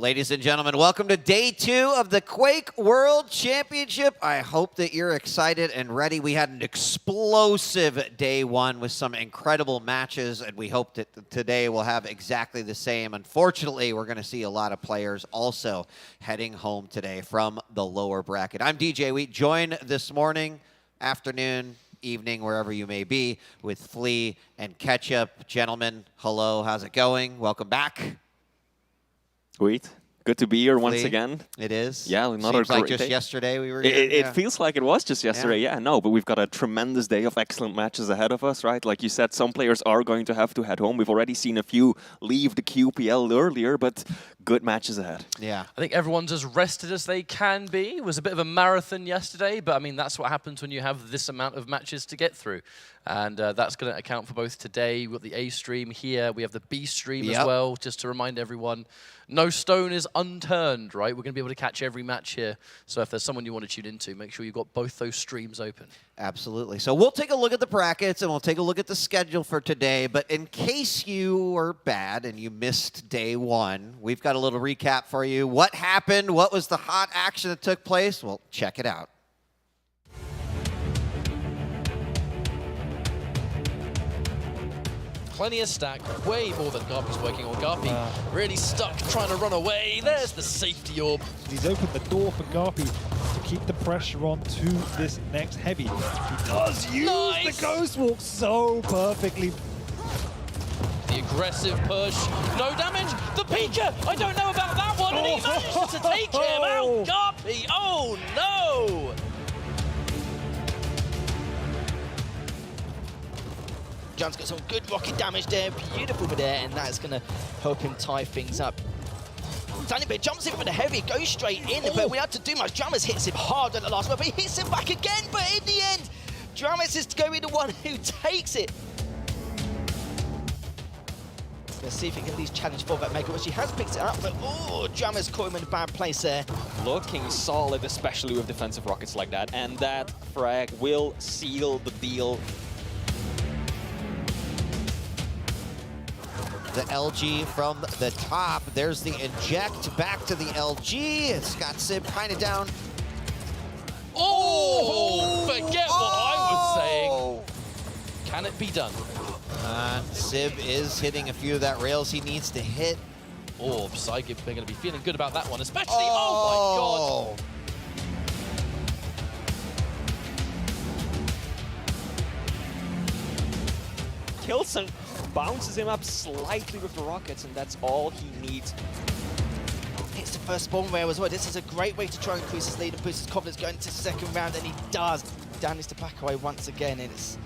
Ladies and gentlemen, welcome to day 2 of the Quake World Championship. I hope that you're excited and ready. We had an explosive day 1 with some incredible matches, and we hope that today we'll have exactly the same. Unfortunately, we're going to see a lot of players also heading home today from the lower bracket. I'm DJ Wheat, joined this morning, afternoon, evening, wherever you may be, with Flea and Ketchup. Gentlemen, hello, how's it going? Welcome back. Sweet. Good to be here once again. It is. Yeah, another Seems like great just day. yesterday we were here. It feels like it was just yesterday. Yeah, no, but we've got a tremendous day of excellent matches ahead of us, right? Like you said, some players are going to have to head home. We've already seen a few leave the QPL earlier, but good matches ahead. Yeah. I think everyone's as rested as they can be. It was a bit of a marathon yesterday, but I mean, that's what happens when you have this amount of matches to get through. And that's going to account for both today. We've got the A stream here. We have the B stream as well, just to remind everyone, no stone is unturned, right? We're going to be able to catch every match here. So if there's someone you want to tune into, make sure you've got both those streams open. Absolutely. So we'll take a look at the brackets and we'll take a look at the schedule for today. But in case you were bad and you missed day 1, we've got a little recap for you. What happened? What was the hot action that took place? Well, check it out. Plenty of stack, way more than Garpy's working on. Garpy really stuck, trying to run away. There's the safety orb. He's opened the door for Garpy to keep the pressure on to this next heavy. He does use the Ghost Walk so perfectly. The aggressive push, no damage. The Pika, I don't know about that one, and he manages to take him out. Garpy, oh no! John's got some good rocket damage there, beautiful midair, and that's going to help him tie things up. Zanaku jumps in with a heavy, goes straight in, but we have to do much. Dramas hits him hard at the last one, but he hits him back again, but in the end, Dramas is going to be the one who takes it. Let's see if he can at least challenge for that Mega, which he has picked it up, but oh, Dramas caught him in a bad place there. Looking solid, especially with defensive rockets like that, and that frag will seal the deal. The LG from the top. There's the inject back to the LG. It's got Sib kind of down. Oh, forget what I was saying. Can it be done? Sib is hitting a few of that rails he needs to hit. Oh, Psychic, they're going to be feeling good about that one, especially, oh my god. Kilson bounces him up slightly with the rockets, and that's all he needs. Hits the first spawn rail as well. This is a great way to try and increase his lead and boost his confidence going into the second round, and he does. Dan needs to back away once again, and it's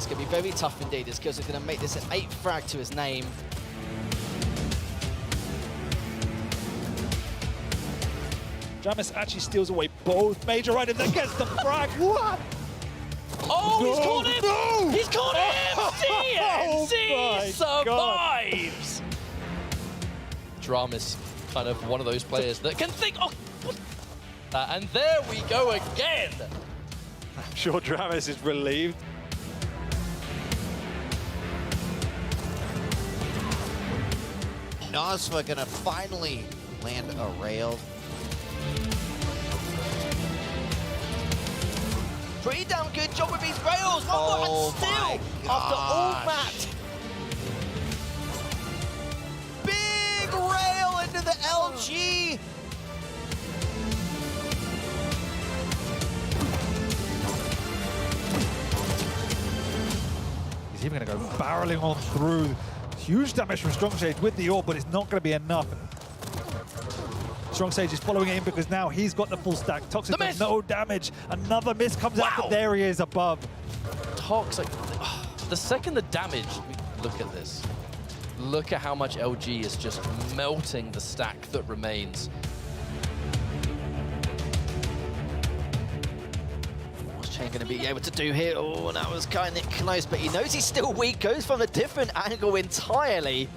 going to be very tough indeed. His kills are going to make this an 8th frag to his name. Jamis actually steals away both major items and gets the frag. What? Oh, no, he's caught him! No. He's caught him! CNC survives! Dramas, kind of one of those players that can think, oh, and there we go again! I'm sure Dramis is relieved. Nosfa gonna finally land a rail. Pretty damn good job with these rails. One more and still, after all that. Big rail into the LG. He's even going to go barreling on through. Huge damage from Strong Sage with the orb, but it's not going to be enough. Strong Sage is following it in because now he's got the full stack. Toxic does no damage. Another miss comes out, but there he is above. Toxic. The second the damage, look at this. Look at how much LG is just melting the stack that remains. What's Chain going to be able to do here? Oh, that was kind of close, but he knows he's still weak. Goes from a different angle entirely.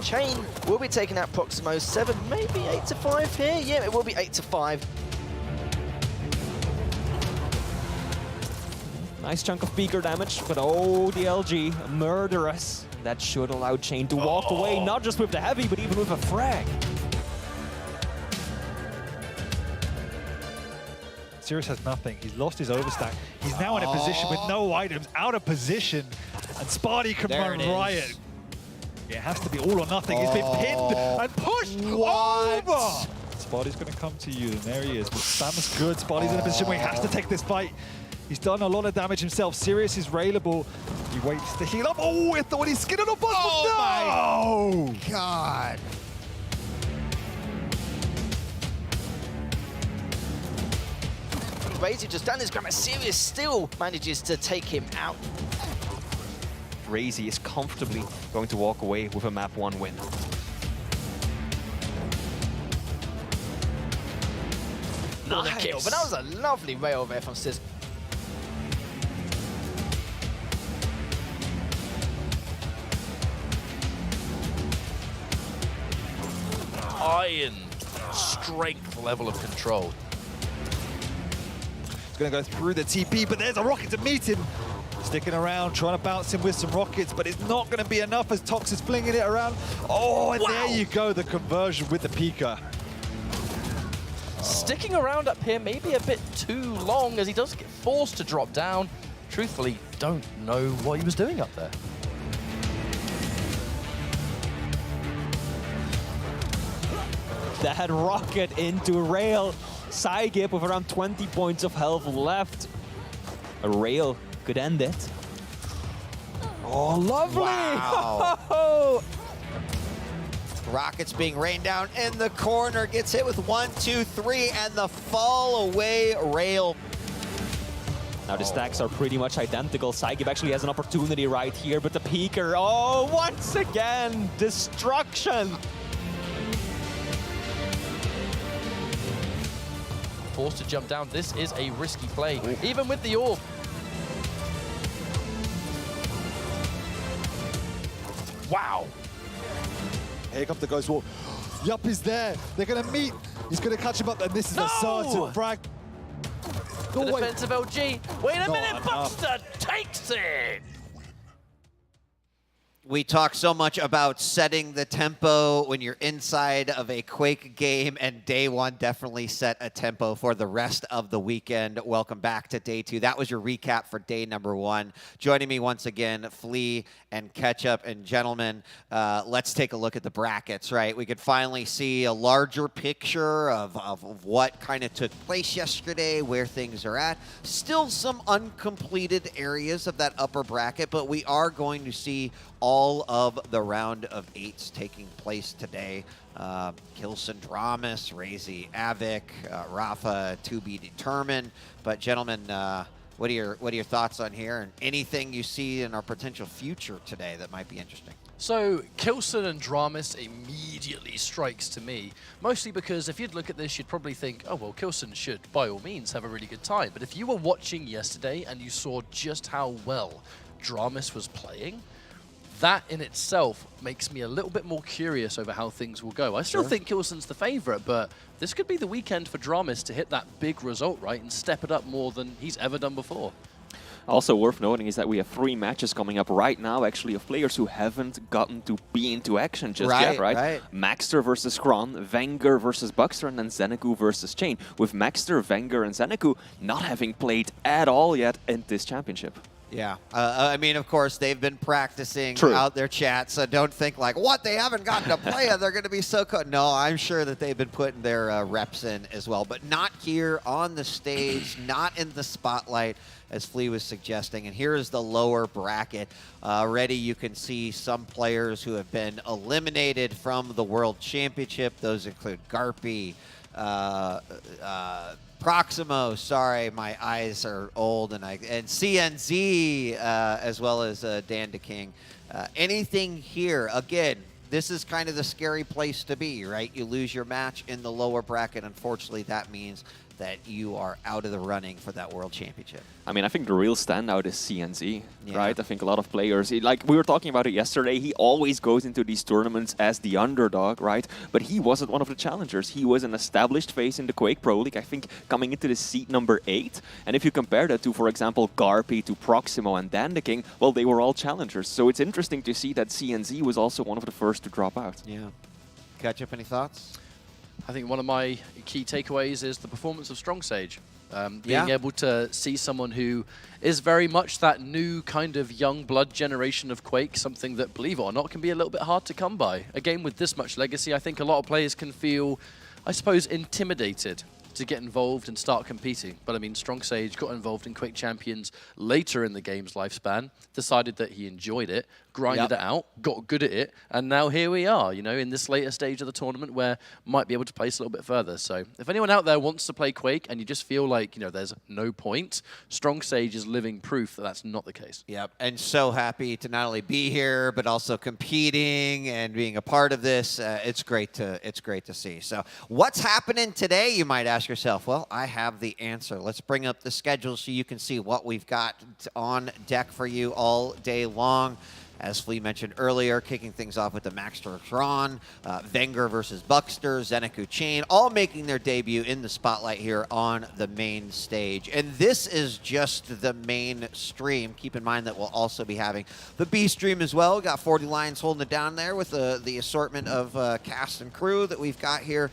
Chain will be taking out Proximo 7, maybe 8 to 5 here. Yeah, it will be 8 to 5. Nice chunk of beaker damage, but oh, the LG, murderous. That should allow Chain to walk away, not just with the heavy, but even with a frag. Sirius has nothing. He's lost his overstack. He's now in a position with no items, out of position, and Sparty can run riot. It has to be all or nothing. He's been pinned and pushed over. Sparty's going to come to you, and there he is. But Sam's good. Sparty's in a position where he has to take this fight. He's done a lot of damage himself. Sirius is railable. He waits to heal up. Oh, I thought he's skinned on a bus, Oh my God. Razy just done his grab, Sirius still manages to take him out. Razy is comfortably going to walk away with a map 1 win. Not a kill, but that was a lovely rail there from Sis. Iron strength level of control. He's going to go through the TP, but there's a rocket to meet him. Sticking around, trying to bounce him with some rockets, but it's not going to be enough as Tox is flinging it around. Oh, and there you go, the conversion with the Pika. Sticking around up here maybe a bit too long as he does get forced to drop down. Truthfully, don't know what he was doing up there. That rocket into a rail. Saigib with around 20 points of health left. A rail could end it. Oh, lovely! Wow. Rockets being rained down in the corner, gets hit with 1, 2, 3, and the fall away rail. Now the stacks are pretty much identical. Saigib actually has an opportunity right here, but the Peaker, oh, once again, destruction! Forced to jump down. This is a risky play, even with the orb. Wow. Here comes the Ghost Walk. Yup is there. They're going to meet. He's going to catch him up, and this is a certain frag. The defensive LG. Wait a Not minute, enough. Buster takes it. We talk so much about setting the tempo when you're inside of a Quake game, and day one definitely set a tempo for the rest of the weekend. Welcome back to day 2. That was your recap for day number 1. Joining me once again, Flea and Ketchup. And gentlemen, let's take a look at the brackets, right? We could finally see a larger picture of what kind of took place yesterday, where things are at. Still some uncompleted areas of that upper bracket, but we are going to see all of the round of 8s taking place today. Kilson, Dramus, Razy, Avik, Rafa to be determined. But gentlemen, what are your thoughts on here, and anything you see in our potential future today that might be interesting? So, Kilson and Dramus immediately strikes to me, mostly because if you'd look at this, you'd probably think, oh, well, Kilson should, by all means, have a really good time. But if you were watching yesterday and you saw just how well Dramus was playing, that in itself makes me a little bit more curious over how things will go. I still think Kilson's the favorite, but this could be the weekend for Dramus to hit that big result, right, and step it up more than he's ever done before. Also worth noting is that we have 3 matches coming up right now, actually, of players who haven't gotten to be into action just yet, right? Maxter versus Kron, Wenger versus Buxter, and then Zeniku versus Chain, with Maxter, Wenger, and Zeniku not having played at all yet in this championship. Yeah, I mean, of course, they've been practicing out their chats, so don't think like, what, they haven't gotten to play it, they're going to be so cool. No, I'm sure that they've been putting their reps in as well, but not here on the stage, not in the spotlight, as Flea was suggesting. And here is the lower bracket. Already you can see some players who have been eliminated from the World Championship. Those include Garpy, Proximo, sorry, my eyes are old, and CNZ, as well as Dan DeKing. Anything here, again, this is kind of the scary place to be, right? You lose your match in the lower bracket. Unfortunately, that means that you are out of the running for that World Championship. I mean, I think the real standout is CNZ, right? I think a lot of players, like we were talking about it yesterday, he always goes into these tournaments as the underdog, right? But he wasn't one of the challengers. He was an established face in the Quake Pro League, I think coming into the seat number 8. And if you compare that to, for example, Garpy, to Proximo and Dan the King, well, they were all challengers. So it's interesting to see that CNZ was also one of the first to drop out. Yeah. Ketchup, any thoughts? I think one of my key takeaways is the performance of Strong Sage. Being able to see someone who is very much that new kind of young blood generation of Quake, something that, believe it or not, can be a little bit hard to come by. A game with this much legacy, I think a lot of players can feel, I suppose, intimidated to get involved and start competing. But I mean, Strong Sage got involved in Quake Champions later in the game's lifespan, decided that he enjoyed it, grinded it out, got good at it, and now here we are, you know, in this later stage of the tournament where might be able to place a little bit further. So if anyone out there wants to play Quake and you just feel like, you know, there's no point, Strong Sage is living proof that that's not the case. Yep, and so happy to not only be here, but also competing and being a part of this. It's great to see. So what's happening today, you might ask yourself? Well, I have the answer. Let's bring up the schedule so you can see what we've got on deck for you all day long. As Flea mentioned earlier, kicking things off with the Maxter Thrawn, Wenger versus Buckster, Zeniku Chain, all making their debut in the spotlight here on the main stage. And this is just the main stream. Keep in mind that we'll also be having the B stream as well. We got 40 Lions holding it down there with the assortment of cast and crew that we've got here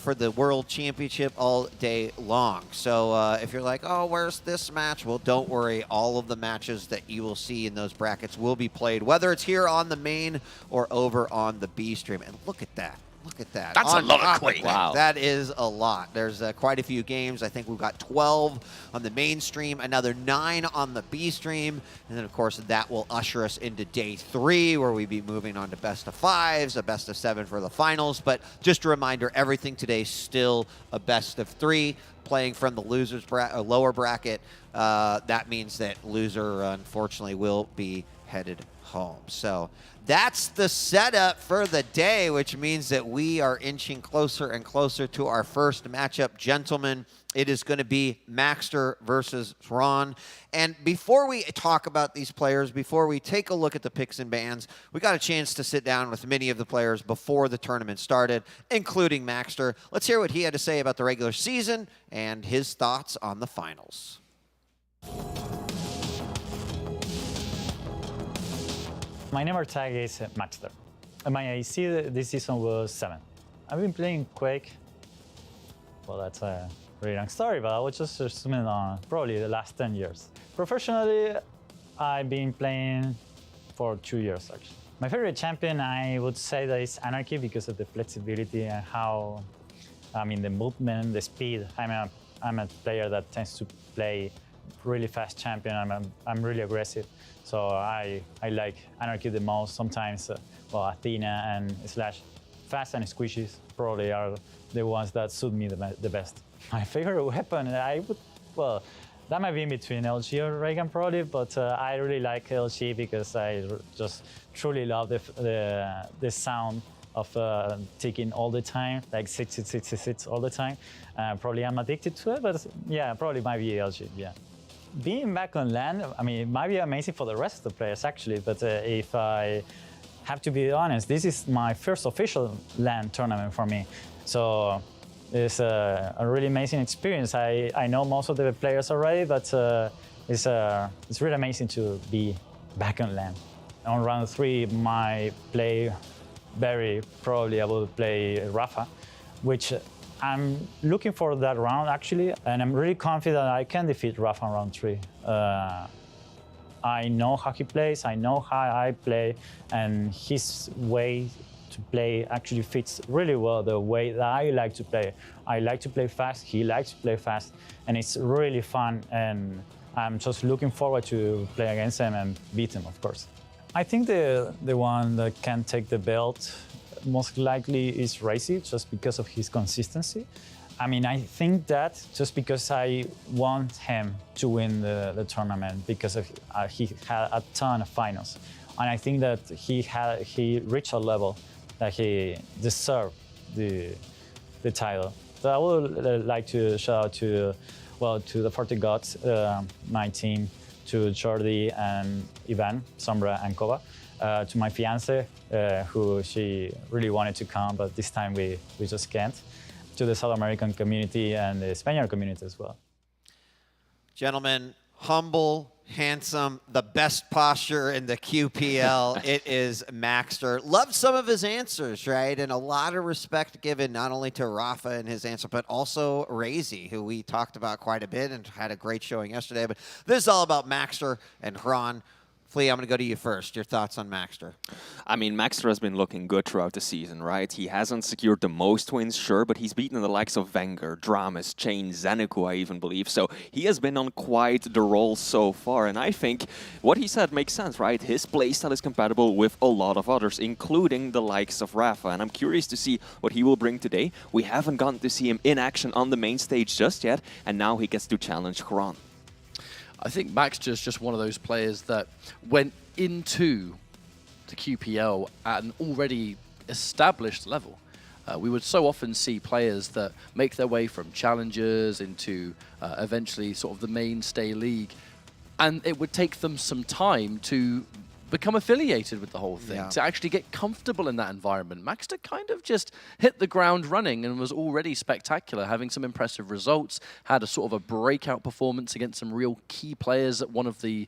for the World Championship all day long. So if you're like, oh, where's this match? Well, don't worry. All of the matches that you will see in those brackets will be played, whether it's here on the main or over on the B stream. And look at that. Look at that. That's a lot of Quake. Wow. That is a lot. There's quite a few games. I think we've got 12 on the main stream, another 9 on the B stream. And then, of course, that will usher us into day 3, where we'll be moving on to best of 5s, a best of 7 for the finals. But just a reminder, everything today is still a best of 3. Playing from the loser's lower bracket, that means that loser, unfortunately, will be headed home. So that's the setup for the day, which means that we are inching closer and closer to our first matchup. Gentlemen, it is going to be Maxter versus Thrawn. And before we talk about these players, before we take a look at the picks and bans, we got a chance to sit down with many of the players before the tournament started, including Maxter. Let's hear what he had to say about the regular season and his thoughts on the finals. My number tag is Maxter. My IC this season was 7. I've been playing Quake. Well, that's a really long story, but I was just assuming on probably the last 10 years. Professionally, I've been playing for 2 years, actually. My favorite champion, I would say that is Anarchy because of the flexibility and how, I mean, the movement, the speed. I'm a player that tends to play really fast champion. I'm really aggressive. So I like Anarchy the most. Sometimes, well, Athena and Slash, fast and squishes probably are the ones that suit me the best. My favorite weapon, well, that might be in between LG or Reagan probably, but I really like LG because I just truly love the sound of ticking all the time, like 666 all the time. Probably I'm addicted to it, but yeah, probably might be LG, yeah. Being back on LAN, I mean, it might be amazing for the rest of the players actually, but if I have to be honest, this is my first official LAN tournament for me. So it's a really amazing experience. I know most of the players already, but it's really amazing to be back on LAN. On round 3, my play probably I will play Rafa, which I'm looking for that round actually, and I'm really confident I can defeat Rafa in round 3. I know how he plays, I know how I play, and his way to play actually fits really well the way that I like to play. I like to play fast, he likes to play fast, and it's really fun, and I'm just looking forward to play against him and beat him, of course. I think the one that can take the belt most likely is Racy, just because of his consistency. I mean, I think that just because I want him to win the tournament because of, he had a ton of finals. And I think that he reached a level that he deserved the title. So I would like to shout out to the 40 Gods, my team, to Jordi and Ivan, Sombra and Kova, to my fiance, who she really wanted to come, but this time we just can't, to the South American community and the Spaniard community as well. Gentlemen, humble, handsome, the best posture in the QPL. It is Maxter. Loved some of his answers, right? And a lot of respect given not only to Rafa and his answer, but also Razy, who we talked about quite a bit and had a great showing yesterday. But this is all about Maxter and Hran. Flea, I'm going to go to you first. Your thoughts on Maxter? I mean, Maxter has been looking good throughout the season, right? He hasn't secured the most wins, sure, but he's beaten the likes of Wenger, Dramas, Chain, Zeniku, I even believe. So he has been on quite the roll so far. And I think what he said makes sense, right? His playstyle is compatible with a lot of others, including the likes of Rafa. And I'm curious to see what he will bring today. We haven't gotten to see him in action on the main stage just yet. And now he gets to challenge Hran. I think Maxter's just one of those players that went into the QPL at an already established level. We would so often see players that make their way from challengers into eventually sort of the mainstay league, and it would take them some time to become affiliated with the whole thing, to actually get comfortable in that environment. Maxter kind of just hit the ground running and was already spectacular, having some impressive results, had a sort of a breakout performance against some real key players at one of the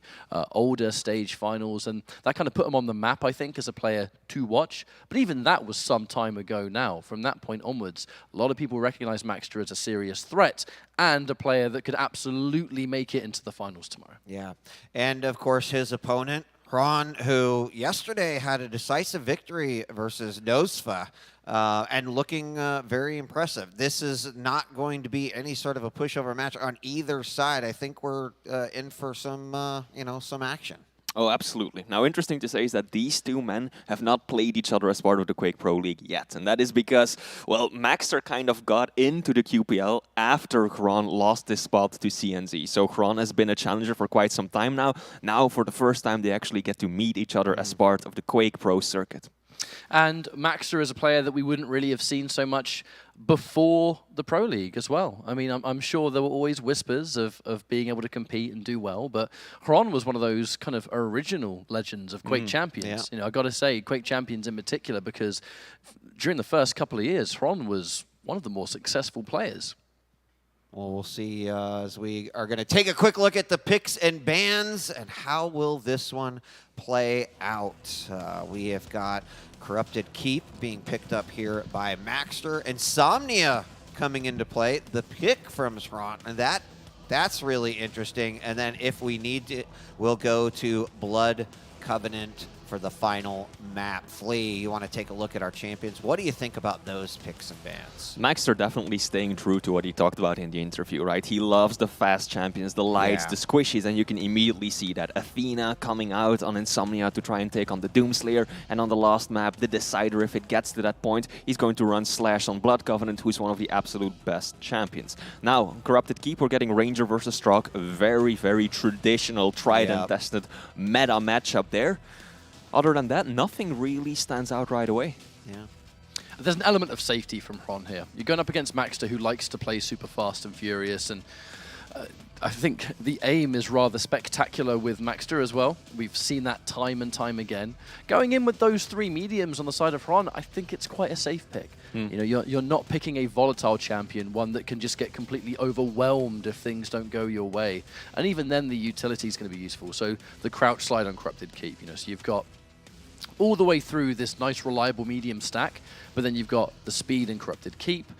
older stage finals, and that kind of put him on the map, I think, as a player to watch. But even that was some time ago now. From that point onwards, a lot of people recognize Maxter as a serious threat and a player that could absolutely make it into the finals tomorrow. Yeah. And, of course, his opponent, Hran, who yesterday had a decisive victory versus Nosfa, and looking very impressive. This is not going to be any sort of a pushover match on either side. I think we're in for some, some action. Oh, absolutely. Now, interesting to say is that these two men have not played each other as part of the Quake Pro League yet. And that is because, well, Maxter kind of got into the QPL after Hran lost his spot to CNZ. So Hran has been a challenger for quite some time now. Now, for the first time, they actually get to meet each other as part of the Quake Pro circuit. And Maxter is a player that we wouldn't really have seen so much before the Pro League as well. I mean, I'm sure there were always whispers of being able to compete and do well, but Hran was one of those kind of original legends of Quake Champions. You know, I got to say, Quake Champions in particular, because during the first couple of years, Hran was one of the more successful players. Well, we'll see as we are going to take a quick look at the picks and bans and how will this one play out. We have got Corrupted Keep being picked up here by Maxter. Insomnia coming into play. The pick from Hran, and that's really interesting. And then if we need to, we'll go to Blood Covenant for the final map. Flea, you want to take a look at our champions. What do you think about those picks and bans? Maxter definitely staying true to what he talked about in the interview, right? He loves the fast champions, the lights, the squishies, and you can immediately see that. Athena coming out on Insomnia to try and take on the Doomslayer, and on the last map, the Decider, if it gets to that point, he's going to run Slash on Blood Covenant, who's one of the absolute best champions. Now, Corrupted Keep, we're getting Ranger versus Strock, a very, very traditional, tried and tested meta matchup there. Other than that, nothing really stands out right away. Yeah. There's an element of safety from Hran here. You're going up against Maxter, who likes to play super fast and furious, and I think the aim is rather spectacular with Maxter as well. We've seen that time and time again. Going in with those three mediums on the side of Hran, I think it's quite a safe pick. You know, you're not picking a volatile champion, one that can just get completely overwhelmed if things don't go your way. And even then, the utility is going to be useful. So the crouch slide on Corrupted Keep, you know, so you've got all the way through this nice, reliable medium stack, but then you've got the speed in Corrupted Keep,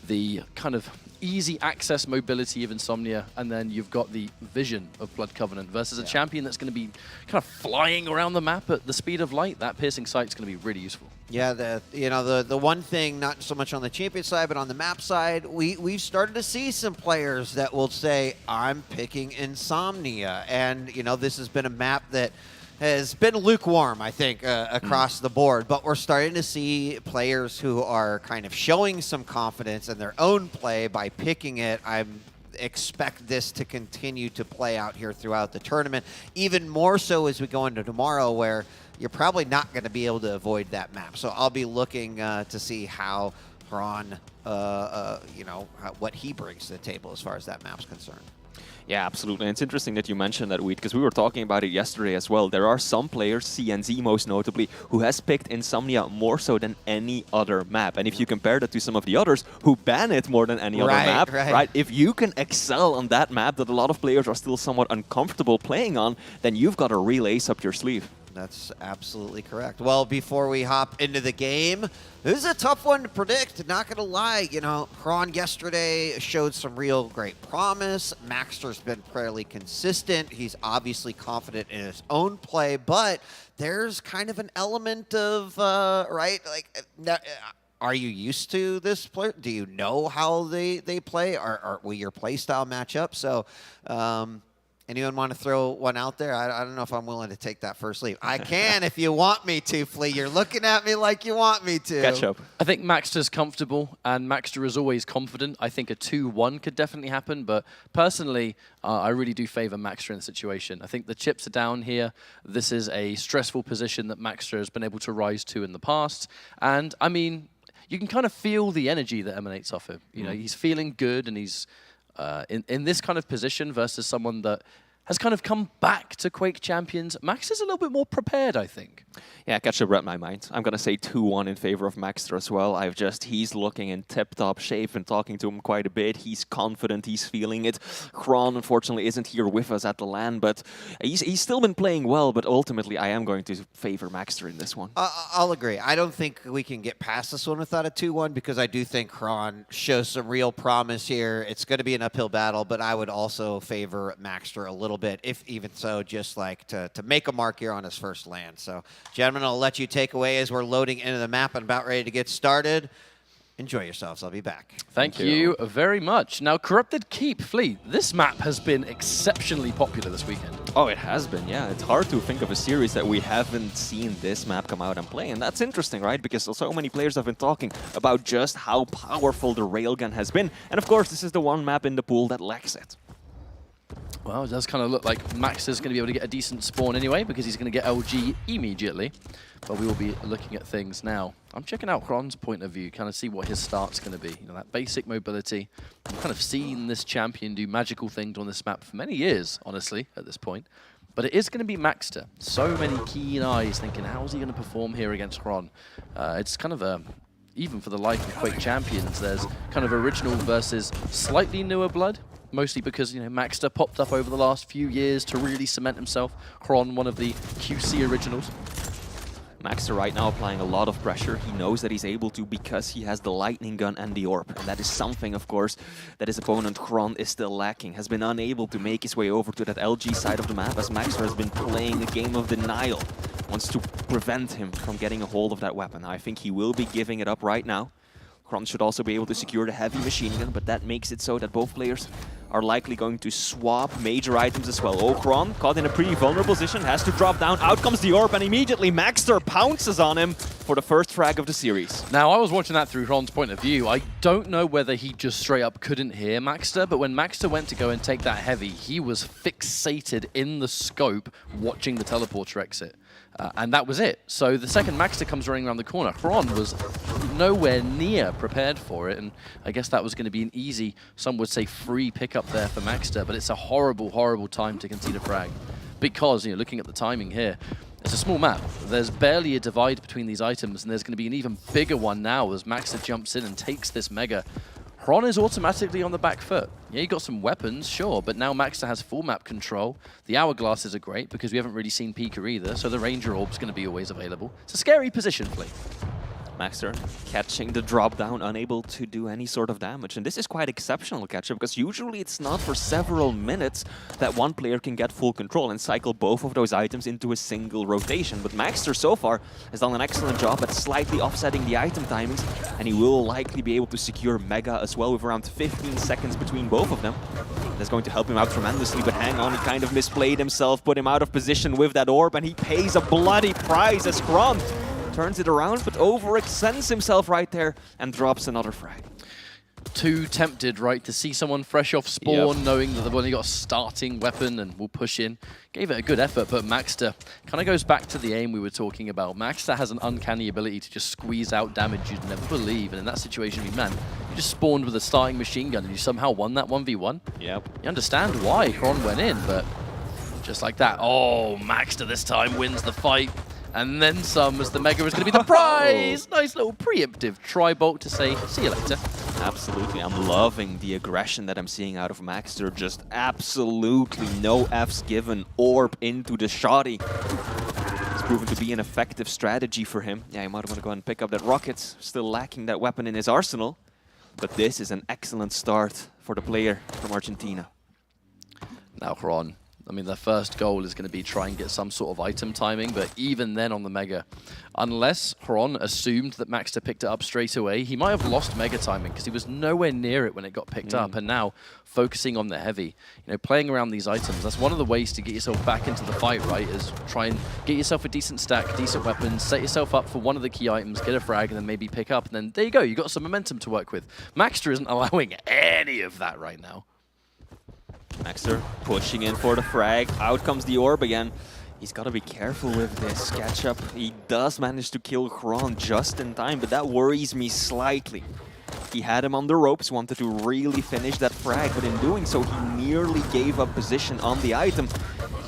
the kind of easy access mobility of Insomnia, and then you've got the vision of Blood Covenant versus a champion that's going to be kind of flying around the map at the speed of light. That piercing sight is going to be really useful. Yeah, the one thing, not so much on the champion side, but on the map side, we've started to see some players that will say, I'm picking Insomnia. And, you know, this has been a map that has been lukewarm, I think, across the board. But we're starting to see players who are kind of showing some confidence in their own play by picking it. I expect this to continue to play out here throughout the tournament, even more so as we go into tomorrow, where you're probably not going to be able to avoid that map. So I'll be looking to see how Hran, what he brings to the table as far as that map's concerned. Yeah, absolutely. And it's interesting that you mentioned that, Weed, because we were talking about it yesterday as well. There are some players, CNZ most notably, who has picked Insomnia more so than any other map. And if you compare that to some of the others who ban it more than any other map, right? If you can excel on that map that a lot of players are still somewhat uncomfortable playing on, then you've got a real ace up your sleeve. That's absolutely correct. Well, before we hop into the game, this is a tough one to predict, not gonna lie. You know, Kron yesterday showed some real great promise. Maxter's been fairly consistent. He's obviously confident in his own play, but there's kind of an element of, right, like, are you used to this player? Do you know how they play? Will your play style match up? So, anyone want to throw one out there? I don't know if I'm willing to take that first leap. I can if you want me to, Flea. You're looking at me like you want me to. Catch up. I think Maxter's comfortable, and Maxter is always confident. I think a 2-1 could definitely happen, but personally, I really do favor Maxter in the situation. I think the chips are down here. This is a stressful position that Maxter has been able to rise to in the past. And, I mean, you can kind of feel the energy that emanates off him. You know, he's feeling good, and he's in this kind of position versus someone that has kind of come back to Quake Champions. Max is a little bit more prepared, I think. Yeah, Ketchup read my mind. I'm going to say 2-1 in favor of Maxter as well. He's looking in tip-top shape and talking to him quite a bit. He's confident, he's feeling it. Kron, unfortunately, isn't here with us at the LAN, but he's still been playing well, but ultimately I am going to favor Maxter in this one. I'll agree. I don't think we can get past this one without a 2-1 because I do think Kron shows some real promise here. It's going to be an uphill battle, but I would also favor Maxter a little bit, if even so, just like to make a mark here on his first LAN. So, gentlemen, I'll let you take away as we're loading into the map and about ready to get started. Enjoy yourselves. I'll be back. Thank you very much. Now, Corrupted Keep, Flea, this map has been exceptionally popular this weekend. Oh, it has been, yeah. It's hard to think of a series that we haven't seen this map come out and play. And that's interesting, right? Because so many players have been talking about just how powerful the railgun has been. And of course, this is the one map in the pool that lacks it. Well, it does kind of look like Max is going to be able to get a decent spawn anyway, because he's going to get LG immediately. But we will be looking at things now. I'm checking out Kron's point of view, kind of see what his start's going to be. You know, that basic mobility. I've kind of seen this champion do magical things on this map for many years, honestly, at this point. But it is going to be Maxter. So many keen eyes thinking, how's he going to perform here against Kron? It's kind of a... Even for the life of Quake Champions, there's kind of original versus slightly newer blood. Mostly because, you know, Maxter popped up over the last few years to really cement himself. Kron, one of the QC originals. Maxter right now applying a lot of pressure. He knows that he's able to because he has the lightning gun and the orb. And that is something, of course, that his opponent Kron is still lacking. Has been unable to make his way over to that LG side of the map as Maxter has been playing a game of denial. Wants to prevent him from getting a hold of that weapon. I think he will be giving it up right now. Kron should also be able to secure the heavy machine gun, but that makes it so that both players are likely going to swap major items as well. Oh, Kron, caught in a pretty vulnerable position, has to drop down. Out comes the orb, and immediately Maxter pounces on him for the first frag of the series. Now, I was watching that through Kron's point of view. I don't know whether he just straight up couldn't hear Maxter, but when Maxter went to go and take that heavy, he was fixated in the scope watching the teleporter exit. And that was it. So the second Maxter comes running around the corner, Kron was nowhere near prepared for it, and I guess that was going to be an easy, some would say free pickup there for Maxter, but it's a horrible, horrible time to concede a frag. Because, you know, looking at the timing here, it's a small map. There's barely a divide between these items, and there's going to be an even bigger one now as Maxter jumps in and takes this mega. Kron is automatically on the back foot. Yeah, he got some weapons, sure, but now Maxter has full map control. The hourglasses are great because we haven't really seen Pika either, so the Ranger Orb's going to be always available. It's a scary position, Flea. Maxter catching the drop down, unable to do any sort of damage. And this is quite exceptional, Catcher, because usually it's not for several minutes that one player can get full control and cycle both of those items into a single rotation. But Maxter so far has done an excellent job at slightly offsetting the item timings, and he will likely be able to secure Mega as well with around 15 seconds between both of them. That's going to help him out tremendously, but hang on, he kind of misplayed himself, put him out of position with that orb, and he pays a bloody price as Kron turns it around, but overextends himself right there and drops another frag. too tempted, right, to see someone fresh off spawn, knowing that they've only got a starting weapon and will push in. Gave it a good effort, but Maxter kind of goes back to the aim we were talking about. Maxter has an uncanny ability to just squeeze out damage you'd never believe, and in that situation, I mean, man, you just spawned with a starting machine gun and you somehow won that 1v1. Yep. You understand why Kron went in, but just like that. Oh, Maxter this time wins the fight. And then some, as the Mega is going to be the prize. Nice little preemptive tri-bolt to say, see you later. Absolutely. I'm loving the aggression that I'm seeing out of Maxter. Just absolutely no Fs given. Orb into the shoddy. It's proven to be an effective strategy for him. Yeah, he might want to go and pick up that rocket. Still lacking that weapon in his arsenal. But this is an excellent start for the player from Argentina. Now, Kron. I mean, their first goal is going to be try and get some sort of item timing, but even then on the Mega, unless Kron assumed that Maxter picked it up straight away, he might have lost Mega timing because he was nowhere near it when it got picked up. And now, focusing on the heavy, you know, playing around these items, that's one of the ways to get yourself back into the fight, right, is try and get yourself a decent stack, decent weapons, set yourself up for one of the key items, get a frag, and then maybe pick up, and then there you go, you got some momentum to work with. Maxter isn't allowing any of that right now. Maxter pushing in for the frag. Out comes the orb again. He's got to be careful with this catch-up. He does manage to kill Kron just in time, but that worries me slightly. He had him on the ropes, wanted to really finish that frag, but in doing so, he nearly gave up position on the item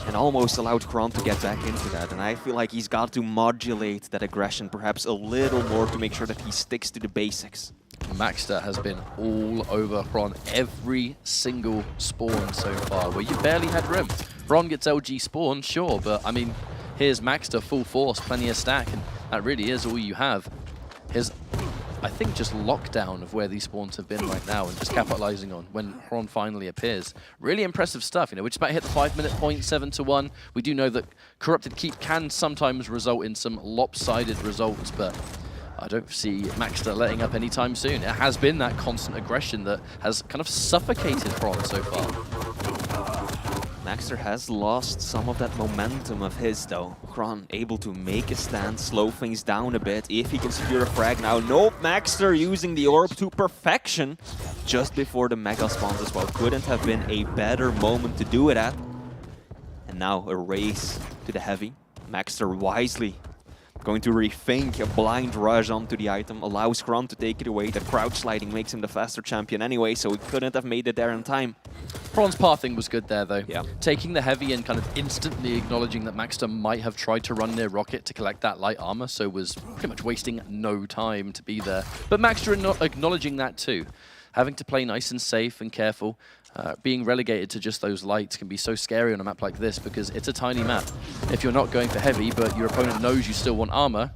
and almost allowed Kron to get back into that. And I feel like he's got to modulate that aggression perhaps a little more to make sure that he sticks to the basics. Maxter has been all over Kron every single spawn so far, where you barely had room. Kron gets LG spawn, sure, but I mean, here's Maxter full force, plenty of stack, and that really is all you have. Here's, I think, just lockdown of where these spawns have been right now and just capitalizing on when Kron finally appears. Really impressive stuff, you know, we're just about to hit the 5-minute point, 7-1. We do know that Corrupted Keep can sometimes result in some lopsided results, but I don't see Maxter letting up anytime soon. It has been that constant aggression that has kind of suffocated Kron so far. Maxter has lost some of that momentum of his, though. Kron able to make a stand, slow things down a bit, if he can secure a frag now. Nope, Maxter using the orb to perfection just before the Mega spawns as well. Couldn't have been a better moment to do it at. And now a race to the heavy. Maxter wisely going to rethink a blind rush onto the item, allows Kron to take it away. The crouch sliding makes him the faster champion anyway, so he couldn't have made it there in time. Kron's pathing was good there, though. Yeah. Taking the heavy and kind of instantly acknowledging that Maxter might have tried to run near Rocket to collect that light armor, so was pretty much wasting no time to be there. But Maxter acknowledging that too. Having to play nice and safe and careful. Being relegated to just those lights can be so scary on a map like this because it's a tiny map. If you're not going for heavy, but your opponent knows you still want armor,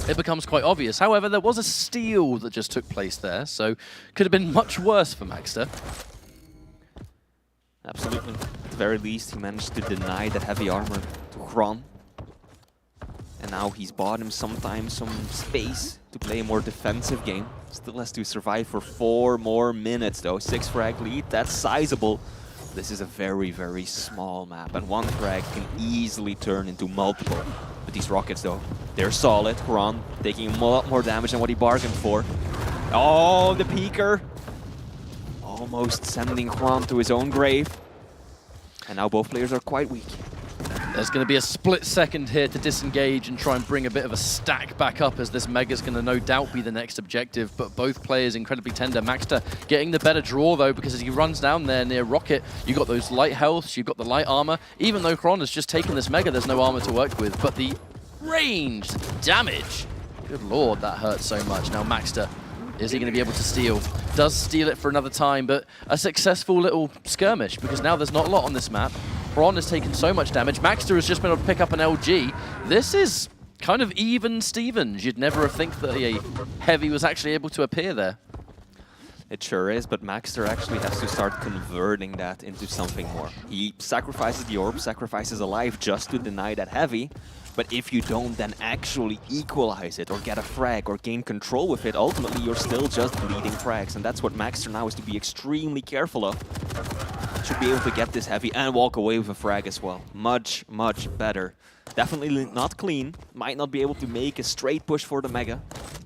it becomes quite obvious. However, there was a steal that just took place there, so could have been much worse for Maxter. Absolutely. At the very least, he managed to deny that heavy armor to Kron. And now he's bought him sometimes some space to play a more defensive game. Still has to survive for 4 more minutes though. 6 frag lead, that's sizable. This is a very, very small map, and 1 frag can easily turn into multiple. But these rockets though, they're solid. Kron taking a lot more damage than what he bargained for. Oh, the peeker! Almost sending Kron to his own grave. And now both players are quite weak. There's going to be a split second here to disengage and try and bring a bit of a stack back up, as this Mega's going to no doubt be the next objective, but both players incredibly tender. Maxter getting the better draw though, because as he runs down there near Rocket, you got those light healths, you've got the light armor. Even though Kron has just taken this Mega, there's no armor to work with, but the ranged damage, good lord, that hurts so much. Now Maxter, is he going to be able to steal? Does steal it for another time, but a successful little skirmish, because now there's not a lot on this map. Kron has taken so much damage. Maxter has just been able to pick up an LG. This is kind of even Stevens. You'd never have think that a heavy was actually able to appear there. It sure is, but Maxter actually has to start converting that into something more. He sacrifices the orb, sacrifices a life just to deny that heavy. But if you don't then actually equalize it or get a frag or gain control with it, ultimately you're still just bleeding frags. And that's what Maxter now has to be extremely careful of. Should be able to get this heavy and walk away with a frag as well. Much, much better. Definitely not clean. Might not be able to make a straight push for the Mega.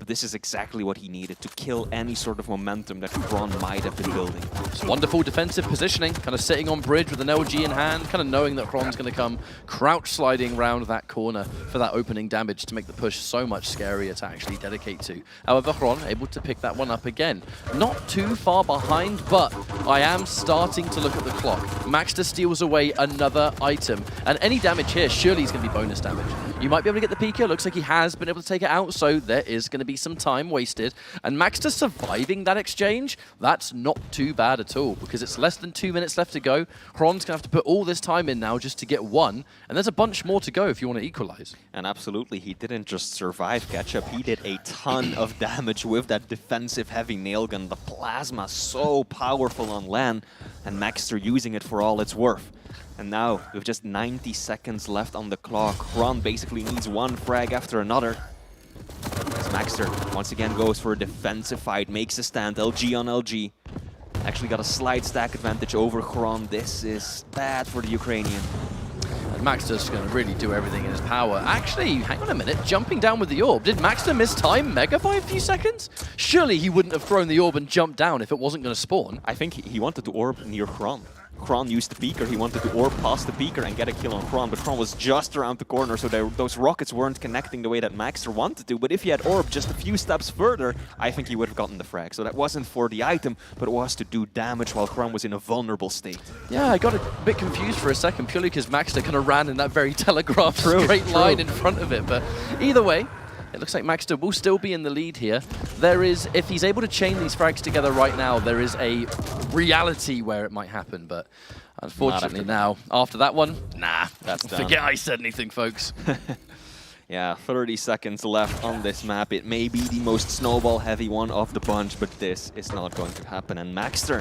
but this is exactly what he needed to kill any sort of momentum that Kron might have been building. It's wonderful defensive positioning, kind of sitting on bridge with an LG in hand, kind of knowing that Kron's going to come crouch sliding round that corner for that opening damage to make the push so much scarier to actually dedicate to. However, Kron able to pick that one up again. Not too far behind, but I am starting to look at the clock. Maxter steals away another item, and any damage here surely is going to be bonus damage. You might be able to get the Pika. Looks like he has been able to take it out, so there is going to be some time wasted. And Maxter surviving that exchange, that's not too bad at all, because it's less than 2 minutes left to go. Kron's going to have to put all this time in now just to get one, and there's a bunch more to go if you want to equalize. And absolutely, he didn't just survive Ketchup, he did a ton of damage with that defensive heavy nail gun. The plasma so powerful on LAN, and Maxter using it for all it's worth. And now, with just 90 seconds left on the clock, Kron basically needs one frag after another. As Maxter once again goes for a defensive fight, makes a stand, LG on LG. Actually got a slight stack advantage over Kron. This is bad for the Ukrainian. And Maxter's going to really do everything in his power. Actually, hang on a minute, jumping down with the orb. Did Maxter miss time Mega by a few seconds? Surely he wouldn't have thrown the orb and jumped down if it wasn't going to spawn. I think he wanted to orb near Kron. Kron used the peeker, he wanted to orb past the peeker and get a kill on Kron, but Kron was just around the corner, so those rockets weren't connecting the way that Maxter wanted to. But if he had orb just a few steps further, I think he would have gotten the frag. So that wasn't for the item, but it was to do damage while Kron was in a vulnerable state. Yeah, I got a bit confused for a second, purely because Maxter kind of ran in that very telegraphed straight line in front of it. But either way, it looks like Maxter will still be in the lead here. There is, if he's able to chain these frags together right now, there is a reality where it might happen, but unfortunately now, after that one, nah, That's done. forget I said anything, folks. Yeah, 30 seconds left on this map. It may be the most snowball-heavy one of the bunch, but this is not going to happen. And Maxter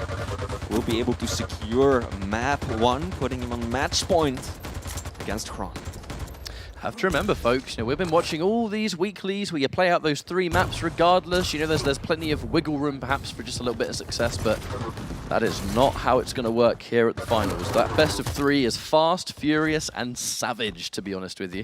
will be able to secure map 1, putting him on match point against Kron. Have to remember, folks, we've been watching all these weeklies where you play out those 3 maps regardless. There's plenty of wiggle room perhaps for just a little bit of success, but that is not how it's going to work here at the finals. That best of 3 is fast, furious, and savage, to be honest with you.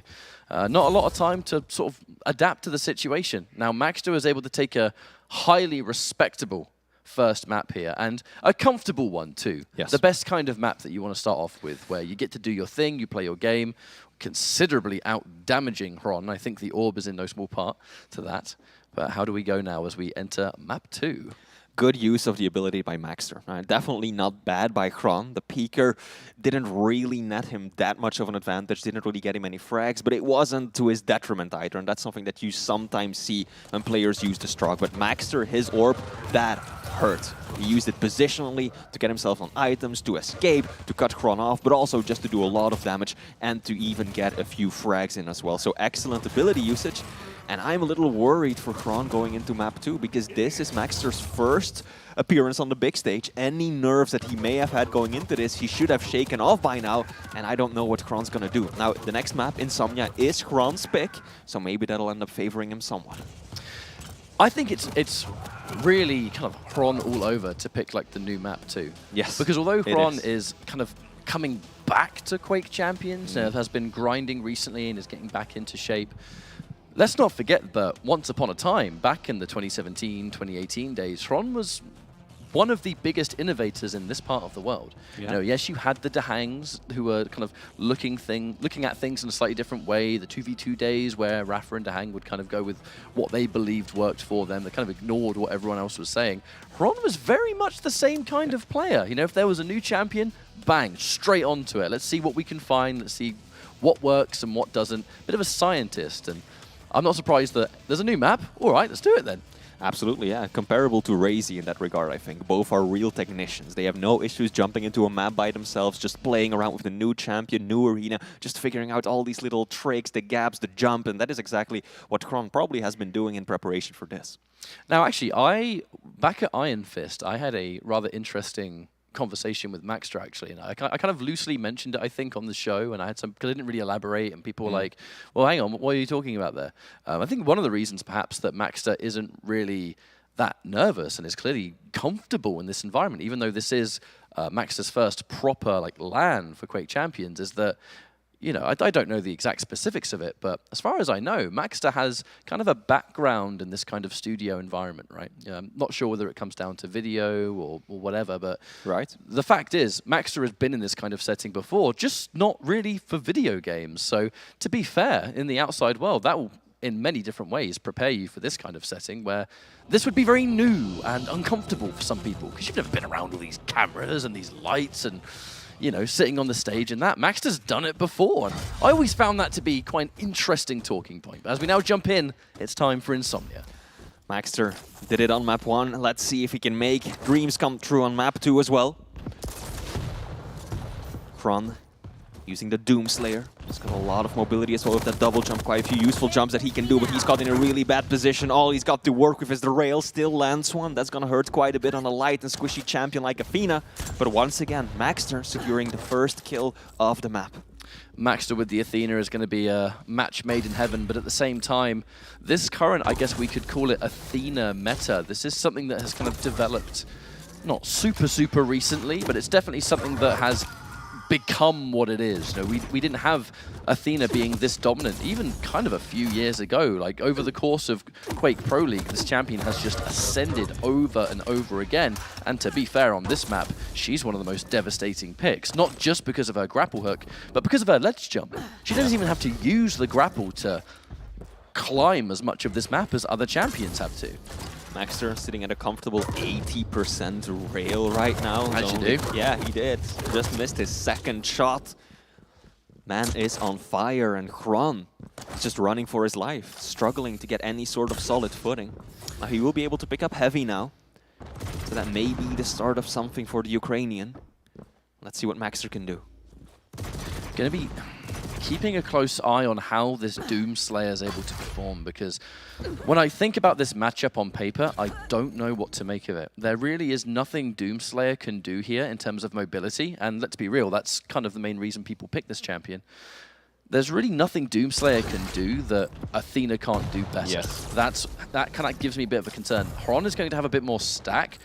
Not a lot of time to sort of adapt to the situation. Now, Maxter is able to take a highly respectable first map here, and a comfortable one too. Yes. The best kind of map that you want to start off with, where you get to do your thing, you play your game, considerably out-damaging Kron. I think the orb is in no small part to that. But how do we go now as we enter map 2? Good use of the ability by Maxter. Definitely not bad by Kron. The peeker didn't really net him that much of an advantage, didn't really get him any frags, but it wasn't to his detriment either, and that's something that you sometimes see when players use the Strog. But Maxter, his orb, that hurt. He used it positionally to get himself on items, to escape, to cut Kron off, but also just to do a lot of damage and to even get a few frags in as well. So excellent ability usage. And I'm a little worried for Kron going into map 2, because this is Maxter's first appearance on the big stage. Any nerves that he may have had going into this, he should have shaken off by now, and I don't know what Kron's gonna do. Now, the next map, Insomnia, is Kron's pick, so maybe that'll end up favoring him somewhat. I think it's really kind of Kron all over to pick like the new map too. Yes, Because although it Kron is kind of coming back to Quake Champions, has been grinding recently and is getting back into shape, let's not forget that once upon a time, back in the 2017, 2018 days, Kron was one of the biggest innovators in this part of the world. Yeah. Yes, you had the Dahangs who were kind of looking at things in a slightly different way. The 2v2 days where Rafa and Dahang would kind of go with what they believed worked for them. They kind of ignored what everyone else was saying. Kron was very much the same kind of player. If there was a new champion, bang, straight onto it. Let's see what we can find. Let's see what works and what doesn't. Bit of a scientist, and I'm not surprised that there's a new map. All right, let's do it then. Absolutely, yeah. Comparable to Razy in that regard, I think. Both are real technicians. They have no issues jumping into a map by themselves, just playing around with the new champion, new arena, just figuring out all these little tricks, the gaps, the jump, and that is exactly what Kron probably has been doing in preparation for this. Now, actually, back at Iron Fist, I had a rather interesting conversation with Maxter, actually, and I kind of loosely mentioned it, I think, on the show, and I had some, because I didn't really elaborate, and people were like, well, hang on, what are you talking about there? I think one of the reasons, perhaps, that Maxter isn't really that nervous and is clearly comfortable in this environment, even though this is Maxter's first proper LAN for Quake Champions, is that you know, I don't know the exact specifics of it, but as far as I know, Maxter has kind of a background in this kind of studio environment, right? I'm not sure whether it comes down to video or whatever, but Right. the fact is, Maxter has been in this kind of setting before, just not really for video games. So to be fair, in the outside world, that will, in many different ways, prepare you for this kind of setting where this would be very new and uncomfortable for some people because you've never been around all these cameras and these lights and, you know, sitting on the stage and that. Maxter's done it before. And I always found that to be quite an interesting talking point. But as we now jump in, it's time for Insomnia. Maxter did it on map 1. Let's see if he can make dreams come true on map 2 as well. Kron using the Doomslayer. He's got a lot of mobility as well with that double jump. Quite a few useful jumps that he can do, but he's got in a really bad position. All he's got to work with is the rail. Still lands one. That's going to hurt quite a bit on a light and squishy champion like Athena. But once again, Maxter securing the first kill of the map. Maxter with the Athena is going to be a match made in heaven, but at the same time, this current, I guess we could call it Athena meta. This is something that has kind of developed, not super recently, but it's definitely something that has become what it is. You know, we didn't have Athena being this dominant even kind of a few years ago. Like over the course of Quake Pro League, this champion has just ascended over and over again. And to be fair, on this map, she's one of the most devastating picks, not just because of her grapple hook, but because of her ledge jump. She doesn't even have to use the grapple to climb as much of this map as other champions have to. Maxter sitting at a comfortable 80% rail right now. How'd you do? Yeah, he did. Just missed his second shot. Man is on fire, and Kron is just running for his life, struggling to get any sort of solid footing. Now he will be able to pick up heavy now, so that may be the start of something for the Ukrainian. Let's see what Maxter can do. Going to be keeping a close eye on how this Doomslayer is able to perform, because when I think about this matchup on paper, I don't know what to make of it. There really is nothing Doomslayer can do here in terms of mobility, and let's be real, that's kind of the main reason people pick this champion. There's really nothing Doomslayer can do that Athena can't do better. Yes. That kind of gives me a bit of a concern. Hron is going to have a bit more stack,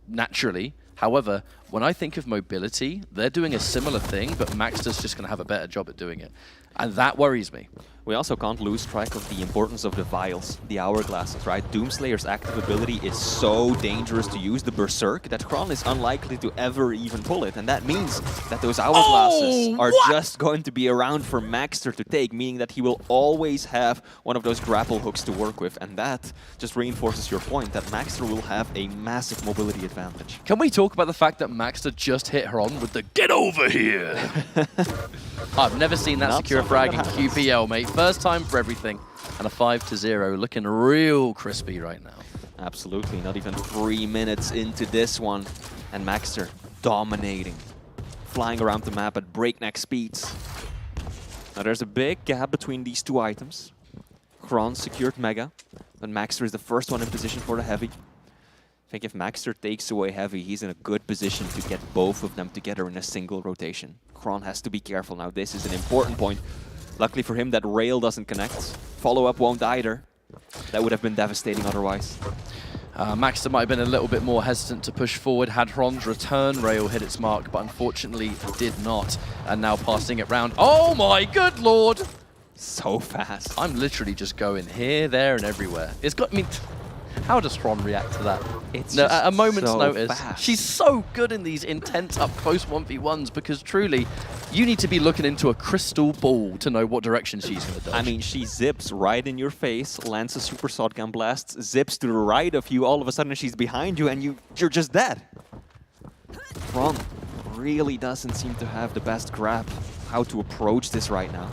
naturally. However, when I think of mobility, they're doing a similar thing, but Maxter's just going to have a better job at doing it. And that worries me. We also can't lose track of the importance of the vials, the hourglasses, right? Doomslayer's active ability is so dangerous to use, the Berserk, that Kron is unlikely to ever even pull it. And that means that those hourglasses are just going to be around for Maxter to take, meaning that he will always have one of those grapple hooks to work with. And that just reinforces your point that Maxter will have a massive mobility advantage. Can we talk about the fact that Maxter just hit Hron with the "get over here"? I've never seen that secure a frag in QPL, mate. First time for everything. And a 5-0, looking real crispy right now. Absolutely, not even 3 minutes into this one. And Maxter dominating, flying around the map at breakneck speeds. Now there's a big gap between these two items. Kron secured Mega, but Maxter is the first one in position for the Heavy. I think if Maxter takes away Heavy, he's in a good position to get both of them together in a single rotation. Kron has to be careful now. This is an important point. Luckily for him, that rail doesn't connect. Follow-up won't either. That would have been devastating otherwise. Maxter might have been a little bit more hesitant to push forward had Hron's return rail hit its mark, but unfortunately did not. And now passing it round. Oh my good lord! So fast. I'm literally just going here, there, and everywhere. It's got, I mean, how does Hron react to that? It's no, just at a moment's so notice. fast. She's so good in these intense up-close 1v1s because truly, you need to be looking into a crystal ball to know what direction she's going to dodge. I mean, she zips right in your face, lands a super shotgun blast, zips to the right of you, all of a sudden she's behind you, and you're just dead. Kron really doesn't seem to have the best grab how to approach this right now.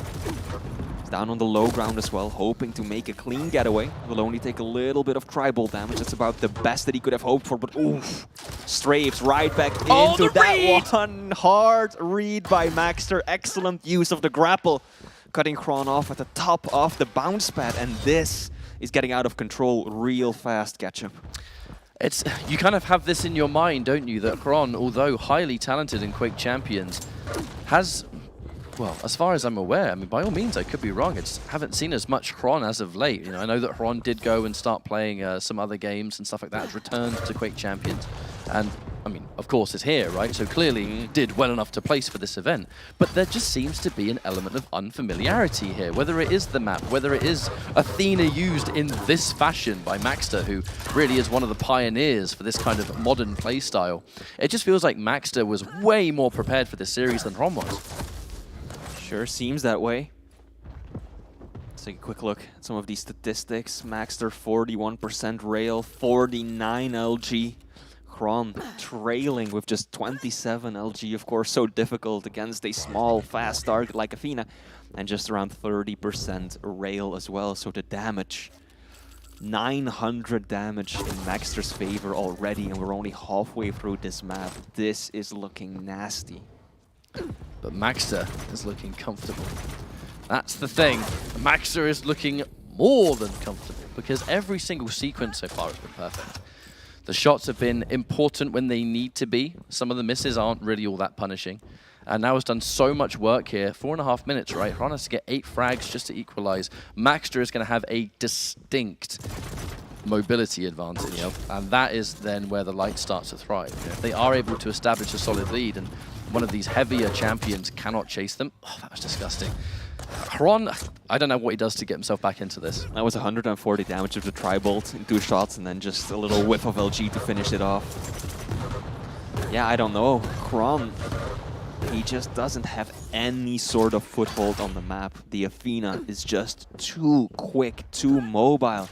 Down on the low ground as well, hoping to make a clean getaway. Will only take a little bit of tribal damage. That's about the best that he could have hoped for, but oof. Strafes right back into that one. Hard read by Maxter. Excellent use of the grapple. Cutting Kron off at the top of the bounce pad, and this is getting out of control real fast, Ketchup. It's, you kind of have this in your mind, don't you, that Kron, although highly talented in Quake Champions, has... Well, as far as I'm aware, I mean, by all means, I could be wrong. I just haven't seen as much Hron as of late. You know, I know that Hron did go and start playing some other games and stuff like that, has returned to Quake Champions. And I mean, of course, is here, right? So clearly did well enough to place for this event. But there just seems to be an element of unfamiliarity here, whether it is the map, whether it is Athena used in this fashion by Maxter, who really is one of the pioneers for this kind of modern playstyle. It just feels like Maxter was way more prepared for this series than Hrom was. Sure seems that way. Let's take a quick look at some of these statistics. Maxter 41% rail, 49 LG. Kron trailing with just 27 LG, of course, so difficult against a small, fast target like Athena, and just around 30% rail as well. So the damage, 900 damage in Maxter's favor already, and we're only halfway through this map. This is looking nasty. But Maxter is looking comfortable. That's the thing. Maxter is looking more than comfortable because every single sequence so far has been perfect. The shots have been important when they need to be. Some of the misses aren't really all that punishing. And now has done so much work here. 4.5 minutes, right? Hron has to get 8 frags just to equalize. Maxter is going to have a distinct mobility advantage. And that is then where the light starts to thrive. If they are able to establish a solid lead and one of these heavier champions cannot chase them. Oh, that was disgusting. Hron, I don't know what he does to get himself back into this. That was 140 damage of the tri-bolt in 2 shots, and then just a little whiff of LG to finish it off. Yeah, I don't know. Hron, he just doesn't have any sort of foothold on the map. The Athena is just too quick, too mobile.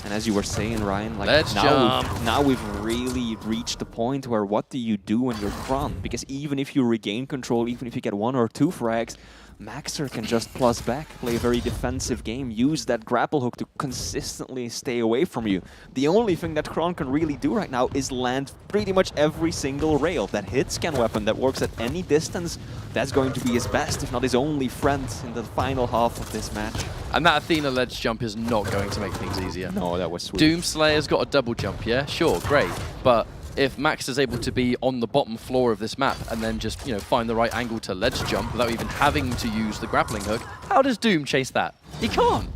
And as you were saying, Ryan, like now we've really reached the point where what do you do when you're Hron? Because even if you regain control, even if you get 1 or 2 frags, Maxter can just plus back, play a very defensive game, use that grapple hook to consistently stay away from you. The only thing that Hron can really do right now is land pretty much every single rail. That hit-scan weapon that works at any distance, that's going to be his best, if not his only friend in the final half of this match. And that Athena ledge jump is not going to make things easier. No, that was sweet. Doomslayer's got a double jump, yeah? Sure, great. But if Max is able to be on the bottom floor of this map and then just, find the right angle to ledge jump without even having to use the grappling hook, how does Doom chase that? He can't.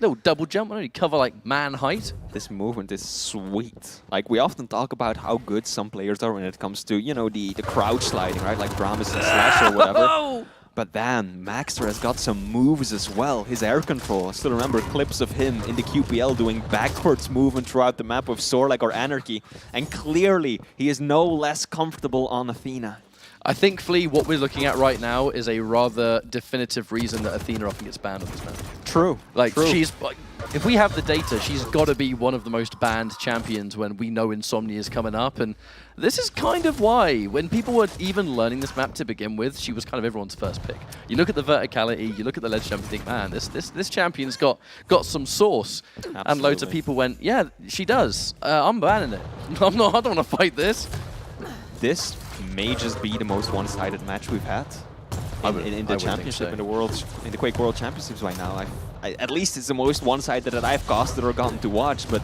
Little double jump, why don't you cover like man height? This movement is sweet. Like, we often talk about how good some players are when it comes to, the crouch sliding, right? Like Dramas and Slash or whatever. But then Maxter has got some moves as well. His air control. I still remember clips of him in the QPL doing backwards movement throughout the map with Sorlek or Anarchy. And clearly, he is no less comfortable on Athena. I think, Flea, what we're looking at right now is a rather definitive reason that Athena often gets banned on this map. True. She's if we have the data, she's got to be one of the most banned champions when we know Insomnia is coming up. And this is kind of why, when people were even learning this map to begin with, she was kind of everyone's first pick. You look at the verticality, you look at the ledge jump, you think, man, this champion's got some sauce. Absolutely. And loads of people went, yeah, she does. I'm banning it. I don't want to fight this. This may just be the most one-sided match we've had in the championship, in the Quake World Championships right now. At least it's the most one-sided that I've casted or gotten to watch, but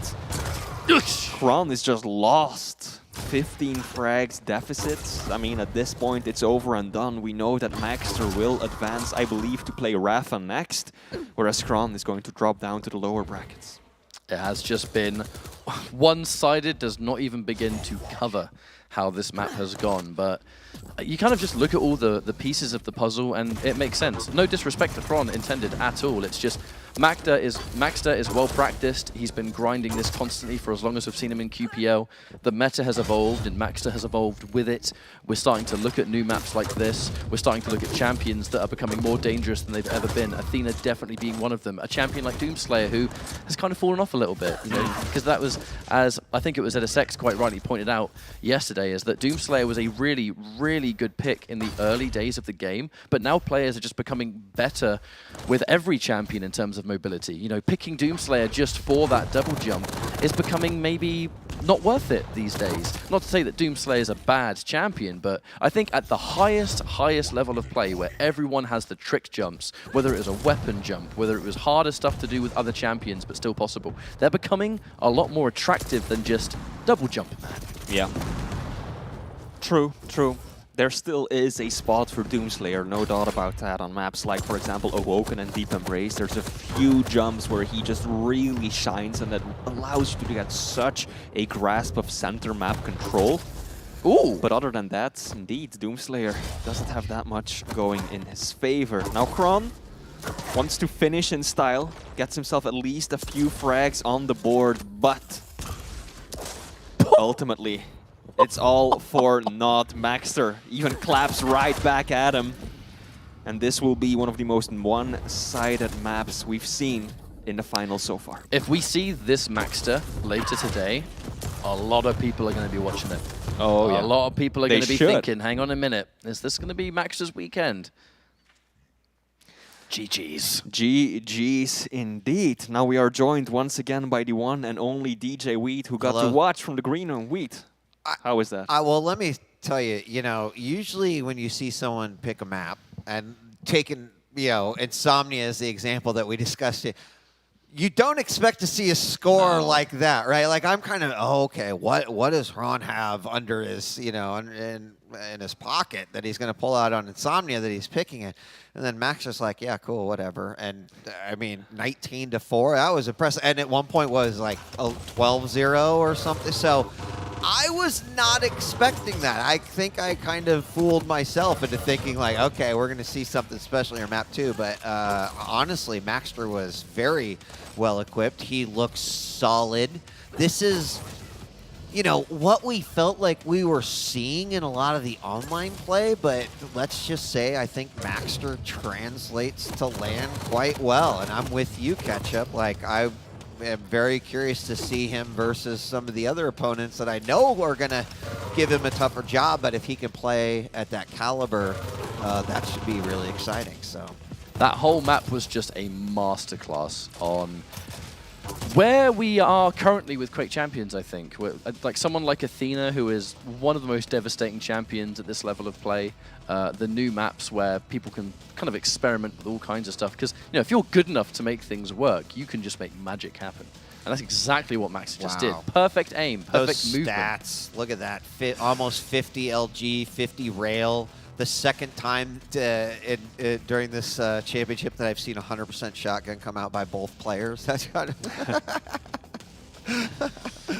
Hron is just lost. 15 frags deficits. I mean, at this point, it's over and done. We know that Maxter will advance, I believe, to play Rafa next, whereas Hron is going to drop down to the lower brackets. It has just been one-sided, does not even begin to cover how this map has gone, but you kind of just look at all the pieces of the puzzle and it makes sense. No disrespect to Hron intended at all. It's just Maxter is well practiced. He's been grinding this constantly for as long as we've seen him in QPL. The meta has evolved and Maxter has evolved with it. We're starting to look at new maps like this. We're starting to look at champions that are becoming more dangerous than they've ever been. Athena definitely being one of them. A champion like Doomslayer who has kind of fallen off a little bit, because that was, as I think it was ZSX quite rightly pointed out yesterday, is that Doomslayer was a really, really good pick in the early days of the game, but now players are just becoming better with every champion in terms of mobility. Picking Doomslayer just for that double jump is becoming maybe not worth it these days. Not to say that Doomslayer is a bad champion, but I think at the highest level of play where everyone has the trick jumps, whether it was a weapon jump, whether it was harder stuff to do with other champions but still possible, they're becoming a lot more attractive than just double jump, man. Yeah. True. there still is a spot for Doomslayer, no doubt about that, on maps like, for example, Awoken and Deep Embrace. There's a few jumps where he just really shines, and that allows you to get such a grasp of center map control. Ooh! But other than that, indeed, Doomslayer doesn't have that much going in his favor. Now, Kron wants to finish in style, gets himself at least a few frags on the board, but ultimately, it's all for naught. Maxter even claps right back at him. And this will be one of the most one-sided maps we've seen in the finals so far. If we see this Maxter later today, a lot of people are going to be watching it. Oh, yeah. A lot of people are They going to be should. thinking, hang on a minute, is this going to be Maxter's weekend? GG's. GG's indeed. Now we are joined once again by the one and only DJ Wheat, who got Hello. to watch from the green room. Wheat, how is that? Well, let me tell you, usually when you see someone pick a map, and taking, Insomnia as the example that we discussed it, you don't expect to see a score like that, right? Like, I'm kind of, okay, what does Ron have under his, in his pocket that he's going to pull out on Insomnia that he's picking it? And then Max is like, yeah, cool, whatever. And, 19-4, that was impressive. And at one point was like 12-0 or something. So I was not expecting that. I think I kind of fooled myself into thinking like, okay, we're going to see something special in your map too. But honestly, Maxter was very well equipped. He looks solid. This is, what we felt like we were seeing in a lot of the online play, but let's just say I think Maxter translates to land quite well. And I'm with you, Ketchup. Like, I am very curious to see him versus some of the other opponents that I know are going to give him a tougher job, but if he can play at that caliber, that should be really exciting. So That whole map was just a masterclass on where we are currently with Quake Champions, I think. Like someone like Athena, who is one of the most devastating champions at this level of play. The new maps where people can kind of experiment with all kinds of stuff. Because, if you're good enough to make things work, you can just make magic happen. And that's exactly what Max just did. Perfect aim, perfect those movement. stats, look at that. Almost 50 LG, 50 rail. The second time during this championship that I've seen 100% shotgun come out by both players. That's kind of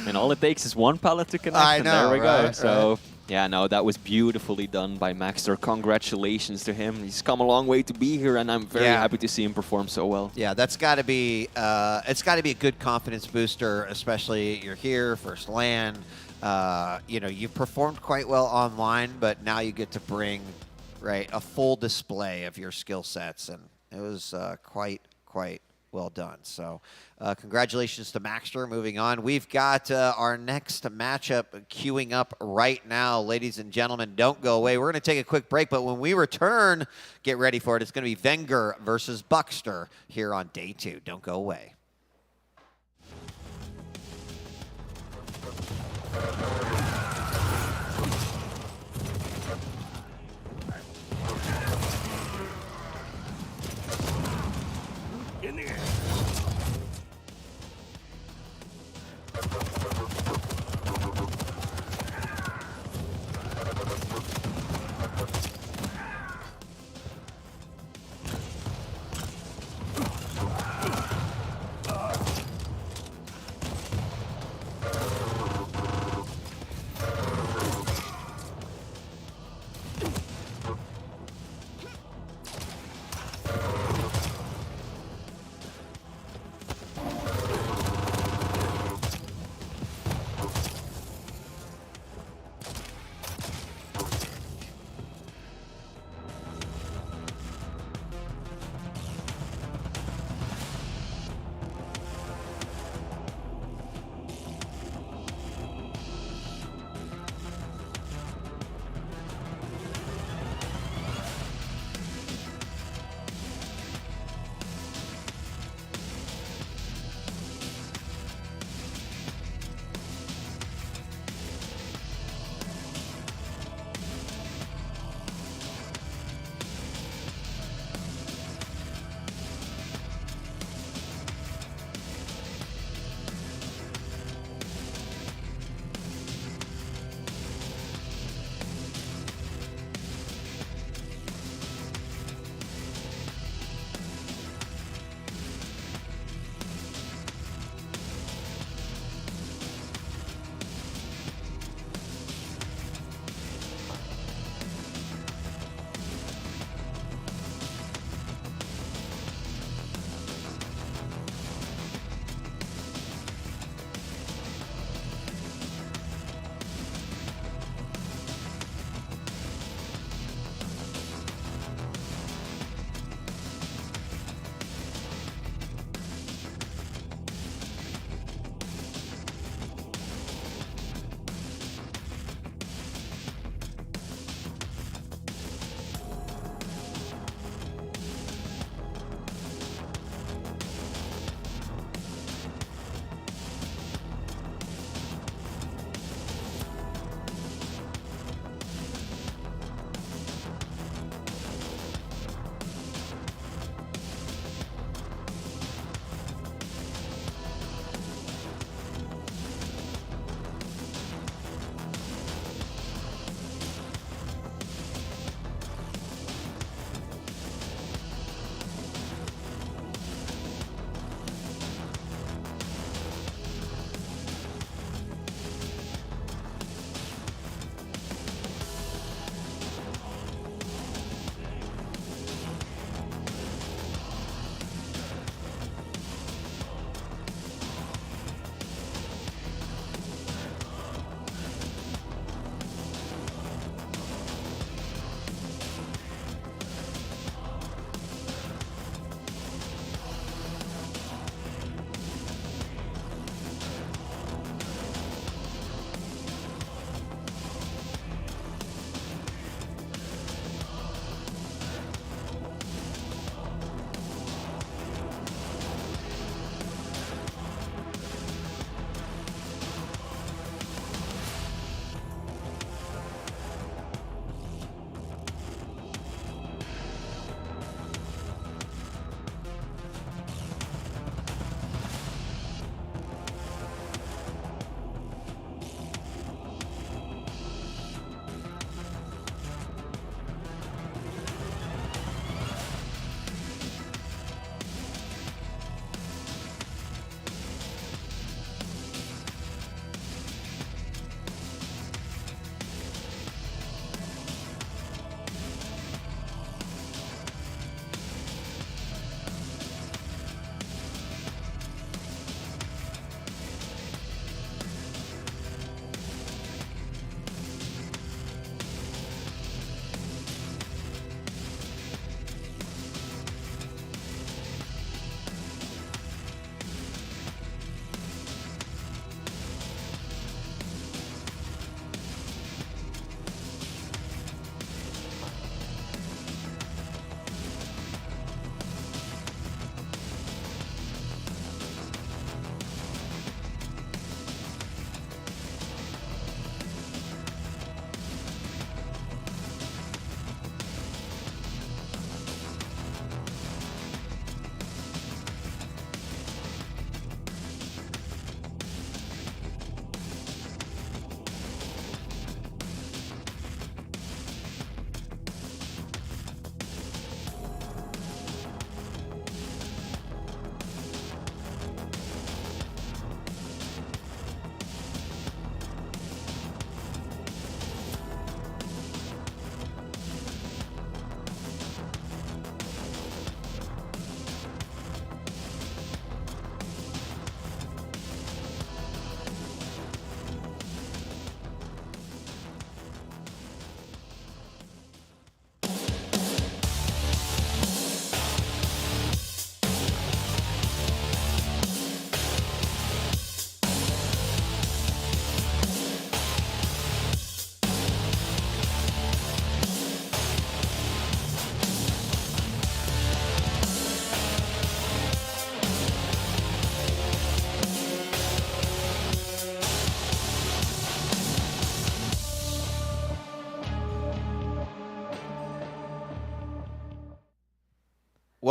And all it takes is one pallet to connect, I and know, there we go. right, So, yeah, no, that was beautifully done by Maxter. Congratulations to him. He's come a long way to be here, and I'm very happy to see him perform so well. Yeah, that's got to be it's got to be a good confidence booster, especially you're here, first LAN. You've performed quite well online, but now you get to bring a full display of your skill sets, and it was quite well done. So congratulations to Maxter. Moving on, we've got our next matchup queuing up right now. Ladies and gentlemen, don't go away. We're going to take a quick break, but when we return, get ready for it. It's going to be Wenger versus Buckster here on day 2. Don't go away.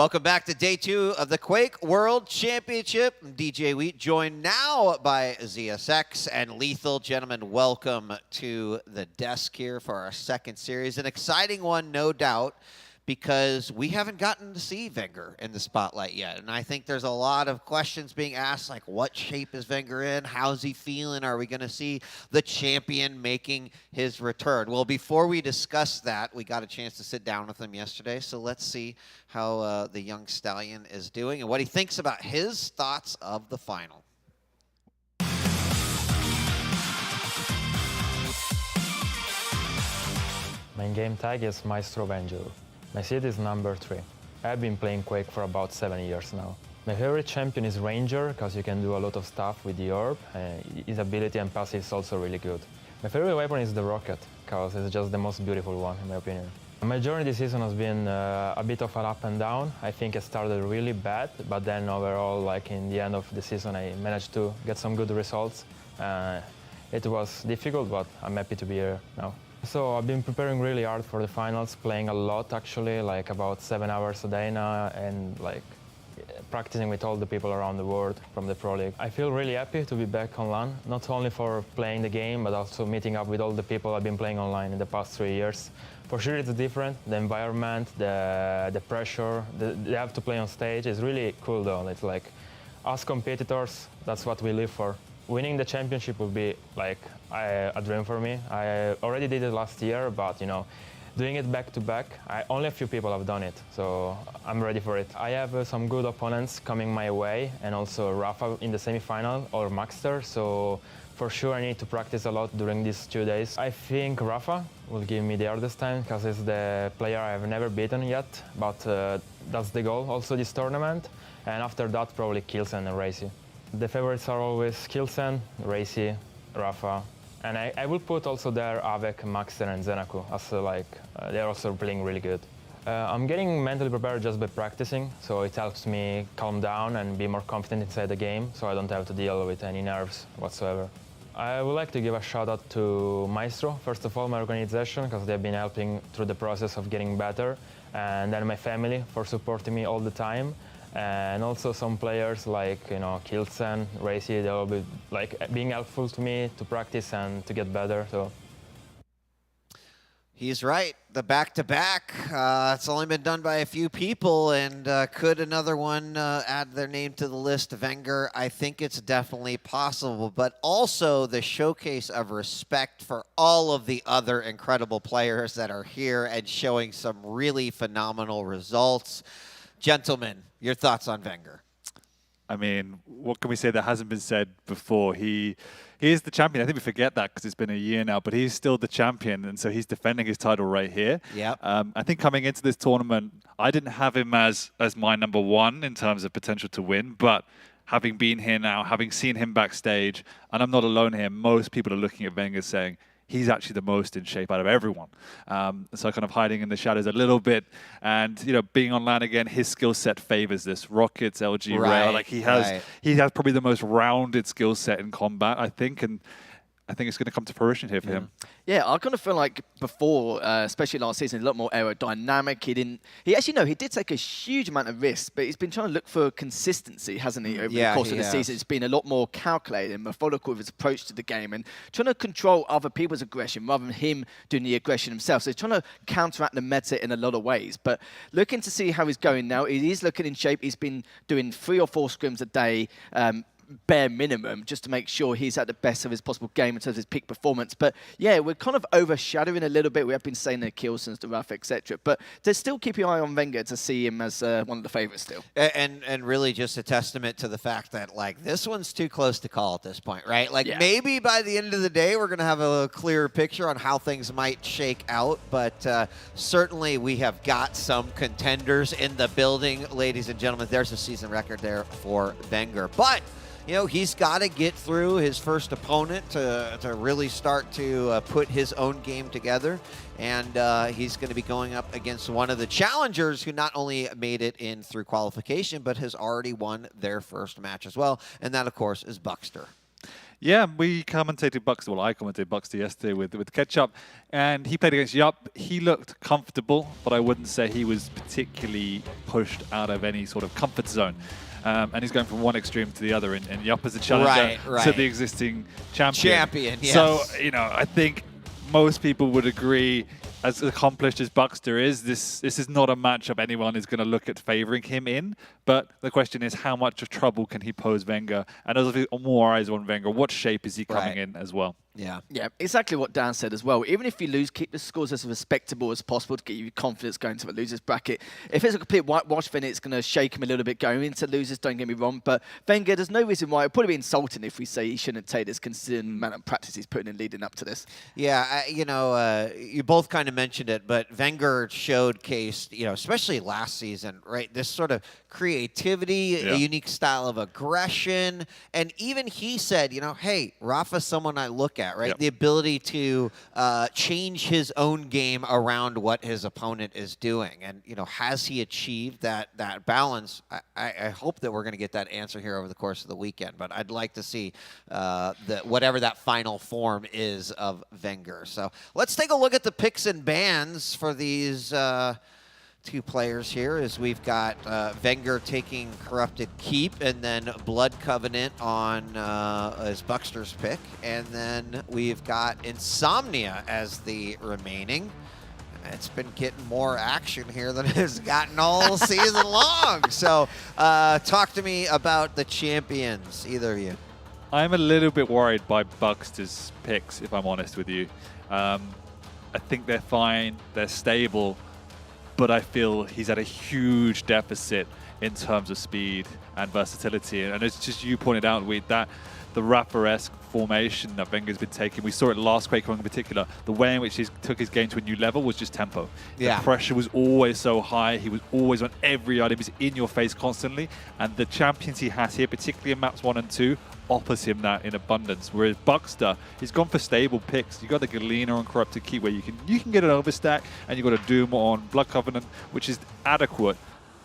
Welcome back to day 2 of the Quake World Championship. I'm DJ Wheat, joined now by ZSX and Lethal. Gentlemen, welcome to the desk here for our second series. An exciting one, no doubt, because we haven't gotten to see Wenger in the spotlight yet. And I think there's a lot of questions being asked, like what shape is Wenger in? How's he feeling? Are we going to see the champion making his return? Well, before we discuss that, we got a chance to sit down with him yesterday. So let's see how the young stallion is doing and what he thinks about his thoughts of the final. My game tag is Maestro Vengero. My seed is number 3. I've been playing Quake for about 7 years now. My favorite champion is Ranger, because you can do a lot of stuff with the orb. His ability and passive is also really good. My favorite weapon is the rocket, because it's just the most beautiful one, in my opinion. My journey this season has been a bit of an up and down. I think it started really bad, but then overall, like in the end of the season, I managed to get some good results. It was difficult, but I'm happy to be here now. So I've been preparing really hard for the finals, playing a lot actually, like about 7 hours a day now, and like practicing with all the people around the world from the Pro League. I feel really happy to be back on LAN, not only for playing the game, but also meeting up with all the people I've been playing online in the past 3 years. For sure it's different, the environment, the pressure, they have to play on stage is really cool though. It's like, us competitors, that's what we live for. Winning the championship would be like a dream for me. I already did it last year, but you know, doing it back to back, only a few people have done it, so I'm ready for it. I have some good opponents coming my way, and also Rafa in the semifinal or Maxter, so for sure I need to practice a lot during these 2 days. I think Rafa will give me the hardest time, because he's the player I have never beaten yet, but that's the goal also this tournament, and after that probably Kilsen and Racy. The favorites are always Kilsen, Racy, Rafa, and I will put also there Avec, Maxter and Zanaku, as they're also playing really good. I'm getting mentally prepared just by practicing, so it helps me calm down and be more confident inside the game, so I don't have to deal with any nerves whatsoever. I would like to give a shout out to Maestro, first of all my organization, because they've been helping through the process of getting better, and then my family for supporting me all the time. And also some players like, you know, Kilsen, Racy, they'll be like being helpful to me to practice and to get better. So he's right. The back-to-back, it's only been done by a few people, and could another one add their name to the list? Wenger, I think it's definitely possible, but also the showcase of respect for all of the other incredible players that are here and showing some really phenomenal results. Gentlemen, your thoughts on Wenger? I mean, what can we say that hasn't been said before? He is the champion. I think we forget that because it's been a year now, but he's still the champion, and so he's defending his title right here. Yep. I think coming into this tournament, I didn't have him as my number 1 in terms of potential to win, but having been here now, having seen him backstage, and I'm not alone here, most people are looking at Wenger saying, he's actually the most in shape out of everyone. So kind of hiding in the shadows a little bit. And, you know, being on LAN again, his skill set favors this. Rockets, LG, Rail, like he has probably the most rounded skill set in combat, I think. And I think it's going to come to fruition here for him. Yeah, I kind of feel like before, especially last season, a lot more aerodynamic. He did take a huge amount of risks, but he's been trying to look for consistency, hasn't he, over the course of the season. It's been a lot more calculated and methodical with his approach to the game and trying to control other people's aggression rather than him doing the aggression himself. So he's trying to counteract the meta in a lot of ways. But looking to see how he's going now, he is looking in shape. He's been doing 3 or 4 scrims a day, bare minimum, just to make sure he's at the best of his possible game in terms of his peak performance. But yeah, we're kind of overshadowing a little bit. We have been saying the Kilsons, the Ruff, etc. But to still keep your eye on Wenger to see him as one of the favorites still. And really just a testament to the fact that, like, this one's too close to call at this point, right? Like, maybe by the end of the day, we're going to have a clearer picture on how things might shake out. But certainly we have got some contenders in the building, ladies and gentlemen. There's a season record there for Wenger. But you know, he's got to get through his first opponent to really start to put his own game together. And he's going to be going up against one of the challengers who not only made it in through qualification, but has already won their first match as well. And that, of course, is Buckster. Yeah, we commentated Buxter. Well, I commentated Buxter yesterday with Ketchup, and he played against Yup. He looked comfortable, but I wouldn't say he was particularly pushed out of any sort of comfort zone. And he's going from one extreme to the other, and Yup is a challenger to the existing champion. Yes. So, you know, I think most people would agree, as accomplished as Buxter is, this is not a matchup anyone is going to look at favoring him in. But the question is, how much of trouble can he pose Wenger? And there's more eyes on Wenger. What shape is he coming in as well? Yeah. Yeah, exactly what Dan said as well. Even if you lose, keep the scores as respectable as possible to get you confidence going to the losers bracket. If it's a complete whitewash, then it's going to shake him a little bit going into losers, don't get me wrong. But Wenger, there's no reason why. It would probably be insulting if we say he shouldn't take this, considering the amount of practice he's putting in leading up to this. Yeah, you know, you both kind of mentioned it, but Wenger showcased, you know, especially last season, right, this sort of creativity, a unique style of aggression. And even he said, you know, hey, Rafa's someone I look at, right? The ability to change his own game around what his opponent is doing. And, you know, has he achieved that balance? I hope that we're going to get that answer here over the course of the weekend. But I'd like to see whatever that final form is of Wenger. So let's take a look at the picks and bans for these two players here, as we've got Wenger taking Corrupted Keep, and then Blood Covenant on as Buxter's pick, and then we've got Insomnia as the remaining. It's been getting more action here than it's gotten all season long. So talk to me about the champions, either of you. I'm a little bit worried by Buxter's picks, if I'm honest with you. I think they're fine, they're stable, but I feel he's at a huge deficit in terms of speed and versatility. And it's just, you pointed out, that the Rafa-esque formation that Wenger's been taking, we saw it last Quake in particular, the way in which he took his game to a new level was just tempo. The pressure was always so high, he was always on every item, he's in your face constantly, and the champions he has here, particularly in maps 1 and 2, offers him that in abundance. Whereas Buxter, he's gone for stable picks. You got the Galena on Corrupted Keep, where you can get an overstack, and you got a Doom on Blood Covenant, which is adequate.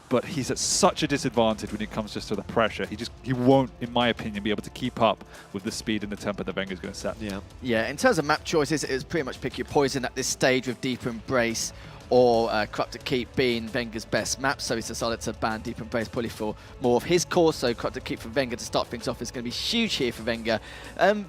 But he's at such a disadvantage when it comes just to the pressure. He won't, in my opinion, be able to keep up with the speed and the tempo that Wenger's going to set. Yeah, in terms of map choices, it was pretty much pick your poison at this stage, with Deep Embrace or Corrupted Keep being Wenger's best map, so he's decided to ban Deep Embrace probably for more of his course. So Corrupted Keep for Wenger to start things off is going to be huge here for Wenger.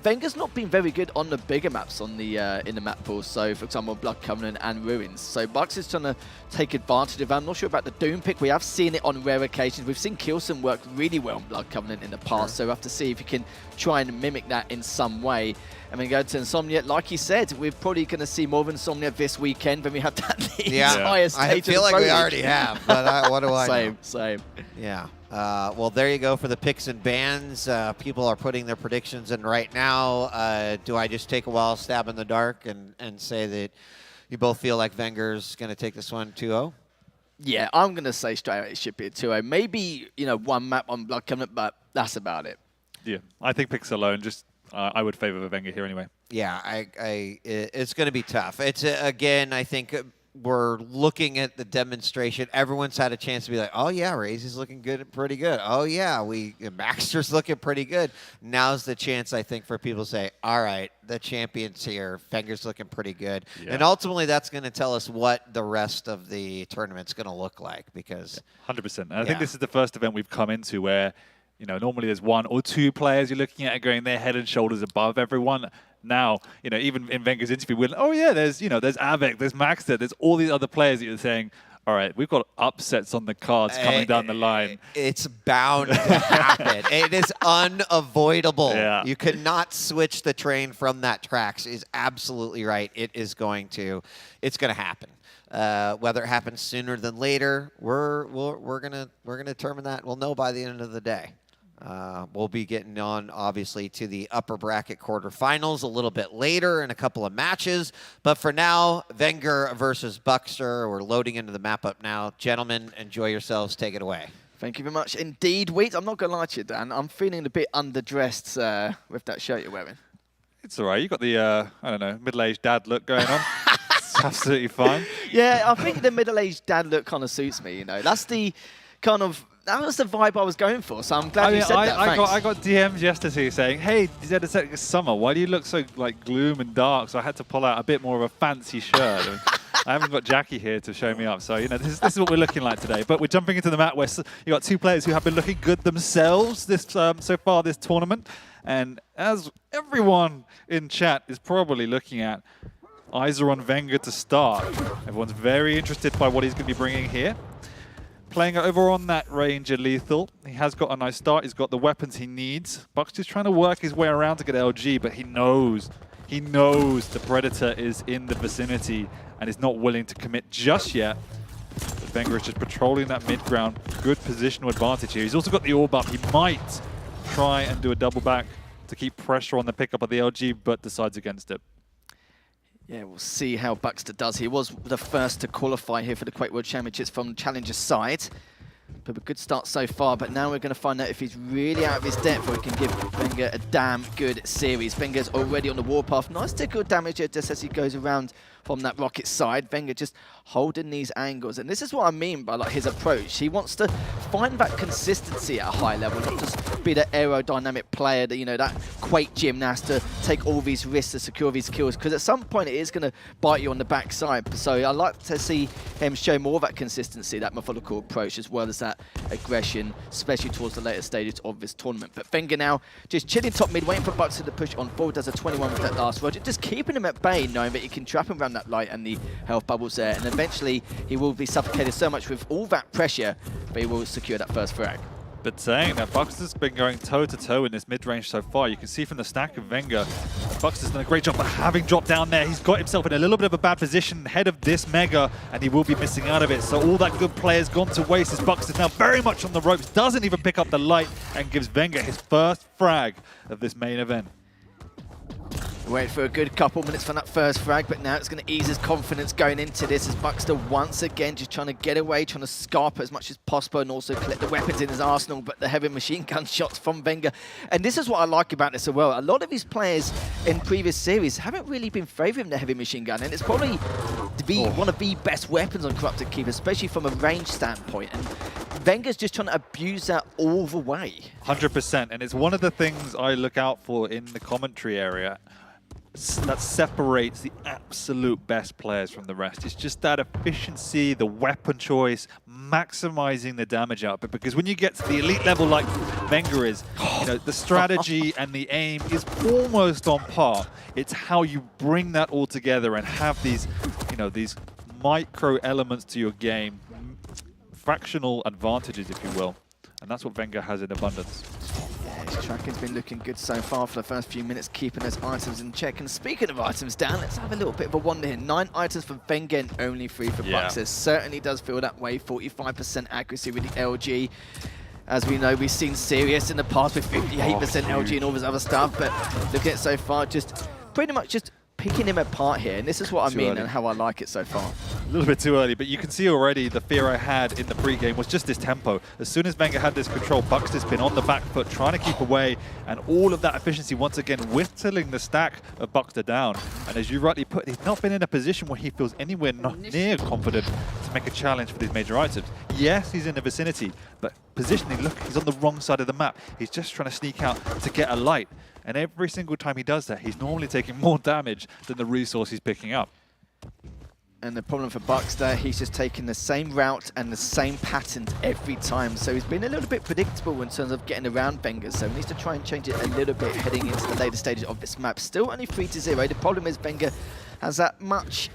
Wenger's not been very good on the bigger maps on the in the map pool, so for example Blood Covenant and Ruins. So Bucks is trying to take advantage of that. I'm not sure about the Doom pick. We have seen it on rare occasions. We've seen Kilson work really well on Blood Covenant in the past, so we have to see if you can try and mimic that in some way. And then go to Insomnia. Like you said, we're probably going to see more of Insomnia this weekend when we have that entire stage. I feel like we already have, but what do I know? Same. Yeah. Well, there you go for the picks and bans. People are putting their predictions in right now. Do I just take a wild stab in the dark and say that you both feel like Wenger's going to take this one 2-0? Yeah, I'm going to say straight out it should be a 2-0. Maybe, you know, one map on Blood Covenant, but that's about it. Yeah, I think picks alone, just I would favor Wenger here anyway. Yeah, it's going to be tough. It's again, I think we're looking at the demonstration. Everyone's had a chance to be like, oh yeah, Razy's looking good, pretty good. Oh yeah, Maxter's looking pretty good. Now's the chance, I think, for people to say, all right, the champion's here. Wenger's looking pretty good. Yeah. And ultimately, that's going to tell us what the rest of the tournament's going to look like, because 100%. And I think this is the first event we've come into where, you know, normally there's one or two players you're looking at going their head and shoulders above everyone. Now, you know, even in Wenger's interview, we're like, oh yeah, there's Avec, there's Maxter, there's all these other players that you're saying, all right, we've got upsets on the cards coming down the line. It's bound to happen. It is unavoidable. Yeah. You cannot switch the train from that tracks. Is absolutely right. It's going to happen. Whether it happens sooner than later, we're gonna determine that. We'll know by the end of the day. We'll be getting on, obviously, to the upper bracket quarterfinals a little bit later in a couple of matches. But for now, Wenger versus Buxter. We're loading into the map up now. Gentlemen, enjoy yourselves. Take it away. Thank you very much indeed. Wait, I'm not going to lie to you, Dan. I'm feeling a bit underdressed with that shirt you're wearing. It's all right. You got the, I don't know, middle-aged dad look going on. It's absolutely fine. Yeah, I think the middle-aged dad look kind of suits me, you know. That's the kind of that was the vibe I was going for, so I'm glad you said that. I got DMs yesterday saying, hey, it's summer, why do you look so like gloom and dark? So I had to pull out a bit more of a fancy shirt. I haven't got Jackie here to show me up, so you know this is what we're looking like today. But we're jumping into the map where you got two players who have been looking good themselves this so far this tournament, and as everyone in chat is probably looking at, eyes are on Wenger to start. Everyone's very interested by what he's going to be bringing here. Playing over on that Ranger Lethal. He has got a nice start. He's got the weapons he needs. Buck's just trying to work his way around to get LG, but he knows the Predator is in the vicinity and is not willing to commit just yet. But Wenger is just patrolling that mid ground. Good positional advantage here. He's also got the orb up. He might try and do a double back to keep pressure on the pickup of the LG, but decides against it. Yeah, we'll see how Buxter does. He was the first to qualify here for the Quake World Championships from the challenger side. But a good start so far, but now we're going to find out if he's really out of his depth or he can give Wenger a damn good series. Wenger's already on the warpath. Nice to good damage here just as he goes around from that rocket side. Wenger just holding these angles. And this is what I mean by like his approach. He wants to find that consistency at a high level, not just be the aerodynamic player, that, you know, that Quake gymnast to take all these risks to secure these kills. Because at some point it is going to bite you on the backside. So I like to see him show more of that consistency, that methodical approach, as well as that aggression, especially towards the later stages of this tournament. But Wenger now just chilling top mid, waiting for Buxter to push on forward. Does a 21 with that last roger, just keeping him at bay, knowing that you can trap him around that light and the health bubbles there. And eventually he will be suffocated so much with all that pressure, but he will secure that first frag. But saying that, Buxter's been going toe-to-toe in this mid-range so far. You can see from the stack of Wenger, Buxter's done a great job, but having dropped down there, he's got himself in a little bit of a bad position ahead of this Mega, and he will be missing out of it. So all that good play has gone to waste as Buxter's now very much on the ropes, doesn't even pick up the light, and gives Wenger his first frag of this main event. Wait for a good couple minutes for that first frag, but now it's going to ease his confidence going into this as Buxter once again just trying to get away, trying to scarp as much as possible and also collect the weapons in his arsenal, but the heavy machine gun shots from Wenger. And this is what I like about this as well. A lot of these players in previous series haven't really been favouring the heavy machine gun, and it's probably one of the best weapons on Corrupted Keep, especially from a range standpoint. And Wenger's just trying to abuse that all the way. 100%, and it's one of the things I look out for in the commentary area that separates the absolute best players from the rest. It's just that efficiency, the weapon choice, maximizing the damage output. Because when you get to the elite level like Wenger is, you know, the strategy and the aim is almost on par. It's how you bring that all together and have these, you know, these micro elements to your game, fractional advantages, if you will. And that's what Wenger has in abundance. His tracking's been looking good so far for the first few minutes, keeping those items in check. And speaking of items down, let's have a little bit of a wonder here. 9 items for Wenger and only 3 for Buxter. Certainly does feel that way. 45% accuracy with the LG. As we know, we've seen Sirius in the past with 58% LG and all this other stuff. But looking at it so far, just pretty much just picking him apart here. And this is what I mean and how I like it so far. A little bit too early, but you can see already the fear I had in the pregame was just this tempo. As soon as Wenger had this control, Buxter's been on the back foot, trying to keep away, and all of that efficiency once again whittling the stack of Buxter down. And as you rightly put, he's not been in a position where he feels anywhere near confident to make a challenge for these major items. Yes, he's in the vicinity, but positioning, look, he's on the wrong side of the map. He's just trying to sneak out to get a light. And every single time he does that, he's normally taking more damage than the resource he's picking up. And the problem for Buxter, he's just taking the same route and the same patterns every time. So he's been a little bit predictable in terms of getting around Wenger. So he needs to try and change it a little bit heading into the later stages of this map. Still only 3-0. The problem is Wenger has that much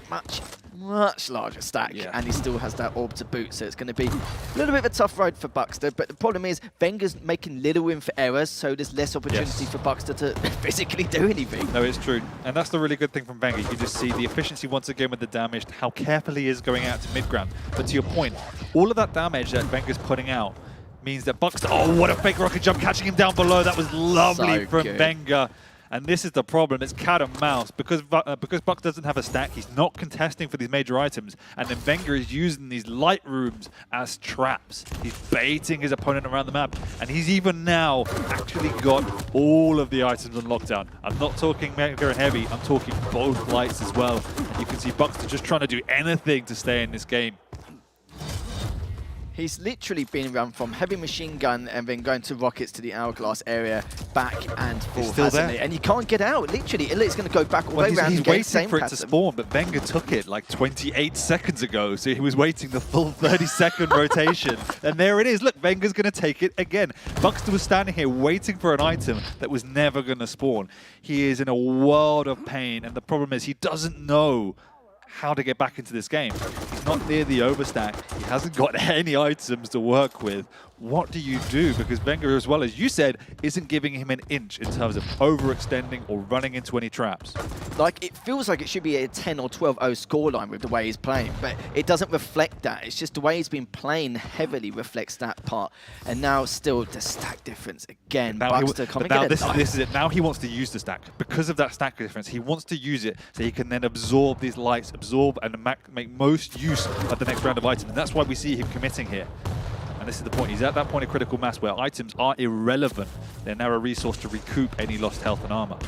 larger stack, and he still has that orb to boot, so it's going to be a little bit of a tough road for Buxter. But the problem is Wenger's making little room for errors, so there's less opportunity for Buxter to physically do anything. No, it's true, and that's the really good thing from Wenger. You just see the efficiency once again with the damage, how careful he is going out to mid-ground. But to your point, all of that damage that Wenger's putting out means that Buxter, oh, what a fake rocket jump, catching him down below. That was lovely from Wenger. And this is the problem, it's cat and mouse. Because Buck doesn't have a stack, he's not contesting for these major items. And then Wenger is using these light rooms as traps. He's baiting his opponent around the map. And he's even now actually got all of the items on lockdown. I'm not talking Mega and Heavy, I'm talking both lights as well. And you can see Buxter just trying to do anything to stay in this game. He's literally been run from heavy machine gun and then going to rockets to the hourglass area, back and forth, still hasn't there. he? And you can't get out. Literally, it's going to go back all the way around. He's again, waiting same for it pattern. to spawn, but Wenger took it like 28 seconds ago, so he was waiting the full 30-second rotation. And there it is. Look, Wenger's going to take it again. Buxton was standing here waiting for an item that was never going to spawn. He is in a world of pain, and the problem is he doesn't know how to get back into this game. He's not near the overstack. He hasn't got any items to work with. What do you do? Because Wenger, as well as you said, isn't giving him an inch in terms of overextending or running into any traps. Like, it feels like it should be a 10 or 12-0 scoreline with the way he's playing, but it doesn't reflect that. It's just the way he's been playing heavily reflects that part. And now still the stack difference again. Buxton coming in. This is it. Now he wants to use the stack. Because of that stack difference, he wants to use it so he can then absorb these lights, absorb and make most use of the next round of items. And that's why we see him committing here. And this is the point. He's at that point of critical mass where items are irrelevant. They're now a resource to recoup any lost health and armor.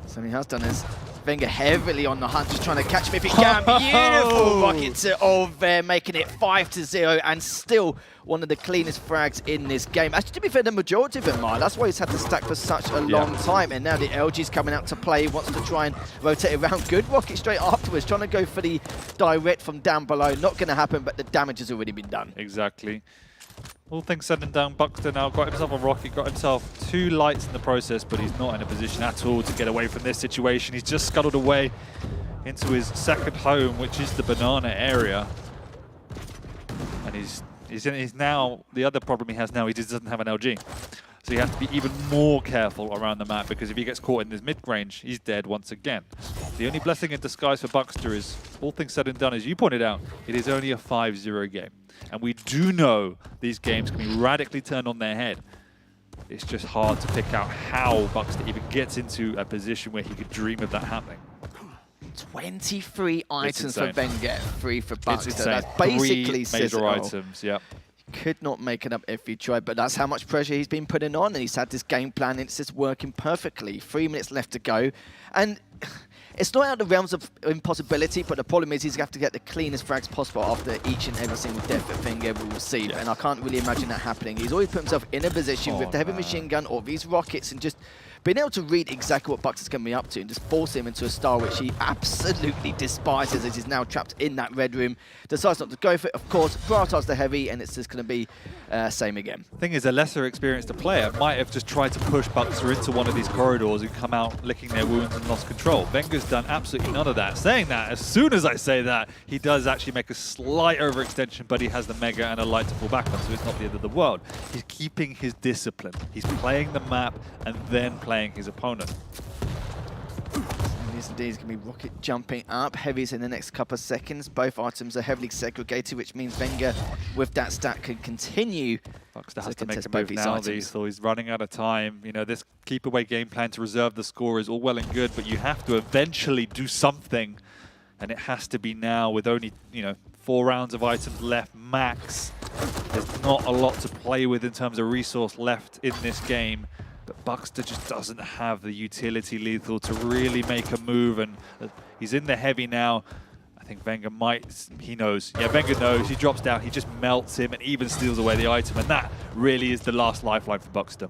So he has done his Wenger heavily on the hunt, just trying to catch him if he can. Beautiful rocket to over, making it 5-0, and still one of the cleanest frags in this game. Actually, to be fair, the majority of them are. That's why he's had to stack for such a long time. And now the LG's coming out to play, wants to try and rotate around. Good rocket straight afterwards, trying to go for the direct from down below. Not going to happen, but the damage has already been done. Exactly. All things said and done, Buxton now got himself a rocket, got himself 2 lights in the process, but he's not in a position at all to get away from this situation. He's just scuttled away into his second home, which is the banana area. And he's now, the other problem he has now, he just doesn't have an LG. So you have to be even more careful around the map, because if he gets caught in this mid-range, he's dead once again. The only blessing in disguise for Buxter is, all things said and done, as you pointed out, it is only a 5-0 game. And we do know these games can be radically turned on their head. It's just hard to pick out how Buxter even gets into a position where he could dream of that happening. 23 items for Wenger, 3 for Buxter. It's insane. That's basically 3 major items, yeah. Could not make it up if he tried, but that's how much pressure he's been putting on, and he's had this game plan, and it's just working perfectly. 3 minutes left to go, and it's not out of the realms of impossibility, but the problem is he's going to have to get the cleanest frags possible after each and every single death that Wenger will receive, and I can't really imagine that happening. He's always put himself in a position with the heavy machine gun or these rockets, and just being able to read exactly what Buxter's going to be up to and just force him into a style which he absolutely despises, as he's now trapped in that red room. Decides not to go for it, of course, prioritise the heavy, and it's just going to be same again. The thing is, a lesser experienced player might have just tried to push Buxter into one of these corridors and come out licking their wounds and lost control. Wenger's done absolutely none of that. Saying that, as soon as I say that, he does actually make a slight overextension, but he has the Mega and a light to fall back on, so it's not the end of the world. He's keeping his discipline. He's playing the map and then playing his opponent. Indeed, he's going to be rocket jumping up. Heavies in the next couple of seconds. Both items are heavily segregated, which means Wenger, with that stat, can continue. Buxter has to make a move now, so he's running out of time. You know, this keep away game plan to reserve the score is all well and good, but you have to eventually do something, and it has to be now with only, 4 rounds of items left max. There's not a lot to play with in terms of resource left in this game. But Buxter just doesn't have the utility lethal to really make a move, and he's in the heavy now. I think Wenger he knows. Yeah, Wenger knows. He drops down, he just melts him and even steals away the item, and that really is the last lifeline for Buxter.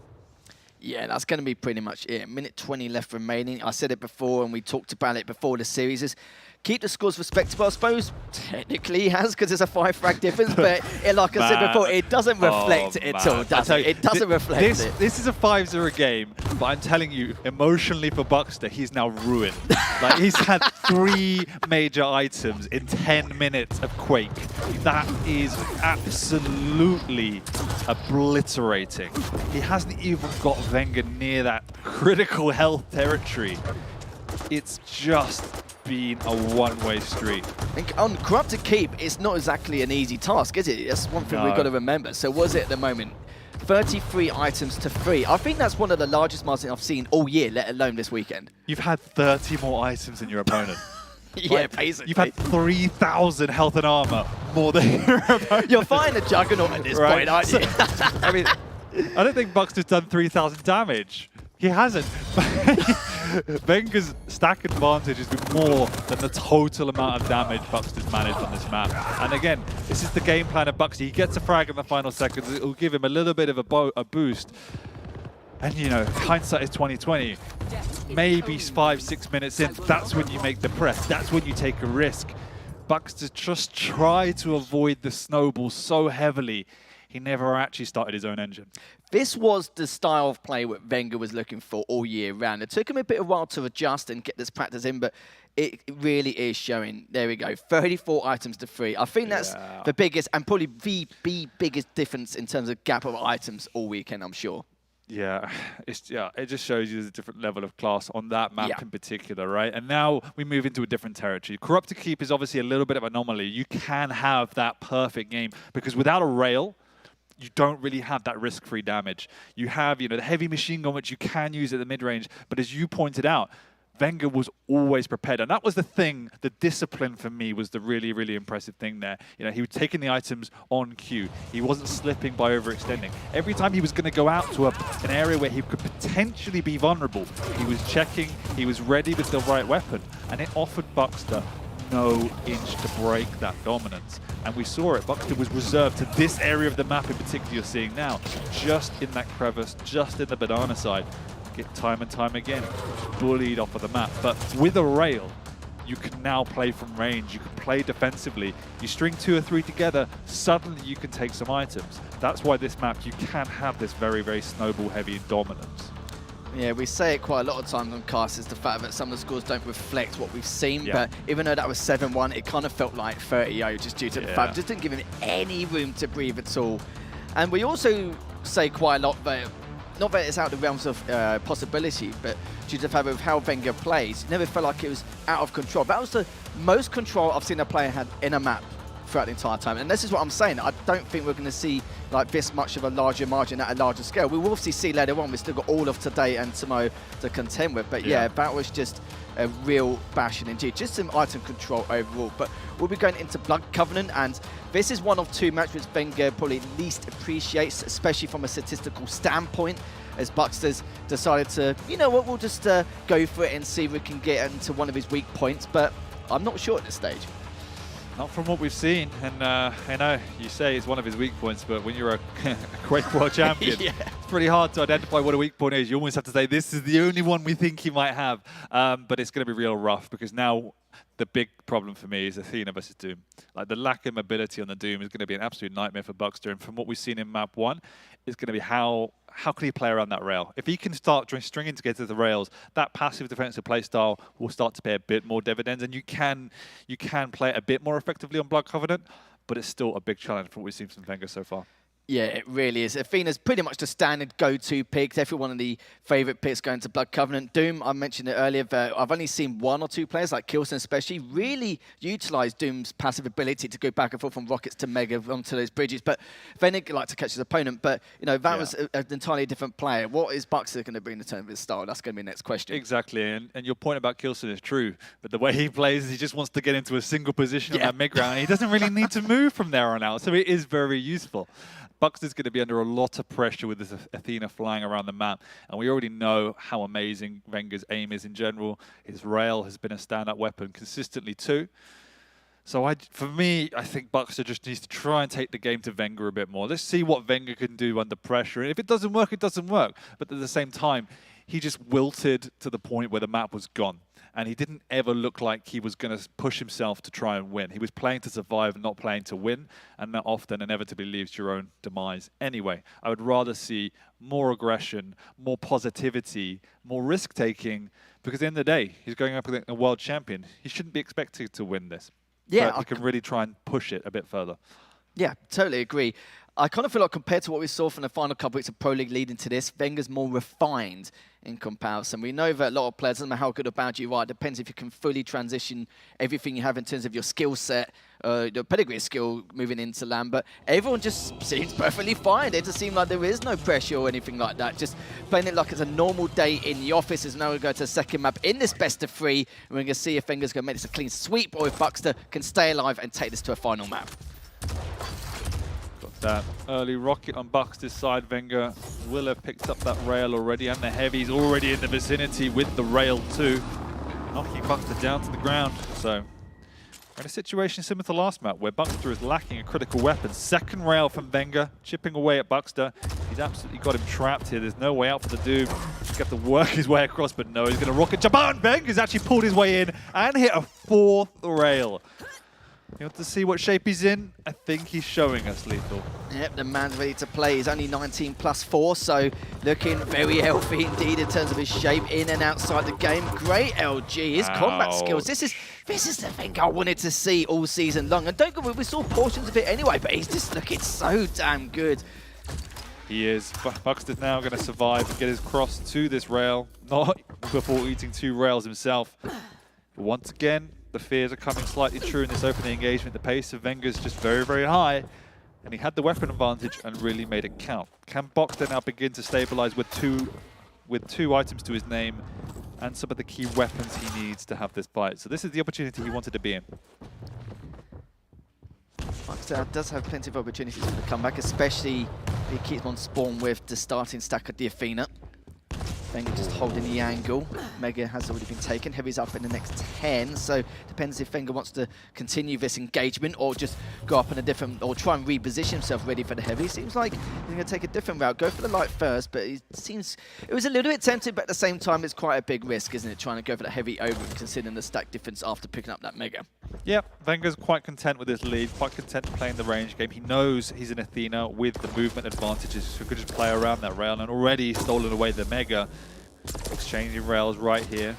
Yeah, that's going to be pretty much it. Minute 20 left remaining. I said it before, and we talked about it before the series. Is keep the scores respectable. I suppose technically he has, because it's a 5 frag difference, but like I said before, it doesn't reflect it at all, does it? It doesn't reflect it. This is a 5-0 game, but I'm telling you, emotionally for Buxter, he's now ruined. Like, he's had 3 major items in 10 minutes of Quake. That is absolutely obliterating. He hasn't even got Wenger near that critical health territory. It's just been a one-way street. And on Corrupted Keep, it's not exactly an easy task, is it? That's one thing we've got to remember. So was it at the moment? 33 items to 3. I think that's one of the largest milestones I've seen all year, let alone this weekend. You've had 30 more items than your opponent. Yeah, basically. You've had 3,000 health and armor more than your opponent. You're fighting a juggernaut at this point, aren't you? I mean, I don't think Buxter's done 3,000 damage. He hasn't. Venga's stack advantage has been more than the total amount of damage Buxter's managed on this map. And again, this is the game plan of Buxter. He gets a frag in the final seconds. It will give him a little bit of a boost. And you know, hindsight is 20/20. Maybe 5-6 minutes in, that's when you make the press. That's when you take a risk. Buxter just tried to avoid the snowball so heavily, he never actually started his own engine. This was the style of play that Wenger was looking for all year round. It took him a bit of a while to adjust and get this practice in, but it really is showing. There we go, 34 items to 3. I think that's the biggest and probably the biggest difference in terms of gap of items all weekend, I'm sure. Yeah, it just shows you there's a different level of class on that map in particular, right? And now we move into a different territory. Corrupt to Keep is obviously a little bit of an anomaly. You can have that perfect game because without a rail, you don't really have that risk-free damage. You have, you know, the heavy machine gun, which you can use at the mid-range, but as you pointed out, Wenger was always prepared. And that was the thing, the discipline for me was the really, really impressive thing there. You know, he was taking the items on cue. He wasn't slipping by overextending. Every time he was going to go out to an area where he could potentially be vulnerable, he was checking, he was ready with the right weapon. And it offered Buxter no inch to break that dominance. And we saw it. Buxter was reserved to this area of the map in particular you're seeing now, just in that crevice, just in the banana side. Get time and time again bullied off of the map. But with a rail, you can now play from range. You can play defensively. You string 2 or 3 together, suddenly you can take some items. That's why this map, you can have this very, very snowball-heavy dominance. Yeah, we say it quite a lot of times on cast, is the fact that some of the scores don't reflect what we've seen, but even though that was 7-1, it kind of felt like 30-0 just due to the fact it just didn't give him any room to breathe at all. And we also say quite a lot that, not that it's out of the realms of possibility, but due to the fact of how Wenger plays, it never felt like it was out of control. That was the most control I've seen a player had in a map throughout the entire time. And this is what I'm saying. I don't think we're going to see like this much of a larger margin at a larger scale. We will obviously see later on. We've still got all of today and tomorrow to contend with. But yeah, that was just a real bashing indeed. Just some item control overall. But we'll be going into Blood Covenant, and this is one of 2 matches which Wenger probably least appreciates, especially from a statistical standpoint, as Buxter's decided to, you know what, we'll just go for it and see if we can get into one of his weak points. But I'm not sure at this stage. Not from what we've seen, and I know you say it's one of his weak points, but when you're a Quake World Champion, it's pretty hard to identify what a weak point is. You almost have to say, this is the only one we think he might have, but it's going to be real rough, because now the big problem for me is Athena versus Doom. Like, the lack of mobility on the Doom is going to be an absolute nightmare for Buxter, and from what we've seen in map 1, it's going to be how can he play around that rail? If he can start stringing together the rails, that passive defensive playstyle will start to pay a bit more dividends, and you can play it a bit more effectively on Blood Covenant, but it's still a big challenge for what we've seen from Wenger so far. Yeah, it really is. Athena's pretty much the standard go-to pick. Definitely one of the favourite picks going to Blood Covenant. Doom, I mentioned it earlier, but I've only seen 1 or 2 players, like Kilson especially, really utilise Doom's passive ability to go back and forth from rockets to Mega onto those bridges. But Venig liked to catch his opponent, but you know that was an entirely different player. What is Buxter going to bring in terms of his style? That's going to be the next question. Exactly, and your point about Kilson is true, but the way he plays, he just wants to get into a single position on that mid-ground, and he doesn't really need to move from there on out, so it is very useful. Buxter's going to be under a lot of pressure with this Athena flying around the map, and we already know how amazing Wenger's aim is in general. His rail has been a stand-up weapon consistently too. So for me, I think Buxter just needs to try and take the game to Wenger a bit more. Let's see what Wenger can do under pressure. And if it doesn't work, it doesn't work. But at the same time, he just wilted to the point where the map was gone. And he didn't ever look like he was going to push himself to try and win. He was playing to survive and not playing to win, and that often inevitably leads to your own demise. Anyway, I would rather see more aggression, more positivity, more risk-taking, because at the end of the day, he's going up against a world champion. He shouldn't be expected to win this. Yeah, but he can really try and push it a bit further. Yeah, totally agree. I kind of feel like compared to what we saw from the final couple weeks of Pro League leading to this, Wenger's more refined in comparison. We know that a lot of players, doesn't matter how good or bad you are, it depends if you can fully transition everything you have in terms of your skill set, your pedigree skill moving into LAN, but everyone just seems perfectly fine. It just seems like there is no pressure or anything like that. Just playing it like it's a normal day in the office. As now we go to the second map in this best of 3, and we're going to see if Wenger's going to make this a clean sweep or if Buxter can stay alive and take this to a final map. that early rocket on Buxter's side. Wenger will have picked up that rail already, and the heavy's already in the vicinity with the rail too, knocking Buxter down to the ground. So we're in a situation similar to last map where Buxter is lacking a critical weapon. Second rail from Wenger, chipping away at Buxter. He's absolutely got him trapped here. There's no way out for the Doom. He's got to work his way across, but no, he's going to rocket jump out, and Wenger's actually pulled his way in and hit a 4th rail. You want to see what shape he's in? I think he's showing us, Lethal. Yep, the man's ready to play. He's only 19 plus 4, so looking very healthy indeed in terms of his shape in and outside the game. Great LG, his combat skills. This is the thing I wanted to see all season long. And don't get me wrong, we saw portions of it anyway, but he's just looking so damn good. He is. Buxter's now going to survive and get his cross to this rail, not before eating 2 rails himself. But once again, the fears are coming slightly true in this opening engagement. The pace of Wenger's just very, very high, and he had the weapon advantage and really made it count. Can Buxter now begin to stabilize with two items to his name and some of the key weapons he needs to have this fight? So this is the opportunity he wanted to be in. Buxter does have plenty of opportunities for the comeback, especially if he keeps on spawn with the starting stack of the Athena. Wenger just holding the angle. Mega has already been taken. Heavy's up in the next 10, so depends if Wenger wants to continue this engagement or just go up in a different, or try and reposition himself ready for the heavy. Seems like he's going to take a different route, go for the light first, but it was a little bit tempting, but at the same time it's quite a big risk, isn't it, trying to go for the heavy over considering the stack difference after picking up that Mega. Yep, Wenger's quite content with his lead, quite content playing the range game. He knows he's an Athena with the movement advantages, so he could just play around that rail, and already stolen away the Mega. Exchanging rails right here.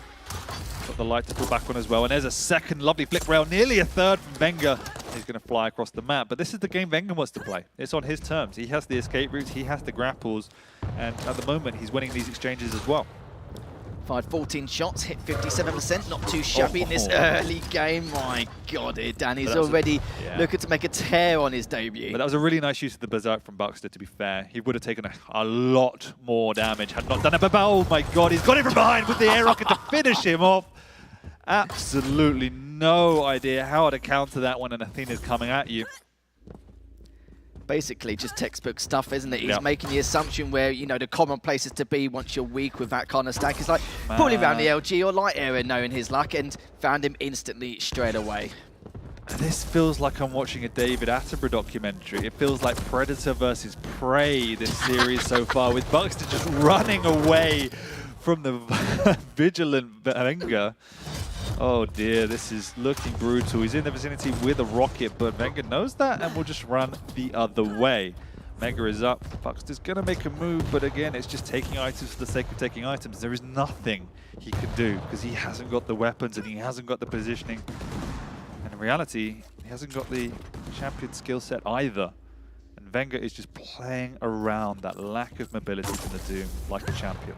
Got the light to pull back on as well. And there's a second lovely flick rail, nearly a third from Wenger. He's going to fly across the map. But this is the game Wenger wants to play. It's on his terms. He has the escape routes, he has the grapples. And at the moment, he's winning these exchanges as well. Fired 14 shots, hit 57%, not too shabby in this early game. My God, Danny's already looking to make a tear on his debut. But that was a really nice use of the Berserk from Buxter, to be fair. He would have taken a lot more damage had not done it. But oh my God, he's got it from behind with the air rocket to finish him off. Absolutely no idea how to counter that when an Athena's coming at you. Basically just textbook stuff, isn't it? He's making the assumption where, you know, the common places to be once you're weak with that kind of stack is like probably around the LG or light area, knowing his luck, and found him instantly straight away. This feels like I'm watching a David Attenborough documentary. It feels like Predator versus Prey, this series so far, with Buxter just running away from the vigilant Wenger. Oh dear, this is looking brutal. He's in the vicinity with a rocket, but Wenger knows that and will just run the other way. Wenger is up. Buxter's going to make a move, but again, it's just taking items for the sake of taking items. There is nothing he can do because he hasn't got the weapons and he hasn't got the positioning. And in reality, he hasn't got the champion skill set either. And Wenger is just playing around that lack of mobility from the Doom like a champion.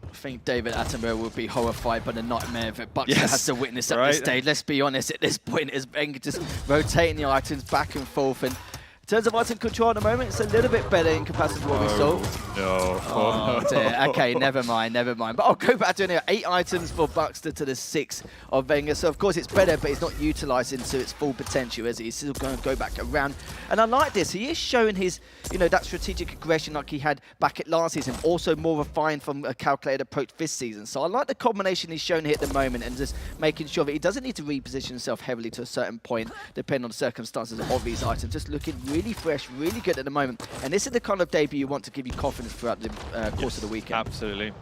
I think David Attenborough would be horrified by the nightmare that Buxter has to witness at this stage. Let's be honest, at this point, as Wenger just rotating the items back and forth. And in terms of item control at the moment, it's a little bit better in comparison to what we saw. No. Oh dear. Okay, never mind. But I'll go back to it. 8 items for Buxter to the 6 of Wenger. So of course it's better, but it's not utilising to its full potential, as he's still going to go back around. And I like this. He is showing his, you know, that strategic aggression like he had back at last season. Also more refined from a calculated approach this season. So I like the combination he's shown here at the moment, and just making sure that he doesn't need to reposition himself heavily to a certain point, depending on the circumstances of these items. Just looking really fresh, really good at the moment. And this is the kind of debut you want to give you confidence throughout the course of the weekend. Absolutely.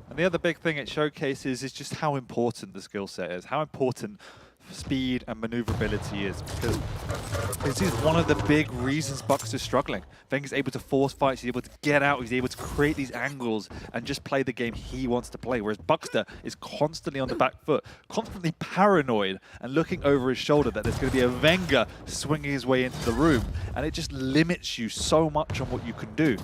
And the other big thing it showcases is just how important the skill set is, how important speed and maneuverability is, because this is one of the big reasons Buxter's struggling. Wenger's able to force fights, he's able to get out, he's able to create these angles and just play the game he wants to play, whereas Buxter is constantly on the back foot, constantly paranoid and looking over his shoulder that there's going to be a Wenger swinging his way into the room, and it just limits you so much on what you can do.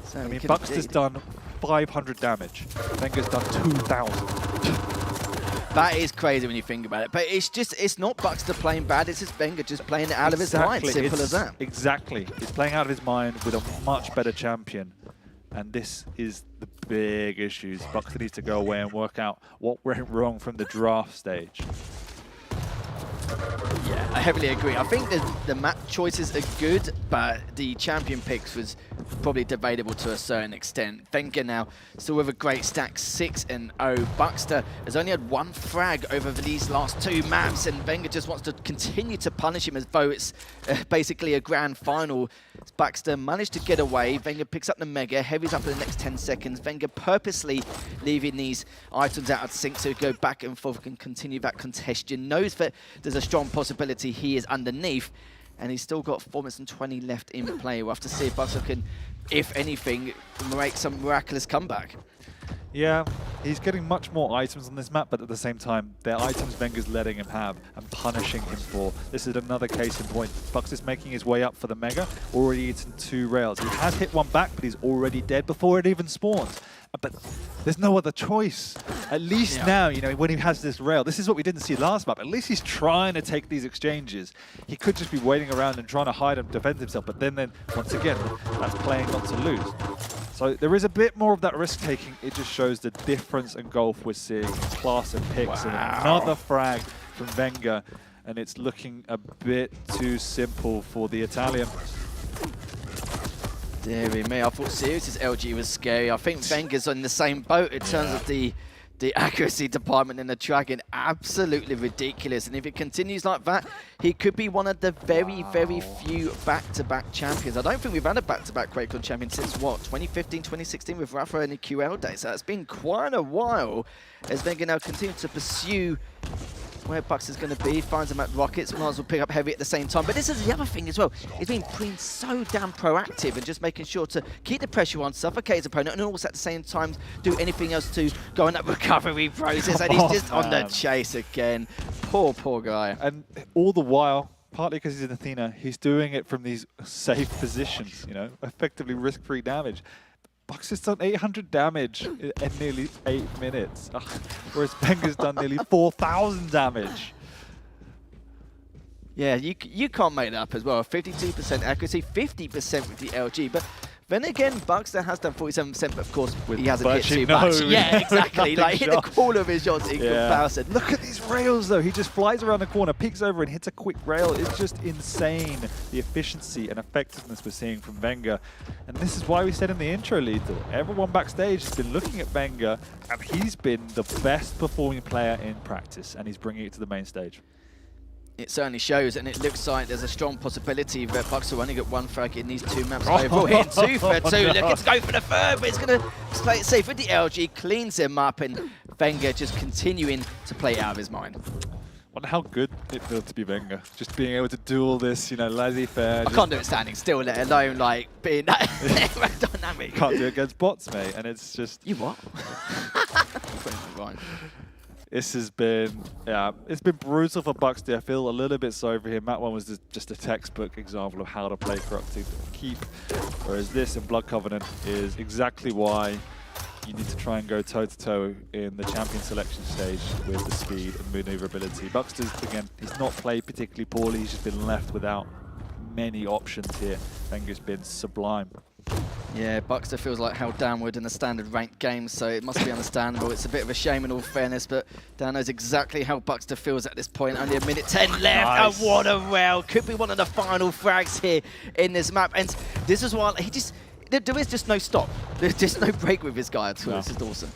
So I mean, Buxter's done 500 damage, Wenger's done 2,000. That is crazy when you think about it. But it's not Buxter playing bad, it's just Wenger just playing it out of his mind. Simple as that. Exactly. He's playing out of his mind with a much better champion. And this is the big issues. Buxter needs to go away and work out what went wrong from the draft stage. Yeah, I heavily agree. I think the map choices are good, but the champion picks was probably debatable to a certain extent. Wenger now still with a great stack, 6-0. Buckster has only had 1 frag over these last 2 maps, and Wenger just wants to continue to punish him as though it's basically a grand final. Buckster managed to get away. Wenger picks up the Mega, heavies up in the next 10 seconds. Wenger purposely leaving these items out of sync so he go back and forth and continue that congestion. Knows that there's a strong possibility he is underneath, and he's still got 4 minutes and 20 left in play. We'll have to see if Buckster can, if anything, make some miraculous comeback. Yeah, he's getting much more items on this map, but at the same time, they're items Wenger's letting him have and punishing him for. This is another case in point. Bucks is making his way up for the Mega, already eaten 2 rails. He has hit 1 back, but he's already dead before it even spawns. But there's no other choice. At least now, you know, when he has this rail, this is what we didn't see last map. At least he's trying to take these exchanges. He could just be waiting around and trying to hide and defend himself, but then once again, that's playing not to lose. So there is a bit more of that risk-taking. It just shows the difference in golf we're seeing in class and picks. And another frag from Wenger, and it's looking a bit too simple for the Italian. Deary me, I thought Sirius's LG was scary. I think Wenger's on the same boat in terms of the accuracy department in the Dragon. Absolutely ridiculous. And if it continues like that, he could be one of the very, very few back-to-back champions. I don't think we've had a back-to-back QuakeCon champion since, what, 2015, 2016 with Rafa and the QL days. So it's been quite a while as Wenger now continues to pursue where Bucks is going to be, finds him at Rockets, might as well pick up Heavy at the same time. But this is the other thing as well. He's been being so damn proactive and just making sure to keep the pressure on, suffocate his opponent, and also at the same time do anything else to go in that recovery process. And he's just on the chase again. Poor, poor guy. And all the while, partly because he's in Athena, he's doing it from these safe positions, you know, effectively risk-free damage. Bucks has done 800 damage in nearly 8 minutes, whereas Wenger's done nearly 4,000 damage. Yeah, you can't make that up as well. 52% accuracy, 50% with the LG. But then again, Buckster has done 47%, but of course, he hasn't hit too much. Yeah, exactly. Like, hit the corner of his shots in comparison. Look at these rails, though. He just flies around the corner, peeks over, and hits a quick rail. It's just insane, the efficiency and effectiveness we're seeing from Wenger. And this is why we said in the intro, Lethal, everyone backstage has been looking at Wenger, and he's been the best performing player in practice, and he's bringing it to the main stage. It certainly shows, and it looks like there's a strong possibility that Bucks will only get 1 frag in these 2 maps overall. Hitting 2 for 2, looking to go for the 3rd, but it's going to play it safe with the LG, cleans him up, and Wenger just continuing to play out of his mind. Wonder how good it feels to be Wenger. Just being able to do all this, you know, laissez-faire. I can't do it standing still, let alone like being that dynamic. Can't do it against bots, mate, and it's just... You what? This has been, it's been brutal for Buxty. I feel a little bit sorry for him. That one was just a textbook example of how to play corrupted keep, whereas this in Blood Covenant is exactly why you need to try and go toe-to-toe in the champion selection stage with the speed and maneuverability. Buxter's, again, he's not played particularly poorly. He's just been left without many options here. Wenger's been sublime. Yeah, Buxter feels like held downward in the standard ranked games, so it must be understandable. It's a bit of a shame in all fairness, but Dan knows exactly how Buxter feels at this point. Only a minute 10 left, and what a rail. Could be one of the final frags here in this map. And this is why there is just no stop. There's just no break with this guy at all. No. This is awesome.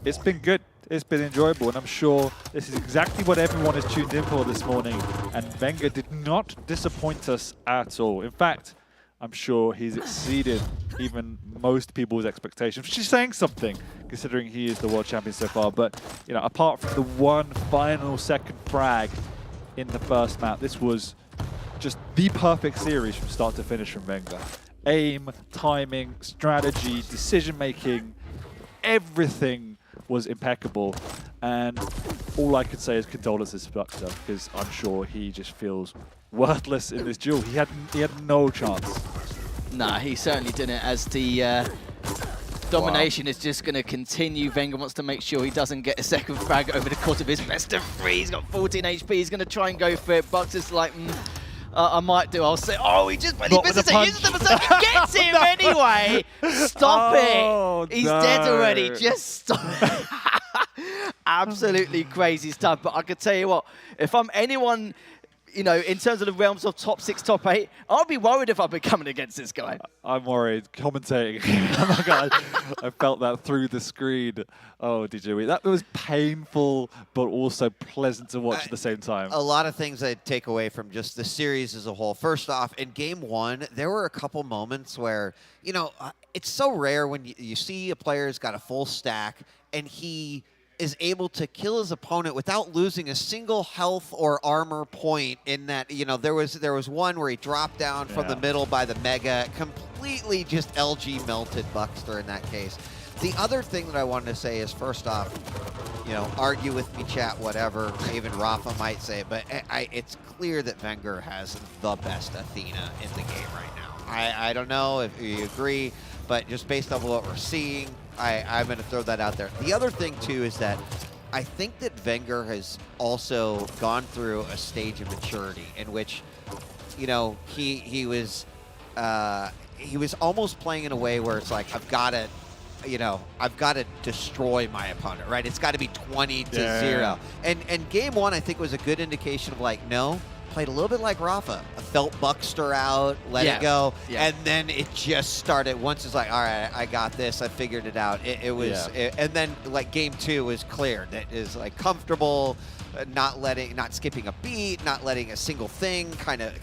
It's been good. It's been enjoyable, and I'm sure this is exactly what everyone is tuned in for this morning. And Wenger did not disappoint us at all. In fact, I'm sure he's exceeded even most people's expectations, which is saying something, considering he is the world champion so far. But, you know, apart from the one final second frag in the first map, this was just the perfect series from start to finish from Wenger. Aim, timing, strategy, decision-making, everything was impeccable. And all I could say is condolences to Buxter, because I'm sure he just feels worthless in this duel. He had no chance. Nah, he certainly didn't, as the domination is just going to continue. Wenger wants to make sure he doesn't get a second frag over the course of his best of 3. He's got 14 HP. He's going to try and go for it. Buxter's like, I might do. I'll say, oh, he just misses it. Uses the berserker, gets him anyway. Stop it. He's dead already. Just stop it. Absolutely crazy stuff. But I could tell you what, if I'm anyone, you know, in terms of the realms of top 6, top 8, I'll be worried if I've been coming against this guy. I'm worried. Commentating. Oh my god, I felt that through the screen. Oh, DJ, that was painful, but also pleasant to watch at the same time. A lot of things I'd take away from just the series as a whole. First off, in game 1, there were a couple moments where, you know, it's so rare when you see a player's got a full stack and he is able to kill his opponent without losing a single health or armor point in that, you know, there was one where he dropped down from the middle by the Mega, completely just LG melted Buckster in that case. The other thing that I wanted to say is, first off, you know, argue with me, chat, whatever, even Rafa might say, but it's clear that Wenger has the best Athena in the game right now. I don't know if you agree, but just based on what we're seeing, I'm going to throw that out there. The other thing, too, is that I think that Wenger has also gone through a stage of maturity in which, you know, he was almost playing in a way where it's like, I've got to destroy my opponent, right? It's got to be 20-0. And game 1, I think, was a good indication of like, no, played a little bit like Rafa. I felt Buckster out, let it go, and then it just started. Once it's like, all right, I got this, I figured it out. And then like game 2 was clear. That is like comfortable, not skipping a beat, not letting a single thing kind of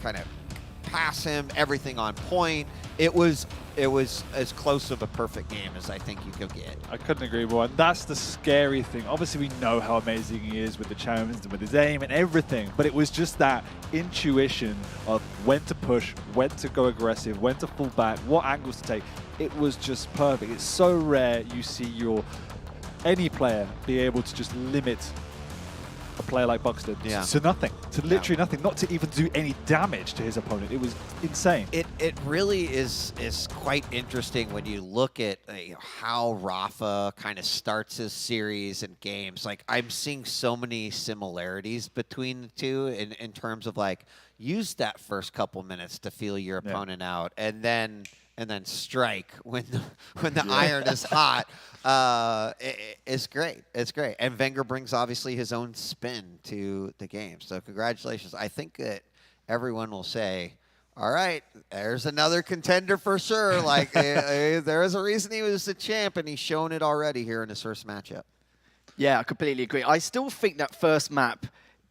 pass him, everything on point. It was as close of a perfect game as I think you could get. I couldn't agree more. And that's the scary thing. Obviously, we know how amazing he is with the challenges and with his aim and everything, but it was just that intuition of when to push, when to go aggressive, when to fall back, what angles to take. It was just perfect. It's so rare you see any player be able to just limit a player like Buxton to nothing, to literally nothing, not to even do any damage to his opponent. It was insane. It really is quite interesting when you look at how Rafa kind of starts his series and games. Like, I'm seeing so many similarities between the two in terms of like, use that first couple minutes to feel your opponent out, and then strike when the iron is hot. It's great. It's great. And Wenger brings obviously his own spin to the game. So congratulations. I think that everyone will say, all right, there's another contender for sure. Like there is a reason he was the champ, and he's shown it already here in his first matchup. Yeah, I completely agree. I still think that first map,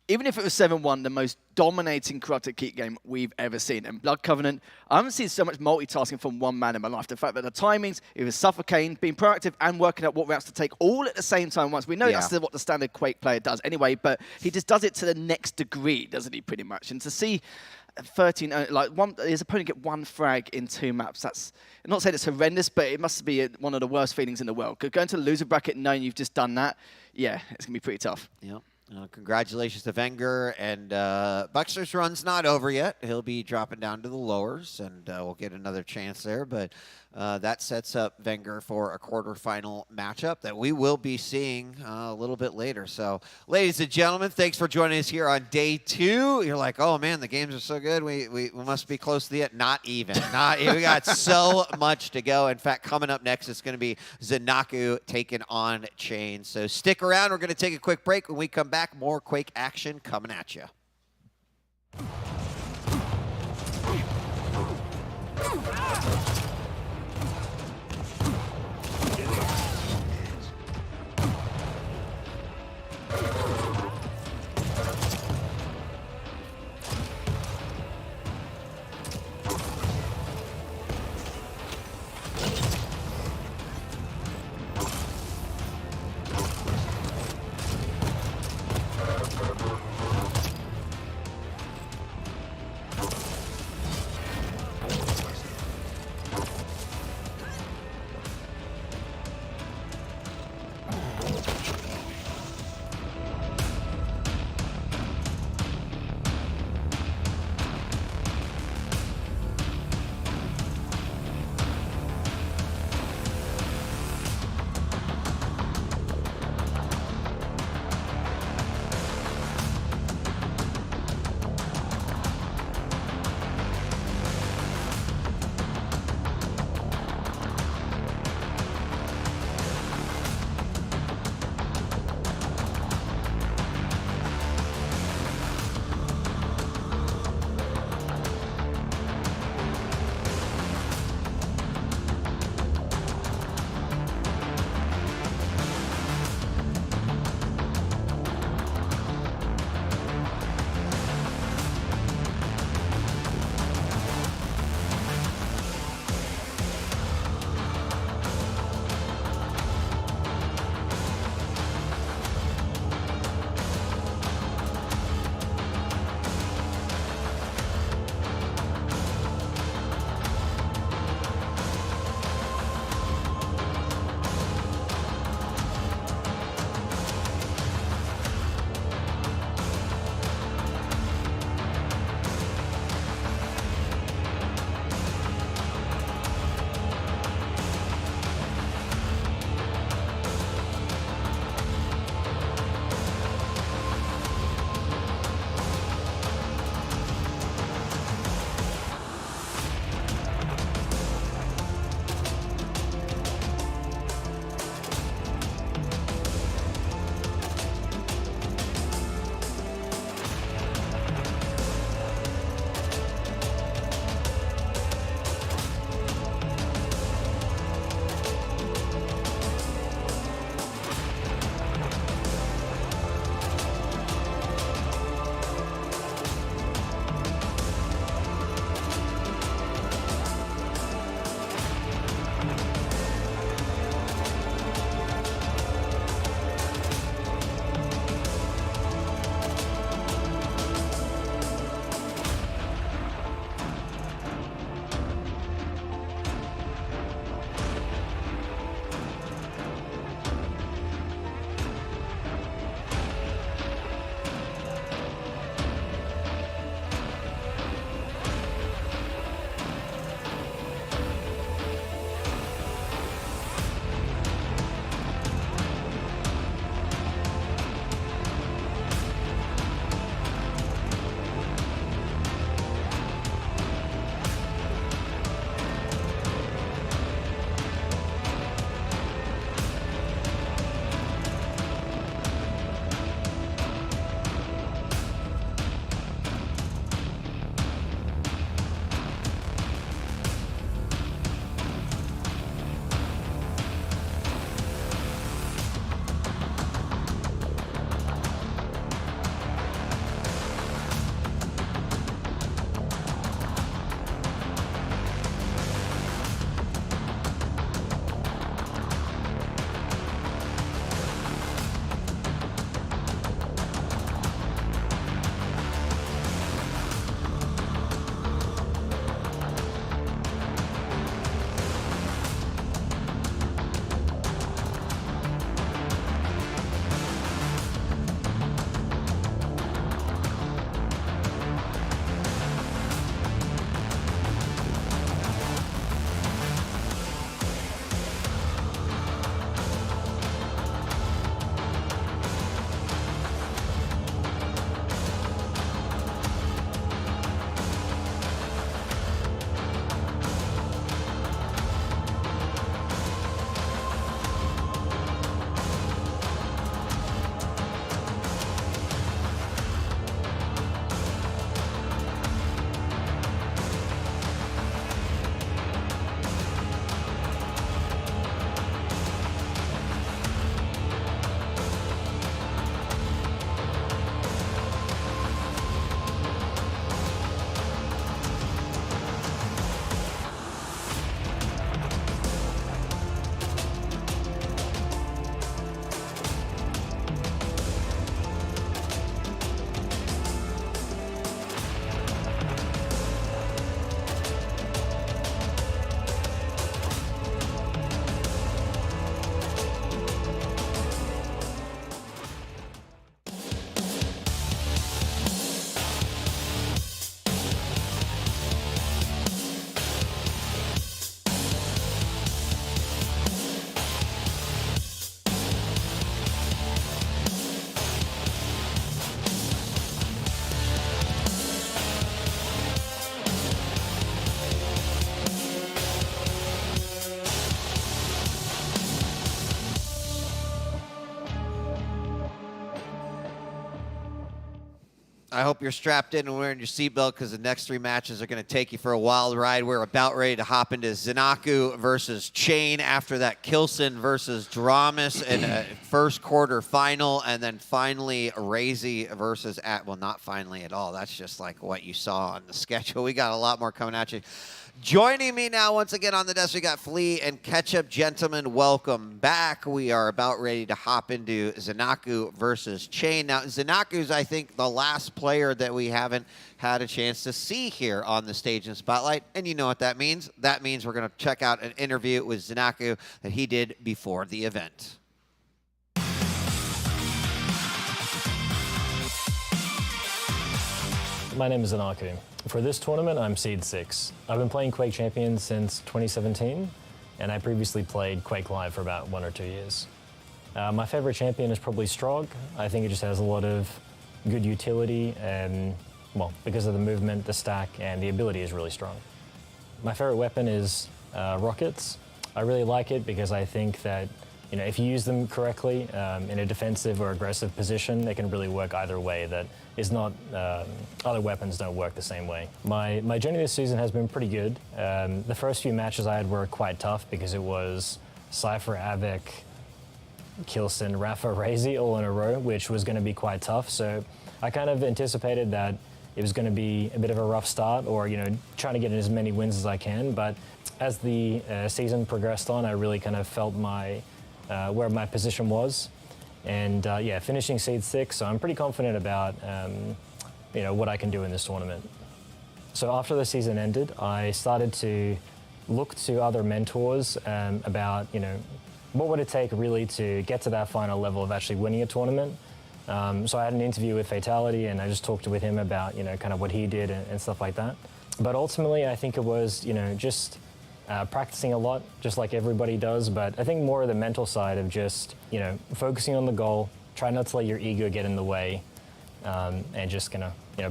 even if it was 7-1, the most dominating Corrupted Keep game we've ever seen. And Blood Covenant, I haven't seen so much multitasking from one man in my life. The fact that the timings, it was suffocating, being proactive and working out what routes to take all at the same time once. We know that's what the standard Quake player does anyway, but he just does it to the next degree, doesn't he, pretty much? And to see 13, his opponent get 1 frag in 2 maps, that's, I'm not saying it's horrendous, but it must be one of the worst feelings in the world. Going to the loser bracket knowing you've just done that, yeah, it's going to be pretty tough. Yep. Congratulations to Wenger, and Buckster's run's not over yet. He'll be dropping down to the lowers, and we'll get another chance there. But that sets up Wenger for a quarterfinal matchup that we will be seeing a little bit later. So, ladies and gentlemen, thanks for joining us here on day 2. You're like, oh man, the games are so good. We must be close to the end. Not even. We got so much to go. In fact, coming up next, it's going to be Zanaku taking on Chain. So stick around. We're going to take a quick break. When we come back, more Quake action coming at you. I hope you're strapped in and wearing your seatbelt because the next 3 matches are going to take you for a wild ride. We're about ready to hop into Zanaku versus Chain after that Kilson versus Dramus in a first quarter final, and then finally Razy versus well, not finally at all. That's just like what you saw on the schedule. We got a lot more coming at you. Joining me now once again on the desk, we got Flea and Ketchup. Gentlemen, welcome back. We are about ready to hop into Zanaku versus Chain. Now, Zanaku's, I think, the last player that we haven't had a chance to see here on the stage in Spotlight, and you know what that means. That means we're going to check out an interview with Zanaku that he did before the event. My name is Zanaku. For this tournament, I'm Seed 6. I've been playing Quake Champions since 2017, and I previously played Quake Live for about 1 or 2 years. My favorite champion is probably Strog. I think it just has a lot of good utility, and, well, because of the movement, the stack, and the ability is really strong. My favorite weapon is rockets. I really like it because I think that if you use them correctly in a defensive or aggressive position, they can really work either way. That is not, other weapons don't work the same way. My journey this season has been pretty good. The first few matches I had were quite tough because it was Cypher, Avik, Kilson, Rafa, Razy all in a row, which was going to be quite tough. So I kind of anticipated that it was going to be a bit of a rough start, or trying to get in as many wins as I can. But as the season progressed on, I really kind of felt where my position was, and yeah, finishing Seed 6, so I'm pretty confident about what I can do in this tournament. So after the season ended, I started to look to other mentors about what would it take really to get to that final level of actually winning a tournament. So I had an interview with Fatality, and I just talked with him about kind of what he did and stuff like that. But ultimately, I think it was just practicing a lot, just like everybody does, but I think more of the mental side of just, focusing on the goal, try not to let your ego get in the way, and just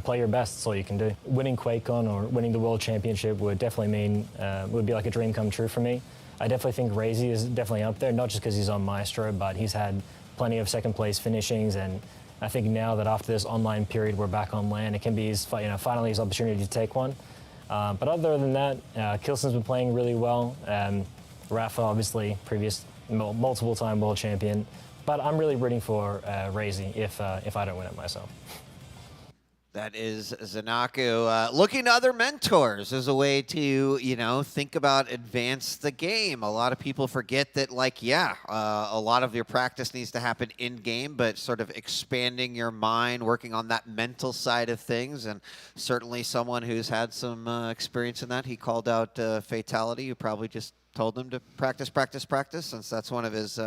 play your best. That's all you can do. Winning QuakeCon or winning the World Championship would definitely mean, would be like a dream come true for me. I definitely think Razy is definitely up there, not just because he's on Maestro, but he's had plenty of second place finishings, and I think now that after this online period we're back on LAN, it can be finally his opportunity to take one. But other than that, Kilson's been playing really well. Rafa, obviously, previous multiple-time world champion. But I'm really rooting for Razy if I don't win it myself. That is Zanaku. Looking to other mentors as a way to, think about advance the game. A lot of people forget that, a lot of your practice needs to happen in-game, but sort of expanding your mind, working on that mental side of things, and certainly someone who's had some experience in that. He called out Fatality, who probably just told him to practice, practice, practice, since that's one of his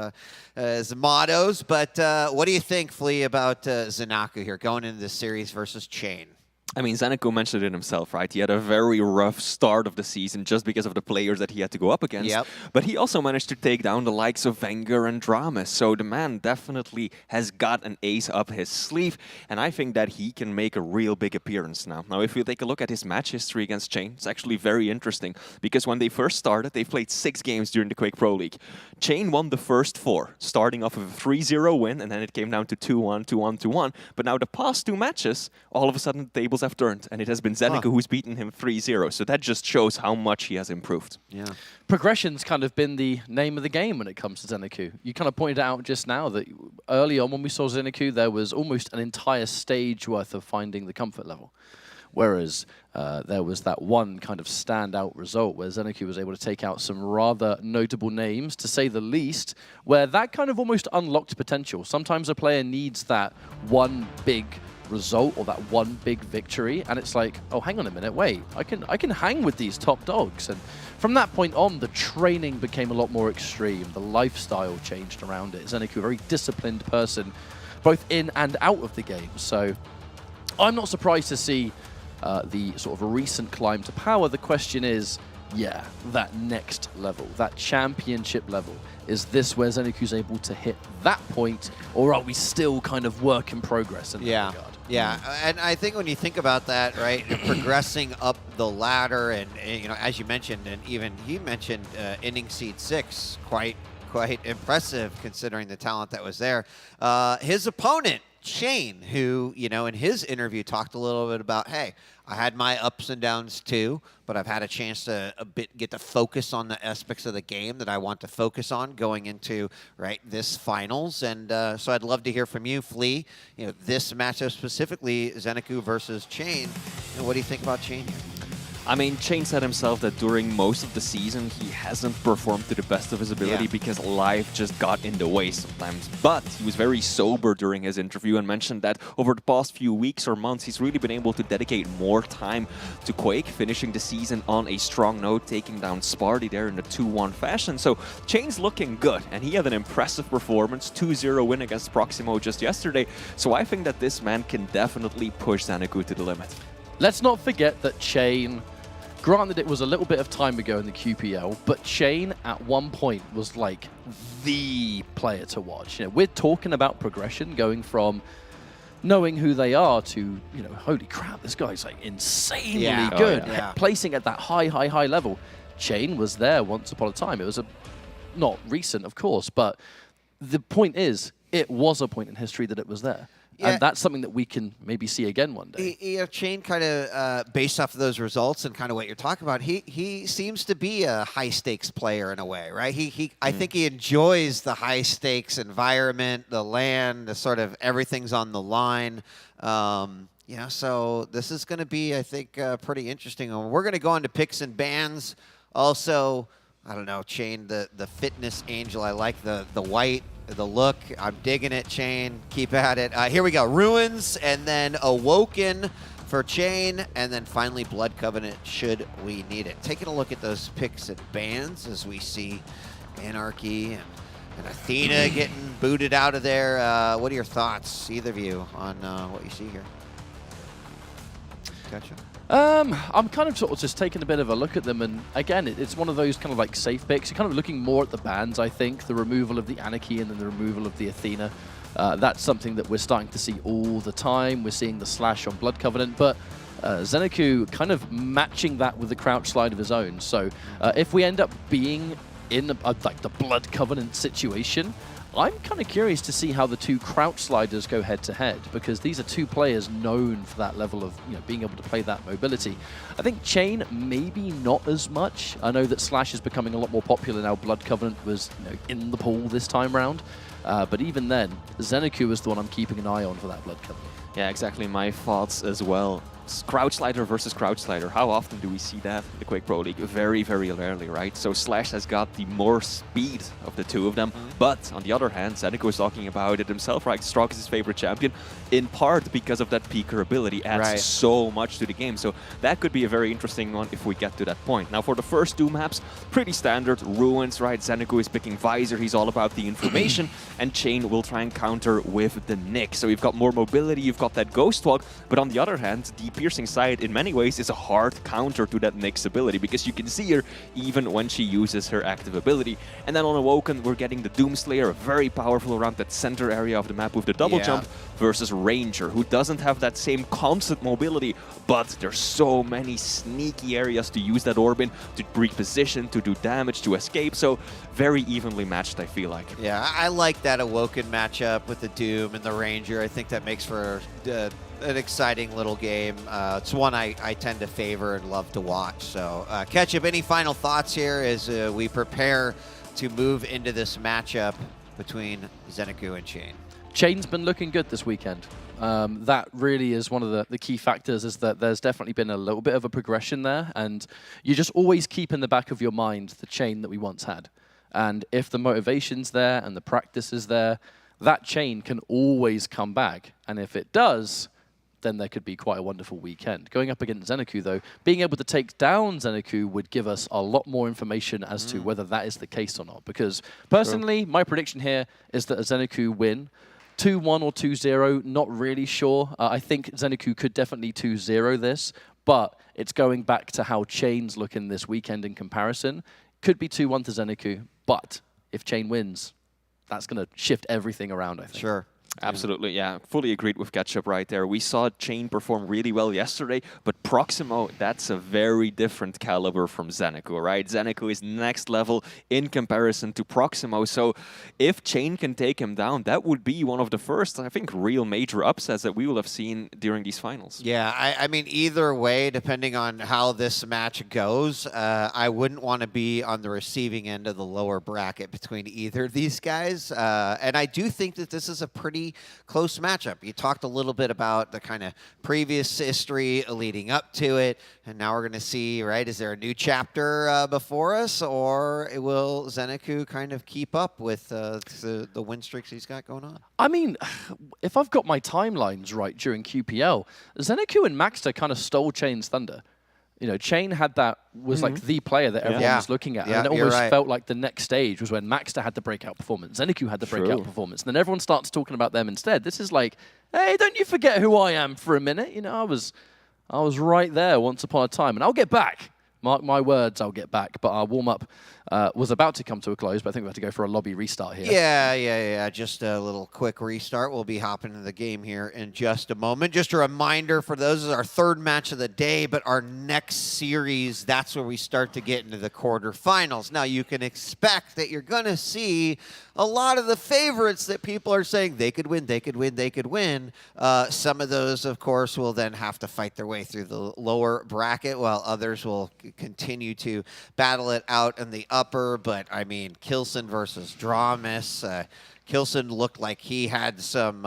mottos. But what do you think, Flea, about Zanaku here going into this series versus Chain? I mean, Zeniku mentioned it himself, right? He had a very rough start of the season just because of the players that he had to go up against. Yep. But he also managed to take down the likes of Wenger and Dramus. So the man definitely has got an ace up his sleeve. And I think that he can make a real big appearance now. Now, if you take a look at his match history against Chain, it's actually very interesting. Because when they first started, they played 6 games during the Quake Pro League. Chain won the first 4, starting off with a 3-0 win. And then it came down to 2-1, 2-1, 2-1. But now the past 2 matches, all of a sudden the tables have turned, and it has been Zeniku who's beaten him 3-0. So that just shows how much he has improved. Yeah. Progression's kind of been the name of the game when it comes to Zeniku. You kind of pointed out just now that early on when we saw Zeniku, there was almost an entire stage worth of finding the comfort level. Whereas there was that one kind of standout result where Zeniku was able to take out some rather notable names, to say the least, where that kind of almost unlocked potential. Sometimes a player needs that one big result or that one big victory, and it's like, oh, hang on a minute, wait, I can hang with these top dogs. And from that point on, the training became a lot more extreme. The lifestyle changed around it. Zeniku, a very disciplined person, both in and out of the game. So I'm not surprised to see the sort of recent climb to power. The question is, yeah, that next level, that championship level. Is this where Zeniku's able to hit that point, or are we still kind of work in progress in that regard? Yeah, and I think when you think about that, right, progressing up the ladder, and as you mentioned, and even he mentioned inning Seed 6, quite impressive considering the talent that was there. His opponent Shane, who, you know, in his interview talked a little bit about, hey, I had my ups and downs too, but I've had a chance to get to focus on the aspects of the game that I want to focus on going into this finals. And so I'd love to hear from you, Flea. You know, this matchup specifically, Zeniku versus Chain. And what do you think about Chain here? I mean, Chain said himself that during most of the season, he hasn't performed to the best of his ability because life just got in the way sometimes. But he was very sober during his interview and mentioned that over the past few weeks or months, he's really been able to dedicate more time to Quake, finishing the season on a strong note, taking down Sparty there in the 2-1 fashion. So Chain's looking good, and he had an impressive performance, 2-0 win against Proximo just yesterday. So I think that this man can definitely push Zanaku to the limit. Let's not forget that Chain, granted it was a little bit of time ago in the QPL, but Chain at one point was like the player to watch. You know, we're talking about progression going from knowing who they are to, you know, holy crap, this guy's like insanely good. Placing at that high level. Chain was there once upon a time. It was not recent, of course, but the point is, it was a point in history that it was there. And that's something that we can maybe see again one day. You know, Chain kind of, based off of those results and kind of what you're talking about, he seems to be a high-stakes player in a way, right? I think he enjoys the high-stakes environment, the land, the sort of everything's on the line. You know, so this is going to be, I think, pretty interesting. We're going to go on to picks and bans. Also, I don't know, Chain, the fitness angel. I like the white. The look, I'm digging it, Chain. Keep at it. Here we go. Ruins, and then Awoken for Chain, and then finally Blood Covenant, should we need it. Taking a look at those picks and bans as we see Anarchy and Athena getting booted out of there. What are your thoughts, either of you, on what you see here? Gotcha. I'm kind of sort of just taking a bit of a look at them, and again, it's one of those kind of like safe picks. You're kind of looking more at the bans, I think, the removal of the Anarchy and then the removal of the Athena. That's something that we're starting to see all the time. We're seeing the slash on Blood Covenant, but Zeniku kind of matching that with the crouch slide of his own. So if we end up being in like the Blood Covenant situation, I'm kind of curious to see how the two crouch sliders go head-to-head, because these are two players known for that level of, you know, being able to play that mobility. I think Chain, maybe not as much. I know that Slash is becoming a lot more popular now. Blood Covenant was, you know, in the pool this time round. But even then, Zeniku is the one I'm keeping an eye on for that Blood Covenant. Yeah, exactly my thoughts as well. Crouch slider versus crouch slider. How often do we see that in the Quake Pro League? Very, very rarely, right? So Slash has got the more speed of the two of them. But on the other hand, Zeniku was talking about it himself, right? Strong is his favorite champion, in part because of that peaker ability. Adds so much to the game. So that could be a very interesting one if we get to that point. Now, for the first two maps, pretty standard. Ruins, right? Zeniku is picking Visor. He's all about the information. And Chain will try and counter with the Nick. So you've got more mobility, you've got that Ghost Walk. But on the other hand, the piercing side in many ways is a hard counter to that Nick's ability, because you can see her even when she uses her active ability. And then on Awoken, we're getting the Doomslayer, very powerful around that center area of the map with the double jump, versus Ranger, who doesn't have that same constant mobility, but there's so many sneaky areas to use that orb in, to reposition, to do damage, to escape. So very evenly matched, I feel like. Yeah, I like that Awoken matchup with the Doom and the Ranger. I think that makes for an exciting little game. It's one I tend to favor and love to watch. So, Ketchup, any final thoughts here as we prepare to move into this matchup between Zeniku and Chain? Chain's been looking good this weekend. That really is one of the key factors, is that there's definitely been a little bit of a progression there, and you just always keep in the back of your mind the Chain that we once had. And if the motivation's there and the practice is there, that Chain can always come back. And if it does, then there could be quite a wonderful weekend. Going up against Zeniku, though, being able to take down Zeniku would give us a lot more information as to whether that is the case or not. Because personally, my prediction here is that a Zeniku win, 2-1 or 2-0, not really sure. I think Zeniku could definitely 2-0 this, but it's going back to how Chain's looking this weekend in comparison. Could be 2-1 to Zeniku, but if Chain wins, that's going to shift everything around, I think. Sure. Absolutely, yeah. Fully agreed with Ketchup right there. We saw Chain perform really well yesterday, but Proximo, that's a very different caliber from Zeniku, right? Zeniku is next level in comparison to Proximo, so if Chain can take him down, that would be one of the first, I think, real major upsets that we will have seen during these finals. Yeah, I mean, either way, depending on how this match goes, I wouldn't want to be on the receiving end of the lower bracket between either of these guys. And I do think that this is a pretty close matchup. You talked a little bit about the kind of previous history leading up to it, and now we're going to see, right, is there a new chapter before us, or will Zeniku kind of keep up with the win streaks he's got going on? I mean, if I've got my timelines right during QPL, Zeniku and Maxter kind of stole Chain's thunder. You know, Chain had that, was like the player that everyone was looking at. And it almost felt like the next stage was when Maxter had the breakout performance, Zeniku had the breakout performance. And then everyone starts talking about them instead. This is like, hey, don't you forget who I am for a minute. You know, I was right there once upon a time. And I'll get back. Mark my words, I'll get back. But our warm-up was about to come to a close, but I think we have to go for a lobby restart here. Yeah. Just a little quick restart. We'll be hopping into the game here in just a moment. Just a reminder for those, this is our third match of the day, but our next series, that's where we start to get into the quarterfinals. Now, you can expect that you're going to see a lot of the favorites that people are saying they could win, they could win, they could win. Some of those, of course, will then have to fight their way through the lower bracket, while others will continue to battle it out in the upper. But, I mean, Kilson versus Dramus. Kilson looked like he had some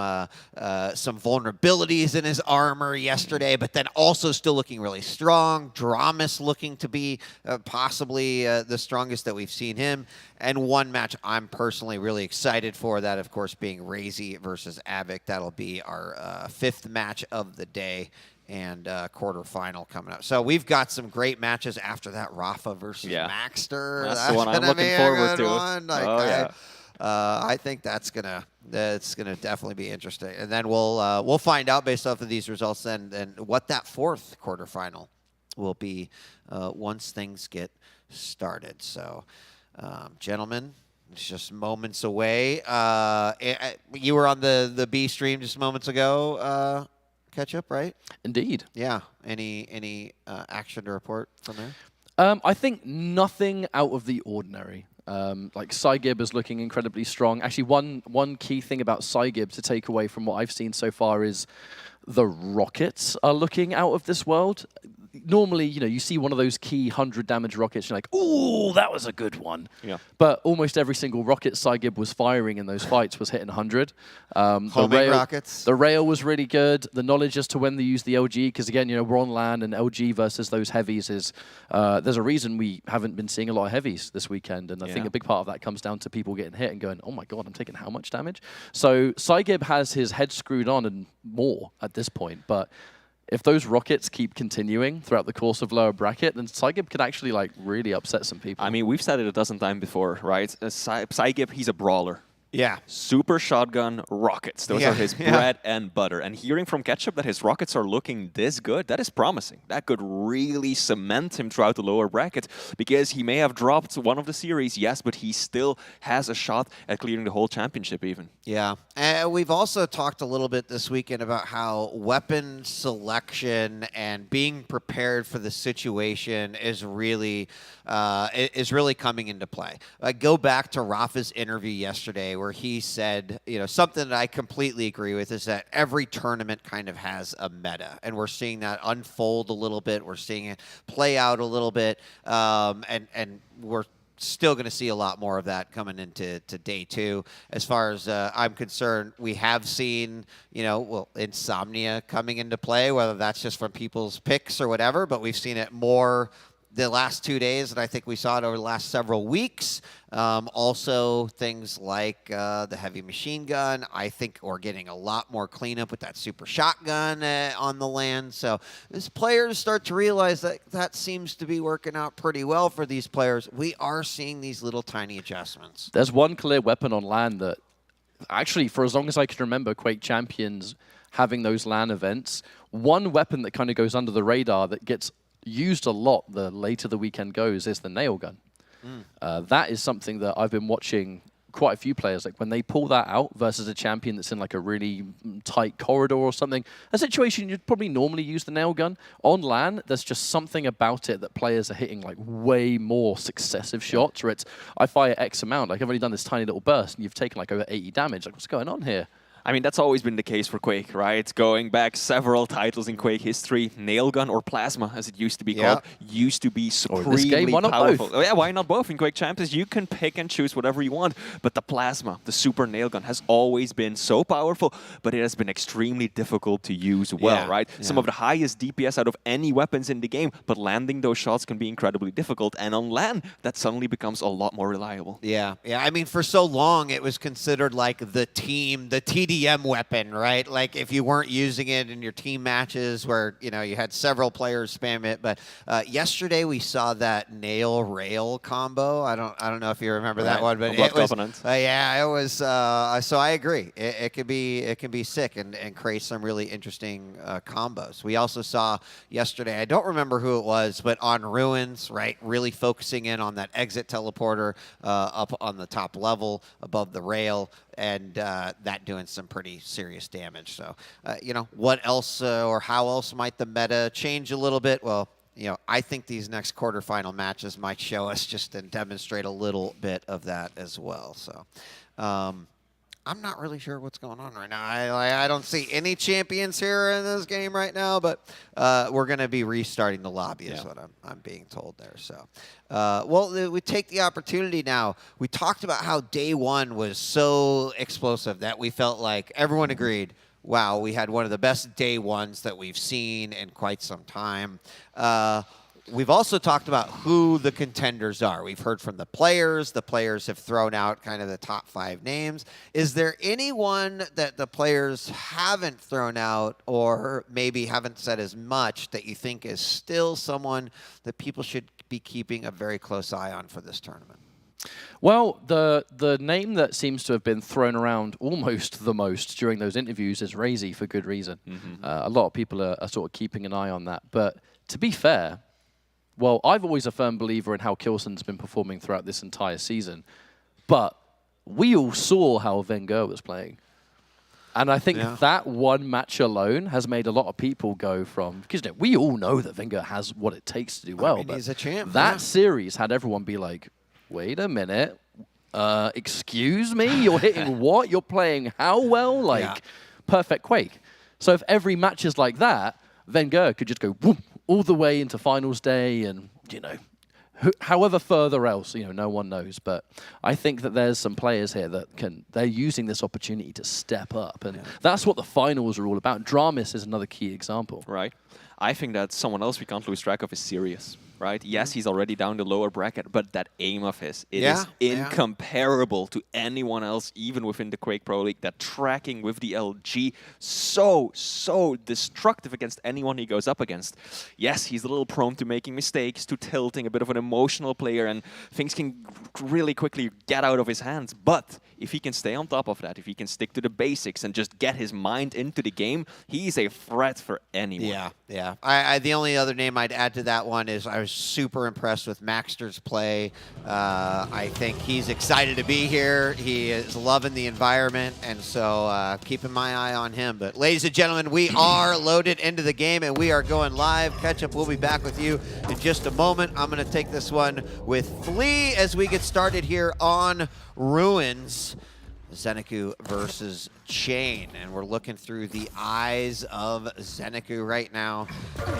vulnerabilities in his armor yesterday, but then also still looking really strong. Dramus looking to be possibly the strongest that we've seen him. And one match I'm personally really excited for, that, of course, being Razy versus Avic. That'll be our fifth match of the day and quarterfinal coming up. So we've got some great matches after that. Rafa versus Maxter. That's the one I'm looking forward to. I think that's gonna definitely be interesting, and then we'll find out based off of these results then what that fourth quarterfinal will be once things get started. So, gentlemen, it's just moments away. You were on the B stream just moments ago. Ketchup, right? Indeed. Yeah. Any action to report from there? I think nothing out of the ordinary. Like Cygib is looking incredibly strong. Actually, one key thing about Cygib to take away from what I've seen so far is the rockets are looking out of this world. Normally, you know, you see one of those key 100 damage rockets, you're like, ooh, that was a good one. Yeah. But almost every single rocket Cygib was firing in those fights was hitting 100. Homemade rockets. The rail was really good. The knowledge as to when they use the LG, because again, you know, we're on land, and LG versus those heavies is, there's a reason we haven't been seeing a lot of heavies this weekend. And I think a big part of that comes down to people getting hit and going, oh my God, I'm taking how much damage? So Cygib has his head screwed on and more at this point. But if those rockets keep continuing throughout the course of lower bracket, then Cygib could actually like really upset some people. I mean, we've said it a dozen times before, right? Cygib, he's a brawler. Yeah. Super shotgun rockets. Those are his bread and butter. And hearing from Ketchup that his rockets are looking this good, that is promising. That could really cement him throughout the lower bracket, because he may have dropped one of the series, yes, but he still has a shot at clearing the whole championship even. Yeah. And we've also talked a little bit this weekend about how weapon selection and being prepared for the situation is really coming into play. Go back to Rafa's interview yesterday, where he said, you know, something that I completely agree with is that every tournament kind of has a meta, and we're seeing that unfold a little bit. We're seeing it play out a little bit, and we're still going to see a lot more of that coming into day two. As far as I'm concerned, we have seen, you know, well, Insomnia coming into play, whether that's just from people's picks or whatever, but we've seen it more the last 2 days, and I think we saw it over the last several weeks. Also, things like the heavy machine gun. I think we're getting a lot more cleanup with that super shotgun on the land. So as players start to realize that that seems to be working out pretty well for these players, we are seeing these little tiny adjustments. There's one clear weapon on LAN that, actually, for as long as I can remember Quake Champions having those LAN events, one weapon that kind of goes under the radar that gets used a lot the later the weekend goes is the nail gun. That is something that I've been watching quite a few players, like when they pull that out versus a champion that's in like a really tight corridor or something, a situation you'd probably normally use the nail gun. On LAN, there's just something about it that players are hitting like way more successive shots, where it's, I fire X amount, like I've only done this tiny little burst and you've taken like over 80 damage. Like, what's going on here? I mean, that's always been the case for Quake, right? Going back several titles in Quake history, nail gun or plasma, as it used to be called, used to be supremely powerful. Both? Yeah, why not both? In Quake Champions, you can pick and choose whatever you want, but the plasma, the super nail gun, has always been so powerful, but it has been extremely difficult to use well, right? Some of the highest DPS out of any weapons in the game, but landing those shots can be incredibly difficult, and on LAN, that suddenly becomes a lot more reliable. Yeah. I mean, for so long, it was considered like the TDM weapon, right? Like if you weren't using it in your team matches where, you know, you had several players spam it. But yesterday we saw that nail rail combo. I don't know if you remember that one, but it was, yeah, it was. So I agree. It can be sick and create some really interesting combos. We also saw yesterday, I don't remember who it was, but on Ruins, right? Really focusing in on that exit teleporter up on the top level above the rail, and that doing some pretty serious damage. So, you know, what else or how else might the meta change a little bit? Well, you know, I think these next quarterfinal matches might show us just and demonstrate a little bit of that as well. So, I'm not really sure what's going on right now. I don't see any champions here in this game right now, but we're going to be restarting the lobby is what I'm being told there. So, well, we take the opportunity now. We talked about how day one was so explosive that we felt like everyone agreed, wow, we had one of the best day ones that we've seen in quite some time. We've also talked about who the contenders are. We've heard from the players. The players have thrown out kind of the top 5 names. Is there anyone that the players haven't thrown out or maybe haven't said as much that you think is still someone that people should be keeping a very close eye on for this tournament? Well, the name that seems to have been thrown around almost the most during those interviews is Razy, for good reason. A lot of people are sort of keeping an eye on that. But to be fair, well, I've always a firm believer in how Kilson's been performing throughout this entire season, but we all saw how Wenger was playing. And I think that one match alone has made a lot of people go from, because you know, we all know that Wenger has what it takes to do well. I mean, but he's a champ. That series had everyone be like, wait a minute, excuse me, you're hitting what? You're playing how well? Like, perfect Quake. So if every match is like that, Wenger could just go whoop, all the way into finals day and, you know, however further else, you know, no one knows. But I think that there's some players here that they're using this opportunity to step up. And that's what the finals are all about. Dramis is another key example. Right. I think that someone else we can't lose track of is Sirius. Right? Yes, he's already down the lower bracket, but that aim of his, it is incomparable to anyone else, even within the Quake Pro League. That tracking with the LG, so destructive against anyone he goes up against. Yes, he's a little prone to making mistakes, to tilting, a bit of an emotional player, and things can really quickly get out of his hands. But if he can stay on top of that, if he can stick to the basics and just get his mind into the game, he's a threat for anyone. Yeah. The only other name I'd add to that one is I was super impressed with Maxter's play. I think he's excited to be here. He is loving the environment, and so keeping my eye on him. But ladies and gentlemen, we are loaded into the game, and we are going live. Ketchup, we'll be back with you in just a moment. I'm going to take this one with Flea as we get started here on Ruins. Zeniku versus Chain, and we're looking through the eyes of Zeniku right now.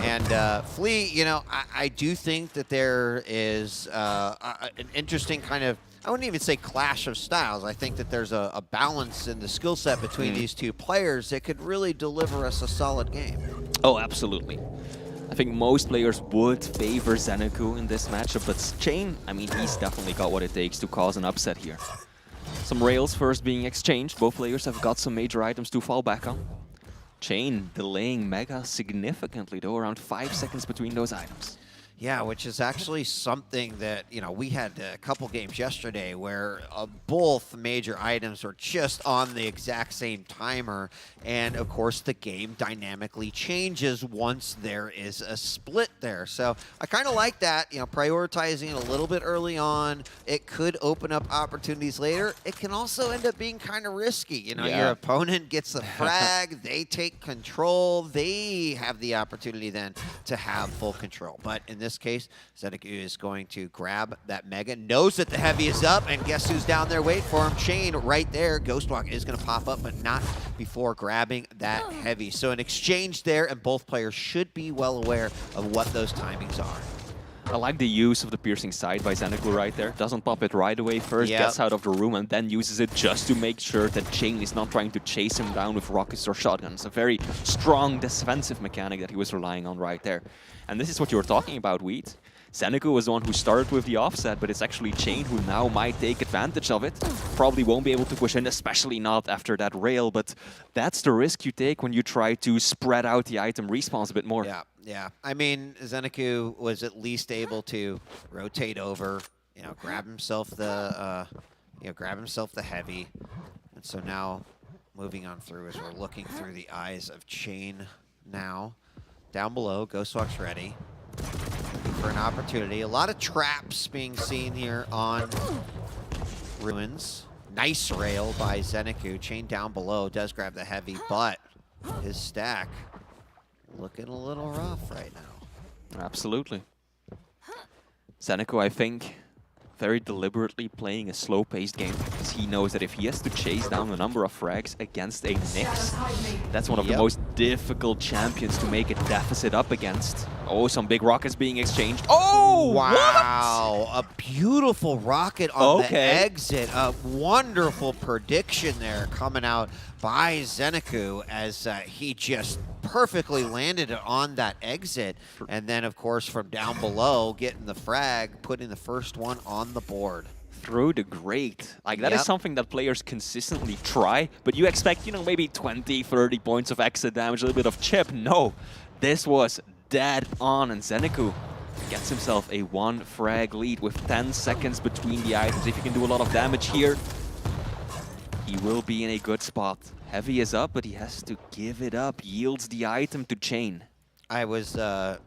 And Flea, you know, I do think that there is an interesting kind of, I wouldn't even say clash of styles. I think that there's a balance in the skill set between these two players that could really deliver us a solid game. Oh, absolutely. I think most players would favor Zanaku in this matchup, but Chain, I mean, he's definitely got what it takes to cause an upset here. Some rails first being exchanged. Both players have got some major items to fall back on. Chain delaying Mega significantly, though, around 5 seconds between those items. Yeah, which is actually something that, you know, we had a couple games yesterday where both major items were just on the exact same timer. And of course, the game dynamically changes once there is a split there. So I kind of like that, you know, prioritizing it a little bit early on. It could open up opportunities later. It can also end up being kind of risky. You know, your opponent gets the frag, they take control, they have the opportunity then to have full control. But in this case, Zeniku is going to grab that Mega, knows that the heavy is up, and guess who's down there? Wait for him, Chain right there. Ghostwalk is going to pop up, but not before grabbing that heavy. So an exchange there, and both players should be well aware of what those timings are. I like the use of the piercing sight by Zanaku right there. Doesn't pop it right away first, gets out of the room, and then uses it just to make sure that Chain is not trying to chase him down with rockets or shotguns. A very strong defensive mechanic that he was relying on right there. And this is what you were talking about, Wheat. Zeniku was the one who started with the offset, but it's actually Chain who now might take advantage of it. Probably won't be able to push in, especially not after that rail, but that's the risk you take when you try to spread out the item respawns a bit more. Yeah. I mean, Zeniku was at least able to rotate over, you know, grab himself the heavy. And so now moving on through as we're looking through the eyes of Chain now. Down below, Ghostwalk's ready for an opportunity. A lot of traps being seen here on Ruins. Nice rail by Zeniku. Chain down below does grab the heavy, but his stack looking a little rough right now. Absolutely. Zeniku, I think, very deliberately playing a slow-paced game because he knows that if he has to chase down a number of frags against a Nyx, that's one of the most difficult champions to make a deficit up against. Oh, some big rockets being exchanged. Oh, wow. A beautiful rocket on the exit. A wonderful prediction there coming out by Zeniku as he just perfectly landed it on that exit. And then, of course, from down below, getting the frag, putting the first one on the board. Through the grate. Like, that is something that players consistently try, but you expect, you know, maybe 20, 30 points of exit damage, a little bit of chip. No, this was dead on, and Zeniku gets himself a 1 frag lead with 10 seconds between the items. If he can do a lot of damage here, he will be in a good spot. Heavy is up, but he has to give it up. Yields the item to Chain. I was,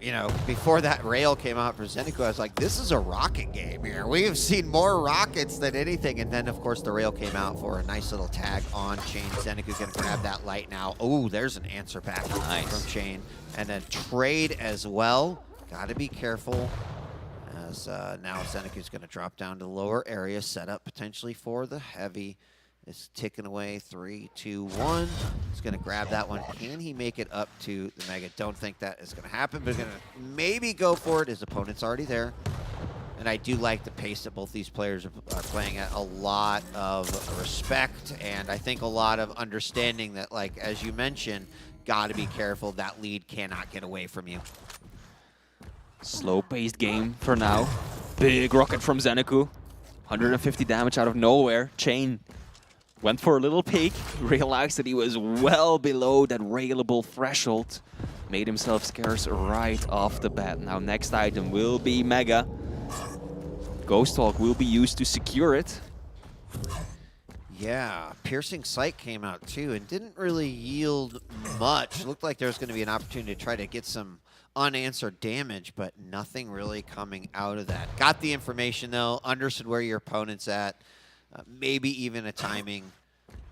you know, before that rail came out for Zeniku, I was like, this is a rocket game here. We have seen more rockets than anything. And then, of course, the rail came out for a nice little tag on Chain. Zeniku going to grab that light now. Oh, there's an answer back from Chain. And a trade as well. Got to be careful. As now Zeniku's going to drop down to the lower area, set up potentially for the heavy. It's ticking away. 3, 2, 1. He's going to grab that one. Can he make it up to the Mega? Don't think that is going to happen, but he's going to maybe go for it. His opponent's already there. And I do like the pace that both these players are playing at. A lot of respect, and I think a lot of understanding that, like, as you mentioned, got to be careful. That lead cannot get away from you. Slow-paced game for now. Big rocket from Zeniku. 150 damage out of nowhere. Chain went for a little peek, realized that he was well below that railable threshold. Made himself scarce right off the bat. Now next item will be Mega. Ghost Talk will be used to secure it. Yeah, Piercing Sight came out too and didn't really yield much. Looked like there was going to be an opportunity to try to get some unanswered damage, but nothing really coming out of that. Got the information though, understood where your opponent's at. Maybe even a timing,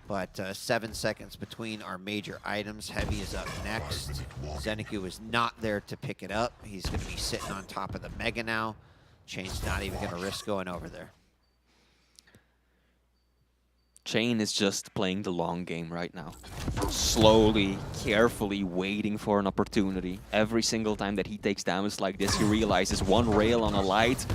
but 7 seconds between our major items. Heavy is up next. Zeniku is not there to pick it up. He's going to be sitting on top of the Mega now. Chain's not even going to risk going over there. Chain is just playing the long game right now. Slowly, carefully waiting for an opportunity. Every single time that he takes damage like this, he realizes one rail on a light.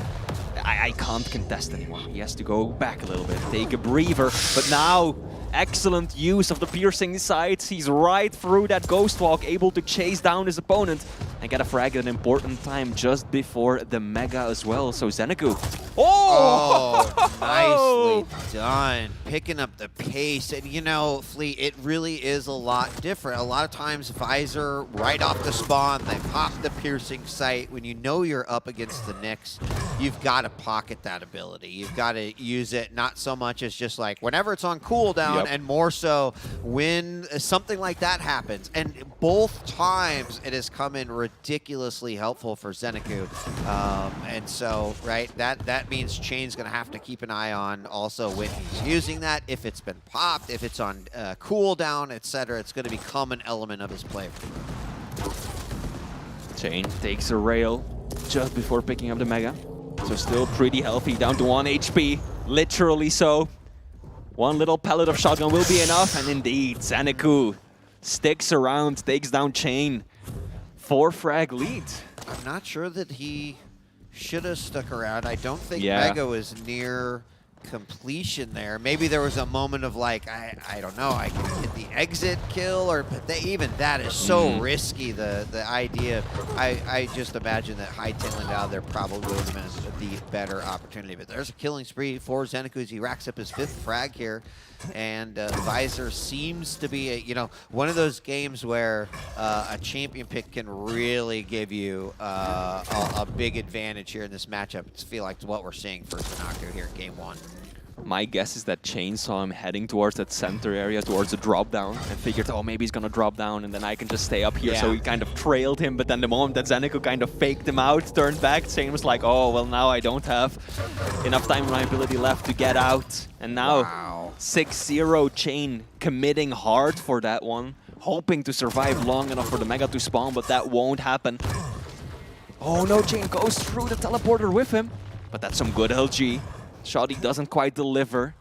I can't contest anymore. He has to go back a little bit, take a breather. But now, excellent use of the piercing sights. He's right through that Ghost Walk, able to chase down his opponent and get a frag at an important time just before the Mega as well. So Zeniku. Oh, nicely done. Picking up the pace. And you know, Fleet, it really is a lot different. A lot of times, Visor right off the spawn, they pop the piercing sight. When you know you're up against the Nyx, you've got to pocket that ability. You've got to use it not so much as just like whenever it's on cooldown, and more so when something like that happens. And both times it has come in ridiculously helpful for Zeniku. And so, right, that means Chain's going to have to keep an eye on also when he's using that. If it's been popped, if it's on cooldown, etc., it's going to become an element of his play. Chain takes a rail just before picking up the Mega. So still pretty healthy, down to 1 HP, literally so. One little pellet of shotgun will be enough, and indeed, Zanaku sticks around, takes down Chain. 4 frag lead. I'm not sure that he should have stuck around. I don't think Mega was near completion there. Maybe there was a moment of like, I don't know, I can get the exit kill, or but even that is so risky. The idea, I just imagine that hightailing out there probably would have been the better opportunity. But there's a killing spree for Zeniku as he racks up his 5th frag here. And Visor seems to be, one of those games where a champion pick can really give you a big advantage here in this matchup. I feel like it's what we're seeing for Zanaku here in Game 1. My guess is that Chain saw him heading towards that center area, towards the drop down, and figured, oh, maybe he's gonna drop down and then I can just stay up here. So he kind of trailed him, but then the moment that Zeniku kind of faked him out, turned back, Chain was like, oh, well, now I don't have enough time and my ability left to get out. And now 6-0 Chain committing hard for that one, hoping to survive long enough for the Mega to spawn, but that won't happen. Oh no, Chain goes through the teleporter with him, but that's some good LG. Shoddy doesn't quite deliver,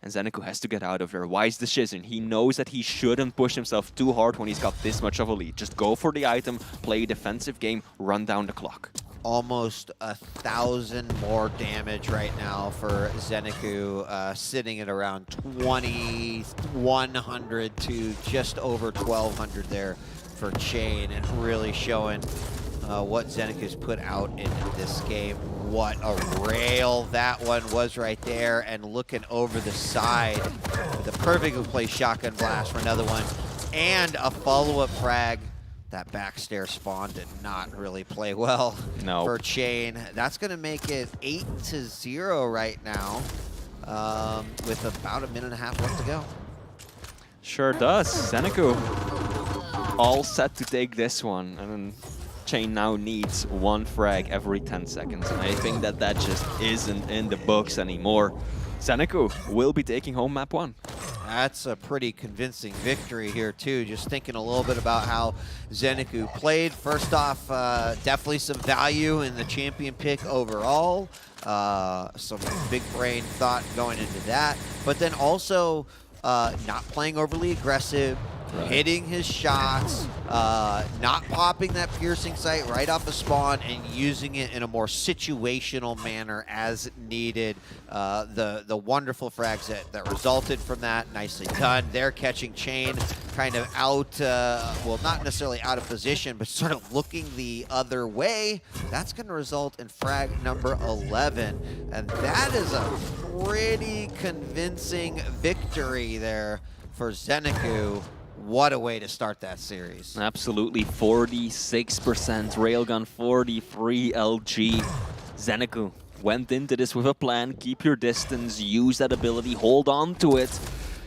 and Zeniku has to get out of there. Wise decision. He knows that he shouldn't push himself too hard when he's got this much of a lead. Just go for the item, play a defensive game, run down the clock. Almost 1,000 more damage right now for Zeniku, sitting at around 2,100 to just over 1,200 there for Chain, and really showing what Zeniku's put out in this game. What a rail that one was right there, and looking over the side with a perfectly placed shotgun blast for another one, and a follow-up frag. That backstair spawn did not really play well for Chain. That's going to make it 8-0 right now, with about a minute and a half left to go. Sure does. Zeniku all set to take this one, and then Chain now needs 1 frag every 10 seconds, and I think that just isn't in the books anymore. Zeniku will be taking home map 1. That's a pretty convincing victory here, too. Just thinking a little bit about how Zeniku played. First off, definitely some value in the champion pick overall. Some big brain thought going into that. But then also not playing overly aggressive, hitting his shots, not popping that piercing sight right off the spawn, and using it in a more situational manner as needed. The wonderful frags that resulted from that, nicely done. They're catching Chain kind of out, well, not necessarily out of position, but sort of looking the other way. That's going to result in frag number 11, and that is a pretty convincing victory there for Zeniku. What a way to start that series. Absolutely, 46% railgun, 43 LG. Zeniku went into this with a plan. Keep your distance, use that ability, hold on to it,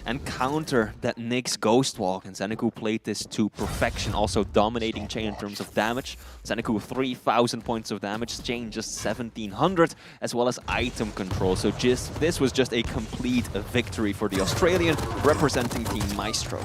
and counter that Nyx Ghost Walk. And Zeniku played this to perfection, also dominating Chain in terms of damage. Zeniku 3,000 points of damage, Chain just 1,700, as well as item control. So this was just a complete victory for the Australian, representing Team Maestro.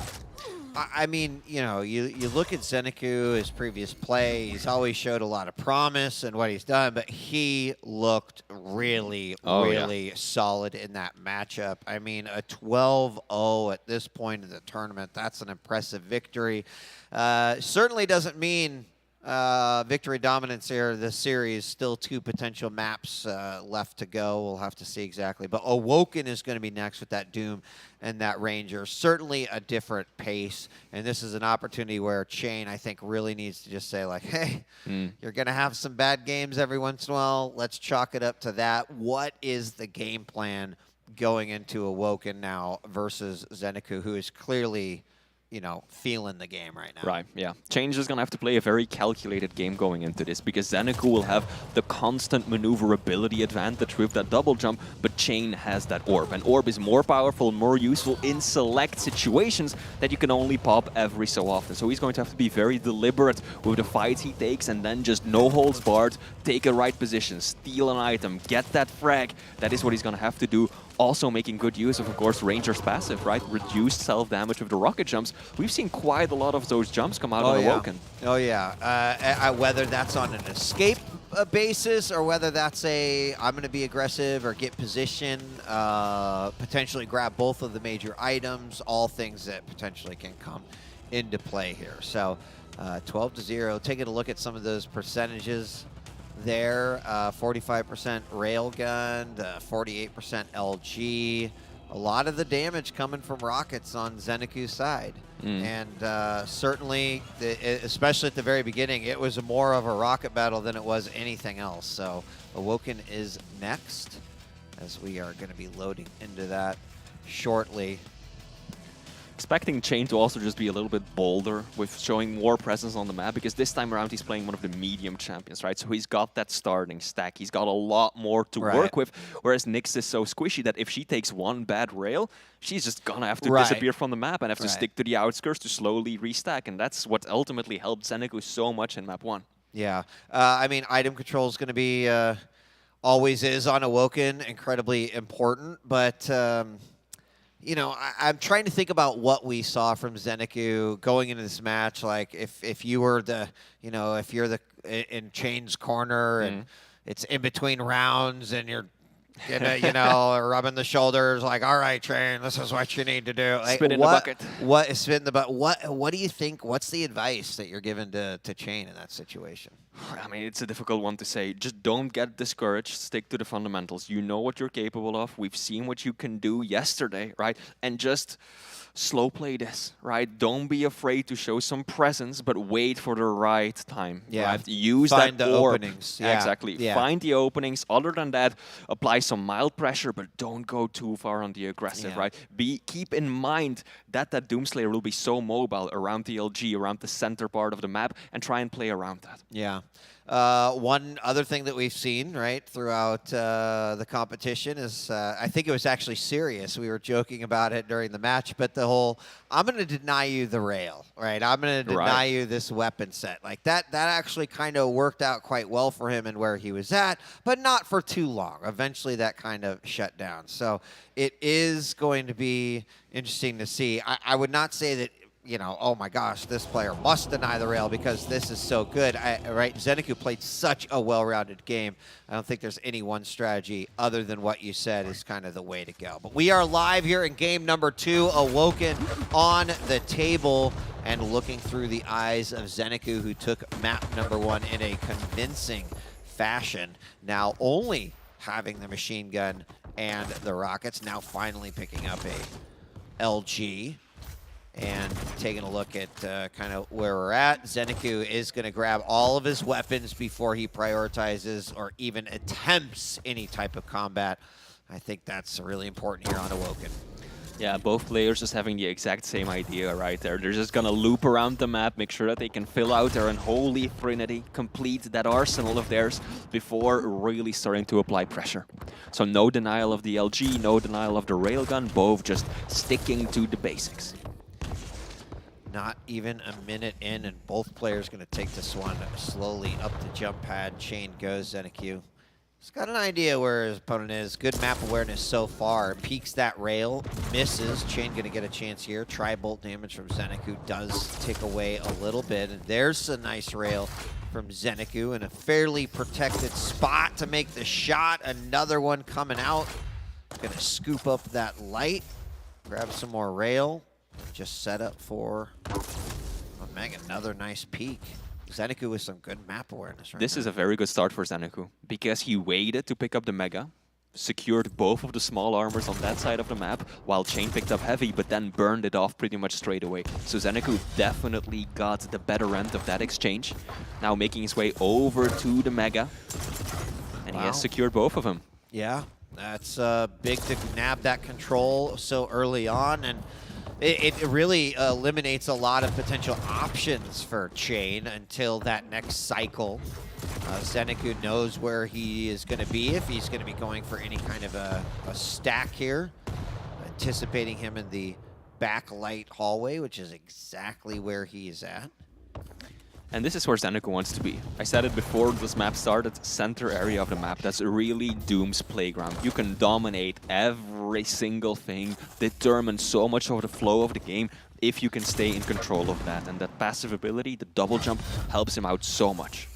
I mean, you look at Zeniku, his previous play, he's always showed a lot of promise in what he's done, but he looked really, really solid in that matchup. I mean, a 12-0 at this point in the tournament, that's an impressive victory. Certainly doesn't mean victory dominance here, the series, still 2 potential maps left to go. We'll have to see exactly. But Awoken is going to be next with that Doom and that Ranger. Certainly a different pace. And this is an opportunity where Chain, I think, really needs to just say, like, hey, you're going to have some bad games every once in a while. Let's chalk it up to that. What is the game plan going into Awoken now versus Zeniku, who is clearly, you know, feeling the game right now? Right, yeah. Change is going to have to play a very calculated game going into this, because Zanaku will have the constant maneuverability advantage with that double jump, but Chain has that orb. And orb is more powerful, more useful in select situations that you can only pop every so often. So he's going to have to be very deliberate with the fights he takes, and then just no holds barred, take a right position, steal an item, get that frag. That is what he's going to have to do. Also making good use of course, Ranger's passive, right? Reduced self-damage with the rocket jumps. We've seen quite a lot of those jumps come out on Awoken. Oh, yeah. Whether that's on an escape basis or whether that's a I'm going to be aggressive or get position, potentially grab both of the major items, all things that potentially can come into play here. So 12-0, taking a look at some of those percentages there. 45% railgun, 48% LG. A lot of the damage coming from rockets on Zeniku's side. And certainly, especially at the very beginning, it was more of a rocket battle than it was anything else. So Awoken is next, as we are going to be loading into that shortly. Expecting Chain to also just be a little bit bolder with showing more presence on the map, because this time around he's playing one of the medium champions, right? So he's got that starting stack. He's got a lot more to work with, whereas Nyx is so squishy that if she takes one bad rail, she's just gonna have to disappear from the map and have to stick to the outskirts to slowly restack, and that's what ultimately helped Zeniku so much in map 1. Yeah, I mean, item control is going to be, always is on Awoken, incredibly important, but you know, I'm trying to think about what we saw from Zeniku going into this match. Like, if you were the, you know, if you're the in Chain's corner and it's in between rounds and you're, you know, rubbing the shoulders, like, all right, Chain, this is what you need to do. Like, spit in the bucket. What is spit in the bucket? What do you think? What's the advice that you're giving to Chain in that situation? I mean, it's a difficult one to say. Just don't get discouraged. Stick to the fundamentals. You know what you're capable of. We've seen what you can do yesterday, right? And just slow play this, right? Don't be afraid to show some presence, but wait for the right time. Yeah. Right? Use Find that the orb. openings. Yeah. Exactly. Yeah. Find the openings. Other than that, apply some mild pressure, but don't go too far on the aggressive, right? Keep in mind that Doomslayer will be so mobile around the LG, around the center part of the map, and try and play around that. Yeah. One other thing that we've seen, right, throughout the competition is, I think it was actually serious. We were joking about it during the match, but the whole, I'm going to deny you the rail, right? I'm going to deny you this weapon set. Like, that actually kind of worked out quite well for him and where he was at, but not for too long. Eventually, that kind of shut down. So it is going to be interesting to see. I would not say that, you know, oh my gosh, this player must deny the rail because this is so good. Right? Zeniku played such a well-rounded game. I don't think there's any one strategy other than what you said is kind of the way to go. But we are live here in game number 2, Awoken on the table and looking through the eyes of Zeniku, who took map number 1 in a convincing fashion. Now only having the machine gun and the rockets, now finally picking up a LG. And taking a look at kind of where we're at, Zeniku is going to grab all of his weapons before he prioritizes or even attempts any type of combat. I think that's really important here on Awoken. Yeah, both players just having the exact same idea right there. They're just going to loop around the map, make sure that they can fill out their unholy trinity, complete that arsenal of theirs before really starting to apply pressure. So no denial of the LG, no denial of the railgun, both just sticking to the basics. Not even a minute in, and both players going to take this one slowly up the jump pad. Chain goes, Zeniku. He's got an idea where his opponent is. Good map awareness so far. Peeks that rail, misses. Chain going to get a chance here. Tri-bolt damage from Zeniku does take away a little bit. And there's a nice rail from Zeniku in a fairly protected spot to make the shot. Another one coming out. Going to scoop up that light. Grab some more rail. Just set up for Meg, another nice peek. Zeniku with some good map awareness right This now. is a very good start for Zanaku because he waited to pick up the Mega, secured both of the small armors on that side of the map, while Chain picked up Heavy, but then burned it off pretty much straight away. So Zanaku definitely got the better end of that exchange. Now making his way over to the Mega, and he has secured both of them. Yeah, that's big to nab that control so early on, and it really eliminates a lot of potential options for Chain until that next cycle. Zeniku knows where he is going to be if he's going to be going for any kind of a stack here. Anticipating him in the backlight hallway, which is exactly where he is at. And this is where Zeniku wants to be. I said it before this map started, center area of the map. That's really Doom's playground. You can dominate every single thing, determine so much of the flow of the game if you can stay in control of that. And that passive ability, the double jump, helps him out so much.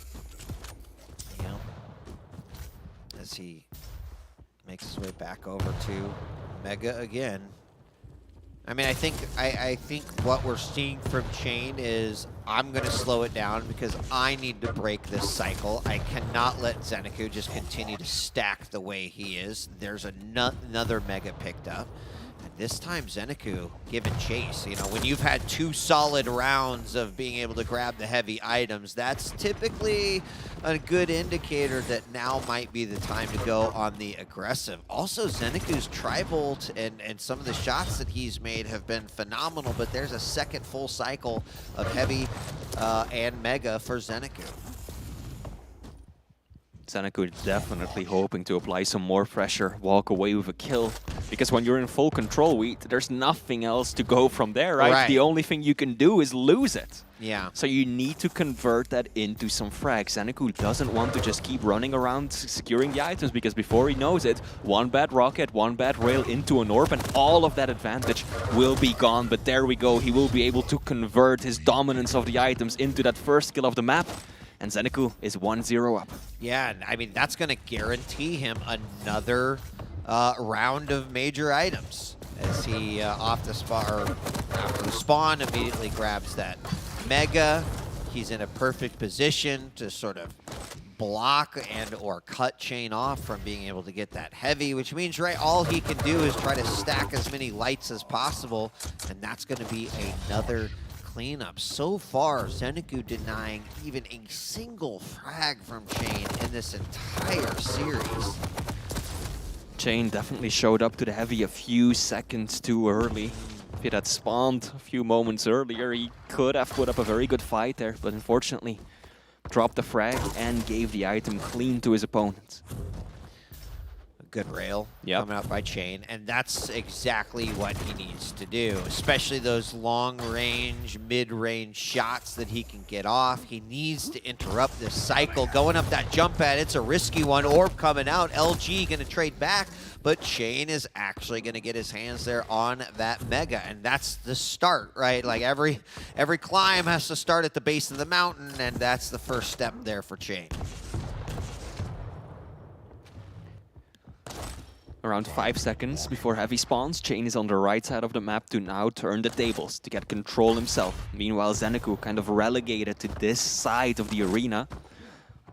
Yeah. As he makes his way back over to Mega again. I mean, I think what we're seeing from Chain is I'm going to slow it down because I need to break this cycle. I cannot let Zeniku just continue to stack the way he is. There's another Mega picked up. And this time, Zeniku giving chase. You know, when you've had 2 solid rounds of being able to grab the heavy items, that's typically a good indicator that now might be the time to go on the aggressive. Also, Zeniku's tri-volt and some of the shots that he's made have been phenomenal, but there's a second full cycle of heavy and mega for Zeniku. Zanaku definitely hoping to apply some more pressure, walk away with a kill. Because when you're in full control, there's nothing else to go from there, right? The only thing you can do is lose it. Yeah. So you need to convert that into some frags. Zanaku doesn't want to just keep running around securing the items, because before he knows it, one bad rocket, one bad rail into an orb, and all of that advantage will be gone. But there we go. He will be able to convert his dominance of the items into that first kill of the map. And Zeniku is 1-0 up. Yeah, and I mean, that's going to guarantee him another round of major items as he off the spot, or after the spawn, immediately grabs that Mega. He's in a perfect position to sort of block and or cut Chain off from being able to get that heavy, which means, right, all he can do is try to stack as many lights as possible, and that's going to be another cleanup. So far, Zeniku denying even a single frag from Chain in this entire series. Chain definitely showed up to the heavy a few seconds too early. If he had spawned a few moments earlier, he could have put up a very good fight there, but unfortunately dropped the frag and gave the item clean to his opponent. Good rail coming out by Chain, and that's exactly what he needs to do, especially those long-range, mid-range shots that he can get off. He needs to interrupt this cycle. Going up that jump pad, it's a risky one. Orb coming out, LG going to trade back, but Chain is actually going to get his hands there on that Mega, and that's the start, right? Like every climb has to start at the base of the mountain, and that's the first step there for Chain. Around 5 seconds before heavy spawns, Chain is on the right side of the map to now turn the tables, to get control himself. Meanwhile, Zeniku kind of relegated to this side of the arena,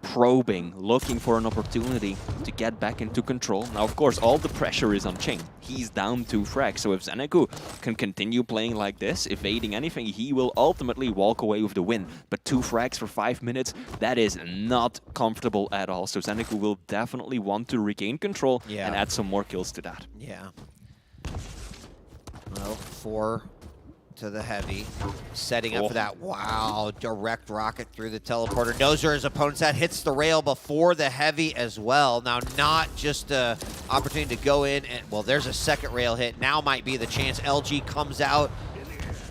probing, looking for an opportunity to get back into control. Now, of course, all the pressure is on Chain. He's down 2 frags, so if Zeniku can continue playing like this, evading anything, he will ultimately walk away with the win. But 2 frags for 5 minutes, that is not comfortable at all. So Zeniku will definitely want to regain control and add some more kills to that. Yeah. Well, 4 to the heavy, setting up for that, wow, direct rocket through the teleporter. Knows where his opponent's at, hits the rail before the heavy as well. Now, not just an opportunity to go in and, well, there's a second rail hit. Now might be the chance. LG comes out.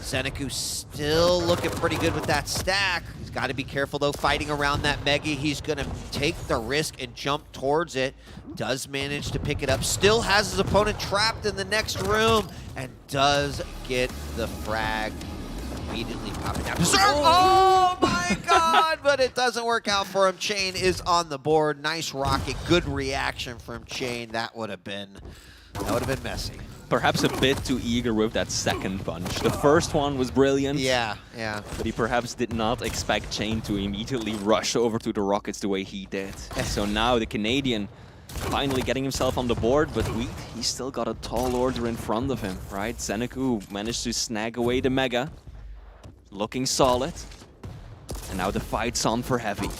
Zeniku still looking pretty good with that stack. He's got to be careful, though, fighting around that Mega. He's going to take the risk and jump towards it. Does manage to pick it up. Still has his opponent trapped in the next room. And does get the frag. Immediately popping down. Oh my god! But it doesn't work out for him. Chain is on the board. Nice rocket. Good reaction from Chain. That would have been messy. perhaps a bit too eager with that second punch. The first one was brilliant. Yeah, yeah. But he perhaps did not expect Chain to immediately rush over to the Rockets the way he did. So now the Canadian finally getting himself on the board, but he's still got a tall order in front of him, right? Zeniku managed to snag away the Mega. Looking solid. And now the fight's on for Heavy.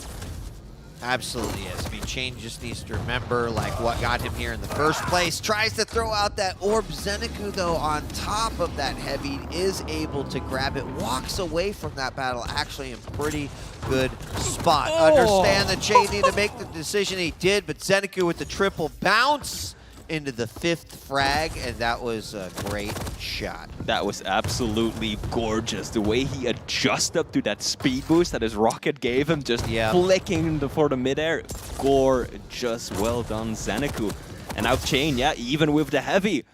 Absolutely is. I mean, Chain just needs to remember like what got him here in the first place. Tries to throw out that orb. Zeniku, though, on top of that Heavy, is able to grab it. Walks away from that battle actually in pretty good spot. Understand that Chain needed to make the decision he did, but Zeniku with the triple bounce into the 5th frag, and that was a great shot. That was absolutely gorgeous. The way he adjusted to that speed boost that his rocket gave him, just flicking for the midair. Gorgeous. Well done, Zanaku. And now Chain, yeah, even with the Heavy,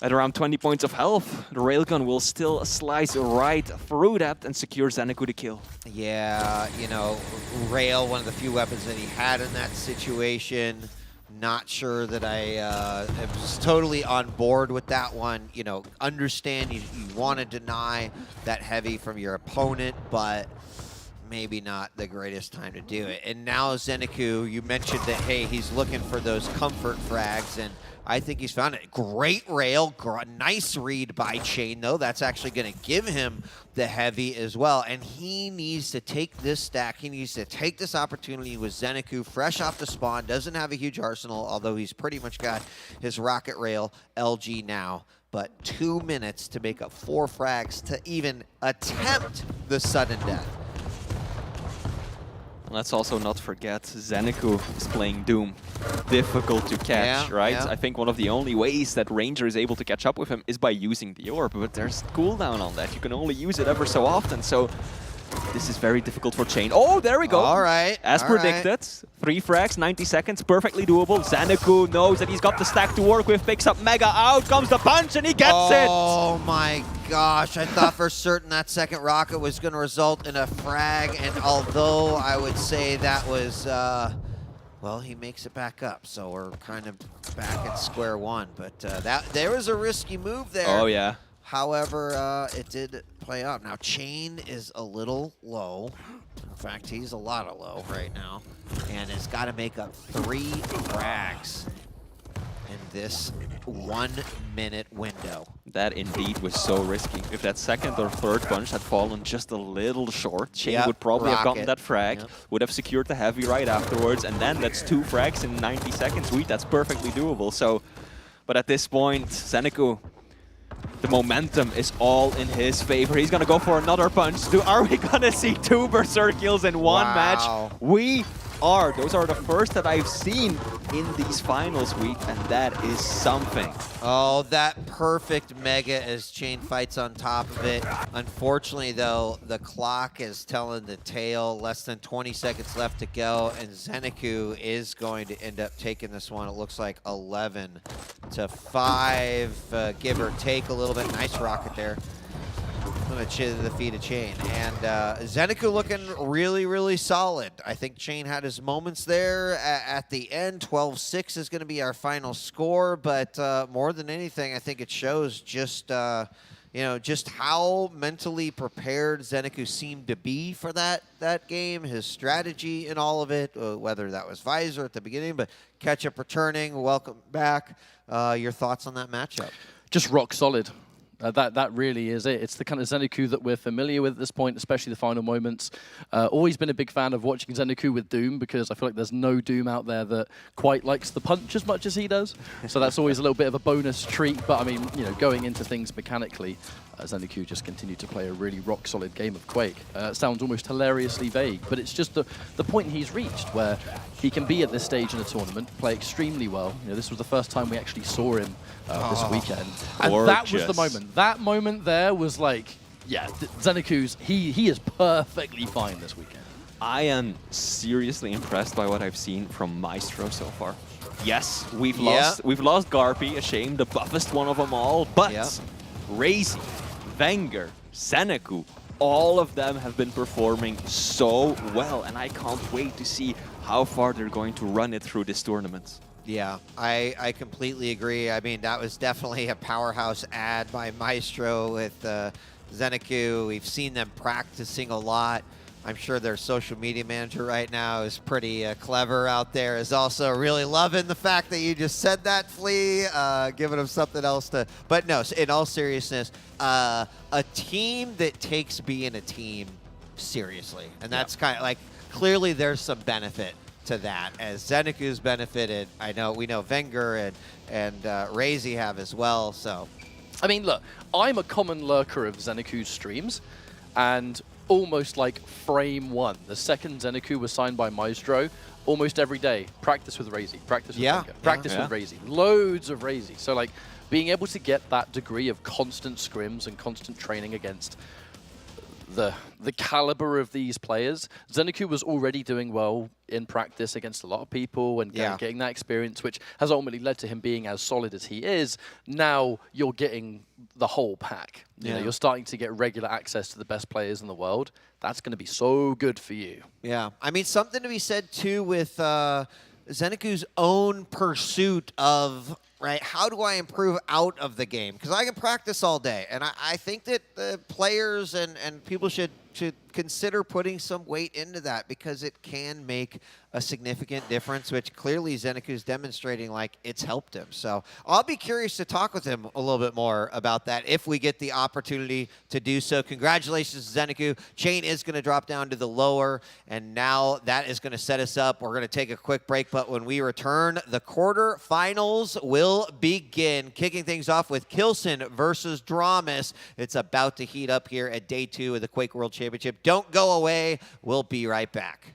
at around 20 points of health, the railgun will still slice right through that and secure Zanaku the kill. Yeah, you know, Rail, one of the few weapons that he had in that situation. Not sure that I was totally on board with that one. You know, understand you want to deny that Heavy from your opponent, but maybe not the greatest time to do it. And now Zeniku, you mentioned that, hey, he's looking for those comfort frags, and I think he's found it. Great Rail, nice read by Chain, though. That's actually going to give him the Heavy as well. And he needs to take this stack. He needs to take this opportunity with Zeniku, fresh off the spawn, doesn't have a huge arsenal, although he's pretty much got his Rocket Rail LG now. But 2 minutes to make up 4 frags to even attempt the sudden death. Let's also not forget, Zeniku is playing Doom. Difficult to catch, right? Yeah. I think one of the only ways that Ranger is able to catch up with him is by using the orb, but there's cooldown on that. You can only use it ever so often, so this is very difficult for Chain. Oh, there we go. All right. As predicted, 3 frags, 90 seconds, perfectly doable. Zeniku knows that he's got the stack to work with, picks up Mega, out comes the punch, and he gets it! Oh my gosh, I thought for certain that second rocket was going to result in a frag, and although I would say that was, well, he makes it back up, so we're kind of back at square one, but there was a risky move there. Oh yeah. However, it did play out. Now, Chain is a little low. In fact, he's a lot of low right now, and has got to make up 3 frags in this 1 minute window. That indeed was so risky. If that second or third punch had fallen just a little short, Chain would probably have gotten that frag, would have secured the Heavy right afterwards, and then that's 2 frags in 90 seconds. That's perfectly doable. So, but at this point, Zeniku, the momentum is all in his favor. He's gonna go for another punch. Are we gonna see 2 Berserk kills in one match? We are. Those are the first that I've seen in these finals week, and that is something. Oh, that perfect Mega as Chain fights on top of it. Unfortunately, though, the clock is telling the tale. Less than 20 seconds left to go, and Zeniku is going to end up taking this one. It looks like 11 to 5, give or take a little bit. Nice rocket there. Going to defeat a Chain. And Zeniku looking really, really solid. I think Chain had his moments there at the end. 12-6 is going to be our final score. But more than anything, I think it shows just, you know, just how mentally prepared Zeniku seemed to be for that game. His strategy and all of it, whether that was Visor at the beginning, but catch-up returning, welcome back. Your thoughts on that matchup? Just rock solid. That really is it. It's the kind of Zeniku that we're familiar with at this point, especially the final moments. Always been a big fan of watching Zeniku with Doom, because I feel like there's no Doom out there that quite likes the punch as much as he does. So that's always a little bit of a bonus treat. But I mean, you know, going into things mechanically, Zeniku just continued to play a really rock-solid game of Quake. It sounds almost hilariously vague, but it's just the point he's reached where he can be at this stage in a tournament, play extremely well. You know, this was the first time we actually saw him this weekend. And that was the moment. That moment there was like, yeah, Zeniku's, he is perfectly fine this weekend. I am seriously impressed by what I've seen from Maestro so far. Yes, we've lost Garpy, a shame, the buffest one of them all, but Razy, Wenger, Zeniku, all of them have been performing so well, and I can't wait to see how far they're going to run it through this tournament. Yeah, I completely agree. I mean, that was definitely a powerhouse ad by Maestro with Zeniku. We've seen them practicing a lot. I'm sure their social media manager right now is pretty clever out there, is also really loving the fact that you just said that, Flea, giving them something else to... But no, in all seriousness, a team that takes being a team seriously, and that's kind of like, clearly there's some benefit to that, as Zeniku's benefited. We know Wenger and Razy have as well, so... I mean, look, I'm a common lurker of Zeniku's streams, and almost like frame one, the second Zeniku was signed by Maestro, almost every day, practice with Razy, practice with Wenger, practice with Razy, loads of Razy. So like, being able to get that degree of constant scrims and constant training against the caliber of these players. Zeniku was already doing well in practice against a lot of people and getting that experience, which has ultimately led to him being as solid as he is. Now you're getting the whole pack. You know, you're starting to get regular access to the best players in the world. That's going to be so good for you. Yeah, I mean, something to be said too with Zeniku's own pursuit of, right, how do I improve out of the game? Because I can practice all day, and I think that the players and people should consider putting some weight into that, because it can make a significant difference, which clearly Zeniku's demonstrating like it's helped him. So I'll be curious to talk with him a little bit more about that if we get the opportunity to do so. Congratulations, Zeniku. Chain is going to drop down to the lower, and now that is going to set us up. We're going to take a quick break, but when we return, the quarterfinals will begin. Kicking things off with Kilson versus Dramas. It's about to heat up here at day 2 of the Quake World Championship. Don't go away. We'll be right back.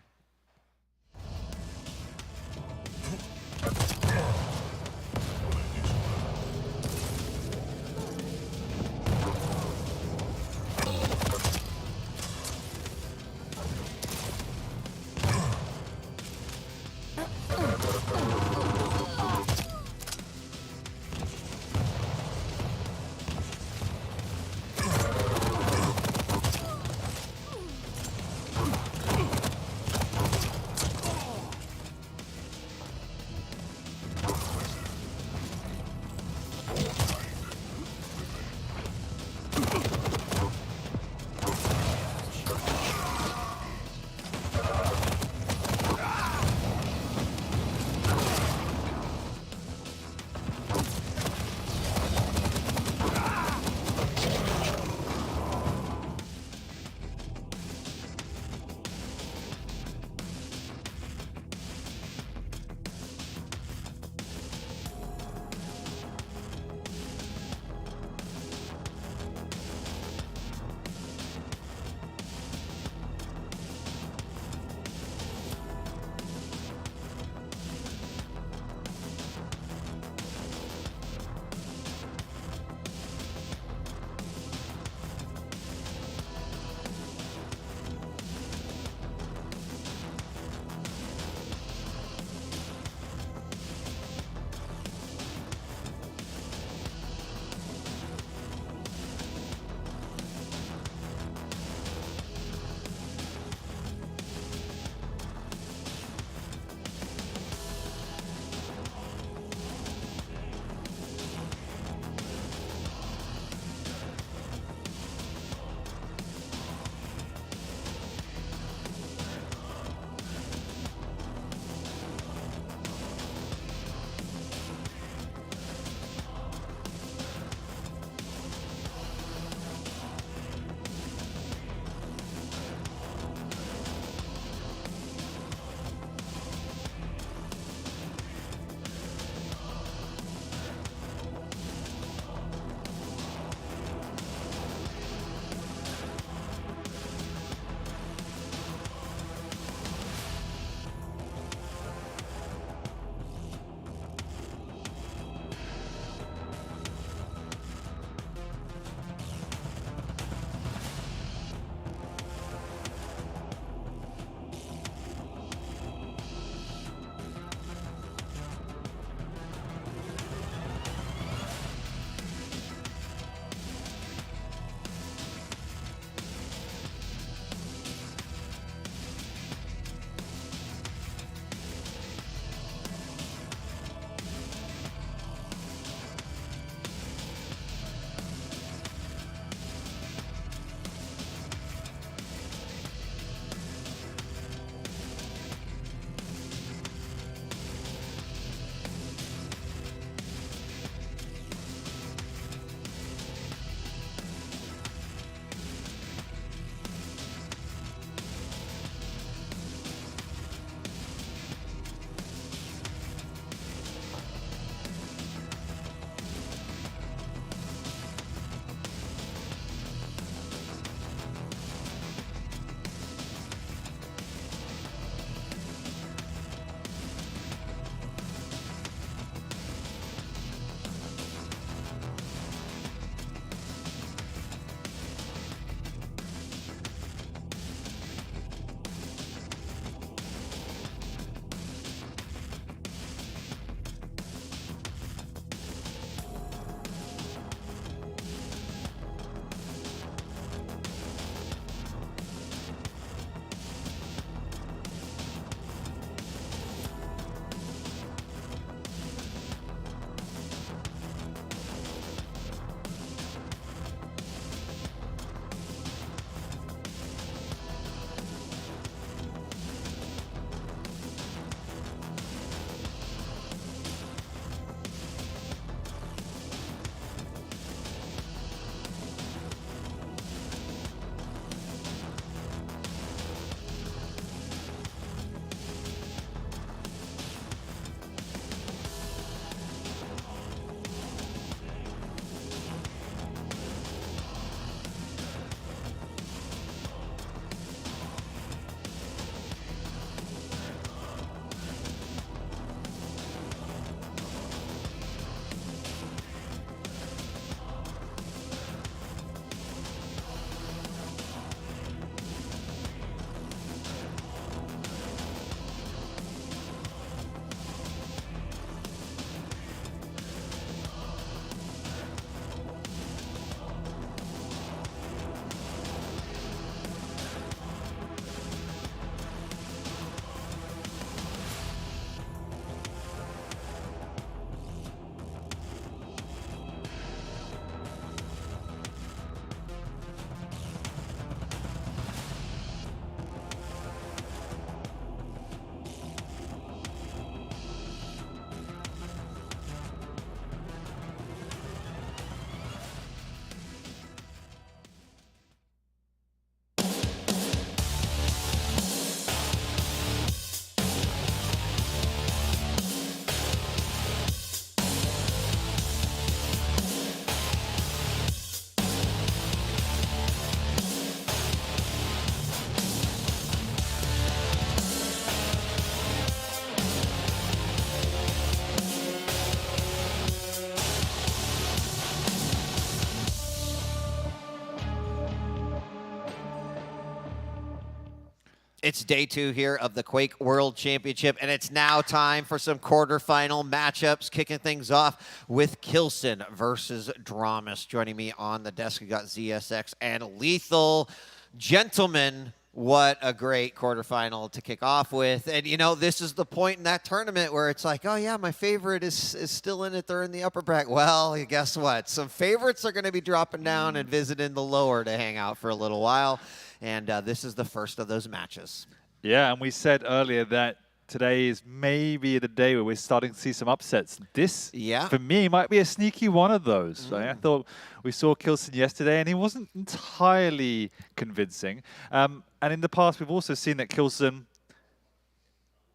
It's day 2 here of the Quake World Championship, and it's now time for some quarterfinal matchups. Kicking things off with Kilson versus Dramus. Joining me on the desk, we got ZSX and Lethal. Gentlemen, what a great quarterfinal to kick off with. And, you know, this is the point in that tournament where it's like, oh, yeah, my favorite is still in it. They're in the upper bracket. Well, guess what? Some favorites are going to be dropping down and visiting the lower to hang out for a little while. And this is the first of those matches. Yeah, and we said earlier that today is maybe the day where we're starting to see some upsets. This, for me, might be a sneaky one of those. I thought we saw Kilson yesterday, and he wasn't entirely convincing. And in the past, we've also seen that Kilson,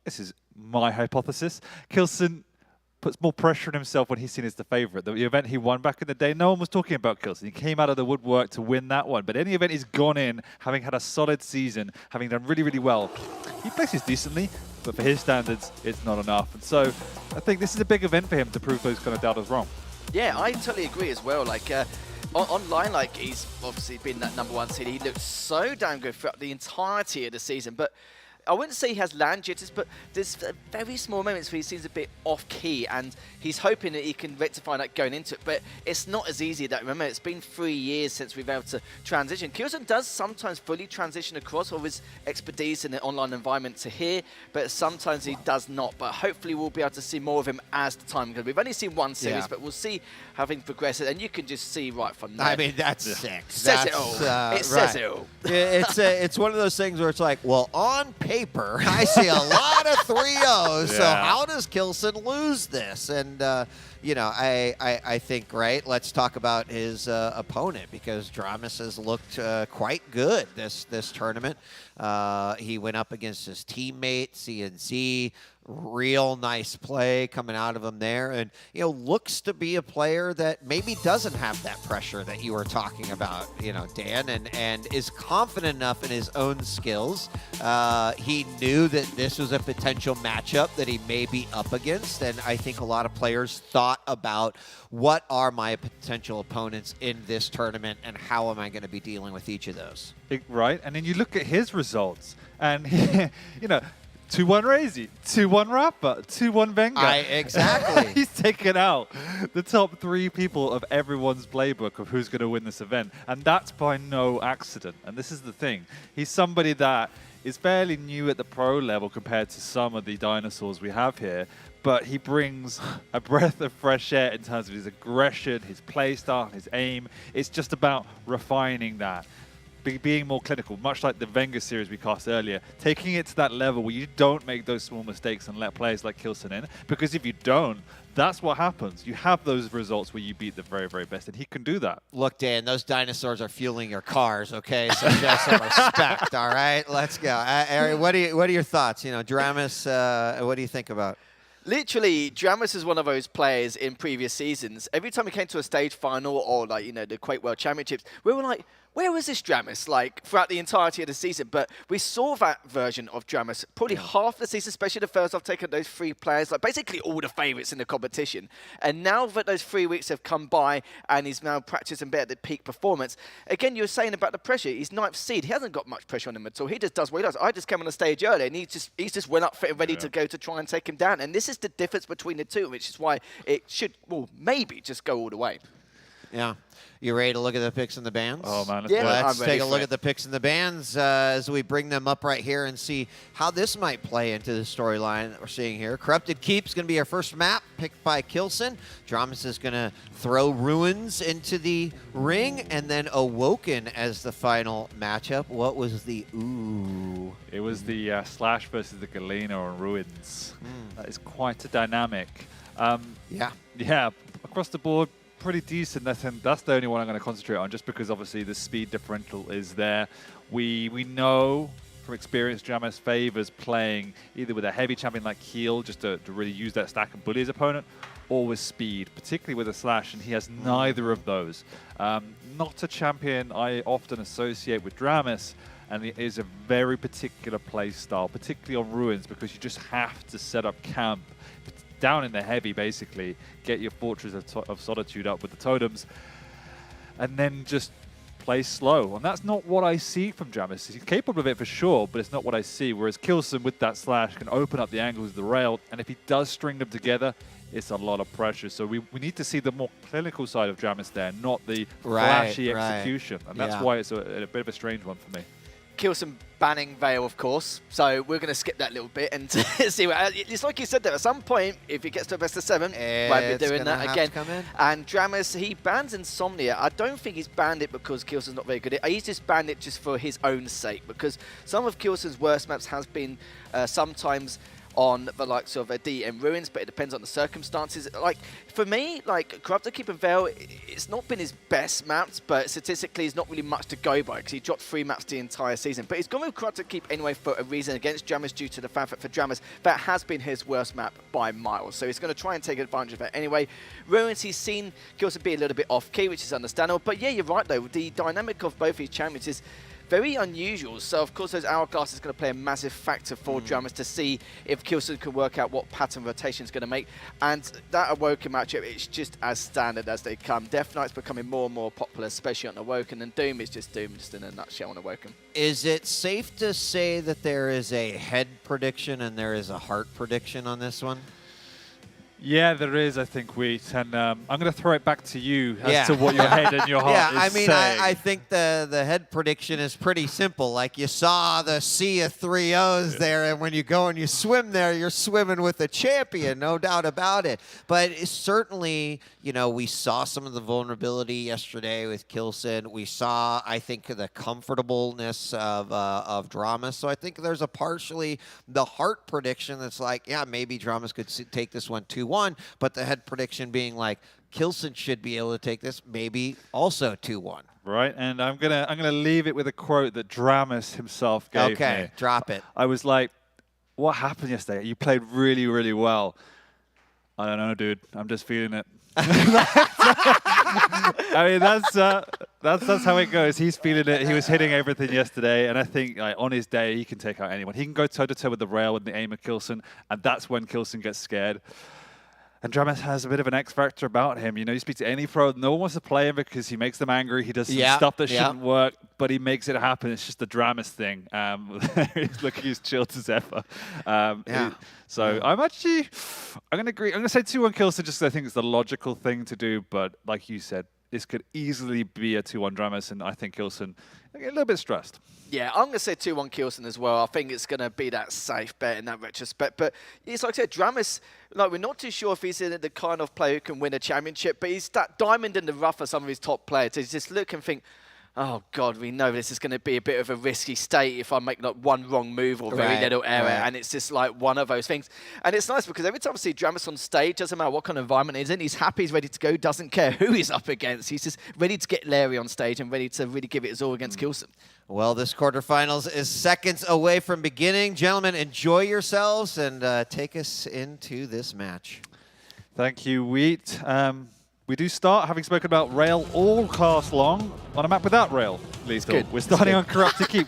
this is my hypothesis, Kilson puts more pressure on himself when he's seen as the favorite. The event he won back in the day, no one was talking about Kilson. He came out of the woodwork to win that one. But any event he's gone in, having had a solid season, having done really, really well, he places decently, but for his standards, it's not enough. And so I think this is a big event for him to prove those kind of doubters wrong. Yeah, I totally agree as well. Like, online, like, he's obviously been that #1 seed. He looked so damn good throughout the entirety of the season. But I wouldn't say he has land jitters, but there's very small moments where he seems a bit off-key, and he's hoping that he can rectify that going into it. But it's not as easy as that. Remember, it's been 3 years since we've been able to transition. Kilson does sometimes fully transition across all his expertise in the online environment to here, but sometimes he does not. But hopefully we'll be able to see more of him as the time goes. We've only seen one series, but we'll see how things progress. And you can just see right from there. I mean, that's sick. Says it all. It says it all. It's one of those things where it's like, well, on paper, I see a lot of 3-0s. So how does Kilson lose this? And you know, I think, right, let's talk about his opponent, because Dramus has looked quite good this tournament. He went up against his teammate, CNC. Real nice play coming out of him there, and you know, looks to be a player that maybe doesn't have that pressure that you were talking about, you know, Dan, and is confident enough in his own skills. He knew that this was a potential matchup that he may be up against, and I think a lot of players thought about what are my potential opponents in this tournament and how am I going to be dealing with each of those. Right, and then you look at his results, and you know, 2-1 Razy, 2-1 Rapper, 2-1 Venga. Exactly. He's taken out the top 3 people of everyone's playbook of who's going to win this event. And that's by no accident. And this is the thing. He's somebody that is fairly new at the pro level compared to some of the dinosaurs we have here. But he brings a breath of fresh air in terms of his aggression, his play style, his aim. It's just about refining that. Being more clinical, much like the Venga series we cast earlier, taking it to that level where you don't make those small mistakes and let players like Kilson in, because if you don't, that's what happens. You have those results where you beat the very, very best, and he can do that. Look, Dan, those dinosaurs are fueling your cars, okay? So just some respect, all right? Let's go. Ari, what are your thoughts? You know, Dramus, what do you think about? Literally, Dramus is one of those players in previous seasons. Every time we came to a stage final or, like, you know, the Quake World Championships, we were like, where was this Dramus, like, throughout the entirety of the season? But we saw that version of Dramus probably half the season, especially the first half, taking those 3 players, like basically all the favourites in the competition. And now that those 3 weeks have come by and he's now practiced and been at the peak performance, again, you were saying about the pressure. He's 9th seed. He hasn't got much pressure on him at all. He just does what he does. I just came on the stage earlier, and he's just went up fit and ready to go to try and take him down. And this is the difference between the two, which is why it should, well, maybe just go all the way. Yeah. You ready to look at the picks and the bands? Oh, man. Let's take a look at the picks and the bands as we bring them up right here and see how this might play into the storyline that we're seeing here. Corrupted Keep's going to be our first map, picked by Kilson. Dramus is going to throw Ruins into the ring, and then Awoken as the final matchup. What was the ooh? It was the Slash versus the Galena on Ruins. That is quite a dynamic. Yeah, across the board, pretty decent. That's the only one I'm going to concentrate on, just because obviously the speed differential is there. We know from experience Dramus favors playing either with a heavy champion like Keel, just to really use that stack and bully his opponent, or with speed, particularly with a Slash, and he has neither of those. Not a champion I often associate with Dramus, and it is a very particular play style, particularly on Ruins, because you just have to set up camp down in the heavy, basically, get your Fortress of Solitude up with the totems, and then just play slow. And that's not what I see from Jamis. He's capable of it for sure, but it's not what I see. Whereas Kilson with that slash can open up the angles of the rail. And if he does string them together, it's a lot of pressure. So we need to see the more clinical side of Jamis there, not the flashy execution. And that's why it's a bit of a strange one for me. Kilson banning Veil, of course, so we're going to skip that little bit and see what... It's like you said there, at some point, if he gets to a best of 7, won't be doing that again. And Dramus, he bans Insomnia. I don't think he's banned it because Kilson's not very good at it. He's just banned it just for his own sake, because some of Kilson's worst maps has been sometimes on the likes of DM Ruins, but it depends on the circumstances. Like, for me, like, Corrupted Keep and Veil, it's not been his best maps, but statistically, it's not really much to go by, because he dropped 3 maps the entire season. But he's gone with Corrupted Keep anyway for a reason against Dramus, due to the fact that for Dramus, that has been his worst map by miles. So he's going to try and take advantage of it anyway. Ruins, he's seen Kilson be a little bit off-key, which is understandable. But yeah, you're right, though. The dynamic of both these champions is very unusual, so of course those hourglass is going to play a massive factor for Dramus to see if Kilson can work out what pattern rotation is going to make. And that Awoken matchup, it's just as standard as they come. Death Knight's becoming more and more popular, especially on Awoken, and Doom is just Doom, just in a nutshell on Awoken. Is it safe to say that there is a head prediction and there is a heart prediction on this one? Yeah, there is, I think, Wheat. And I'm going to throw it back to you as to what your head and your heart is saying. I think the head prediction is pretty simple. Like, you saw the sea of 3 O's there, and when you go and you swim there, you're swimming with a champion, no doubt about it. But it's certainly, you know, we saw some of the vulnerability yesterday with Kilson. We saw, I think, the comfortableness of Dramus. So I think there's a partially the heart prediction that's like, yeah, maybe Dramus could take this one 2-1, but the head prediction being like, Kilson should be able to take this, maybe also 2-1. Right, and I'm gonna leave it with a quote that Dramus himself gave me. Okay, drop it. I was like, what happened yesterday? You played really, really well. I don't know, dude. I'm just feeling it. I mean, that's how it goes. He's feeling it. He was hitting everything yesterday, and I think like, on his day, he can take out anyone. He can go toe-to-toe with the rail and the aim of Kilson, and that's when Kilson gets scared. And Dramus has a bit of an X factor about him. You know, you speak to any pro, no one wants to play him because he makes them angry. He does some stuff that shouldn't work, but he makes it happen. It's just the Dramus thing. He's looking as chilled as ever. I'm going to agree. I'm going to say 2-1 Kilson just because I think it's the logical thing to do. But like you said, this could easily be a 2-1 Dramus, and I think Kilson a little bit stressed. Yeah, I'm going to say 2-1 Kilson as well. I think it's going to be that safe bet in that retrospect. But it's like I said, Dramus, like, we're not too sure if he's the kind of player who can win a championship, but he's that diamond in the rough for some of his top players. So he's just look and think, oh, God, we know this is going to be a bit of a risky state if I make like one wrong move or very little error. And it's just like one of those things. And it's nice because every time I see Dramus on stage, doesn't matter what kind of environment he's in, he's happy, he's ready to go, doesn't care who he's up against. He's just ready to get Larry on stage and ready to really give it his all against Kilson. Well, this quarterfinals is seconds away from beginning. Gentlemen, enjoy yourselves and take us into this match. Thank you, Wheat. We do start, having spoken about rail all cast long, on a map without rail. Lethal. We're starting on Corrupted Keep.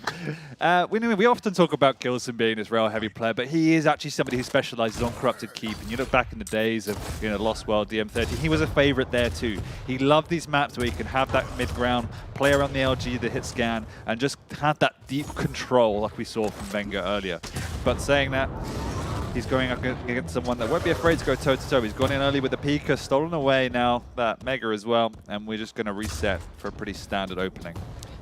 We often talk about Kilson being this rail-heavy player, but he is actually somebody who specializes on Corrupted Keep. And you look back in the days of Lost World, DM13, he was a favorite there too. He loved these maps where he could have that mid-ground, play around the LG, the hit scan, and just have that deep control like we saw from Venga earlier. But saying that, he's going up against someone that won't be afraid to go toe-to-toe. He's gone in early with the Pika, stolen away now that Mega as well, and we're just going to reset for a pretty standard opening.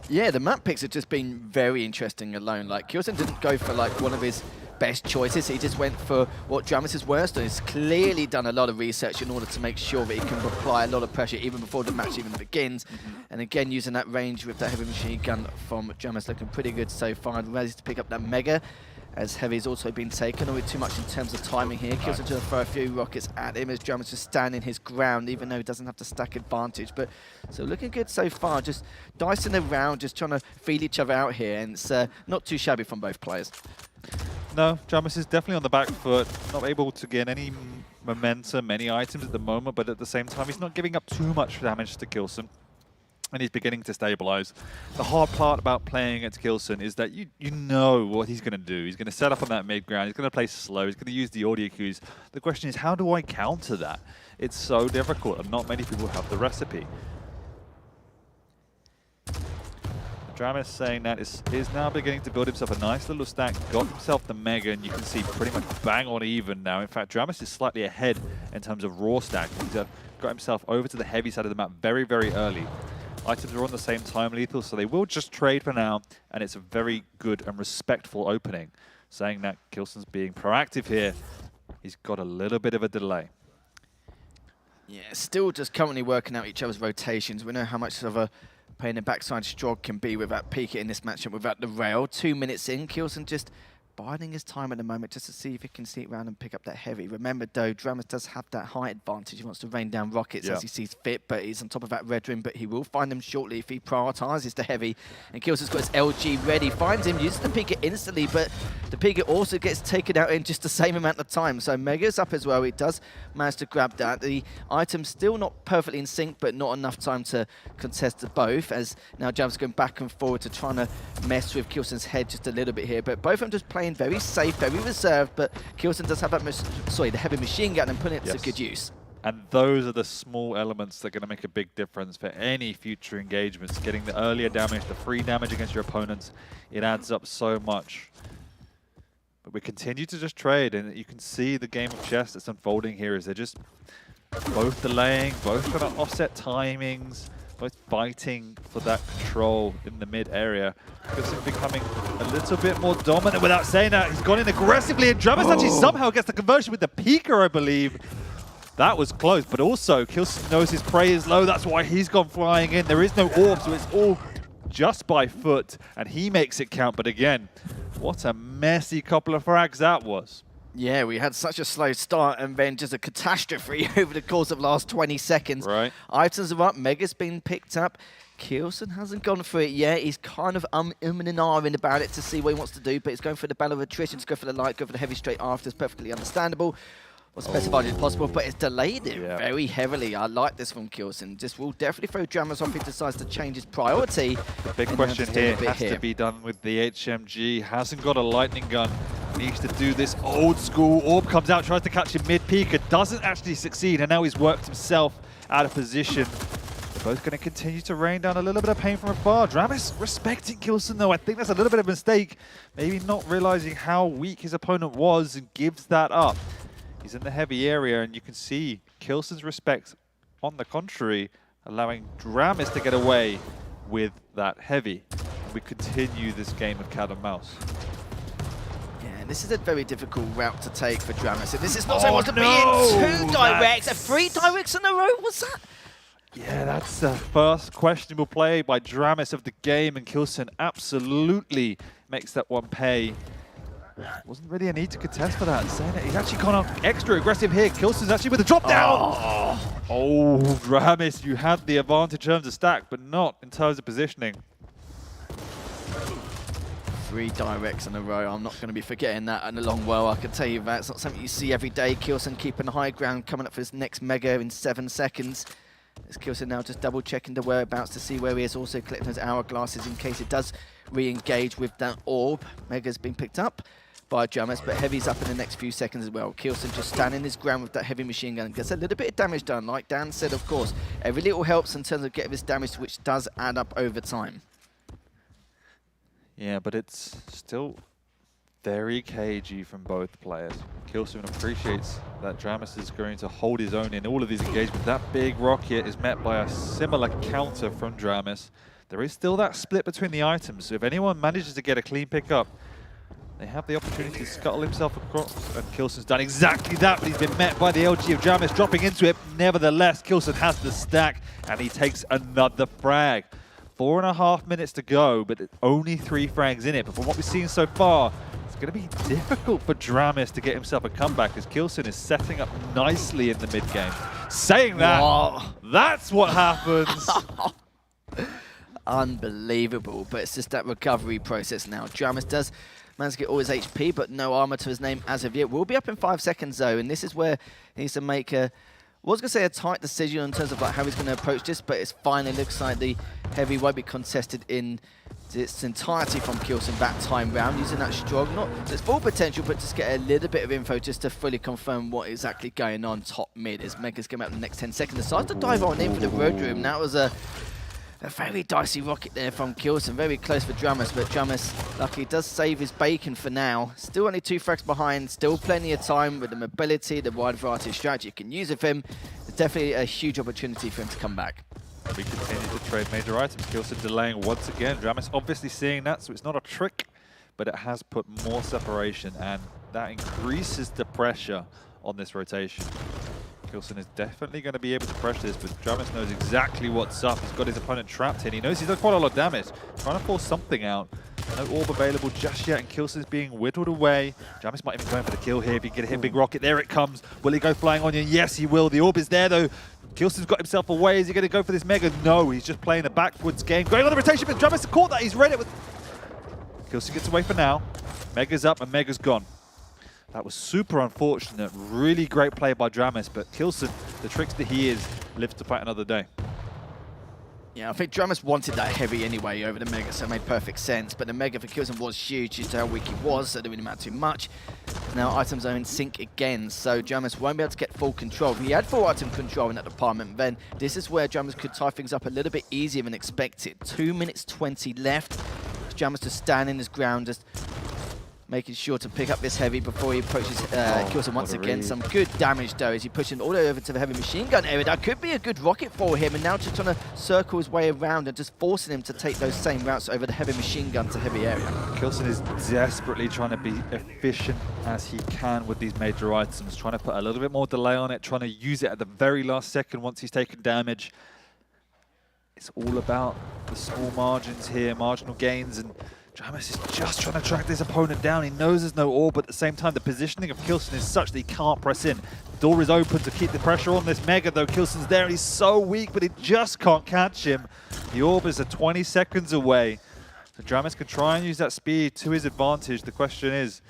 Yeah, the map picks have just been very interesting alone. Like, Kilson didn't go for like one of his best choices. He just went for what Dramus is worst, and he's clearly done a lot of research in order to make sure that he can apply a lot of pressure even before the match even begins. And again, using that range with that heavy machine gun from Dramus, looking pretty good so far, and ready to pick up that Mega, as Heavy's also been taken. Not too much in terms of timing here. Kilson to throw a few rockets at him as Dramus just standing his ground, even though he doesn't have the stack advantage. But so looking good so far, just dicing around, just trying to feel each other out here, and it's not too shabby from both players. No, Dramus is definitely on the back foot, not able to gain any momentum, any items at the moment, but at the same time, he's not giving up too much damage to Kilson. And he's beginning to stabilize. The hard part about playing against Kilson is that you know what he's going to do. He's going to set up on that mid ground. He's going to play slow. He's going to use the audio cues. The question is, how do I counter that? It's so difficult, and not many people have the recipe. Dramis saying that is now beginning to build himself a nice little stack, got himself the Mega, and you can see pretty much bang on even now. In fact, Dramis is slightly ahead in terms of raw stack. He's got himself over to the heavy side of the map very, very early. Items are on the same time, Lethal, so they will just trade for now, and it's a very good and respectful opening. Saying that Kilson's being proactive here, he's got a little bit of a delay. Yeah, still just currently working out each other's rotations. We know how much of a pain in the backside Strog can be without peeking in this matchup without the rail. 2 minutes in, Kilson just biding his time at the moment just to see if he can sneak around and pick up that heavy. Remember though, Dramis does have that height advantage. He wants to rain down rockets as he sees fit, but he's on top of that red rim, but he will find them shortly if he prioritizes the heavy. And Kilson's got his LG ready, finds him, uses the Pika instantly, but the Pika also gets taken out in just the same amount of time. So Mega's up as well. He does manage to grab that. The item's still not perfectly in sync, but not enough time to contest the both, as now Dramis going back and forward to trying to mess with Kilson's head just a little bit here, but both of them just playing very safe, very reserved, but Kilson does have that, the heavy machine gun and putting it to good use. And those are the small elements that are going to make a big difference for any future engagements. Getting the earlier damage, the free damage against your opponents, it adds up so much. But we continue to just trade, and you can see the game of chess that's unfolding here is they're just both delaying, both kind of offset timings, both fighting for that control in the mid area. Kilson becoming a little bit more dominant without saying that. He's gone in aggressively, and Dramis actually somehow gets the conversion with the Pika, I believe. That was close, but also Kilson knows his prey is low. That's why he's gone flying in. There is no orb, so it's all just by foot, and he makes it count. But again, what a messy couple of frags that was. Yeah, we had such a slow start and then just a catastrophe over the course of the last 20 seconds. Right. Items are up, Mega's been picked up. Kilson hasn't gone for it yet. He's kind of and ahhing about it to see what he wants to do, but he's going for the battle of attrition, to go for the light, go for the heavy straight after. It's perfectly understandable. Or specified as possible, but it's delayed it very heavily. I like this from Kilson. Just will definitely throw Dramis off if he decides to change his priority. The big question here has to be done with the HMG. Hasn't got a lightning gun. Needs to do this old school. Orb comes out, tries to catch him mid-Pika. Doesn't actually succeed, and now he's worked himself out of position. They're both going to continue to rain down a little bit of pain from afar. Dramis respecting Kilson, though. I think that's a little bit of a mistake. Maybe not realizing how weak his opponent was and gives that up. He's in the heavy area, and you can see Kilson's respect, on the contrary, allowing Dramis to get away with that heavy. We continue this game of cat and mouse. Yeah, this is a very difficult route to take for Dramis, and this is not so much to be in 2 directs, 3 directs in a row. What's that? Yeah, that's the first questionable play by Dramis of the game, and Kilson absolutely makes that one pay. Wasn't really a need to contest for that. He's actually gone up extra aggressive here. Kilson's actually with a drop down. Oh, Dramis, you had the advantage in terms of stack, but not in terms of positioning. 3 directs in a row. I'm not going to be forgetting that in the long while. I can tell you that. It's not something you see every day. Kilson keeping the high ground, coming up for his next Mega in 7 seconds. As Kilson now just double checking the whereabouts to see where he is, also collecting his hourglasses in case it does re-engage with that orb. Mega's been picked up by Dramis, but Heavy's up in the next few seconds as well. Kilson just standing his ground with that heavy machine gun. Gets a little bit of damage done. Like Dan said, of course, every little helps in terms of getting this damage, which does add up over time. Yeah, but it's still very cagey from both players. Kilson appreciates that Dramis is going to hold his own in all of these engagements. That big rocket is met by a similar counter from Dramis. There is still that split between the items, so if anyone manages to get a clean pickup, they have the opportunity to scuttle himself across, and Kilson's done exactly that, but he's been met by the LG of Dramis dropping into it. Nevertheless, Kilson has the stack, and he takes another frag. 4.5 minutes to go, but only 3 frags in it. But from what we've seen so far, it's going to be difficult for Dramis to get himself a comeback, as Kilson is setting up nicely in the mid-game. Saying that, that's what happens. Unbelievable, but it's just that recovery process now. Dramis does manage to get all his HP, but no armor to his name as of yet. We'll be up in 5 seconds though, and this is where he needs to make a, I was going to say a tight decision in terms of like how he's going to approach this, but it's finally looks like the heavy won't be contested in its entirety from Kilson that time round, using that strong, not its full potential, but just get a little bit of info just to fully confirm what exactly going on top mid as Mega's coming out in the next 10 seconds. Decides to dive on in for the road room. That was a A very dicey rocket there from Kilson, very close for Dramus, but Dramus, lucky, does save his bacon for now. Still only 2 frags behind, still plenty of time with the mobility, the wide variety of strategy you can use of him. It's definitely a huge opportunity for him to come back. We continue to trade major items. Kilson delaying once again. Dramus obviously seeing that, so it's not a trick, but it has put more separation, and that increases the pressure on this rotation. Kilson is definitely going to be able to pressure this, but Dramus knows exactly what's up. He's got his opponent trapped in. He knows he's done quite a lot of damage. Trying to force something out. No orb available just yet, and Kilson's being whittled away. Dramus might even go in for the kill here if he can get a hit big rocket. There it comes. Will he go flying on you? Yes, he will. The orb is there, though. Kilson's got himself away. Is he going to go for this Mega? No, he's just playing a backwards game. Going on the rotation, but Dramus caught that. He's read it with... Kilson gets away for now. Mega's up, and Mega's gone. That was super unfortunate. Really great play by Dramus, but Kilson, the trickster he is, lives to fight another day. Yeah, I think Dramus wanted that heavy anyway over the Mega, so it made perfect sense. But the Mega for Kilson was huge due to how weak he was, so it didn't really matter too much. Now items are in sync again, so Dramus won't be able to get full control. He had full item control in that department, then this is where Dramus could tie things up a little bit easier than expected. 2 minutes 20 left. Dramus just standing his ground, just making sure to pick up this heavy before he approaches Kilson once again. Some good damage though as he pushes him all the way over to the heavy machine gun area. That could be a good rocket for him, and now just trying to circle his way around and just forcing him to take those same routes over the heavy machine gun to heavy area. Kilson is desperately trying to be efficient as he can with these major items, trying to put a little bit more delay on it, trying to use it at the very last second once he's taken damage. It's all about the small margins here, marginal gains, and Dramus is just trying to track this opponent down. He knows there's no orb, but at the same time, the positioning of Kilson is such that he can't press in. The door is open to keep the pressure on this Mega, though. Kilson's there, and he's so weak, but he just can't catch him. The orb is 20 seconds away. So Dramus can try and use that speed to his advantage. The question is,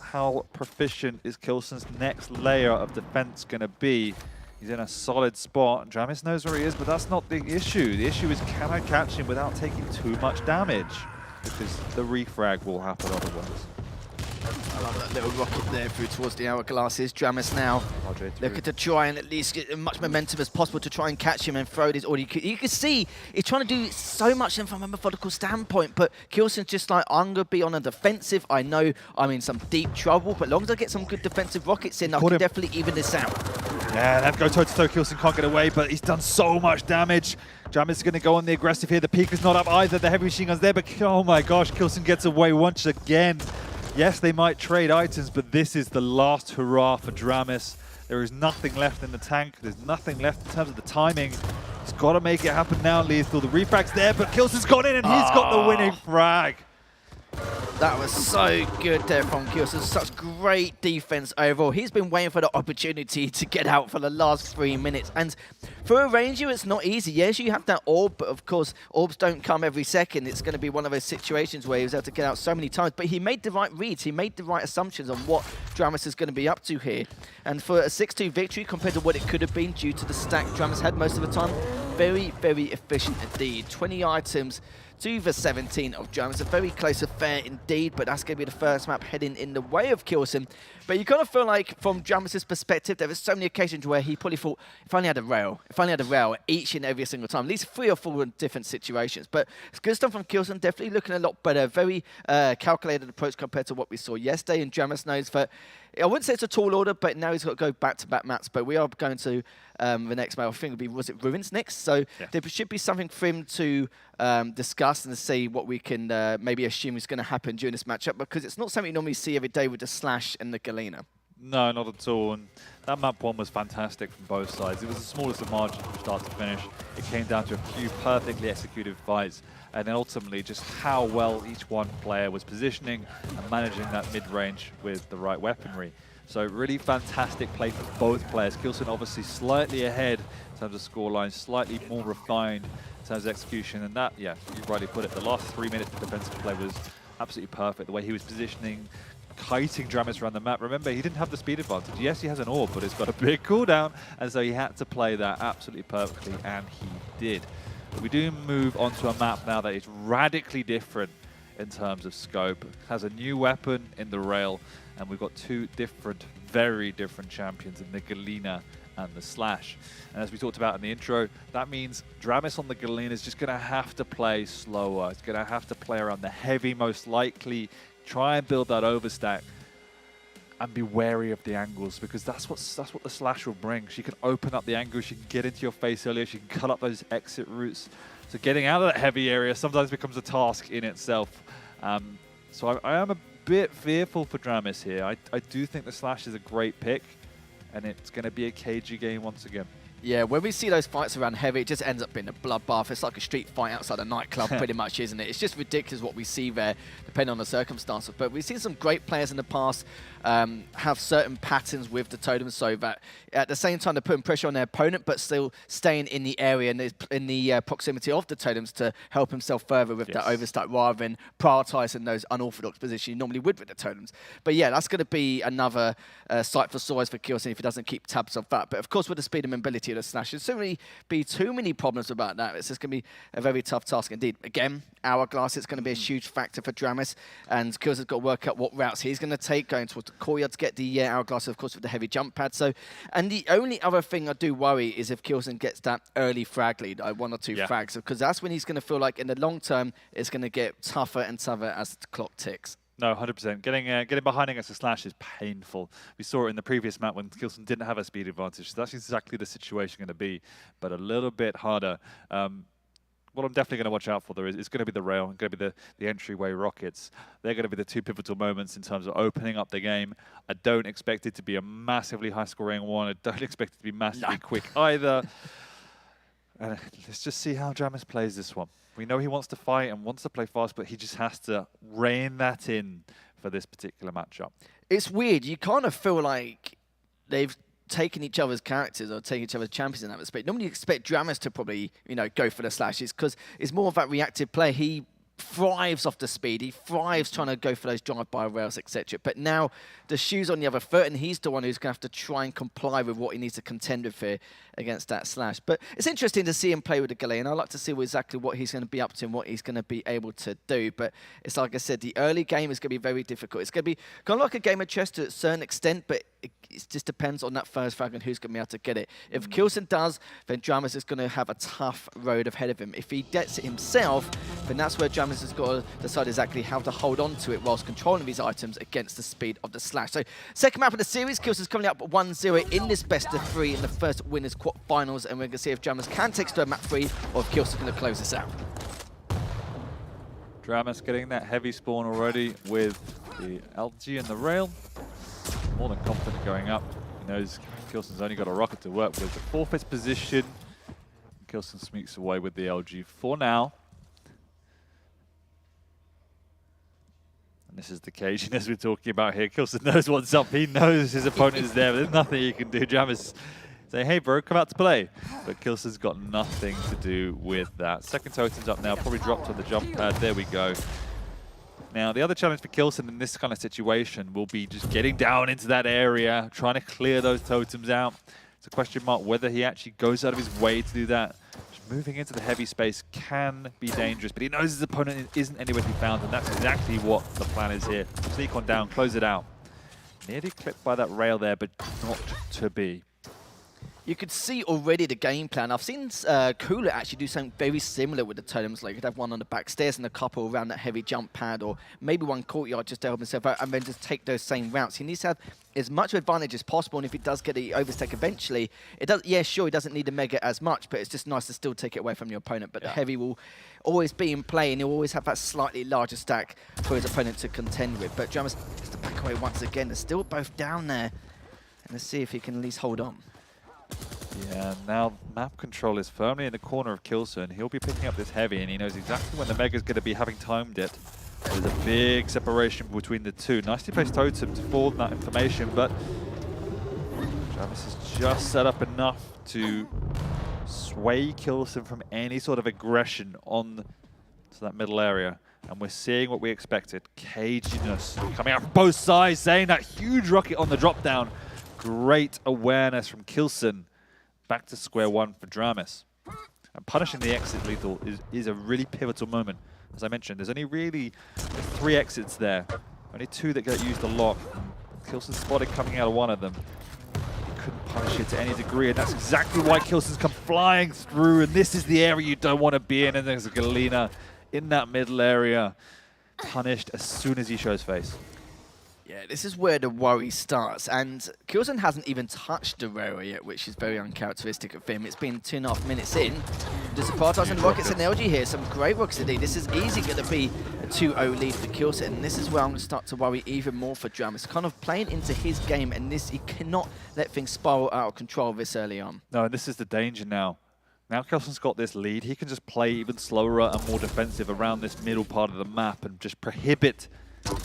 how proficient is Kilson's next layer of defense going to be? He's in a solid spot, and Dramus knows where he is, but that's not the issue. The issue is, can I catch him without taking too much damage? Because the refrag will happen otherwise. I love that little rocket there through towards the hourglasses. Dramus now looking to try and at least get as much momentum as possible to try and catch him and throw this. Or you can see he's trying to do so much from a methodical standpoint, but Kilson's just like, I'm going to be on a defensive. I know I'm in some deep trouble, but as long as I get some good defensive rockets in, I can definitely even this out. Yeah, that go toe-to-toe. Kilson can't get away, but he's done so much damage. Dramus is going to go on the aggressive here. The peak is not up either. The heavy machine gun's there, but oh my gosh, Kilson gets away once again. Yes, they might trade items, but this is the last hurrah for Dramus. There is nothing left in the tank. There's nothing left in terms of the timing. He's got to make it happen now, Lethal. The refrag's there, but Kilson's got in, and he's got the winning frag. That was so good there from Kilson. Such great defense overall. He's been waiting for the opportunity to get out for the last 3 minutes. And for a Ranger, it's not easy. Yes, you have that orb, but of course, orbs don't come every second. It's going to be one of those situations where he was able to get out so many times. But he made the right reads. He made the right assumptions on what Dramus is going to be up to here. And for a 6-2 victory compared to what it could have been due to the stack Dramus had most of the time, very, very efficient indeed. 20 items to the 17 of Dramus. A very close affair indeed, but that's going to be the first map heading in the way of Kilson. But you kind of feel like, from Dramus's perspective, there were so many occasions where he probably thought, if I only had a rail each and every single time, at least 3 or 4 different situations. But it's good stuff from Kilson, definitely looking a lot better. Very calculated approach compared to what we saw yesterday, and Dramus knows that, I wouldn't say it's a tall order, but now he's got to go back-to-back maps. But we are going to the next map. I think it'll be, was it Ruins next? So yeah, there should be something for him to discuss and see what we can maybe assume is going to happen during this matchup, because it's not something you normally see every day with the Slash and the Galena. No, not at all. And that map one was fantastic from both sides. It was the smallest of margins from start to finish. It came down to a few perfectly executed fights, and then ultimately just how well each one player was positioning and managing that mid-range with the right weaponry. So really fantastic play for both players. Kilson obviously slightly ahead in terms of scoreline, slightly more refined in terms of execution. And that, yeah, you rightly put it, the last 3 minutes of defensive play was absolutely perfect. The way he was positioning, kiting Dramus around the map. Remember, he didn't have the speed advantage. Yes, he has an orb, but it's got a big cooldown, and so he had to play that absolutely perfectly, and he did. But we do move onto a map now that is radically different in terms of scope. It has a new weapon in the rail, and we've got 2 different, very different champions in the Galena and the slash. And as we talked about in the intro, that means Dramis on the Galena is just going to have to play slower. It's going to have to play around the heavy, most likely, try and build that overstack, and be wary of the angles, because that's what the slash will bring. She can open up the angles, she can get into your face earlier, she can cut up those exit routes. So getting out of that heavy area sometimes becomes a task in itself. So I am a bit fearful for Dramis here. I do think the slash is a great pick, and it's going to be a cagey game once again. Yeah, when we see those fights around heavy, it just ends up being a bloodbath. It's like a street fight outside a nightclub, pretty much, isn't it? It's just ridiculous what we see there, depending on the circumstances. But we've seen some great players in the past have certain patterns with the totems, so that at the same time they're putting pressure on their opponent, but still staying in the area and in the proximity of the totems to help himself further with that overstack, rather than prioritising those unorthodox positions you normally would with the totems. But yeah, that's going to be another sight for sore eyes for Kyosin if he doesn't keep tabs of that. But of course, with the speed and mobility of the slash, there's certainly be too many problems about that. It's just going to be a very tough task indeed. Again, Hourglass is going to be a huge factor for Dramis, and Kyosin's got to work out what routes he's going to take, going towards the courtyard to get the Hourglass, of course, with the heavy jump pad. So, and the only other thing I do worry is if Kyosin gets that early frag lead, 1 or 2 frags, because that's when he's going to feel like in the long term it's going to get tougher and tougher as the clock ticks. No, 100%. Getting behind against a slash is painful. We saw it in the previous map when Kyosin didn't have a speed advantage. So that's exactly the situation going to be, but a little bit harder. What I'm definitely going to watch out for, though, is it's going to be the rail and going to be the entryway rockets. They're going to be the 2 pivotal moments in terms of opening up the game. I don't expect it to be a massively high-scoring one. I don't expect it to be massively quick either. Let's just see how Dramis plays this one. We know he wants to fight and wants to play fast, but he just has to rein that in for this particular matchup. It's weird. You kind of feel like they've taken each other's characters or taking each other's champions in that respect. Normally you expect Dramis to probably, go for the slashes, because it's more of that reactive play. He thrives off the speed. He thrives trying to go for those drive-by rails, etc. But now the shoe's on the other foot, and he's the one who's going to have to try and comply with what he needs to contend with here against that slash. But it's interesting to see him play with the Galena, and I'd like to see exactly what he's going to be up to and what he's going to be able to do. But it's like I said, the early game is going to be very difficult. It's going to be kind of like a game of chess to a certain extent, but it just depends on that first frag and who's going to be able to get it. If Kyosin does, then Dramis is going to have a tough road ahead of him. If he gets it himself, then that's where Dramis has got to decide exactly how to hold on to it whilst controlling these items against the speed of the slash. So, second map of the series, Kyosin's coming up 1-0 in this best of 3 in the first winners quarterfinals, and we're going to see if Dramis can take to a map 3 or if Kyosin's going to close this out. Dramis getting that heavy spawn already with the LG and the rail. More than confident going up. He knows Kyosin's only got a rocket to work with. The 4th position. Kyosin sneaks away with the LG for now. And this is the caginess we're talking about here. Kyosin knows what's up. He knows his opponent is there, but there's nothing he can do. Dramis say, hey bro, come out to play. But Kyosin's got nothing to do with that. Second totem's up now, probably dropped on the jump pad. There we go. Now, the other challenge for Kyosin in this kind of situation will be just getting down into that area, trying to clear those totems out. It's a question mark whether he actually goes out of his way to do that. Just moving into the heavy space can be dangerous, but he knows his opponent isn't anywhere to be found, and that's exactly what the plan is here. Sneak on down, close it out. Nearly clipped by that rail there, but not to be. You could see already the game plan. I've seen Cooler actually do something very similar with the totems. Like, you could have one on the back stairs and a couple around that heavy jump pad, or maybe one courtyard just to help himself out, and then just take those same routes. He needs to have as much advantage as possible, and if he does get the overstake eventually, it does. Yeah, sure, he doesn't need the mega as much, but it's just nice to still take it away from your opponent. But the heavy will always be in play, and he'll always have that slightly larger stack for his opponent to contend with. But Dramis has to back away once again. They're still both down there, and let's see if he can at least hold on. Yeah, now map control is firmly in the corner of Kyosin. He'll be picking up this heavy, and he knows exactly when the Mega's going to be having timed it. There's a big separation between the two. Nicely placed totem to forward that information, but Dramis has just set up enough to sway Kyosin from any sort of aggression on to that middle area. And we're seeing what we expected. Caginess coming out from both sides, saying that huge rocket on the drop down. Great awareness from Kyosin. Back to square one for Dramis. And punishing the exit lethal is a really pivotal moment. As I mentioned, there's only really 3 exits there. Only 2 that get used a lot. Kyosin spotted coming out of one of them. He couldn't punish it to any degree, and that's exactly why Kilson's come flying through, and this is the area you don't want to be in, and there's a Galena in that middle area, punished as soon as he shows face. Yeah, this is where the worry starts, and Kilson hasn't even touched the rail yet, which is very uncharacteristic of him. It's been 2.5 minutes in. The Spartans and Rockets and LG here, some great Rockets indeed. This is easy going to be a 2-0 lead for Kilson, and this is where I'm going to start to worry even more for Dramus. Kind of playing into his game, and this, he cannot let things spiral out of control this early on. No, and this is the danger now. Now Kilson's got this lead, he can just play even slower and more defensive around this middle part of the map and just prohibit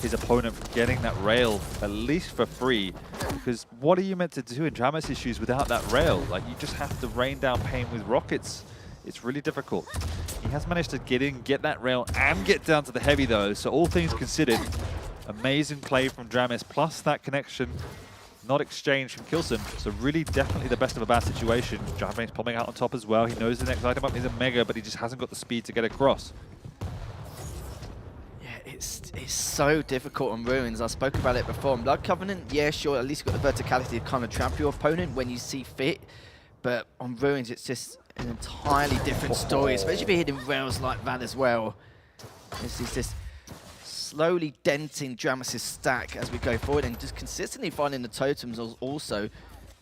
his opponent from getting that rail, at least for free. Because what are you meant to do in Dramus issues without that rail? Like, you just have to rain down pain with rockets. It's really difficult. He has managed to get in, get that rail, and get down to the heavy though. So all things considered, amazing play from Dramus, plus that connection not exchanged from Kilson. So really definitely the best of a bad situation. Dramus popping out on top as well. He knows the next item up is a Mega, but he just hasn't got the speed to get across. It's so difficult on Ruins. I spoke about it before. On Blood Covenant, yeah, sure, at least you've got the verticality to kind of trap your opponent when you see fit. But on Ruins, it's just an entirely different story, especially if you're hitting rails like that as well. This is just slowly denting Dramus' stack as we go forward and just consistently finding the totems also.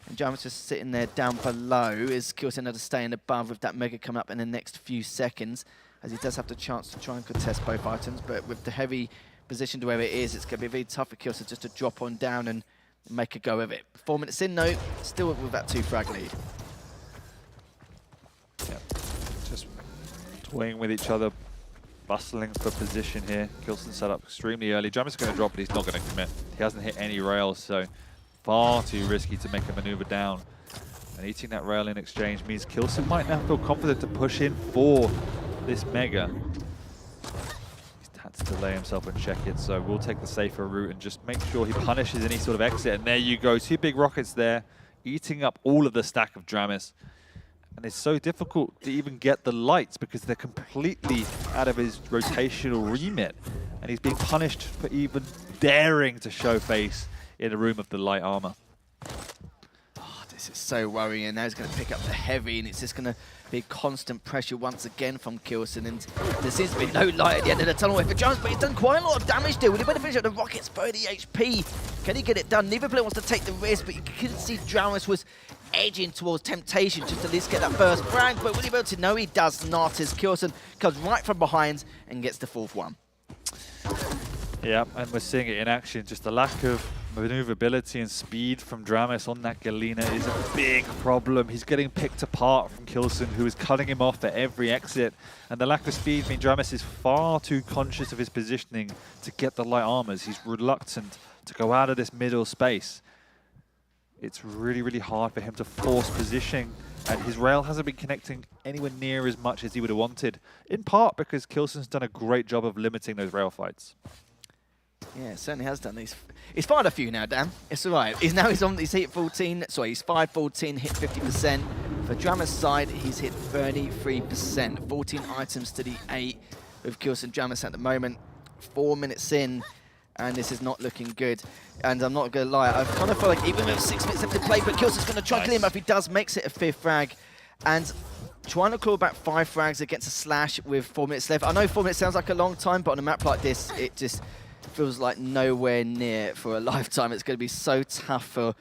And Dramus just sitting there down below as Kilson had to stay in above with that Mega coming up in the next few seconds, as he does have the chance to try and contest both items, but with the heavy position to where it is, it's going to be very tough for Kilson just to drop on down and make a go of it. 4 minutes in, though, still with that 2-frag lead. Yeah, just toying with each other, bustling for position here. Kilson set up extremely early. Dramus is going to drop, but he's not going to commit. He hasn't hit any rails, so far too risky to make a maneuver down. And eating that rail in exchange means Kilson might now feel confident to push in for this Mega. He's had to delay himself and check it, so we'll take the safer route and just make sure he punishes any sort of exit. And there you go, 2 big rockets there, eating up all of the stack of Dramus. And it's so difficult to even get the lights because they're completely out of his rotational remit. And he's being punished for even daring to show face in a room of the light armor. This is so worrying. Now he's going to pick up the heavy, and it's just going to be constant pressure once again from Kilson. And there seems to be no light at the end of the tunnel for Jones, but he's done quite a lot of damage there. With the benefit of the Rockets, 30 HP. Can he get it done? Neither player wants to take the risk, but you could see Dramus was edging towards temptation just to at least get that first frag. But will he be able to? No, he does not, as Kilson comes right from behind and gets the 4th one. Yeah, and we're seeing it in action. Just the lack of maneuverability and speed from Dramus on that Galena is a big problem. He's getting picked apart from Kilson, who is cutting him off at every exit. And the lack of speed means Dramus is far too conscious of his positioning to get the light armors. He's reluctant to go out of this middle space. It's really, really hard for him to force positioning. And his rail hasn't been connecting anywhere near as much as he would have wanted. In part because Kilson's done a great job of limiting those rail fights. Yeah, certainly has done. He's fired a few now, Dan. It's all right. He's hit 14. Sorry, he's fired 14, hit 50%. For Dramus' side, he's hit 33%. 14 items to the 8 with Kilson Dramus at the moment. 4 minutes in, and this is not looking good. And I'm not going to lie, I kind of feel like even with 6 minutes left to play, but Kilson's going to try and kill him. If he does, makes it a 5th frag. And trying to claw back 5 frags against a Slash with 4 minutes left. I know 4 minutes sounds like a long time, but on a map like this, it just feels like nowhere near for a lifetime. It's going to be so tough for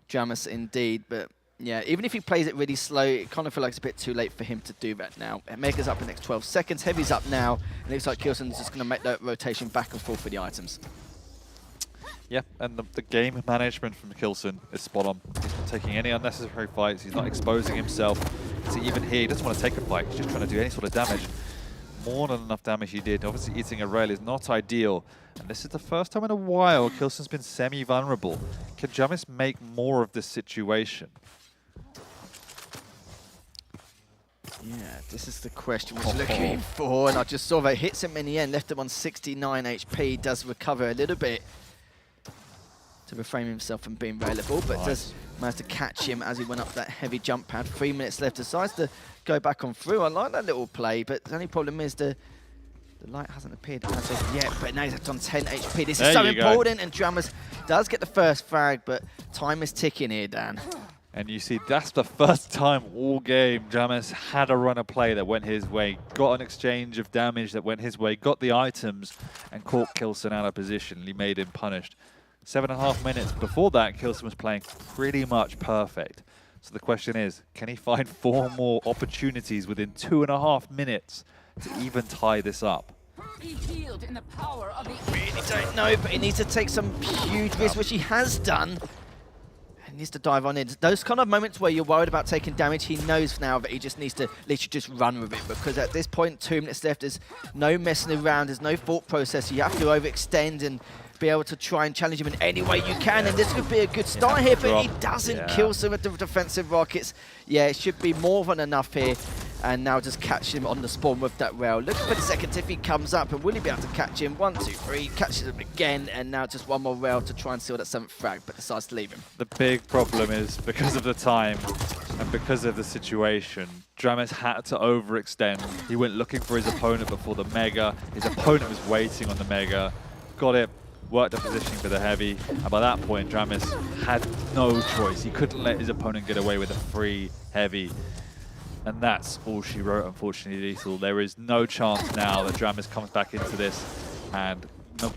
Dramus indeed. But yeah, even if he plays it really slow, it kind of feels like it's a bit too late for him to do that now. Mega's up in the next 12 seconds. Heavy's up now. And it looks like Kilson's just going to make that rotation back and forth for the items. Yeah, and the game management from Kilson is spot on. He's not taking any unnecessary fights. He's not exposing himself. So even here, he doesn't want to take a fight. He's just trying to do any sort of damage. More than enough damage he did. Obviously, eating a rail is not ideal. And this is the first time in a while Kilson's been semi-vulnerable. Can Dramus make more of this situation? Yeah, this is the question we're looking for. And I just saw that hits him in the end, left him on 69 HP. Does recover a little bit to refrain himself from being available, but does manage to catch him as he went up that heavy jump pad. 3 minutes left. Decides to go back on through. I like that little play, but the only problem is the light hasn't appeared as of yet, but now he's on 10 HP. This is so important, and Dramus does get the first frag, but time is ticking here, Dan. And you see, that's the first time all game Jamis had a run of play that went his way, got an exchange of damage that went his way, got the items, and caught Kilson out of position. He made him punished. 7.5 minutes before that, Kilson was playing pretty much perfect. So the question is, can he find 4 more opportunities within 2.5 minutes to even tie this up? Really don't know, but he needs to take some huge risks, which he has done. He needs to dive on in. Those kind of moments where you're worried about taking damage, he knows now that he just needs to literally just run with it, because at this point, 2 minutes left, there's no messing around, there's no thought process. You have to overextend and be able to try and challenge him in any way you can, and this could be a good start here, but he doesn't kill some of the defensive rockets. Yeah, it should be more than enough here, and now just catch him on the spawn with that rail. Looking for the second if he comes up, and will he be able to catch him? 1, 2, 3, catches him again, and now just one more rail to try and seal that 7th frag, but decides to leave him. The big problem is, because of the time and because of the situation, Dramis had to overextend. He went looking for his opponent before the Mega. His opponent was waiting on the Mega. Got it. Worked the positioning for the heavy, and by that point, Dramis had no choice. He couldn't let his opponent get away with a free heavy, and that's all she wrote, unfortunately, Lethal. There is no chance now that Dramis comes back into this and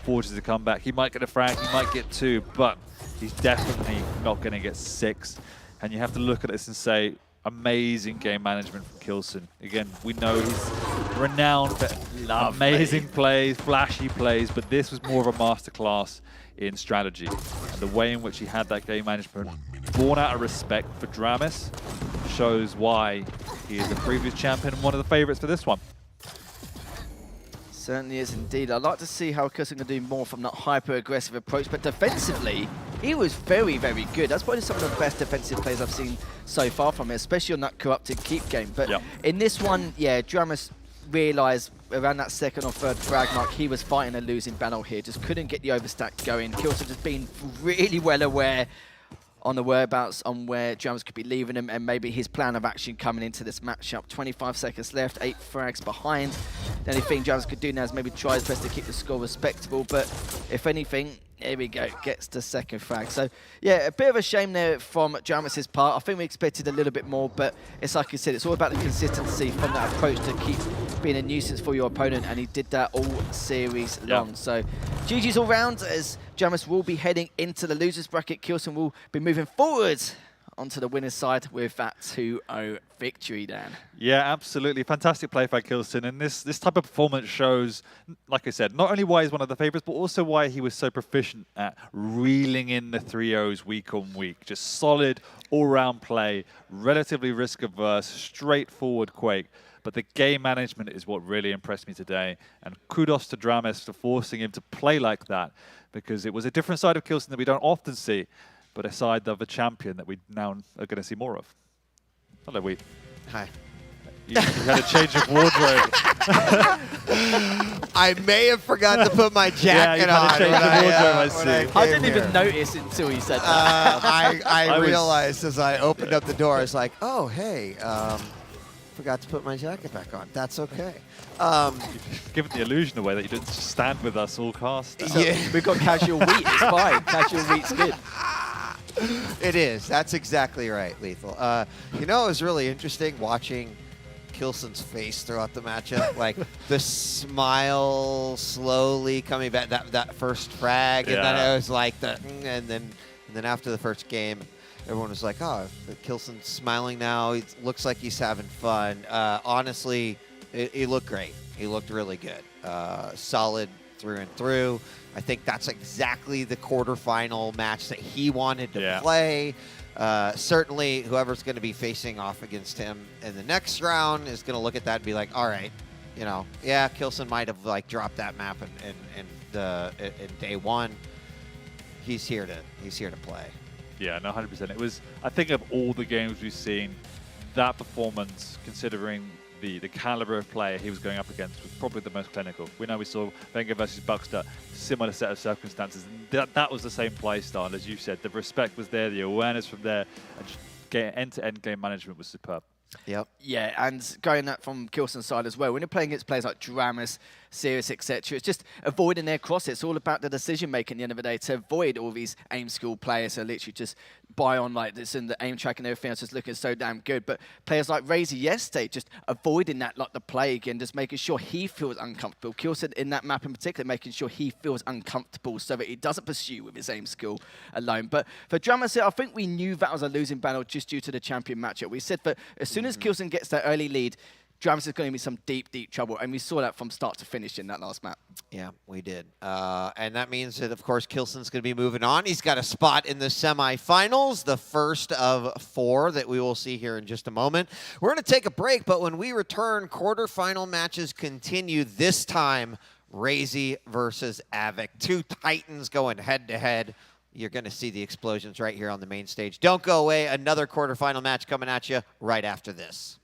forces to come back. He might get a frag, he might get 2, but he's definitely not going to get 6. And you have to look at this and say, amazing game management from Kilson. Again, we know he's renowned for amazing plays, flashy plays, but this was more of a masterclass in strategy. And the way in which he had that game management, born out of respect for Dramis, shows why he is the previous champion and one of the favorites for this one. Certainly is indeed. I'd like to see how Kilson can do more from that hyper-aggressive approach, but defensively, he was very, very good. That's probably some of the best defensive plays I've seen so far from him, especially on that corrupted keep game. But in this one, yeah, Dramis realised around that 2nd or 3rd frag mark, he was fighting a losing battle here. Just couldn't get the overstack going. Kilson just being really well aware on the whereabouts on where Dramis could be leaving him, and maybe his plan of action coming into this matchup. 25 seconds left, 8 frags behind. The only thing Dramis could do now is maybe try his best to keep the score respectable, but if anything, here we go, gets the 2nd frag. So yeah, a bit of a shame there from Dramis's part. I think we expected a little bit more, but it's like you said, it's all about the consistency from that approach to keep being a nuisance for your opponent, and he did that all series long. So GG's all round, as Dramis will be heading into the losers bracket. Kilson will be moving forward onto the winner's side with that 2-0 victory, Dan. Yeah, absolutely. Fantastic play by Kilson. And this type of performance shows, like I said, not only why he's one of the favorites, but also why he was so proficient at reeling in the 3-0s week on week. Just solid, all-round play, relatively risk-averse, straightforward Quake. But the game management is what really impressed me today. And kudos to Dramis for forcing him to play like that, because it was a different side of Kilson that we don't often see, but a side of a champion that we now are going to see more of. Hello, Wheat. Hi. You had a change of wardrobe. I may have forgot to put my jacket on. I didn't even notice until he said that. I realized as I opened up the door, I was like, oh, hey, forgot to put my jacket back on. That's okay. Given the illusion away that you didn't stand with us all cast. Yeah. We've got casual Wheat. It's fine. Casual Wheat's good. It is. That's exactly right, Lethal. You know, it was really interesting watching Kilson's face throughout the matchup. Like, the smile slowly coming back, that first frag, and then it was like and then after the first game, everyone was like, oh, Kilson's smiling now. He looks like he's having fun. Honestly, he looked great. He looked really good. Solid through and through. I think that's exactly the quarterfinal match that he wanted to play. Certainly, whoever's going to be facing off against him in the next round is going to look at that and be like, all right, you know, yeah, Kilson might have like dropped that map in day one. He's here to play. Yeah, no, 100%. It was, I think, of all the games we've seen, that performance, considering the caliber of player he was going up against, was probably the most clinical. We know we saw Wenger versus Buckster, similar set of circumstances. And that was the same play style, and as you said, the respect was there, the awareness from there, and just end-to-end game management was superb. Yep. Yeah, and going that from Kilson's side as well, when you're playing against players like Dramis, Serious, etc. It's just avoiding their cross. It's all about the decision making at the end of the day to avoid all these aim school players who literally just buy on like this and the aim track and everything else is looking so damn good. But players like Razy yesterday just avoiding that like the plague and just making sure he feels uncomfortable. Kilson in that map in particular, making sure he feels uncomfortable so that he doesn't pursue with his aim skill alone. But for Drummers, I think we knew that was a losing battle just due to the champion matchup. We said that as soon as Kilson gets that early lead, Drummers is going to be some deep, deep trouble. And we saw that from start to finish in that last map. Yeah, we did. And that means that, of course, Kilson's going to be moving on. He's got a spot in the semifinals, the first of 4 that we will see here in just a moment. We're going to take a break, but when we return, quarterfinal matches continue. This time, Razy versus Avic. 2 Titans going head-to-head. You're going to see the explosions right here on the main stage. Don't go away. Another quarterfinal match coming at you right after this.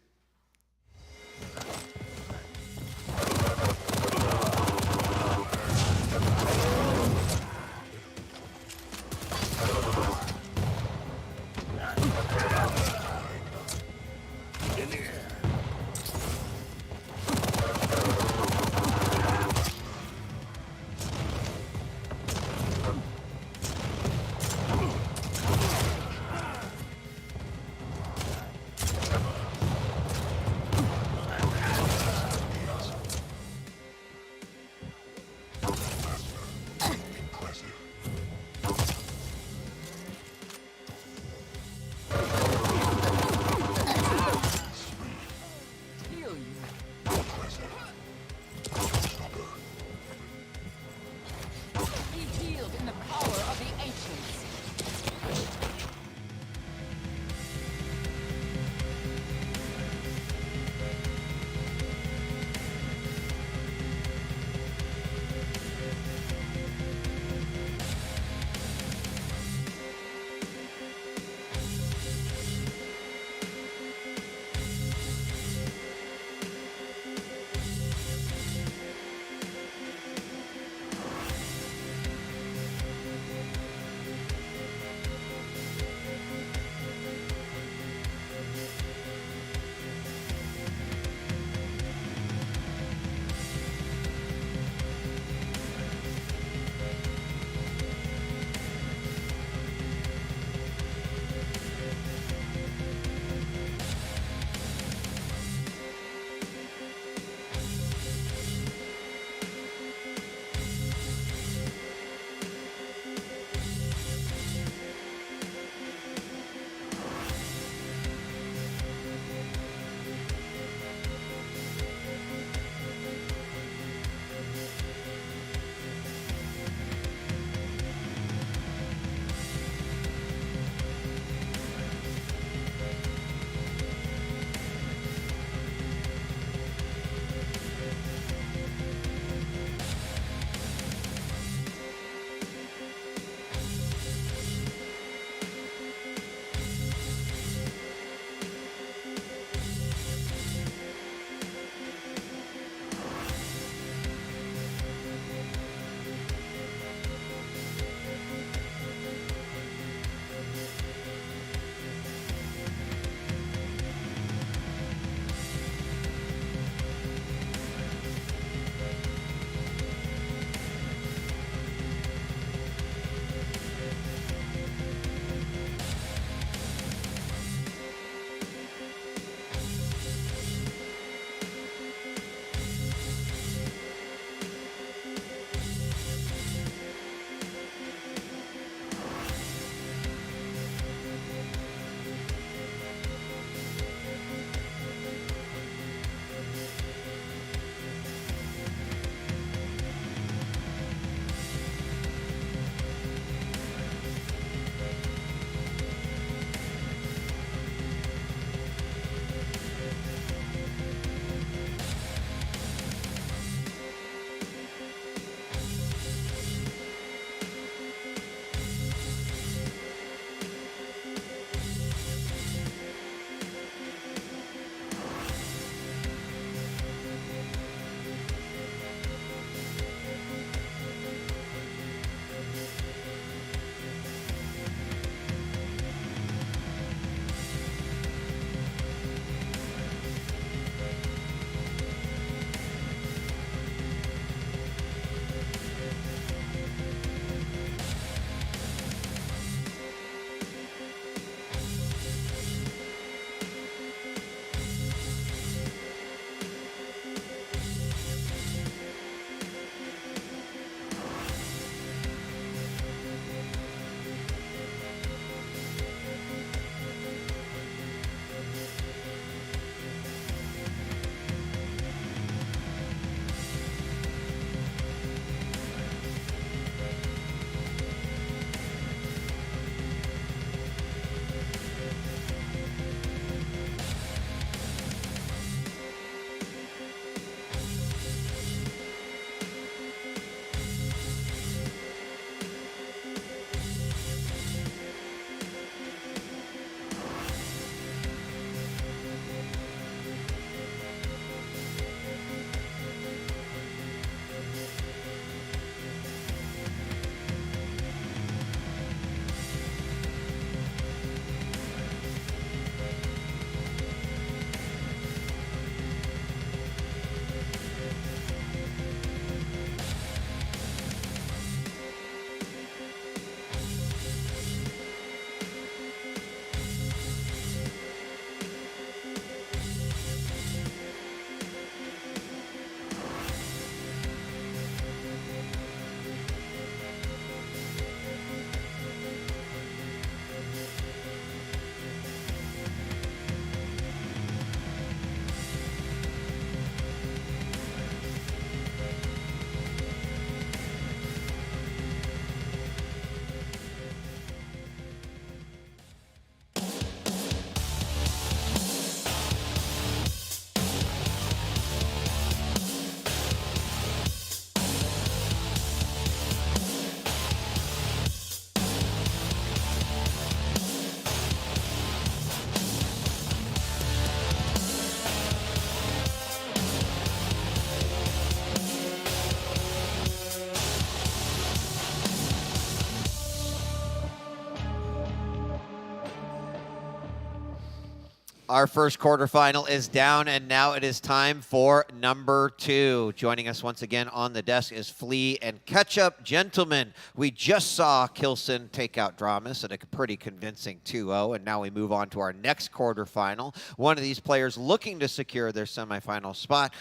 Our first quarterfinal is down, and now it is time for number 2. Joining us once again on the desk is Flea and Ketchup. Gentlemen, we just saw Kilson take out Dramas at a pretty convincing 2-0, and now we move on to our next quarterfinal. One of these players looking to secure their semifinal spot.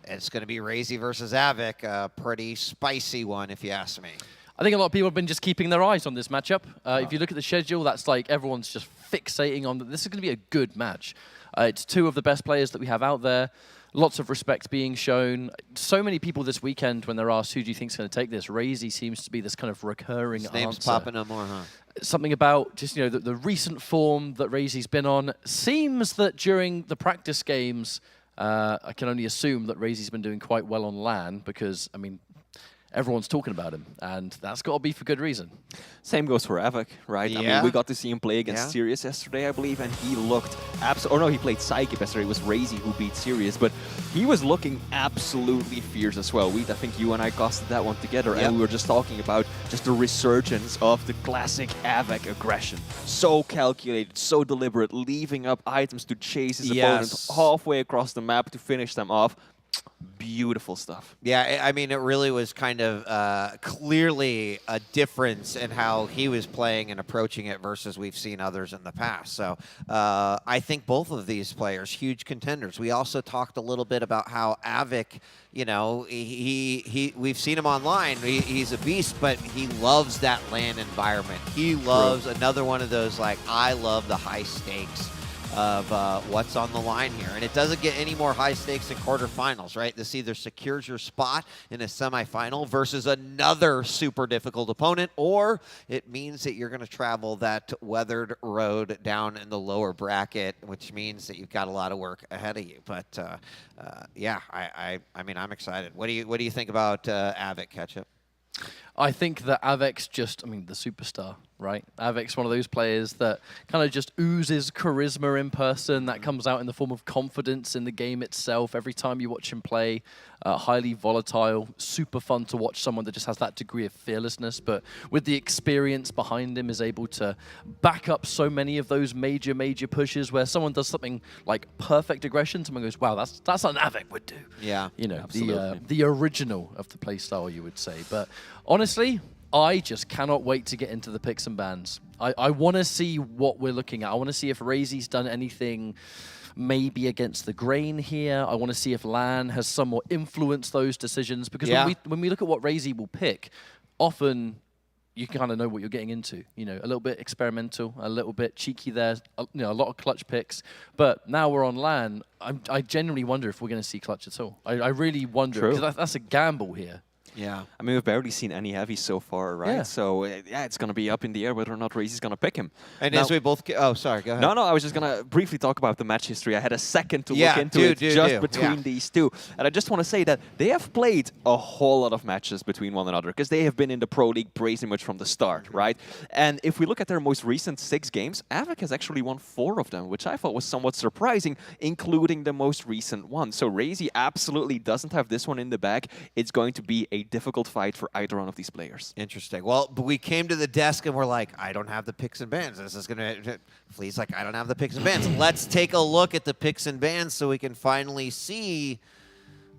It's going to be Razy versus Avic, a pretty spicy one, if you ask me. I think a lot of people have been just keeping their eyes on this matchup. If you look at the schedule, that's like everyone's just fixating on that. This is going to be a good match. It's 2 of the best players that we have out there. Lots of respect being shown. So many people this weekend, when they're asked who do you think is going to take this, Razy seems to be this kind of recurring His name's answer. popping up more, huh? Something about just, you know, the recent form that Razy's been on. Seems that during the practice games, I can only assume that Razy's been doing quite well on LAN because, I mean, everyone's talking about him, and that's got to be for good reason. Same goes for Avic, right? Yeah. I mean, we got to see him play against Sirius yesterday, I believe, and he looked absolutely... Or no, he played Psychic yesterday. It was Razy who beat Sirius, but he was looking absolutely fierce as well. I think you and I costed that one together, and we were just talking about just the resurgence of the classic Avic aggression. So calculated, so deliberate, leaving up items to chase his opponent halfway across the map to finish them off. Beautiful stuff. Yeah, I mean, it really was kind of clearly a difference in how he was playing and approaching it versus we've seen others in the past. So I think both of these players, huge contenders. We also talked a little bit about how Avic, you know, we've seen him online. He's a beast, but he loves that LAN environment. He loves another one of those, like, I love the high stakes of what's on the line here. And it doesn't get any more high stakes in quarterfinals, right? This either secures your spot in a semifinal versus another super difficult opponent, or it means that you're going to travel that weathered road down in the lower bracket, which means that you've got a lot of work ahead of you. But yeah, I mean, I'm excited. What do you think about Avic, Ketchup? I think that Avic's just, I mean, the superstar, right? Avic's one of those players that kind of just oozes charisma in person. That comes out in the form of confidence in the game itself. Every time you watch him play, highly volatile, super fun to watch someone that just has that degree of fearlessness, but with the experience behind him is able to back up so many of those major pushes where someone does something like perfect aggression, someone goes, wow, that's what an Avic would do. Yeah, you know, the original of the playstyle, you would say. But honestly, I just cannot wait to get into the picks and bans. I want to see what we're looking at. I want to see if Razy's done anything maybe against the grain here. I want to see if LAN has somewhat influenced those decisions, because when we look at what Razy will pick, often you kind of know what you're getting into. You know, a little bit experimental, a little bit cheeky there, you know, a lot of clutch picks. But now we're on LAN, I genuinely wonder if we're going to see clutch at all. I really wonder, because that's a gamble here. Yeah. I mean, we've barely seen any heavies so far, right? Yeah. So, yeah, it's going to be up in the air whether or not Razy's going to pick him. And now, as we both... Oh, sorry, go ahead. No, I was just going to briefly talk about the match history. I had a second to look into it between these two. And I just want to say that they have played a whole lot of matches between one another, because they have been in the Pro League pretty much from the start, right? And if we look at their most recent 6 games, Avic has actually won 4 of them, which I thought was somewhat surprising, including the most recent one. So Razy absolutely doesn't have this one in the bag. It's going to be a difficult fight for either one of these players. Interesting. Well, but we came to the desk and we're like, I don't have the picks and bans. This is going to... Flea's like, I don't have the picks and bans. Let's take a look at the picks and bans so we can finally see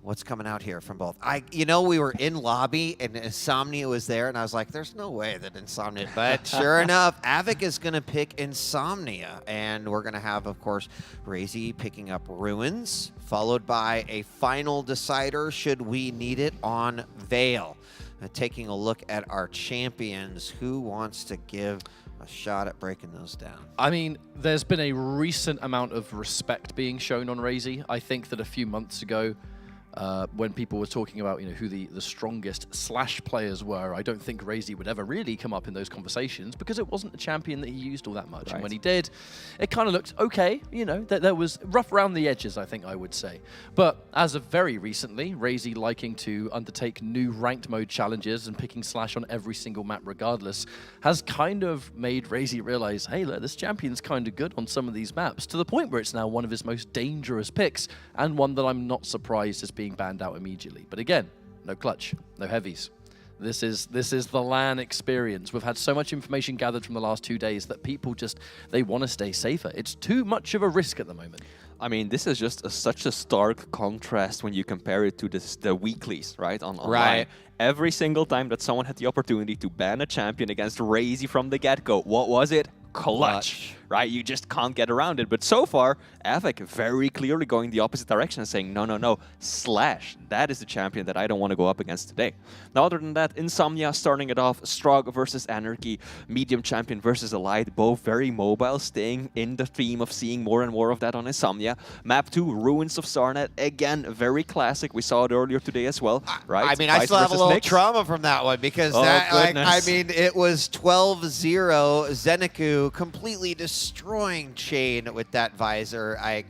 what's coming out here from both. You know, we were in lobby and Insomnia was there, and I was like, there's no way that Insomnia... But sure enough, Avic is going to pick Insomnia, and we're going to have, of course, Razy picking up Ruins, followed by a final decider, should we need it, on Veil. Taking a look at our champions, who wants to give a shot at breaking those down? I mean, there's been a recent amount of respect being shown on Razy. I think that a few months ago, when people were talking about, you know, who the strongest Slash players were, I don't think Razy would ever really come up in those conversations, because it wasn't a champion that he used all that much. Right. And when he did, it kind of looked okay. You know, there was rough around the edges, I think I would say. But as of very recently, Razy liking to undertake new ranked mode challenges and picking Slash on every single map regardless has kind of made Razy realize, hey, look, this champion's kind of good on some of these maps, to the point where it's now one of his most dangerous picks, and one that I'm not surprised is being banned out immediately. But again, no clutch, no heavies. This is the LAN experience. We've had so much information gathered from the last 2 days that people just, they want to stay safer. It's too much of a risk at the moment. I mean, this is just such a stark contrast when you compare it to the weeklies, right? Online. Right. Every single time that someone had the opportunity to ban a champion against Razy from the get-go, what was it? Clutch, right? You just can't get around it. But so far, Avik very clearly going the opposite direction and saying, no, Slash, that is the champion that I don't want to go up against today. Now, other than that, Insomnia starting it off, Strog versus Anarchy, Medium Champion versus Elite, both very mobile, staying in the theme of seeing more and more of that on Insomnia. Map 2, Ruins of Sarnet, again, very classic. We saw it earlier today as well, right? I mean, I still have a little trauma from that one because it was 12-0 Zeniku completely destroying Chain with that visor. I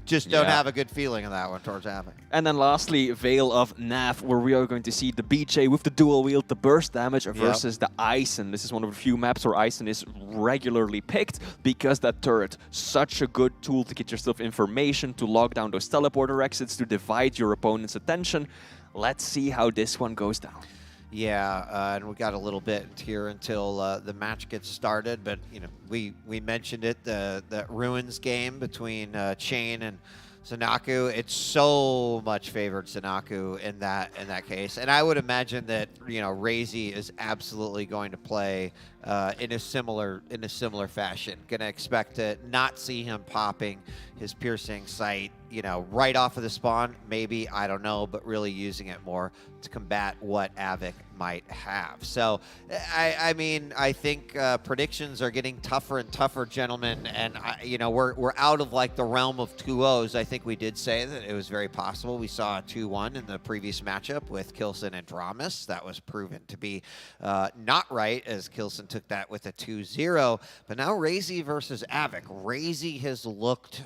just don't have a good feeling of that one towards Avik. And then lastly, Veil of Nav, where we are going to see the BJ with the dual wield, the burst damage versus the Ison. This is one of the few maps where Ison is regularly picked because that turret, such a good tool to get yourself information, to lock down those teleporter exits, to divide your opponent's attention. Let's see how this one goes down. Yeah, and we got a little bit here until the match gets started, but you know, we mentioned it, the Ruins game between Chain and Zanaku. It's so much favored Zanaku in that case, and I would imagine that Razy is absolutely going to play in a similar fashion. Gonna expect to not see him popping his piercing sight, right off of the spawn. Maybe, I don't know, but really using it more to combat what Avik might have. So, I mean, I think predictions are getting tougher and tougher, gentlemen. And we're out of like the realm of 2-0s. I think we did say that it was very possible. We saw a 2-1 in the previous matchup with Kilson and Dramus. That was proven to be not right, as Kilson took that with a 2-0. But now Razy versus Avik. Razy has looked,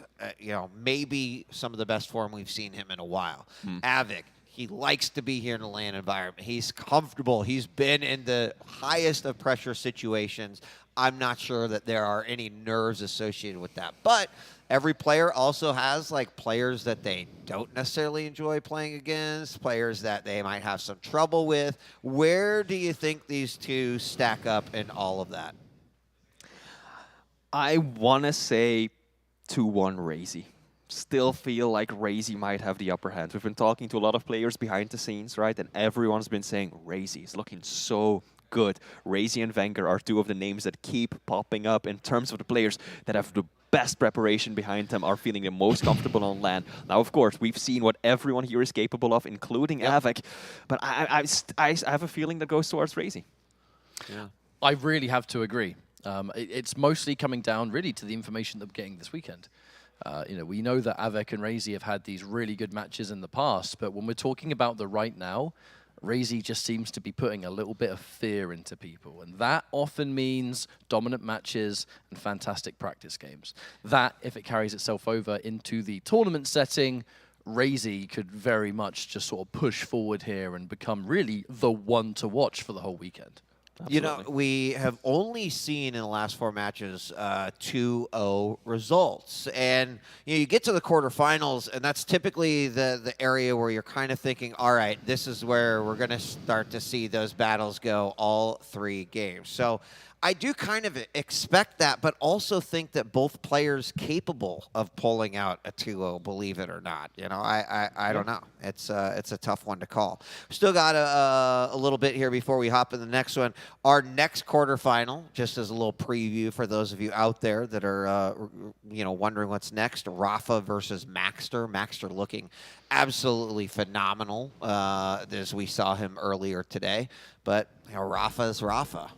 maybe some of the best form we've seen him in a while. Avik, he likes to be here in a LAN environment. He's comfortable. He's been in the highest of pressure situations. I'm not sure that there are any nerves associated with that. But every player also has like players that they don't necessarily enjoy playing against, players that they might have some trouble with. Where do you think these two stack up in all of that? I want to say 2-1 Razy. Still feel like Razy might have the upper hand. We've been talking to a lot of players behind the scenes, right? And everyone's been saying Razy is looking so good. Razy and Wenger are two of the names that keep popping up in terms of the players that have the best preparation behind them, are feeling the most comfortable on LAN. Now, of course, we've seen what everyone here is capable of, including Avik, but I have a feeling that goes towards Razy. Yeah, I really have to agree. It's mostly coming down really to the information that we're getting this weekend. We know that Avik and Razy have had these really good matches in the past, but when we're talking about the right now, Razy just seems to be putting a little bit of fear into people, and that often means dominant matches and fantastic practice games. That, if it carries itself over into the tournament setting, Razy could very much just sort of push forward here and become really the one to watch for the whole weekend. Absolutely. We have only seen in the last 4 matches 2-0 results. And you get to the quarterfinals, and that's typically the area where you're kind of thinking, all right, this is where we're going to start to see those battles go all 3 games. So I do kind of expect that, but also think that both players capable of pulling out a 2-0, believe it or not. I don't know. It's a tough one to call. Still got a little bit here before we hop in the next one. Our next quarterfinal, just as a little preview for those of you out there that are wondering what's next, Rafa versus Maxter. Maxter looking absolutely phenomenal as we saw him earlier today. But Rafa is Rafa.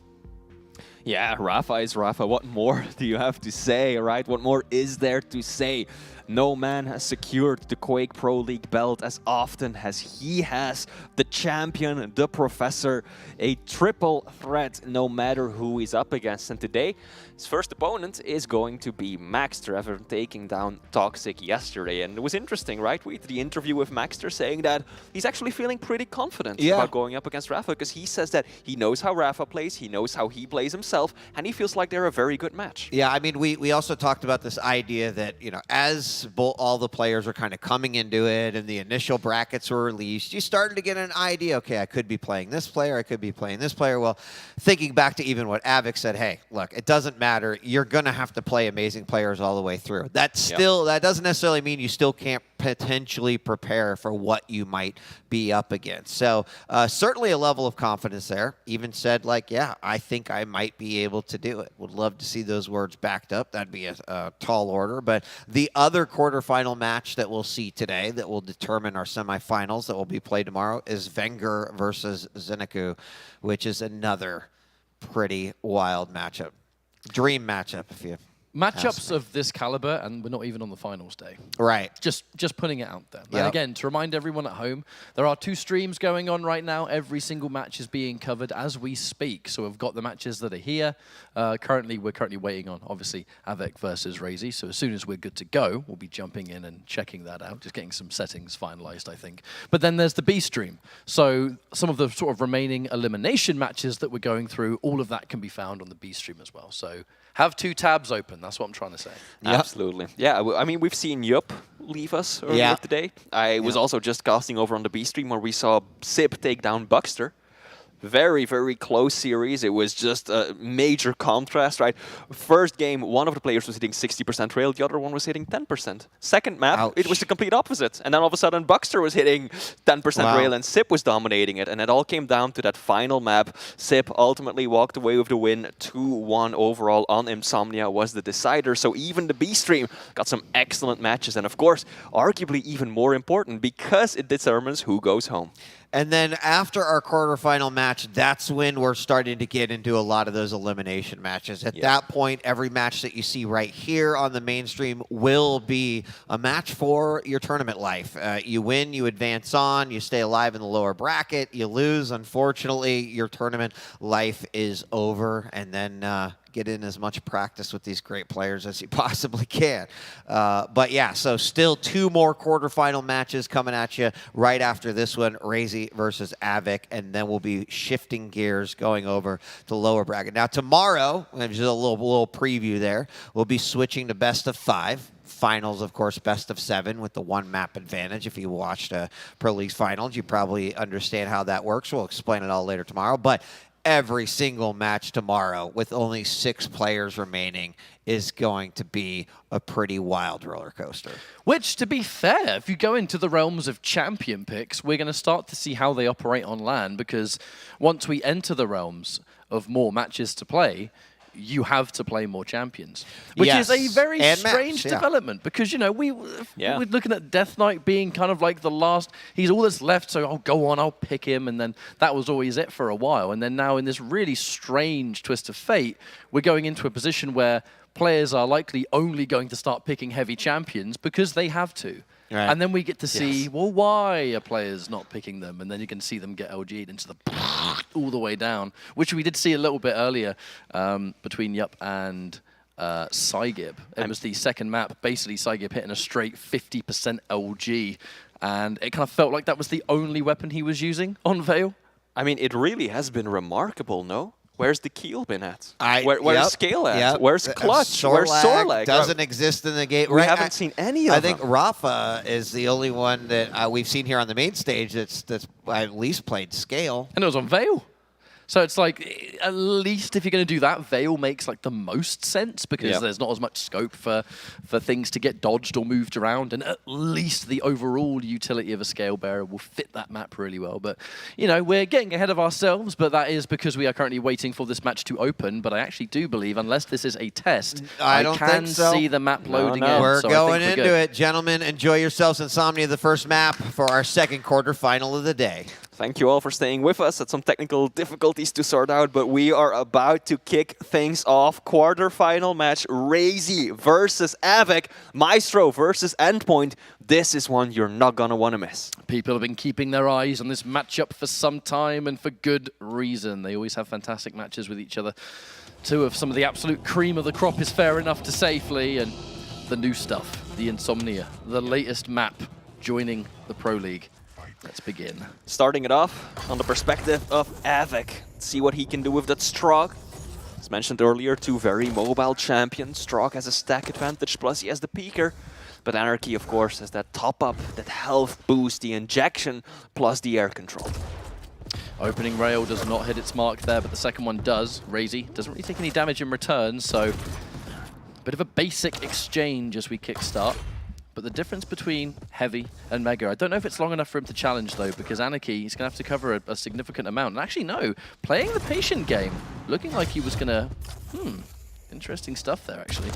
Yeah, Rafa is Rafa. What more do you have to say, right? What more is there to say? No man has secured the Quake Pro League belt as often as he has. The champion, the professor, a triple threat no matter who he's up against. And today, his first opponent is going to be Maxter, after taking down Toxic yesterday. And it was interesting, right? We had the interview with Maxter saying that he's actually feeling pretty confident about going up against Rafa, because he says that he knows how Rafa plays, he knows how he plays himself, and he feels like they're a very good match. Yeah, I mean, we also talked about this idea that, as as all the players were kind of coming into it and the initial brackets were released, you started to get an idea, okay, I could be playing this player, I could be playing this player. Well, thinking back to even what Avik said, hey, look, it doesn't matter. You're going to have to play amazing players all the way through. That doesn't necessarily mean you still can't potentially prepare for what you might be up against. So certainly a level of confidence there. Even said, like, yeah, I think I might be able to do it. Would love to see those words backed up. That'd be a tall order. But the other quarterfinal match that we'll see today that will determine our semifinals that will be played tomorrow is Wenger versus Zeniku, which is another pretty wild matchup. Dream matchup, if you Matchups of this caliber, and we're not even on the finals day. Right. Just putting it out there. Yep. And again, to remind everyone at home, there are 2 streams going on right now. Every single match is being covered as we speak. So we've got the matches that are here. We're currently waiting on, obviously, Avik versus Razy. So as soon as we're good to go, we'll be jumping in and checking that out, just getting some settings finalized, I think. But then there's the B stream. So some of the sort of remaining elimination matches that we're going through, all of that can be found on the B stream as well. So have 2 tabs open. That's what I'm trying to say. Yep. Absolutely. Yeah, I mean, we've seen Yup leave us earlier today. I was also just casting over on the B stream where we saw Sip take down Buckster. Very, very close series. It was just a major contrast, right? First game, one of the players was hitting 60% rail, the other one was hitting 10%. Second map, it was the complete opposite. And then all of a sudden, Buckster was hitting 10% rail and Sip was dominating it. And it all came down to that final map. Sip ultimately walked away with the win. 2-1 overall on Insomnia was the decider. So even the B stream got some excellent matches. And of course, arguably even more important because it determines who goes home. And then after our quarterfinal match, that's when we're starting to get into a lot of those elimination matches. At that point, every match that you see right here on the mainstream will be a match for your tournament life. You win, you advance on, you stay alive in the lower bracket. You lose, unfortunately, your tournament life is over. And then get in as much practice with these great players as you possibly can. But yeah, so still 2 more quarterfinal matches coming at you right after this one, Razy versus Avik, and then we'll be shifting gears going over to lower bracket. Now tomorrow, just a little preview there, we'll be switching to best of 5. Finals, of course, best of 7 with the 1 map advantage. If you watched Pro League's finals, you probably understand how that works. We'll explain it all later tomorrow. But every single match tomorrow with only 6 players remaining is going to be a pretty wild roller coaster. Which, to be fair, if you go into the realms of champion picks, we're going to start to see how they operate on LAN, because once we enter the realms of more matches to play, you have to play more champions, which is a very strange development because, you know, we're looking at Death Knight being kind of like the last, he's all that's left, so I'll go on, I'll pick him, and then that was always it for a while. And then now in this really strange twist of fate, we're going into a position where players are likely only going to start picking heavy champions because they have to. Right. And then we get to see, well, why are players not picking them? And then you can see them get LG'd into the all the way down, which we did see a little bit earlier between Yup and Cygib. It was the second map, basically Cygib hitting a straight 50% LG, and it kind of felt like that was the only weapon he was using on Veil. I mean, it really has been remarkable, no? Where's the Keel been at? Where's Scale at? Where's Clutch? Where's Sorlag? Doesn't exist in the game. We haven't seen any of them. I think Rafa is the only one that we've seen here on the main stage that's at least played Scale. And it was on Veil. So it's like, at least if you're going to do that, Veil makes like the most sense because there's not as much scope for things to get dodged or moved around, and at least the overall utility of a Scale Bearer will fit that map really well. But, you know, we're getting ahead of ourselves, but that is because we are currently waiting for this match to open. But I actually do believe, unless this is a test, I can see the map loading in. We're going into it. Gentlemen, enjoy yourselves. Insomnia, the first map for our second quarterfinal of the day. Thank you all for staying with us. Had some technical difficulties to sort out, but we are about to kick things off. Quarterfinal match, Razy versus Avik, Maestro versus Endpoint. This is one you're not going to want to miss. People have been keeping their eyes on this matchup for some time, and for good reason. They always have fantastic matches with each other. 2 of some of the absolute cream of the crop is fair enough to say, Flea, and the new stuff, the Insomnia, the latest map joining the Pro League. Let's begin. Starting it off on the perspective of Avik. See what he can do with that Strog. As mentioned earlier, two very mobile champions. Strog has a stack advantage, plus he has the peeker. But Anarchy, of course, has that top-up, that health boost, the injection, plus the air control. Opening rail does not hit its mark there, but the second one does. Razy doesn't really take any damage in return, so bit of a basic exchange as we kickstart. But the difference between Heavy and Mega, I don't know if it's long enough for him to challenge, though, because Anarchy is going to have to cover a significant amount. And actually, no, playing the patient game, looking like he was going to... interesting stuff there, actually.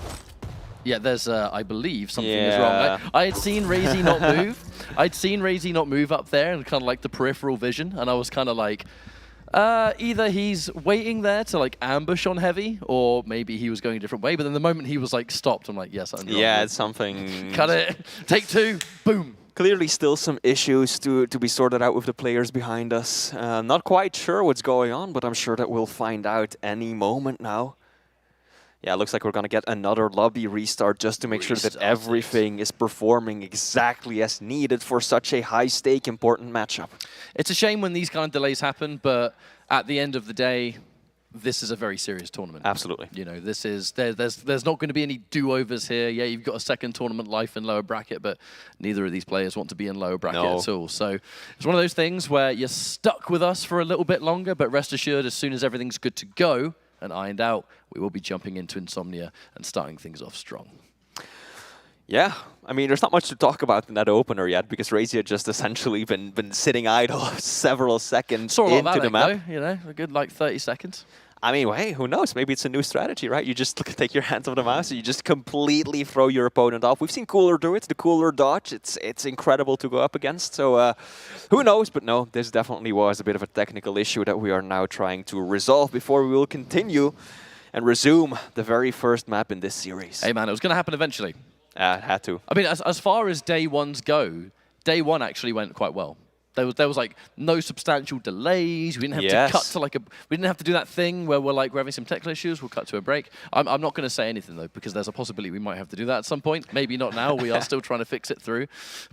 Yeah, there's, I believe, something is wrong. I had seen Razy not move. I'd seen Razy not move up there and kind of like the peripheral vision, and I was kind of like, either he's waiting there to like ambush on Heavy, or maybe he was going a different way. But then the moment he was like stopped, I'm like, yes, I'm wrong. Yeah, it's something. Cut it. Take two. Boom. Clearly still some issues to be sorted out with the players behind us. Not quite sure what's going on, but I'm sure that we'll find out any moment now. Yeah, it looks like we're going to get another lobby restart just to make sure that everything is performing exactly as needed for such a high-stake, important matchup. It's a shame when these kind of delays happen, but at the end of the day, this is a very serious tournament. Absolutely. You know, this is there's not going to be any do-overs here. Yeah, you've got a second tournament life in lower bracket, but neither of these players want to be in lower bracket at all. So it's one of those things where you're stuck with us for a little bit longer, but rest assured, as soon as everything's good to go and ironed out, we will be jumping into Insomnia and starting things off strong. Yeah, I mean, there's not much to talk about in that opener yet, because Razy had just essentially been sitting idle several seconds into the map. Though, you know, a good like 30 seconds. I mean, hey, who knows? Maybe it's a new strategy, right? You just take your hands off the mouse and you just completely throw your opponent off. We've seen Cooler do it, the Cooler dodge. It's incredible to go up against. So who knows? But no, this definitely was a bit of a technical issue that we are now trying to resolve before we will continue and resume the very first map in this series. Hey, man, it was going to happen eventually. It had to. I mean, as far as day ones go, day one actually went quite well. There was like no substantial delays. We didn't have to cut to like we didn't have to do that thing where we're having some technical issues. We'll cut to a break. I'm not going to say anything though, because there's a possibility we might have to do that at some point. Maybe not now. We are still trying to fix it through.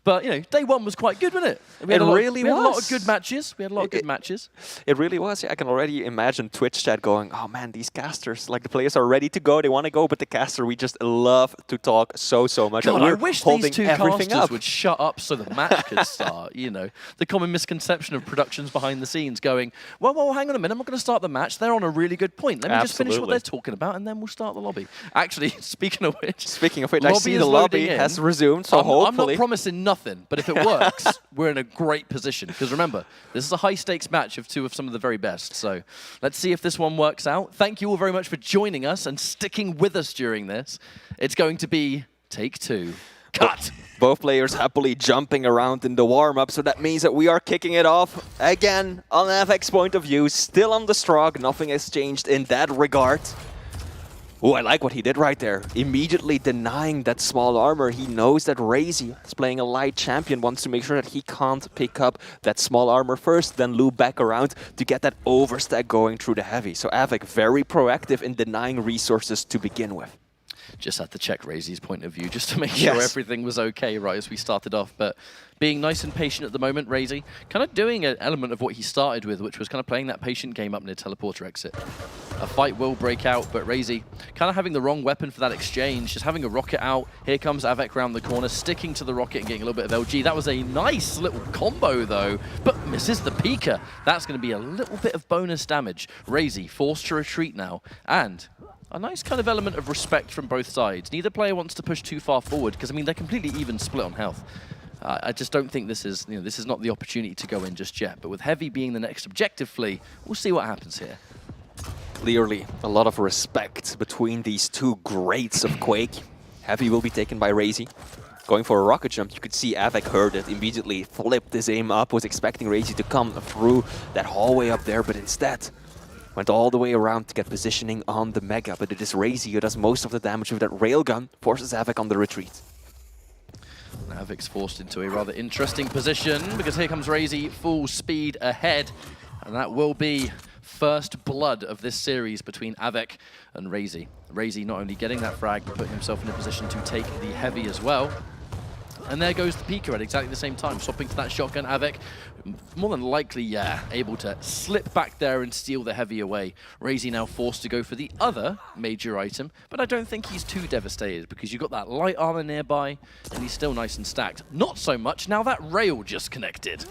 But you know, day one was quite good, wasn't it? We had a lot of good matches. We had a lot of good matches. It really was. Yeah, I can already imagine Twitch chat going, "Oh man, these casters! Like the players are ready to go. They want to go, but the caster, we just love to talk so much. God, we're I wish these two casters would shut up so the match could start. You know, the common misconception of productions behind the scenes going, well, hang on a minute, I'm not going to start the match. They're on a really good point. Let me just finish what they're talking about, and then we'll start the lobby. Actually, speaking of which, I see the lobby has resumed, so hopefully... I'm not promising nothing, but if it works, we're in a great position. Because remember, this is a high-stakes match of two of some of the very best. So let's see if this one works out. Thank you all very much for joining us and sticking with us during this. It's going to be take two. Cut! Both players happily jumping around in the warm-up, so that means that we are kicking it off again on Avek's point of view. Still on the Strog, nothing has changed in that regard. Oh, I like what he did right there. Immediately denying that small armor. He knows that Razy is playing a light champion, wants to make sure that he can't pick up that small armor first, then loop back around to get that overstack going through the heavy. So Avek very proactive in denying resources to begin with. Just had to check Razy's point of view just to make sure everything was okay right as we started off. But being nice and patient at the moment, Razy, kind of doing an element of what he started with, which was kind of playing that patient game up near teleporter exit. A fight will break out, but Razy kind of having the wrong weapon for that exchange, just having a rocket out. Here comes Avek around the corner, sticking to the rocket and getting a little bit of LG. That was a nice little combo though, but misses the peeker. That's going to be a little bit of bonus damage. Razy forced to retreat now, and a nice kind of element of respect from both sides. Neither player wants to push too far forward because, I mean, they're completely even split on health. I just don't think this is, this is not the opportunity to go in just yet. But with Heavy being the next objective flea, we'll see what happens here. Clearly, a lot of respect between these two greats of Quake. Heavy will be taken by Razy. Going for a rocket jump, you could see Avek heard it, immediately flipped his aim up, was expecting Razy to come through that hallway up there, but instead went all the way around to get positioning on the Mega, but it is Razy who does most of the damage with that railgun, forces Avek on the retreat. Avek's forced into a rather interesting position because here comes Razy full speed ahead, and that will be first blood of this series between Avek and Razy. Razy not only getting that frag, but putting himself in a position to take the heavy as well. And there goes the Pika at exactly the same time, swapping to that shotgun. Avec, more than likely, yeah, able to slip back there and steal the heavy away. Razy now forced to go for the other major item, but I don't think he's too devastated because you've got that light armor nearby, and he's still nice and stacked. Not so much now that rail just connected.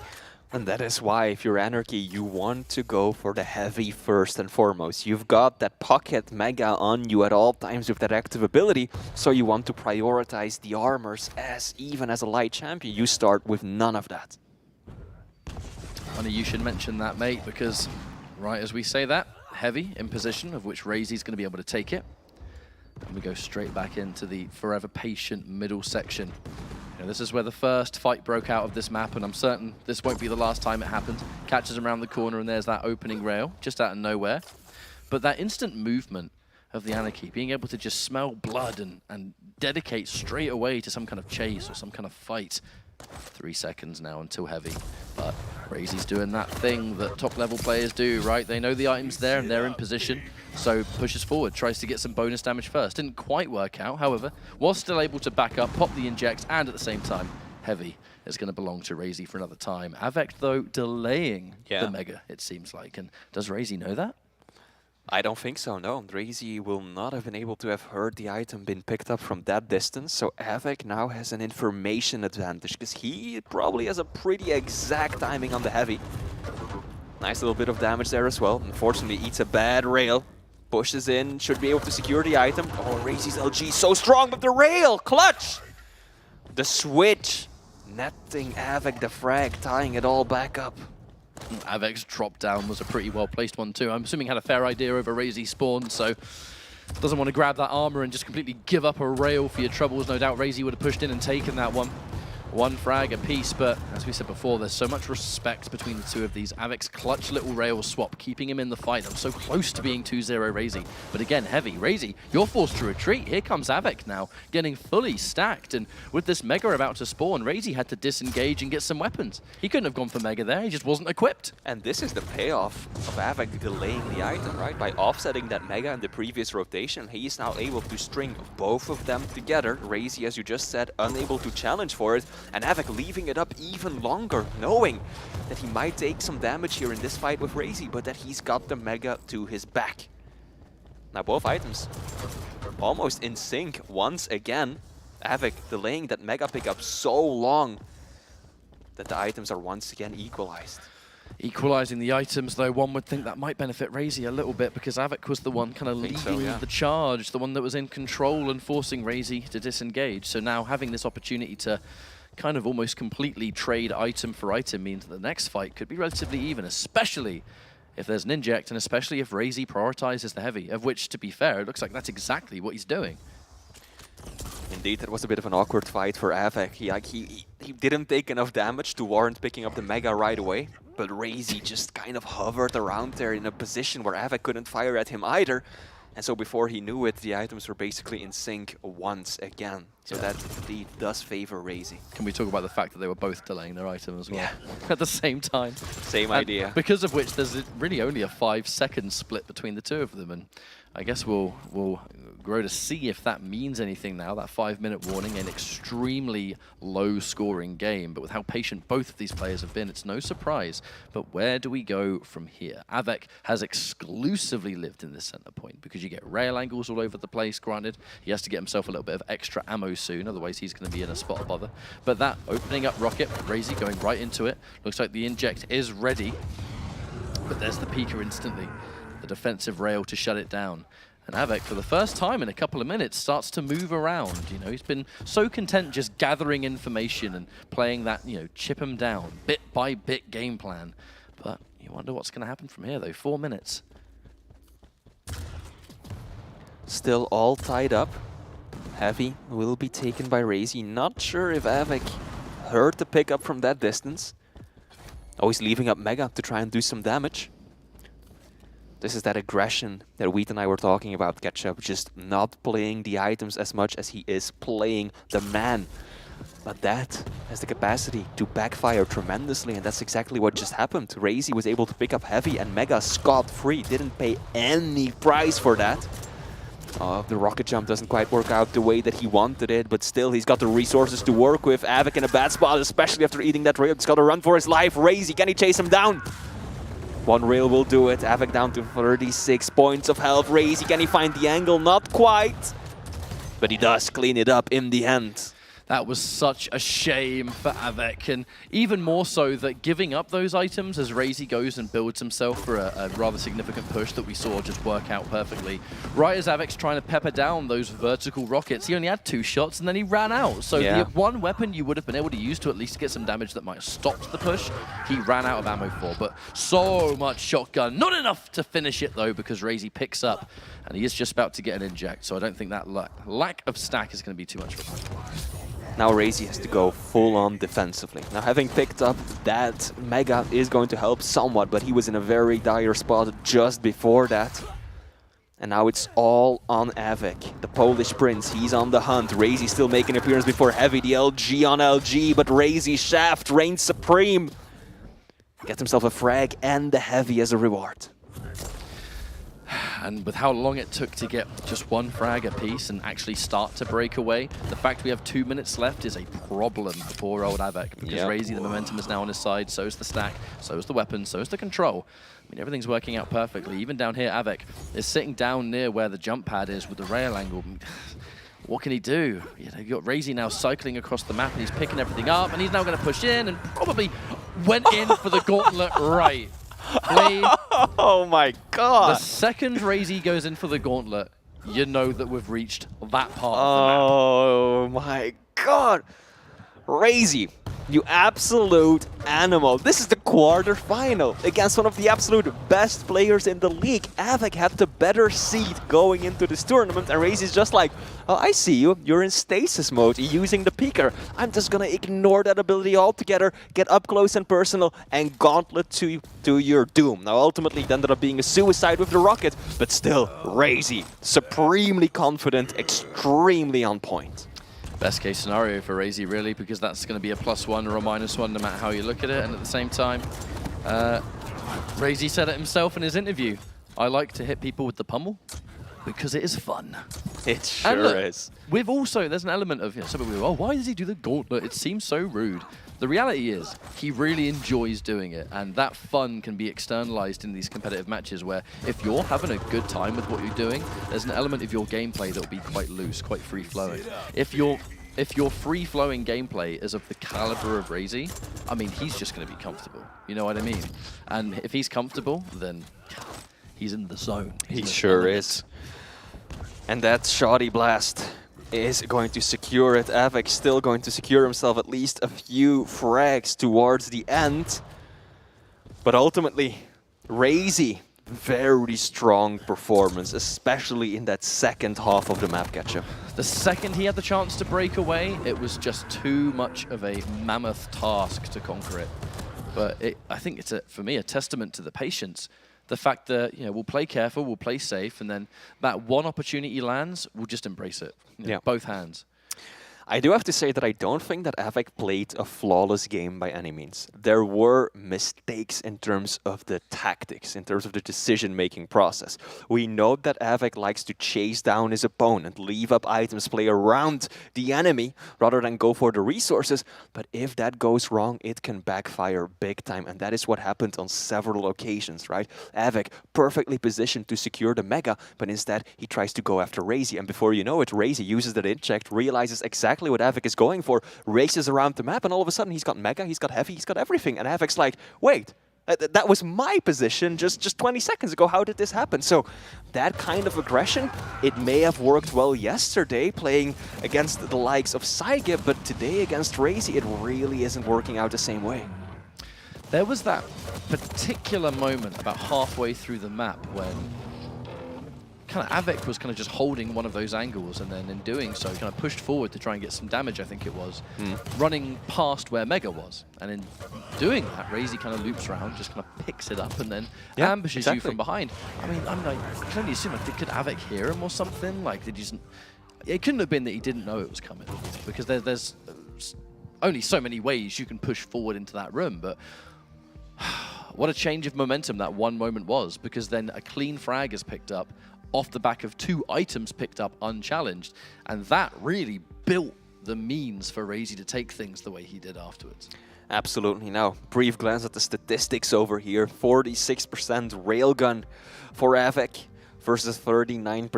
And that is why, if you're Anarchy, you want to go for the heavy first and foremost. You've got that pocket mega on you at all times with that active ability, so you want to prioritize the armors even as a light champion. You start with none of that. Funny you should mention that, mate, because right as we say that, heavy in position, of which Razy's going to be able to take it. And we go straight back into the forever patient middle section. This is where the first fight broke out of this map, and I'm certain this won't be the last time it happens. Catches him around the corner, and there's that opening rail, just out of nowhere. But that instant movement of the Anarchy, being able to just smell blood and dedicate straight away to some kind of chase or some kind of fight. 3 seconds now until heavy, but Razy's doing that thing that top-level players do, right? They know the item's there and they're in position, so pushes forward, tries to get some bonus damage first. Didn't quite work out, however, was still able to back up, pop the inject, and at the same time, heavy is going to belong to Razy for another time. Avec, though, delaying the Mega, it seems like. And does Razy know that? I don't think so, no. Razy will not have been able to have heard the item been picked up from that distance, so Avec now has an information advantage, because he probably has a pretty exact timing on the heavy. Nice little bit of damage there as well. Unfortunately, eats a bad rail. Pushes in, should be able to secure the item. Oh, Razy's LG so strong, but the rail! Clutch! The switch! Netting Avec the frag, tying it all back up. Avic's drop down was a pretty well placed one too. I'm assuming had a fair idea over Razy's spawn, so doesn't want to grab that armor and just completely give up a rail for your troubles. No doubt Razy would have pushed in and taken that one. One frag apiece, but as we said before, there's so much respect between the two of these. Avic's clutch little rail swap, keeping him in the fight. I'm so close to being 2-0 Razy. But again, heavy. Razy, you're forced to retreat. Here comes Avec now, getting fully stacked. And with this Mega about to spawn, Razy had to disengage and get some weapons. He couldn't have gone for Mega there, he just wasn't equipped. And this is the payoff of Avec delaying the item, right? By offsetting that Mega in the previous rotation, he is now able to string both of them together. Razy, as you just said, unable to challenge for it. And Avec leaving it up even longer, knowing that he might take some damage here in this fight with Razy, but that he's got the Mega to his back. Now both items almost in sync once again. Avec delaying that Mega pickup so long that the items are once again equalized. Equalizing the items, though, one would think that might benefit Razy a little bit, because Avec was the one kind of leading the charge, the one that was in control and forcing Razy to disengage. So now having this opportunity to kind of almost completely trade item for item means that the next fight could be relatively even, especially if there's an inject, and especially if Razy prioritizes the heavy, of which, to be fair, it looks like that's exactly what he's doing. Indeed, that was a bit of an awkward fight for Avec. He didn't take enough damage to warrant picking up the Mega right away, but Razy just kind of hovered around there in a position where Avec couldn't fire at him either. And so before he knew it, the items were basically in sync once again. So that indeed does favor Razy. Can we talk about the fact that they were both delaying their item as well at the same time? Same idea. Because of which there's really only a 5-second split between the two of them. And I guess we'll grow to see if that means anything now, that 5-minute warning, an extremely low-scoring game. But with how patient both of these players have been, it's no surprise. But where do we go from here? Avec has exclusively lived in this center point because you get rail angles all over the place, granted. He has to get himself a little bit of extra ammo soon, otherwise he's going to be in a spot of bother. But that opening up rocket, Razy going right into it. Looks like the inject is ready. But there's the Pika instantly. The defensive rail to shut it down. And Avec, for the first time in a couple of minutes, starts to move around. You know, he's been so content just gathering information and playing that, you know, chip him down, bit by bit game plan. But you wonder what's going to happen from here, though. 4 minutes. Still all tied up. Heavy will be taken by Razy. Not sure if Avec heard the pickup from that distance. Oh, he's leaving up Mega to try and do some damage. This is that aggression that Wheat and I were talking about, Ketchup, just not playing the items as much as he is playing the man. But that has the capacity to backfire tremendously, and that's exactly what just happened. Razy was able to pick up Heavy and Mega scot-free, didn't pay any price for that. The rocket jump doesn't quite work out the way that he wanted it, but still he's got the resources to work with. Avik in a bad spot, especially after eating that rail. He's got to run for his life. Razy, can he chase him down? One rail will do it. Avik down to 36 points of health. Razy, can he find the angle? Not quite. But he does clean it up in the end. That was such a shame for Avik, and even more so that giving up those items as Razy goes and builds himself for a rather significant push that we saw just work out perfectly. Right as Avik's trying to pepper down those vertical rockets, he only had 2 shots and then he ran out. So the one weapon you would have been able to use to at least get some damage that might have stopped the push, he ran out of ammo for. But so much shotgun. Not enough to finish it though, because Razy picks up and he is just about to get an inject. So I don't think that lack of stack is going to be too much for him. Now Razy has to go full-on defensively. Now having picked up that Mega is going to help somewhat, but he was in a very dire spot just before that. And now it's all on Avik, the Polish Prince. He's on the hunt. Razy still making an appearance before Heavy, the LG on LG, but Razy Shaft reigns supreme. Gets himself a frag and the Heavy as a reward. And with how long it took to get just 1 frag apiece and actually start to break away, the fact we have 2 minutes left is a problem for poor old Avik, because Razy, the momentum is now on his side, so is the stack, so is the weapon, so is the control. I mean, everything's working out perfectly. Even down here, Avik is sitting down near where the jump pad is with the rail angle. What can he do? You know, you've got Razy now cycling across the map and he's picking everything up, and he's now going to push in and probably went in for the gauntlet right. Oh my god! The second Razy goes in for the gauntlet, you know that we've reached that part of the map. Oh my god! Razy, you absolute animal. This is the quarterfinal against one of the absolute best players in the league. Avik had the better seed going into this tournament, and Razy's just like, oh, I see you. You're in stasis mode, using the peeker. I'm just gonna ignore that ability altogether, get up close and personal, and gauntlet to your doom. Now, ultimately, it ended up being a suicide with the rocket, but still, Razy, supremely confident, extremely on point. Best case scenario for Razy, really, because that's going to be a +1 or a -1 no matter how you look at it. And at the same time, Razy said it himself in his interview, I like to hit people with the pummel because it is fun. It sure is. We've also, there's an element of, some people go, oh, why does he do the gauntlet? It seems so rude. The reality is, he really enjoys doing it, and that fun can be externalized in these competitive matches where if you're having a good time with what you're doing, there's an element of your gameplay that will be quite loose, quite free-flowing. If your free-flowing gameplay is of the caliber of Razy, I mean, he's just going to be comfortable. You know what I mean? And if he's comfortable, then he's in the zone. He sure is. And that shoddy blast is going to secure it. Avik still going to secure himself at least a few frags towards the end. But ultimately, Razy, very strong performance, especially in that second half of the map catch-up. The second he had the chance to break away, it was just too much of a mammoth task to conquer it. But I think it's, for me, a testament to the patience. The fact that, we'll play careful, we'll play safe, and then that one opportunity lands, we'll just embrace it. Both hands. I do have to say that I don't think that Avik played a flawless game by any means. There were mistakes in terms of the tactics, in terms of the decision-making process. We know that Avik likes to chase down his opponent, leave up items, play around the enemy, rather than go for the resources. But if that goes wrong, it can backfire big time, and that is what happened on several occasions, right? Avik perfectly positioned to secure the Mega, but instead he tries to go after Razy, and before you know it, Razy uses that inject, realizes exactly what Avik is going for, races around the map, and all of a sudden he's got Mega, he's got Heavy, he's got everything, and Avik's like, wait, that was my position just 20 seconds ago, how did this happen? So that kind of aggression, it may have worked well yesterday, playing against the likes of Saigib, but today against Razy, it really isn't working out the same way. There was that particular moment about halfway through the map when Avik was just holding one of those angles, and then in doing so, pushed forward to try and get some damage, I think it was, running past where Mega was. And in doing that, Razy loops around, just picks it up, and then ambushes you from behind. I mean, I'm like, I can only assume, could Avik hear him or something? Like, did you just... It couldn't have been that he didn't know it was coming, because there's only so many ways you can push forward into that room, but... What a change of momentum that one moment was, because then a clean frag is picked up off the back of 2 items picked up unchallenged. And that really built the means for Razy to take things the way he did afterwards. Absolutely. Now, brief glance at the statistics over here. 46% railgun for Avec versus 39%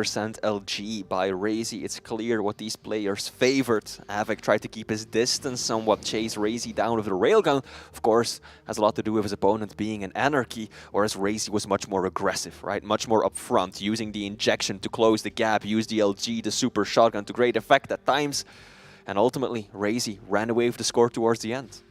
LG by Razy. It's clear what these players favored. Avec tried to keep his distance, somewhat chase Razy down with the railgun. Of course, has a lot to do with his opponent being an Anarchy, whereas Razy was much more aggressive, right? Much more upfront, using the injection to close the gap, use the LG, the super shotgun to great effect at times. And ultimately, Razy ran away with the score towards the end.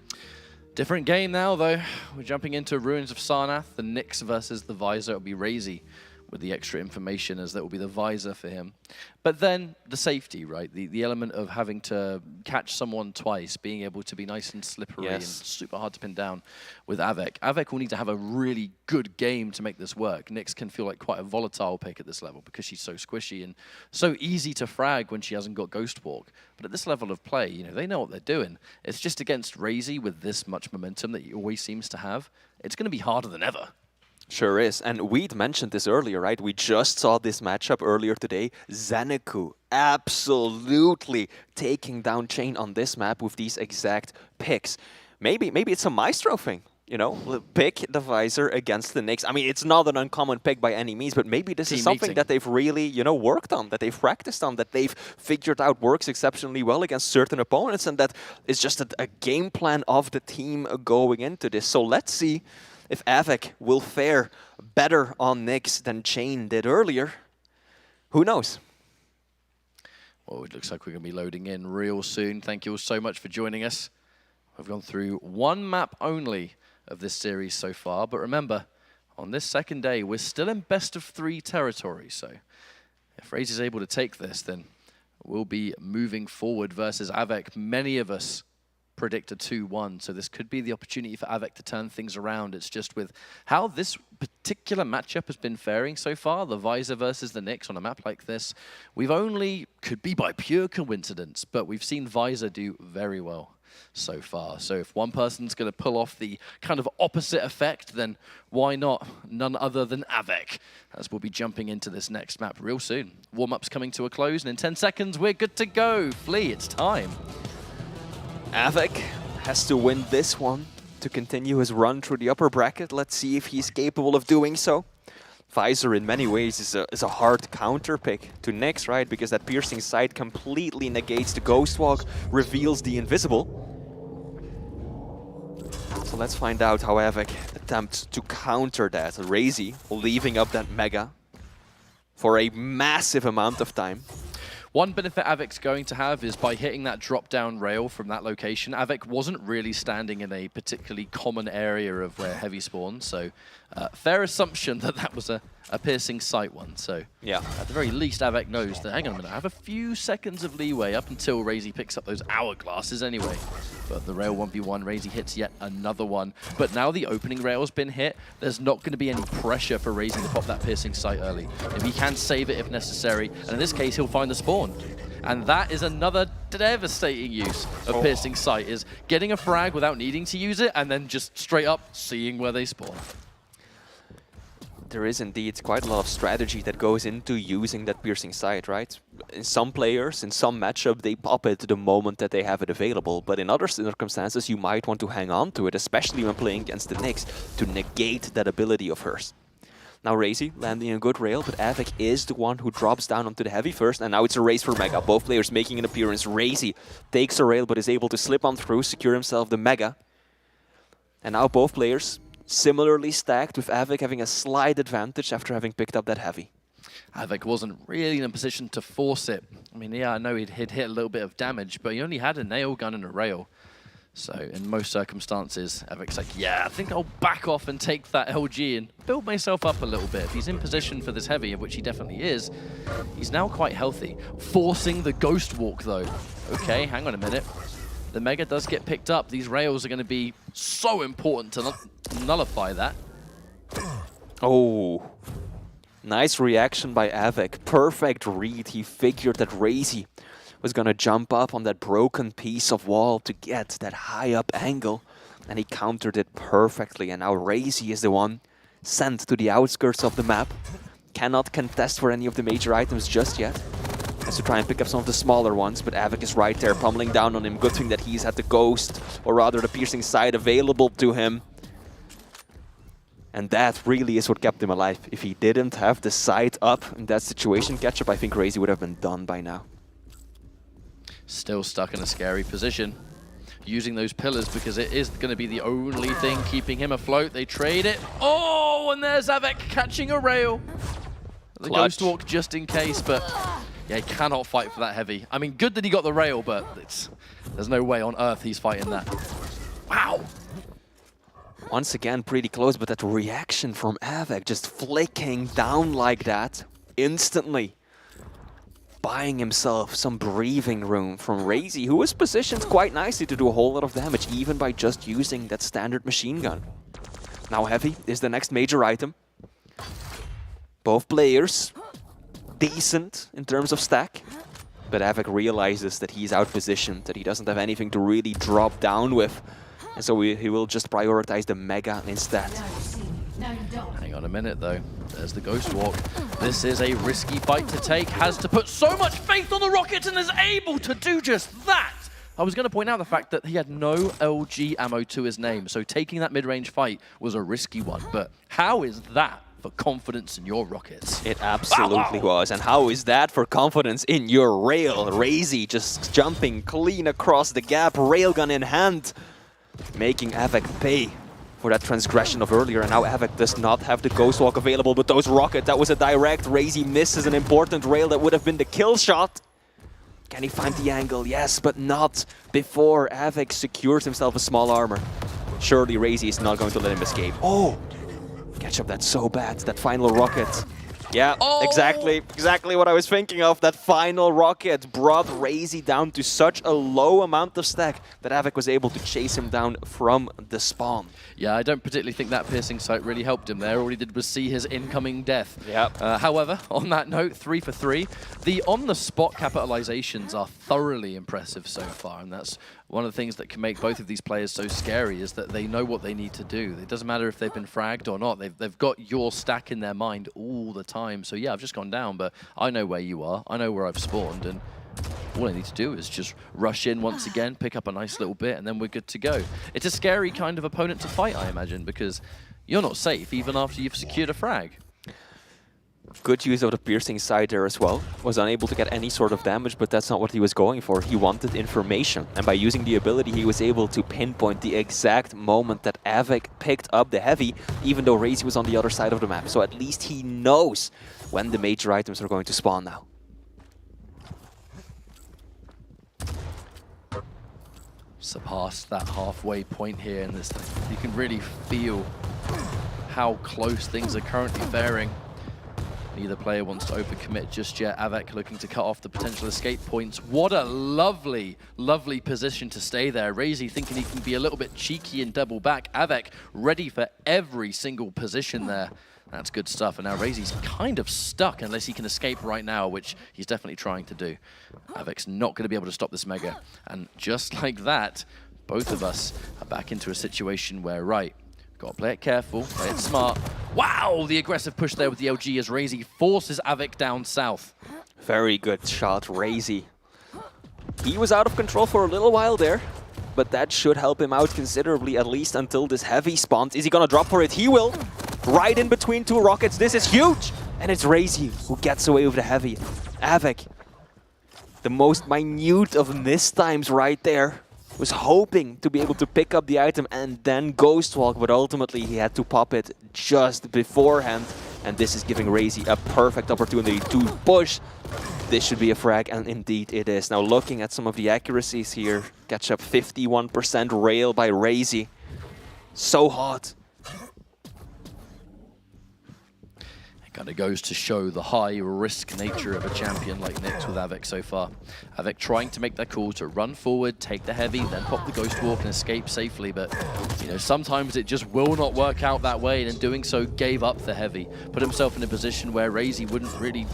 Different game now, though. We're jumping into Ruins of Sarnath, the Nyx versus the Visor. It'll be Razy with the extra information, as that will be the Visor for him. But then the safety, right? The element of having to catch someone twice, being able to be nice and slippery and super hard to pin down with Avec. Avec will need to have a really good game to make this work. Nyx can feel like quite a volatile pick at this level because she's so squishy and so easy to frag when she hasn't got Ghost Walk. But at this level of play, you know, they know what they're doing. It's just against Razy with this much momentum that he always seems to have. It's going to be harder than ever. Sure is. And we'd mentioned this earlier, right? We just saw this matchup earlier today. Zanaku absolutely taking down Chain on this map with these exact picks. Maybe it's a Maestro thing, you know? Pick the Visor against the Nyx. I mean, it's not an uncommon pick by any means, but maybe this is something that they've really, you know, worked on, that they've practiced on, that they've figured out works exceptionally well against certain opponents, and that is just a game plan of the team going into this. So let's see if Avec will fare better on Nyx than Chain did earlier. Who knows? Well, it looks like we're going to be loading in real soon. Thank you all so much for joining us. We've gone through 1 map only of this series so far, but remember, on this second day, we're still in best of 3 territory. So if Raze is able to take this, then we'll be moving forward versus Avec. Many of us predict a 2-1, so this could be the opportunity for Avec to turn things around. It's just with how this particular matchup has been faring so far, the Visor versus the Nyx on a map like this, we've only, could be by pure coincidence, but we've seen Visor do very well so far. So if one person's going to pull off the kind of opposite effect, then why not none other than Avec, as we'll be jumping into this next map real soon. Warm-up's coming to a close, and in 10 seconds, we're good to go. Flea, it's time. Avec has to win this one to continue his run through the upper bracket. Let's see if he's capable of doing so. Visor in many ways is a hard counter pick to Nyx, right? Because that piercing sight completely negates the Ghost Walk, reveals the invisible. So let's find out how Avec attempts to counter that. Razy leaving up that Mega for a massive amount of time. One benefit Avic's going to have is by hitting that drop-down rail from that location. Avec wasn't really standing in a particularly common area of where heavy spawns, so fair assumption that that was a piercing sight one. So yeah, at the very least, Avec knows that, hang on a minute, I have a few seconds of leeway up until Razy picks up those hourglasses anyway. But the rail 1v1, Razy hits yet another one. But now the opening rail's been hit, there's not going to be any pressure for Razy to pop that piercing sight early. If he can save it if necessary, and in this case, he'll find the spawn. And that is another devastating use of piercing sight, is getting a frag without needing to use it, and then just straight up seeing where they spawn. There is indeed quite a lot of strategy that goes into using that piercing sight, right? In some players, in some matchup, they pop it the moment that they have it available. But in other circumstances, you might want to hang on to it, especially when playing against the Nyx, to negate that ability of hers. Now Razy landing a good rail, but Avec is the one who drops down onto the heavy first, and now it's a race for Mega. Both players making an appearance. Razy takes a rail, but is able to slip on through, secure himself the Mega. And now both players similarly stacked, with Avec having a slight advantage after having picked up that heavy. Avec wasn't really in a position to force it. I mean, yeah, I know he'd hit a little bit of damage, but he only had a nail gun and a rail. So in most circumstances, Avic's like, yeah, I think I'll back off and take that LG and build myself up a little bit. If he's in position for this heavy, of which he definitely is, he's now quite healthy. Forcing the Ghost Walk, though. Okay, hang on a minute. The Mega does get picked up. These rails are going to be so important to nullify that. Oh, nice reaction by Avec. Perfect read. He figured that Razy was going to jump up on that broken piece of wall to get that high up angle, and he countered it perfectly. And now Razy is the one sent to the outskirts of the map, cannot contest for any of the major items just yet. Has to try and pick up some of the smaller ones, but Avik is right there, pummeling down on him. Good thing that he's had the Ghost, or rather the Piercing Sight, available to him. And that really is what kept him alive. If he didn't have the sight up in that situation catch-up, I think Razy would have been done by now. Still stuck in a scary position. Using those pillars because it is going to be the only thing keeping him afloat. They trade it. Oh, and there's Avik catching a rail. The Clutch. Ghost Walk just in case, but yeah, he cannot fight for that heavy. I mean, good that he got the rail, but there's no way on earth he's fighting that. Wow. Once again, pretty close, but that reaction from Avik just flicking down like that instantly. Buying himself some breathing room from Razy, who was positioned quite nicely to do a whole lot of damage, even by just using that standard machine gun. Now Heavy is the next major item. Both players decent in terms of stack, but Avik realizes that he's outpositioned, that he doesn't have anything to really drop down with, and so he will just prioritize the Mega instead. Hang on a minute, though. There's the Ghost Walk. This is a risky fight to take. Has to put so much faith on the Rocket and is able to do just that. I was going to point out the fact that he had no LG ammo to his name, so taking that mid-range fight was a risky one. But how is that for confidence in your Rockets? It absolutely was. And how is that for confidence in your rail? Razy just jumping clean across the gap, railgun in hand, making Avik pay for that transgression of earlier, and now Avik does not have the Ghost Walk available, but those Rocket, that was a direct. Razy misses an important rail that would have been the kill shot. Can he find the angle? Yes, but not before Avik secures himself a small armor. Surely Razy is not going to let him escape. Oh! Catch up, that's so bad, that final Rocket. Yeah, exactly what I was thinking of. That final Rocket brought Razy down to such a low amount of stack that Avik was able to chase him down from the spawn. Yeah, I don't particularly think that piercing sight really helped him there. All he did was see his incoming death. Yep. However, on that note, 3 for 3. The on-the-spot capitalizations are thoroughly impressive so far, and that's one of the things that can make both of these players so scary, is that they know what they need to do. It doesn't matter if they've been fragged or not. They've got your stack in their mind all the time. So yeah, I've just gone down, but I know where you are. I know where I've spawned, and all I need to do is just rush in once again, pick up a nice little bit, and then we're good to go. It's a scary kind of opponent to fight, I imagine, because you're not safe even after you've secured a frag. Good use of the piercing side there as well. Was unable to get any sort of damage, but that's not what he was going for. He wanted information, and by using the ability, he was able to pinpoint the exact moment that Avik picked up the Heavy, even though Razy was on the other side of the map. So at least he knows when the major items are going to spawn now. Surpassed that halfway point here in this thing. You can really feel how close things are currently faring. Neither player wants to overcommit just yet. Avik looking to cut off the potential escape points. What a lovely, lovely position to stay there. Razy thinking he can be a little bit cheeky and double back. Avik ready for every single position there. That's good stuff. And now Razy's kind of stuck unless he can escape right now, which he's definitely trying to do. Avik's not going to be able to stop this Mega. And just like that, both of us are back into a situation where, right, got to play it careful, play it smart. Wow, the aggressive push there with the LG as Razy forces Avik down south. Very good shot, Razy. He was out of control for a little while there, but that should help him out considerably, at least until this Heavy spawns. Is he gonna drop for it? He will. Right in between two Rockets. This is huge! And it's Razy who gets away with the Heavy. Avik, the most minute of mistimes right there, was hoping to be able to pick up the item and then Ghost Walk, but ultimately he had to pop it just beforehand. And this is giving Razy a perfect opportunity to push. This should be a frag, and indeed it is. Now looking at some of the accuracies here, catch up 51% rail by Razy. So hot. Kind of goes to show the high-risk nature of a champion like Nyx with Avik so far. Avik trying to make that call to run forward, take the Heavy, then pop the Ghost Walk and escape safely, but you know, sometimes it just will not work out that way, and in doing so gave up the Heavy. Put himself in a position where Razy wouldn't really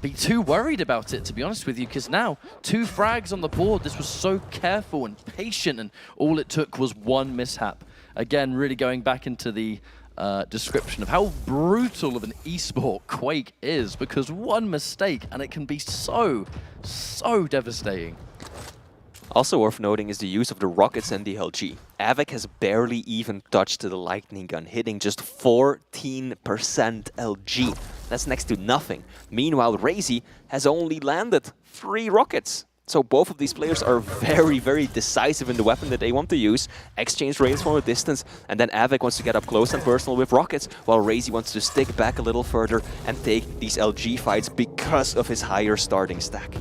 be too worried about it, to be honest with you, because now 2 frags on the board. This was so careful and patient, and all it took was one mishap. Again, really going back into the description of how brutal of an esport Quake is, because one mistake and it can be so devastating. Also worth noting is the use of the rockets and the LG. Avic has barely even touched the lightning gun, hitting just 14% LG. That's next to nothing. Meanwhile, Razy has only landed 3 rockets. So both of these players are very decisive in the weapon that they want to use. Exchange rails from a distance, and then Avic wants to get up close and personal with rockets, while Razy wants to stick back a little further and take these LG fights because of his higher starting stack.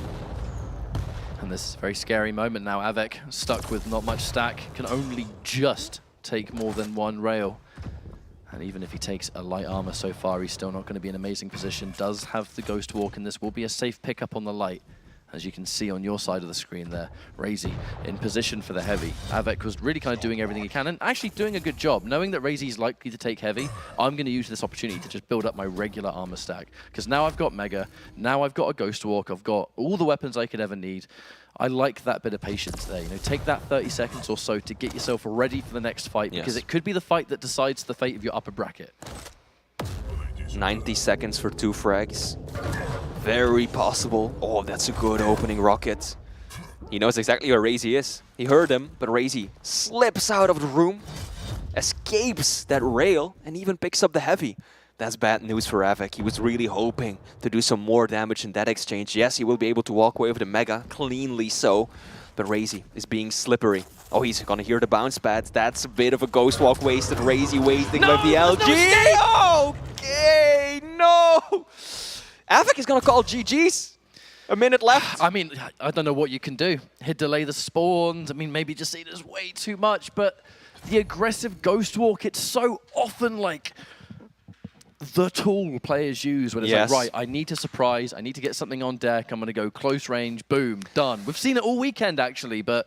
And this very scary moment now, Avic, stuck with not much stack, can only just take more than 1 rail. And even if he takes a light armor so far, he's still not going to be in an amazing position. Does have the Ghost Walk, and this will be a safe pickup on the light. As you can see on your side of the screen there, Razy in position for the heavy. Avic was really kind of doing everything he can, and actually doing a good job. Knowing that Razy is likely to take heavy, I'm going to use this opportunity to just build up my regular armor stack. Because now I've got Mega, now I've got a Ghost Walk, I've got all the weapons I could ever need. I like that bit of patience there. You know, take that 30 seconds or so to get yourself ready for the next fight, because it could be the fight that decides the fate of your upper bracket. 90 seconds for 2 frags. Very possible. Oh, that's a good opening rocket. He knows exactly where Razy is. He heard him, but Razy slips out of the room, escapes that rail, and even picks up the heavy. That's bad news for Avic. He was really hoping to do some more damage in that exchange. Yes, he will be able to walk away with the Mega, cleanly so, but Razy is being slippery. Oh, he's gonna hear the bounce pads. That's a bit of a Ghost Walk wasted. Razy wasting with the LG. Okay, no! Avic is gonna call GG's. A minute left. I mean, I don't know what you can do. He'd delay the spawns. I mean, maybe just see there's way too much, but the aggressive Ghost Walk, it's so often like the tool players use when it's like, right, I need to surprise, I need to get something on deck, I'm going to go close range, boom, done. We've seen it all weekend, actually, but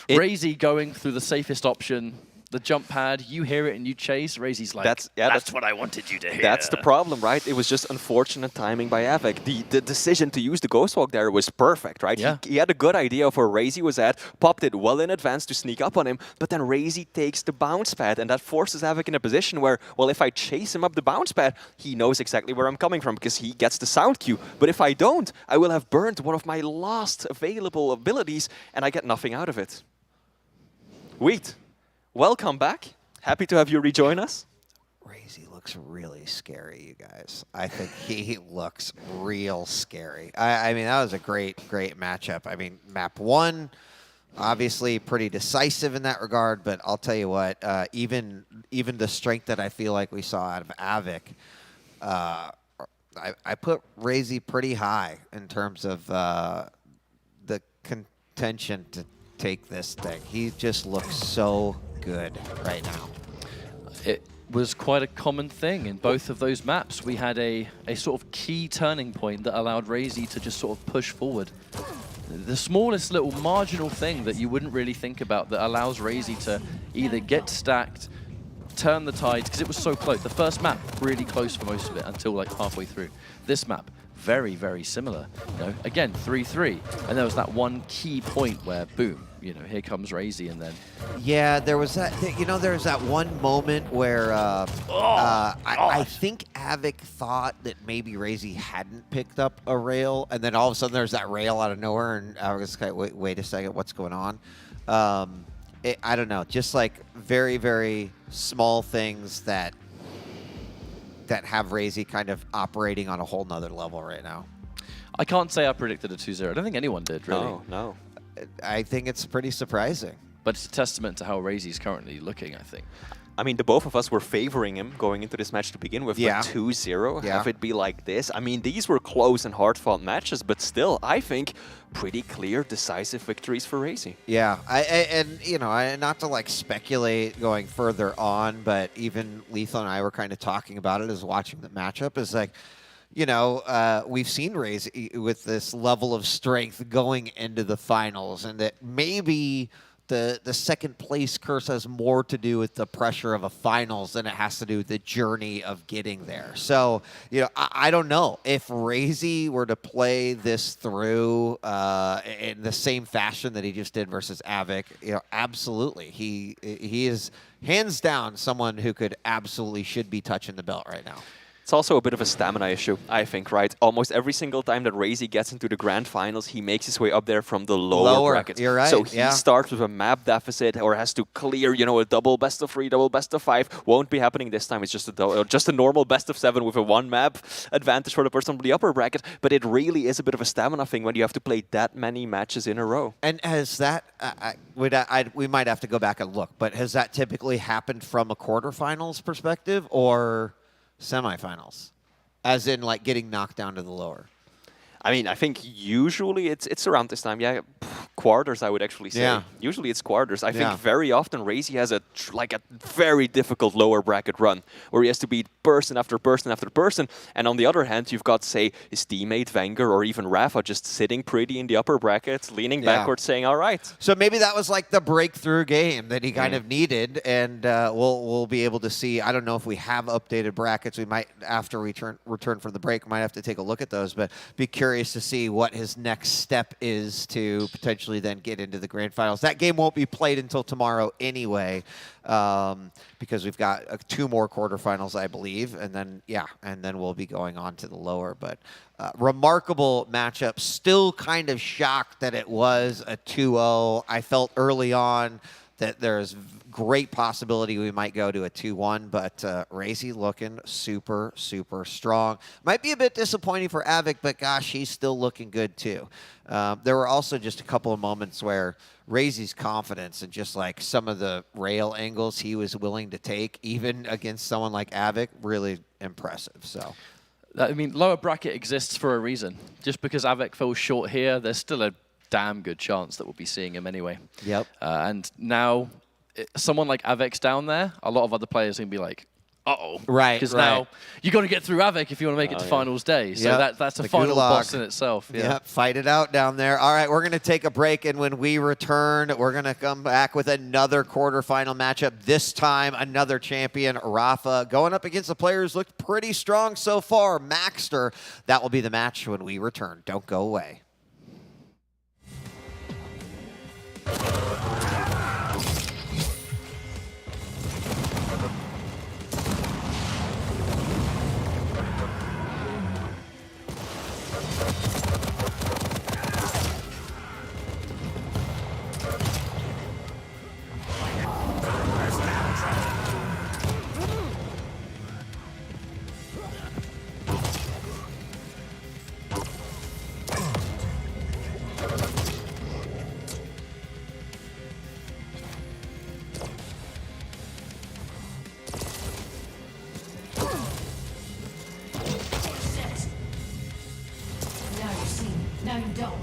Razy going through the safest option, the jump pad, you hear it and you chase, Razy's like, that's what I wanted you to hear. That's the problem, right? It was just unfortunate timing by Avic. The decision to use the Ghost Walk there was perfect, right? Yeah. He had a good idea of where Razy was at, popped it well in advance to sneak up on him, but then Razy takes the bounce pad, and that forces Avic in a position where, well, if I chase him up the bounce pad, he knows exactly where I'm coming from because he gets the sound cue. But if I don't, I will have burned one of my last available abilities, and I get nothing out of it. Wheat. Welcome back. Happy to have you rejoin us. Razy looks really scary, you guys. I think he looks real scary. I mean, that was a great matchup. I mean, map 1, obviously pretty decisive in that regard, but I'll tell you what, even the strength that I feel like we saw out of Avic, I put Razy pretty high in terms of the contention to take this thing. He just looks so good right now. It was quite a common thing in both of those maps. We had a sort of key turning point that allowed Razy to just sort of push forward. The smallest little marginal thing that you wouldn't really think about that allows Razy to either get stacked, turn the tides, because it was so close. The first map, really close for most of it until like halfway through. This map, very similar. You know, again, 3-3. And there was that one key point where, boom, you know, here comes Razy, and then... Yeah, there was that, you know, there was that one moment where I think Avic thought that maybe Razy hadn't picked up a rail, and then all of a sudden there's that rail out of nowhere, and I was like, wait a second, what's going on? I don't know, just like very small things that have Razy kind of operating on a whole nother level right now. I can't say I predicted a 2-0. I don't think anyone did, really. No. I think it's pretty surprising. But it's a testament to how Razy's currently looking, I think. I mean, the both of us were favoring him going into this match to begin with, yeah. But 2-0, yeah. Have it be like this. I mean, these were close and hard-fought matches, but still, I think, pretty clear, decisive victories for Razy. Yeah, and you know, not to like speculate going further on, but even Lethal and I were kind of talking about it as watching the matchup. Is like, you know, we've seen Razy with this level of strength going into the finals, and that maybe the second place curse has more to do with the pressure of a finals than it has to do with the journey of getting there. So, you know, I don't know if Razy were to play this through in the same fashion that he just did versus Avic. You know, absolutely, he is hands down someone who could absolutely should be touching the belt right now. It's also a bit of a stamina issue, I think, right? Almost every single time that Razy gets into the grand finals, he makes his way up there from the lower brackets. You're right. So he starts with a map deficit or has to clear, you know, a double best of 3, double best of 5. Won't be happening this time. It's just a normal best of 7 with a 1 map advantage for the person from the upper bracket. But it really is a bit of a stamina thing when you have to play that many matches in a row. And has that, we might have to go back and look, but has that typically happened from a quarterfinals perspective or semifinals, as in like getting knocked down to the lower? I mean, I think usually it's around this time. Yeah, quarters, I would actually say. Yeah. Usually it's quarters. I think very often Razy has a very difficult lower bracket run where he has to beat person after person after person. And on the other hand, you've got, say, his teammate Wenger or even Rafa just sitting pretty in the upper brackets, leaning backwards, saying, all right. So maybe that was like the breakthrough game that he kind of needed, and we'll be able to see. I don't know if we have updated brackets. We might, after we return from the break, might have to take a look at those, but be curious to see what his next step is to potentially then get into the grand finals. That game won't be played until tomorrow anyway, because we've got 2 more quarterfinals, I believe, and then we'll be going on to the lower. But remarkable matchup. Still kind of shocked that it was a 2-0. I felt early on that there's great possibility we might go to a 2-1, but Razy looking super, super strong. Might be a bit disappointing for Avic, but gosh, he's still looking good too. There were also just a couple of moments where Razy's confidence and just like some of the rail angles he was willing to take, even against someone like Avic, really impressive. So, I mean, lower bracket exists for a reason. Just because Avic falls short here, there's still a damn good chance that we'll be seeing him anyway. Yep. And now, someone like Avic's down there, a lot of other players are going to be like, uh-oh. Right, Because now, you got to get through Avic if you want to make it to finals day. So that's a The final gulag. boss in itself. Yeah. Yep, fight it out down there. All right, we're going to take a break, and when we return, we're going to come back with another quarterfinal matchup. This time, another champion, Rafa, going up against the player who's looked pretty strong so far, Maxter. That will be the match when we return. Don't go away. Now you see, now you don't.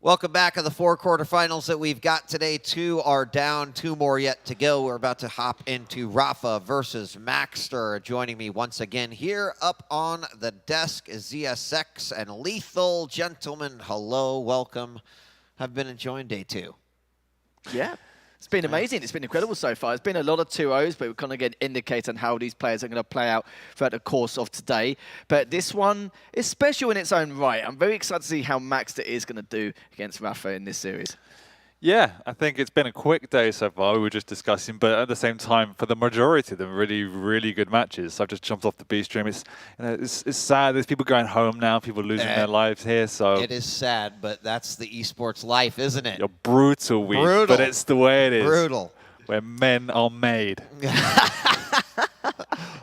Welcome back to the 4 quarterfinals that we've got today. 2 are down, 2 more yet to go. We're about to hop into Rafa versus Maxter. Joining me once again here up on the desk is ZSX and Lethal. Gentlemen, hello, welcome. Have been enjoying day 2. Yeah. It's been amazing. It's been incredible so far. It's been a lot of 2-0s, but we kind of get an indicator on how these players are going to play out throughout the course of today. But this one is special in its own right. I'm very excited to see how Maxter is going to do against Rafa in this series. Yeah, I think it's been a quick day so far, we were just discussing, but at the same time, for the majority of them, really, really good matches. So I've just jumped off the B stream. It's, you know, it's sad. There's people going home now, people losing their lives here. So it is sad, but that's the esports life, isn't it? A brutal week, Brutal. but it's the way it is. Brutal. Where men are made.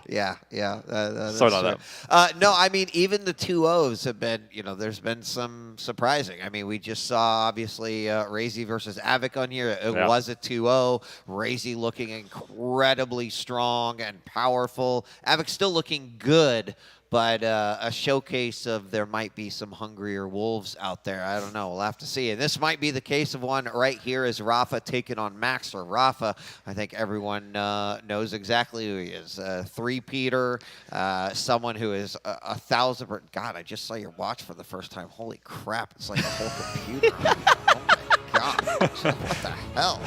Yeah. Sorry about that. No, I mean, even the 2-0s have been, you know, there's been some surprising. I mean, we just saw, obviously, Razy versus Avic on here. It was a 2-0. Razy looking incredibly strong and powerful. Avic still looking good, but a showcase of there might be some hungrier wolves out there. I don't know. We'll have to see. And this might be the case of one right here as Rafa taking on Maxter. Rafa, I think everyone knows exactly who he is. Three-peater, someone who is 1,000... God, I just saw your watch for the first time. Holy crap. It's like a whole computer. Oh, my God. What the hell?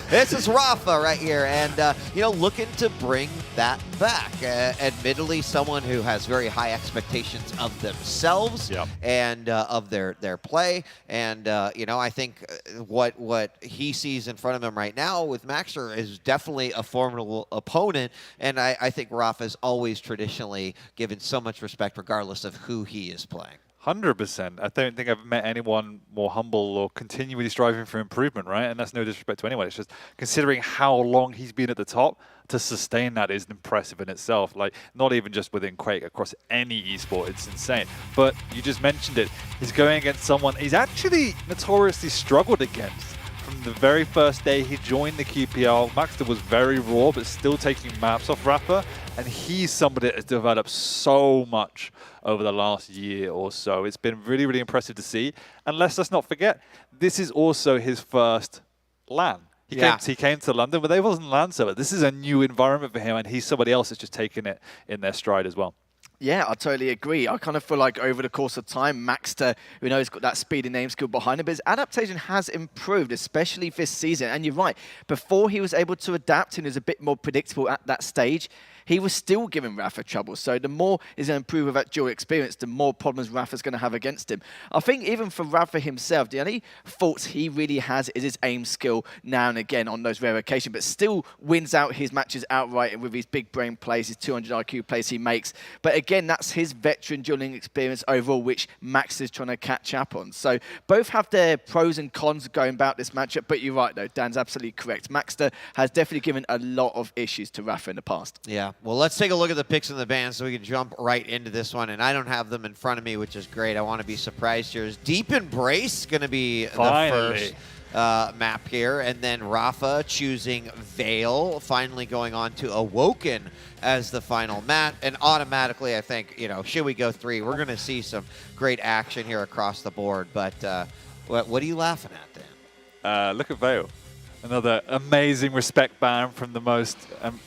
This is Rafa right here, and you know, looking to bring that back. Admittedly, someone who has very high expectations of themselves and of their play, and you know, I think what he sees in front of him right now with Maxter is definitely a formidable opponent, and I think Rafa's always traditionally given so much respect regardless of who he is playing. 100%. I don't think I've met anyone more humble or continually striving for improvement, right? And that's no disrespect to anyone. It's just considering how long he's been at the top, to sustain that is impressive in itself. Like, not even just within Quake, across any esport, it's insane. But you just mentioned it. He's going against someone he's actually notoriously struggled against. From the very first day he joined the QPL, Maxter was very raw, but still taking maps off Rafa. And he's somebody that has developed so much over the last year or so. It's been really, really impressive to see. And let's not forget, this is also his first LAN. He came to London, but they wasn't LAN server. This is a new environment for him, and he's somebody else that's just taking it in their stride as well. Yeah, I totally agree. I kind of feel like over the course of time, Maxter, we know he's got that speed and name skill behind him, but his adaptation has improved, especially this season. And you're right, before he was able to adapt and he was a bit more predictable at that stage, he was still giving Rafa trouble. So the more he's going to improve with that dual experience, the more problems Rafa's going to have against him. I think even for Rafa himself, the only faults he really has is his aim skill now and again on those rare occasions, but still wins out his matches outright with his big brain plays, his 200 IQ plays he makes. But again, that's his veteran dueling experience overall, which Max is trying to catch up on. So both have their pros and cons going about this matchup, but you're right though, Dan's absolutely correct. Maxter has definitely given a lot of issues to Rafa in the past. Yeah. Well, let's take a look at the picks in the band so we can jump right into this one. And I don't have them in front of me, which is great. I want to be surprised here. Is Deep Embrace going to be the first map here? And then Rafa choosing Veil, finally going on to Awoken as the final map. And automatically, I think, you know, should we go 3, we're going to see some great action here across the board. But what are you laughing at, Dan? Look at Veil. Another amazing respect ban from the most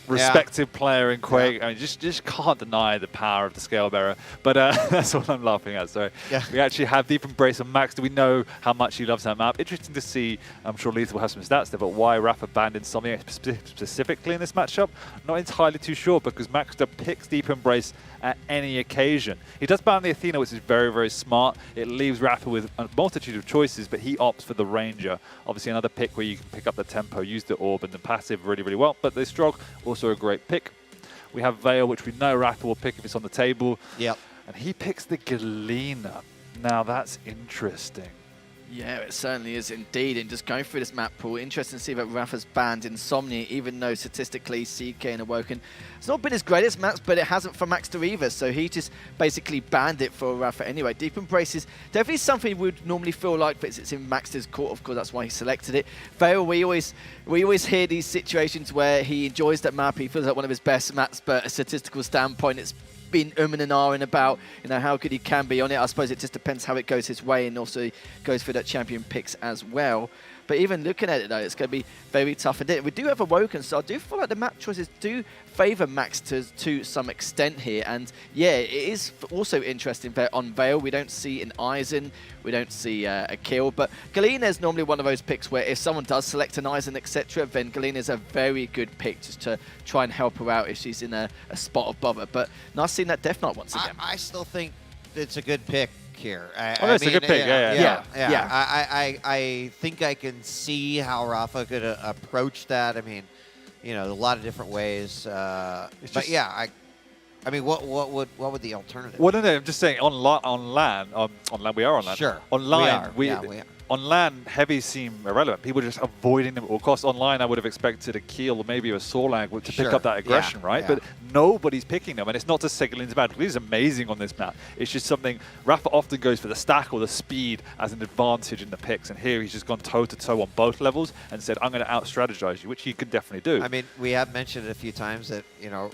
respected player in Quake. I mean, just can't deny the power of the scale bearer. But that's what I'm laughing at. So we actually have Deep Embrace on Max. Do we know how much he loves that map? Interesting to see. I'm sure Lethal will have some stats there, but why Rafa banned Insomnia specifically in this matchup? Not entirely too sure, because Maxter picks Deep Embrace at any occasion. He does ban the Athena, which is very, very smart. It leaves Rafa with a multitude of choices, but he opts for the Ranger. Obviously, another pick where you can pick up the tempo, use the orb and the passive really, really well. But the Strog, also a great pick. We have Veil, which we know Rafa will pick if it's on the table. Yep. And he picks the Galena. Now, that's interesting. Yeah, it certainly is indeed. And just going through this map pool, interesting to see that Rafa's banned Insomnia, even though statistically CK and Awoken, it's not been his greatest maps, but it hasn't for Maxter either. So he just basically banned it for Rafa anyway. Deep Embrace is definitely something we would normally feel like, but it's in Maxter's court, of course, that's why he selected it. Veil, we always hear these situations where he enjoys that map, he feels like one of his best maps, but a statistical standpoint, it's been umming and ahhing about, how good he can be on it. I suppose it just depends how it goes his way, and also goes for that champion picks as well. But even looking at it, though, it's going to be very tough. And we do have Awoken, so I do feel like the map choices do favour Max to some extent here. And yeah, it is also interesting that on Vale, we don't see an Aizen, we don't see a kill. But Galena is normally one of those picks where if someone does select an Aizen, etc., then Galena is a very good pick just to try and help her out if she's in a spot of bother. But nice seeing that Death Knight once again. I still think it's a good pick here. It's a good pick. Yeah. I think I can see how Rafa could approach that. I mean, a lot of different ways. But yeah, I mean, what would the alternative? Well, no, I'm just saying on LAN, we are on LAN. Sure, online, we are. On LAN, heavies seem irrelevant. People are just avoiding them. Of course, online, I would have expected a Keel or maybe a Sorlag to pick up that aggression, right? Yeah. But nobody's picking them. And it's not to say Galena's bad. Galena's amazing on this map. It's just something Rafa often goes for the stack or the speed as an advantage in the picks. And here he's just gone toe-to-toe on both levels and said, I'm going to out-strategize you, which he can definitely do. I mean, we have mentioned it a few times that,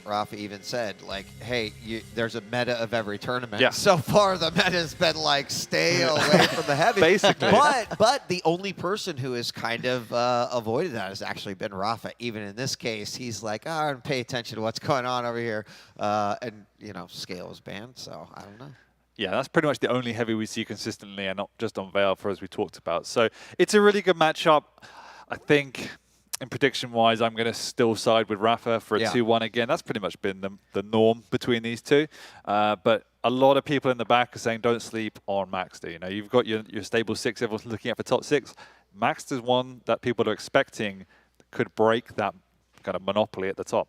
Rafa even said, like, hey, there's a meta of every tournament. Yeah. So far, the meta's been like, stay away from the heavy. Basically. But the only person who has kind of avoided that has actually been Rafa. Even in this case, he's like, and pay attention to what's going on over here. And, Scale is banned, so I don't know. Yeah, that's pretty much the only heavy we see consistently, and not just on Vale, as we talked about. So it's a really good matchup. I think, in prediction-wise, I'm going to still side with Rafa for a 2-1 again. That's pretty much been the norm between these two. But a lot of people in the back are saying don't sleep on Maxter. You've got your stable 6, everyone's looking at for top 6. Maxter's one that people are expecting could break that kind of monopoly at the top.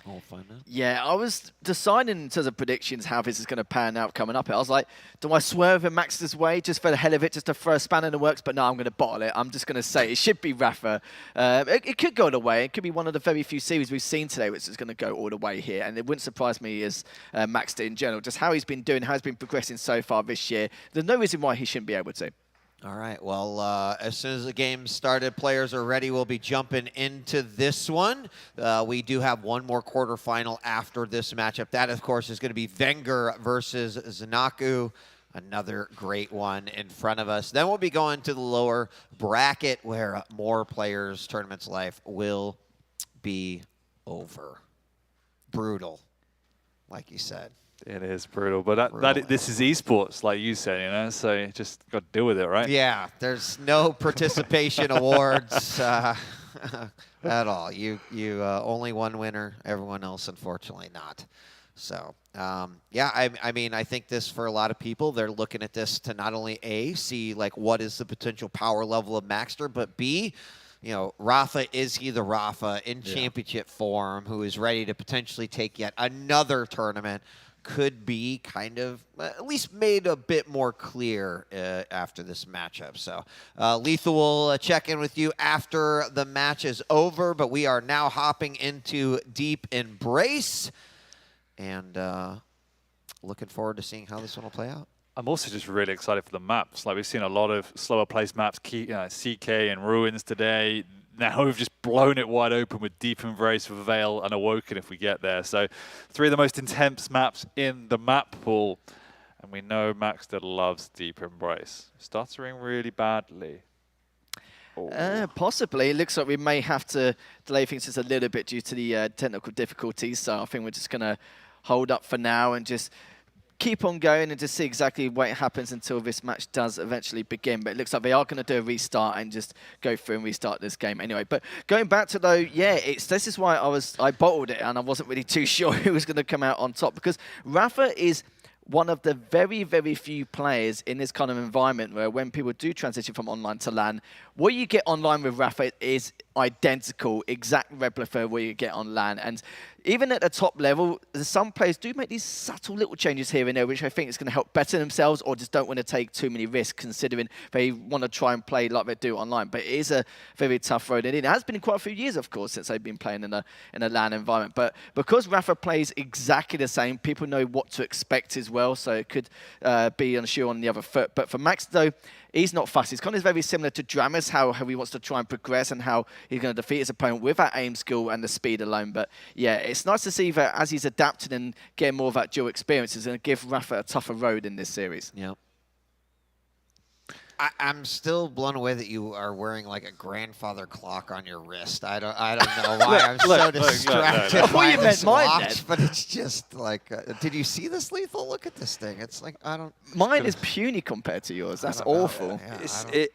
We'll find out. Yeah, I was deciding in terms of predictions how this is going to pan out coming up. I was like, do I swerve in Maxter's way just for the hell of it, just to throw a spanner in the works? But no, I'm going to bottle it. I'm just going to say it should be Rafa. It could go all the way. It could be one of the very few series we've seen today which is going to go all the way here. And it wouldn't surprise me as Maxter in general, just how he's been doing, how he's been progressing so far this year. There's no reason why he shouldn't be able to. All right, well, as soon as the game started, players are ready. We'll be jumping into this one. We do have one more quarterfinal after this matchup. That, of course, is going to be Wenger versus Zanaku. Another great one in front of us. Then we'll be going to the lower bracket where more players' tournament's life will be over. Brutal, like you said. It is brutal, but this is esports, like you said, so you just got to deal with it, right? Yeah, there's no participation awards at all. You only one winner, everyone else, unfortunately, not. So, yeah, I mean, I think this, for a lot of people, they're looking at this to not only see, like, what is the potential power level of Maxter, but B, Rafa, is he the Rafa in championship form who is ready to potentially take yet another tournament? Could be kind of at least made a bit more clear after this matchup. So Lethal will check in with you after the match is over, but we are now hopping into Deep Embrace and looking forward to seeing how this one will play out. I'm also just really excited for the maps. Like, we've seen a lot of slower placed maps, CK and Ruins today. Now we've just blown it wide open with Deep Embrace, Veil, and Awoken if we get there. So 3 of the most intense maps in the map pool. And we know Maxter loves Deep Embrace. Stuttering really badly. Possibly. It looks like we may have to delay things just a little bit due to the technical difficulties. So I think we're just going to hold up for now and just keep on going and just see exactly what happens until this match does eventually begin. But it looks like they are going to do a restart and just go through and restart this game anyway. But going back to, though, yeah, this is why I bottled it and I wasn't really too sure who was going to come out on top, because Rafa is one of the very, very few players in this kind of environment where when people do transition from online to LAN, what you get online with Rafa is identical, exact replica of what you get on LAN. And even at the top level, some players do make these subtle little changes here and there, which I think is going to help better themselves or just don't want to take too many risks, considering they want to try and play like they do online. But it is a very tough road. And it has been quite a few years, of course, since they've been playing in a LAN environment. But because Rafa plays exactly the same, people know what to expect as well. So it could be on a shoe on the other foot. But for Max, though, he's not fussy. He's kind of very similar to Dramus, how he wants to try and progress and how he's going to defeat his opponent with that aim skill and the speed alone. But yeah, it's nice to see that as he's adapted and getting more of that dual experience, it's going to give Rafa a tougher road in this series. Yeah. I'm still blown away that you are wearing like a grandfather clock on your wrist. I don't know why I'm so distracted. I thought by you meant this mine watch, then. but it's just like, did you see this, Lethal? Look at this thing. It's like, I don't. Mine is puny compared to yours. That's awful. Yeah,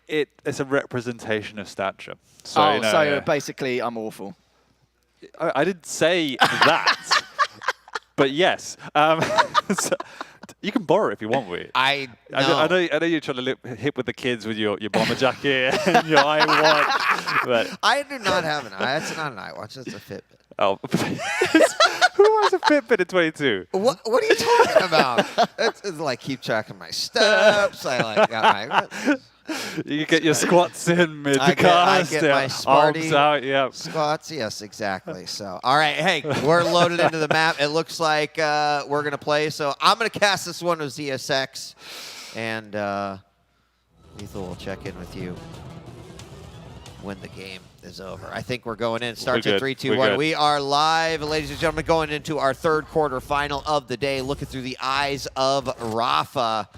It's a representation of stature. So, Oh, you know, so basically I'm awful. I didn't say that, but yes. So, you can borrow it if you want, Wheat. I know you're trying to look hip with the kids with your bomber jacket and your iWatch, but I do not have an eye. That's not an iWatch. That's a Fitbit. oh, who has a Fitbit at 22? What are you talking about? It's like keep track of my steps. I like got my. You get your squats in mid I cast, get my arms Sparty out, yeah. squats. Yes, exactly. So, all right, hey, we're loaded into the map. It looks like we're gonna play. So I'm gonna cast this one with ZSX, and Lethal will check in with you when the game is over. I think we're going in. Starts at 3, 2, 1. We are live, ladies and gentlemen, going into our third quarterfinal of the day. Looking through the eyes of Rafa.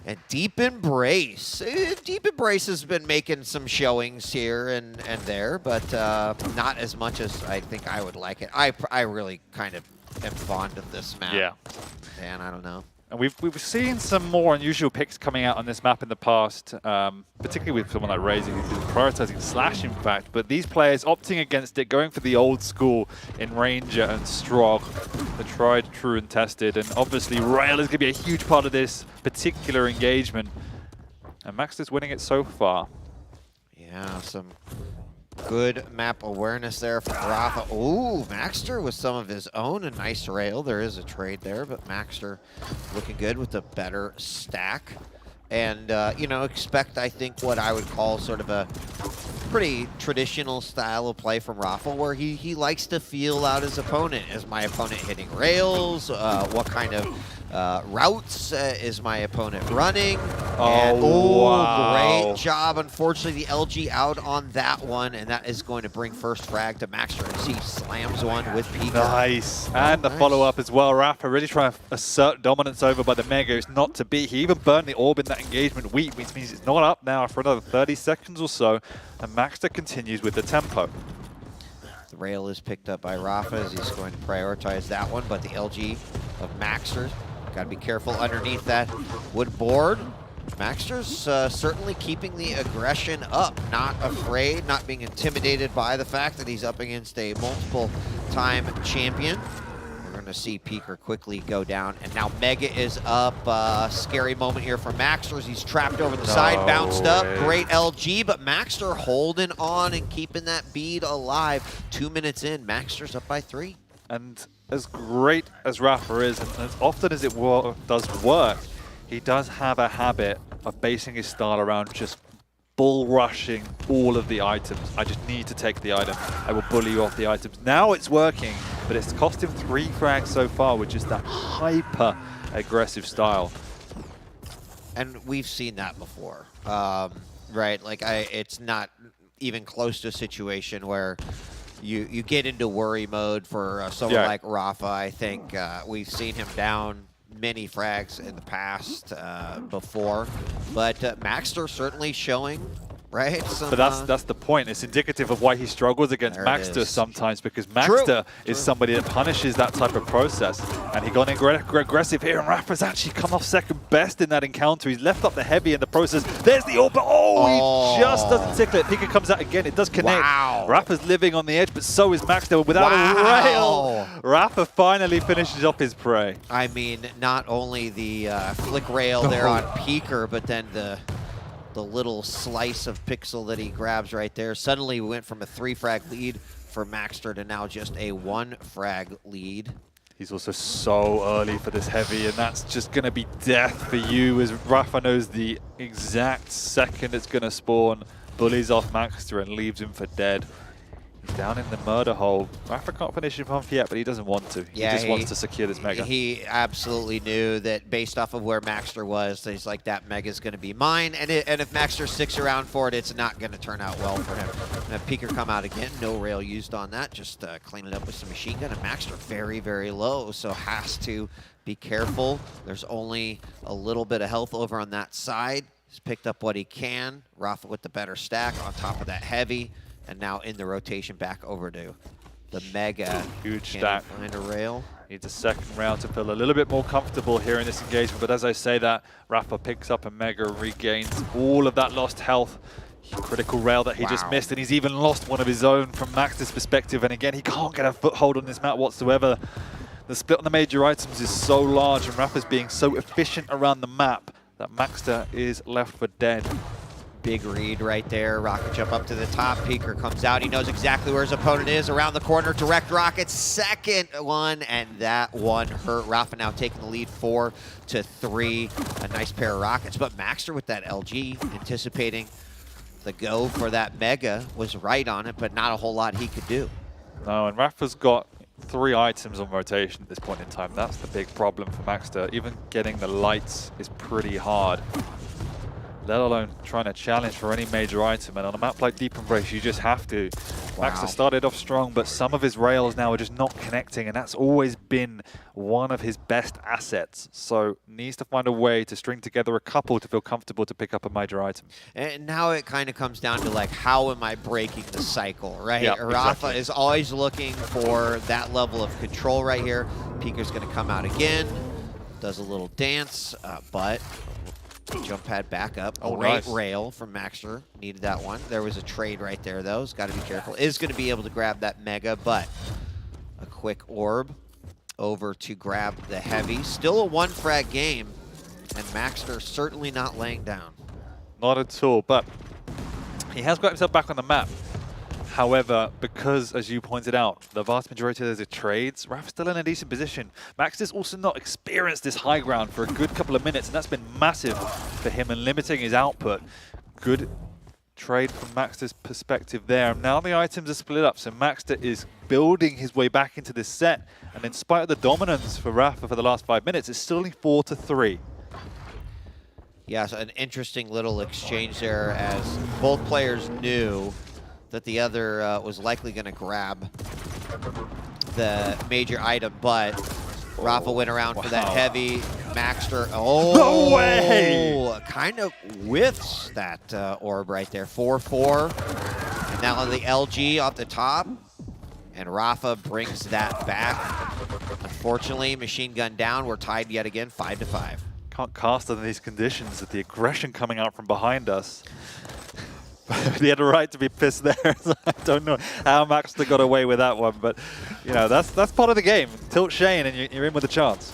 And Deep Embrace. Deep Embrace has been making some showings here and there, but not as much as I think I would like it. I really kind of am fond of this map. Yeah. And I don't know. And we've seen some more unusual picks coming out on this map in the past, particularly with someone like Razor, who's been prioritizing Slash, in fact. But these players opting against it, going for the old school in Ranger and Strog, the tried, true, and tested. And obviously, Rail is going to be a huge part of this particular engagement. And Max is winning it so far. Yeah, some good map awareness there from Rafa. Ooh, Maxter with some of his own. A nice rail. There is a trade there, but Maxter looking good with a better stack. And, you know, expect, I think, what I would call sort of a pretty traditional style of play from Rafa, where he likes to feel out his opponent. Is my opponent hitting rails? What kind of routes is my opponent running? Wow. Great job. Unfortunately, the LG out on that one, and that is going to bring first frag to Maxter. And he slams one with Pika. Nice. And the follow-up as well. Rafa really trying to assert dominance over by the Mega. It's not to be. He even burned the orb in that engagement weak, which means it's not up now for another 30 seconds or so. And Maxter continues with the tempo. The rail is picked up by Rafa as he's going to prioritize that one, but the LG of Maxter, got to be careful underneath that wood board. Maxter's certainly keeping the aggression up, not afraid, not being intimidated by the fact that he's up against a multiple-time champion. We're going to see Peeker quickly go down, and now Mega is up. Scary moment here for Maxter as he's trapped over the side, bounced up. Great LG, but Maxter holding on and keeping that bead alive. 2 minutes in, Maxter's up by 3. And as great as Rafa is, and as often as it does work, he does have a habit of basing his style around just bull rushing all of the items. I just need to take the item. I will bully you off the items. Now it's working, but it's cost him 3 frags so far, which is that hyper aggressive style. And we've seen that before, right? Like it's not even close to a situation where you get into worry mode for someone like Rafa. I think we've seen him down many frags in the past before, but Maxter certainly showing, right? But that's the point. It's indicative of why he struggles against Maxter sometimes, because Maxter is somebody that punishes that type of process. And he got aggressive here, and Rafa's actually come off second best in that encounter. He's left up the heavy in the process. There's the orb, but he just doesn't tickle it. Pika comes out again. It does connect. Rafa's living on the edge, but so is Maxter without a rail. Rafa finally finishes off his prey. I mean, not only the flick rail there on Peeker, but then the little slice of pixel that he grabs right there. Suddenly we went from a 3 frag lead for Maxter to now just a 1 frag lead. He's also so early for this heavy, and that's just going to be death for you, as Rafa knows the exact second it's going to spawn, bullies off Maxter and leaves him for dead. Down in the murder hole. Rafa can't finish him off yet, but he doesn't want to. He just wants to secure this Mega. He absolutely knew that based off of where Maxter was, he's like, that Mega's going to be mine. And if Maxter sticks around for it, it's not going to turn out well for him. And Peeker come out again. No rail used on that. Just clean it up with some machine gun. And Maxter very, very low, so has to be careful. There's only a little bit of health over on that side. He's picked up what he can. Rafa with the better stack on top of that heavy. And now in the rotation back over to the Mega. Huge Can stack. he find a rail? Needs a second round to feel a little bit more comfortable here in this engagement. But as I say that, Rafa picks up a Mega, regains all of that lost health. Critical rail that he just missed, and he's even lost one of his own from Maxter's perspective. And again, he can't get a foothold on this map whatsoever. The split on the major items is so large, and Rafa's being so efficient around the map that Maxter is left for dead. Big read right there. Rocket jump up to the top. Peeker comes out. He knows exactly where his opponent is. Around the corner, direct rocket. Second one, and that one hurt. Rafa now taking the lead 4-3. A nice pair of rockets. But Maxter with that LG, anticipating the go for that Mega, was right on it, but not a whole lot he could do. No, and Rafa's got 3 items on rotation at this point in time. That's the big problem for Maxter. Even getting the lights is pretty hard, let alone trying to challenge for any major item. And on a map like Deep Embrace, you just have to. Maxter started off strong, but some of his rails now are just not connecting, and that's always been one of his best assets. So needs to find a way to string together a couple to feel comfortable to pick up a major item. And now it kind of comes down to, like, how am I breaking the cycle, right? Yeah, Rafa exactly. is always looking for that level of control right here. Peeker's going to come out again, does a little dance, but jump pad back up. Oh, Great nice. rail from Maxter. Needed that one. There was a trade right there, though. He's got to be careful. Is going to be able to grab that Mega, but a quick orb over to grab the heavy. Still a 1-frag game, and Maxter certainly not laying down. Not at all, but he has got himself back on the map. However, because, as you pointed out, the vast majority of those are trades, Rafa's still in a decent position. Maxter's also not experienced this high ground for a good couple of minutes, and that's been massive for him and limiting his output. Good trade from Maxter's perspective there. And now the items are split up, so Maxter is building his way back into this set. And in spite of the dominance for Rafa for the last 5 minutes, it's still only 4-3. Yes, an interesting little exchange there, as both players knew that the other was likely going to grab the major item, but Rafa went around for that heavy. Maxter, No way! Kind of whiffs that orb right there. 4-4, and now on the LG off the top, and Rafa brings that back. Unfortunately, machine gun down. We're tied yet again, 5-5. Can't cast under these conditions with the aggression coming out from behind us. He had a right to be pissed there. I don't know how Maxter got away with that one, but you know, that's part of the game. Tilt Shane and you're in with a chance.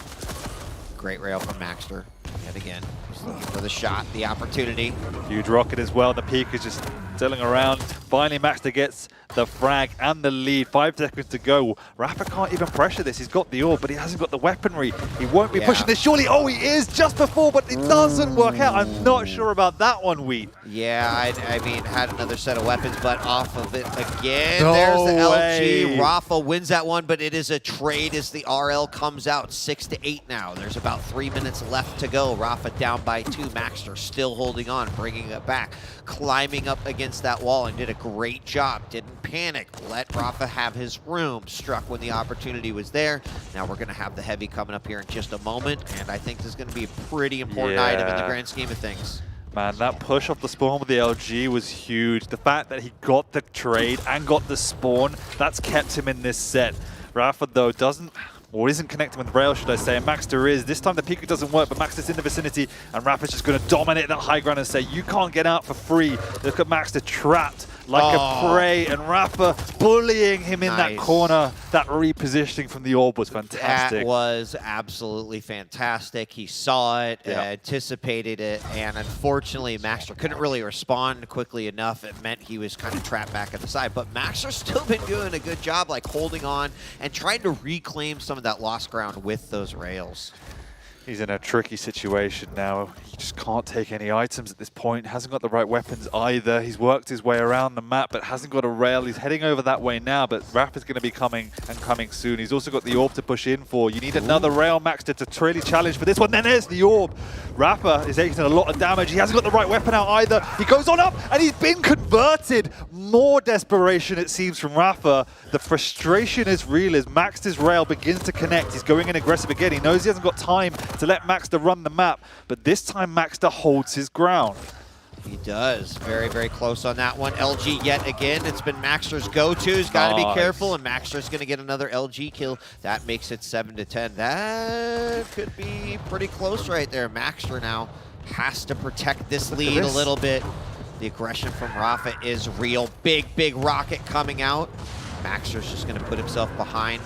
Great rail from Maxter yet again. He's looking for the shot, the opportunity. Huge rocket as well. The peak is just tilling around. Finally, Maxter gets the frag and the lead. 5 seconds to go. Rafa can't even pressure this. He's got the orb, but he hasn't got the weaponry. He won't be pushing this. Surely, oh, he is just before, but it doesn't work out. I'm not sure about that one, Wheat. Yeah, I mean, had another set of weapons, but off of it again. No There's the way. LG. Rafa wins that one, but it is a trade as the RL comes out. 6-8 now. There's about 3 minutes left to go. Rafa down by 2. Maxter still holding on, bringing it back, climbing up against that wall, and did a great job. Didn't panic. Let Rafa have his room. Struck when the opportunity was there. Now we're going to have the heavy coming up here in just a moment, and I think this is going to be a pretty important item in the grand scheme of things. Man, that push off the spawn with the LG was huge. The fact that he got the trade and got the spawn, that's kept him in this set. Rafa, though, isn't connecting with rail, should I say, and Maxter is. This time the Piku doesn't work, but Maxter's in the vicinity, and Rafa's just going to dominate that high ground and say, you can't get out for free. Look at Maxter trapped like a prey, and Rafa bullying him in that corner. That repositioning from the orb was fantastic. That was absolutely fantastic. He saw it, anticipated it, and unfortunately Maxter couldn't really respond quickly enough. It meant he was kind of trapped back at the side, but Maxter's still been doing a good job, like holding on and trying to reclaim some of that lost ground with those rails. He's in a tricky situation now. He just can't take any items at this point. Hasn't got the right weapons either. He's worked his way around the map, but hasn't got a rail. He's heading over that way now, but Rappa's going to be coming and coming soon. He's also got the orb to push in for. You need another rail, Maxter, to really challenge for this one. Then there's the orb. Rappa is taking a lot of damage. He hasn't got the right weapon out either. He goes on up, and he's been converted. More desperation, it seems, from Rappa. The frustration is real as Maxter's rail begins to connect. He's going in aggressive again. He knows he hasn't got time to let Maxter run the map, but this time Maxter holds his ground. He does. Very, very close on that one. LG yet again. It's been Maxter's go-to. He's got to be careful, and Maxter's going to get another LG kill. That makes it 7-10. That could be pretty close right there. Maxter now has to protect this lead a little bit. The aggression from Rafa is real. Big, big rocket coming out. Maxter's just going to put himself behind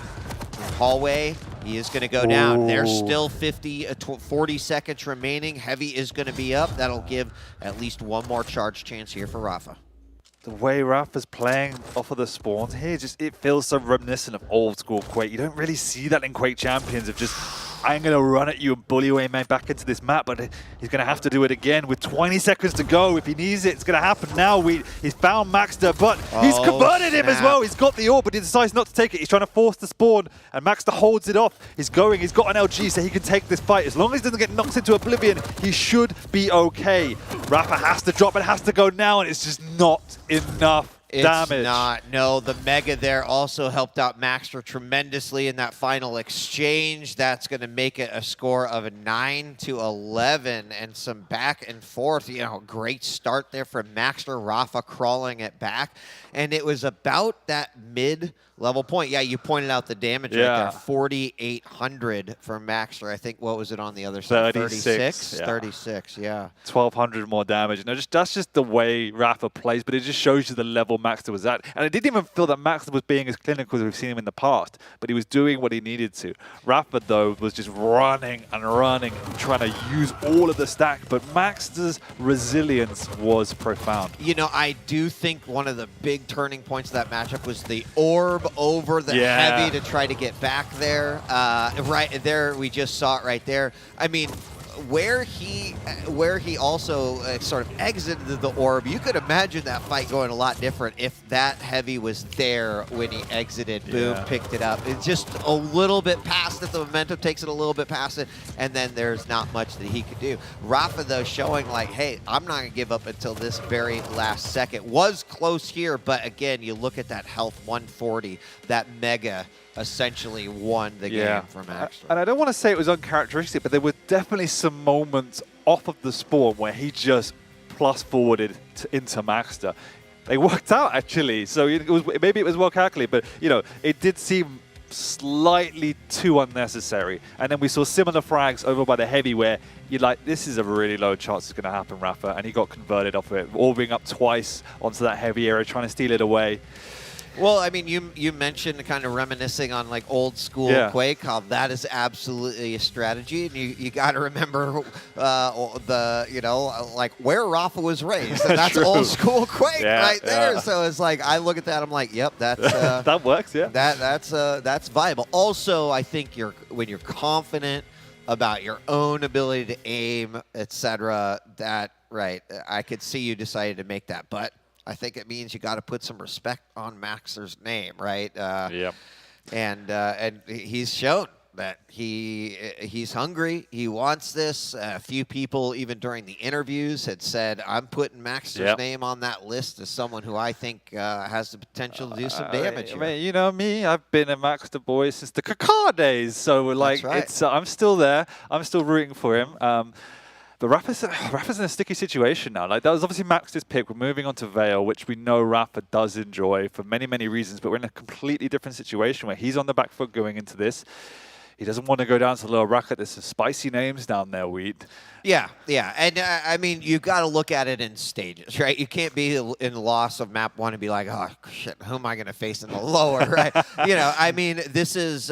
the hallway. He is going to go down. There's still 40 seconds remaining. Heavy is going to be up. That'll give at least one more charge chance here for Rafa. The way Rafa's playing off of the spawns here, it feels so reminiscent of old school Quake. You don't really see that in Quake Champions of just, I'm going to run at you and bully your man back into this map, but he's going to have to do it again with 20 seconds to go. If he needs it, it's going to happen now. He's found Maxter, but he's converted him as well. He's got the orb, but he decides not to take it. He's trying to force the spawn, and Maxter holds it off. He's going. He's got an LG, so he can take this fight. As long as he doesn't get knocked into oblivion, he should be okay. Rafa has to drop. It has to go now, and it's just not enough. Damage. It's not. No, the Mega there also helped out Maxter tremendously in that final exchange. That's going to make it a score of 9-11 and some back and forth. You know, great start there from Maxter. Rafa crawling it back. And it was about that mid-level point. Yeah, you pointed out the damage right there. 4,800 for Maxter. I think, what was it on the other side? 36. 36, yeah. 1,200 more damage. No, that's just the way Rafa plays, but it just shows you the level Maxter was at. And I didn't even feel that Maxter was being as clinical as we've seen him in the past, but he was doing what he needed to. Rafa, though, was just running and running, trying to use all of the stack, but Maxter's resilience was profound. You know, I do think one of the big turning points of that matchup was the orb over the Heavy to try to get back there. Right there, we just saw it right there. I mean, where he also sort of exited the orb, you could imagine that fight going a lot different if that Heavy was there when he exited. Boom, picked it up. It's just a little bit past it. The momentum takes it a little bit past it, and then there's not much that he could do. Rafa, though, showing like, hey, I'm not going to give up until this very last second. Was close here, but again, you look at that health, 140, that Mega essentially won the game for Maxter. And I don't want to say it was uncharacteristic, but there were definitely some moments off of the spawn where he just plus forwarded into Maxter. They worked out, actually, so maybe it was well calculated, but you know, it did seem slightly too unnecessary. And then we saw similar frags over by the Heavy where you're like, this is a really low chance it's going to happen, Rafa, and he got converted off of it, orbing up twice onto that Heavy area, trying to steal it away. Well, I mean, you mentioned kind of reminiscing on like old school Quake, how that is absolutely a strategy, and you got to remember like where Rafa was raised, and that's old school Quake right there. So it's like I look at that, I'm like, yep, that's that works, that's viable. Also, I think when you're confident about your own ability to aim, etc., I could see you decided to make that, but I think it means you got to put some respect on Maxter's name, right? And he's shown that he's hungry. He wants this. A few people, even during the interviews, had said, "I'm putting Maxter's name on that list as someone who I think has the potential to do some damage." I mean, you know me. I've been a Maxter boy since the Kakar days, so like, it's I'm still there. I'm still rooting for him. But Rafa's in a sticky situation now. Like, that was obviously Maxter's pick. We're moving on to Veil, which we know Rafa does enjoy for many, many reasons. But we're in a completely different situation where he's on the back foot going into this. He doesn't want to go down to the lower bracket. There's some spicy names down there, Wheat. Yeah. And I mean, you've got to look at it in stages, right? You can't be in the loss of map 1 and be like, oh, shit, who am I going to face in the lower, right? You know, I mean, this is,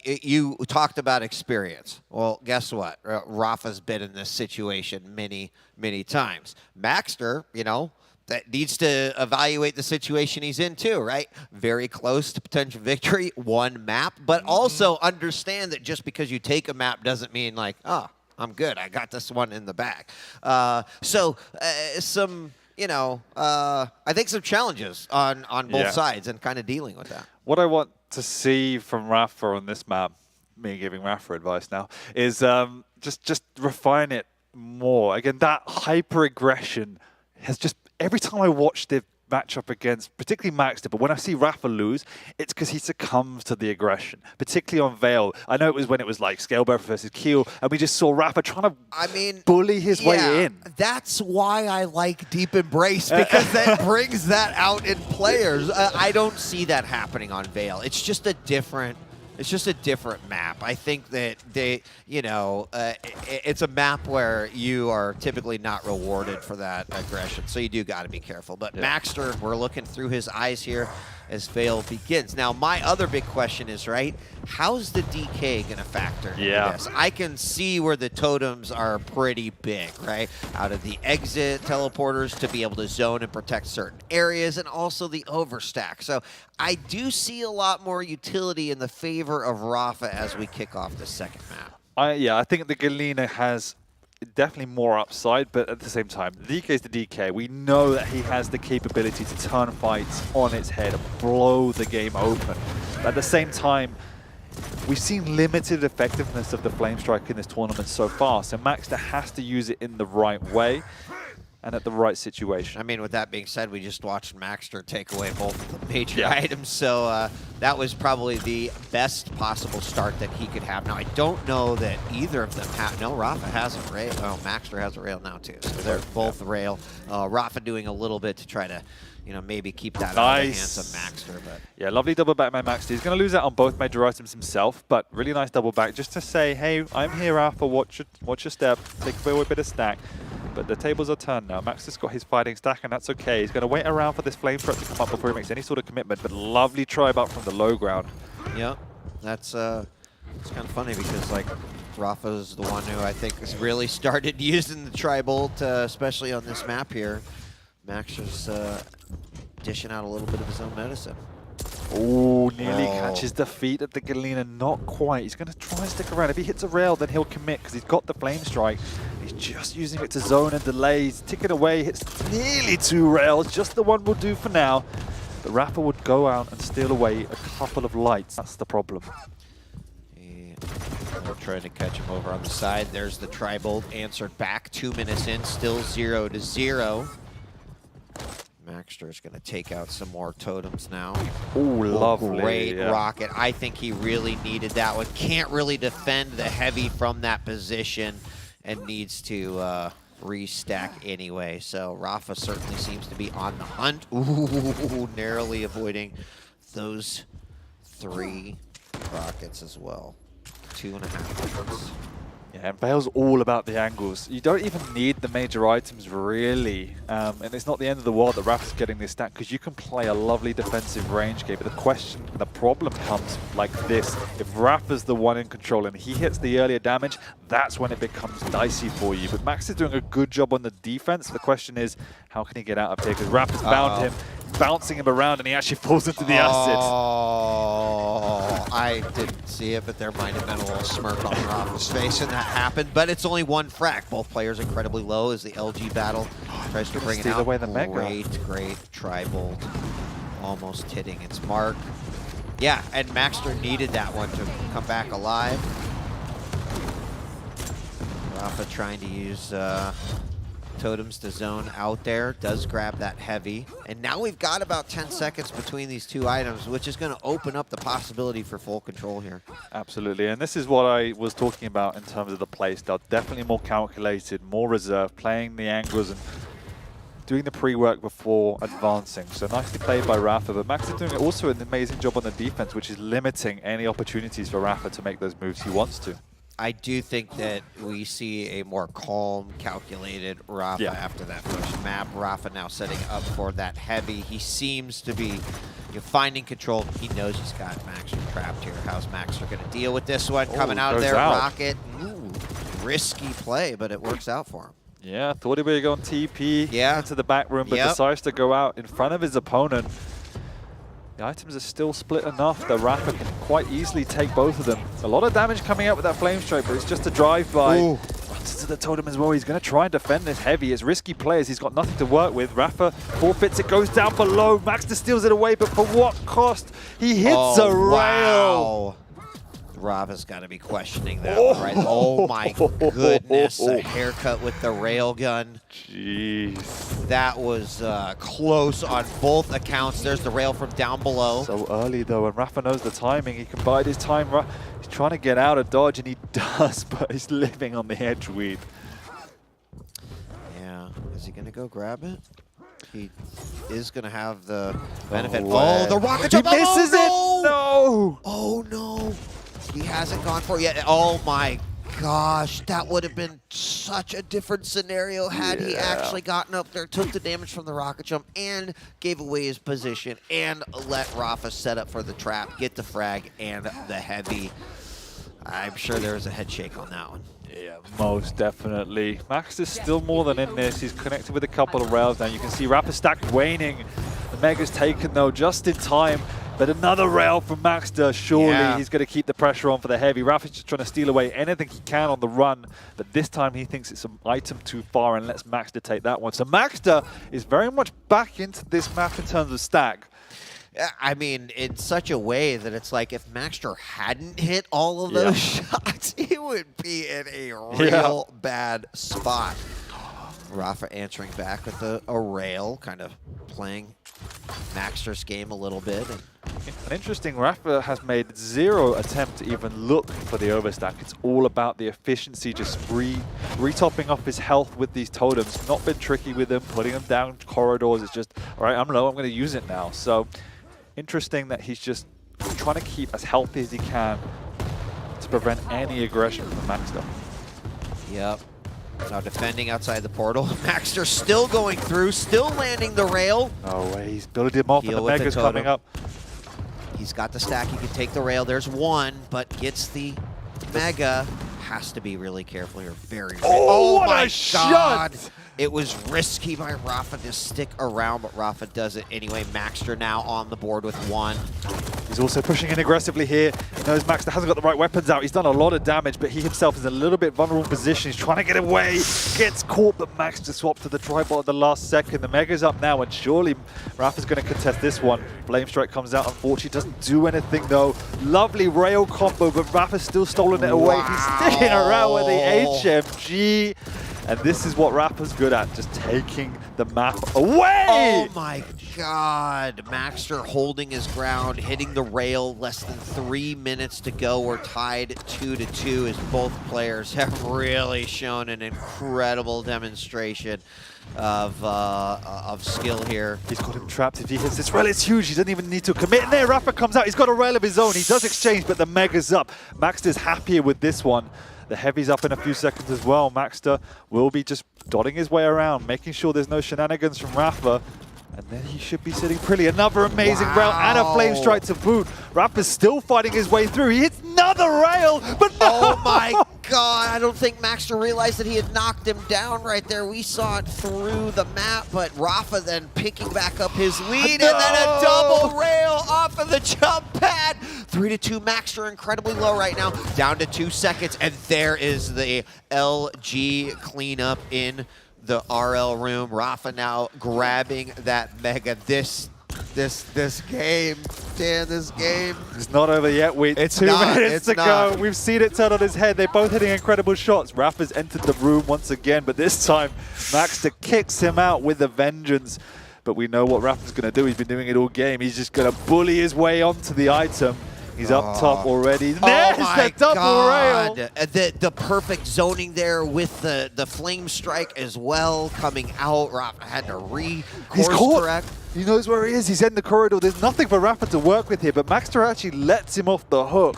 you talked about experience. Well, guess what? Rafa's been in this situation many, many times. Maxter, you know, that needs to evaluate the situation he's in too, right? Very close to potential victory, one map, but also understand that just because you take a map doesn't mean like, oh, I'm good, I got this one in the bag. Some, you know, I think some challenges on both sides and kind of dealing with that. What I want to see from Rafa on this map, me giving Rafa advice now, is just refine it more. Again, that hyper aggression has just, every time I watch the matchup against, particularly Maxter, but when I see Rafa lose, it's because he succumbs to the aggression, particularly on Veil. I know it was when it was like Scalebearer versus Keel, and we just saw Rafa trying to bully his way in. That's why I like Deep Embrace, because that brings that out in players. I don't see that happening on Veil. It's just a different map. I think that they, you know, it's a map where you are typically not rewarded for that aggression, so you do got to be careful. But Maxter, we're looking through his eyes here as Veil begins. Now, my other big question is, right, how's the DK going to factor into this? I can see where the totems are pretty big, right? Out of the exit teleporters to be able to zone and protect certain areas, and also the overstack. So I do see a lot more utility in the favor of Rafa as we kick off the second map. I think the Galena has definitely more upside, but at the same time, the DK is the DK. We know that he has the capability to turn fights on its head and blow the game open. But at the same time, we've seen limited effectiveness of the Flame Strike in this tournament so far, so Maxter has to use it in the right way and at the right situation. I mean, with that being said, we just watched Maxter take away both of the major items, so that was probably the best possible start that he could have. Now, I don't know that either of them have. No, Rafa has a rail. Oh, Maxter has a rail now, too. So they're both rail. Rafa doing a little bit to try to, you know, maybe keep that out of the hands of Maxter. But yeah, lovely double back by Maxter. He's going to lose out on both major items himself, but really nice double back just to say, hey, I'm here, Rafa. Watch your step. Take away a bit of stack. But the tables are turned now. Maxter's got his fighting stack, and that's okay. He's going to wait around for this flame strike to come up before he makes any sort of commitment. But lovely try up from the low ground. Yeah, that's it's kind of funny because like Rafa's the one who I think has really started using the Tri-Bolt, especially on this map here. Maxter's dishing out a little bit of his own medicine. Oh, nearly catches the feet at the Galena. Not quite. He's going to try and stick around. If he hits a rail, then he'll commit because he's got the Flame Strike. He's just using it to zone and delay. He's ticking away. Hits nearly 2 rails. Just the one will do for now. But Rafa would go out and steal away a couple of lights. That's the problem. They're trying to catch him over on the side. There's the Tri-Bolt answered back. 2 minutes in, still 0-0. Maxter is going to take out some more totems now. Oh, lovely. Great rocket. I think he really needed that one. Can't really defend the heavy from that position and needs to restack anyway. So Rafa certainly seems to be on the hunt. Ooh, narrowly avoiding those 3 rockets as well. 2.5 rockets. Yeah, and Veil's all about the angles. You don't even need the major items, really. And it's not the end of the world that Rafa's getting this stack, because you can play a lovely defensive range game. But the question, the problem comes like this. If Rafa's the one in control and he hits the earlier damage, that's when it becomes dicey for you. But Max is doing a good job on the defense. The question is, how can he get out of here? Because Rafa's bound him, bouncing him around, and he actually falls into the acid. Oh, I didn't see it, but there might have been a little smirk on Rafa's face when that happened. But it's only 1 frac. Both players incredibly low as the LG battle tries to bring it out. Away the Mega. Great Tri-Bolt. Almost hitting its mark. Yeah, and Maxter needed that one to come back alive. Rafa trying to use totems to zone out there, does grab that heavy. And now we've got about 10 seconds between these 2 items, which is going to open up the possibility for full control here. Absolutely, and this is what I was talking about in terms of the playstyle. Definitely more calculated, more reserved, playing the angles and doing the pre-work before advancing. So nicely played by Rafa, but Max is doing also an amazing job on the defense, which is limiting any opportunities for Rafa to make those moves he wants to. I do think that we see a more calm, calculated Rafa after that first map. Rafa now setting up for that heavy. He seems to be finding control. He knows he's got Maxter trapped here. How's Maxter going to deal with this one? Coming out of there, rocket. Ooh, risky play, but it works out for him. Yeah, thought he would go on TP into the back room, but decides to go out in front of his opponent. The items are still split enough that Rafa can quite easily take both of them. A lot of damage coming out with that Flame Strike, but it's just a drive-by. Runs into the totem as well. He's going to try and defend this heavy. It's risky players. He's got nothing to work with. Rafa forfeits it, goes down below. Maxter steals it away, but for what cost? He hits a rail. Wow. Rafa's got to be questioning that one, right? Oh my goodness, a haircut with the railgun. Jeez. That was close on both accounts. There's the rail from down below. So early though, and Rafa knows the timing. He can bide his time. He's trying to get out of dodge, and he does, but he's living on the edge weed. Yeah, is he going to go grab it? He is going to have the benefit. The rocket jump! He misses it! No! Oh no! He hasn't gone for it yet. Oh my gosh, that would have been such a different scenario had he actually gotten up there, took the damage from the rocket jump, and gave away his position, and let Rafa set up for the trap, get the frag, and the heavy. I'm sure there was a head shake on that one. Yeah, most definitely. Max is still more than in this. He's connected with a couple of rails now. You can see Rafa stack waning. The Mega's taken though just in time. But another rail from Maxter. Surely he's going to keep the pressure on for the heavy. Rafa's just trying to steal away anything he can on the run. But this time he thinks it's an item too far and lets Maxter take that one. So Maxter is very much back into this map in terms of stack. I mean, in such a way that it's like if Maxter hadn't hit all of those shots, he would be in a real bad spot. Rafa answering back with a rail, kind of playing Maxter's game a little bit. And interesting, Rafa has made zero attempt to even look for the overstack. It's all about the efficiency, just re-topping off his health with these totems. Not been tricky with them, putting them down corridors. It's just, all right, I'm low, I'm going to use it now. So interesting that he's just trying to keep as healthy as he can to prevent any aggression from Maxter. Yep. Now defending outside the portal. Maxter still going through, still landing the rail. No way, he's building him off and the Mega's coming up. He's got the stack, he can take the rail. There's one, but gets the Mega. Has to be really careful here, very what my God! Shot! It was risky by Rafa to stick around, but Rafa does it anyway. Maxter now on the board with one. He's also pushing in aggressively here. He knows Maxter hasn't got the right weapons out. He's done a lot of damage, but he himself is in a little bit vulnerable position. He's trying to get away, gets caught, but Maxter swapped to the tribal at the last second. The Mega's up now, and surely Rafa's going to contest this one. Flame Strike comes out, unfortunately, doesn't do anything though. Lovely rail combo, but Rafa's still stolen it away. He's sticking around with the HMG. And this is what Rafa's good at, just taking the map away! Oh my God. Maxter holding his ground, hitting the rail, less than 3 minutes to go. We're tied 2-2 as both players have really shown an incredible demonstration of skill here. He's got him trapped. If he hits this rail, it's huge. He doesn't even need to commit. And there, Rafa comes out. He's got a rail of his own. He does exchange, but the Mega's up. Maxter's happier with this one. The heavy's up in a few seconds as well. Maxter will be just dotting his way around, making sure there's no shenanigans from Rafa. And then he should be sitting pretty. Another amazing rail and a Flame Strike to boot. Rafa's still fighting his way through. He hits another rail, but no! Oh my God, I don't think Maxter realized that he had knocked him down right there. We saw it through the map, but Rafa then picking back up his lead, and then a double rail off of the jump pad. 3-2, Maxter incredibly low right now, down to 2 seconds, and there is the LG cleanup in the RL room. Rafa now grabbing that Mega. This game, Dan, this game. It's not over yet. It's 2 minutes to go. We've seen it turn on his head. They're both hitting incredible shots. Rafa's entered the room once again, but this time Maxter kicks him out with a vengeance. But we know what Rafa's going to do. He's been doing it all game. He's just going to bully his way onto the item. He's up top already. There's the double rail. The perfect zoning there with the Flame Strike as well coming out. Rafa had to course correct. He knows where he is. He's in the corridor. There's nothing for Rafa to work with here, but Maxter actually lets him off the hook.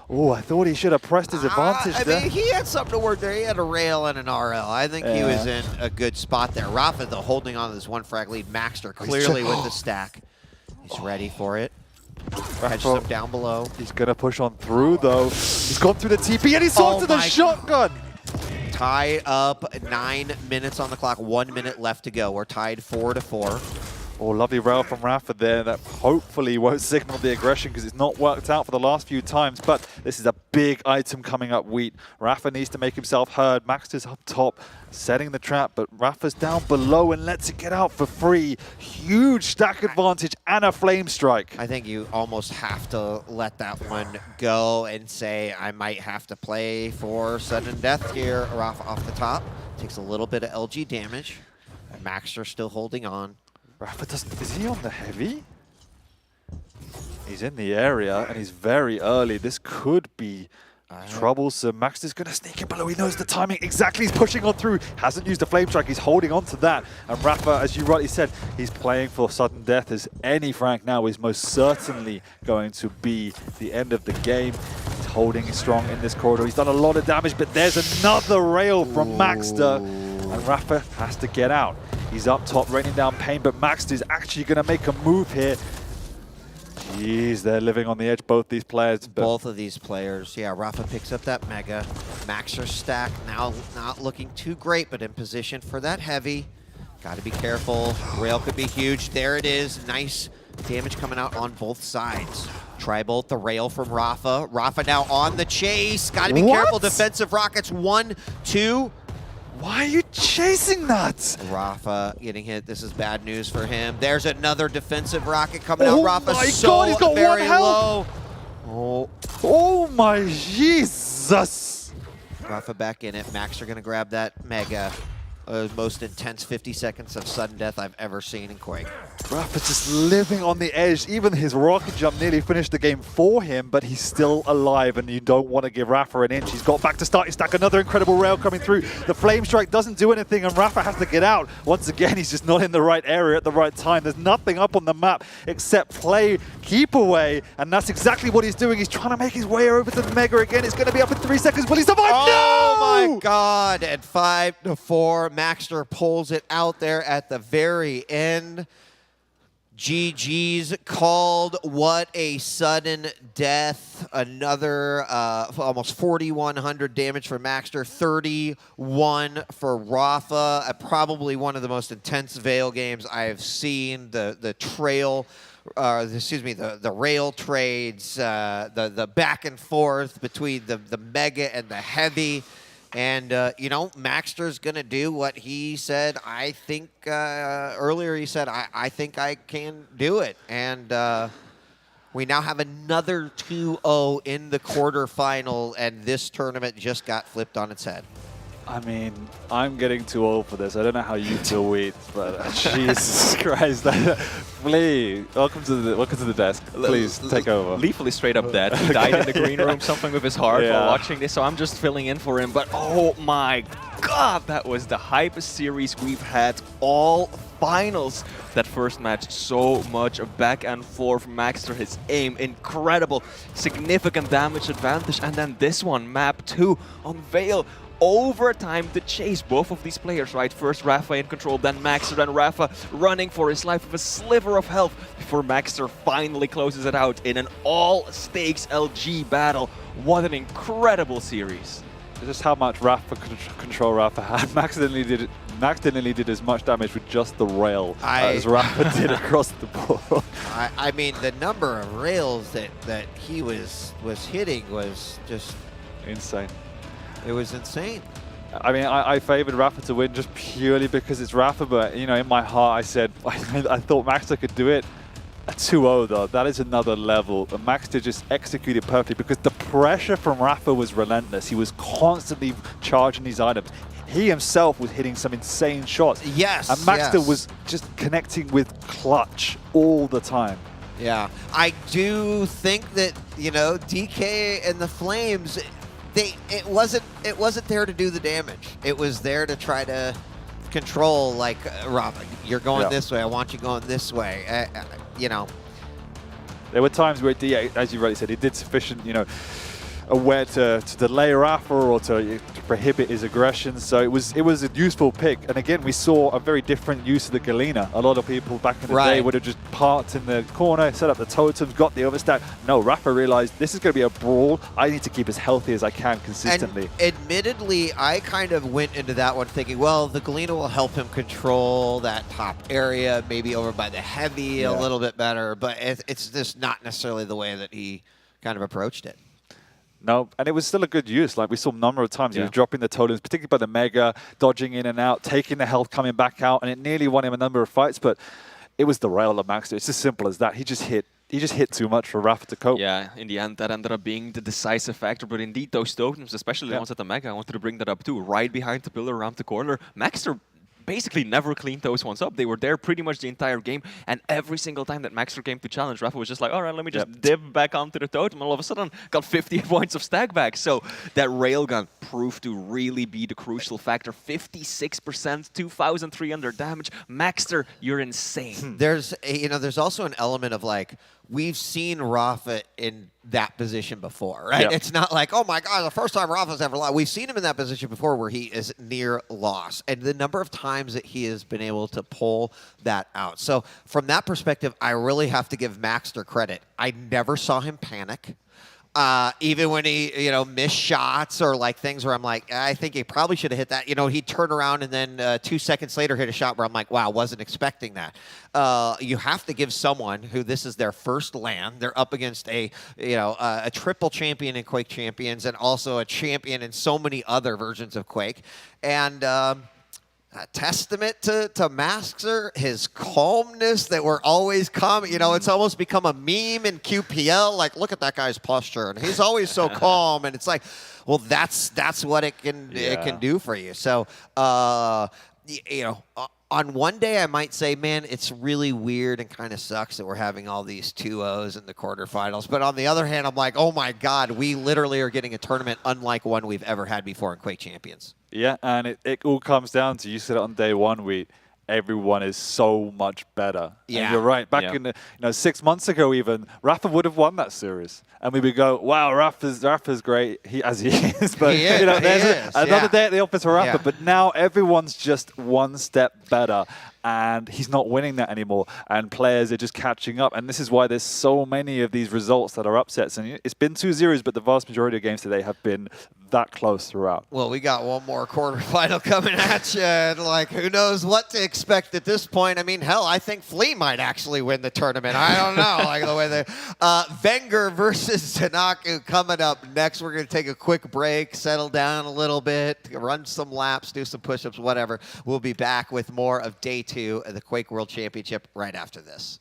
Oh, I thought he should have pressed his advantage there. I mean, he had something to work there. He had a rail and an RL. I think he was in a good spot there. Rafa, though, holding on to this one frag lead. Maxter clearly with the stack. He's ready for it. Catches him down below. He's going to push on through, though. He's gone through the TP, and he's onto the shotgun. Tied up, 9 minutes on the clock, 1 minute left to go. We're tied 4-4. Oh, lovely rail from Rafa there that hopefully won't signal the aggression because it's not worked out for the last few times. But this is a big item coming up, Wheat. Rafa needs to make himself heard. Max is up top, setting the trap, but Rafa's down below and lets it get out for free. Huge stack advantage and a flame strike. I think you almost have to let that one go and say, I might have to play for sudden death here. Rafa off the top. Takes a little bit of LG damage. Maxter still holding on. Rafa doesn't... Is he on the heavy? He's in the area and he's very early. This could be troublesome. Max is going to sneak in below. He knows the timing exactly. He's pushing on through. Hasn't used a flame strike. He's holding on to that. And Rafa, as you rightly said, he's playing for sudden death, as any Frank now is most certainly going to be the end of the game. He's holding strong in this corridor. He's done a lot of damage, but there's another rail from Maxter. And Rafa has to get out. He's up top, raining down pain, but Maxter is actually going to make a move here. Jeez, they're living on the edge, both these players. Both of these players. Yeah, Rafa picks up that Mega. Maxter stack now not looking too great, but in position for that heavy. Got to be careful. Rail could be huge. There it is. Nice damage coming out on both sides. Tri-bolt the rail from Rafa. Rafa now on the chase. Got to be careful. Defensive rockets. 1, 2. Why are you chasing that? Rafa getting hit. This is bad news for him. There's another defensive rocket coming out. Rafa my so God, he's got very one low. health. Oh my Jesus. Rafa back in it. Max are going to grab that Mega. Most intense 50 seconds of sudden death I've ever seen in Quake. Rafa just living on the edge. Even his rocket jump nearly finished the game for him, but he's still alive, and you don't want to give Rafa an inch. He's got back to starting stack. Another incredible rail coming through. The flame strike doesn't do anything, and Rafa has to get out. Once again, he's just not in the right area at the right time. There's nothing up on the map except play, keep away, and that's exactly what he's doing. He's trying to make his way over to the Mega again. It's going to be up in 3 seconds. Will he survive? Oh No! my God! At 5-4, Maxter pulls it out there at the very end. GG's called. What a sudden death. Another almost 4,100 damage for Maxter, 31 for Rafa. Probably one of the most intense Veil games I have seen. The trail, excuse me, the rail trades, the back and forth between the Mega and the Heavy. And, you know, Maxter's going to do what he said. I think earlier he said, I think I can do it. And we now have another 2-0 in the quarterfinal, and this tournament just got flipped on its head. I mean, I'm getting too old for this. I don't know how you feel, Wheat, but Jesus Christ. Please, welcome to the desk. Please, take over. Lethally straight up dead. He died in the green room, something with his heart while watching this, so I'm just filling in for him. But oh my God, that was the hypest series we've had all finals. That first match, so much back and forth. Maxter, his aim, incredible, significant damage advantage. And then this one, map 2 on Veil. Overtime to chase both of these players, right? First Rafa in control, then Maxter, then Rafa running for his life with a sliver of health before Maxter finally closes it out in an all-stakes LG battle. What an incredible series. Just how much Rafa control Rafa had. Max nearly did as much damage with just the rail as Rafa did across the board. I mean, the number of rails that he was hitting was just insane. It was insane. I mean, I favored Rafa to win just purely because it's Rafa, but, you know, in my heart, I said, I thought Maxter could do it. A 2-0, though, that is another level. And Maxter just executed perfectly because the pressure from Rafa was relentless. He was constantly charging these items. He himself was hitting some insane shots. Yes, and Maxter was just connecting with clutch all the time. Yeah, I do think that, you know, DK and the Flames, it wasn't there to do the damage. It was there to try to control, like, Rafa, you're going this way. I want you going this way. You know. There were times where, as you rightly said, it did sufficient, you know, aware to delay Rafa or to prohibit his aggression. So it was a useful pick. And again, we saw a very different use of the Galena. A lot of people back in the day would have just parked in the corner, set up the totems, got the overstack. No, Rafa realized this is going to be a brawl. I need to keep as healthy as I can consistently. And admittedly, I kind of went into that one thinking, well, the Galena will help him control that top area, maybe over by the heavy a little bit better. But it's just not necessarily the way that he kind of approached it. No, and it was still a good use. Like we saw a number of times, he was dropping the totems, particularly by the Mega, dodging in and out, taking the health, coming back out, and it nearly won him a number of fights. But it was the rail that maxed it. It's as simple as that. He just hit too much for Rafa to cope. Yeah, in the end, that ended up being the decisive factor. But indeed, those totems, especially the ones at the Mega, I wanted to bring that up too. Right behind the pillar around the corner, Maxter basically never cleaned those ones up. They were there pretty much the entire game, and every single time that Maxter came to challenge, Rafa was just like, all right, let me just dip back onto the totem, and all of a sudden got 50 points of stack back. So that railgun proved to really be the crucial factor. 56%, 2,300 damage. Maxter, you're insane. There's also an element of like, we've seen Rafa in that position before, right? It's not like, oh my God, the first time Rafa's ever lost. We've seen him in that position before where he is near loss. And the number of times that he has been able to pull that out. So from that perspective, I really have to give Maxter credit. I never saw him panic. Even when he, missed shots or like things where I'm like, I think he probably should have hit that. He'd turn around and then 2 seconds later hit a shot where I'm like, wow, wasn't expecting that. You have to give someone who this is their first LAN. They're up against a triple champion in Quake Champions and also a champion in so many other versions of Quake. And a testament to Maxter, his calmness that we're always calm. It's almost become a meme in QPL. Like, look at that guy's posture, and he's always so calm. And it's like, well, that's what it can do for you. So, on one day, I might say, man, it's really weird and kind of sucks that we're having all these 2-0s in the quarterfinals. But on the other hand, I'm like, oh my God, we literally are getting a tournament unlike one we've ever had before in Quake Champions. Yeah, and it all comes down to, you said it on day one, everyone is so much better. Yeah. And you're right. Back in 6 months ago even, Rafa would have won that series. And we would go, wow, Rafa's great, as he is. But he is, there's another day at the office for Rafa. But now everyone's just one step better. And he's not winning that anymore. And players are just catching up. And this is why there's so many of these results that are upsets. And it's been 2-0s, but the vast majority of games today have been that close throughout. Well, we got one more quarterfinal coming at you. And like, who knows what to expect at this point. I mean, hell, I think Flea might actually win the tournament. I don't know. Like the way they Wenger versus Zanaku coming up next. We're going to take a quick break, settle down a little bit, run some laps, do some push-ups, whatever. We'll be back with more of day 2 of the Quake World Championship right after this.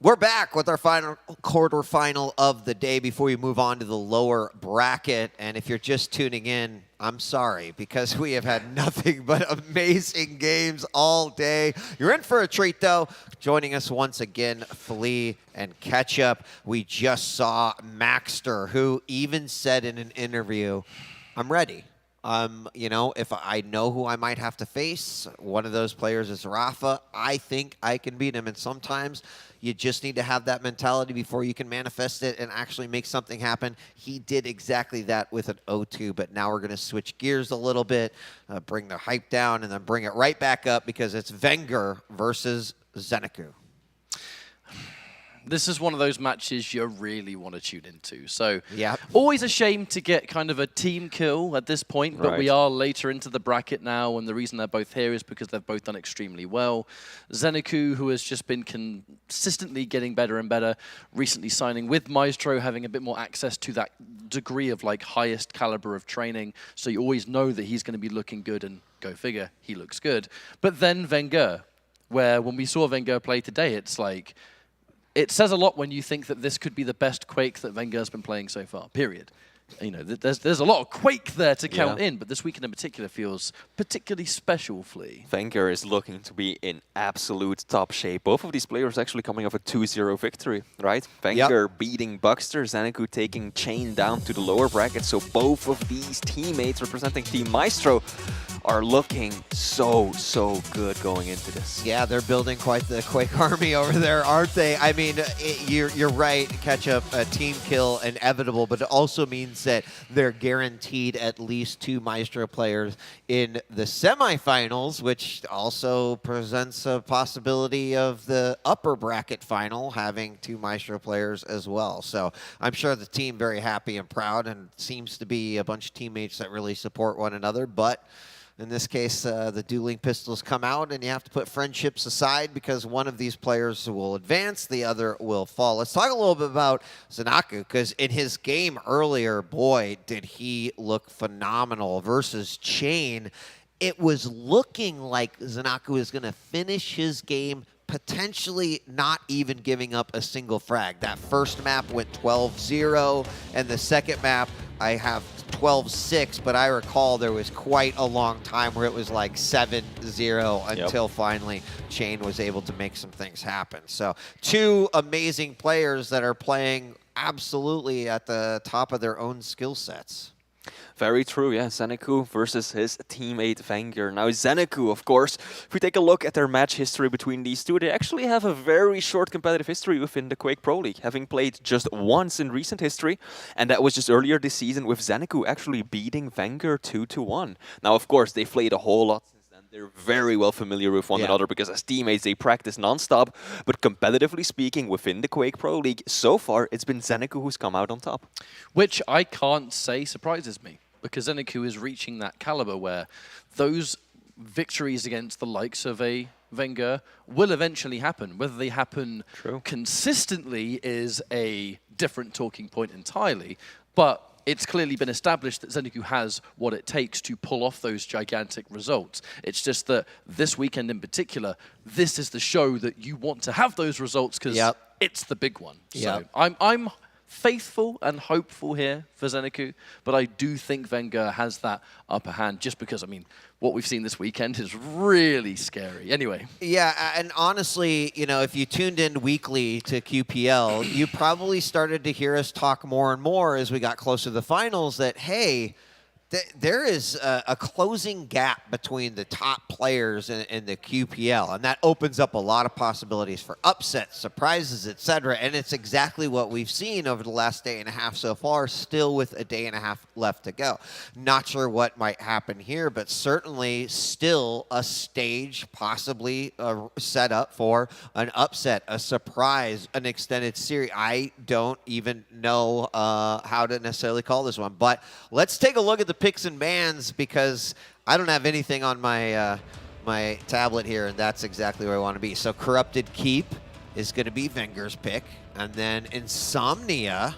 We're back with our final quarterfinal of the day before we move on to the lower bracket. And if you're just tuning in, I'm sorry, because we have had nothing but amazing games all day. You're in for a treat, though. Joining us once again, Flea and Ketchup. We just saw Maxter, who even said in an interview, I'm ready. You know, if I know who I might have to face, one of those players is Rafa. I think I can beat him. And sometimes you just need to have that mentality before you can manifest it and actually make something happen. He did exactly that with an O2, but now we're going to switch gears a little bit, bring the hype down, and then bring it right back up because it's Wenger versus Zeniku. This is one of those matches you really want to tune into. So, Yep. Always a shame to get kind of a team kill at this point, but we are later into the bracket now, and the reason they're both here is because they've both done extremely well. Zeniku, who has just been consistently getting better and better, recently signing with Maestro, having a bit more access to that degree of like highest caliber of training, so you always know that he's going to be looking good, and go figure, he looks good. But then Wenger, where when we saw Wenger play today, it's like, it says a lot when you think that this could be the best Quake that Wenger's been playing so far, period. You know, there's a lot of Quake there to count in, but this weekend in particular feels particularly special, Flea. Wenger is looking to be in absolute top shape. Both of these players actually coming off a 2-0 victory, right? Wenger beating Buckster, Zanaku taking Chain down to the lower bracket. So both of these teammates representing Team Maestro are looking so good going into this. Yeah, they're building quite the Quake army over there, aren't they? I mean, you're right, Ketchup, a team kill inevitable, but it also means that they're guaranteed at least 2 Maestro players in the semifinals, which also presents a possibility of the upper bracket final having 2 Maestro players as well. So I'm sure the team very happy and proud, and seems to be a bunch of teammates that really support one another, but in this case, the dueling pistols come out, and you have to put friendships aside because one of these players will advance, the other will fall. Let's talk a little bit about Zanaku, because in his game earlier, boy, did he look phenomenal versus Chain. It was looking like Zanaku was going to finish his game potentially not even giving up a single frag. That first map went 12-0, and the second map, I have 12-6, but I recall there was quite a long time where it was like 7-0 until finally Chain was able to make some things happen. So 2 amazing players that are playing absolutely at the top of their own skill sets. Very true, yeah. Zeniku versus his teammate Wenger. Now, Zeniku, of course, if we take a look at their match history between these two, they actually have a very short competitive history within the Quake Pro League, having played just once in recent history, and that was just earlier this season with Zeniku actually beating Wenger 2-1. Now, of course, they've played a whole lot since then. They're very well familiar with one another because as teammates, they practice non-stop, but competitively speaking, within the Quake Pro League, so far, it's been Zeniku who's come out on top. Which I can't say surprises me, because Zeniku is reaching that caliber where those victories against the likes of a Wenger will eventually happen. Whether they happen consistently is a different talking point entirely, but it's clearly been established that Zeniku has what it takes to pull off those gigantic results. It's just that this weekend in particular, this is the show that you want to have those results because it's the big one. So I'm faithful and hopeful here for Zeniku, but I do think Wenger has that upper hand just because, I mean, what we've seen this weekend is really scary. Anyway. Yeah, and honestly, you know, if you tuned in weekly to QPL, you probably started to hear us talk more and more as we got closer to the finals that, hey, there is a closing gap between the top players in the QPL, and that opens up a lot of possibilities for upsets, surprises, etc. And it's exactly what we've seen over the last day and a half so far, still with a day and a half left to go. Not sure what might happen here, but certainly still a stage possibly set up for an upset, a surprise, an extended series. I don't even know how to necessarily call this one, but let's take a look at the picks and bans because I don't have anything on my my tablet here, and that's exactly where I want to be. So Corrupted Keep is going to be Wenger's pick, and then Insomnia,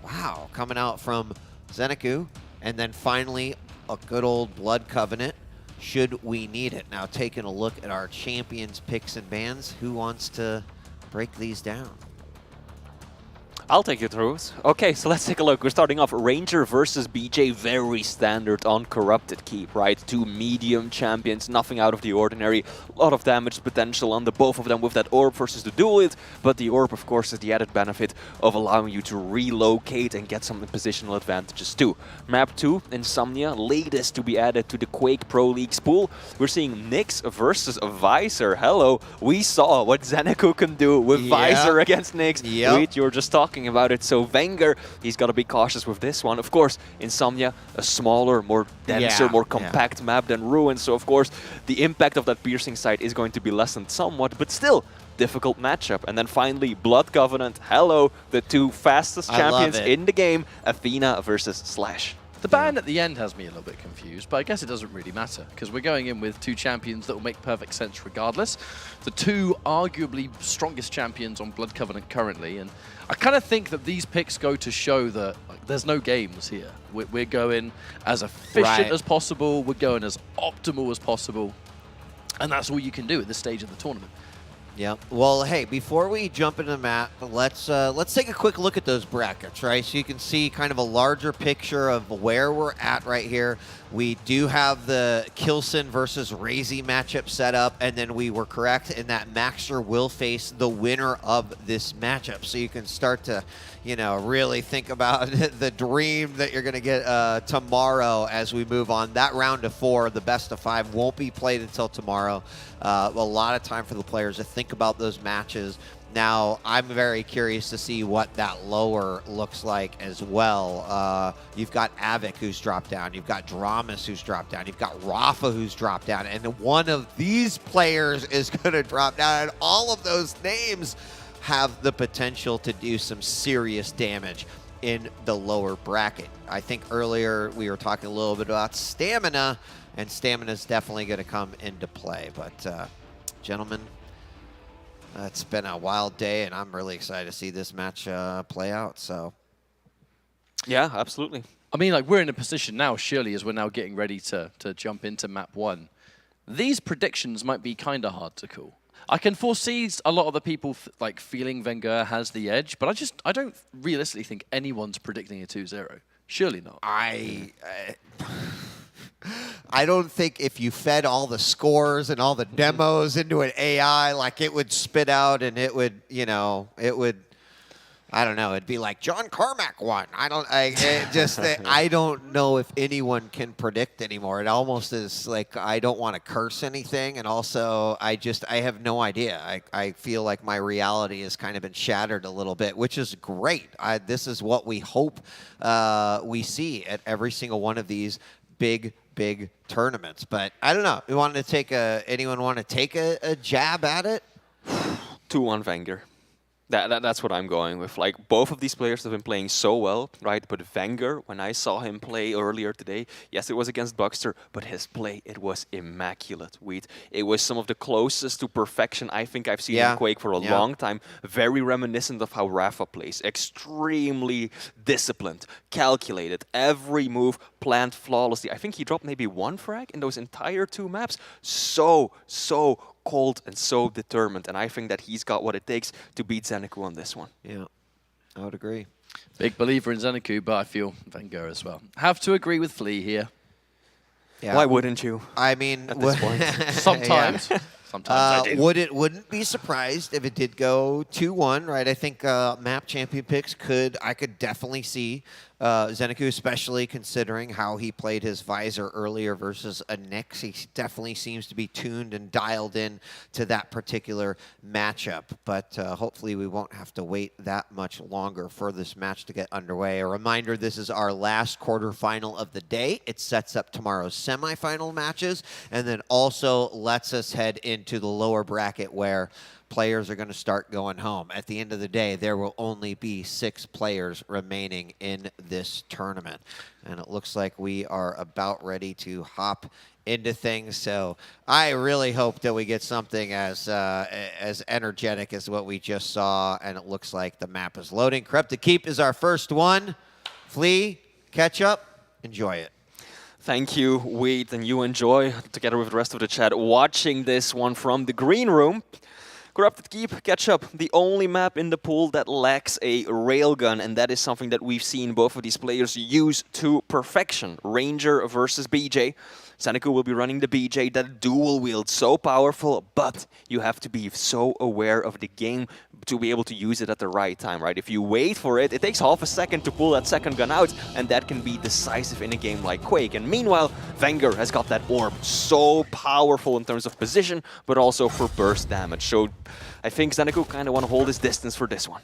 wow, coming out from Zeniku, and then finally a good old Blood Covenant, should we need it. Now taking a look at our champions picks and bans, who wants to break these down. I'll take you through it. Okay, so let's take a look. We're starting off Ranger versus BJ. Very standard uncorrupted keep, right? Two medium champions, nothing out of the ordinary. A lot of damage potential on the both of them with that orb versus the dual it. But the orb, of course, is the added benefit of allowing you to relocate and get some positional advantages too. Map 2, Insomnia, latest to be added to the Quake Pro League's pool. We're seeing Nyx versus Visor. Hello, we saw what Zanaku can do with Visor against Nyx. Wait, you were just talking about it. So Wenger, he's got to be cautious with this one. Of course, Insomnia, a smaller, more denser, more compact map than Ruin. So of course, the impact of that piercing sight is going to be lessened somewhat, but still difficult matchup. And then finally, Blood Covenant. Hello, the two fastest champions in the game, Athena versus Slash. The ban at the end has me a little bit confused, but I guess it doesn't really matter, because we're going in with two champions that will make perfect sense regardless. The two arguably strongest champions on Blood Covenant currently, and I kind of think that these picks go to show that there's no games here. We're going as efficient as possible, we're going as optimal as possible, and that's all you can do at this stage of the tournament. Yeah. Well, hey, before we jump into the map, let's take a quick look at those brackets, right? So you can see kind of a larger picture of where we're at right here. We do have the Kilson versus Razy matchup set up, and then we were correct in that Maxter will face the winner of this matchup. So you can start to, you know, really think about the dream that you're going to get tomorrow as we move on. That round of 4, the best of 5, won't be played until tomorrow. A lot of time for the players to think about those matches. Now, I'm very curious to see what that lower looks like as well. You've got Avik who's dropped down. You've got Dramas who's dropped down. You've got Rafa who's dropped down. And one of these players is going to drop down. And all of those names have the potential to do some serious damage in the lower bracket. I think earlier we were talking a little bit about stamina, and stamina is definitely going to come into play. But, gentlemen, it's been a wild day, and I'm really excited to see this match play out. So, yeah, absolutely. I mean, like, we're in a position now, surely, as we're now getting ready to jump into map 1. These predictions might be kind of hard to call. I can foresee a lot of the people like feeling Wenger has the edge, but I don't realistically think anyone's predicting a 2-0. Surely not. I don't think if you fed all the scores and all the demos into an AI, like it would spit out and it would, you know, it would, I don't know, it'd be like John Carmack won. I don't know if anyone can predict anymore. It almost is like I don't want to curse anything, and also I have no idea. I feel like my reality has kind of been shattered a little bit, which is great. This is what we hope we see at every single one of these big tournaments. But I don't know. Anyone want to take a jab at it? 2-1 Wenger. That's what I'm going with. Like, both of these players have been playing so well, right? But Wenger, when I saw him play earlier today, yes, it was against Buckster, but his play, it was immaculate. It was some of the closest to perfection I think I've seen in Quake for a long time. Very reminiscent of how Rafa plays. Extremely disciplined, calculated, every move planned flawlessly. I think he dropped maybe 1 frag in those entire 2 maps. So cold and so determined, and I think that he's got what it takes to beat Zeniku on this one. Yeah, I would agree. Big believer in Zeniku, but I feel Wenger as well. Have to agree with Flea here. Yeah. Why wouldn't you? I mean, at this point. Sometimes. Sometimes I do. Wouldn't be surprised if it did go 2-1, right? I think map champion picks I could definitely see Zeniku, especially considering how he played his Visor earlier versus a Nyx. He definitely seems to be tuned and dialed in to that particular matchup. But hopefully we won't have to wait that much longer for this match to get underway. A reminder, this is our last quarterfinal of the day. It sets up tomorrow's semifinal matches, and then also lets us head into the lower bracket where players are going to start going home. At the end of the day, there will only be 6 players remaining in this tournament. And it looks like we are about ready to hop into things. So I really hope that we get something as energetic as what we just saw. And it looks like the map is loading. Corrupted Keep is our first one. Flea, catch up, enjoy it. Thank you, Wade, and you enjoy, together with the rest of the chat, watching this one from the green room. Corrupted Keep, catch up. The only map in the pool that lacks a railgun, and that is something that we've seen both of these players use to perfection. Ranger versus BJ. Zanaku will be running the BJ, that dual wield, so powerful, but you have to be so aware of the game to be able to use it at the right time, right? If you wait for it, it takes half a second to pull that second gun out, and that can be decisive in a game like Quake. And meanwhile, Wenger has got that orb, so powerful in terms of position, but also for burst damage. So I think Zeniku kind of want to hold his distance for this one.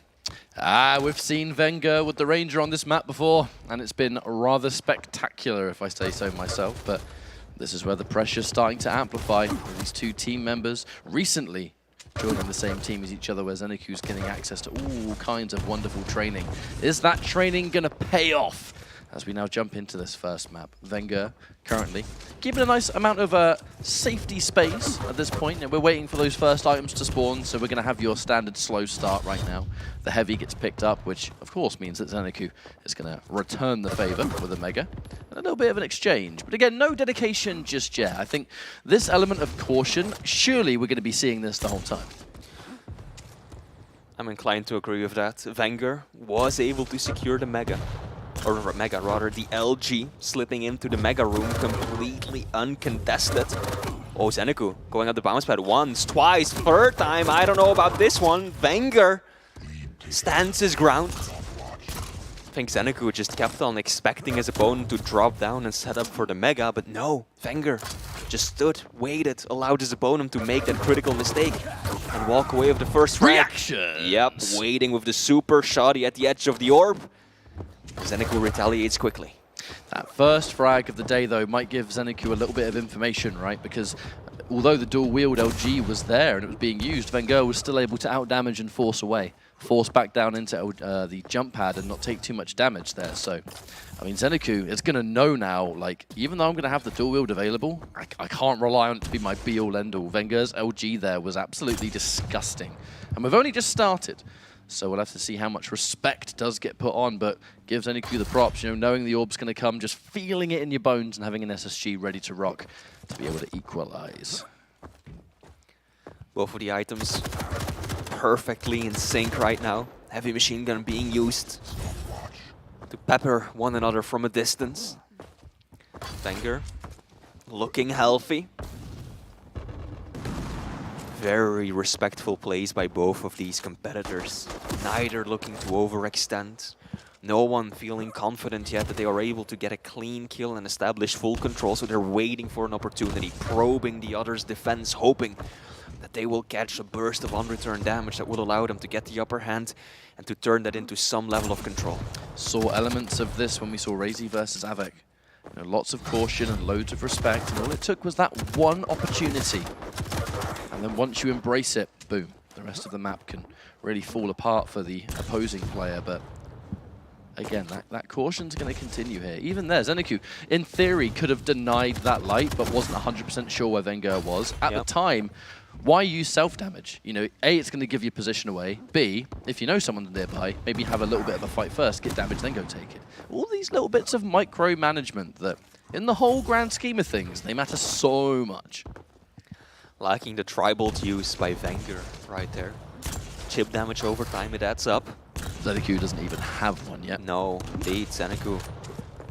We've seen Wenger with the Ranger on this map before, and it's been rather spectacular, if I say so myself. But this is where the pressure's starting to amplify. These two team members recently joining the same team as each other, where Zeniku's getting access to all kinds of wonderful training. Is that training going to pay off? As we now jump into this first map, Wenger currently keeping a nice amount of safety space at this point, and we're waiting for those first items to spawn, so we're going to have your standard slow start right now. The heavy gets picked up, which of course means that Zeniku is going to return the favor with a Mega, and a little bit of an exchange. But again, no dedication just yet. I think this element of caution, surely we're going to be seeing this the whole time. I'm inclined to agree with that. Wenger was able to secure the Mega. Or Mega rather, the LG slipping into the Mega room completely uncontested. Oh, Zeniku going up the bounce pad once, twice, third time. I don't know about this one. Wenger stands his ground. I think Zeniku just kept on expecting his opponent to drop down and set up for the Mega, but no, Wenger just stood, waited, allowed his opponent to make that critical mistake and walk away with the first frag. Reaction! Yep, waiting with the super shoddy at the edge of the orb. Zeniku retaliates quickly. That first frag of the day, though, might give Zeniku a little bit of information, right? Because although the dual wield LG was there and it was being used, Wenger was still able to outdamage and force away. Force back down into the jump pad and not take too much damage there. So, I mean, Zeniku is going to know now, like, even though I'm going to have the dual wield available, I can't rely on it to be my be-all, end-all. Wenger's LG there was absolutely disgusting. And we've only just started. So we'll have to see how much respect does get put on, but gives Zeniku the props, you know, knowing the orb's going to come, just feeling it in your bones and having an SSG ready to rock to be able to equalize. Both of the items perfectly in sync right now. Heavy machine gun being used to pepper one another from a distance. Wenger looking healthy. Very respectful plays by both of these competitors. Neither looking to overextend. No one feeling confident yet that they are able to get a clean kill and establish full control, so they're waiting for an opportunity, probing the other's defense, hoping that they will catch a burst of unreturned damage that will allow them to get the upper hand and to turn that into some level of control. Saw elements of this when we saw Razy versus Avec. You know, lots of caution and loads of respect, and all it took was that one opportunity. And then once you embrace it, boom, the rest of the map can really fall apart for the opposing player. But again, that caution's going to continue here. Even there, Zeniku, in theory, could have denied that light, but wasn't 100% sure where Wenger was. At the time, why use self-damage? You know, A, it's going to give your position away. B, if you know someone's nearby, maybe have a little bit of a fight first, get damage, then go take it. All these little bits of micromanagement that, in the whole grand scheme of things, they matter so much. Lacking the tribal use by Wenger right there. Chip damage over time, it adds up. Zeniku doesn't even have one yet. No, indeed, Zeniku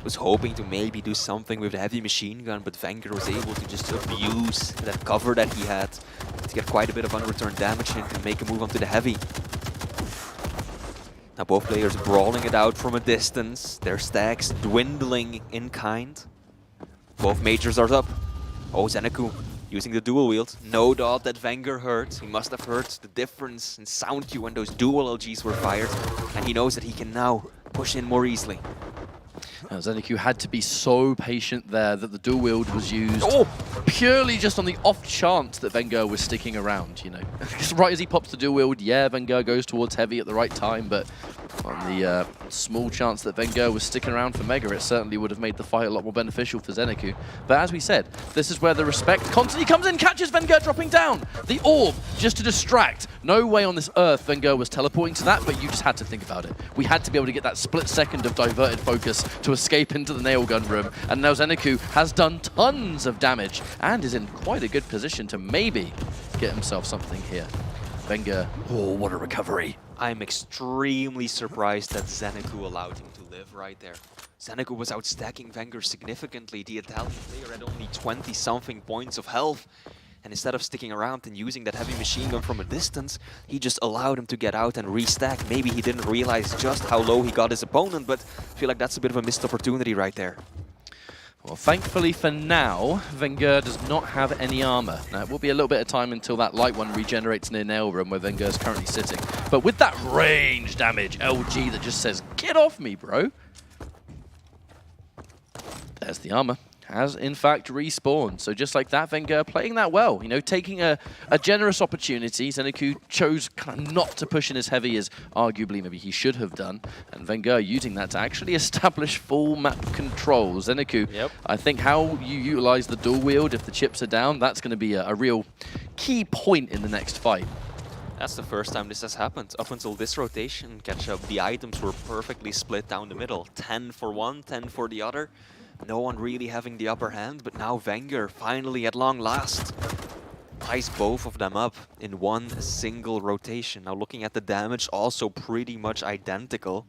was hoping to maybe do something with the heavy machine gun, but Wenger was able to just abuse that cover that he had to get quite a bit of unreturned damage in and make a move onto the heavy. Now both players brawling it out from a distance, their stacks dwindling in kind. Both majors are up. Oh, Zeniku using the dual wield. No doubt that Wenger heard. He must have heard the difference in sound cue when those dual LGs were fired. And he knows that he can now push in more easily. Zeniku had to be so patient there that the dual wield was used purely just on the off chance that Wenger was sticking around, you know. Because right as he pops the dual wield, yeah, Wenger goes towards heavy at the right time, but on the small chance that Wenger was sticking around for Mega, it certainly would have made the fight a lot more beneficial for Zeniku. But as we said, this is where the respect constantly comes in, catches Wenger dropping down. The orb, just to distract. No way on this earth Wenger was teleporting to that, but you just had to think about it. We had to be able to get that split second of diverted focus to escape into the nail gun room. And now Zeniku has done tons of damage and is in quite a good position to maybe get himself something here. Wenger, oh, what a recovery. I'm extremely surprised that Zeniku allowed him to live right there. Zeniku was outstacking Wenger significantly. The Italian player had only 20-something points of health. And instead of sticking around and using that heavy machine gun from a distance, he just allowed him to get out and restack. Maybe he didn't realize just how low he got his opponent, but I feel like that's a bit of a missed opportunity right there. Well, thankfully for now, Wenger does not have any armor. Now, it will be a little bit of time until that light one regenerates near nail room where Wenger is currently sitting. But with that range damage, LG that just says, get off me, bro. There's the armor. Has in fact respawned. So just like that, Wenger playing that well. You know, taking a generous opportunity. Zeniku chose kind of not to push in as heavy as arguably maybe he should have done. And Wenger using that to actually establish full map control. Zeniku, I think how you utilize the dual wield if the chips are down, that's going to be a real key point in the next fight. That's the first time this has happened. Up until this rotation, catch-up, the items were perfectly split down the middle. 10 for one, 10 for the other. No one really having the upper hand, but now Wenger finally at long last ties both of them up in one single rotation. Now looking at the damage, also pretty much identical.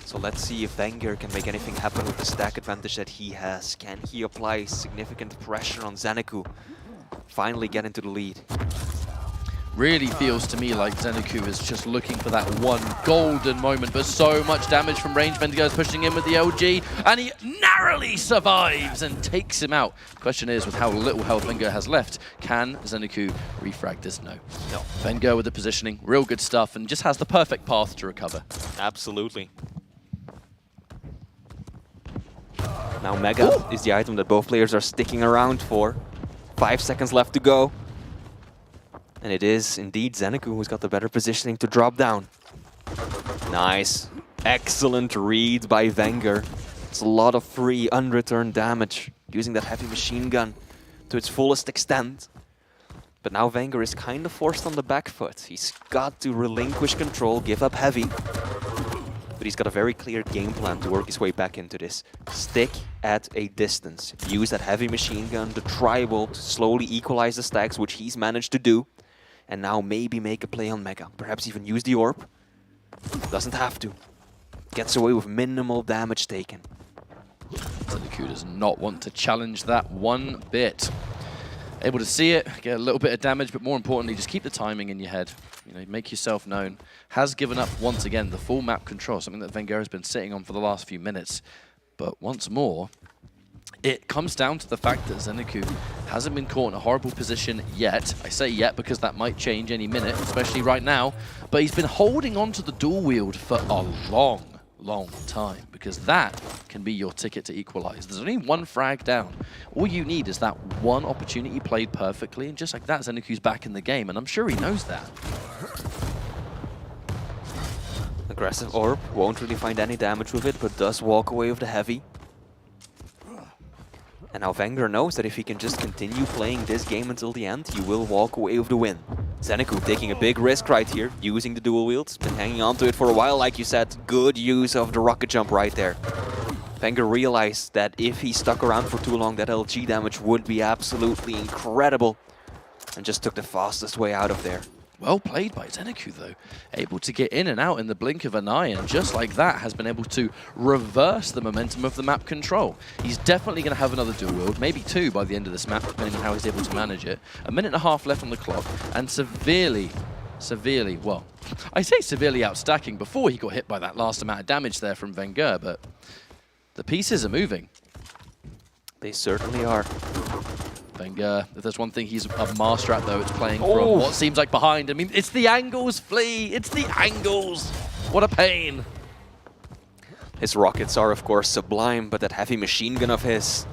So let's see if Wenger can make anything happen with the stack advantage that he has. Can he apply significant pressure on Zanaku? Finally get into the lead. Really feels to me like Zeniku is just looking for that one golden moment, but so much damage from range. Wenger is pushing in with the LG, and he narrowly survives and takes him out. Question is, with how little health Wenger has left, can Zeniku refrag this? No. Wenger with the positioning, real good stuff, and just has the perfect path to recover. Absolutely. Now Mega is the item that both players are sticking around for. 5 seconds left to go. And it is indeed Zeniku who's got the better positioning to drop down. Nice. Excellent read by Wenger. It's a lot of free unreturned damage, using that heavy machine gun to its fullest extent. But now Wenger is kind of forced on the back foot. He's got to relinquish control, give up heavy. But he's got a very clear game plan to work his way back into this. Stick at a distance. Use that heavy machine gun, the tribal, to slowly equalize the stacks, which he's managed to do. And now maybe make a play on Mega. Perhaps even use the orb. Doesn't have to. Gets away with minimal damage taken. Zeniku does not want to challenge that one bit. Able to see it, get a little bit of damage, but more importantly, just keep the timing in your head. You know, make yourself known. Has given up once again the full map control, something that Wenger has been sitting on for the last few minutes. But once more, it comes down to the fact that Zeniku hasn't been caught in a horrible position yet. I say yet because that might change any minute, especially right now. But he's been holding on to the dual wield for a long time, because that can be your ticket to equalize. There's only one frag down. All you need is that one opportunity played perfectly, and just like that, Zeniku's back in the game, and I'm sure he knows that. Aggressive orb, won't really find any damage with it, but does walk away with the heavy. And now Wenger knows that if he can just continue playing this game until the end, he will walk away with the win. Zeniku taking a big risk right here, using the dual wields, been hanging on to it for a while, like you said. Good use of the rocket jump right there. Wenger realized that if he stuck around for too long, that LG damage would be absolutely incredible, and just took the fastest way out of there. Well played by Zeniku, though. Able to get in and out in the blink of an eye, and just like that, has been able to reverse the momentum of the map control. He's definitely going to have another dual wield, maybe two by the end of this map, depending on how he's able to manage it. 1.5 minutes left on the clock, and severely, well, I say severely outstacking before he got hit by that last amount of damage there from Wenger, but the pieces are moving. They certainly are. Wenger, if there's one thing he's a master at, though, it's playing from what seems like behind. I mean, it's the angles, Flea. It's the angles. What a pain. His rockets are, of course, sublime, but that heavy machine gun of his,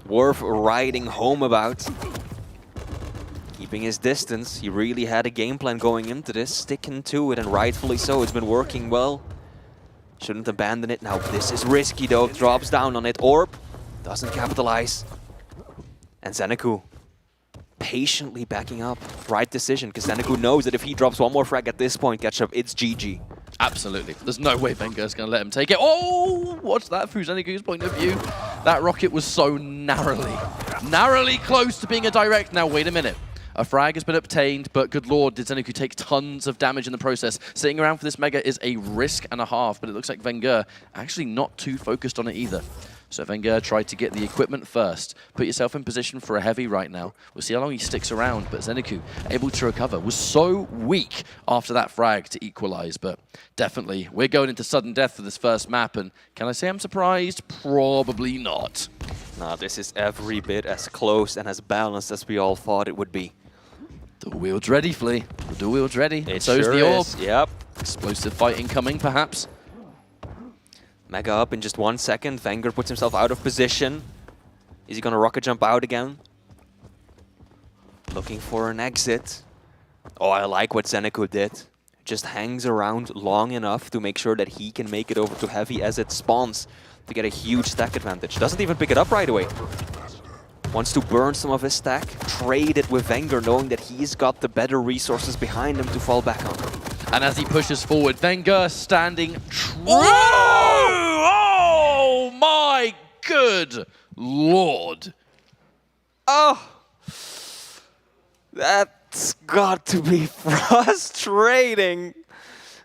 worth riding home about. Keeping his distance, he really had a game plan going into this, sticking to it, and rightfully so. It's been working well. Shouldn't abandon it. Now, this is risky, though. Drops down on it. Orb doesn't capitalize. And Zeniku patiently backing up. Right decision, because Zeniku knows that if he drops one more frag at this point, catch up, it's GG. Absolutely. There's no way Wenger's going to let him take it. Oh, what's that from Zeniku's point of view? That rocket was so narrowly close to being a direct. Now, wait a minute. A frag has been obtained, but good lord, did Zeniku take tons of damage in the process. Sitting around for this Mega is a risk and a half, but it looks like Wenger actually not too focused on it either. So Wenger tried to get the equipment first. Put yourself in position for a heavy right now. We'll see how long he sticks around, but Zeniku able to recover. Was so weak after that frag to equalize, but definitely we're going into sudden death for this first map, and can I say I'm surprised? Probably not. No, this is every bit as close and as balanced as we all thought it would be. The wheel's ready, Flea. The wheel's ready. It So's sure the orb. is. Yep. Explosive fighting coming, perhaps. Mega up in just 1 second. Wenger puts himself out of position. Is he going to rocket jump out again? Looking for an exit. Oh, I like what Zeniku did. Just hangs around long enough to make sure that he can make it over to Heavy as it spawns to get a huge stack advantage. Doesn't even pick it up right away. Wants to burn some of his stack, trade it with Wenger, knowing that he's got the better resources behind him to fall back on. And as he pushes forward, Wenger standing true. Oh my good lord. Oh, that's got to be frustrating.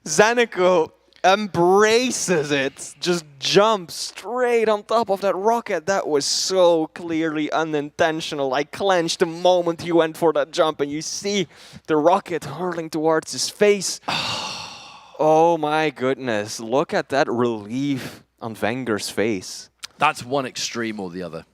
Zanaku embraces it, just jumps straight on top of that rocket. That was so clearly unintentional. I clenched the moment he went for that jump, and you see the rocket hurling towards his face. Oh my goodness, look at that relief on Wenger's face. That's one extreme or the other.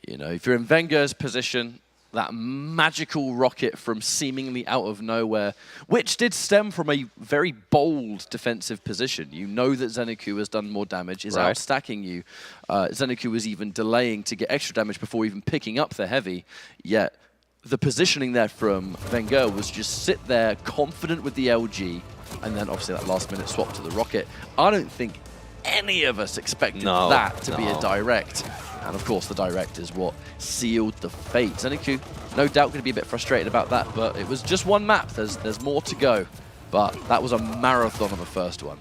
You know, if you're in Wenger's position, that magical rocket from seemingly out of nowhere, which did stem from a very bold defensive position. You know that Zeniku has done more damage, is outstacking you. Zeniku was even delaying to get extra damage before even picking up the heavy, yet the positioning there from Wenger was just sit there confident with the LG, and then obviously that last minute swap to the rocket. I don't think any of us expected that to be a direct. And of course, the direct is what sealed the fate. Zeniku, no doubt, going to be a bit frustrated about that, but it was just one map. There's more to go. But that was a marathon on the first one.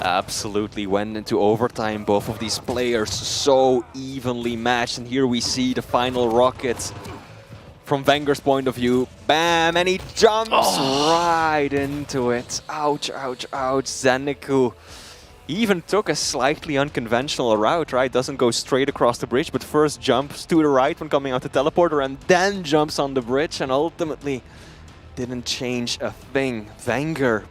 Absolutely went into overtime. Both of these players so evenly matched. And here we see the final rocket from Wenger's point of view. Bam! And he jumps right into it. Ouch, ouch, ouch. Zeniku. He even took a slightly unconventional route, right? Doesn't go straight across the bridge, but first jumps to the right when coming out the teleporter and then jumps on the bridge and ultimately didn't change a thing. Wenger,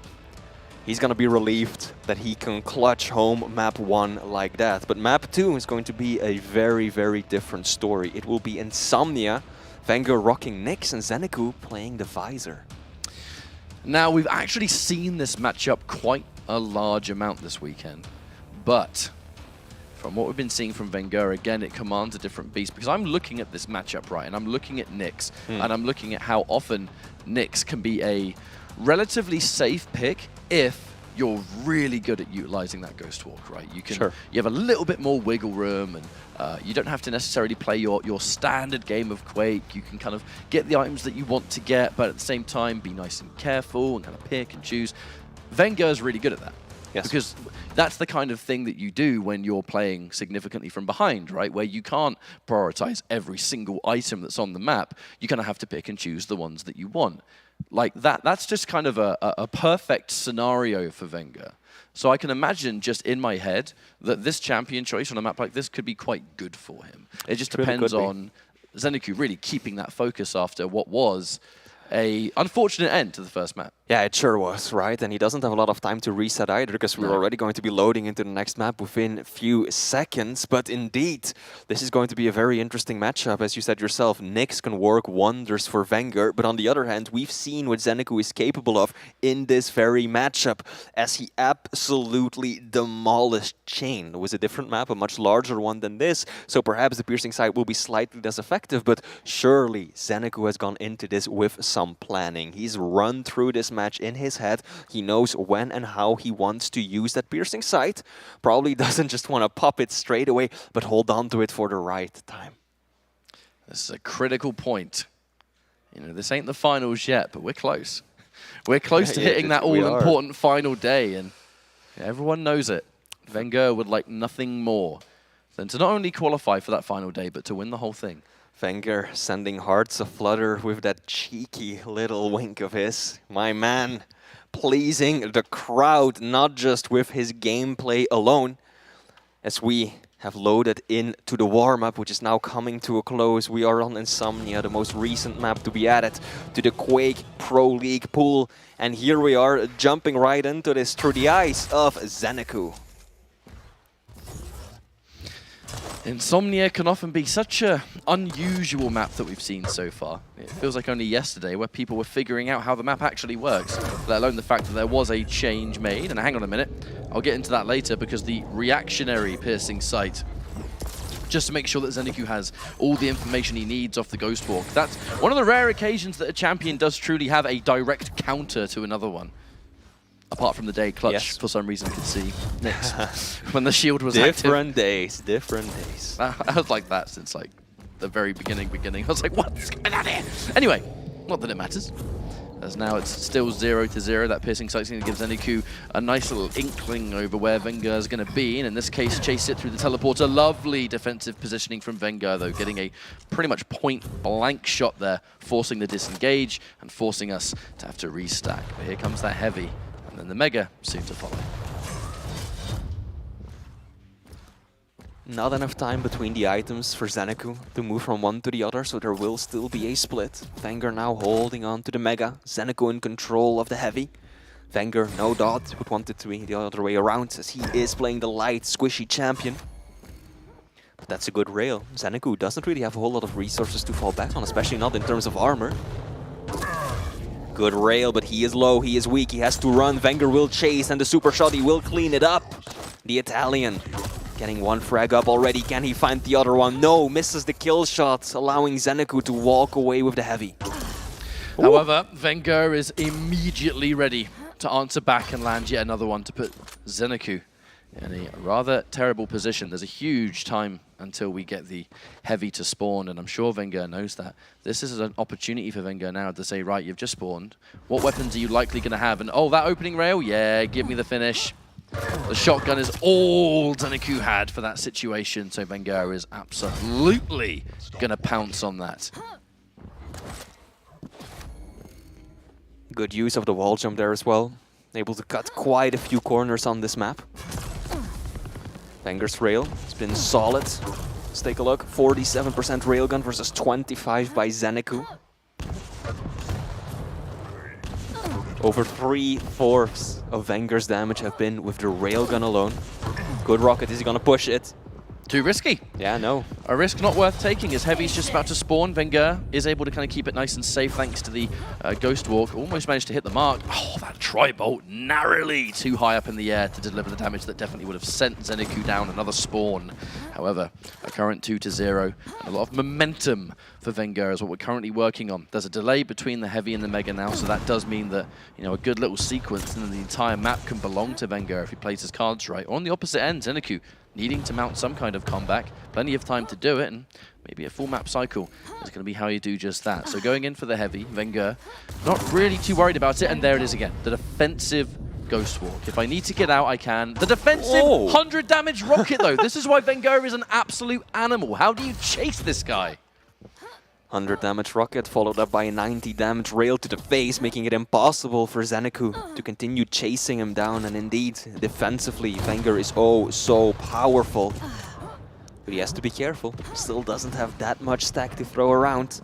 he's going to be relieved that he can clutch home map 1 like that. But map 2 is going to be a very, very different story. It will be Insomnia, Wenger rocking Nyx, and Zeniku playing the Visor. Now, we've actually seen this matchup quite a large amount this weekend, but from what we've been seeing from Wenger, again, it commands a different beast, because I'm looking at this matchup, right, and I'm looking at Nyx, and I'm looking at how often Nyx can be a relatively safe pick if you're really good at utilizing that Ghost Walk, right? You can, you have a little bit more wiggle room, and you don't have to necessarily play your standard game of Quake. You can kind of get the items that you want to get, but at the same time, be nice and careful and kind of pick and choose. Wenger is really good at that. Yes. Because that's the kind of thing that you do when you're playing significantly from behind, right? Where you can't prioritize every single item that's on the map. You kind of have to pick and choose the ones that you want. Like that's just kind of a perfect scenario for Wenger. So I can imagine just in my head that this champion choice on a map like this could be quite good for him. It just depends on Zeniku really keeping that focus after what was a unfortunate end to the first map. Yeah, it sure was, right? And he doesn't have a lot of time to reset either, because we're already going to be loading into the next map within a few seconds. But indeed, this is going to be a very interesting matchup. As you said yourself, Nyx can work wonders for Wenger. But on the other hand, we've seen what Zeniku is capable of in this very matchup, as he absolutely demolished Chain. It was a different map, a much larger one than this, so perhaps the piercing sight will be slightly less effective, but surely Zeniku has gone into this with some planning. He's run through this match in his head. He knows when and how he wants to use that piercing sight. Probably doesn't just want to pop it straight away, but hold on to it for the right time. This is a critical point. You know, this ain't the finals yet, but we're close. We're close to hitting that all-important final day, and everyone knows it. Wenger would like nothing more than to not only qualify for that final day, but to win the whole thing. Wenger sending hearts aflutter with that cheeky little wink of his. My man pleasing the crowd, not just with his gameplay alone. As we have loaded into the warm-up, which is now coming to a close. We are on Insomnia, the most recent map to be added to the Quake Pro League pool. And here we are jumping right into this through the eyes of Zanaku. Insomnia can often be such an unusual map that we've seen so far. It feels like only yesterday where people were figuring out how the map actually works, let alone the fact that there was a change made. And hang on a minute, I'll get into that later, because the reactionary piercing sight, just to make sure that Zeniku has all the information he needs off the Ghost Walk. That's one of the rare occasions that a champion does truly have a direct counter to another one. Apart from the day Clutch, for some reason, could see Nyx when the shield was active. Different days. I was like that since like the very beginning. I was like, what's going on here? Anyway, not that it matters. As now it's still 0-0. That piercing sight's going to give Zeniku a nice little inkling over where Wenger is going to be. And in this case, chase it through the teleporter. Lovely defensive positioning from Wenger, though, getting a pretty much point-blank shot there, forcing the disengage and forcing us to have to restack. But here comes that heavy. And then the Mega soon to follow. Not enough time between the items for Zanaku to move from one to the other, so there will still be a split. Wenger now holding on to the Mega. Zanaku in control of the Heavy. Wenger, no doubt, would want it to be the other way around, as he is playing the light, squishy champion. But that's a good rail. Zanaku doesn't really have a whole lot of resources to fall back on, especially not in terms of armor. Good rail, but he is low, he is weak, he has to run. Wenger will chase, and the super shot, he will clean it up. The Italian getting one frag up already. Can he find the other one? No, misses the kill shot, allowing Zeniku to walk away with the Heavy. However, Wenger is immediately ready to answer back and land yet another one to put Zeniku in a rather terrible position. There's a huge time until we get the Heavy to spawn, and I'm sure Wenger knows that. This is an opportunity for Wenger now to say, right, you've just spawned. What weapons are you likely going to have? And oh, that opening rail? Yeah, give me the finish. The shotgun is all Zeniku had for that situation, so Wenger is absolutely going to pounce on that. Good use of the wall jump there as well. Able to cut quite a few corners on this map. Wenger's rail has been solid. Let's take a look. 47% railgun versus 25 by Zeniku. Over 3/4 of Wenger's damage have been with the railgun alone. Good rocket, is he gonna push it? Too risky. Yeah, no. A risk not worth taking as Heavy's just about to spawn. Wenger is able to kind of keep it nice and safe thanks to the Ghost Walk. Almost managed to hit the mark. Oh, that tri-bolt narrowly too high up in the air to deliver the damage that definitely would have sent Zeniku down another spawn. However, a current 2-0 and a lot of momentum for Wenger is what we're currently working on. There's a delay between the Heavy and the Mega now, so that does mean that, you know, a good little sequence and then the entire map can belong to Wenger if he plays his cards right. Or on the opposite end, Zeniku needing to mount some kind of comeback, plenty of time to do it, and maybe a full map cycle is going to be how you do just that. So going in for the Heavy, Wenger not really too worried about it, and there it is again, the defensive Ghost Walk. If I need to get out, I can. The defensive 100 damage rocket though, this is why Wenger is an absolute animal. How do you chase this guy? 100 damage rocket followed up by a 90 damage rail to the face, making it impossible for Zeniku to continue chasing him down. And indeed, defensively, Wenger is oh so powerful. But he has to be careful. Still doesn't have that much stack to throw around.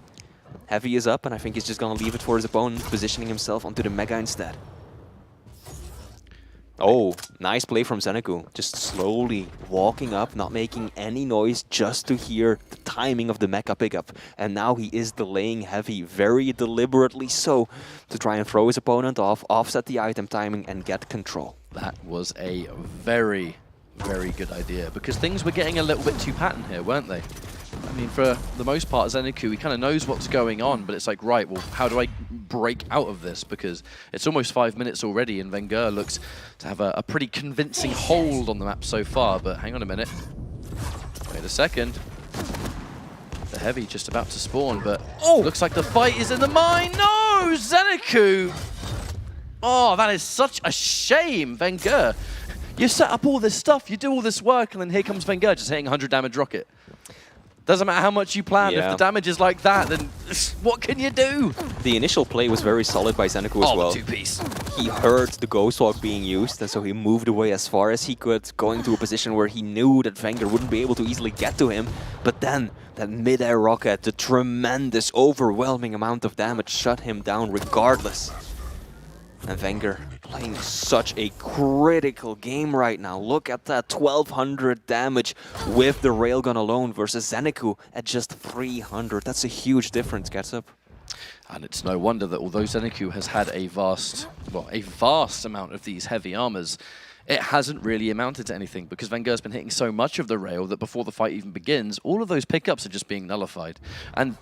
Heavy is up, and I think he's just gonna leave it for his opponent, positioning himself onto the Mega instead. Oh, nice play from Zeniku. Just slowly walking up, not making any noise, just to hear the timing of the Mecha pickup. And now he is delaying Heavy, very deliberately so, to try and throw his opponent off, offset the item timing, and get control. That was a very, very good idea, because things were getting a little bit too pattern here, weren't they? I mean, for the most part, Zeniku, he kind of knows what's going on, but it's like, right, well, how do I break out of this? Because it's almost 5 minutes already, and Wenger looks to have a pretty convincing hold on the map so far. But hang on a minute. Wait a second. The Heavy just about to spawn, but looks like the fight is in the mine. No, Zeniku! Oh, that is such a shame, Wenger. You set up all this stuff, you do all this work, and then here comes Wenger just hitting 100 damage rocket. Doesn't matter how much you plan. Yeah. If the damage is like that, then what can you do? The initial play was very solid by Zanaku as well. Two-piece. He heard the Ghost Walk being used, and so he moved away as far as he could, going to a position where he knew that Wenger wouldn't be able to easily get to him. But then, that mid-air rocket, the tremendous, overwhelming amount of damage shut him down regardless. And Wenger playing such a critical game right now. Look at that, 1200 damage with the railgun alone versus Zeniku at just 300. That's a huge difference, Ketchup. And it's no wonder that although Zeniku has had a vast amount of these heavy armors, it hasn't really amounted to anything because Wenger's been hitting so much of the rail that before the fight even begins, all of those pickups are just being nullified. And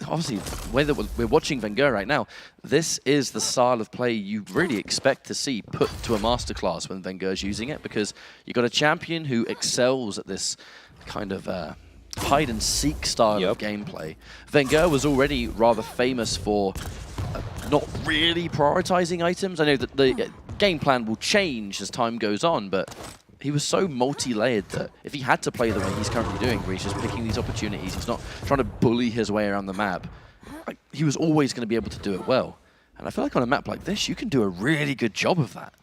obviously, whether we're watching Wenger right now, this is the style of play you really expect to see put to a masterclass when Wenger's using it, because you've got a champion who excels at this kind of hide-and-seek style of gameplay. Wenger was already rather famous for not really prioritizing items. I know that the game plan will change as time goes on, but he was so multi-layered that if he had to play the way he's currently doing, where he's just picking these opportunities, he's not trying to bully his way around the map, like, he was always going to be able to do it well. And I feel like on a map like this, you can do a really good job of that.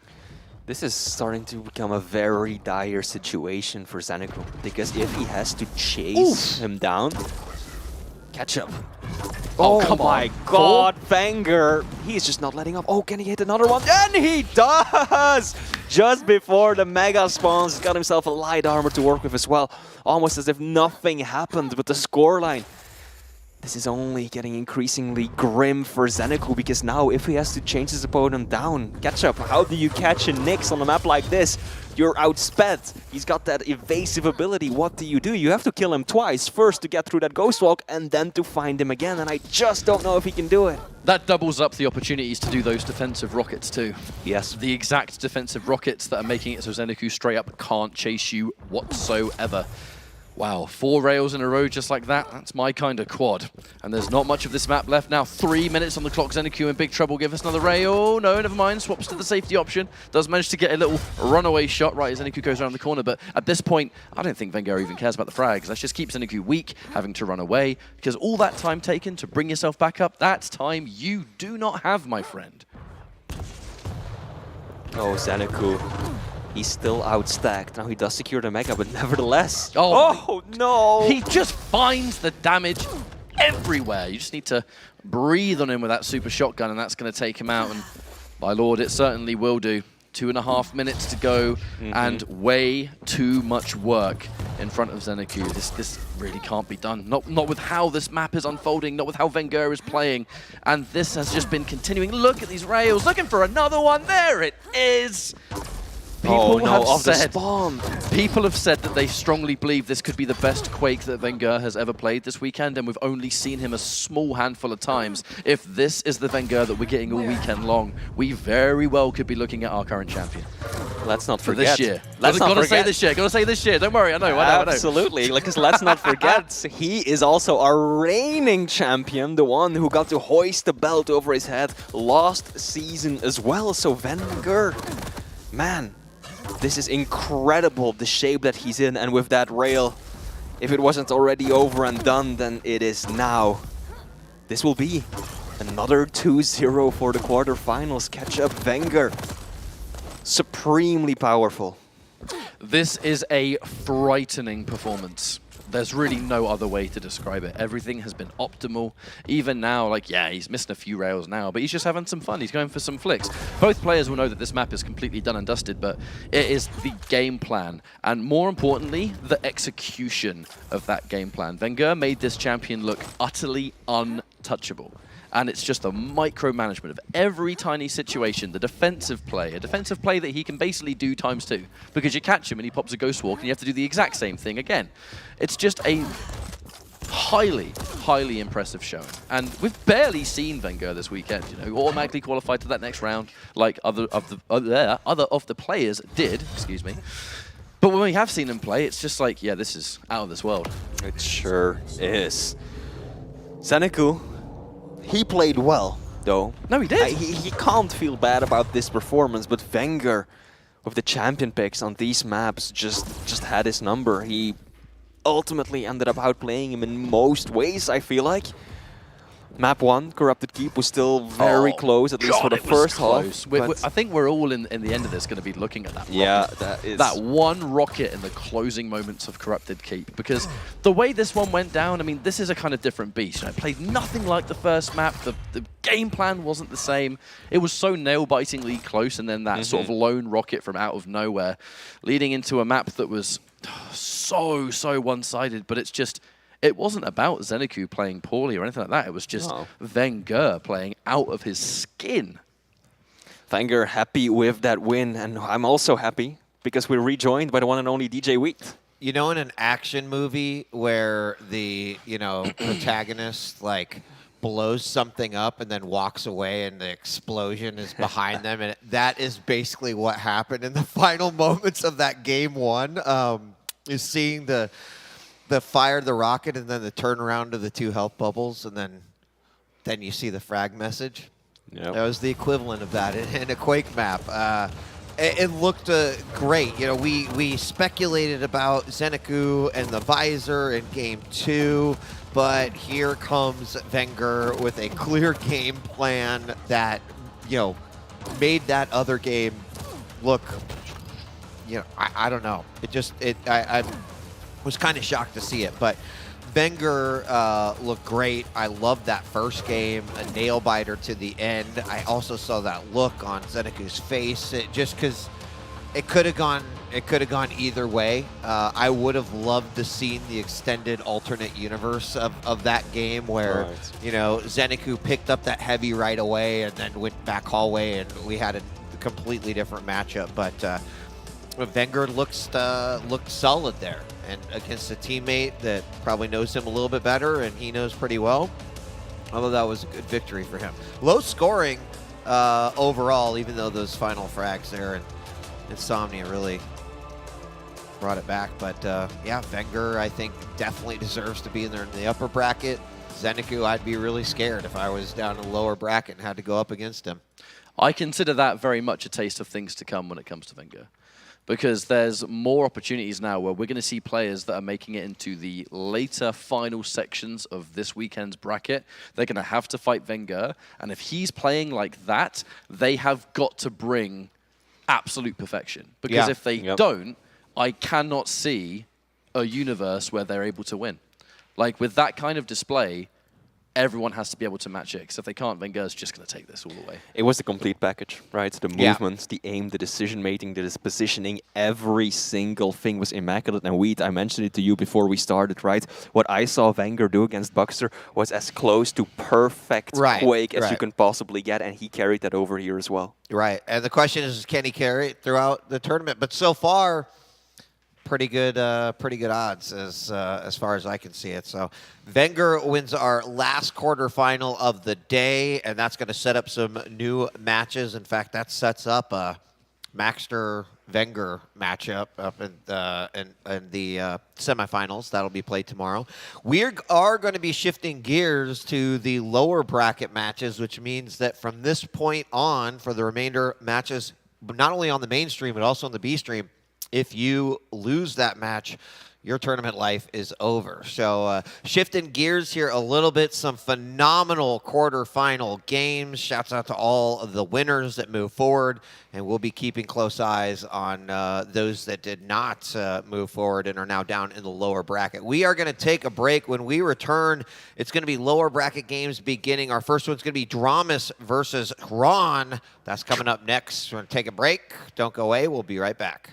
This is starting to become a very dire situation for Zanaku, because if he has to chase him down, catch up. Oh, come on. My God, Wenger! He's just not letting up. Oh, can he hit another one? And he does! Just before the Mega spawns, he's got himself a light armor to work with as well. Almost as if nothing happened with the scoreline. This is only getting increasingly grim for Zeniku, because now if he has to change his opponent down, catch up. How do you catch a Nyx on a map like this? You're outsped. He's got that evasive ability. What do? You have to kill him twice. First to get through that Ghost Walk, and then to find him again. And I just don't know if he can do it. That doubles up the opportunities to do those defensive rockets too. Yes. The exact defensive rockets that are making it so Zeniku straight up can't chase you whatsoever. Wow, 4 rails in a row just like that. That's my kind of quad. And there's not much of this map left now. 3 minutes on the clock. Zeniku in big trouble. Give us another rail. No, never mind. Swaps to the safety option. Does manage to get a little runaway shot right as Zeniku goes around the corner. But at this point, I don't think Wenger even cares about the frags. Let's just keep Zeniku weak, having to run away. Because all that time taken to bring yourself back up, that's time you do not have, my friend. Oh, Zanaku. He's still outstacked. Now he does secure the Mega, but nevertheless... Oh no! He just finds the damage everywhere. You just need to breathe on him with that super shotgun, and that's going to take him out. And by Lord, it certainly will do. 2.5 minutes to go, and way too much work in front of Zeniku. This really can't be done. Not with how this map is unfolding, not with how Wenger is playing. And this has just been continuing. Look at these rails, looking for another one. There it is. People have said that they strongly believe this could be the best Quake that Wenger has ever played this weekend, and we've only seen him a small handful of times. If this is the Wenger that we're getting all weekend long, we very well could be looking at our current champion. Let's not For forget. this year. Gotta say this year. Gotta say this year. Don't worry. I know. Absolutely. Because let's not forget, he is also our reigning champion, the one who got to hoist the belt over his head last season as well. So Wenger, man. This is incredible, the shape that he's in, and with that rail, if it wasn't already over and done, then it is now. This will be another 2-0 for the quarterfinals. Catch up, Wenger. Supremely powerful. This is a frightening performance. There's really no other way to describe it. Everything has been optimal. Even now, like, yeah, he's missing a few rails now, but he's just having some fun. He's going for some flicks. Both players will know that this map is completely done and dusted, but it is the game plan, and more importantly, the execution of that game plan. Wenger made this champion look utterly untouchable. And it's just a micromanagement of every tiny situation, the defensive play, a defensive play that he can basically do ×2, because you catch him and he pops a Ghost Walk and you have to do the exact same thing again. It's just a highly, highly impressive showing. And we've barely seen Wenger this weekend, you know, automatically qualified to that next round like other of the players did, excuse me. But when we have seen him play, it's just like, yeah, this is out of this world. It sure is. Zanaku. He played well, though. No, he did. He can't feel bad about this performance, but Wenger, with the champion picks on these maps, just had his number. He ultimately ended up outplaying him in most ways, I feel like. Map 1, Corrupted Keep, was still very close, at least for the first half. I think we're all in the end of this going to be looking at that. Yeah, that one rocket in the closing moments of Corrupted Keep, because the way this one went down, I mean, this is a kind of different beast. You know, it played nothing like the first map. The game plan wasn't the same. It was so nail-bitingly close, and then that sort of lone rocket from out of nowhere, leading into a map that was so one-sided. But it's just, it wasn't about Zeniku playing poorly or anything like that. It was just Wenger playing out of his skin. Wenger happy with that win, and I'm also happy because we're rejoined by the one and only DJ Wheat. You know, in an action movie where the, protagonist, like, blows something up and then walks away and the explosion is behind them, and that is basically what happened in the final moments of that game 1, is seeing the fire the rocket and then the turnaround of the 2 health bubbles, and then you see the frag message. Yep. That was the equivalent of that in a Quake map. It looked great. You know, we speculated about Zeniku and the visor in game 2, but here comes Wenger with a clear game plan that, made that other game look, I don't know. I was kind of shocked to see it, but Wenger looked great. I loved that first game, a nail biter to the end. I also saw that look on Zeniku's face, just because it could have gone either way. I would have loved to seen the extended alternate universe of that game where Zeniku picked up that heavy right away and then went back hallway, and we had a completely different matchup. But Wenger looked solid there, and against a teammate that probably knows him a little bit better, and he knows pretty well. Although that was a good victory for him. Low scoring overall, even though those final frags there and Insomnia really brought it back. But yeah, Wenger, I think, definitely deserves to be in there in the upper bracket. Zeniku, I'd be really scared if I was down in the lower bracket and had to go up against him. I consider that very much a taste of things to come when it comes to Wenger, because there's more opportunities now where we're going to see players that are making it into the later final sections of this weekend's bracket. They're going to have to fight Wenger, and if he's playing like that, they have got to bring absolute perfection. Because if they don't, I cannot see a universe where they're able to win. Like, with that kind of display, everyone has to be able to match it, because if they can't, Wenger's just going to take this all the way. It was the complete package, right? The movements, the aim, the decision-making, the positioning, every single thing was immaculate. And Wheat, I mentioned it to you before we started, right? What I saw Wenger do against Buckster was as close to perfect Quake as you can possibly get, and he carried that over here as well. Right, and the question is, can he carry it throughout the tournament? But so far, pretty good odds as far as I can see it. So Wenger wins our last quarterfinal of the day, and that's going to set up some new matches. In fact, that sets up a Maxter-Wenger matchup up in the semifinals. That'll be played tomorrow. We are going to be shifting gears to the lower bracket matches, which means that from this point on, for the remainder matches, not only on the main stream, but also on the B stream, if you lose that match, your tournament life is over. So shifting gears here a little bit, some phenomenal quarterfinal games. Shouts out to all of the winners that move forward, and we'll be keeping close eyes on those that did not move forward and are now down in the lower bracket. We are going to take a break. When we return, it's going to be lower bracket games beginning. Our first one's going to be Dramas versus Ron. That's coming up next. We're going to take a break. Don't go away. We'll be right back.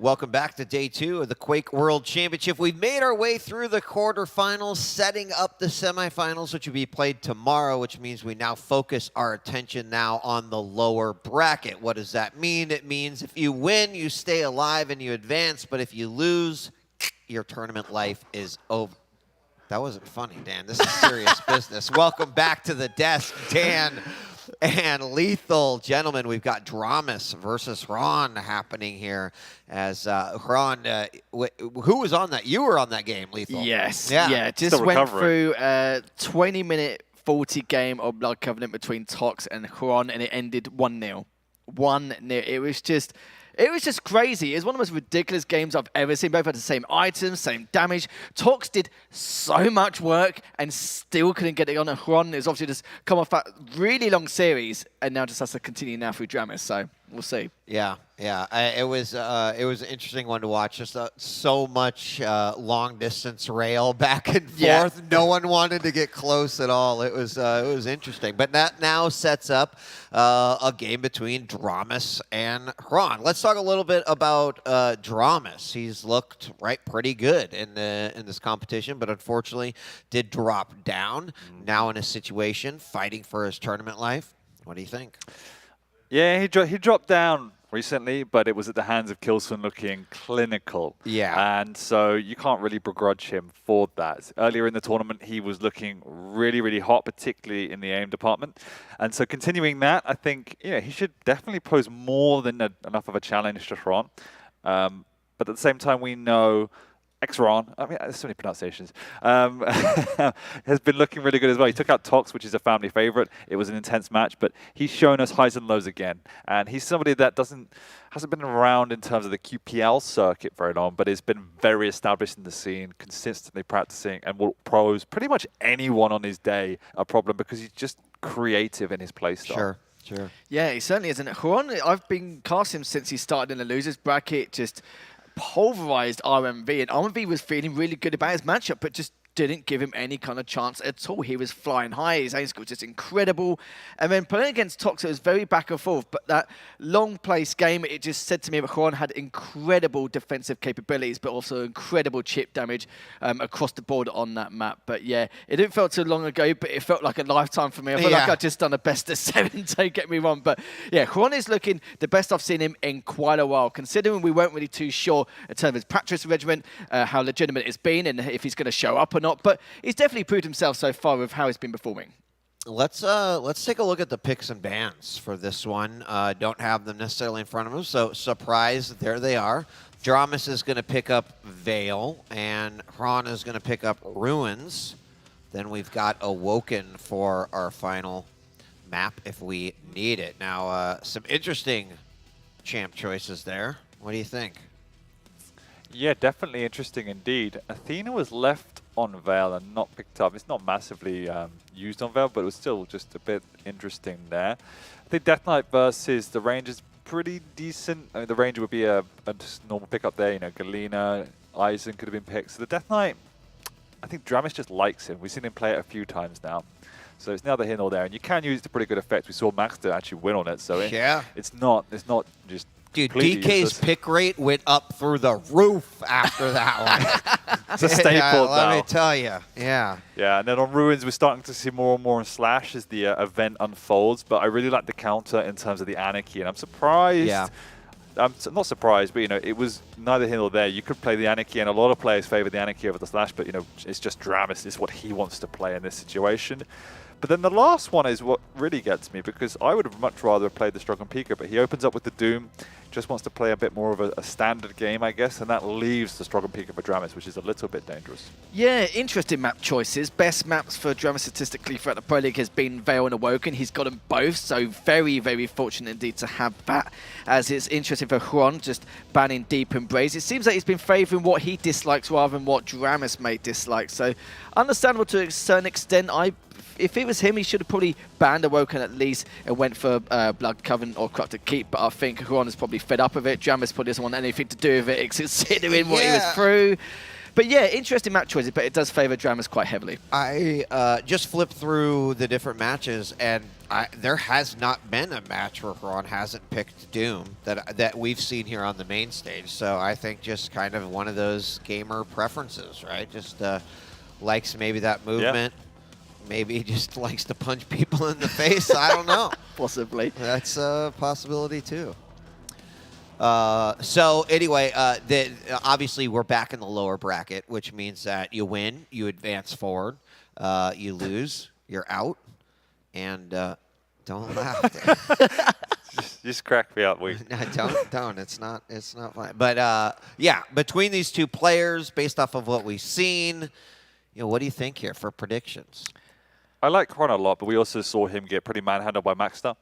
Welcome back to day 2 of the Quake World Championship. We've made our way through the quarterfinals, setting up the semifinals, which will be played tomorrow, which means we now focus our attention now on the lower bracket. What does that mean? It means if you win, you stay alive and you advance, but if you lose, your tournament life is over. That wasn't funny, Dan. This is serious business. Welcome back to the desk, Dan and Lethal. Gentlemen, we've got Dramus versus Ron happening here. As Ron, who was on that? You were on that game, Lethal. Yes. Yeah. Yeah, just went through a 20-minute 40 game of Blood Covenant between Tox and Ron, and it ended 1-0. 1-0. It was just crazy. It's one of the most ridiculous games I've ever seen. Both had the same items, same damage. Tox did so much work and still couldn't get it on. And Huron is obviously just come off that really long series and now just has to continue now through Dramus. So we'll see. Yeah, yeah. It was an interesting one to watch. Just so much long distance rail back and forth. Yeah. No one wanted to get close at all. It was interesting. But that now sets up a game between Dramus and Ron. Let's talk a little bit about Dramus. He's looked pretty good in this competition, but unfortunately did drop down. Now in a situation fighting for his tournament life. What do you think? Yeah, he dropped down recently, but it was at the hands of Killswin looking clinical. Yeah. And so you can't really begrudge him for that. Earlier in the tournament, he was looking really, really hot, particularly in the aim department. And so continuing that, I think he should definitely pose more than enough of a challenge to Ron. But at the same time, we know X-Ron, I mean, there's so many pronunciations, has been looking really good as well. He took out Tox, which is a family favorite. It was an intense match, but he's shown us highs and lows again. And he's somebody that hasn't been around in terms of the QPL circuit very long, but has been very established in the scene, consistently practicing, and will pose pretty much anyone on his day a problem because he's just creative in his playstyle. Sure. Yeah, he certainly isn't. Huron, I've been casting him since he started in the losers bracket, just pulverized RMV, and RMV was feeling really good about his matchup, but just didn't give him any kind of chance at all. He was flying high. His aim skill was just incredible. And then playing against Tox, it was very back and forth. But that long place game, it just said to me that Huron had incredible defensive capabilities, but also incredible chip damage across the board on that map. But yeah, it didn't feel too long ago, but it felt like a lifetime for me. I feel like I'd just done a best of 7, don't get me wrong. But yeah, Huron is looking the best I've seen him in quite a while, considering we weren't really too sure in terms of his practice regimen, how legitimate it's been, and if he's going to show up or not. But he's definitely proved himself so far with how he's been performing. Let's take a look at the picks and bans for this one. Don't have them necessarily in front of us, so surprise, there they are. Dramus is going to pick up Veil, and Ron is going to pick up Ruins. Then we've got Awoken for our final map if we need it. Now, some interesting champ choices there. What do you think? Yeah, definitely interesting indeed. Athena was left on Veil and not picked up. It's not massively used on Veil, but it was still just a bit interesting there. I think Death Knight versus the Ranger is pretty decent. I mean, the Ranger would be a just normal pickup there. Galena, Eisen could have been picked. So the Death Knight, I think Dramus just likes him. We've seen him play it a few times now. So it's neither here nor there. And you can use it to pretty good effect. We saw Maxter actually win on it. So it's not just... Dude, DK's pick rate went up through the roof after that one. It's a staple now. Let me tell you. Yeah. Yeah, and then on Ruins, we're starting to see more and more on Slash as the event unfolds. But I really like the counter in terms of the Anarchy. And I'm surprised. Yeah. I'm not surprised, but, it was neither here nor there. You could play the Anarchy, and a lot of players favor the Anarchy over the Slash. But, it's just Dramus. It's what he wants to play in this situation. But then the last one is what really gets me, because I would have much rather played the Strogan Pika, but he opens up with the Doom, just wants to play a bit more of a standard game, I guess, and that leaves the Strogan Pika for Dramus, which is a little bit dangerous. Yeah, interesting map choices. Best maps for Dramus statistically throughout the Pro League has been Veil and Awoken. He's got them both, so very, very fortunate indeed to have that, as it's interesting for Huron, just banning Deep Embrace. It seems like he's been favouring what he dislikes rather than what Dramus may dislike, so understandable to a certain extent. If it was him, he should have probably banned Awoken at least and went for Blood Covenant or Corrupted Keep, but I think Huron is probably fed up of it. Dramus probably doesn't want anything to do with it, considering what he was through. But yeah, interesting match choices, but it does favour Dramas quite heavily. I just flipped through the different matches, and there has not been a match where Ron hasn't picked Doom that we've seen here on the main stage. So I think just kind of one of those gamer preferences, right? Just likes maybe that movement. Yeah. Maybe he just likes to punch people in the face. I don't know. Possibly. That's a possibility too. So anyway, obviously we're back in the lower bracket, which means that you win, you advance forward. You lose, you're out. And don't laugh. just crack me up, we. Don't. It's not fun. But yeah, between these two players, based off of what we've seen, what do you think here for predictions? I like Kron a lot, but we also saw him get pretty manhandled by Maxter.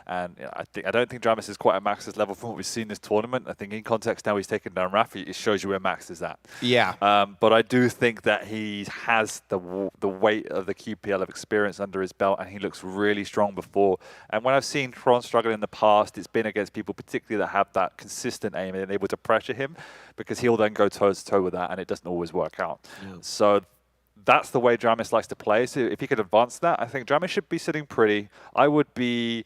And I don't think Dramas is quite at Max's level from what we've seen this tournament. I think in context now he's taken down Rafi, it shows you where Max is at. Yeah. But I do think that he has the weight of the QPL of experience under his belt, and he looks really strong before. And when I've seen Kron struggle in the past, it's been against people particularly that have that consistent aim and able to pressure him, because he'll then go toe-to-toe with that, and it doesn't always work out. Yeah. So that's the way Dramis likes to play. So if he could advance that, I think Dramis should be sitting pretty. I would be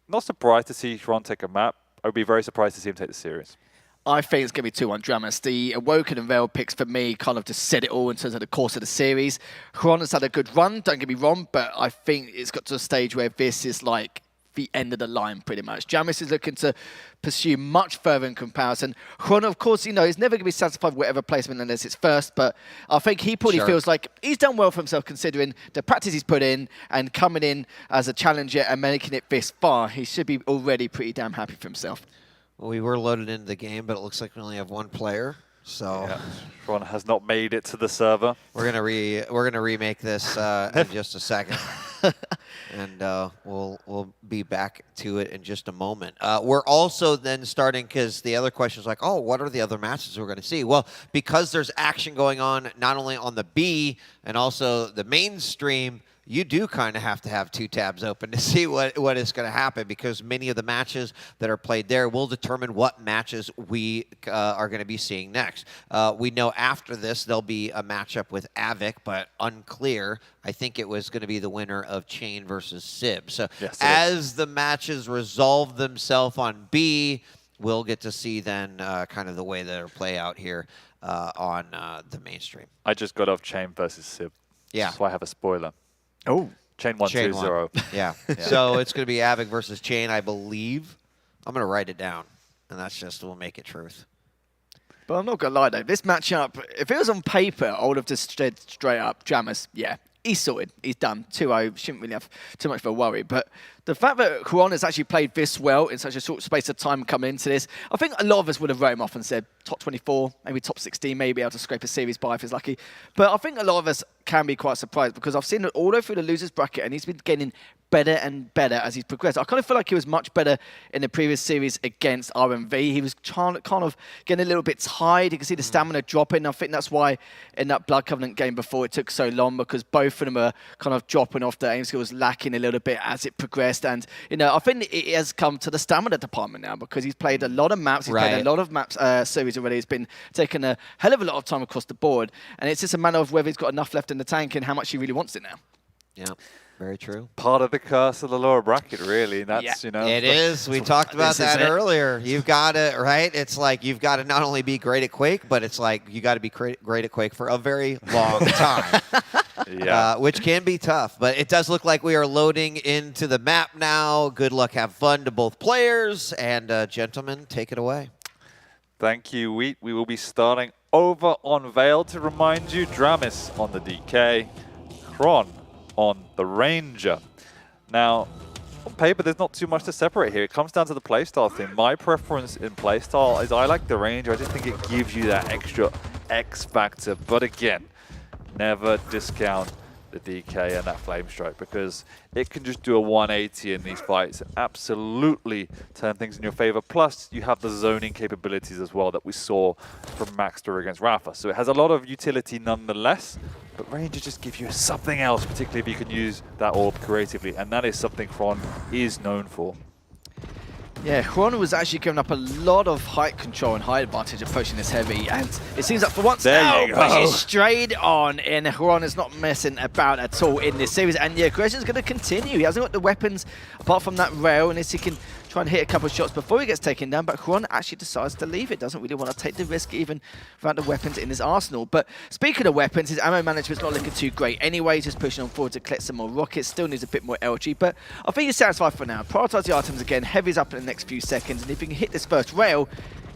not surprised to see Ron take a map. I would be very surprised to see him take the series. I think it's going to be 2-1 Dramas. The Awoken and Veil picks for me kind of just said it all in terms of the course of the series. Ron has had a good run, don't get me wrong, but I think it's got to a stage where this is like the end of the line pretty much. Dramis is looking to pursue much further in comparison. Ron, of course, he's never going to be satisfied with whatever placement unless it's first, but I think he probably feels like he's done well for himself considering the practice he's put in and coming in as a challenger and making it this far. He should be already pretty damn happy for himself. Well, we were loaded into the game, but it looks like we only have one player. So yeah. Ron has not made it to the server. We're gonna remake this in just a second, and we'll be back to it in just a moment. We're also then starting, because the other question is like, oh, what are the other matches we're going to see? Well, because there's action going on not only on the B and also the mainstream, you do kind of have to have two tabs open to see what is going to happen, because many of the matches that are played there will determine what matches we are going to be seeing next. We know after this there'll be a matchup with Avic, but unclear. I think it was going to be the winner of Chain versus Sib. So yes, as the matches resolve themselves on B, we'll get to see then kind of the way they'll play out here on the mainstream. I just got off Chain versus Sib. Yeah. So I have a spoiler. Oh. Chain 1-2-0. Yeah. So it's going to be Avic versus Chain, I believe. I'm going to write it down, and that's just, we'll make it truth. But I'm not going to lie, though. This matchup, if it was on paper, I would have just said straight up, Dramas, yeah, he's sorted. He's done. 2-0. Shouldn't really have too much of a worry. But the fact that Quran has actually played this well in such a short space of time coming into this, I think a lot of us would have wrote him off and said top 24, maybe top 16, maybe able to scrape a series by if he's lucky. But I think a lot of us can be quite surprised, because I've seen it all the way through the losers bracket, and he's been getting better and better as he's progressed. I kind of feel like he was much better in the previous series against RMV. He was kind of getting a little bit tired. You can see the stamina dropping. I think that's why in that Blood Covenant game before it took so long, because both of them are kind of dropping off. The aim skill was lacking a little bit as it progressed. And, I think it has come to the stamina department now, because he's played a lot of maps. He's played a lot of maps series already. He's been taking a hell of a lot of time across the board. And it's just a matter of whether he's got enough left in the tank and how much he really wants it now. Yeah. Very true. Part of the curse of the lower bracket, really. That's, It is. We talked about that earlier. You've got to, right? It's like you've got to not only be great at Quake, but it's like you got to be great at Quake for a very long time. Which can be tough. But it does look like we are loading into the map now. Good luck, have fun to both players. And gentlemen, take it away. Thank you, Wheat. We will be starting over on Veil. To remind you, Dramis on the DK, Kron on the Ranger. Now, on paper, there's not too much to separate here. It comes down to the playstyle thing. My preference in playstyle is I like the Ranger. I just think it gives you that extra X factor. But again, never discount the DK and that Flame Strike, because it can just do a 180 in these fights and absolutely turn things in your favor. Plus, you have the zoning capabilities as well that we saw from Maxter against Rafa. So it has a lot of utility nonetheless. But Ranger just gives you something else, particularly if you can use that orb creatively, and that is something Kron is known for. Yeah, Juan was actually giving up a lot of height control and height advantage approaching this heavy, and it seems like for once now, pushes straight on, and Juan is not messing about at all in this series, and the aggression is going to continue. He hasn't got the weapons apart from that rail, unless he can try and hit a couple of shots before he gets taken down, but Juan actually decides to leave it, doesn't really want to take the risk even without the weapons in his arsenal. But speaking of weapons, his ammo management's not looking too great anyway, just pushing on forward to collect some more rockets, still needs a bit more LG, but I think he's satisfied for now. Prioritise the items again, heavy's up in the next few seconds, and if he can hit this first rail,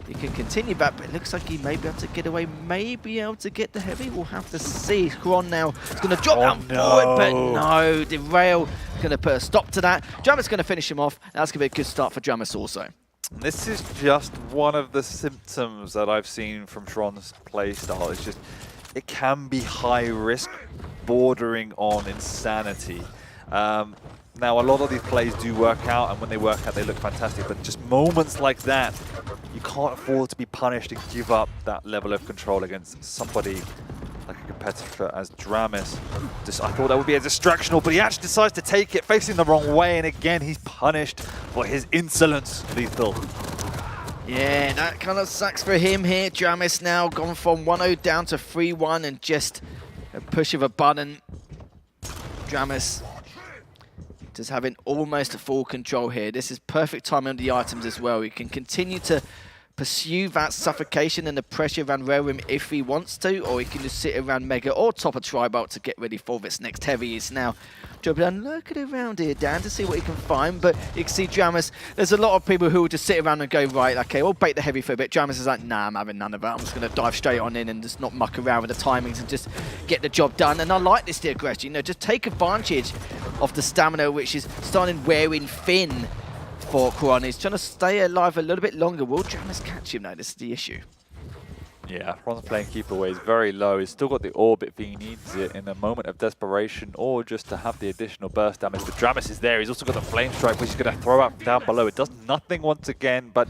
he can continue back, but it looks like he may be able to get away, may be able to get the heavy. We'll have to see. Juan now is going to drop down forward, but no, the rail is going to put a stop to that. Dramus going to finish him off. That's going to be a good start for Dramus also. This is just one of the symptoms that I've seen from Tron's playstyle. It's just, it can be high risk, bordering on insanity. Now, a lot of these plays do work out, and when they work out, they look fantastic. But just moments like that, you can't afford to be punished and give up that level of control against somebody like a competitor as Dramus. I thought that would be a distractional, but he actually decides to take it, facing the wrong way, and again, he's punished for his insolence, Lethal. Yeah, that kind of sucks for him here. Dramus now gone from 1-0 down to 3-1, and just a push of a button. Dramus just having almost full control here. This is perfect timing on the items as well. He can continue to pursue that suffocation and the pressure around Rare Rim if he wants to, or he can just sit around Mega or top a Tribalt to get ready for this next heavy. He's now jumping down, looking around here, Dan, to see what he can find, but you can see Dramus, there's a lot of people who will just sit around and go, right, okay, we'll bait the heavy for a bit. Dramus is like, nah, I'm having none of that. I'm just going to dive straight on in and just not muck around with the timings and just get the job done. And I like this, the aggression, you know, just take advantage of the stamina, which is starting wearing thin for Quran. He's trying to stay alive a little bit longer. Will Dramus catch him? No, this is the issue. Yeah, Ron's playing keep away. He's very low. He's still got the orb if he needs it in a moment of desperation or just to have the additional burst damage. But Dramus is there. He's also got the flame strike, which he's going to throw up down below. It does nothing once again, but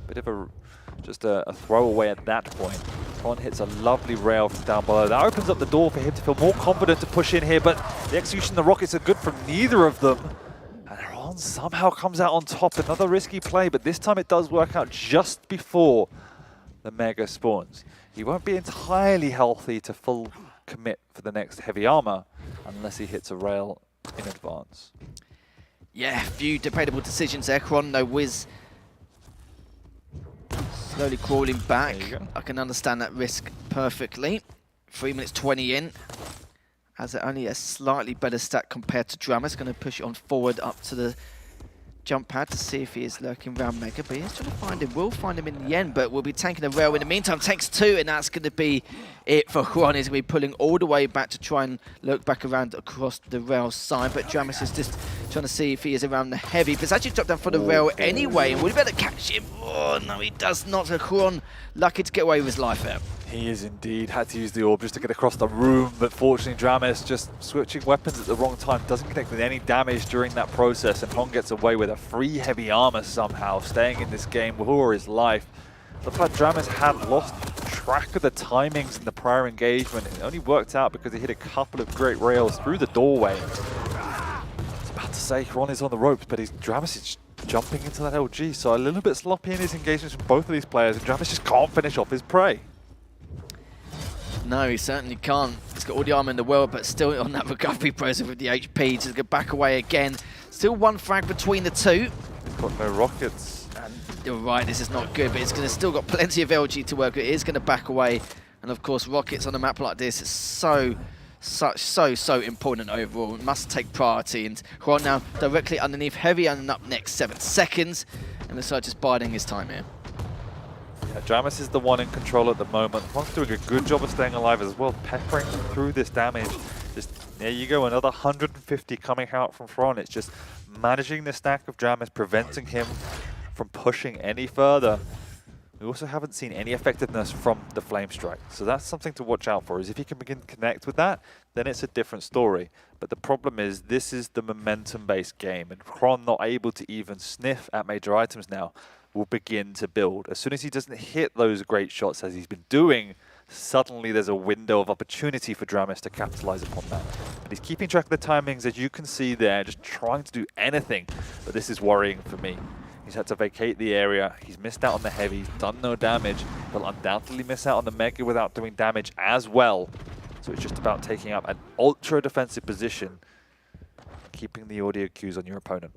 a bit of just a throwaway at that point. Ron hits a lovely rail from down below. That opens up the door for him to feel more confident to push in here, but the execution, the rockets are good from neither of them. And Ron somehow comes out on top. Another risky play, but this time it does work out just before the Mega spawns. He won't be entirely healthy to full commit for the next heavy armor unless he hits a rail in advance. Yeah, few debatable decisions there. Ron, no whiz. Slowly crawling back. I can understand that risk perfectly. 3 minutes 20 in. Has only a slightly better stat compared to Dramus. Going to push it on forward up to the jump pad to see if he is lurking around Mega, but he's trying to find him. We'll find him in the end, but we'll be tanking a rail in the meantime. Takes 2, and that's going to be it for Juan. He's going to be pulling all the way back to try and lurk back around across the rail side, but Dramus is just trying to see if he is around the heavy. But it's actually dropped down for the rail anyway, and we'll be able to catch him. Oh, no, he does not. Juan lucky to get away with his life there. He is indeed. Had to use the orb just to get across the room, but fortunately Dramus just switching weapons at the wrong time, doesn't connect with any damage during that process, and Hong gets away with a free heavy armor somehow, staying in this game for his life. Looks like Dramus had lost track of the timings in the prior engagement. It only worked out because he hit a couple of great rails through the doorway. I was about to say Ron is on the ropes, but Dramus is jumping into that LG, so a little bit sloppy in his engagements from both of these players, and Dramus just can't finish off his prey. No, he certainly can't. He's got all the armor in the world, but still on that recovery process with the HP. Just go back away again. Still one frag between the two. Got no rockets. And you're right, this is not good, but it's going to still got plenty of LG to work with. It is going to back away. And of course, rockets on a map like this is so important overall. It must take priority. And Juan now directly underneath heavy and up next 7 seconds. And the side just biding his time here. Yeah, Dramus is the one in control at the moment. Ron's doing a good job of staying alive as well, peppering through this damage. Just there you go, another 150 coming out from Ron. It's just managing the stack of Dramus, preventing him from pushing any further. We also haven't seen any effectiveness from the Flame Strike, so that's something to watch out for. Is if he can begin to connect with that, then it's a different story. But the problem is, this is the momentum-based game, and Ron not able to even sniff at major items now will begin to build. As soon as he doesn't hit those great shots as he's been doing, suddenly there's a window of opportunity for Dramus to capitalize upon that. But he's keeping track of the timings, as you can see there, just trying to do anything. But this is worrying for me. He's had to vacate the area. He's missed out on the heavy. He's done no damage. He'll undoubtedly miss out on the mega without doing damage as well. So it's just about taking up an ultra defensive position, keeping the audio cues on your opponent.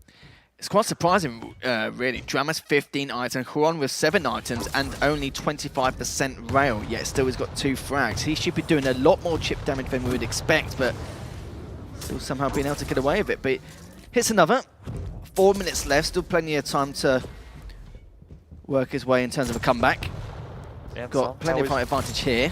It's quite surprising, really. Dramas 15 items, Huron with 7 items and only 25% rail, yet still he's got 2 frags. He should be doing a lot more chip damage than we would expect, but still somehow being able to get away with it. But hits another. 4 minutes left, still plenty of time to work his way in terms of a comeback. Yeah, got plenty of height advantage here.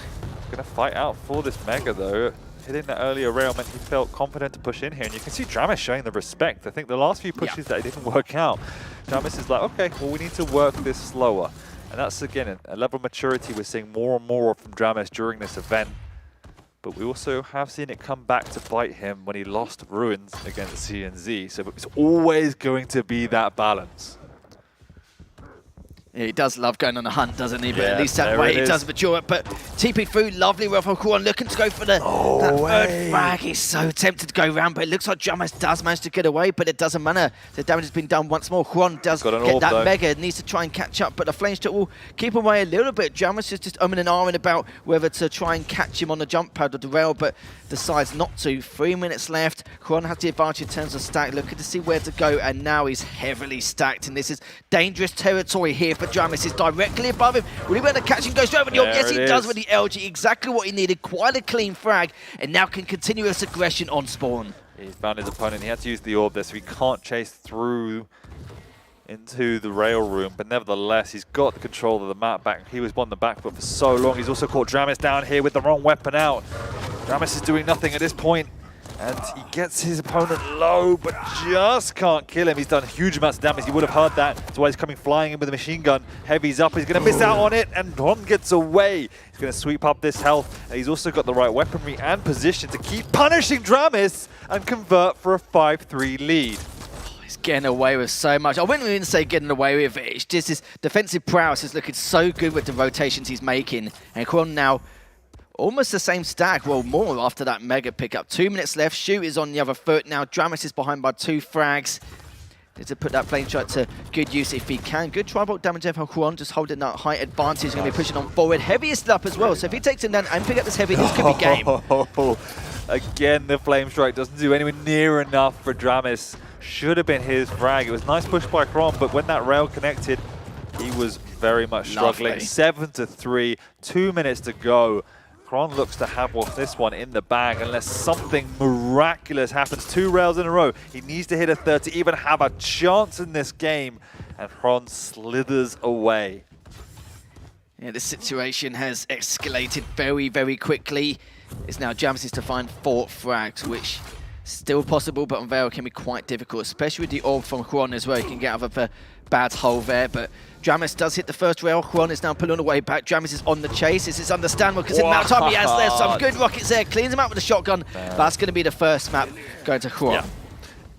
Going to fight out for this mega though. Hitting the earlier rail meant he felt confident to push in here, and you can see Dramis showing the respect. I think the last few pushes that didn't work out, Dramis is like, okay, well we need to work this slower. And that's again a level of maturity we're seeing more and more from Dramis during this event. But we also have seen it come back to bite him when he lost Ruins against CNZ. So it's always going to be that balance. He does love going on a hunt, doesn't he? But Yeah, at least that there way it he is. does mature it. But TP through, lovely well from Huron, looking to go for the that third frag. He's so tempted to go around, but it looks like Dramas does manage to get away, but it doesn't matter. The damage has been done once more. Huron does Got an get orb, that though. mega, needs to try and catch up, but the Flame Strike will keep away a little bit. Dramas is just umming and ahhing about whether to try and catch him on the jump pad or the rail, but decides not to. 3 minutes left. Huron has the advantage in terms of stack, looking to see where to go, and now he's heavily stacked, and this is dangerous territory here for Dramis. He's directly above him. Will he be able to catch him? Goes straight with the orb. Yes, he does with the LG. Exactly what he needed. Quite a clean frag, and now can continue his aggression on spawn. He's found his opponent. He had to use the orb there, so he can't chase through into the rail room. But nevertheless, he's got the control of the map back. He was on the back foot for so long. He's also caught Dramis down here with the wrong weapon out. Dramis is doing nothing at this point, and he gets his opponent low, but just can't kill him. He's done huge amounts of damage. You would have heard that. That's why he's coming flying in with a machine gun. Heavy's up. He's going to miss out on it, and Ron gets away. He's going to sweep up this health, and he's also got the right weaponry and position to keep punishing Dramis and convert for a 5-3 lead. He's getting away with so much. I wouldn't even say getting away with it. It's just his defensive prowess is looking so good with the rotations he's making. And Kwon now almost the same stack, well more after that mega pickup. 2 minutes left, Shoot is on the other foot. Now Dramis is behind by 2 frags. Need to put that flame strike to good use if he can. Good tri-bolt damage there from Kwon, just holding that height advantage. Going to be pushing on forward. Heavy is up as well, so if he takes him down and pick up this heavy, this could be game. Again, the flame strike doesn't do anywhere near enough for Dramis. Should have been his frag. It was a nice push by Kron, but when that rail connected, he was very much struggling. Lovely. 7-3, 2 minutes to go. Kron looks to have this one in the bag unless something miraculous happens. 2 rails in a row. He needs to hit a third to even have a chance in this game. And Kron slithers away. Yeah, this situation has escalated very, very quickly. It's now Dramis to find 4 frags, which is still possible, but on Veil can be quite difficult, especially with the orb from Huron as well. He can get out of a bad hole there, but Dramis does hit the first rail. Huron is now pulling away back. Dramis is on the chase. This is understandable because in the amount of time he has there, some good rockets there. Cleans him out with a shotgun. That's going to be the first map going to Huron. Yeah.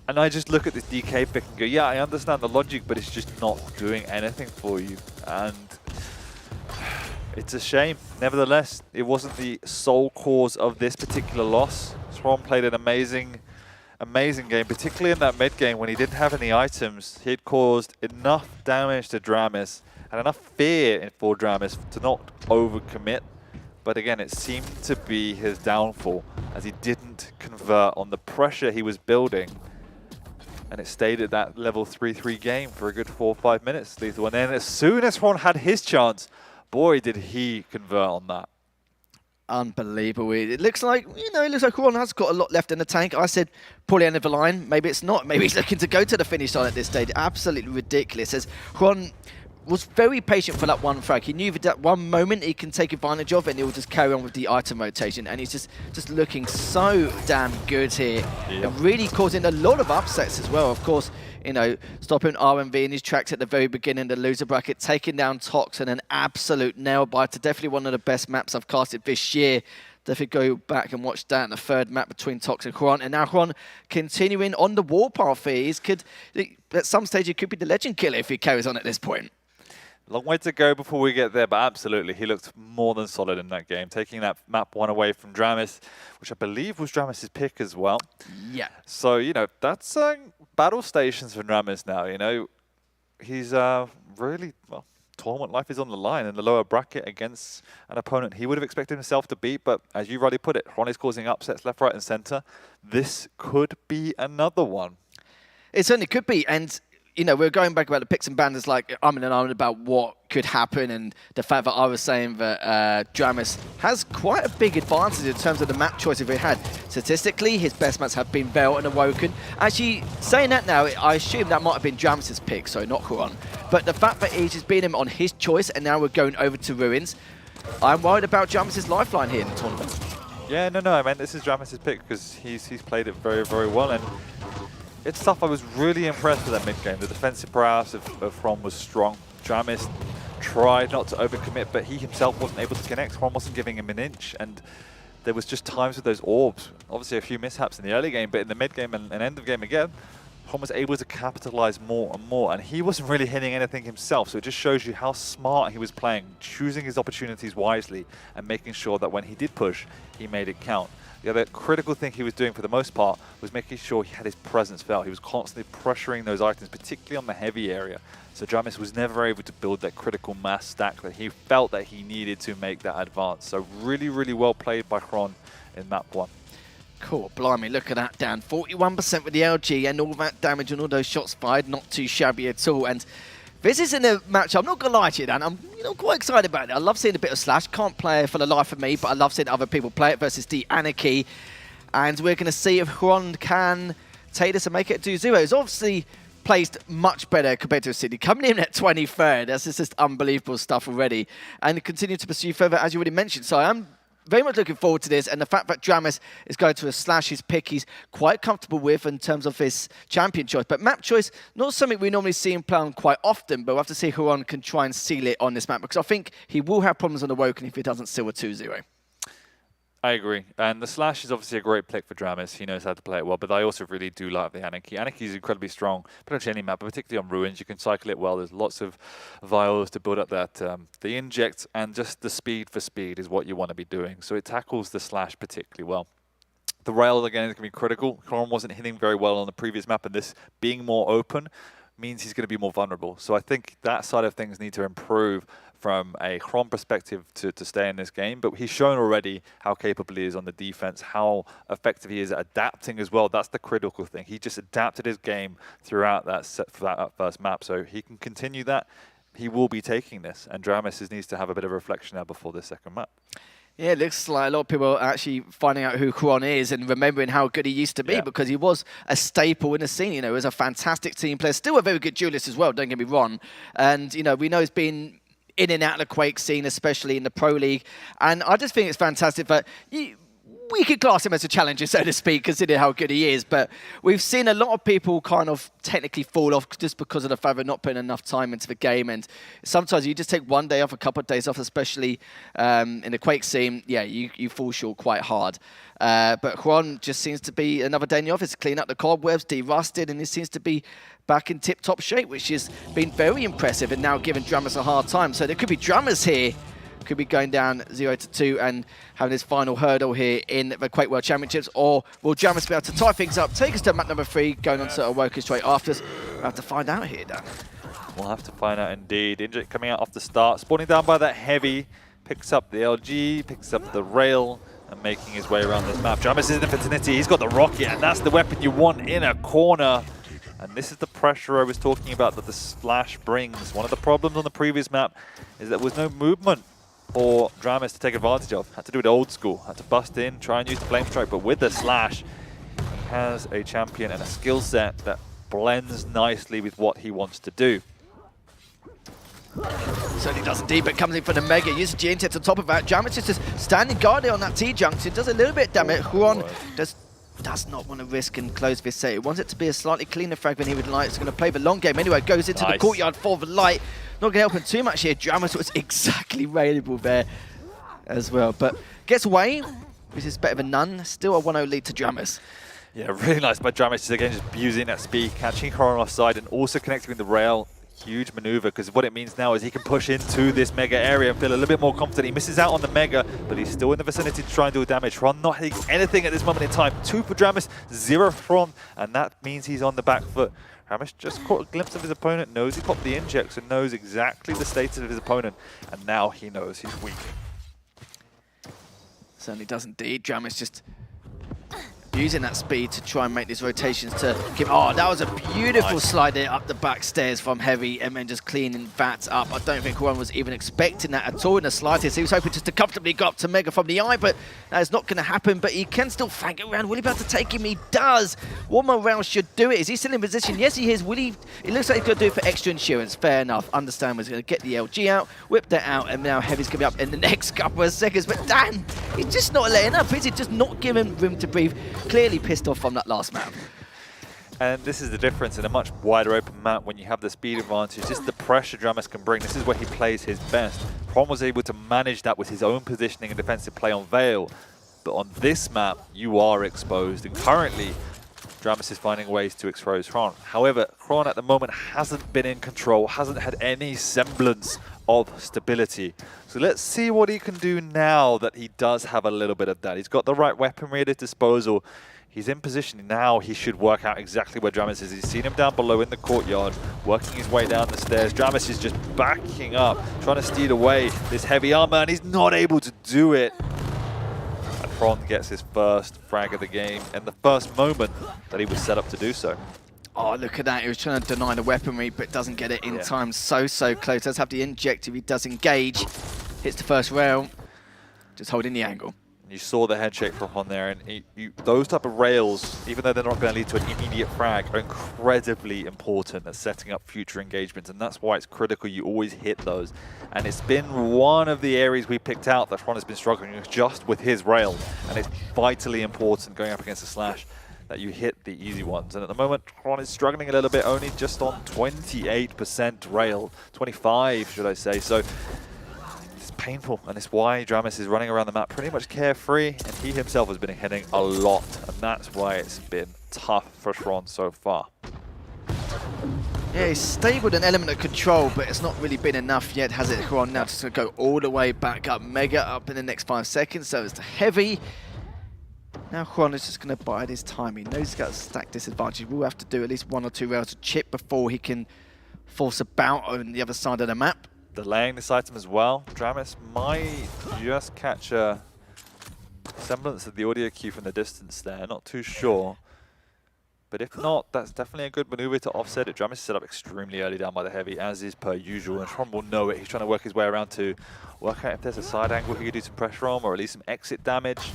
And I just look at this DK pick and go, yeah, I understand the logic, but it's just not doing anything for you. And it's a shame. Nevertheless, it wasn't the sole cause of this particular loss. Swan played an amazing game, particularly in that mid game when he didn't have any items. He had caused enough damage to Dramis and enough fear for Dramis to not overcommit. But again, it seemed to be his downfall as he didn't convert on the pressure he was building. And it stayed at that level 3-3 game for a good 4 or 5 minutes, Lethal. And then as soon as Ron had his chance, boy, did he convert on that. Unbelievable. It looks like, it looks like Ron has got a lot left in the tank. I said probably end of the line. Maybe it's not. Maybe he's looking to go to the finish line at this stage. Absolutely ridiculous. As Ron was very patient for that one frag. He knew that one moment he can take advantage of and he'll just carry on with the item rotation. And he's just looking so damn good here. Yep. And really causing a lot of upsets as well. Of course, stopping RMV in his tracks at the very beginning, the loser bracket, taking down Tox and an absolute nail biter. Definitely one of the best maps I've casted this year. Definitely go back and watch that in the third map between Tox and Huron. And now Huron continuing on the warpath here. At some stage, he could be the legend killer if he carries on at this point. Long way to go before we get there, but absolutely, he looked more than solid in that game, taking that map 1 away from Dramis, which I believe was Dramis' pick as well. Yeah. So, that's battle stations for Dramis now, he's really, well, tournament life is on the line in the lower bracket against an opponent he would have expected himself to beat. But as you rightly put it, Ron is causing upsets left, right, and center. This could be another one. It certainly could be. And, you know, we're going back about the picks and banners, like, I'm in an argument about what could happen, and the fact that I was saying that Dramis has quite a big advantage in terms of the map choices we had. Statistically, his best maps have been Veil and Awoken. Actually, saying that now, I assume that might have been Dramis's pick, so not Huron. But the fact that he's just beat him on his choice, and now we're going over to Ruins, I'm worried about Dramis's lifeline here in the tournament. Yeah, no, I mean, this is Dramis's pick because he's played it very, very well. And it's tough. I was really impressed with that mid-game. The defensive prowess of Ron was strong. Dramis tried not to overcommit, but he himself wasn't able to connect. Ron wasn't giving him an inch, and there was just times with those orbs. Obviously, a few mishaps in the early game, but in the mid-game and end of game again, Ron was able to capitalize more and more, and he wasn't really hitting anything himself, so it just shows you how smart he was playing, choosing his opportunities wisely, and making sure that when he did push, he made it count. The other critical thing he was doing for the most part was making sure he had his presence felt. He was constantly pressuring those items, particularly on the heavy area. So Dramis was never able to build that critical mass stack that he felt that he needed to make that advance. So really, really well played by Ron in map 1. Cool, blimey, look at that, down 41% with the LG, and all that damage and all those shots fired, not too shabby at all. And this isn't a match, I'm not going to lie to you, Dan, I'm quite excited about it. I love seeing a bit of Slash, can't play it for the life of me, but I love seeing other people play it versus the Anarchy. And we're going to see if Huron can take this and make it 2-0. It's obviously placed much better compared to Sydney. Coming in at 23rd, that's just unbelievable stuff already. And continue to pursue further, as you already mentioned. So I'm very much looking forward to this, and the fact that Dramis is going to a Slash, his pick he's quite comfortable with in terms of his champion choice. But map choice, not something we normally see him play on quite often, but we'll have to see Huron can try and seal it on this map, because I think he will have problems on Awoken if he doesn't seal a 2-0. I agree. And the Slash is obviously a great pick for Dramis. He knows how to play it well, but I also really do like the Anarchy. Anarchy is incredibly strong, pretty much any map, but particularly on Ruins. You can cycle it well. There's lots of vials to build up that the inject, and just the speed for speed is what you want to be doing. So it tackles the Slash particularly well. The rail, again, is going to be critical. Coron wasn't hitting very well on the previous map, and this being more open means he's going to be more vulnerable. So I think that side of things need to improve from a Chrom perspective to stay in this game. But he's shown already how capable he is on the defense, how effective he is at adapting as well. That's the critical thing. He just adapted his game throughout that set for that first map. So he can continue that. He will be taking this. And Dramis needs to have a bit of a reflection now before this second map. Yeah, it looks like a lot of people are actually finding out who Huron is and remembering how good he used to be, because he was a staple in the scene. You know, he was a fantastic team player, still a very good duelist as well, don't get me wrong. And, you know, we know he's been in and out of the Quake scene, especially in the Pro League. And I just think it's fantastic that we could class him as a challenger, so to speak, considering how good he is. But we've seen a lot of people kind of technically fall off just because of the fact they're not putting enough time into the game. And sometimes you just take one day off, a couple of days off, especially in the Quake scene. Yeah, you fall short quite hard. But Huron just seems to be another day in the office, clean up the cobwebs, de-rusted, and he seems to be back in tip-top shape, which has been very impressive, and now giving Dramis a hard time. So there could be Dramis here, could be going down 0-2 and having his final hurdle here in the Quake World Championships, or will Dramis be able to tie things up, take us to map number 3, going on to Awoken straight after us? We'll have to find out here, Dan. We'll have to find out indeed. Inject coming out off the start, spawning down by that heavy, picks up the LG, picks up the rail, and making his way around this map. Dramis is in the vicinity, he's got the rocket, and that's the weapon you want in a corner. And this is the pressure I was talking about that the Slash brings. One of the problems on the previous map is there was no movement for Dramis to take advantage of. Had to do it old school, had to bust in, try and use the flame strike, but with the Slash, he has a champion and a skill set that blends nicely with what he wants to do. Certainly does indeed, but comes in for the Mega, uses GNT to top of that. Dramis is just standing guarded on that T-junction, does a little bit damage. Huron does not want to risk and close this set. He wants it to be a slightly cleaner frag than he would like. It's going to play the long game anyway. Goes into the courtyard for the light. Not going to help him too much here. Dramis was exactly available there as well. But gets away, which is better than none. Still a 1-0 lead to Dramis. Yeah, really nice by Dramis. Again, just using that speed, catching Huron offside, and also connecting with the rail. Huge maneuver, because what it means now is he can push into this mega area and feel a little bit more confident. He misses out on the mega, but he's still in the vicinity to try and do damage. Ron not hitting anything at this moment in time. 2 for Dramis, 0 for Ron, and that means he's on the back foot. Dramis just caught a glimpse of his opponent, knows he popped the inject, so knows exactly the status of his opponent, and now he knows he's weak. Certainly does indeed. Dramis just using that speed to try and make these rotations to keep... Oh, that was a beautiful slide there up the back stairs from Heavy, and then just cleaning that up. I don't think Juan was even expecting that at all in the slightest. He was hoping just to comfortably go up to Mega from the eye, but that is not going to happen. But he can still fang it around. Will he be able to take him? He does. One more round should do it. Is he still in position? Yes, he is. Will he? It looks like he's going to do it for extra insurance. Fair enough. Understand he's going to get the LG out, whip that out, and now Heavy's going to be up in the next couple of seconds. But Dan, he's just not letting up, is he? Just not giving room to breathe. Clearly pissed off from that last map. And this is the difference in a much wider open map when you have the speed advantage. This is the pressure Dramis can bring. This is where he plays his best. Prom was able to manage that with his own positioning and defensive play on Veil. But on this map, you are exposed. And currently, Dramis is finding ways to expose Kron. However, Kron at the moment hasn't been in control, hasn't had any semblance of stability. So let's see what he can do now that he does have a little bit of that. He's got the right weaponry at his disposal. He's in position now. He should work out exactly where Dramis is. He's seen him down below in the courtyard, working his way down the stairs. Dramis is just backing up, trying to steal away this heavy armor, and he's not able to do it. And Kron gets his first frag of the game and the first moment that he was set up to do so. Oh, look at that. He was trying to deny the weaponry, but doesn't get it in time. So close. Does have the inject if he does engage. Hits the first rail. Just holding the angle. You saw the head shake from on there, and those type of rails, even though they're not going to lead to an immediate frag, are incredibly important at setting up future engagements, and that's why it's critical you always hit those. And it's been one of the areas we picked out that Ron has been struggling with just with his rail, and it's vitally important going up against the Slash that you hit the easy ones. And at the moment, Ron is struggling a little bit, only just on 28% rail, 25 should I say. So it's painful, and it's why Dramis is running around the map pretty much carefree, and he himself has been hitting a lot, and that's why it's been tough for Ron so far. Yeah, he's stable an element of control, but it's not really been enough yet, has it, Juan? Now just going to go all the way back up. Mega up in the next 5 seconds, so it's the Heavy. Now Juan is just going to bide his time. He knows he's got a stack disadvantage. We'll have to do at least 1 or 2 rounds to chip before he can force a bout on the other side of the map. Delaying this item as well. Dramis might just catch a semblance of the audio cue from the distance there. Not too sure. But if not, that's definitely a good maneuver to offset it. Dramis is set up extremely early down by the Heavy, as is per usual. And Tron will know it. He's trying to work his way around to work out if there's a side angle he could do some pressure on, or at least some exit damage.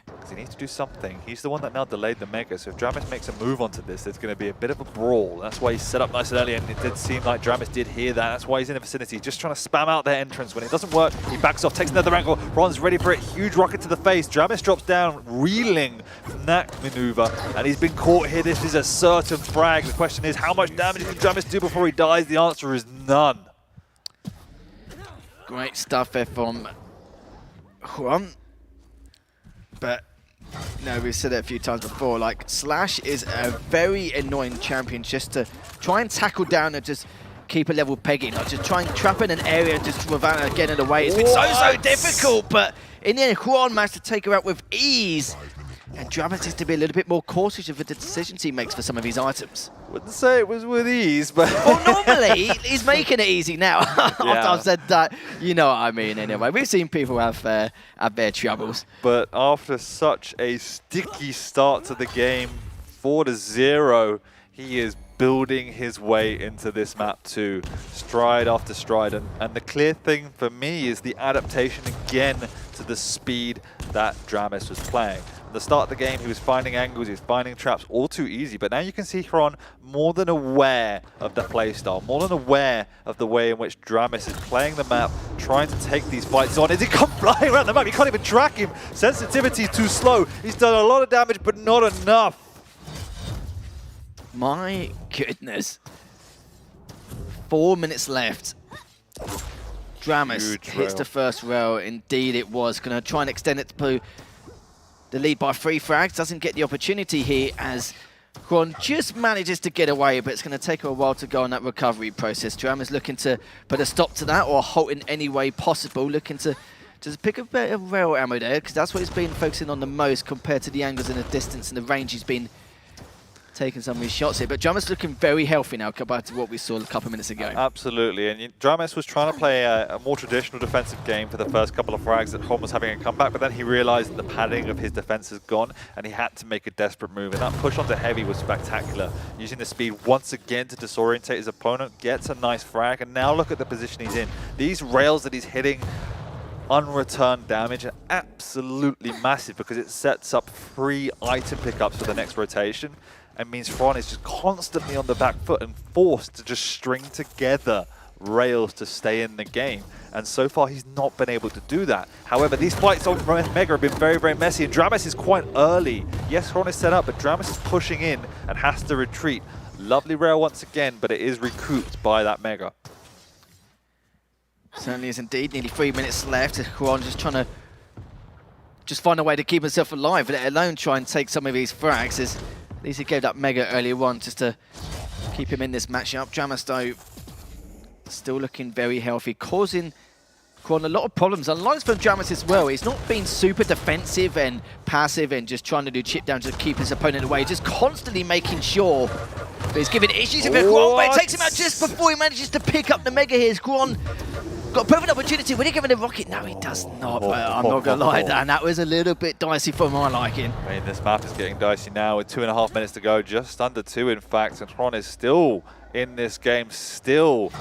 Because he needs to do something. He's the one that now delayed the Mega, so if Dramis makes a move onto this, there's going to be a bit of a brawl. That's why he's set up nice and early, and it did seem like Dramis did hear that. That's why he's in the vicinity, just trying to spam out their entrance. When it doesn't work, he backs off, takes another angle. Ron's ready for it. Huge rocket to the face. Dramis drops down, reeling from that maneuver, and he's been caught here. This is a certain frag. The question is, how much damage can Dramis do before he dies? The answer is none. Great stuff there from Juan. But no, we've said it a few times before, like Slash is a very annoying champion just to try and tackle down and just keep a level pegging, like just try and trap in an area just without getting in the way. It's been so difficult, but in the end, Juan managed to take her out with ease. And Dramis needs to be a little bit more cautious of the decisions he makes for some of these items. Wouldn't say it was with ease, but... Well, normally, he's making it easy now. After I've said that, you know what I mean anyway. We've seen people have their troubles. But after such a sticky start to the game, 4-0, he is building his way into this map too, stride after stride. And the clear thing for me is the adaptation again to the speed that Dramis was playing. At the start of the game, he was finding angles, he was finding traps all too easy, but now you can see Kron more than aware of the playstyle, more than aware of the way in which Dramis is playing the map, trying to take these fights on. As he comes flying around the map, you can't even track him. Sensitivity is too slow. He's done a lot of damage, but not enough. My goodness. 4 minutes left. Dramis hits the first rail. Indeed it was. Going to try and extend it to the lead by 3 frags. Doesn't get the opportunity here as Quon just manages to get away, but it's going to take a while to go on that recovery process. Dram is looking to put a stop to that or halt in any way possible, looking to just pick a bit of rail ammo there, because that's what he's been focusing on the most compared to the angles and the distance and the range he's been taking some of his shots here. But Dramus looking very healthy now compared to what we saw a couple of minutes ago. Absolutely, and Dramus was trying to play a more traditional defensive game for the first couple of frags that Hon was having a comeback, but then he realized that the padding of his defense is gone and he had to make a desperate move, and that push onto Heavy was spectacular. Using the speed once again to disorientate his opponent, gets a nice frag, and now look at the position he's in. These rails that he's hitting unreturned damage are absolutely massive because it sets up free item pickups for the next rotation. And means Fron is just constantly on the back foot and forced to just string together rails to stay in the game. And so far, he's not been able to do that. However, these fights on Mega have been very, very messy, and Dramus is quite early. Yes, Fron is set up, but Dramus is pushing in and has to retreat. Lovely rail once again, but it is recouped by that Mega. Certainly is indeed. Nearly 3 minutes left. Quon just trying to find a way to keep himself alive, let alone try and take some of these frags. At least he gave that Mega earlier on just to keep him in this matchup. Dramus, though, still looking very healthy, causing Quon a lot of problems. Unlike from Dramus as well, he's not been super defensive and passive and just trying to do chip down to keep his opponent away, just constantly making sure that he's giving issues with Quon, but it takes him out just before he manages to pick up the Mega here. Quon got a perfect opportunity. Would he give him the rocket? No, he does not. But I'm not going to lie, and that was a little bit dicey for my liking. I mean, this map is getting dicey now with 2.5 minutes to go, just under 2 in fact, and Tron is still in this game, still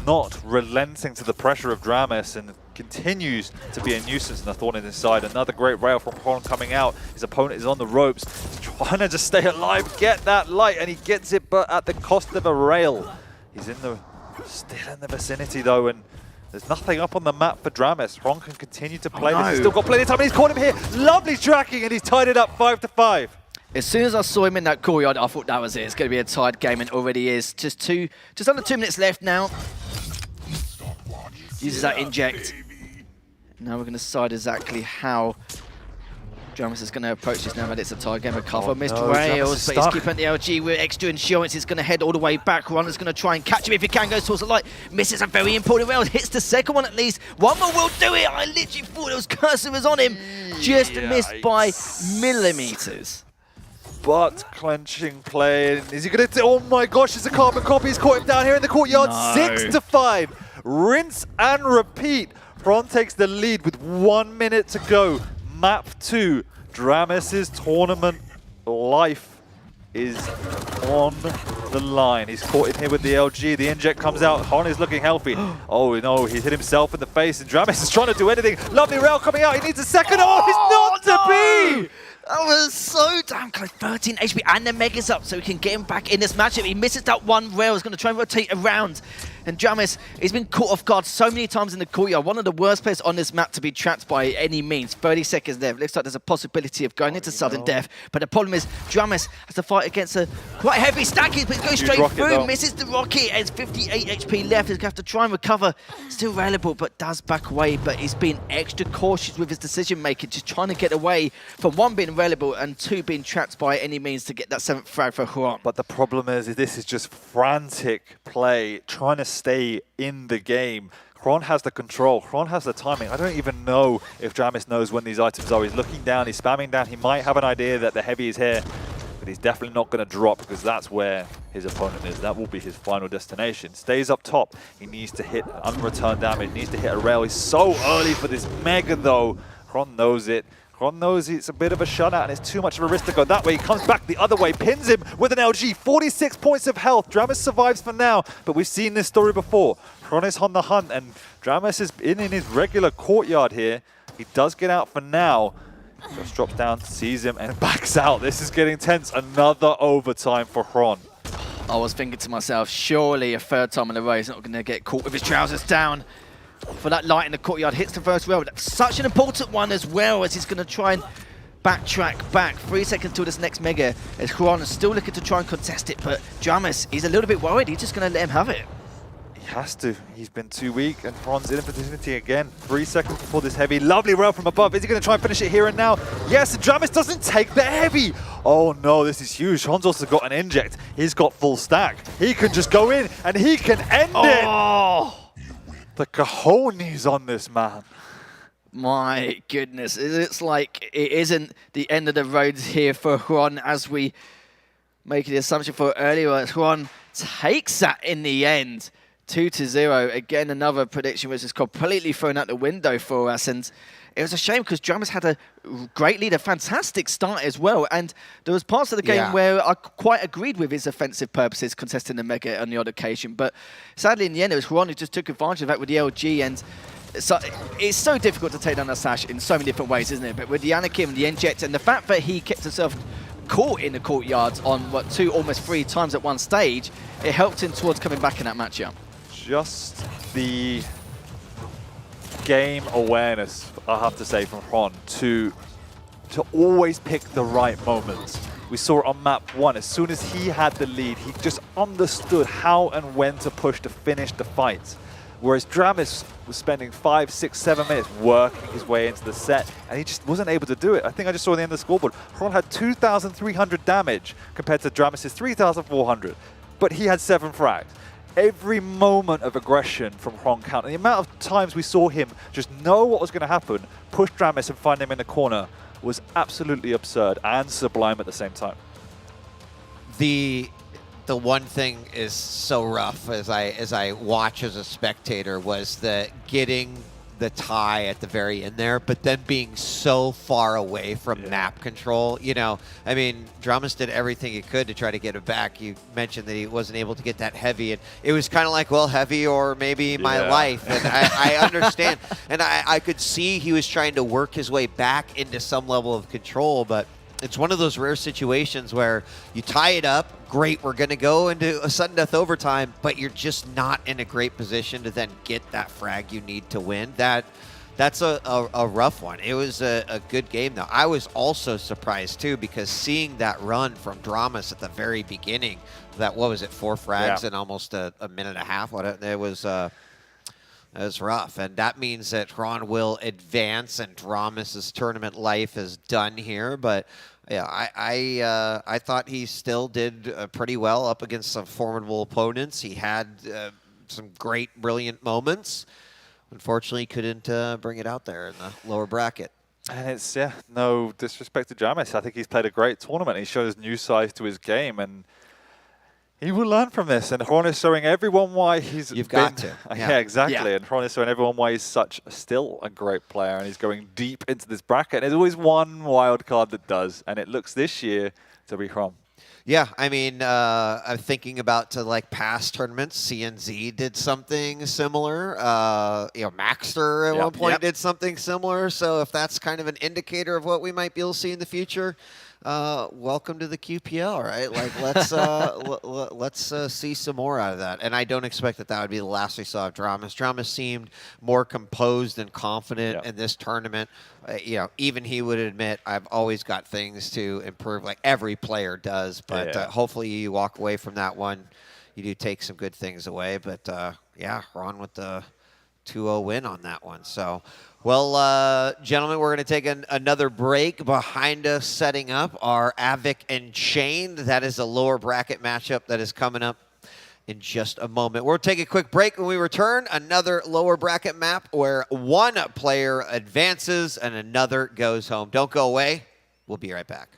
not relenting to the pressure of Dramus and continues to be a nuisance and a thorn in his side. Another great rail from Tron coming out. His opponent is on the ropes. He's trying to just stay alive, get that light, and he gets it, but at the cost of a rail. He's still in the vicinity though, and there's nothing up on the map for Dramus. Ron can continue to play this. He's still got plenty of time, and he's caught him here. Lovely tracking, and he's tied it up 5-5. As soon as I saw him in that courtyard, I thought that was it. It's going to be a tied game, and already is. Just under 2 minutes left now. Uses that inject. Now we're going to decide exactly how Dramus is going to approach this now that it's a tie game. A couple of missed rails, but he's keeping the LG with extra insurance. He's going to head all the way back. Runner's going to try and catch him if he can. Goes towards the light. Misses a very important rail. Hits the second one at least. One more will do it. I literally thought it was cursor was on him. Just missed by millimeters. But clenching play. Is he going to... Oh my gosh, it's a carbon copy. He's caught him down here in the courtyard. No. 6-5. Rinse and repeat. Fron takes the lead with 1 minute to go. Map 2, Dramus's tournament life is on the line. He's caught in here with the LG. The inject comes out. Hon is looking healthy. Oh no, he's hit himself in the face, and Dramus is trying to do anything. Lovely rail coming out. He needs a second. Oh, he's not to be! That was so damn close. 13 HP and the Mega's up, so we can get him back in this matchup. He misses that one rail. He's going to try and rotate around. And Dramus, he's been caught off guard so many times in the courtyard. One of the worst players on this map to be trapped by any means. 30 seconds left. Looks like there's a possibility of going into sudden death. But the problem is, Dramus has to fight against a quite heavy stack. But he goes straight through, misses the rocket. It's 58 HP left. He's going to have to try and recover. Still available, but does back away. But he's been extra cautious with his decision making, just trying to get away from one being available and two being trapped by any means to get that 7th frag for Huan. But the problem is this is just frantic play, trying to stay in the game. Hron has the control, Hron has the timing. I don't even know if Dramus knows when these items are. He's looking down, he's spamming down. He might have an idea that the heavy is here, but he's definitely not going to drop because that's where his opponent is. That will be his final destination. Stays up top. He needs to hit unreturned damage, needs to hit a rail. He's so early for this Mega though. Hron knows it. Hron knows it's a bit of a shutout and it's too much of a risk to go that way. He comes back the other way, pins him with an LG. 46 points of health. Dramus survives for now, but we've seen this story before. Hron is on the hunt and Dramus is in his regular courtyard here. He does get out for now. Just drops down, sees him and backs out. This is getting tense. Another overtime for Hron. I was thinking to myself, surely a third time in a row he's not going to get caught with his trousers down. For that light in the courtyard, hits the first rail. Such an important one as well, as he's going to try and backtrack back. 3 seconds till this next Mega, as Hron is still looking to try and contest it, but Dramus, he's a little bit worried. He's just going to let him have it. He has to. He's been too weak, and Hron's in opportunity again. 3 seconds before this heavy. Lovely rail from above. Is he going to try and finish it here and now? Yes, and Dramus doesn't take the heavy. Oh no, this is huge. Hron's also got an inject. He's got full stack. He can just go in and he can end it. The cojones on this man. My goodness, it's like it isn't the end of the road here for Hron as we make the assumption for earlier. Hron takes that in the end, 2-0. Again, another prediction which is completely thrown out the window for us. And it was a shame because Drummers had a great lead, a fantastic start as well. And there was parts of the game where I quite agreed with his offensive purposes, contesting the Mega on the odd occasion. But sadly, in the end, it was Hron who just took advantage of that with the LG. And so it's so difficult to take down a Sash in so many different ways, isn't it? But with the Anakin and the Inject, and the fact that he kept himself caught in the courtyards on, what, 2, almost 3 times at one stage, it helped him towards coming back in that matchup. Just the game awareness, I have to say, from Hron to always pick the right moments. We saw it on map 1. As soon as he had the lead, he just understood how and when to push to finish the fight. Whereas Dramis was spending 5, 6, 7 minutes working his way into the set, and he just wasn't able to do it. I think I just saw at the end of the scoreboard, Hron had 2,300 damage compared to Dramis' 3,400, but he had 7 frags. Every moment of aggression from Hron counted. The amount of times we saw him just know what was going to happen, push Dramis and find him in the corner was absolutely absurd and sublime at the same time. The one thing is so rough as I watch as a spectator was the getting the tie at the very end there, but then being so far away from map control. You know, I mean, Dramis did everything he could to try to get it back. You mentioned that he wasn't able to get that heavy, and it was kind of like, well, heavy or maybe my life. And I understand, and I could see he was trying to work his way back into some level of control, but it's one of those rare situations where you tie it up, great, we're going to go into a sudden death overtime, but you're just not in a great position to then get that frag you need to win. That's a rough one. It was a good game, though. I was also surprised, too, because seeing that run from Dramis at the very beginning, that, what was it, 4 frags in almost a minute and a half? It was rough, and that means that Hron will advance, and Dramis' tournament life is done here. But yeah, I thought he still did pretty well up against some formidable opponents. He had some great, brilliant moments. Unfortunately, couldn't bring it out there in the lower bracket. And it's, no disrespect to Dramis. I think he's played a great tournament. He shows new sides to his game, and he will learn from this, and Hron is showing everyone why he's got to. Yeah, exactly. And Hron is showing everyone why he's still a great player, and he's going deep into this bracket. And there's always one wild card that does, and it looks this year to be Hron. Yeah, I mean, I'm thinking about like past tournaments. CNZ did something similar. You know, Maxter at one point did something similar. So if that's kind of an indicator of what we might be able to see in the future, welcome to the QPL, right? Like, let's see some more out of that. And I don't expect that would be the last we saw of Dramis. Dramis seemed more composed and confident in this tournament. You know, even he would admit, I've always got things to improve, like every player does. But hopefully you walk away from that one. You do take some good things away. But, yeah, Hron with the 2-0 win on that one. So, well, gentlemen, we're going to take another break. Behind us, setting up our Avic and Chained. That is a lower bracket matchup that is coming up in just a moment. We'll take a quick break. When we return, another lower bracket map where one player advances and another goes home. Don't go away. We'll be right back.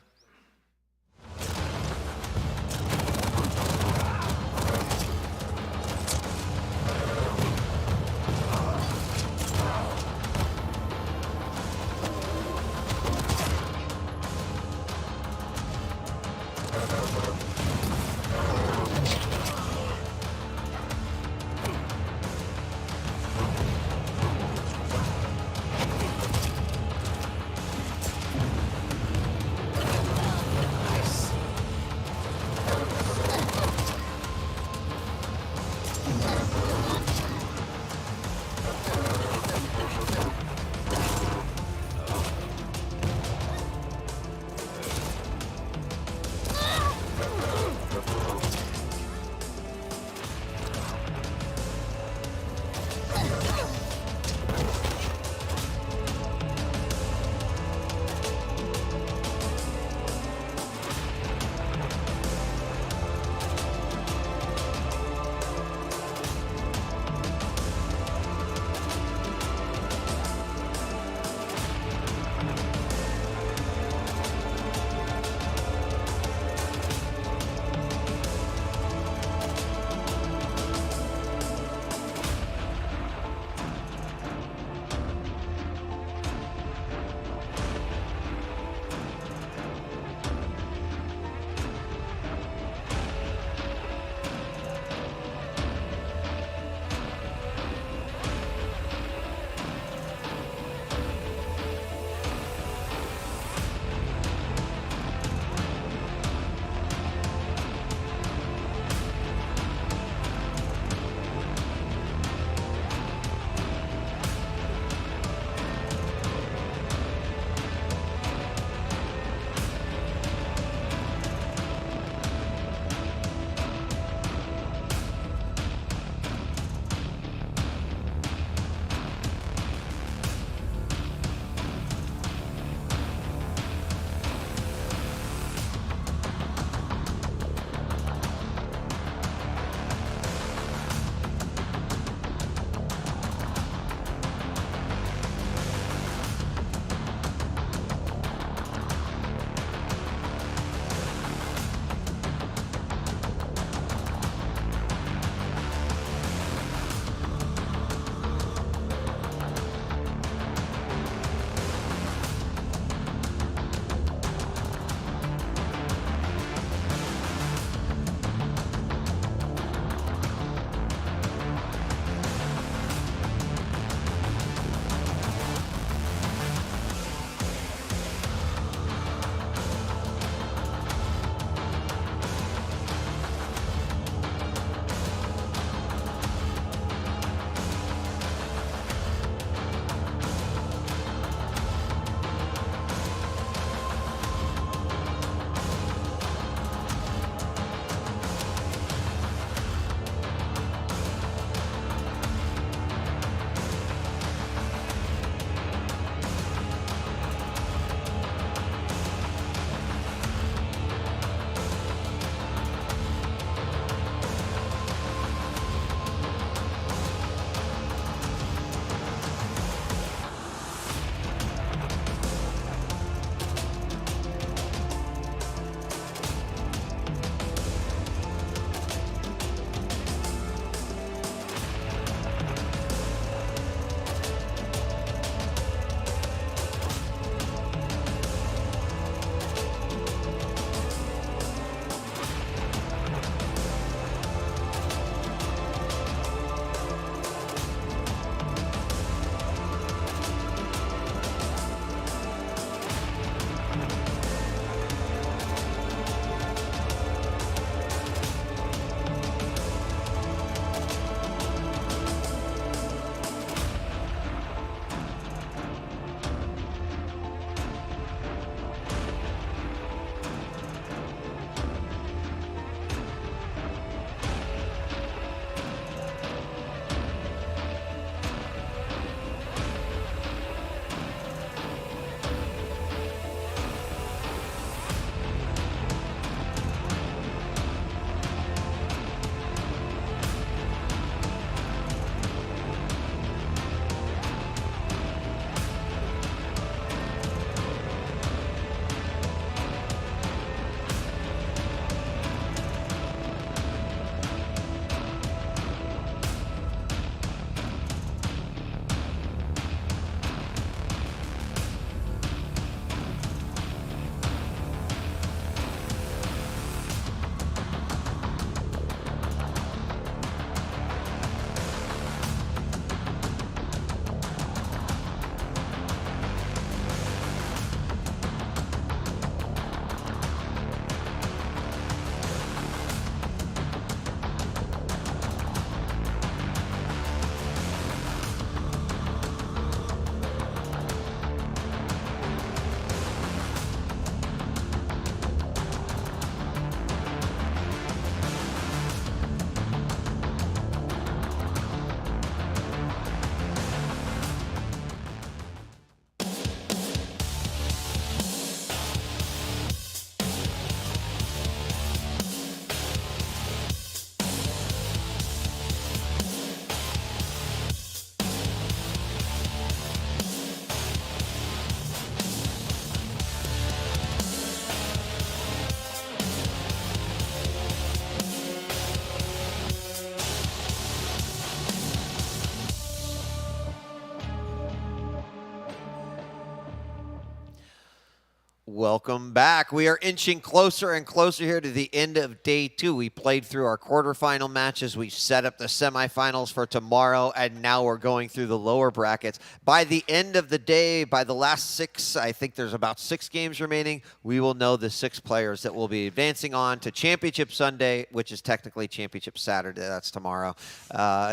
Welcome back. We are inching closer and closer here to the end of day 2. We played through our quarterfinal matches. We set up the semifinals for tomorrow, and now we're going through the lower brackets. By the end of the day, by the last 6, I think there's about 6 games remaining, we will know the 6 players that will be advancing on to Championship Sunday, which is technically Championship Saturday. That's tomorrow.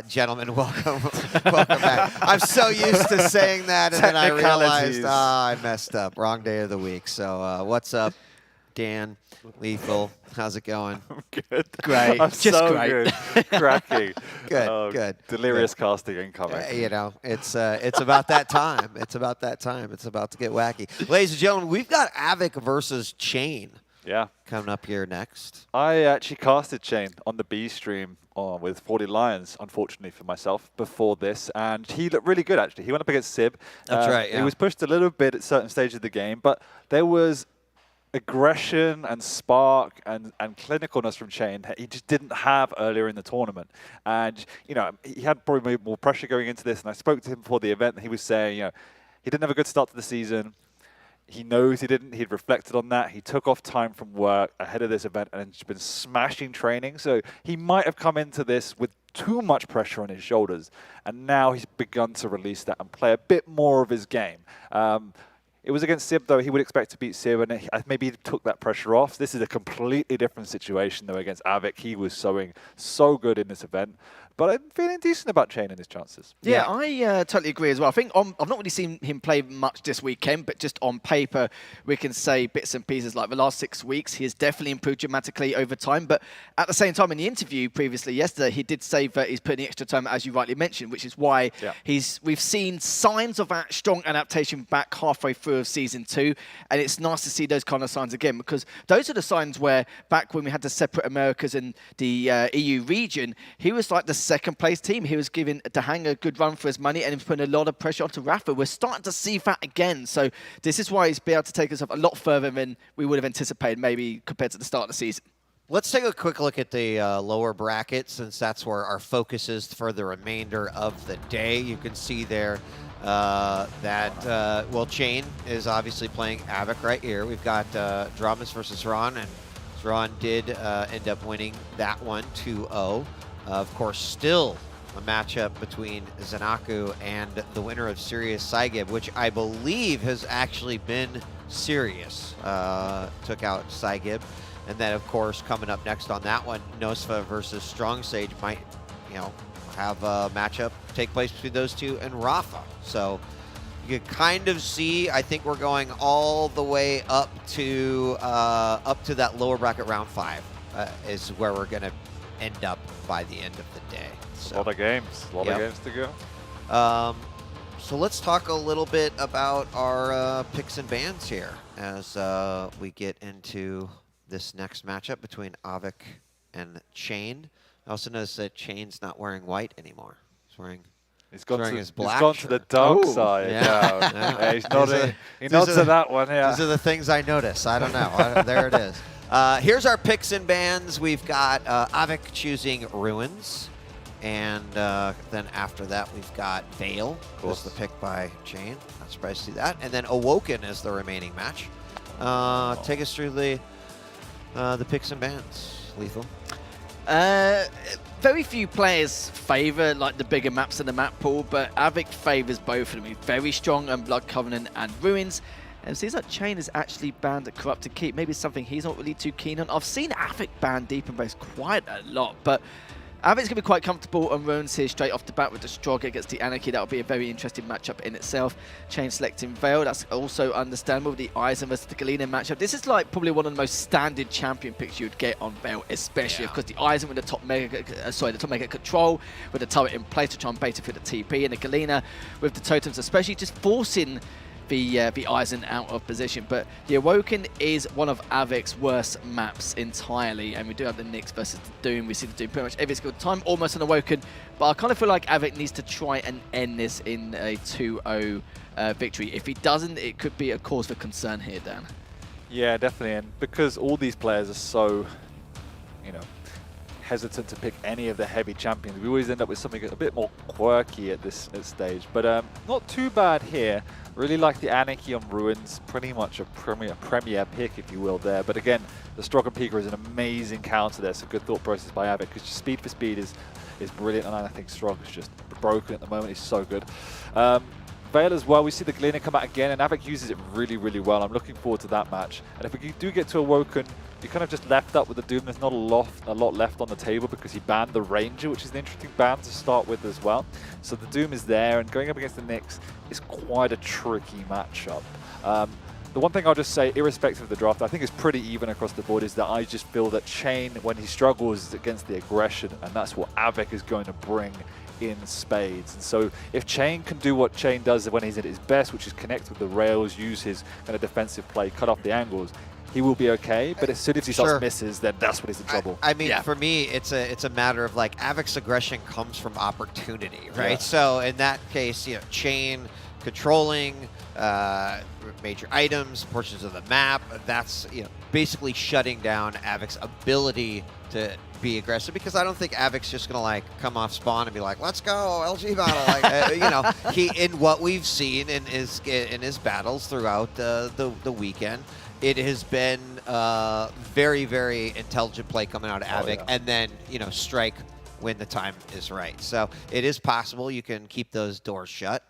Gentlemen, welcome. Welcome back. I'm so used to saying that, and then I realized, I messed up. Wrong day of the week. So what's up, Dan, Lethal? How's it going? Good. Great. I'm Just so great. good. Cracking. Good, good. Delirious casting incoming. You know, it's about that time. It's about that time. It's about to get wacky. Ladies and gentlemen, we've got Avic versus Chain. Yeah. Coming up here next. I actually casted Chain on the B stream with 40 Lions, unfortunately for myself, before this, and he looked really good, actually. He went up against Sib. That's right, yeah. He was pushed a little bit at certain stages of the game, but there was aggression and spark and clinicalness from Chain that he just didn't have earlier in the tournament. And, you know, he had probably more pressure going into this, and I spoke to him before the event, and he was saying, you know, he didn't have a good start to the season. He knows he didn't. He'd reflected on that. He took off time from work ahead of this event and has been smashing training. So he might have come into this with too much pressure on his shoulders. And now he's begun to release that and play a bit more of his game. It was against Sib, though. He would expect to beat Sib, and maybe he took that pressure off. This is a completely different situation, though, against Avic. He was so good in this event. But I'm feeling decent about Chain and his chances. Yeah, I totally agree as well. I think I've not really seen him play much this weekend, but just on paper, we can say bits and pieces like the last 6 weeks. He has definitely improved dramatically over time. But at the same time, in the interview previously yesterday, he did say that he's putting extra time, as you rightly mentioned, which is why we've seen signs of that strong adaptation back halfway through of Season 2. And it's nice to see those kind of signs again, because those are the signs where back when we had the separate Americas and the EU region, he was like the second place team. He was giving Dahang a good run for his money, and he was putting a lot of pressure onto Rafa. We're starting to see that again. So this is why he's been able to take us up a lot further than we would have anticipated, maybe compared to the start of the season. Let's take a quick look at the lower bracket, since that's where our focus is for the remainder of the day. You can see there that, well, Chain is obviously playing Avic right here. We've got Dramas versus Ron, and Ron did end up winning that one 2-0. Of course, still a matchup between Zanaku and the winner of Sirius Saigib, which I believe has actually been Sirius. Took out Saigib. And then, of course, coming up next on that one, Nosfa versus Strong Sage might, you know, have a matchup take place between those two and Rafa. So you can kind of see, I think we're going all the way up to that lower bracket round 5 is where we're going to end up by the end of the day. So, a lot of games. A lot of games to go. So let's talk a little bit about our picks and bans here as we get into this next matchup between Avic and Chain. I also noticed that Chain's not wearing white anymore. He's wearing his black. He's gone to the dark side. Yeah. Yeah, he's nodding. He nods to that one. Yeah. These are the things I notice. I don't know. There it is. Here's our picks and bans. We've got Avic choosing Ruins. And then after that, we've got Veil. Was the pick by Chain. Not surprised to see that. And then Awoken is the remaining match. Take us through the picks and bans, Lethal. Very few players favour like the bigger maps in the map pool, but Avic favours both of them. He's very strong on Blood Covenant and Ruins. And it seems like Chain is actually banned at Corrupted Keep. Maybe something he's not really too keen on. I've seen Avic ban Deep Embrace quite a lot, but Avic's going to be quite comfortable on Ruins here straight off the bat with the Strog against the Anarchy. That'll be a very interesting matchup in itself. Chain selecting Veil, that's also understandable with the Eisen versus the Galena matchup. This is like probably one of the most standard champion picks you'd get on Veil, especially because the Eisen with the top mega control, with the turret in place to try and bait it through the TP, and the Galena with the totems, especially just forcing the Eisen out of position. But the Awoken is one of Avic's worst maps entirely, and we do have the Nyx versus the Doom. We see the Doom pretty much every single time, almost an Awoken, but I kind of feel like Avic needs to try and end this in a 2-0 victory. If he doesn't, it could be a cause for concern here, Dan. Yeah, definitely, and because all these players are so, you know, hesitant to pick any of the heavy champions. We always end up with something a bit more quirky at this stage, but not too bad here. Really like the Anarchy on Ruins, pretty much a premier pick, if you will, there. But again, the Stroke and Pika is an amazing counter there, so good thought process by Avic, because speed for speed is brilliant, and I think Stroke is just broken at the moment. He's so good. Veil as well, we see the Gleaner come out again, and Avic uses it really, really well. I'm looking forward to that match. And if we do get to Awoken, you're kind of just left up with the Doom. There's not a lot left on the table because he banned the Ranger, which is an interesting ban to start with as well. So the Doom is there, and going up against the Nyx is quite a tricky matchup. The one thing I'll just say, irrespective of the draft, I think it's pretty even across the board, is that I just feel that Chain, when he struggles, is against the aggression, and that's what Avic is going to bring in spades. And so if Chain can do what Chain does when he's at his best, which is connect with the rails, use his kind of defensive play, cut off the angles, he will be okay. But as soon as he starts misses, then that's when he's in trouble. I mean, for me, it's a matter of like Avic's aggression comes from opportunity, right? Yeah. So in that case, you know, Chain controlling major items, portions of the map, that's, you know, basically shutting down Avic's ability to be aggressive, because I don't think Avic's just gonna like come off spawn and be like, let's go LG battle. Like, you know, he, in what we've seen in his battles throughout the weekend, it has been very, very intelligent play coming out of Avic, and then, you know, strike when the time is right. So it is possible you can keep those doors shut.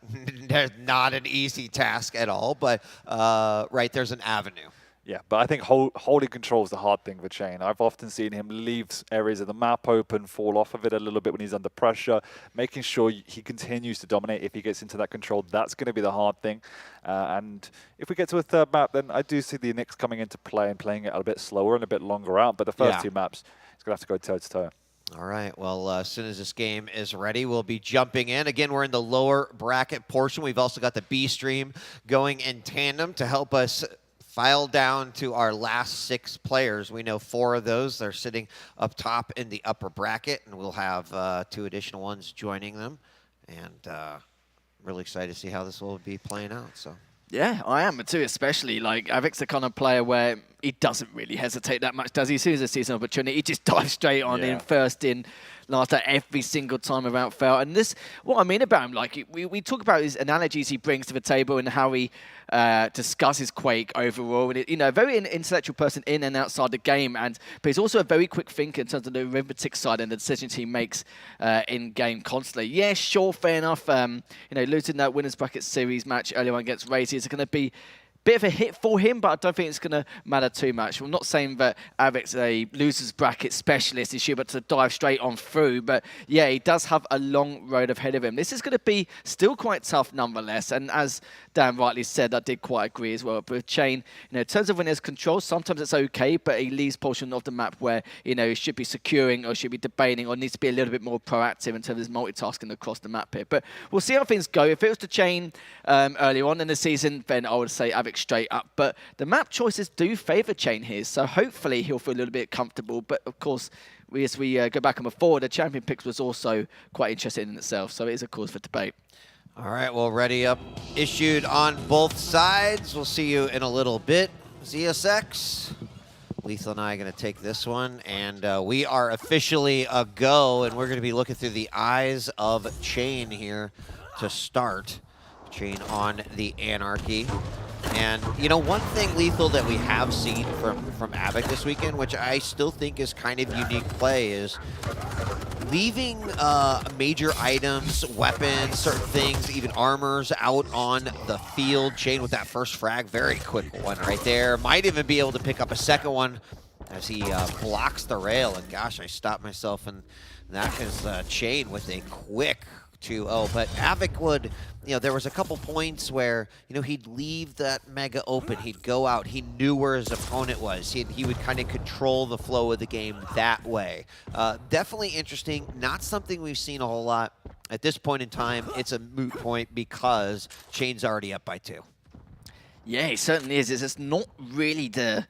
There's not an easy task at all, but right, there's an avenue. Yeah, but I think holding control is the hard thing for Chain. I've often seen him leave areas of the map open, fall off of it a little bit when he's under pressure, making sure he continues to dominate. If he gets into that control, that's going to be the hard thing. And if we get to a third map, then I do see the Nyx coming into play and playing it a bit slower and a bit longer out. But the first two maps, it's going to have to go toe-to-toe. All right, well, as soon as this game is ready, we'll be jumping in. Again, we're in the lower bracket portion. We've also got the B stream going in tandem to help us file down to our last 6 players. We know 4 of those. They're sitting up top in the upper bracket, and we'll have 2 additional ones joining them. And really excited to see how this will be playing out. So. Yeah, I am too, especially. Like, Avic's the kind of player where he doesn't really hesitate that much, does he? As soon as he sees an opportunity, he just dives straight on in, first in, last out, every single time without fail. And this, what I mean about him, like, we talk about his analogies he brings to the table and how he discusses Quake overall. And, you know, very intellectual person in and outside the game, but he's also a very quick thinker in terms of the arithmetic side and the decisions he makes in game constantly. Yeah, sure, fair enough. You know, losing that winners bracket series match earlier on against Razy is going to be bit of a hit for him, but I don't think it's going to matter too much. I'm not saying that Avic's a losers bracket specialist. He should be able to dive straight on through, but yeah, he does have a long road ahead of him. This is going to be still quite tough nonetheless, and as Dan rightly said, I did quite agree as well. But with Chain, you know, in terms of when there's control, sometimes it's okay, but he leaves portion of the map where, you know, he should be securing or should be debating or needs to be a little bit more proactive in terms of his multitasking across the map here. But we'll see how things go. If it was to Chain earlier on in the season, then I would say Avic straight up. But the map choices do favour Chain here, so hopefully he'll feel a little bit comfortable. But of course, as we go back and forward, the champion picks was also quite interesting in itself, so it is a cause for debate. All right, well, ready up, issued on both sides. We'll see you in a little bit. ZSX, Lethal and I are going to take this one, and we are officially a go, and we're going to be looking through the eyes of Chain here to start. Chain on the Anarchy. And, you know, one thing, Lethal, that we have seen from Avic this weekend, which I still think is kind of unique play, is leaving major items, weapons, certain things, even armors out on the field. Chain with that first frag, very quick one right there. Might even be able to pick up a second one as he blocks the rail. And gosh, I stopped myself, and that is Chain with a quick 2-0, but Avic would, you know, there was a couple points where, you know, he'd leave that mega open, he'd go out, he knew where his opponent was, he would kind of control the flow of the game that way. Definitely interesting, not something we've seen a whole lot. At this point in time, it's a moot point because Chain's already up by 2. Yeah, it certainly is. It's just not really the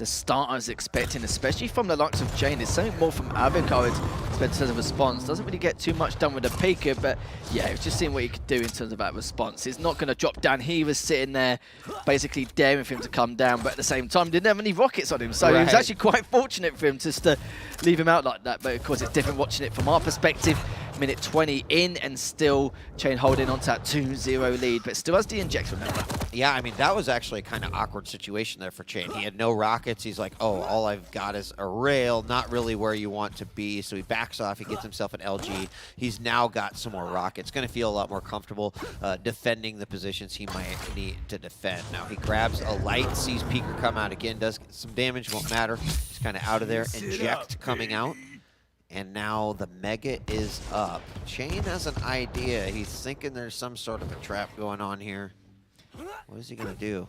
start I was expecting, especially from the likes of Chain. It's something more from Avic I was but in terms of response, doesn't really get too much done with the Pika, but yeah, it was just seeing what he could do in terms of that response. He's not going to drop down. He was sitting there basically daring for him to come down, but at the same time, didn't have any rockets on him, so it was actually quite fortunate for him just to leave him out like that, but of course it's different watching it from our perspective. Minute 20 in, and still Chain holding on to that 2-0 lead, but still has the inject, remember. Yeah, I mean, that was actually a kind of awkward situation there for Chain. He had no rockets. He's like, oh, all I've got is a rail, not really where you want to be. So he backs off. He gets himself an LG. He's now got some more rockets. Going to feel a lot more comfortable defending the positions he might need to defend. Now he grabs a light, sees Peeker come out again, does get some damage, won't matter. He's kind of out of there. Inject coming out. And now the Mega is up. Chain has an idea. He's thinking there's some sort of a trap going on here. What is he going to do?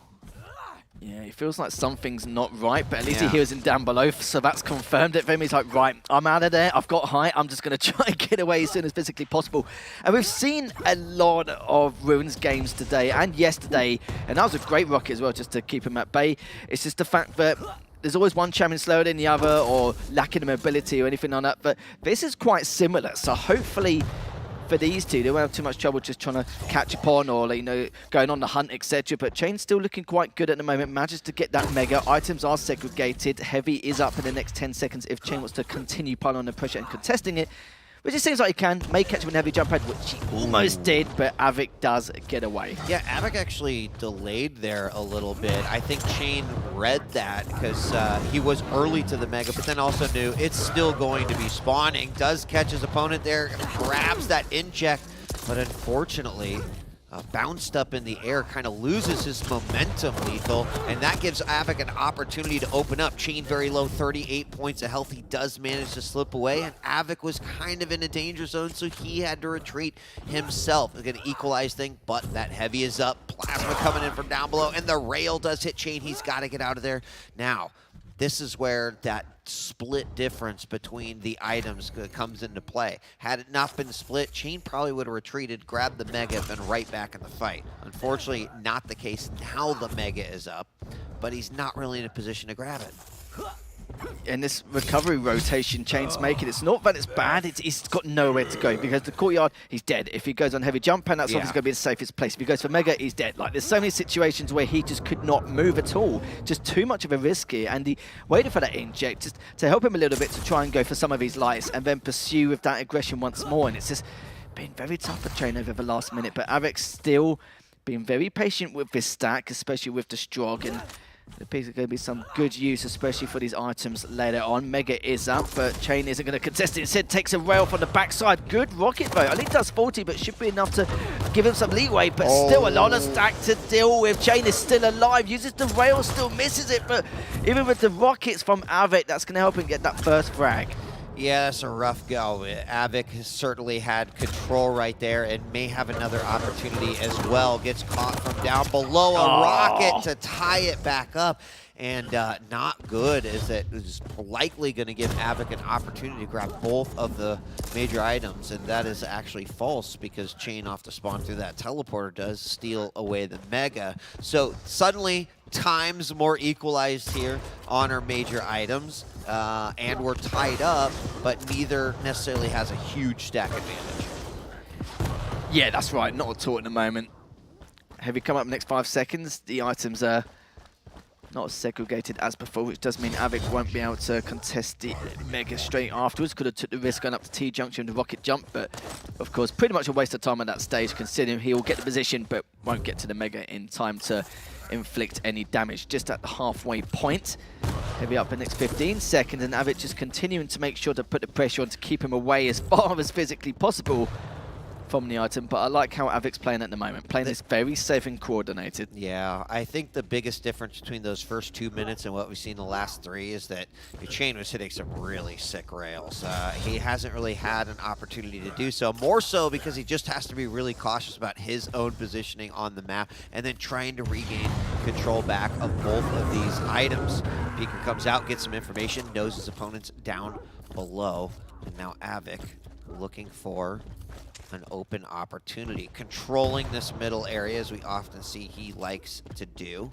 Yeah, he feels like something's not right, but at least he hears him down below, so that's confirmed it for him. He's like, right, I'm out of there. I've got height. I'm just going to try and get away as soon as physically possible. And we've seen a lot of Ruins games today and yesterday, and that was a great rocket as well, just to keep him at bay. It's just the fact that there's always one champion slower than the other or lacking the mobility or anything on that, but this is quite similar. So hopefully for these two, they won't have too much trouble just trying to catch up on or, you know, going on the hunt, etc. But Chain's still looking quite good at the moment, manages to get that Mega. Items are segregated. Heavy is up in the next 10 seconds if Chain wants to continue piling on the pressure and contesting it. Which it seems like he can. May catch him in heavy jump head, which he almost did, but Avik does get away. Yeah, Avik actually delayed there a little bit. I think Chain read that because he was early to the Mega, but then also knew it's still going to be spawning. Does catch his opponent there, grabs that inject, but unfortunately, bounced up in the air, kind of loses his momentum, Lethal, and that gives Avik an opportunity to open up. Chain very low, 38 points of health. He does manage to slip away, and Avik was kind of in a danger zone, so he had to retreat himself. It's going to equalize thing, but that heavy is up. Plasma coming in from down below, and the rail does hit Chain. He's got to get out of there. Now, this is where that split difference between the items comes into play. Had it not been split, Chain probably would have retreated, grabbed the Mega, and been right back in the fight. Unfortunately, not the case. Now the Mega is up, but he's not really in a position to grab it. And this recovery rotation Chain's making, it's not that it's bad, he's got nowhere to go because the courtyard, he's dead. If he goes on heavy jump, and that's obviously going to be the safest place. If he goes for Mega, he's dead. Like, there's so many situations where he just could not move at all. Just too much of a risk here. And he waited for that inject just to help him a little bit to try and go for some of his lights and then pursue with that aggression once more. And it's just been very tough for Chain over the last minute. But Avik's still being very patient with this stack, especially with the Strog. And there's going to be some good use, especially for these items later on. Mega is up, but Chain isn't going to contest it. Instead, takes a rail from the backside. Good rocket, though. Only does 40, but should be enough to give him some leeway. But still a lot of stack to deal with. Chain is still alive. Uses the rail, still misses it. But even with the rockets from Avik, that's going to help him get that first frag. Yeah, that's a rough go. Avik has certainly had control right there and may have another opportunity as well. Gets caught from down below, a rocket to tie it back up. And not good, as it is likely going to give Avik an opportunity to grab both of the major items. And that is actually false because Chain off the spawn through that teleporter does steal away the Mega. So suddenly, times more equalized here on our major items. And we're tied up, but neither necessarily has a huge stack advantage. Yeah, that's right. Not at all at the moment. Heavy come up next 5 seconds. The items are not as segregated as before, which does mean Avik won't be able to contest the Mega straight afterwards. Could have took the risk going up to T-junction, the rocket jump, but of course, pretty much a waste of time at that stage, considering he will get the position, but won't get to the Mega in time to inflict any damage. Just at the halfway point. Heavy up the next 15 seconds, and Avik just continuing to make sure to put the pressure on to keep him away as far as physically possible from the item, but I like how Avik's playing at the moment. Playing this very safe and coordinated. Yeah, I think the biggest difference between those first 2 minutes and what we've seen the last 3 is that your Chain was hitting some really sick rails. He hasn't really had an opportunity to do so, more so because he just has to be really cautious about his own positioning on the map and then trying to regain control back of both of these items. Pika comes out, gets some information, knows his opponent's down below, and now Avik looking for an open opportunity, controlling this middle area as we often see he likes to do.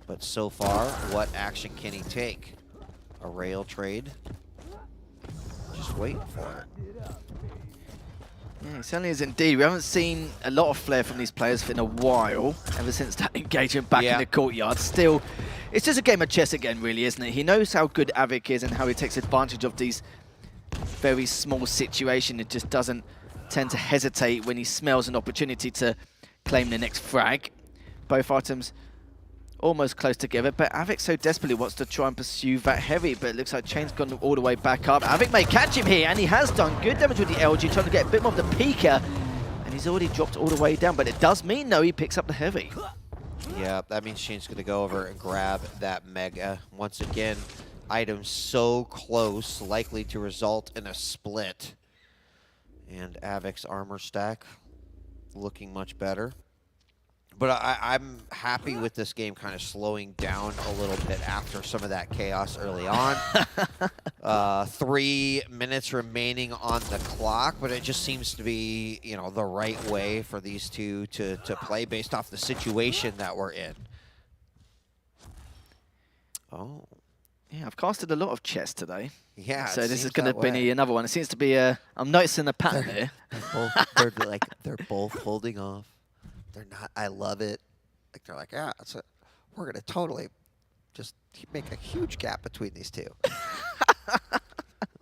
But so far, what action can he take? A rail trade? Just waiting for it. Yeah, it certainly is indeed. We haven't seen a lot of flair from these players in a while, ever since that engagement back in the courtyard. Still, it's just a game of chess again, really, isn't it? He knows how good Avik is and how he takes advantage of these very small situations. It just doesn't tend to hesitate when he smells an opportunity to claim the next frag. Both items almost close together, but Avik so desperately wants to try and pursue that heavy, but it looks like Chain's gone all the way back up. Avik may catch him here, and he has done good damage with the LG, trying to get a bit more of the peeker, and he's already dropped all the way down, but it does mean, though, he picks up the heavy. Yeah, that means Shane's going to go over and grab that Mega. Once again, items so close, likely to result in a split. And Avik's armor stack looking much better. But I'm happy with this game kind of slowing down a little bit after some of that chaos early on. 3 minutes remaining on the clock, but it just seems to be, you know, the right way for these two to play based off the situation that we're in. Oh. Yeah, I've casted a lot of chess today. Yeah, so this is going to be another one. It seems to be I'm noticing a pattern here. They're both holding off. They're not. I love it. Like they're like, yeah, we're gonna totally just make a huge gap between these two.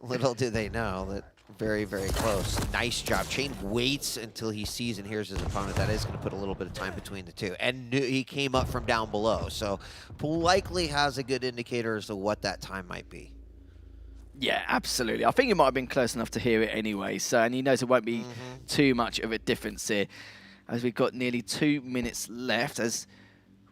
Little do they know that very, very close. Nice job. Chain waits until he sees and hears his opponent. That is going to put a little bit of time between the two. And he came up from down below, so likely has a good indicator as to what that time might be. Yeah, absolutely. I think he might have been close enough to hear it anyway. So, and he knows it won't be too much of a difference here. As we've got nearly 2 minutes left, as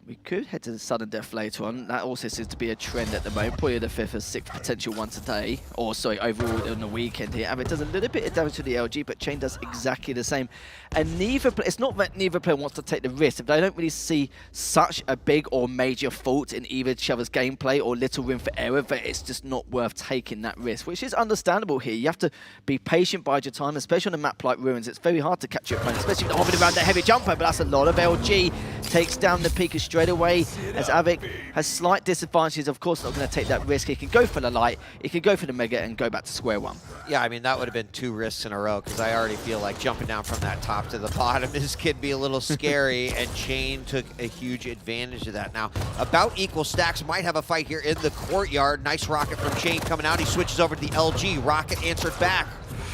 we could head to the sudden death later on. That also seems to be a trend at the moment. Probably the 5th or 6th potential one today. Or, sorry, overall on the weekend here. It does a little bit of damage to the LG, but Chain does exactly the same. And it's not that neither player wants to take the risk. But I don't really see such a big or major fault in either each other's gameplay or little room for error, that it's just not worth taking that risk, which is understandable here. You have to be patient, bide your time, especially on a map like Ruins. It's very hard to catch your opponent, especially if they're hopping around that heavy jumper, but that's a lot of LG. Takes down the Pika straight away, as Avik has slight disadvantages. Of course, not going to take that risk. He can go for the light, he can go for the Mega, and go back to square one. Yeah, I mean, that would have been 2 risks in a row, because I already feel like jumping down from that top to the bottom could be a little scary, and Chain took a huge advantage of that. Now, about equal stacks might have a fight here in the courtyard. Nice rocket from Chain coming out. He switches over to the LG. Rocket answered back.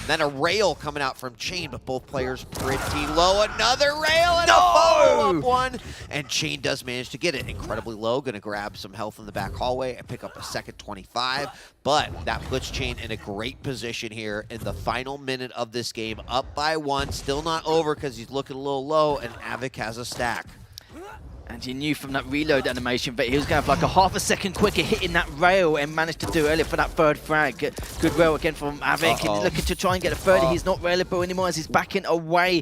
Then a rail coming out from Chain, but both players pretty low. Another rail and a follow-up one. And Chain does manage to get it incredibly low. Going to grab some health in the back hallway and pick up a second 25. But that puts Chain in a great position here in the final minute of this game. Up by 1, still not over because he's looking a little low, and Avik has a stack. And you knew from that reload animation that he was going to have like a half a second quicker hitting that rail, and managed to do earlier for that 3rd frag. Good rail again from Avik. He's looking to try and get a 3rd. He's not railable anymore as he's backing away.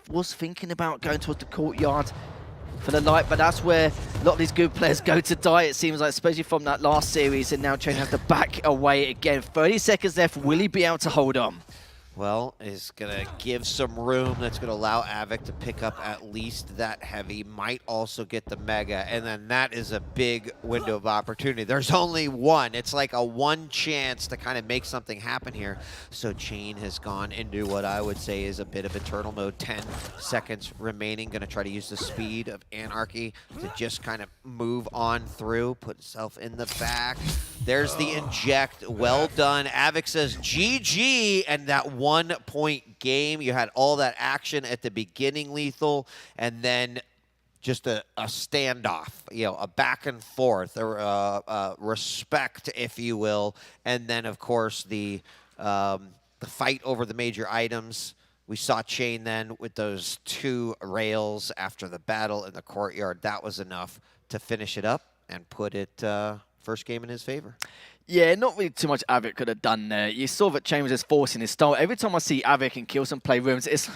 Was thinking about going towards the courtyard for the light, but that's where a lot of these good players go to die, it seems like, especially from that last series, and now Chain has to back away again. 30 seconds left. Will he be able to hold on? Well, is going to give some room. That's going to allow Avik to pick up at least that heavy. Might also get the Mega, and then that is a big window of opportunity. There's only one. It's like a 1 chance to kind of make something happen here. So Chain has gone into what I would say is a bit of eternal mode. 10 seconds remaining. Going to try to use the speed of Anarchy to just kind of move on through. Put himself in the back. There's the inject. Well done. Avik says GG, and that 1-point game. You had all that action at the beginning, Lethal, and then just a standoff, you know, a back and forth, respect, if you will, and then of course the fight over the major items. We saw Chain then with those 2 rails after the battle in the courtyard. That was enough to finish it up and put it first game in his favor. Yeah, not really too much Avik could have done there. You saw that Chain was just forcing his style. Every time I see Avik and Kilson play Rooms, it's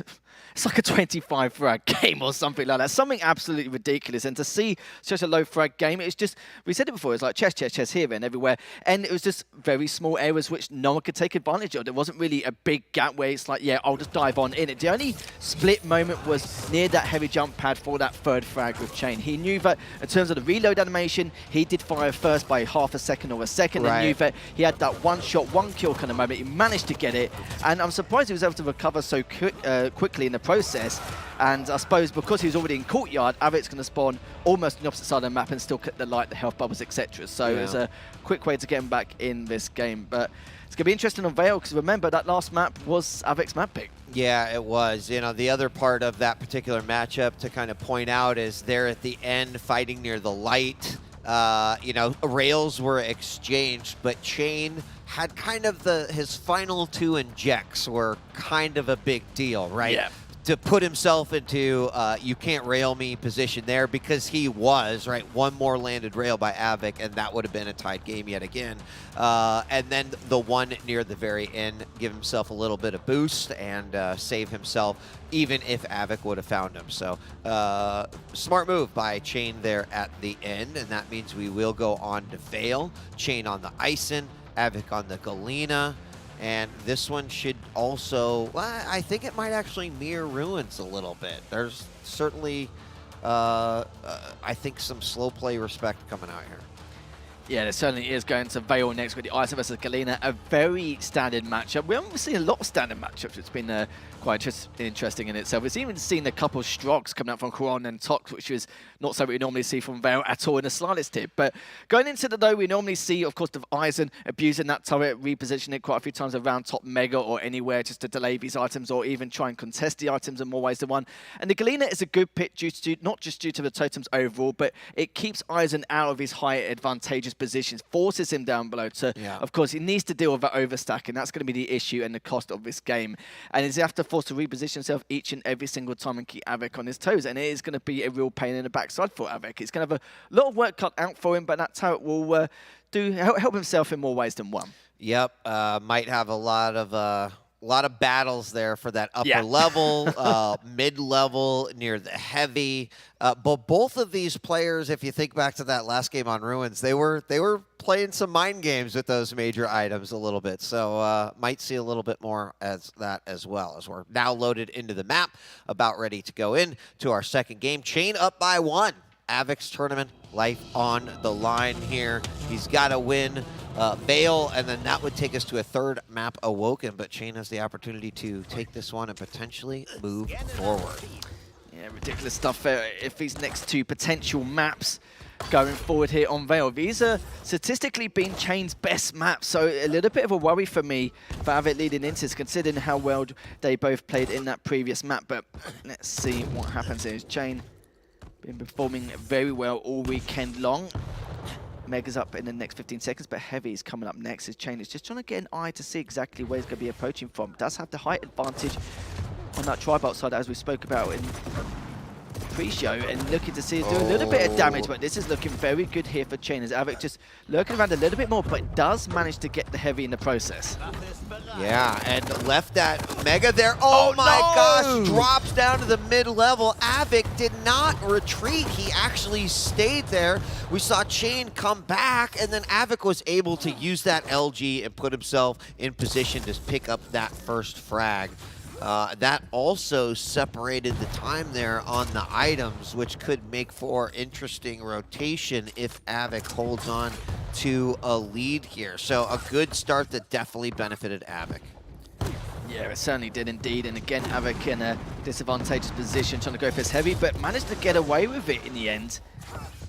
like a 25 frag game or something like that. Something absolutely ridiculous. And to see such a low frag game, it's just, we said it before, it's like chess, chess, chess here and everywhere. And it was just very small areas which no one could take advantage of. There wasn't really a big gap where it's like, yeah, I'll just dive on in it. The only split moment was near that heavy jump pad for that 3rd frag with Chain. He knew that in terms of the reload animation, he did fire first by half a second or a second, and knew that he had that one shot, one kill kind of moment. He managed to get it, and I'm surprised he was able to recover so quickly in the process. And I suppose because he was already in courtyard, Avic's going to spawn almost on the opposite side of the map and still clip the light, the health bubbles, etc. So it was a quick way to get him back in this game. But it's going to be interesting on Veil, because remember, that last map was Avic's map pick. Yeah, it was. You know, the other part of that particular matchup to kind of point out is they're at the end fighting near the light. You know, rails were exchanged, but Chain had kind of his final 2 injects were kind of a big deal, right? Yeah. To put himself into you can't rail me position there, because he was, right? One more landed rail by Avic, and that would have been a tied game yet again. And then the one near the very end, give himself a little bit of boost and save himself, even if Avic would have found him. So smart move by Chain there at the end, and that means we will go on to Veil. Chain on the Ison, Avic on the Galena. And this one should also, well, I think it might actually mirror Ruins a little bit. There's certainly, I think, some slow play respect coming out here. Yeah, there certainly is. Going to Veil next with the Ison versus Galena, a very standard matchup. We haven't seen a lot of standard matchups. It's been quite interesting in itself. It's even seen a couple of Strogs coming out from Quran and Tox, which is not something we normally see from Veil at all in the slightest tip. But going into the though, we normally see, of course, the Ison abusing that turret, repositioning it quite a few times around top Mega or anywhere just to delay these items or even try and contest the items in more ways than one. And the Galena is a good pick due to, not just due to the totems overall, but it keeps Ison out of his high advantageous positions, forces him down below to, of course, he needs to deal with that overstack, and that's going to be the issue and the cost of this game. And he's have to force to reposition himself each and every single time and keep Avic on his toes, and it is going to be a real pain in the backside for Avic. It's going to have a lot of work cut out for him, but that turret will help himself in more ways than one. Yep, might have a lot of battles there for that upper level, mid-level, near the heavy. But both of these players, if you think back to that last game on Ruins, they were playing some mind games with those major items a little bit. So might see a little bit more as that as well, as we're now loaded into the map, about ready to go in to our second game. Chain up by 1. Avic's tournament life on the line here. He's got to win Veil, and then that would take us to a third map, Awoken, but Chain has the opportunity to take this one and potentially move forward. Yeah, ridiculous stuff there. If these next 2 potential maps going forward here on Veil, these are statistically been Chain's best maps, so a little bit of a worry for me for Avic leading into this, considering how well they both played in that previous map. But let's see what happens here. Chain been performing very well all weekend long. Mega's up in the next 15 seconds, but Heavy is coming up next. His Chain is just trying to get an eye to see exactly where he's going to be approaching from. Does have the height advantage on that Tribalt side, as we spoke about in pre-show, and looking to see it do a little bit of damage, but this is looking very good here for Chain, as Avic just lurking around a little bit more, but does manage to get the Heavy in the process. Yeah, and left that Mega there. Oh my gosh, drops down to the mid-level. Avic did not retreat. He actually stayed there. We saw Chain come back, and then Avic was able to use that LG and put himself in position to pick up that first frag. That also separated the time there on the items, which could make for interesting rotation if Avic holds on to a lead here. So a good start that definitely benefited Avic. Yeah, it certainly did indeed. And again, Avic in a disadvantageous position, trying to go for his Heavy, but managed to get away with it in the end.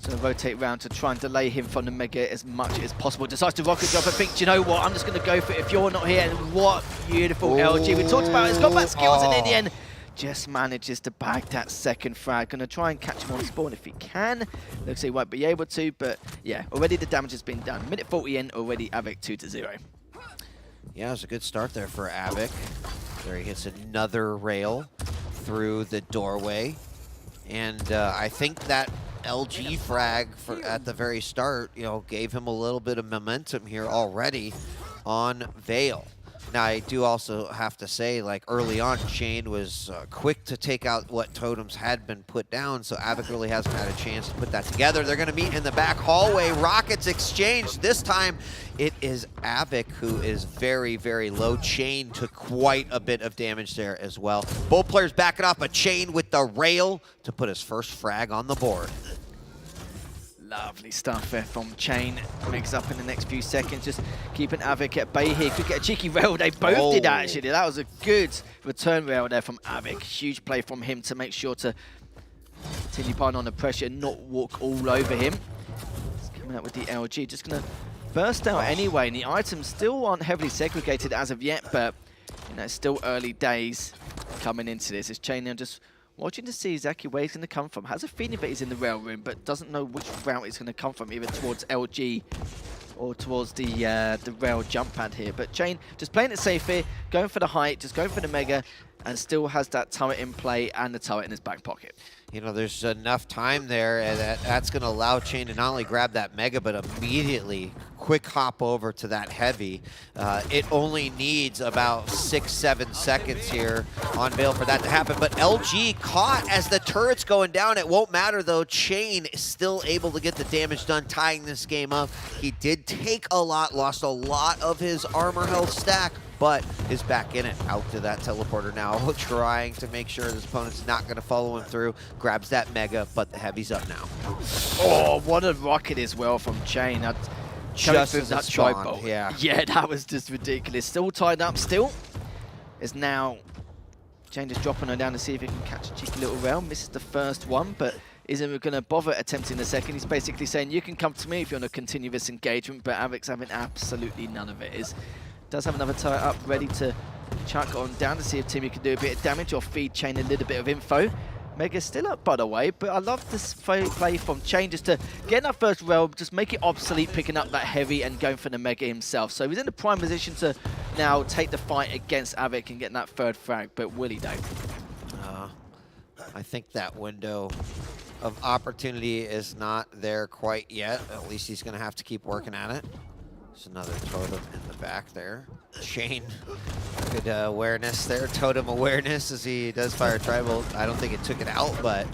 So rotate around to try and delay him from the Mega as much as possible. Decides to rocket jump and think, do you know what, I'm just going to go for it if you're not here. And what beautiful LG. We talked about his combat skills, and in the end, just manages to bag that second frag. Going to try and catch him on spawn if he can. Looks like he won't be able to, but yeah, already the damage has been done. Minute 40 in, already Avic 2-0. Yeah, it was a good start there for Avic. There he hits another rail through the doorway. And I think that LG frag at the very start, you know, gave him a little bit of momentum here already on Veil. Now, I do also have to say, like, early on, Chain was quick to take out what totems had been put down, so Avic really hasn't had a chance to put that together. They're going to meet in the back hallway. Rockets exchanged. This time, it is Avic who is very, very low. Chain took quite a bit of damage there as well. Both players backing off, but Chain with the rail to put his first frag on the board. Lovely stuff there from Chain. Makes up in the next few seconds. Just keeping Avik at bay here. Could get a cheeky rail. They both did actually. That was a good return rail there from Avik. Huge play from him to make sure to continue piling on the pressure and not walk all over him. He's coming out with the LG. Just going to burst out anyway. And the items still aren't heavily segregated as of yet, but you know, it's still early days coming into this. It's Chain now just watching to see exactly where he's going to come from. Has a feeling that he's in the rail room, but doesn't know which route he's going to come from, either towards LG or towards the rail jump pad here. But Chain just playing it safe here, going for the height, just going for the mega, and still has that turret in play and the turret in his back pocket. You know, there's enough time there and that's going to allow Chain to not only grab that mega, but immediately quick hop over to that heavy. It only needs about 6-7 seconds here on Veil for that to happen. But LG caught as the turret's going down. It won't matter, though. Chain is still able to get the damage done, tying this game up. He did take a lot, lost a lot of his armor health stack, but is back in it, out to that teleporter now, trying to make sure his opponent's not going to follow him through. Grabs that mega, but the heavy's up now. Oh, what a rocket as well from Chain. Just as that tri-bolt. Yeah, that was just ridiculous. Still tied up, still. Is now Chain just dropping her down to see if he can catch a cheeky little rail. Misses the first one, but isn't going to bother attempting the second. He's basically saying, you can come to me if you want to continue this engagement, but Avik's having absolutely none of it. Does have another turret up, ready to chuck on down to see if Timmy can do a bit of damage or feed Chain a little bit of info. Mega's still up, by the way, but I love this play from Chain just to get in that first rail, just make it obsolete, picking up that heavy and going for the mega himself. So he's in the prime position to now take the fight against Avik and get that third frag, but will he, Dave? I think that window of opportunity is not there quite yet. At least he's going to have to keep working at it. There's another totem in the back there. Chain, good awareness there, totem awareness as he does fire tribal. I don't think it took it out, but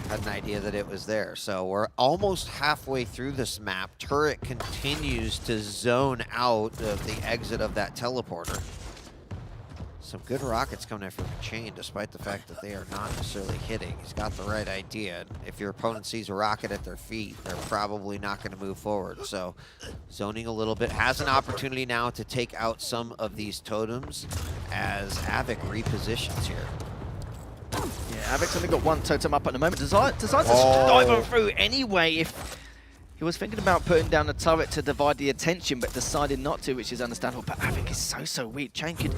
had an idea that it was there. So we're almost halfway through this map. Turret continues to zone out of the exit of that teleporter. Some good rockets coming in from Chain, despite the fact that they are not necessarily hitting. He's got the right idea. If your opponent sees a rocket at their feet, they're probably not going to move forward. So zoning a little bit. Has an opportunity now to take out some of these totems as Avik repositions here. Yeah, Avik's only got one totem up at the moment. Decides to dive on through anyway. If he was thinking about putting down a turret to divide the attention, but decided not to, which is understandable. But Avik is so weak. Chain could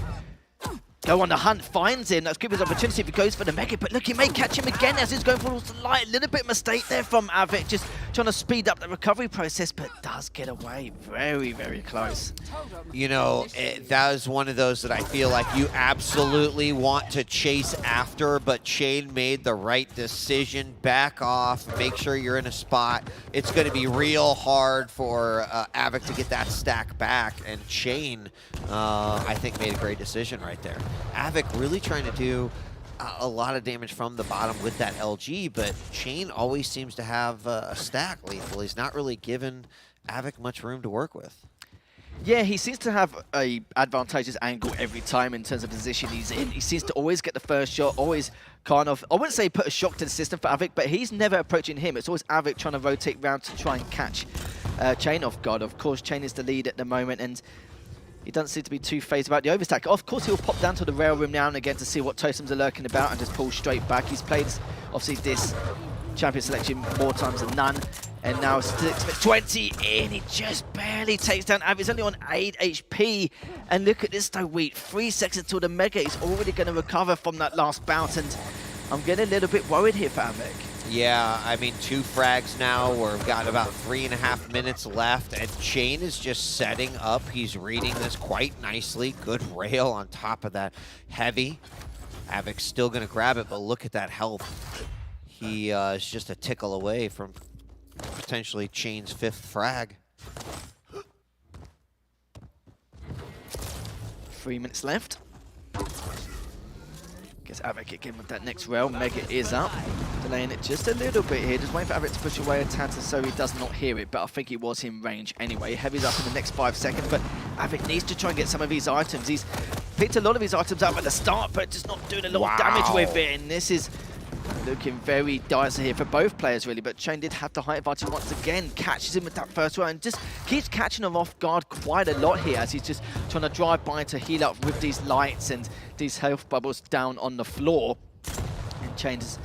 go on the hunt, finds him. That's good his opportunity if he goes for the mega. But look, he may catch him again as he's going for the light. A little bit of mistake there from Avik, just trying to speed up the recovery process, but does get away. Very close. You know, that is one of those that I feel like you absolutely want to chase after, but Chain made the right decision. Back off, make sure you're in a spot. It's going to be real hard for Avik to get that stack back, and Chain, I think, made a great decision right there. Avik really trying to do a lot of damage from the bottom with that LG, but Chain always seems to have a stack lethal. He's not really given Avik much room to work with. Yeah, he seems to have a advantageous angle every time in terms of position he's in. He seems to always get the first shot, always kind of, I wouldn't say put a shock to the system for Avik, but he's never approaching him. It's always Avik trying to rotate round to try and catch Chain off guard. Of course, Chain is the lead at the moment, and he doesn't seem to be too phased about the overstack. Of course, he'll pop down to the rail room now and again to see what totems are lurking about and just pull straight back. He's played, obviously, this champion selection more times than none. And now sticks for 20 in. He just barely takes down Avik. He's only on 8 HP. And look at this, though, Wheat. 3 seconds until the mega. He's already going to recover from that last bout. And I'm getting a little bit worried here for Avik. Yeah, I mean, 2 frags now. We've got about 3.5 minutes left, and Chain is just setting up. He's reading this quite nicely. Good rail on top of that heavy. Avik's still going to grab it, but look at that health. He is just a tickle away from potentially Chain's 5th frag. 3 minutes left. Guess Avik again with that next rail. Mega is up. Delaying it just a little bit here. Just waiting for Avik to push away a tatter so he does not hear it. But I think he was in range anyway. Heavy's up in the next 5 seconds. But Avik needs to try and get some of these items. He's picked a lot of his items up at the start, but just not doing a lot of damage with it. And this is looking very dicey here for both players, really. But Chain did have the height advantage once again. Catches him with that first round and just keeps catching him off guard quite a lot here as he's just trying to drive by to heal up with these lights and these health bubbles down on the floor. And Chain just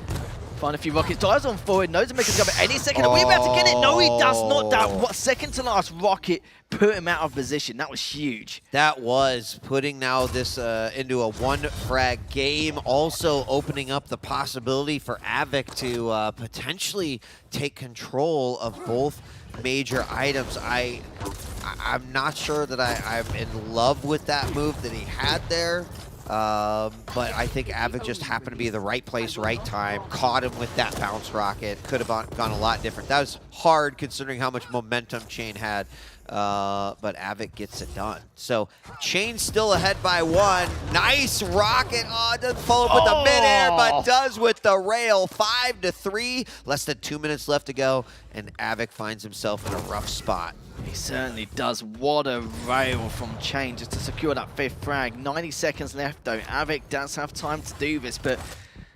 find a few rockets, dives on forward, knows the Maker's coming any second. Are we about to get it? No, he does not. That second to last rocket put him out of position. That was huge. That was putting now this into a one frag game, also opening up the possibility for Avic to potentially take control of both major items. I'm not sure that I'm in love with that move that he had there. But I think Avic just happened to be the right place, right time, caught him with that bounce rocket. Could have gone a lot different. That was hard considering how much momentum Chain had, but Avic gets it done. So Chain's still ahead by 1. Nice rocket. Oh, doesn't follow up with the midair, but does with the rail. 5-3, less than 2 minutes left to go, and Avic finds himself in a rough spot. He certainly does. What a rail from Chain just to secure that 5th frag. 90 seconds left though. Avic does have time to do this, but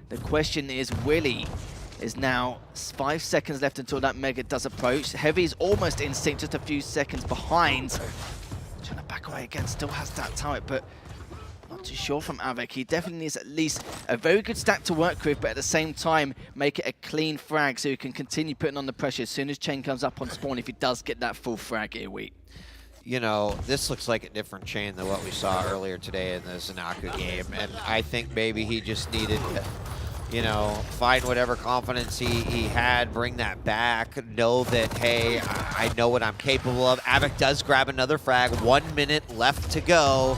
the question is, Willie is now 5 seconds left until that Mega does approach. Heavy's almost in sync, just a few seconds behind. Trying to back away again, still has that turret, but not too sure from Avic. He definitely needs at least a very good stack to work with, but at the same time, make it a clean frag so he can continue putting on the pressure as soon as Chain comes up on spawn if he does get that full frag here, Wheat. You know, this looks like a different Chain than what we saw earlier today in the Zanaku game, and I think maybe he just needed to, you know, find whatever confidence he had, bring that back, know that, hey, I know what I'm capable of. Avic does grab another frag, 1 minute left to go.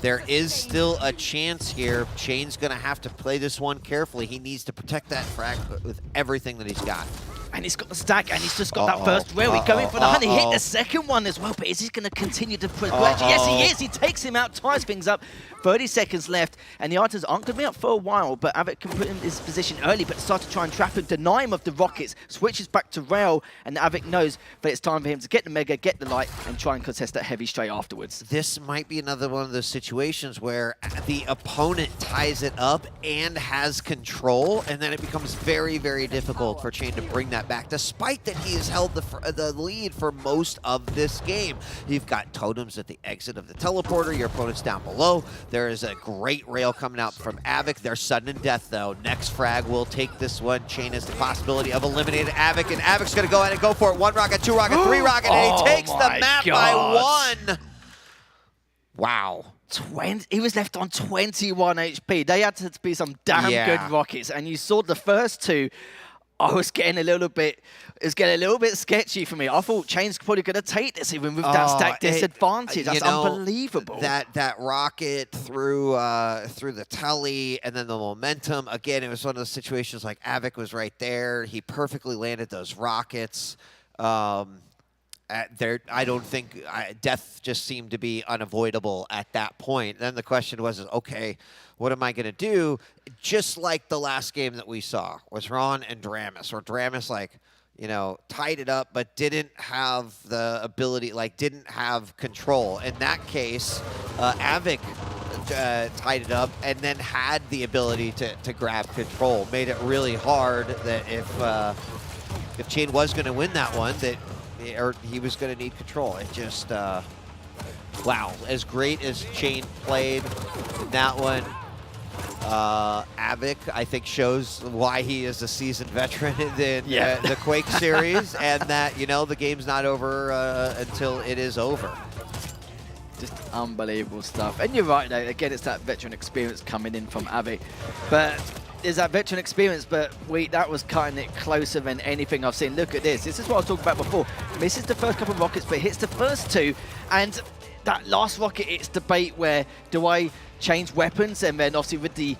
There is still a chance here. Chain's going to have to play this one carefully. He needs to protect that frag with everything that he's got. And he's got the stack, and he's just got that first rail. He's going for the hunt. He hit the second one as well, but is he going to continue to progress? Yes, he is. He takes him out, ties things up. 30 seconds left, and the items aren't going to be up for a while, but Avic can put him in his position early, but start to try and trap him, deny him of the rockets, switches back to rail, and Avic knows that it's time for him to get the Mega, get the light, and try and contest that Heavy straight afterwards. This might be another one of those situations where the opponent ties it up and has control, and then it becomes very, very difficult for Chain to bring that back, despite that he has held the lead for most of this game. You've got totems at the exit of the teleporter, your opponent's down below. There is a great rail coming out from Avic. They're sudden in death, though. Next frag will take this one. Chain has the possibility of eliminating Avic, and Avic's going to go ahead and go for it. 1 rocket, 2 rocket, 3 rocket, and he takes the map by 1. Wow. He was left on 21 HP. They had to be some damn good rockets, and you saw the first 2. I was getting a little bit, sketchy for me. I thought Chain's probably going to take this even with that stack disadvantage. That's unbelievable. That rocket through the telly and then the momentum. Again, it was one of those situations like Avic was right there. He perfectly landed those rockets. I don't think death just seemed to be unavoidable at that point. Then the question was, okay, what am I going to do? Just like the last game that we saw was Ron and Dramus, where Dramus, like, you know, tied it up but didn't have the ability, like didn't have control. In that case, Avic tied it up and then had the ability to grab control. Made it really hard that if Chain was going to win that one, that he was going to need control. It just, wow, as great as Chain played in that one, Avic, I think, shows why he is a seasoned veteran in the Quake series, and that, you know, the game's not over until it is over. Just unbelievable stuff. And you're right, though. Again, it's that veteran experience coming in from Avic. But there's that veteran experience, but that was cutting it closer than anything I've seen. Look at this. This is what I was talking about before. Misses the first couple of rockets, but hits the first 2. And that last rocket, it's debate where do I change weapons, and then obviously with the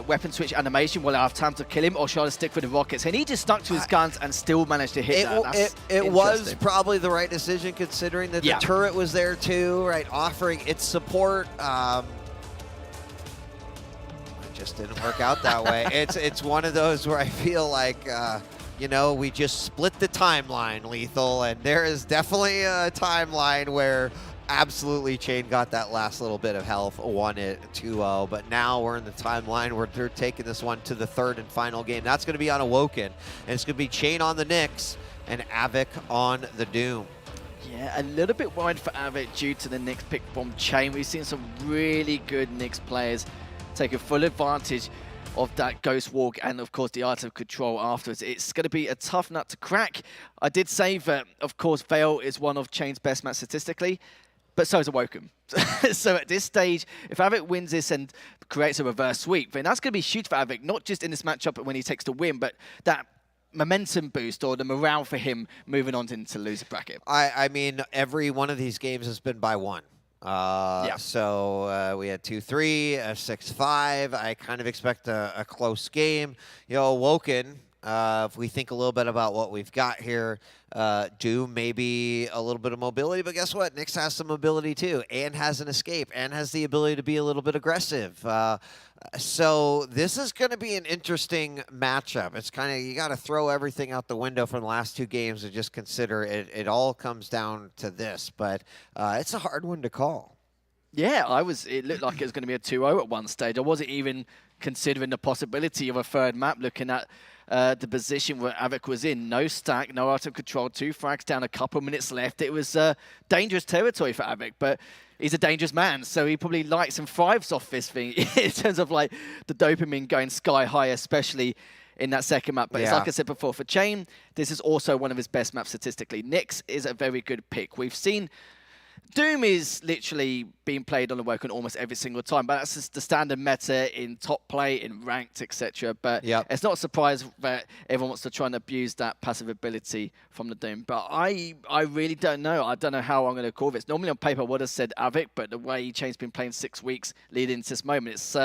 weapon switch animation, will I have time to kill him, or should I stick with the rockets? And he just stuck to his guns and still managed to hit that. It was probably the right decision, considering that the turret was there too, right, offering its support. It just didn't work out that way. It's one of those where I feel like, you know, we just split the timeline, Lethal, and there is definitely a timeline where absolutely, Chain got that last little bit of health, won it 2-0, but now we're in the timeline where they're taking this one to the third and final game. That's going to be on Awoken, and it's going to be Chain on the Nyx and Avic on the Doom. Yeah, a little bit worried for Avic due to the Nyx pick from Chain. We've seen some really good Nyx players taking full advantage of that Ghost Walk and, of course, the Art of Control afterwards. It's going to be a tough nut to crack. I did say that, of course, Veil is one of Chain's best maps statistically, but so is Awoken. So at this stage, if Avic wins this and creates a reverse sweep, then that's going to be huge for Avic, not just in this matchup when he takes the win, but that momentum boost or the morale for him moving on into loser bracket. I mean, every one of these games has been by one. So we had 2-3, a 6-5. I kind of expect a close game. You know, Awoken, if we think a little bit about what we've got here, Doom maybe a little bit of mobility, but guess what? Nyx has some mobility too, and has an escape, and has the ability to be a little bit aggressive. So this is going to be an interesting matchup. It's kind of, you got to throw everything out the window from the last two games and just consider it. It all comes down to this, but it's a hard one to call. Yeah, it looked like it was going to be a 2-0 at one stage. I wasn't even considering the possibility of a third map, looking at the position where Avic was in. No stack, no Art of Control, 2 frags down, a couple minutes left. It was dangerous territory for Avic, but he's a dangerous man, so he probably likes and thrives off this thing in terms of like the dopamine going sky high, especially in that second map. But it's like I said before, for Chain, this is also one of his best maps statistically. Nyx is a very good pick. We've seen Doom is literally being played on Awoken almost every single time, but that's just the standard meta in top play, in ranked, etc. But it's not a surprise that everyone wants to try and abuse that passive ability from the Doom. But I really don't know. I don't know how I'm going to call this. Normally on paper I would have said Avic, but the way Chain's been playing 6 weeks leading to this moment, it's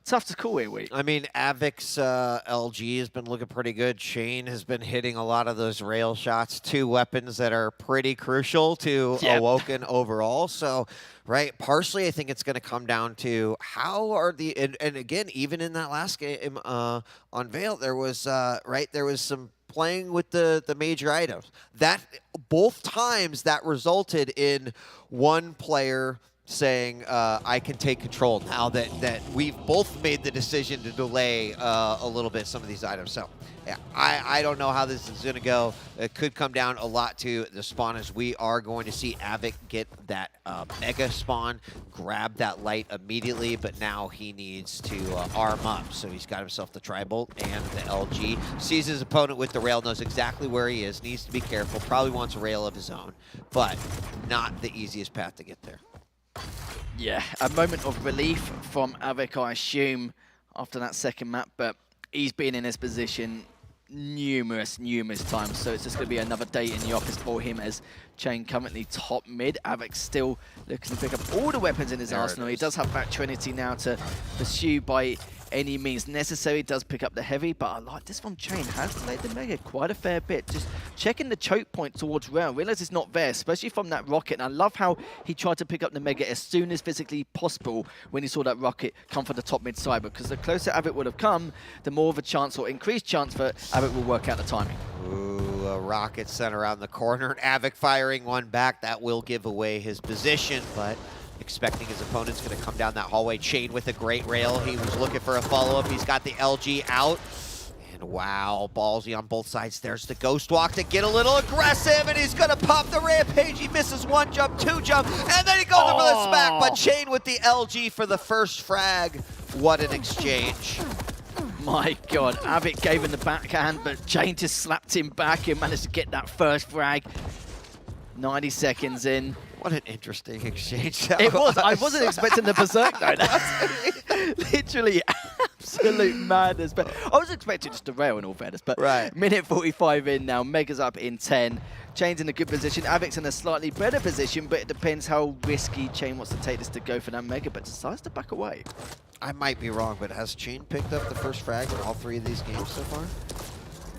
tough to call here, Week. I mean, Avic's LG has been looking pretty good. Chain has been hitting a lot of those rail shots, 2 weapons that are pretty crucial to Awoken overall. So, right, partially I think it's going to come down to how are the, and again, even in that last game on Veil, there was, there was some playing with the major items. That, both times that resulted in one player saying, I can take control now that we've both made the decision to delay a little bit some of these items. So, yeah, I don't know how this is going to go. It could come down a lot to the spawn, as we are going to see Avic get that mega spawn, grab that light immediately, but now he needs to arm up. So he's got himself the Tri-Bolt and the LG. Sees his opponent with the rail, knows exactly where he is, needs to be careful, probably wants a rail of his own, but not the easiest path to get there. Yeah, a moment of relief from Avic, I assume, after that second map, but he's been in this position numerous times, so it's just going to be another day in the office for him, as Chain currently top mid. Avic still looking to pick up all the weapons in his arsenal. He does have that Trinity now to pursue by any means necessary. Does pick up the heavy, but I like this from Chain. Has delayed the mega quite a fair bit. Just checking the choke point towards rail. Realize it's not there, especially from that rocket. And I love how he tried to pick up the mega as soon as physically possible when he saw that rocket come from the top mid side, because the closer Avic would have come, the more of a chance or increased chance that Avic will work out the timing. Ooh, a rocket sent around the corner, and Avic firing one back. That will give away his position, but expecting his opponent's going to come down that hallway. Chain with a great rail. He was looking for a follow-up. He's got the LG out. And wow, ballsy on both sides. There's the Ghost Walk to get a little aggressive, and he's going to pop the Rampage. He misses 1 jump, 2 jump, and then he goes over the smack. But Chain with the LG for the first frag. What an exchange. My God, Avic gave him the backhand, but Chain just slapped him back and managed to get that first frag. 90 seconds in. What an interesting exchange. It was. I wasn't expecting the berserk though. That's literally absolute madness. But I was expecting just a rail in all fairness. But minute 45 in now. Mega's up in 10. Chain's in a good position. Avic's in a slightly better position, but it depends how risky Chain wants to take this to go for that mega, but decides to back away. I might be wrong, but has Chain picked up the first frag in all 3 of these games so far?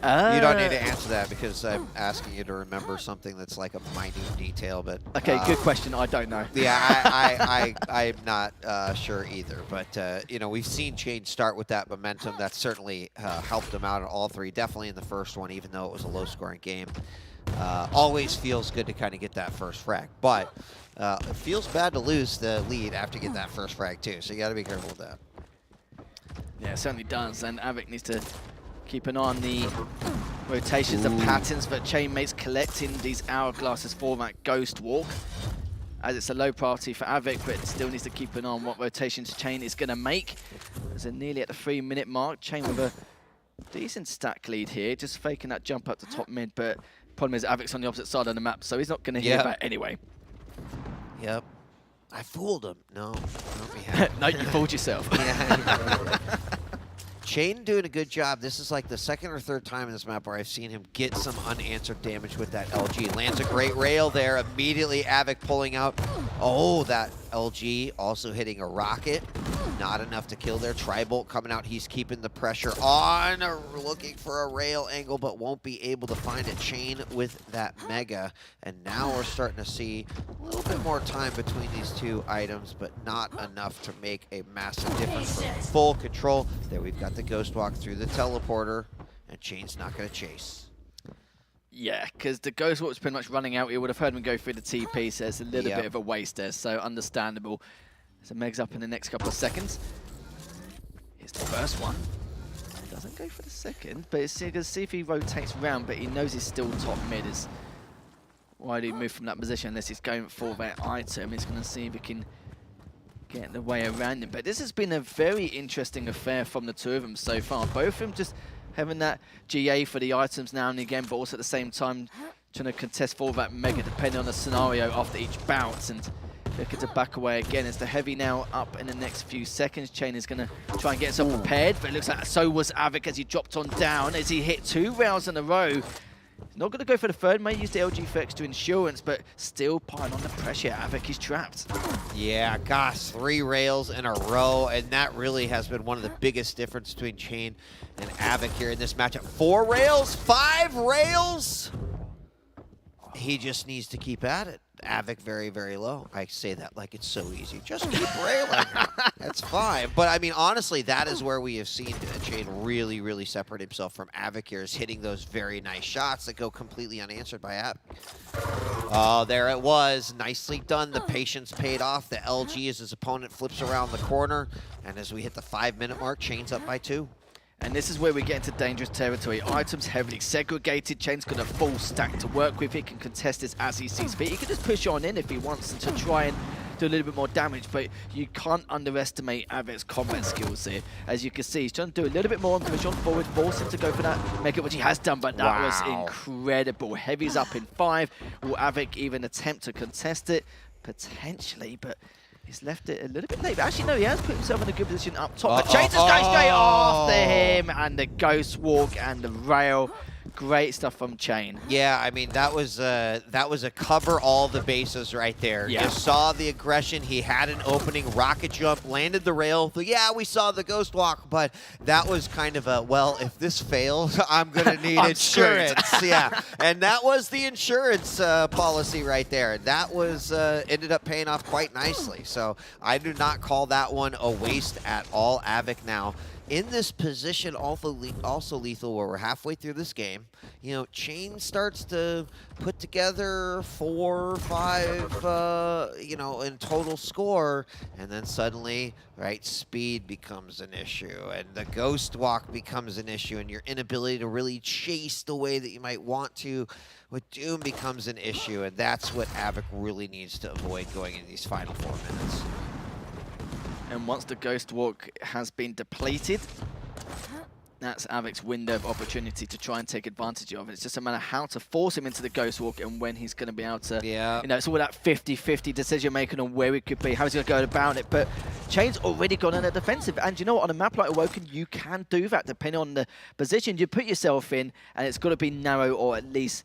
You don't need to answer that, because I'm asking you to remember something that's like a minute detail, but... Okay, good question. I don't know. Yeah, I'm not sure either, but, you know, we've seen Chain start with that momentum. That certainly helped him out in all 3, definitely in the first one, even though it was a low-scoring game. always feels good to kind of get that first frag. But it feels bad to lose the lead after getting that first frag too, so you got to be careful with that. Yeah, it certainly does, and Avic needs to keep an eye on the rotations and patterns, but Chainmate's collecting these hourglasses for that Ghost Walk. As it's a low priority for Avic, but still needs to keep an eye on what rotations Chain is going to make. As they're nearly at the 3-minute mark, Chain with a decent stack lead here, just faking that jump up to top mid, but problem is Avic's on the opposite side of the map, so he's not going to hear that anyway. Yep. I fooled him. No, not me. No, you fooled yourself. Chain doing a good job. This is like the second or third time in this map where I've seen him get some unanswered damage with that LG. Lands a great rail there. Immediately Avic pulling out. Oh, that LG also hitting a rocket. Not enough to kill there. Tribolt coming out. He's keeping the pressure on. Looking for a rail angle, but won't be able to find a Chain with that Mega. And now we're starting to see a little bit more time between these two items, but not enough to make a massive difference for full control. There we've got the Ghost Walk through the teleporter, and Chain's not going to chase. Yeah, because the Ghost Walk's pretty much running out. You would have heard him go through the TP, so it's a little bit of a waste there, so understandable. So Meg's up in the next couple of seconds. Here's the first one. Doesn't go for the second, but it's going to see if he rotates around, but he knows he's still top mid. Is why do he move from that position unless he's going for that item? He's going to see if he can get the way around him. But this has been a very interesting affair from the two of them so far. Both of them just having that GA for the items now and again, but also at the same time trying to contest for that Mega depending on the scenario after each bounce. And looking to back away again as the Heavy now up in the next few seconds. Chain is going to try and get himself prepared, but it looks like so was Avic as he dropped on down as he hit 2 rails in a row. Not going to go for the third, may use the LG for extra insurance, but still piling on the pressure. Avic is trapped. Yeah, gosh, 3 rails in a row, and that really has been one of the biggest difference between Chain and Avic here in this matchup. 4 rails, 5 rails. He just needs to keep at it. Avic very, very low. I say that like it's so easy. Just keep railing. That's fine. But I mean, honestly, that is where we have seen Chain really, really separate himself from Avic here, is hitting those very nice shots that go completely unanswered by Avic. Oh, there it was. Nicely done. The patience paid off. The LG as his opponent flips around the corner. And as we hit the 5-minute mark, Chain's up by 2. And this is where we get into dangerous territory. Items heavily segregated. Chain's got a full stack to work with. He can contest this as he sees fit. He can just push on in if he wants to try and do a little bit more damage, but you can't underestimate Avic's combat skills here. As you can see, he's trying to do a little bit more and push on forward, force him to go for that Mega, which he has done, but that was incredible. Heavy's up in 5. Will Avic even attempt to contest it? Potentially, but he's left it a little bit late. But actually, no, he has put himself in a good position up top. But Chain's just going straight after him, and the Ghost Walk and the rail. Great stuff from Chain. Yeah, I mean, that was a cover all the bases right there. Yeah. You saw the aggression. He had an opening rocket jump, landed the rail. So yeah, we saw the Ghost Walk, but that was kind of a, well, if this fails, I'm going to need insurance. Yeah, and that was the insurance policy right there. That was ended up paying off quite nicely. So I do not call that one a waste at all. Avic now in this position, also lethal, where we're halfway through this game. You know, Chain starts to put together 4 or 5, you know, in total score, and then suddenly, right, speed becomes an issue, and the Ghost Walk becomes an issue, and your inability to really chase the way that you might want to with Doom becomes an issue, and that's what Avic really needs to avoid going in these final 4 minutes. And once the Ghost Walk has been depleted, that's Avic's window of opportunity to try and take advantage of it. It's just a matter of how to force him into the Ghost Walk and when he's going to be able to, you know, it's all that 50-50 decision making on where he could be, how he's going to go about it. But Chain's already gone on a defensive. And you know what, on a map like Awoken, you can do that depending on the position you put yourself in. And it's got to be narrow or at least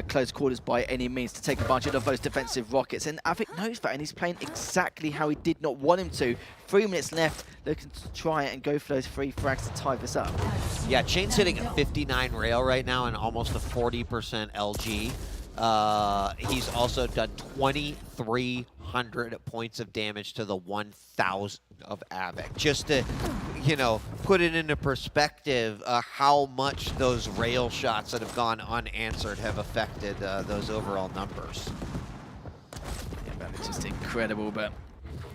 close quarters by any means to take advantage of those defensive rockets. And Avic knows that, and he's playing exactly how he did not want him to. 3 minutes left, looking to try it and go for those 3 frags to tie this up. Yeah, Chain's hitting a 59 rail right now and almost a 40% LG. He's also done 2,300 points of damage to the 1,000 of Avic. Just to, you know, put it into perspective how much those rail shots that have gone unanswered have affected those overall numbers. Yeah, that is just incredible, but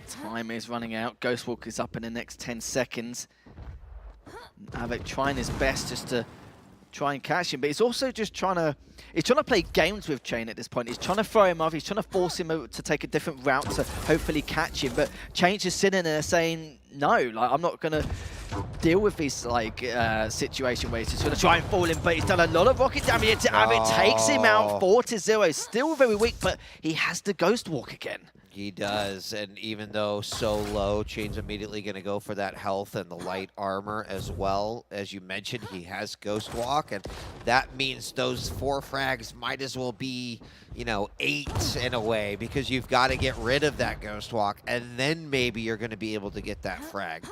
time is running out. Ghostwalk is up in the next 10 seconds. Avik trying his best just to try and catch him, but he's also just trying to play games with Chain at this point. He's trying to throw him off, he's trying to force him to take a different route to hopefully catch him, but Chain's just sitting there saying, no, like, I'm not gonna deal with this like situation where he's just gonna try and fall in, but he's done a lot of rocket damage to Avik, takes him out 4-0, still very weak, but he has the Ghost Walk again. He does, and even though so low, Chain's immediately going to go for that health and the light armor as well. As you mentioned, he has Ghost Walk, and that means those 4 frags might as well be, you know, 8 in a way, because you've got to get rid of that Ghost Walk, and then maybe you're going to be able to get that frag.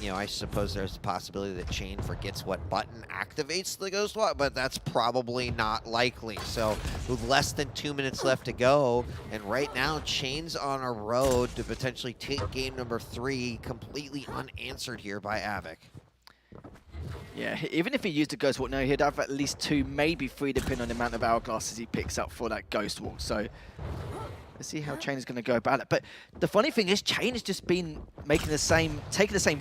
You know, I suppose there's a possibility that Chain forgets what button activates the Ghost Walk, but that's probably not likely. So with less than 2 minutes left to go, and right now Chain's on a road to potentially take game number 3 completely unanswered here by Avik. Yeah, even if he used a Ghost Walk now, he'd have at least 2, maybe 3, depending on the amount of hourglasses he picks up for that Ghost Walk. So let's see how Chain is going to go about it. But the funny thing is, Chain has just been taking the same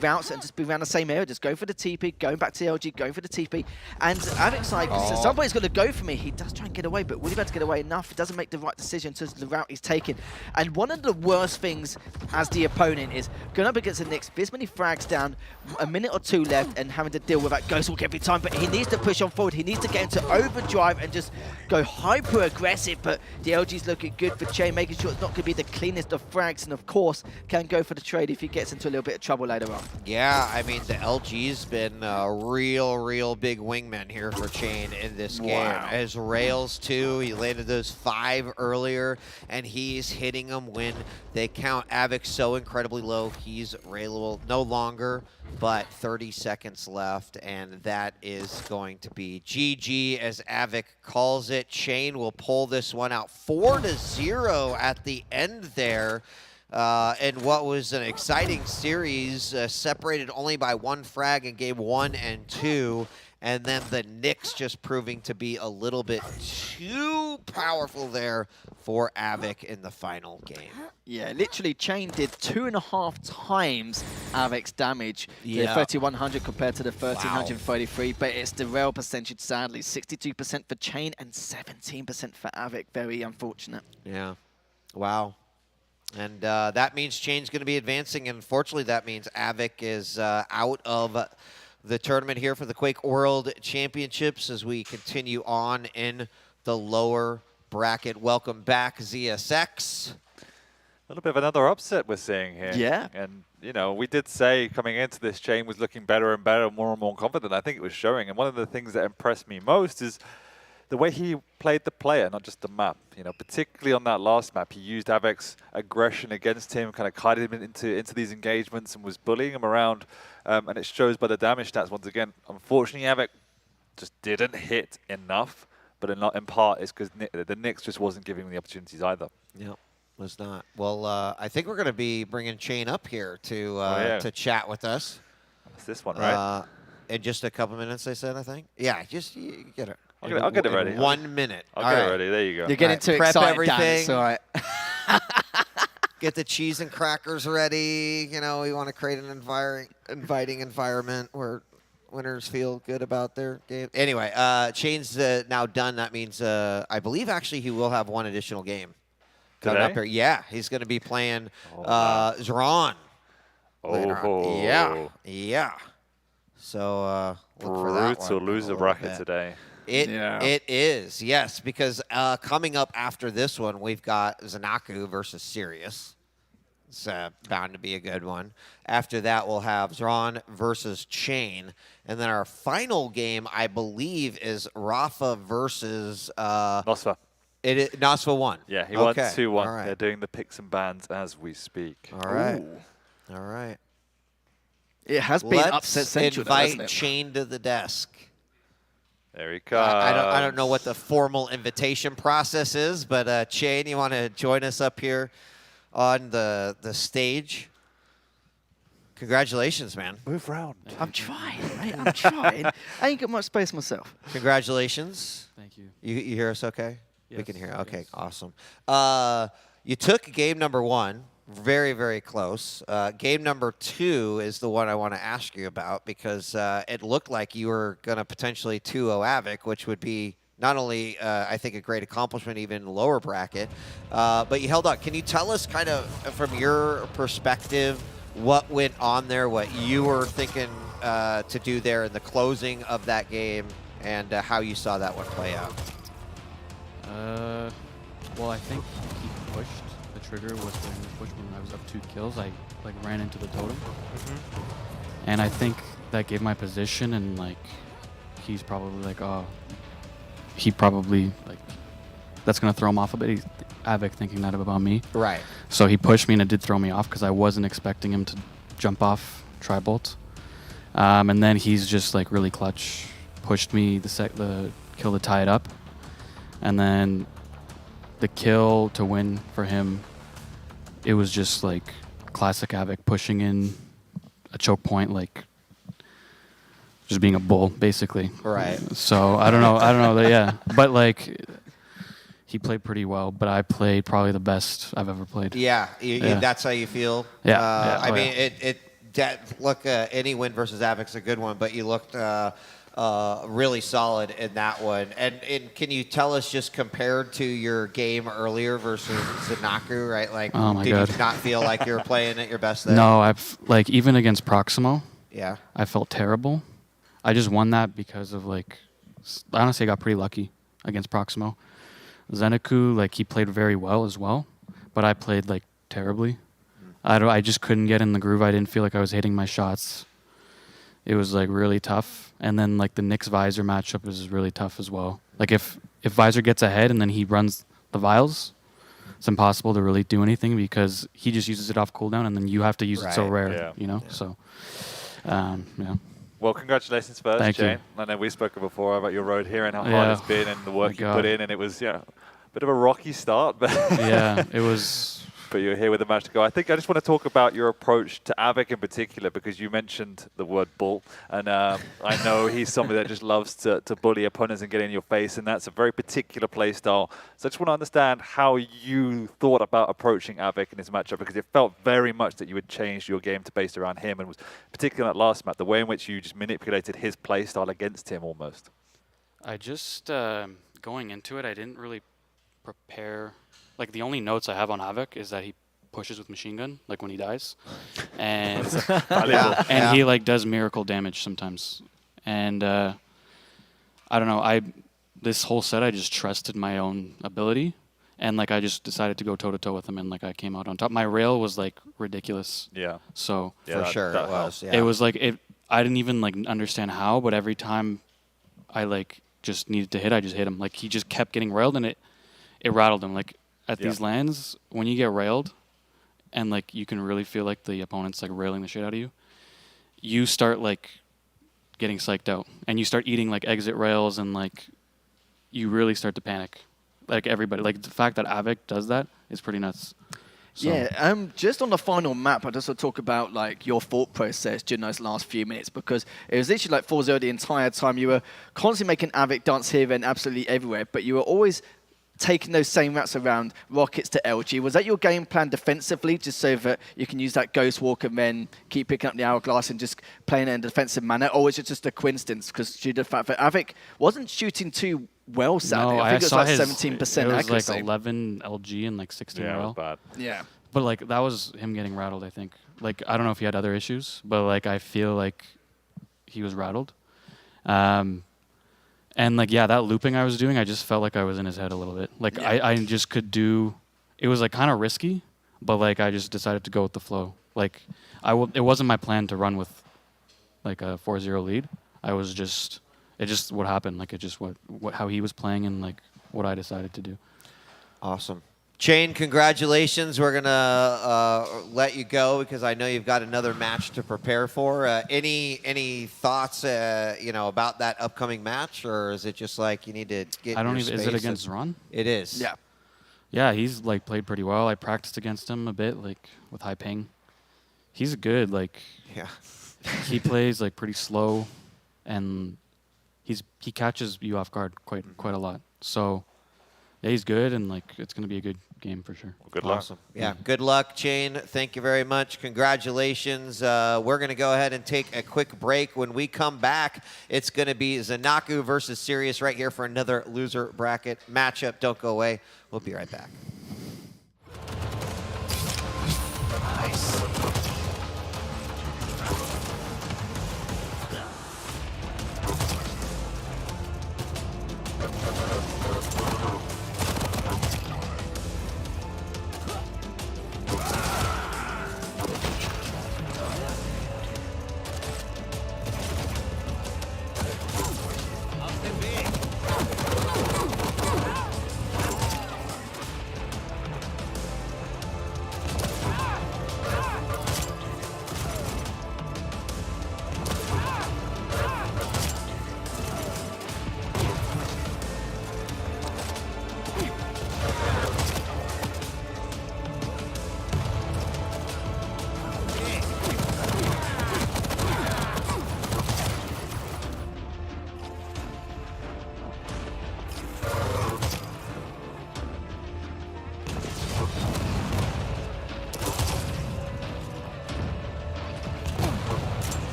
routes and just been around the same area, just going for the TP, going back to the LG, going for the TP. And Avik's like, somebody's got to go for me. He does try and get away, but will he be able to get away enough? He doesn't make the right decision to the route he's taking. And one of the worst things as the opponent is going up against the Knicks, this many frags down, a minute or 2 left, and having to deal with that Ghost Walk every time. But he needs to push on forward. He needs to get into overdrive and just go hyper aggressive. But the LG's looking good for Chain, making sure it's not going to be the cleanest of frags, and of course can go for the trade if he gets into a little bit of trouble later on. Yeah, I mean, the LG's been a real big wingman here for Chain in this game. As Rails too, he landed those 5 earlier, and he's hitting them when they count. Avik so incredibly low, he's railable no longer, but 30 seconds left, and that is going to be GG as Avik calls it. Chain will pull this one out 4-0 at the end there. And what was an exciting series, separated only by 1 frag in game 1 and 2, and then the Knicks just proving to be a little bit too powerful there for Avik in the final game. Yeah, literally Chain did 2.5 times Avik's damage. The 3100 compared to the 1333, but it's the rail percentage, sadly. 62% for Chain and 17% for Avik. Very unfortunate. Yeah. Wow. And that means Chain's going to be advancing, and unfortunately that means Avik is out of the tournament here for the Quake World Championships as we continue on in the lower bracket. Welcome back, ZSX. A little bit of another upset we're seeing here. Yeah. And, you know, we did say coming into this, Chain was looking better and better, more and more confident. I think it was showing. And one of the things that impressed me most is the way he played the player, not just the map. You know, particularly on that last map, he used Avik's aggression against him, kind of kited him into these engagements and was bullying him around. And it shows by the damage stats once again. Unfortunately, Avik just didn't hit enough, but in part it's because the Knicks just wasn't giving him the opportunities either. Yep, was not. Well, I think we're going to be bringing Chain up here to chat with us. It's this one, right? In just a couple minutes, I said, I think. Yeah, just you get it. I'll get it ready. 1 minute. I'll get it ready. There you go. You're getting too prep excited, everything. Dan. It's all right. Get the cheese and crackers ready. You know, we want to create an inviting environment where winners feel good about their game. Anyway, Chain's now done. That means, I believe, actually, he will have 1 additional game coming up here. Yeah, he's going to be playing Zron. Yeah. So look for that one. Brutal loser bracket today. It is, yes, because coming up after this one, we've got Zanaku versus Sirius. It's bound to be a good one. After that, we'll have Zron versus Chain. And then our final game, I believe, is Rafa versus Nosfa. Nosfa won. Yeah, he won 2-1. Right. They're doing the picks and bans as we speak. All right. All right. It has been upset central, invite Chain to the desk. There he comes. I don't know what the formal invitation process is, but Chain, you want to join us up here on the stage? Congratulations, man. Move round. I'm trying, mate. I'm trying. I ain't got much space myself. Congratulations. Thank you. You hear us okay? We Yes, can hear. Okay, yes. awesome. You took game number 1. Very, very close. Game number 2 is the one I want to ask you about because it looked like you were going to potentially 2-0 Avic, which would be not only, I think, a great accomplishment, even lower bracket, but you held up. Can you tell us kind of from your perspective what went on there, what you were thinking to do there in the closing of that game, and how you saw that one play out? Well, I think he pushed. The trigger was when he pushed when I was up 2 kills. I like ran into the totem, and I think that gave my position. And like, he's probably like, oh, he probably like that's gonna throw him off a bit. He's Avic thinking that about me. Right. So he pushed me, and it did throw me off because I wasn't expecting him to jump off tri-bolt. And then he's just like really clutch, pushed me the kill to tie it up, and then the kill to win for him. It was just like classic Avic pushing in a choke point, like just being a bull, basically. Right. So I don't know, yeah, but like. He played pretty well, but I played probably the best I've ever played. Yeah, Yeah. that's how you feel. Yeah, yeah. I Oh, mean, yeah. look, any win versus Avic's a good one, but you looked really solid in that one. And can you tell us, just compared to your game earlier versus Zanaku, right? Like, Oh my did God. you not feel like you were playing at your best there? No, I've like even against Proximo, Yeah. I felt terrible. I just won that because of like, honestly, I got pretty lucky against Proximo. Zeniku, like he played very well as well, but I played like terribly. I just couldn't get in the groove. I didn't feel like I was hitting my shots. It was like really tough. And then like the Nyx Visor matchup is really tough as well. Like if Visor gets ahead and then he runs the vials, it's impossible to really do anything because he just uses it off cooldown and then you have to use it so Right. rare, you know? So, yeah. Well, congratulations first, Thank you. Jane. I know we've spoken before about your road here and how hard Yeah. it's been and the work My you put God. in, and it was a bit of a rocky start, but Yeah, it was... but you're here with a match to go. I think I just want to talk about your approach to Avic in particular because you mentioned the word bull, and I know he's somebody that just loves to bully opponents and get in your face, and that's a very particular play style. So I just want to understand how you thought about approaching Avic in this matchup, because it felt very much that you had changed your game to based around him, and was particularly in that last match, the way in which you just manipulated his play style against him almost. I just, going into it, I didn't really prepare. Like, the only notes I have on Avic is that he pushes with machine gun, like when he dies. And he, like, does miracle damage sometimes. And I don't know, this whole set, I just trusted my own ability. And, like, I just decided to go toe-to-toe with him, and, like, I came out on top. My rail was, like, ridiculous. Yeah. So For sure it was. Yeah. it was, like, I didn't even, like, understand how, but every time I, like, just needed to hit, I just hit him. Like, he just kept getting railed, and it rattled him. Like, at these lands, when you get railed, and, like, you can really feel, like, the opponent's, like, railing the shit out of you, you start, like, getting psyched out. And you start eating, like, exit rails, and, like, you really start to panic. Like, everybody. Like, the fact that Avic does that is pretty nuts. So. Yeah, just on the final map, I just want to talk about like your thought process during those last few minutes, because it was literally like 4-0 the entire time. You were constantly making Avic dance here and absolutely everywhere, but you were always taking those same routes around rockets to LG. Was that your game plan defensively, just so that you can use that Ghost Walk and then keep picking up the Hourglass and just playing it in a defensive manner, or was it just a coincidence because due to the fact that Avic wasn't shooting too well, sadly? No, I think it was saw like his, 17% it was accuracy. like 11 LG and like 16 Yeah, it rail. was bad. Yeah. But like that was him getting rattled, I think. Like I don't know if he had other issues, but like I feel like he was rattled. And like yeah, that looping I was doing, I just felt like I was in his head a little bit. Like I just could do. It was like kind of risky, but like I just decided to go with the flow. Like it wasn't my plan to run with like a 4-0 lead. It just what happened. Like it just how he was playing and like what I decided to do. Awesome. Shane, congratulations. We're going to let you go because I know you've got another match to prepare for. Any thoughts, about that upcoming match, or is it just like you need to get I don't your even. Is it space against Ron? It is. Yeah. Yeah, he's like played pretty well. I practiced against him a bit, like with high ping. he's good. Like, Yeah. he plays like pretty slow, and he catches you off guard quite a lot. So yeah, he's good, and like it's gonna be a good game for sure. Well, good luck. Awesome. Yeah, good luck, Chain. Thank you very much. Congratulations. We're going to go ahead and take a quick break. When we come back, it's going to be Zanaku versus Sirius right here for another loser bracket matchup. Don't go away. We'll be right back. Nice.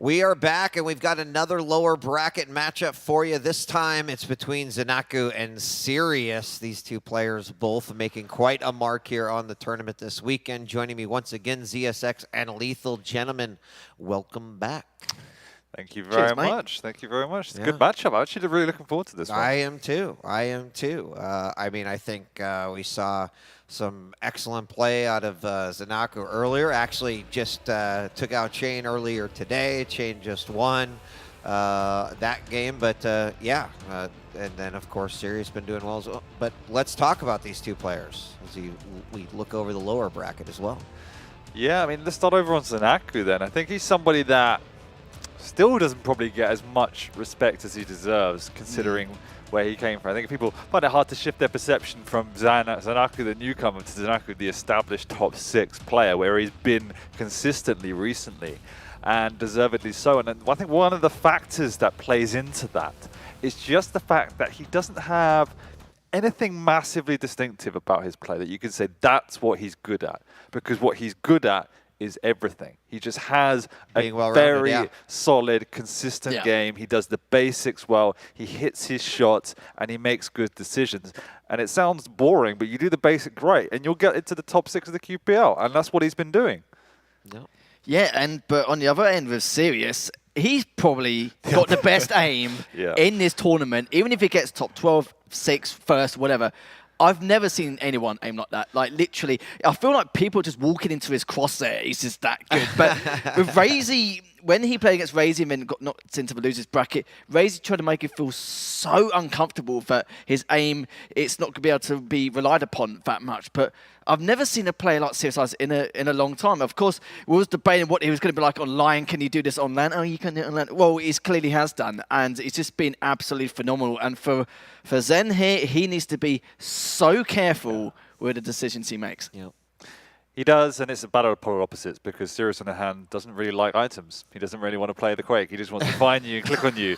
We are back, and we've got another lower bracket matchup for you. This time, it's between Zanaku and Sirius. These two players both making quite a mark here on the tournament this weekend. Joining me once again, ZSX and Lethal. Gentlemen, welcome back. Thank you very much. Thank you very much. It's a good matchup. I'm actually really looking forward to this one. I am too. I mean, I think we saw some excellent play out of Zanaku earlier. Actually, just took out Chain earlier today. Chain just won that game. But yeah, and then of course Sirius been doing well as well. But let's talk about these two players as we look over the lower bracket as well. Yeah, I mean, let's start over on Zanaku then. I think he's somebody that still doesn't probably get as much respect as he deserves, considering where he came from. I think people find it hard to shift their perception from Zanaku, the newcomer, to Zanaku, the established top 6 player, where he's been consistently recently, and deservedly so. And I think one of the factors that plays into that is just the fact that he doesn't have anything massively distinctive about his play that you can say that's what he's good at, because what he's good at is everything. He just has a very solid, consistent game. He does the basics well. He hits his shots and he makes good decisions. And it sounds boring, but you do the basic right and you'll get into the top 6 of the QPL. And that's what he's been doing. Yeah, but on the other end with Sirius, he's probably got the best aim in this tournament. Even if he gets top 12, 6, first, whatever. I've never seen anyone aim like that. Like, literally, I feel like people just walking into his crosshair. He's just that good. But with Razy, when he played against Razy and then got knocked into the losers bracket, Razy tried to make him feel so uncomfortable that his aim, it's not going to be able to be relied upon that much. But I've never seen a player like Sirius in a long time. Of course, we was debating what he was going to be like online. Can you do this on LAN? Oh, you can do it on LAN. Well, he clearly has done, and it's just been absolutely phenomenal. And for Zen here, he needs to be so careful with the decisions he makes. He does, and it's a battle of polar opposites, because Sirius on the hand doesn't really like items. He doesn't really want to play the Quake. He just wants to find you and click on you,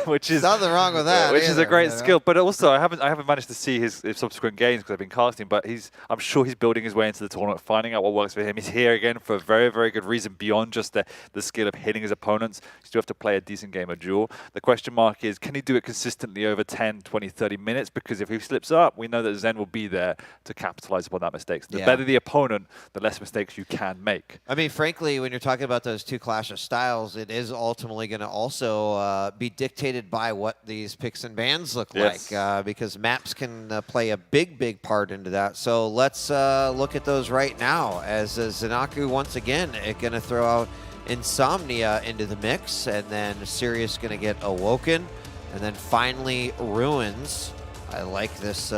which is nothing wrong with that. Which is a great skill. But also, I haven't managed to see his subsequent games because I've been casting. But I'm sure he's building his way into the tournament, finding out what works for him. He's here again for a very, very good reason beyond just the skill of hitting his opponents. You still have to play a decent game of duel. The question mark is, can he do it consistently over 10, 20, 30 minutes? Because if he slips up, we know that Zen will be there to capitalize upon that mistake. So the better the opponent, the less mistakes you can make. I mean, frankly, when you're talking about those two clash of styles, it is ultimately going to also be dictated by what these picks and bans look like, because maps can play a big part into that. So let's look at those right now, as Zanaku once again going to throw out Insomnia into the mix, and then Sirius going to get Awoken, and then finally Ruins. I like this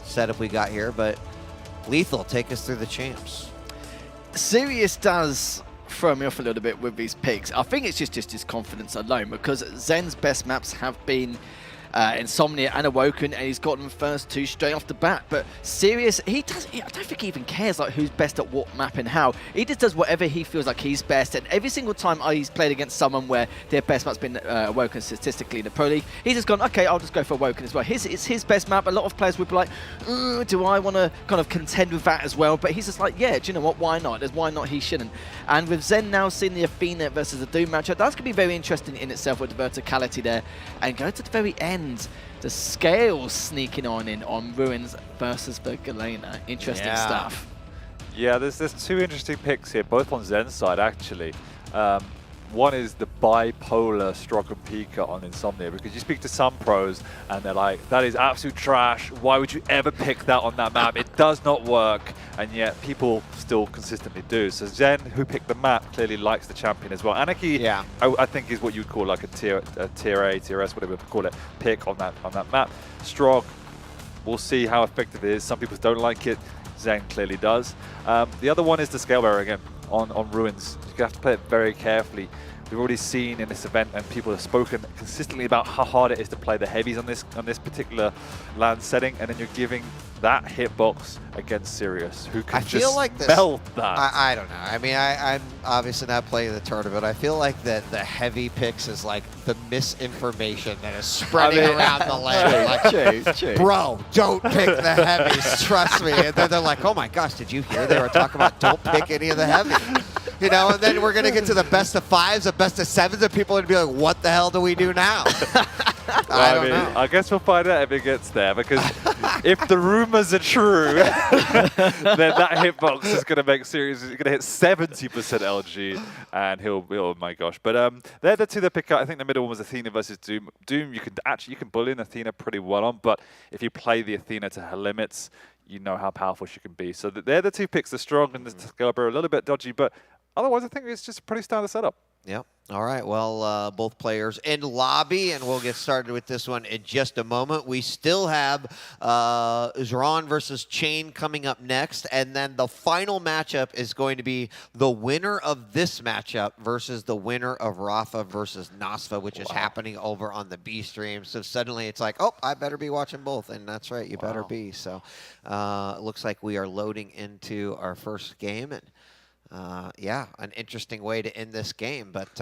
setup we got here, but Lethal, take us through the champs. Sirius does throw me off a little bit with these picks. I think it's just his confidence alone, because Zen's best maps have been Insomnia and Awoken, and he's got them first 2 straight off the bat. But Sirius, I don't think he even cares like who's best at what map and how. He just does whatever he feels like he's best. And every single time he's played against someone where their best map's been Awoken statistically in the Pro League, he's just gone, okay, I'll just go for Awoken as well. It's his best map. A lot of players would be like, do I want to kind of contend with that as well? But he's just like, yeah, do you know what? Why not? Why not? He shouldn't. And with Zen now seeing the Athena versus the Doom matchup, that's going to be very interesting in itself with the verticality there. And go to the very end, the scales sneaking on Ruins versus the Galena. Interesting stuff. Yeah, there's 2 interesting picks here, both on Zen's side actually. One is the bipolar Strog and Pika on Insomnia, because you speak to some pros and they're like, that is absolute trash. Why would you ever pick that on that map? It does not work. And yet people still consistently do. So Zen, who picked the map, clearly likes the champion as well. Anarchy, I think, is what you'd call like a tier A, tier S, whatever you call it, pick on that map. Strog, we'll see how effective it is. Some people don't like it. Zen clearly does. The other one is the scale barrier again on Ruins. You have to play it very carefully. We've already seen in this event, and people have spoken consistently about how hard it is to play the heavies on this particular LAN setting, and then you're giving that hitbox against Sirius, who can just melt that. I don't know. I mean, I'm obviously not playing the tournament. I feel like that the heavy picks is like the misinformation that is spreading around the land. Like, bro, don't pick the heavies. Trust me. And then they're like, oh my gosh, did you hear they were talking about don't pick any of the heavies? You know, and then we're going to get to the best of 5s, the best of 7s, and people are going to be like, what the hell do we do now? I don't know. I guess we'll find out if it gets there, because if the rumors are true, then that hitbox is going to make serious. He's going to hit 70% LG, and he'll oh my gosh. But they're the two that pick up. I think the middle one was Athena versus Doom. Doom, you can bully in Athena pretty well on, but if you play the Athena to her limits, you know how powerful she can be. So they're the two picks. The strong and the Scalper are a little bit dodgy, but otherwise I think it's just a pretty standard setup. Yep. All right. Well, both players in lobby, and we'll get started with this one in just a moment. We still have Zron versus Chain coming up next, and then the final matchup is going to be the winner of this matchup versus the winner of Rafa versus Nasfa, which is happening over on the B stream. So suddenly it's like, oh, I better be watching both, and that's right, you better be. So it looks like we are loading into our first game, and yeah, an interesting way to end this game, but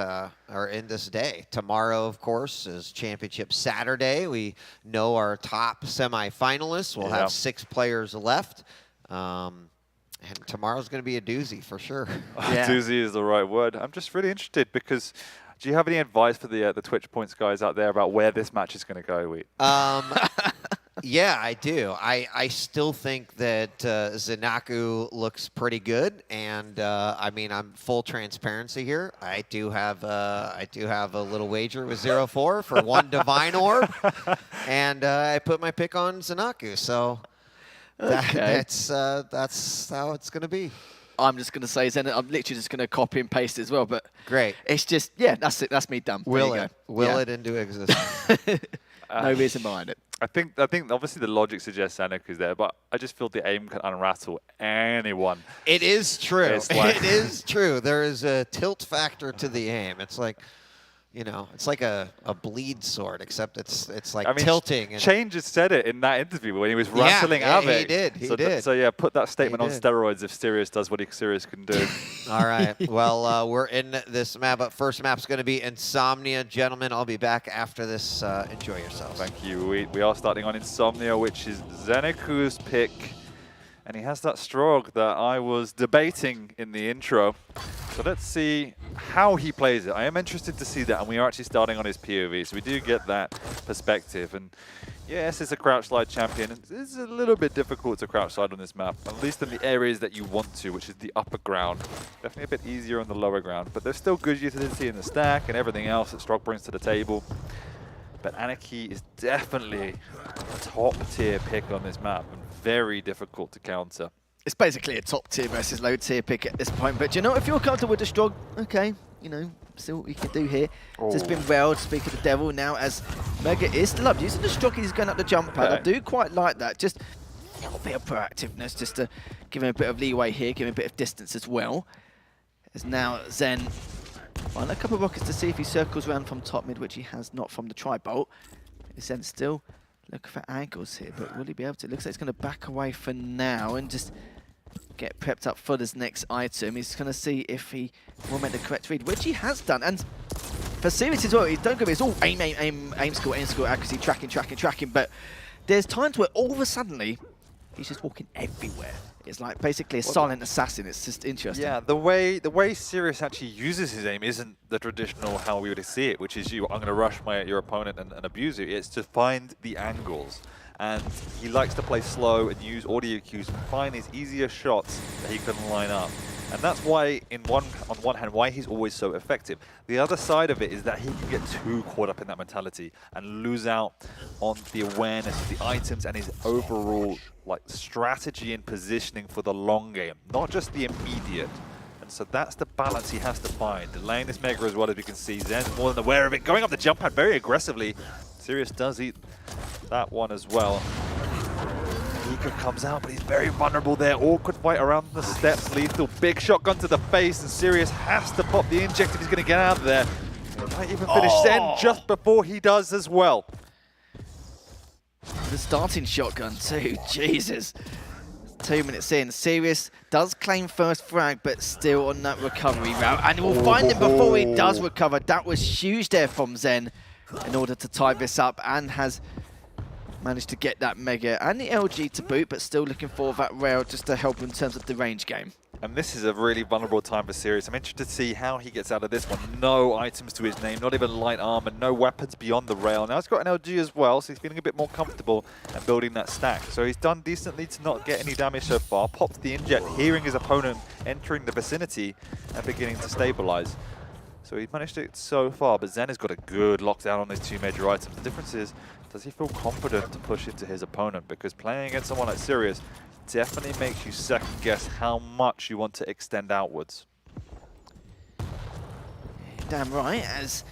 or end this day. Tomorrow, of course, is Championship Saturday. We know our top semifinalists. We'll have 6 players left, and tomorrow's going to be a doozy for sure. Yeah. Doozy is the right word. I'm just really interested because. Do you have any advice for the Twitch Points guys out there about where this match is going to go, Wheat? Yeah, I do. I still think that Zanaku looks pretty good, and I mean, I'm full transparency here. I do have a little wager with 0-4 for 1 Divine Orb, and I put my pick on Zanaku. So that's how it's gonna be. I'm just going to say Zen. I'm literally just going to copy and paste as well. But great. It's just, yeah, that's it. That's me done. Will it into existence? No reason behind it. I think obviously the logic suggests Zanaku's there, but I just feel the aim can unrattle anyone. It is true. Like it is true. There is a tilt factor to the aim. It's like, you know, it's like a bleed sword, except it's like tilting. Chain just said it in that interview when he was rattling out of it. He did. He did. So yeah, put that statement on steroids if Sirius does what Sirius can do. All right. Well, we're in this map, but first map's going to be Insomnia. Gentlemen, I'll be back after this. Enjoy yourselves. Thank you. We are starting on Insomnia, which is Zeniku's pick. And he has that Strog that I was debating in the intro. So let's see how he plays it. I am interested to see that, and we are actually starting on his POV, so we do get that perspective. And yes, it's a crouch slide champion. It's a little bit difficult to crouch slide on this map, at least in the areas that you want to, which is the upper ground. Definitely a bit easier on the lower ground, but there's still good utility in the stack and everything else that Strog brings to the table. But Anarchy is definitely a top-tier pick on this map, and very difficult to counter. It's basically a top tier versus low tier pick at this point. But you know, if you're comfortable with the Strog, okay, you know, see what we can do here. It's been well to speak of the devil now, as Mega is still up. Using the Strog, he's going up the jump pad. I do quite like that. Just a little bit of proactiveness, just to give him a bit of leeway here, give him a bit of distance as well. As now Zen find a couple of rockets to see if he circles around from top mid, which he has not from the tri-bolt. Zen still looking for angles here, but will he be able to? It looks like he's going to back away for now and just get prepped up for this next item. He's going to see if he will make the correct read, which he has done. And for Sirius as well, don't get me, it's all aim, score, accuracy, tracking. But there's times where all of a sudden he's just walking everywhere. It's like basically a silent assassin. It's just interesting. Yeah, the way Sirius actually uses his aim isn't the traditional how we would see it, which is I'm going to rush your opponent and abuse you. It's to find the angles. And he likes to play slow and use audio cues and find his easier shots that he can line up. And that's why, on one hand, why he's always so effective. The other side of it is that he can get too caught up in that mentality and lose out on the awareness of the items and his overall strategy and positioning for the long game, not just the immediate. And so that's the balance he has to find. Delaying this Mega as well, as we can see. Zen's more than aware of it, going up the jump pad very aggressively. Sirius does eat that one as well. Nika comes out, but he's very vulnerable there. Awkward fight around the steps. Lethal, big shotgun to the face, and Sirius has to pop the inject if he's going to get out of there. He might even finish Zen just before he does as well. The starting shotgun too, Jesus. 2 minutes in, Sirius does claim first frag, but still on that recovery route. And we'll find him before he does recover. That was huge there from Zen in order to tie this up, and has managed to get that Mega and the LG to boot, but still looking for that rail just to help in terms of the range game. And this is a really vulnerable time for Sirius. I'm interested to see how he gets out of this one. No items to his name, not even light armor, no weapons beyond the rail. Now he's got an LG as well, so he's feeling a bit more comfortable and building that stack. So he's done decently to not get any damage so far. Popped the inject, hearing his opponent entering the vicinity and beginning to stabilize. So he's managed it so far, but Zen has got a good lockdown on these two major items. The difference is, does he feel confident to push into his opponent? Because playing against someone like Sirius definitely makes you second guess how much you want to extend outwards. Damn right, as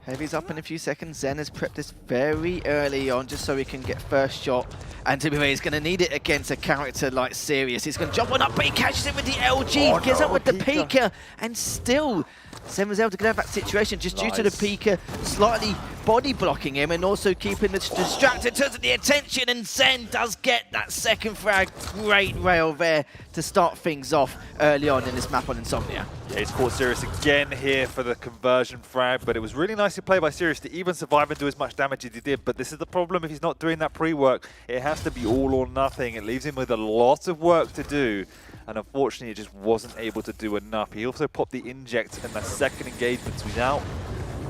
Heavy's up in a few seconds, Zen has prepped this very early on just so he can get first shot. And to be fair, he's going to need it against a character like Sirius. He's going to jump on up, but he catches it with the LG, gets up with the Pika, and still Zen was able to get out of that situation just due to the Pika slightly body blocking him and also keeping the distracted in terms of the attention, and Zen does get that second frag. Great rail there to start things off early on in this map on Insomnia. Yeah, he's caught Sirius again here for the conversion frag, but it was really nicely played by Sirius to even survive and do as much damage as he did. But this is the problem if he's not doing that pre-work. It has to be all or nothing. It leaves him with a lot of work to do, and unfortunately, he just wasn't able to do enough. He also popped the inject in the second engagement, so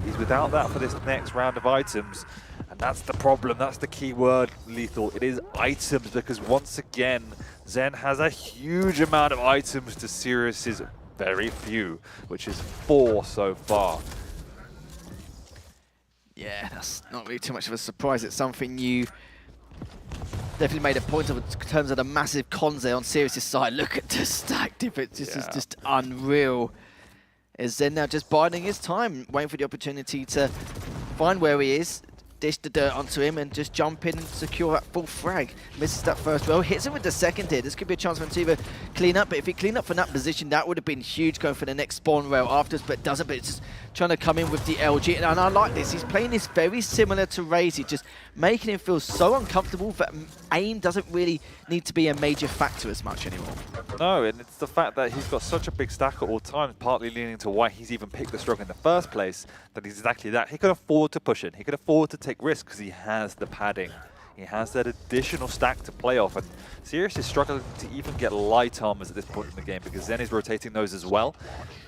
he's without that for this next round of items. And that's the problem, that's the key word, Lethal. It is items, because once again, Zen has a huge amount of items to Sirius's very few, which is 4 so far. Yeah, that's not really too much of a surprise. It's something you definitely made a point of in terms of the massive cons there on Sirius's side. Look at the stack difference. This is just unreal. Is Zen now just biding his time, waiting for the opportunity to find where he is, dish the dirt onto him, and just jump in and secure that full frag. Misses that first row, hits him with the second here. This could be a chance for him to either clean up, but if he cleaned up from that position, that would have been huge going for the next spawn rail afterwards, but doesn't. But it's just trying to come in with the LG, and I like this. He's playing this very similar to Razy, just making him feel so uncomfortable that aim doesn't really need to be a major factor as much anymore. No, and it's the fact that he's got such a big stack at all times, partly leaning to why he's even picked the stroke in the first place, that he's exactly that. He could afford to push in. He could afford to take risks because he has the padding. He has that additional stack to play off, and Sirius is struggling to even get light armors at this point in the game because Zen is rotating those as well.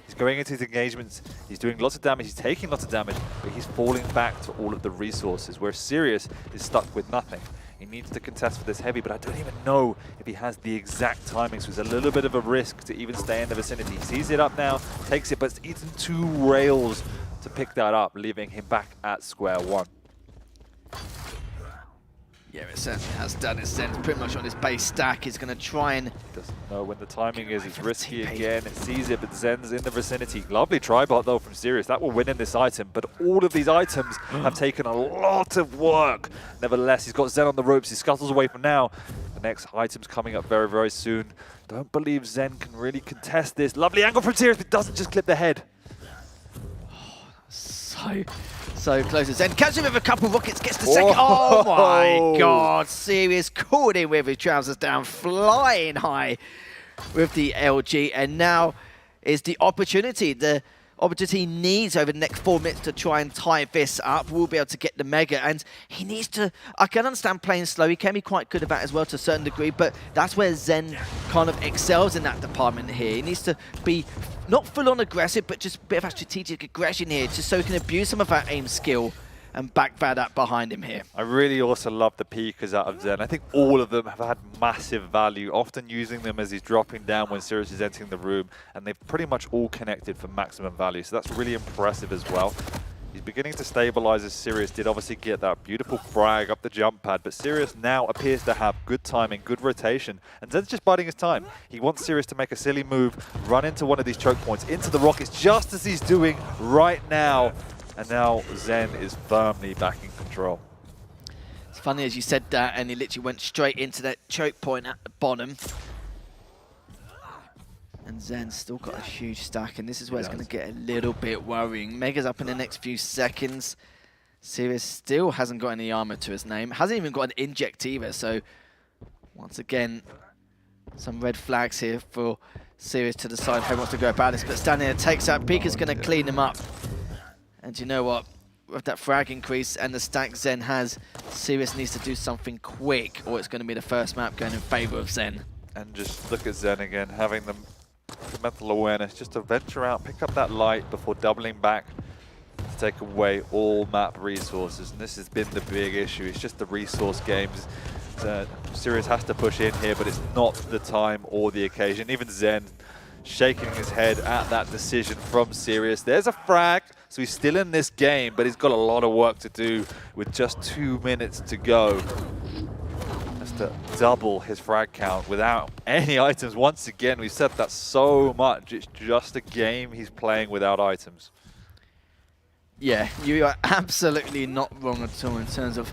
He's going into his engagements, he's doing lots of damage, he's taking lots of damage, but he's falling back to all of the resources, where Sirius is stuck with nothing. He needs to contest for this heavy, but I don't even know if he has the exact timing, so it's a little bit of a risk to even stay in the vicinity. He sees it up now, takes it, but it's eaten 2 rails to pick that up, leaving him back at square one. Yeah, it certainly has done. It Zen's pretty much on his base stack. He's going to try and... Doesn't know when the timing is. It's risky again. It sees it, but Zen's in the vicinity. Lovely tribot, though, from Sirius. That will win in this item, but all of these items have taken a lot of work. Nevertheless, he's got Zen on the ropes. He scuttles away from now. The next item's coming up very, very soon. Don't believe Zen can really contest this. Lovely angle from Sirius, but doesn't just clip the head. So close as Zen. Catches him with a couple of rockets, gets the second. Oh my god. Sirius caught him with his trousers down, flying high with the LG. And now is the opportunity. The opportunity he needs over the next 4 minutes to try and tie this up. We'll be able to get the Mega. And he needs to... I can understand playing slow. He can be quite good at that as well to a certain degree. But that's where Zen kind of excels in that department here. He needs to be... not full-on aggressive, but just a bit of a strategic aggression here, just so he can abuse some of that aim skill and backfire that behind him here. I really also love the peekers out of Zen. I think all of them have had massive value, often using them as he's dropping down when Sirius is entering the room, and they've pretty much all connected for maximum value, so that's really impressive as well. He's beginning to stabilize as Sirius did obviously get that beautiful frag up the jump pad, but Sirius now appears to have good timing, good rotation, and Zen's just biding his time. He wants Sirius to make a silly move, run into one of these choke points, into the rockets, just as he's doing right now. And now Zen is firmly back in control. It's funny as you said that, and he literally went straight into that choke point at the bottom. And Zen's still got a huge stack, and this is where it's going to get a little bit worrying. Mega's up in the next few seconds. Sirius still hasn't got any armor to his name. Hasn't even got an inject either, so once again, some red flags here for Sirius to decide how he wants to go about this. But standing there takes out, Pika's going to clean him up. And you know what? with that frag increase and the stack Zen has, Sirius needs to do something quick, or it's going to be the first map going in favor of Zen. And just look at Zen again, having the mental awareness just to venture out, pick up that light before doubling back to take away all map resources. And this has been the big issue. It's just the resource games. Sirius has to push in here, but it's not the time or the occasion. Even Zen shaking his head at that decision from Sirius. There's a frag, so he's still in this game, but he's got a lot of work to do with just 2 minutes to go. Has to double his frag count without any items. Once again, we've said that so much. It's just a game he's playing without items. Yeah, you are absolutely not wrong at all in terms of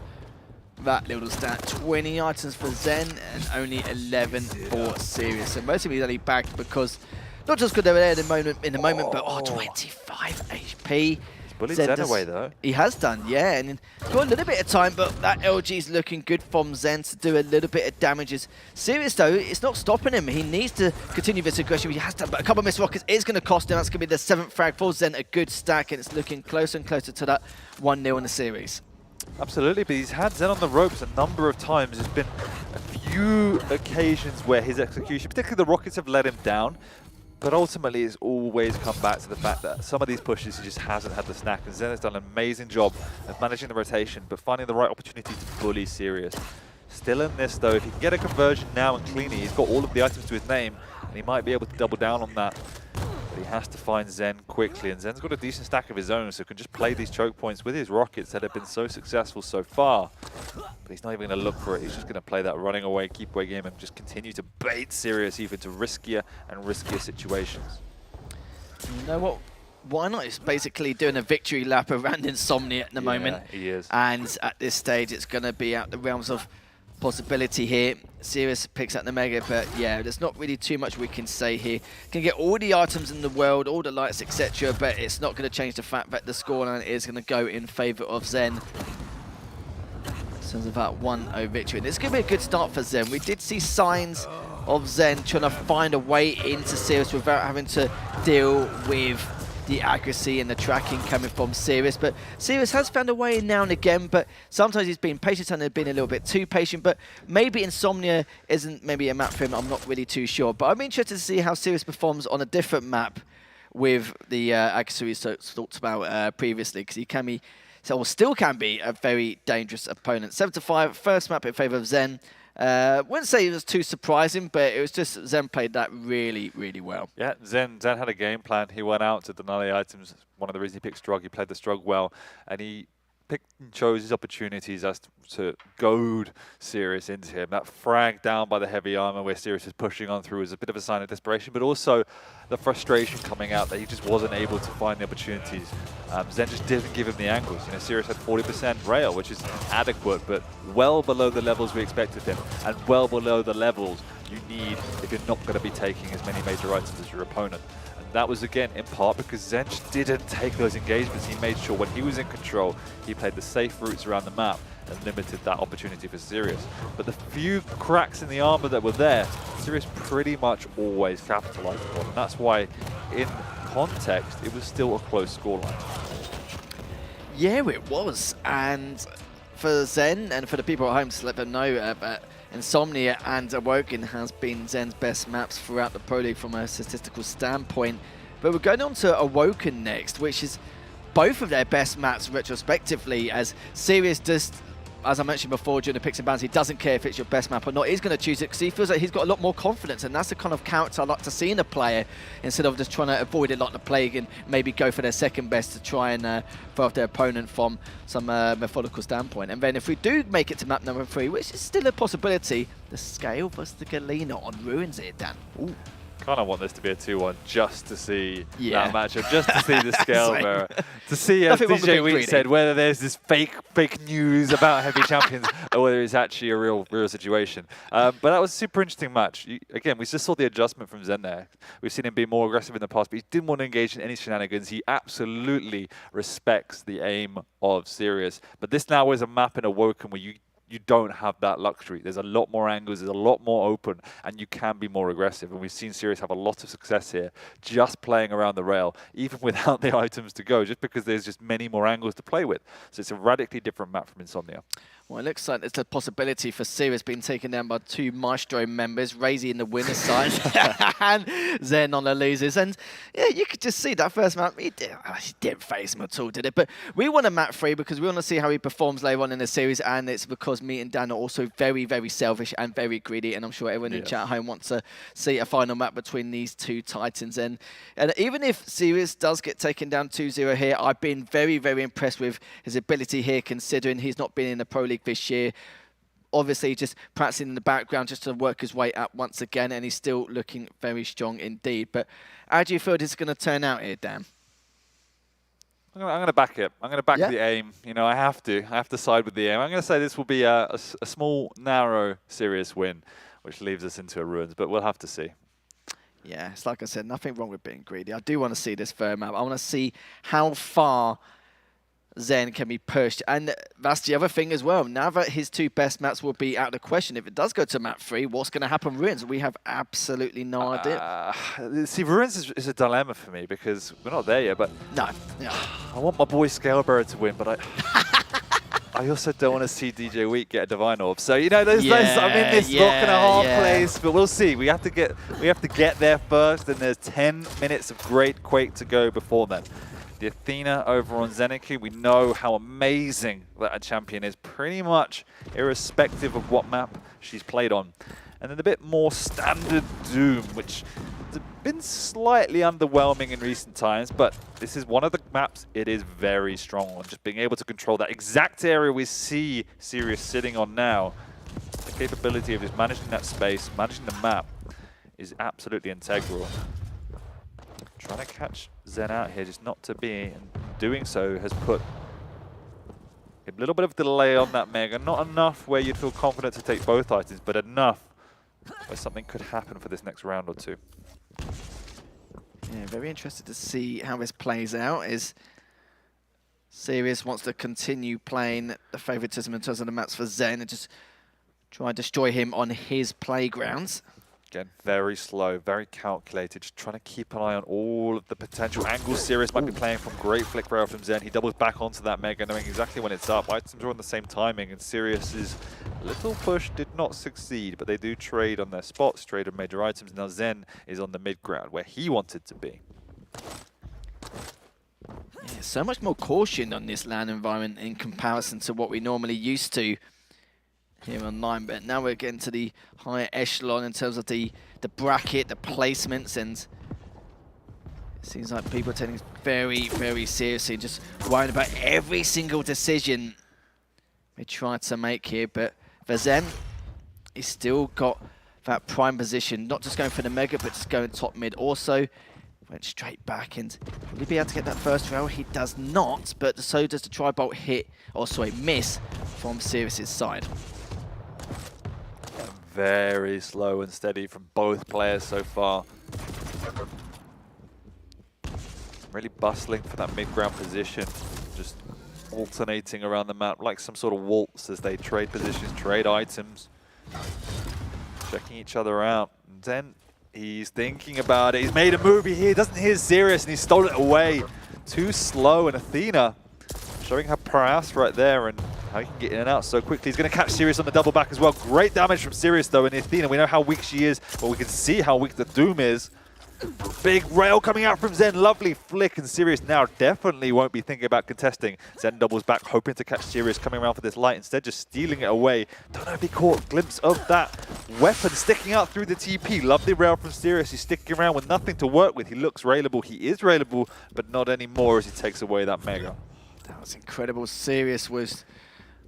that little stat. 20 items for Zen and only 11 for Sirius. So most of he's only backed because, not just because they were there in the moment, but 25 HP. Bullied Zen away though. He has done, yeah, and got a little bit of time, but that LG's looking good from Zen to do a little bit of damages. Sirius though, it's not stopping him. He needs to continue this aggression. He has done, but a couple of missed rockets is going to cost him. That's going to be the 7th frag for Zen, a good stack, and it's looking closer and closer to that 1-0 in the series. Absolutely, but he's had Zen on the ropes a number of times. There's been a few occasions where his execution, particularly the rockets, have let him down. But ultimately, it's always come back to the fact that some of these pushes, he just hasn't had the snack. And Zen has done an amazing job of managing the rotation, but finding the right opportunity to bully Sirius. Still in this, though, if he can get a conversion now and cleanly, he's got all of the items to his name, and he might be able to double down on that. But he has to find Zen quickly, and Zen's got a decent stack of his own, so can just play these choke points with his rockets that have been so successful so far. But he's not even going to look for it. He's just going to play that running away, keep away game, and just continue to bait Sirius even to riskier and riskier situations. You know what? Why not? It's basically doing a victory lap around Insomnia at the moment. He is. And at this stage, it's going to be out the realms of possibility here. Sirius picks up the Mega, but yeah, there's not really too much we can say here. Can get all the items in the world, all the lights, etc., but it's not going to change the fact that the scoreline is going to go in favor of Zen. In terms of that 1-0 victory. And it's going to be a good start for Zen. We did see signs of Zen trying to find a way into Sirius without having to deal with the accuracy and the tracking coming from Sirius, but Sirius has found a way now and again, but sometimes he's been patient and been a little bit too patient, but maybe Insomnia isn't maybe a map for him, I'm not really too sure. But I'm interested to see how Sirius performs on a different map with the accuracy we talked about previously, because he can be, or still can be, a very dangerous opponent. 7-5, first map in favor of Zen. Wouldn't say it was too surprising, but it was just Zen played that really, really well. Yeah, Zen had a game plan. He went out to deny the items. One of the reasons he picked Strug, he played the Strug well, and he picked and chose his opportunities as to goad Sirius into him. That frag down by the heavy armor where Sirius is pushing on through is a bit of a sign of desperation, but also the frustration coming out that he just wasn't able to find the opportunities. Zen just didn't give him the angles. You know, Sirius had 40% rail, which is adequate, but well below the levels we expected him, and well below the levels you need if you're not going to be taking as many major items as your opponent. That was, again, in part because Zen just didn't take those engagements. He made sure when he was in control, he played the safe routes around the map and limited that opportunity for Sirius. But the few cracks in the armor that were there, Sirius pretty much always capitalized upon. And that's why, in context, it was still a close scoreline. Yeah, it was. And for Zen and for the people at home, to let them know that Insomnia and Awoken has been Zen's best maps throughout the Pro League from a statistical standpoint. But we're going on to Awoken next, which is both of their best maps retrospectively, as Sirius just, as I mentioned before during the picks and bans, he doesn't care if it's your best map or not. He's going to choose it because he feels like he's got a lot more confidence, and that's the kind of character I like to see in a player, instead of just trying to avoid it like the plague and maybe go for their second best to try and throw off their opponent from some methodical standpoint. And then if we do make it to map number 3, which is still a possibility, the Scale versus the Galena on Ruins here, Dan. Ooh. Kind of want this to be a 2-1 just to see that matchup, just to see the scale bearer, to see, as DJ Week said, whether there's this fake news about heavy champions or whether it's actually a real situation. But that was a super interesting match. Again, we just saw the adjustment from Zen there. We've seen him be more aggressive in the past, but he didn't want to engage in any shenanigans. He absolutely respects the aim of Sirius. But this now is a map in Awoken where you you don't have that luxury. There's a lot more angles, there's a lot more open, and you can be more aggressive. And we've seen Sirius have a lot of success here, just playing around the rail, even without the items to go, just because there's just many more angles to play with. So it's a radically different map from Insomnia. Well, it looks like there's a possibility for Sirius being taken down by 2 Maestro members, Razy in the winner's side and Zen on the losers. And yeah, you could just see that first map. He didn't face him at all, did it? But we want a map 3 because we want to see how he performs later on in the series. And it's because me and Dan are also very, very selfish and very greedy. And I'm sure everyone in chat at home wants to see a final map between these 2 Titans. And even if Sirius does get taken down 2-0 here, I've been very, very impressed with his ability here, considering he's not been in the Pro League this year. Obviously just practicing in the background just to work his way up once again, and he's still looking very strong indeed. But how do you feel this is going to turn out here, Dan? I'm going to back it. I'm going to back the aim. You know, I have to side with the aim. I'm going to say this will be a small, narrow, serious win, which leaves us into a ruins, but we'll have to see. Yeah, it's like I said, nothing wrong with being greedy. I do want to see this third map. I want to see how far Zen can be pushed. And that's the other thing as well. Now that his 2 best maps will be out of the question, if it does go to map 3, what's going to happen Ruins? We have absolutely no idea. See, Ruins is a dilemma for me because we're not there yet, but no. I want my boy Scalebearer to win, but I also don't want to see DJ Week get a Divine Orb. So, you know, I'm in this rock and a hard place, but we'll see. We have to get there first, and there's 10 minutes of great Quake to go before then. The Athena over on Zeniku, we know how amazing that a champion is, pretty much irrespective of what map she's played on. And then a bit more standard Doom, which has been slightly underwhelming in recent times, but this is one of the maps it is very strong on. Just being able to control that exact area we see Sirius sitting on now, the capability of just managing that space, managing the map, is absolutely integral. Trying to catch Zen out here, just not to be, and doing so has put a little bit of delay on that Mega. Not enough where you'd feel confident to take both items, but enough where something could happen for this next round or 2. Yeah, very interested to see how this plays out. Is Sirius wants to continue playing the favoritism in terms of the maps for Zen and just try and destroy him on his playgrounds. Again, very slow, very calculated, just trying to keep an eye on all of the potential angles Sirius might be playing from. Great flick rail from Zen. He doubles back onto that Mega, knowing exactly when it's up. Items are on the same timing, and Sirius's little push did not succeed, but they do trade on their spots, trade on major items. Now Zen is on the mid ground, where he wanted to be. Yeah, so much more caution on this LAN environment in comparison to what we normally used to here online, but now we're getting to the higher echelon in terms of the bracket, the placements, and it seems like people are taking this very, very seriously, just worrying about every single decision they try to make here. But for Zen, he's still got that prime position, not just going for the Mega, but just going top mid also. Went straight back, and will he be able to get that first rail? He does not, but so does the tri-bolt hit, or sorry, miss from Sirius's side. Very slow and steady from both players so far. Really bustling for that mid-ground position, just alternating around the map like some sort of waltz as they trade positions, trade items, checking each other out. And then he's thinking about it. He's made a move. He doesn't hear Sirius, and he stole it away. Too slow, and Athena showing her prowess right there, and how he can get in and out so quickly. He's going to catch Sirius on the double back as well. Great damage from Sirius, though, and Athena. We know how weak she is, but we can see how weak the Doom is. Big rail coming out from Zen. Lovely flick, and Sirius now definitely won't be thinking about contesting. Zen doubles back, hoping to catch Sirius coming around for this light. Instead, just stealing it away. Don't know if he caught a glimpse of that weapon sticking out through the TP. Lovely rail from Sirius. He's sticking around with nothing to work with. He looks railable. He is railable, but not anymore as he takes away that Mega. That was incredible. Sirius was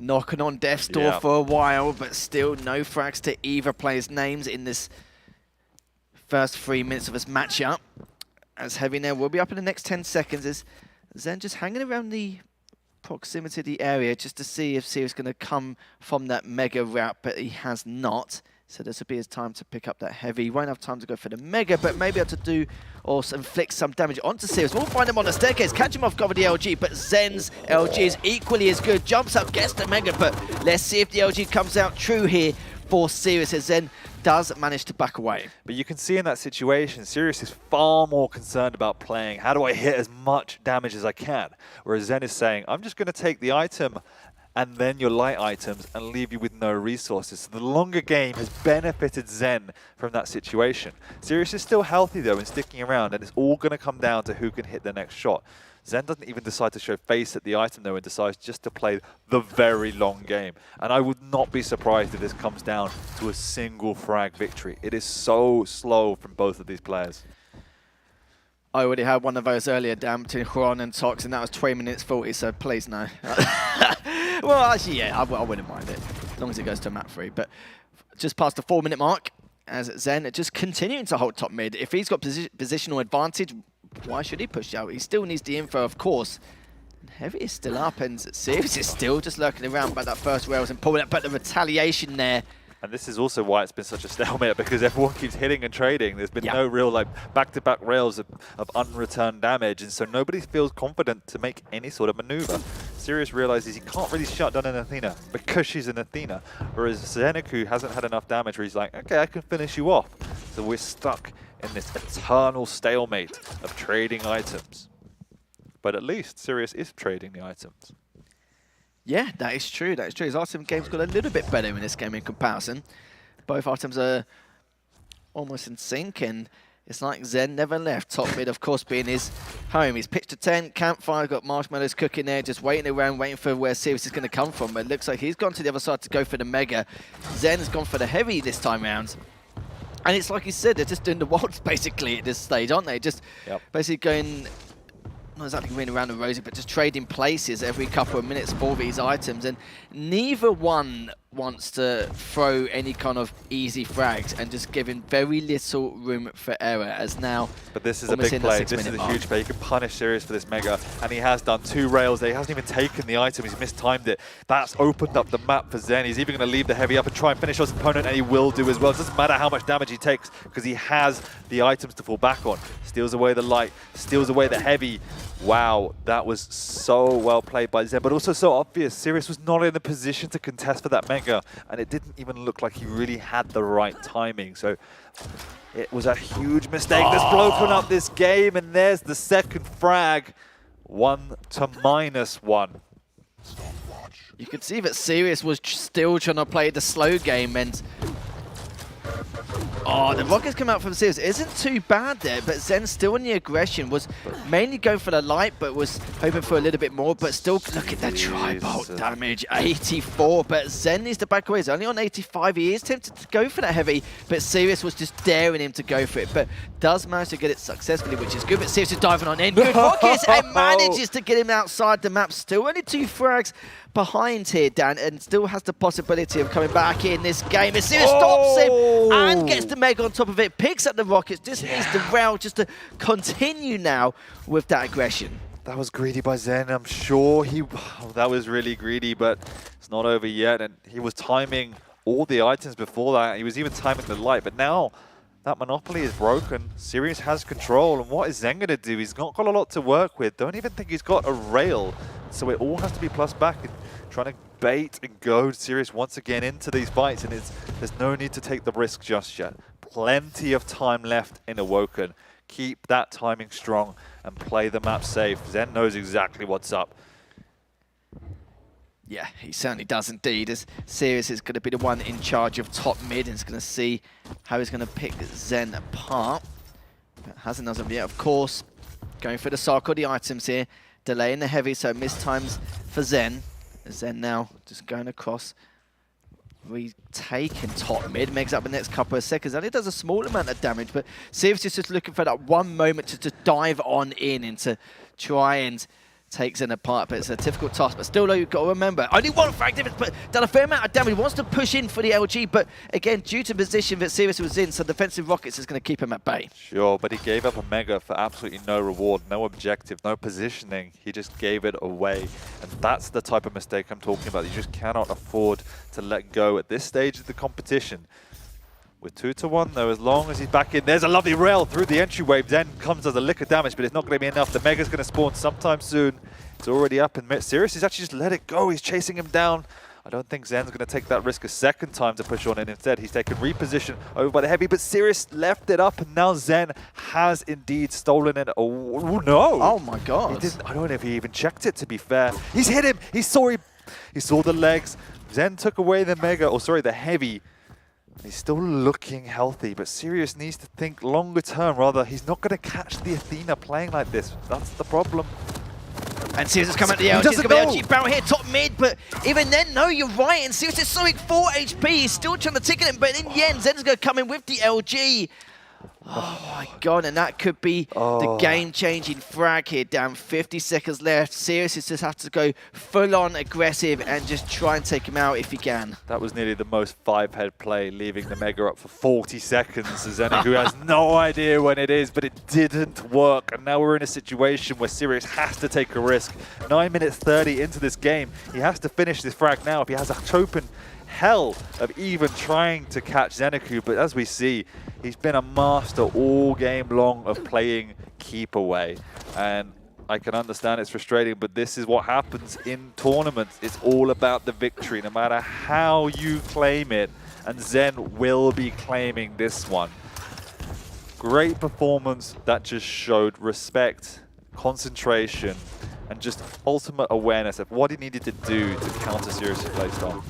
knocking on death's door for a while, but still no frags to either player's names in this first 3 minutes of this matchup. As Heavy Nail will be up in the next 10 seconds, as Zen just hanging around the proximity of the area just to see if Sirius is going to come from that Mega route, but he has not. So this would be his time to pick up that heavy. He won't have time to go for the Mega, but maybe able to do or inflict some damage onto Sirius. We'll find him on the staircase, catch him off guard with the LG, but Zen's LG is equally as good. Jumps up, gets the Mega, but let's see if the LG comes out true here for Sirius, as Zen does manage to back away. But you can see in that situation, Sirius is far more concerned about playing, how do I hit as much damage as I can? Whereas Zen is saying, I'm just going to take the item and then your light items and leave you with no resources. So the longer game has benefited Zen from that situation. Sirius is still healthy though and sticking around, and it's all going to come down to who can hit the next shot. Zen doesn't even decide to show face at the item though and decides just to play the very long game. And I would not be surprised if this comes down to a single frag victory. It is so slow from both of these players. I already had one of those earlier, down between Huron and Tox, and that was 20 minutes 40, so please no. Well, actually, yeah, I wouldn't mind it, as long as it goes to map 3. But just past the 4-minute mark, as Zen just continuing to hold top mid. If he's got positional advantage, why should he push out? He still needs the info, of course. And Heavy is still up, and Sirius is still just lurking around by that first rails and pulling up, but the retaliation there. And this is also why it's been such a stalemate, because everyone keeps hitting and trading. There's been no real back-to-back rails of unreturned damage, and so nobody feels confident to make any sort of maneuver. Sirius realizes he can't really shut down an Athena because she's an Athena, whereas Zeniku hasn't had enough damage where he's like, okay, I can finish you off. So we're stuck in this eternal stalemate of trading items. But at least Sirius is trading the items. Yeah, that is true. That is true. His item game's got a little bit better in this game in comparison. Both items are almost in sync, and it's like Zen never left. Top mid, of course, being his home. He's pitched a tent, campfire, got marshmallows cooking there, just waiting around, waiting for where Sirius is going to come from. But it looks like he's gone to the other side to go for the Mega. Zen has gone for the heavy this time round. And it's like you said, they're just doing the waltz basically at this stage, aren't they? Just basically going, not exactly going around the rosy, but just trading places every couple of minutes for these items. And neither one wants to throw any kind of easy frags and just giving very little room for error, as now. But this is a big play. This is a huge play. He can punish Sirius for this Mega, and he has done 2 rails there. He hasn't even taken the item. He's mistimed it. That's opened up the map for Zen. He's even going to leave the heavy up and try and finish his opponent, and he will do as well. It doesn't matter how much damage he takes because he has the items to fall back on. Steals away the light, steals away the heavy. Wow, that was so well played by Zen, but also so obvious. Sirius was not in a position to contest for that Mega, and it didn't even look like he really had the right timing. So it was a huge mistake that's broken up this game, and there's the second frag, 1 to -1. You could see that Sirius was still trying to play the slow game, and the rockets come out from Sirius. It isn't too bad there, but Zen still in the aggression, was mainly going for the light, but was hoping for a little bit more, but still, look at that tri-bolt damage, 84, but Zen needs to back away. He's only on 85, he is tempted to go for that heavy, but Sirius was just daring him to go for it, but does manage to get it successfully, which is good, but Sirius is diving on in. Good rockets, and manages to get him outside the map. Still only 2 frags behind here, Dan, and still has the possibility of coming back in this game. And Sirius stops him and gets the Mega on top of it, picks up the rockets, just needs the rail just to continue now with that aggression. That was greedy by Zen. I'm sure that was really greedy, but it's not over yet. And he was timing all the items before that. He was even timing the light, but now that monopoly is broken. Sirius has control, and what is Zen going to do? He's not got a lot to work with. Don't even think he's got a rail, so it all has to be plus back. And trying to bait and goad Sirius once again into these fights, and there's no need to take the risk just yet. Plenty of time left in Awoken. Keep that timing strong and play the map safe. Zen knows exactly what's up. Yeah, he certainly does indeed, as Sirius is going to be the one in charge of top mid and is going to see how he's going to pick Zen apart. But hasn't as of yet, of course. Going for the circle, the items here. Delaying the heavy, so mistimes for Zen. Zen now just going across, retaking top mid, makes up the next couple of seconds. Only does a small amount of damage, but Sirius is just looking for that one moment to dive on in and to try and take Zen apart. But it's a difficult task. But still, though, you've got to remember, only 1 frag difference, but done a fair amount of damage. Wants to push in for the LG, but again, due to position that Sirius was in, so defensive rockets is going to keep him at bay. Sure, but he gave up a Mega for absolutely no reward, no objective, no positioning. He just gave it away. And that's the type of mistake I'm talking about. You just cannot afford to let go at this stage of the competition. With 2-1 though, as long as he's back in. There's a lovely rail through the entry wave. Zen comes as a lick of damage, but it's not going to be enough. The Mega's going to spawn sometime soon. It's already up in mid. Sirius has actually just let it go. He's chasing him down. I don't think Zen's going to take that risk a second time to push on in. Instead, he's taken reposition over by the heavy, but Sirius left it up, and now Zen has indeed stolen it. Oh, no. Oh my god. I don't know if he even checked it, to be fair. He's hit him. He saw the legs. Zen took away the Mega, or sorry, the heavy. He's still looking healthy, but Sirius needs to think longer term. Rather, he's not going to catch the Athena playing like this. That's the problem. And Sirius has come at the LG. He's got the LG barrel here, top mid, but even then, no, you're right. And Sirius is sowing 4 HP. He's still trying to ticket him, but in the end, Zen's going to come in with the LG. Oh my god, and that could be the game-changing frag here. Down 50 seconds left. Sirius just has to go full-on aggressive and just try and take him out if he can. That was nearly the most 5-head play, leaving the Mega up for 40 seconds. Zeniku has no idea when it is, but it didn't work. And now we're in a situation where Sirius has to take a risk. 9 minutes 30 into this game. He has to finish this frag now if he has a open hell of even trying to catch Zeniku, but as we see, he's been a master all game long of playing keep away. And I can understand it's frustrating, but this is what happens in tournaments. It's all about the victory, no matter how you claim it, and Zen will be claiming this one. Great performance that just showed respect, concentration, and just ultimate awareness of what he needed to do to counter Sirius' playstyle.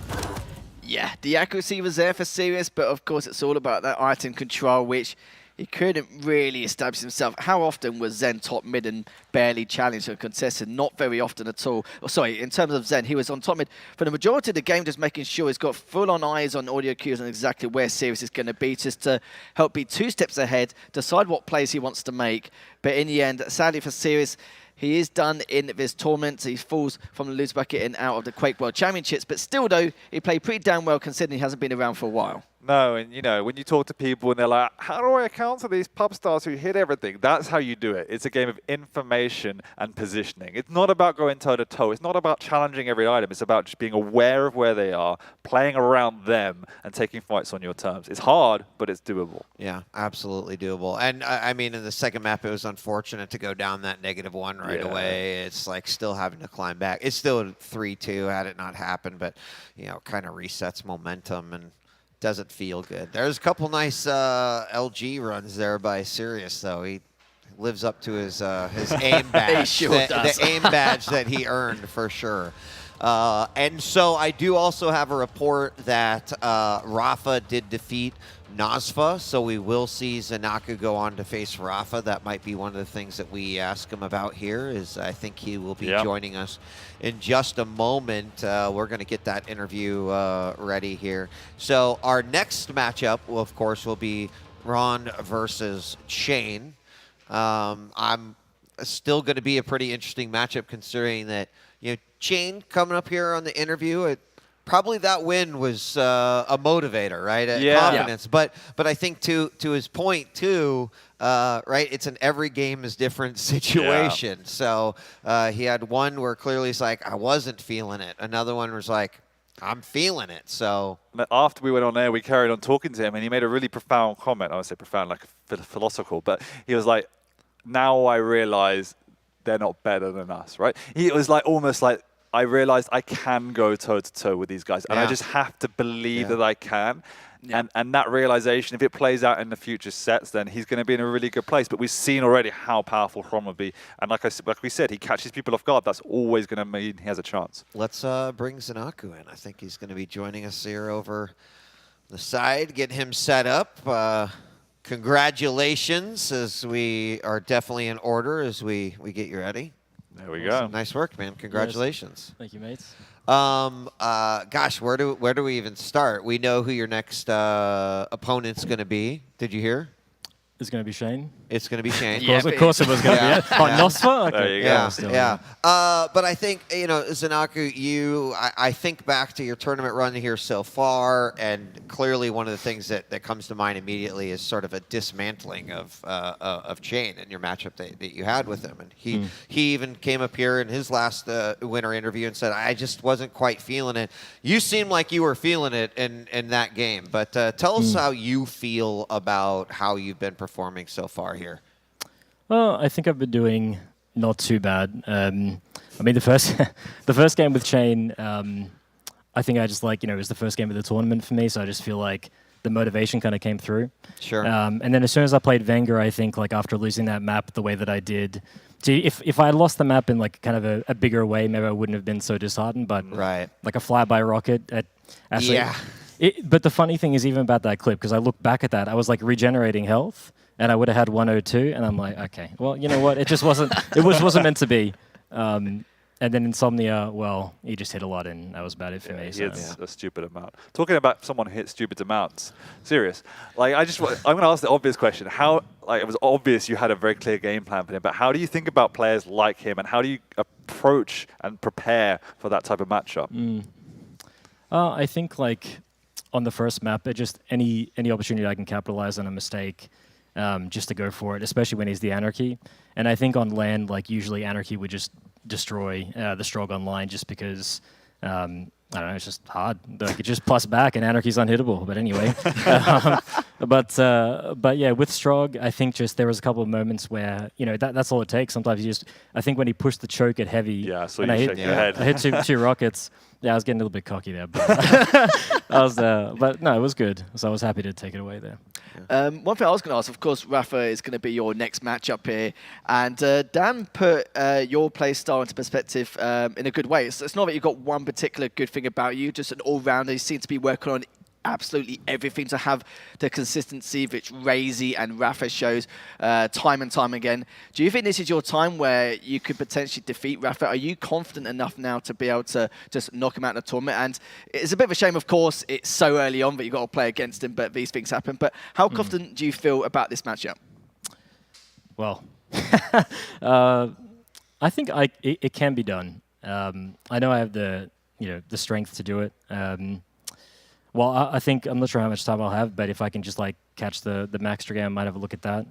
Yeah, the accuracy was there for Sirius, but of course it's all about that item control, which he couldn't really establish himself. How often was Zen top mid and barely challenged or contested? Not very often at all. Oh, sorry, in terms of Zen, he was on top mid for the majority of the game, just making sure he's got full-on eyes on audio cues on exactly where Sirius is going to be, just to help be 2 steps ahead, decide what plays he wants to make. But in the end, sadly for Sirius, he is done in this tournament. He falls from the loose bucket and out of the Quake World Championships. But still, though, he played pretty damn well considering he hasn't been around for a while. No, and you know, when you talk to people and they're like, how do I account for these pub stars who hit everything? That's how you do it. It's a game of information and positioning. It's not about going toe-to-toe. It's not about challenging every item. It's about just being aware of where they are, playing around them, and taking fights on your terms. It's hard, but it's doable. Yeah, absolutely doable. And I mean, in the second map, it was unfortunate to go down that -1 right away. It's like still having to climb back. It's still 3-2 had it not happened, but, you know, kind of resets momentum and doesn't feel good. There's a couple nice LG runs there by Sirius, though. He lives up to his aim badge. He sure does. The aim badge that he earned, for sure. And so I do also have a report that Rafa did defeat Nazfa, so we will see Zanaku go on to face Rafa. That might be one of the things that we ask him about here, is I think he will be joining us in just a moment. We're going to get that interview ready here. So our next matchup, will, of course, will be Ron versus Shane. I'm still going to be a pretty interesting matchup considering that, you know, Shane coming up here on the interview, probably that win was a motivator, right? Confidence. But I think to his point too, right? It's an every game is different situation. So he had one where clearly he's like, I wasn't feeling it. Another one was like, I'm feeling it. So after we went on air, we carried on talking to him, and he made a really profound comment. I would say profound, like philosophical, but he was like, now I realize they're not better than us, right? He was like almost like, I realized I can go toe-to-toe with these guys, and I just have to believe that I can. And that realization, if it plays out in the future sets, then he's going to be in a really good place. But we've seen already how powerful Chrom will be. And like we said, he catches people off guard. That's always going to mean he has a chance. Let's bring Zanaku in. I think he's going to be joining us here over the side, get him set up. Congratulations, as we are definitely in order as we get you ready. There we go. Nice work, man. Congratulations. Yes. Thank you, mates. Gosh, where do we even start? We know who your next opponent's going to be. Did you hear? is going to be Shane. It's going to be Shane. Of course it was going to be it. Oh, Nosfa? Okay. There you go. Yeah. But I think, Zanaku, I think back to your tournament run here so far, and clearly one of the things that comes to mind immediately is sort of a dismantling of Shane in your matchup that you had with him. And he even came up here in his last winter interview and said, I just wasn't quite feeling it. You seemed like you were feeling it in that game. But tell us how you feel about how you've been performing so far here. Well, I think I've been doing not too bad. I mean, the first game with Shane, I think I just it was the first game of the tournament for me, so I just feel like the motivation kind of came through. Sure. And then as soon as I played Wenger, I think after losing that map the way that I did, if I had lost the map in kind of a bigger way, maybe I wouldn't have been so disheartened. But right, like a flyby rocket, actually, yeah. But the funny thing is, even about that clip, because I look back at that, I was regenerating health, and I would have had 102, and I'm like, okay, well, you know what? It just wasn't. It wasn't meant to be. And then Insomnia, well, he just hit a lot, and that was about it for me. He hits a stupid amount. Talking about someone who hits stupid amounts, serious. I'm going to ask the obvious question. How, it was obvious you had a very clear game plan for him, but how do you think about players like him, and how do you approach and prepare for that type of matchup? I think on the first map, just any opportunity I can capitalize on a mistake, just to go for it, especially when he's the Anarchy. And I think on land, usually Anarchy would just destroy the Strog online just because, I don't know, it's just hard. It just plus back and Anarchy's unhittable. But anyway. But yeah, with Strog, I think just there was a couple of moments where, that's all it takes. Sometimes I think when he pushed the choke at heavy, so you shake your head. I hit two rockets. Yeah, I was getting a little bit cocky there, but but no, it was good. So I was happy to take it away there. One thing I was going to ask, of course, Rafa is going to be your next matchup here, and Dan put your play style into perspective in a good way. It's not that you've got one particular good thing about you, just an all-rounder. You seem to be working on absolutely everything to have the consistency which Razy and Rafa shows time and time again. Do you think this is your time where you could potentially defeat Rafa? Are you confident enough now to be able to just knock him out of the tournament? And it's a bit of a shame, of course, it's so early on that you've got to play against him, but these things happen. But how confident do you feel about this matchup? Well, I think it can be done. I know I have the strength to do it. Well, I think, I'm not sure how much time I'll have, but if I can just catch the Maxter game, I might have a look at that.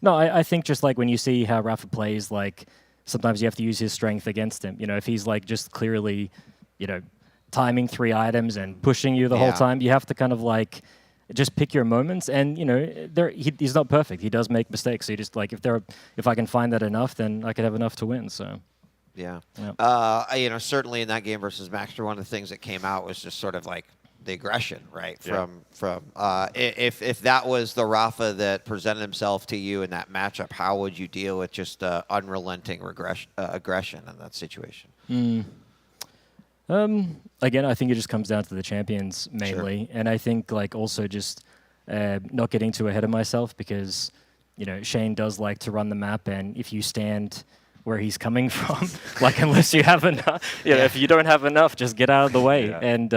No, I think just when you see how Rafa plays, sometimes you have to use his strength against him. If he's just clearly, timing 3 items and pushing you the whole time, you have to kind of just pick your moments. And he's not perfect. He does make mistakes. So you just if I can find that enough, then I could have enough to win. So. Yeah. Certainly in that game versus Maxter, one of the things that came out was just sort of the aggression, right? From if that was the Rafa that presented himself to you in that matchup, how would you deal with just unrelenting aggression in that situation? Again, I think it just comes down to the champions mainly, and I think also just not getting too ahead of myself, because Shane does like to run the map, and if you stand where he's coming from, unless you have enough, if you don't have enough, just get out of the way. And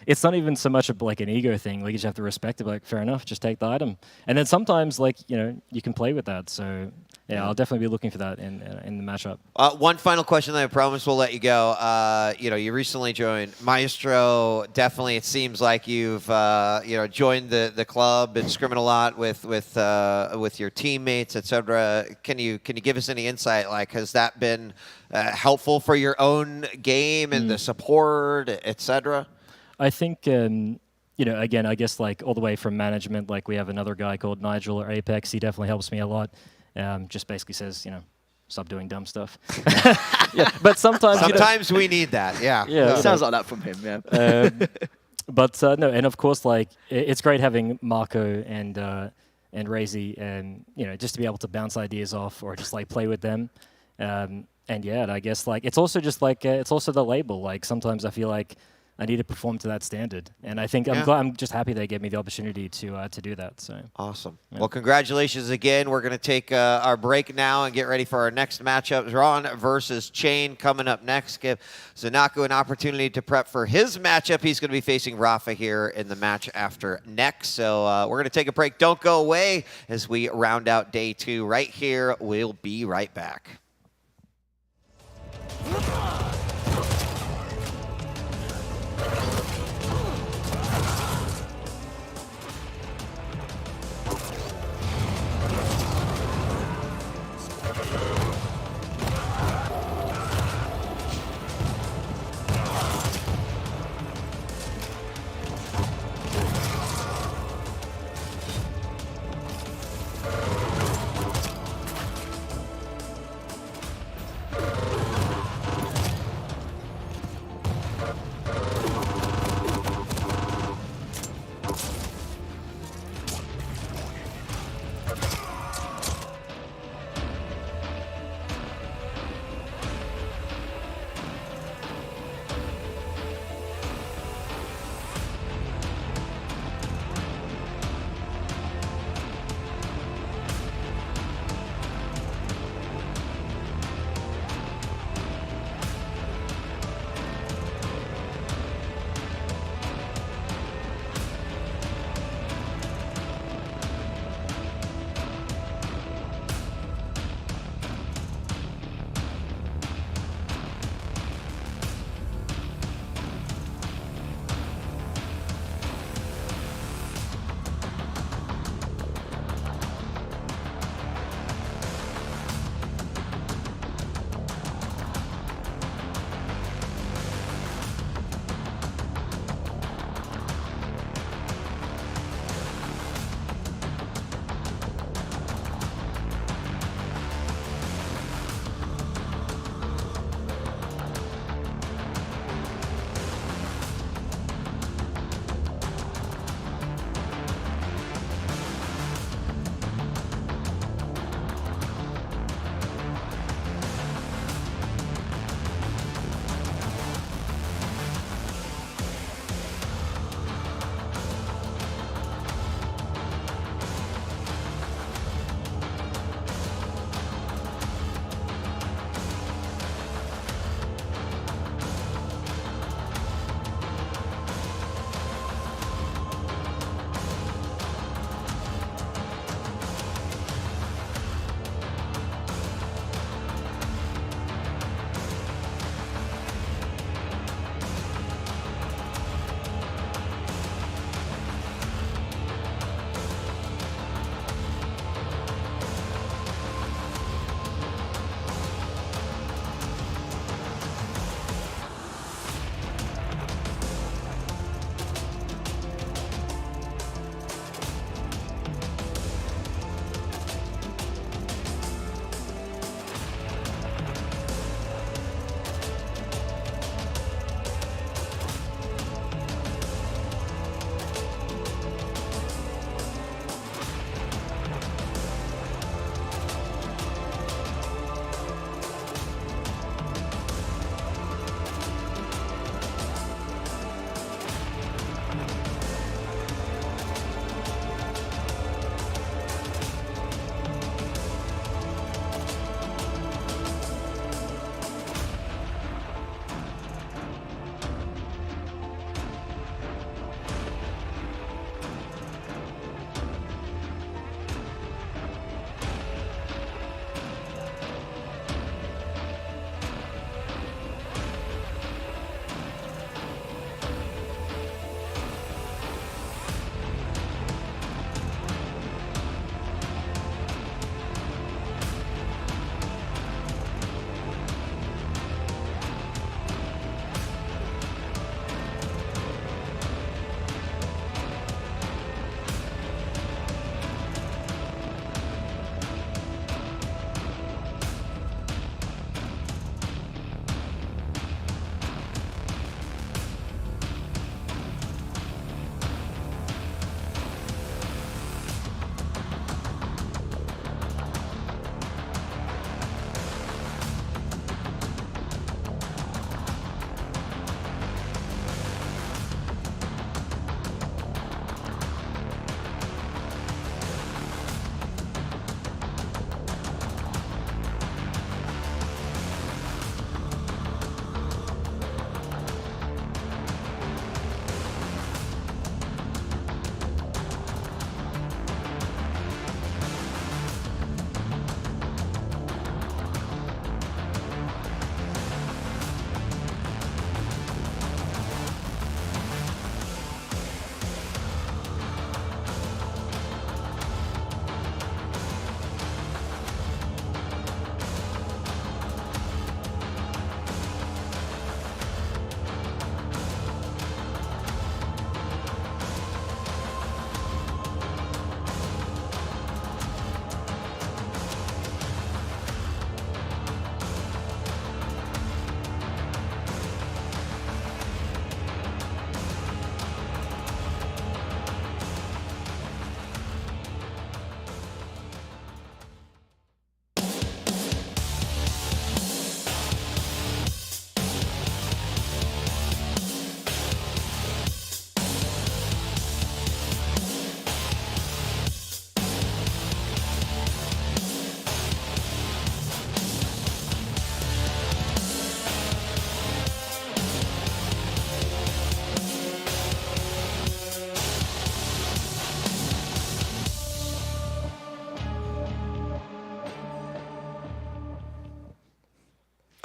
it's not even so much of an ego thing. You just have to respect it. Fair enough, just take the item. And then sometimes you can play with that. So yeah, I'll definitely be looking for that in the matchup. One final question, then I promise we'll let you go. You recently joined Maestro. Definitely, it seems like you've joined the club and scrimming a lot with your teammates, etc. Can you give us any insight? Has that been helpful for your own game and the support, etc.? I think. Again, I guess all the way from management, we have another guy called Nigel or Apex. He definitely helps me a lot. Just basically says, stop doing dumb stuff. But sometimes we need that. Sounds like that from him. Yeah. But no, and of course, it's great having Marco and Razy, and just to be able to bounce ideas off or just play with them. And I guess it's also just it's also the label. Sometimes I feel I need to perform to that standard. And I think I'm just happy they gave me the opportunity to do that. So awesome. Yeah. Well, congratulations again. We're going to take our break now and get ready for our next matchup. Ron versus Chain coming up next. Give Zanaku an opportunity to prep for his matchup. He's going to be facing Rafa here in the match after next. So we're going to take a break. Don't go away as we round out day 2 right here. We'll be right back.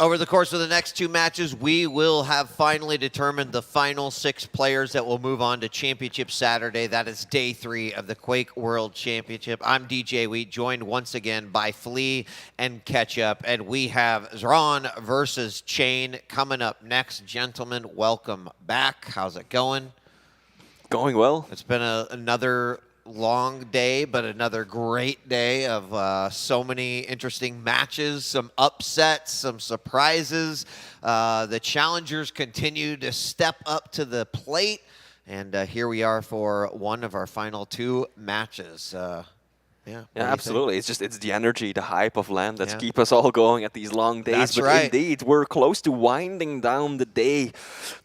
Over the course of the next 2 matches, we will have finally determined the final 6 players that will move on to Championship Saturday. That is day 3 of the Quake World Championship. I'm DJ Wheat, joined once again by Flea and Ketchup, and we have Zron versus Chain coming up next. Gentlemen, welcome back. How's it going? Going well. It's been another long day, but another great day of so many interesting matches, some upsets, some surprises. The challengers continue to step up to the plate, and here we are for one of our final 2 matches. Yeah, absolutely. It's the energy, the hype of LAN that's keep us all going at these long days. That's but right. Indeed, we're close to winding down the day.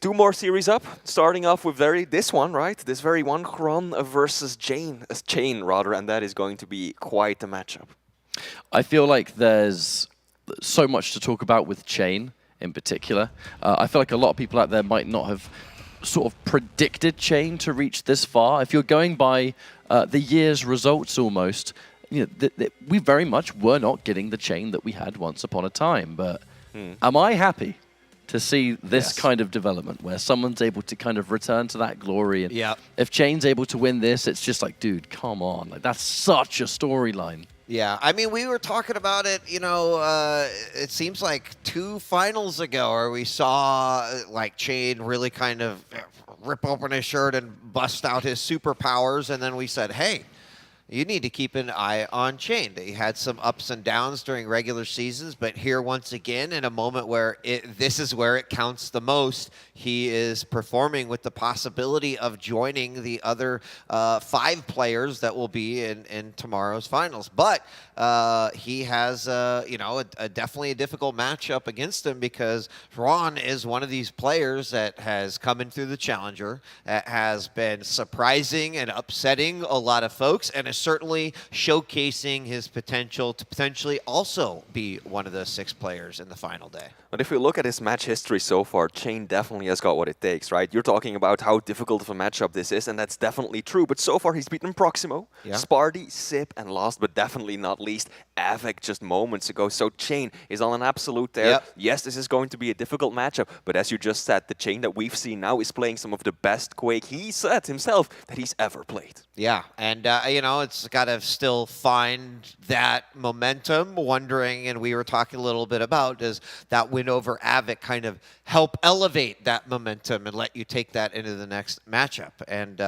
2 more series up, starting off with this one, right? This very one, Quron versus Chain, and that is going to be quite a matchup. I feel like there's so much to talk about with Chain in particular. I feel like a lot of people out there might not have sort of predicted Chain to reach this far. If you're going by the year's results almost, you know, we very much were not getting the Chain that we had once upon a time. But am I happy to see this kind of development where someone's able to kind of return to that glory? And if Chain's able to win this, it's just like, dude, come on. Like, that's such a storyline. Yeah, I mean, we were talking about it, you know, it seems like 2 finals ago where we saw, like, Chain really kind of rip open his shirt and bust out his superpowers, and then we said, hey, you need to keep an eye on Chain. He had some ups and downs during regular seasons, but here once again, in a moment where this is where it counts the most, he is performing with the possibility of joining the other 5 players that will be in tomorrow's finals. But he has, you know, definitely a difficult matchup against him because Ron is one of these players that has come in through the Challenger, that has been surprising and upsetting a lot of folks, and is certainly showcasing his potential to potentially also be one of the 6 players in the final day. But if we look at his match history so far, Chain definitely has got what it takes, right? You're talking about how difficult of a matchup this is, and that's definitely true. But so far, he's beaten Proximo, Sparty, Sip, and last but definitely not least, Avik just moments ago. So Chain is on an absolute tear. Yes, this is going to be a difficult matchup, but as you just said, the Chain that we've seen now is playing some of the best Quake, he said himself, that he's ever played. Yeah, and, you know, it's got to still find that momentum, wondering, and we were talking a little bit about, does that win over Avik kind of help elevate that momentum and let you take that into the next matchup? And,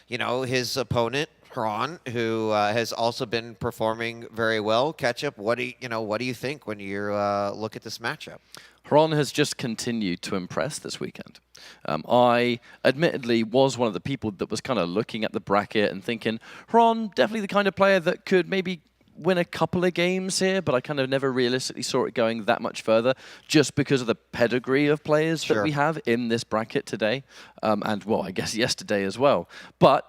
you know, his opponent, Ron, who has also been performing very well. Ketchup, what do you think when you look at this matchup? Ron has just continued to impress this weekend. I admittedly was one of the people that was kind of looking at the bracket and thinking, Ron, definitely the kind of player that could maybe win a couple of games here, but I kind of never realistically saw it going that much further just because of the pedigree of players that we have in this bracket today. And, well, I guess yesterday as well. But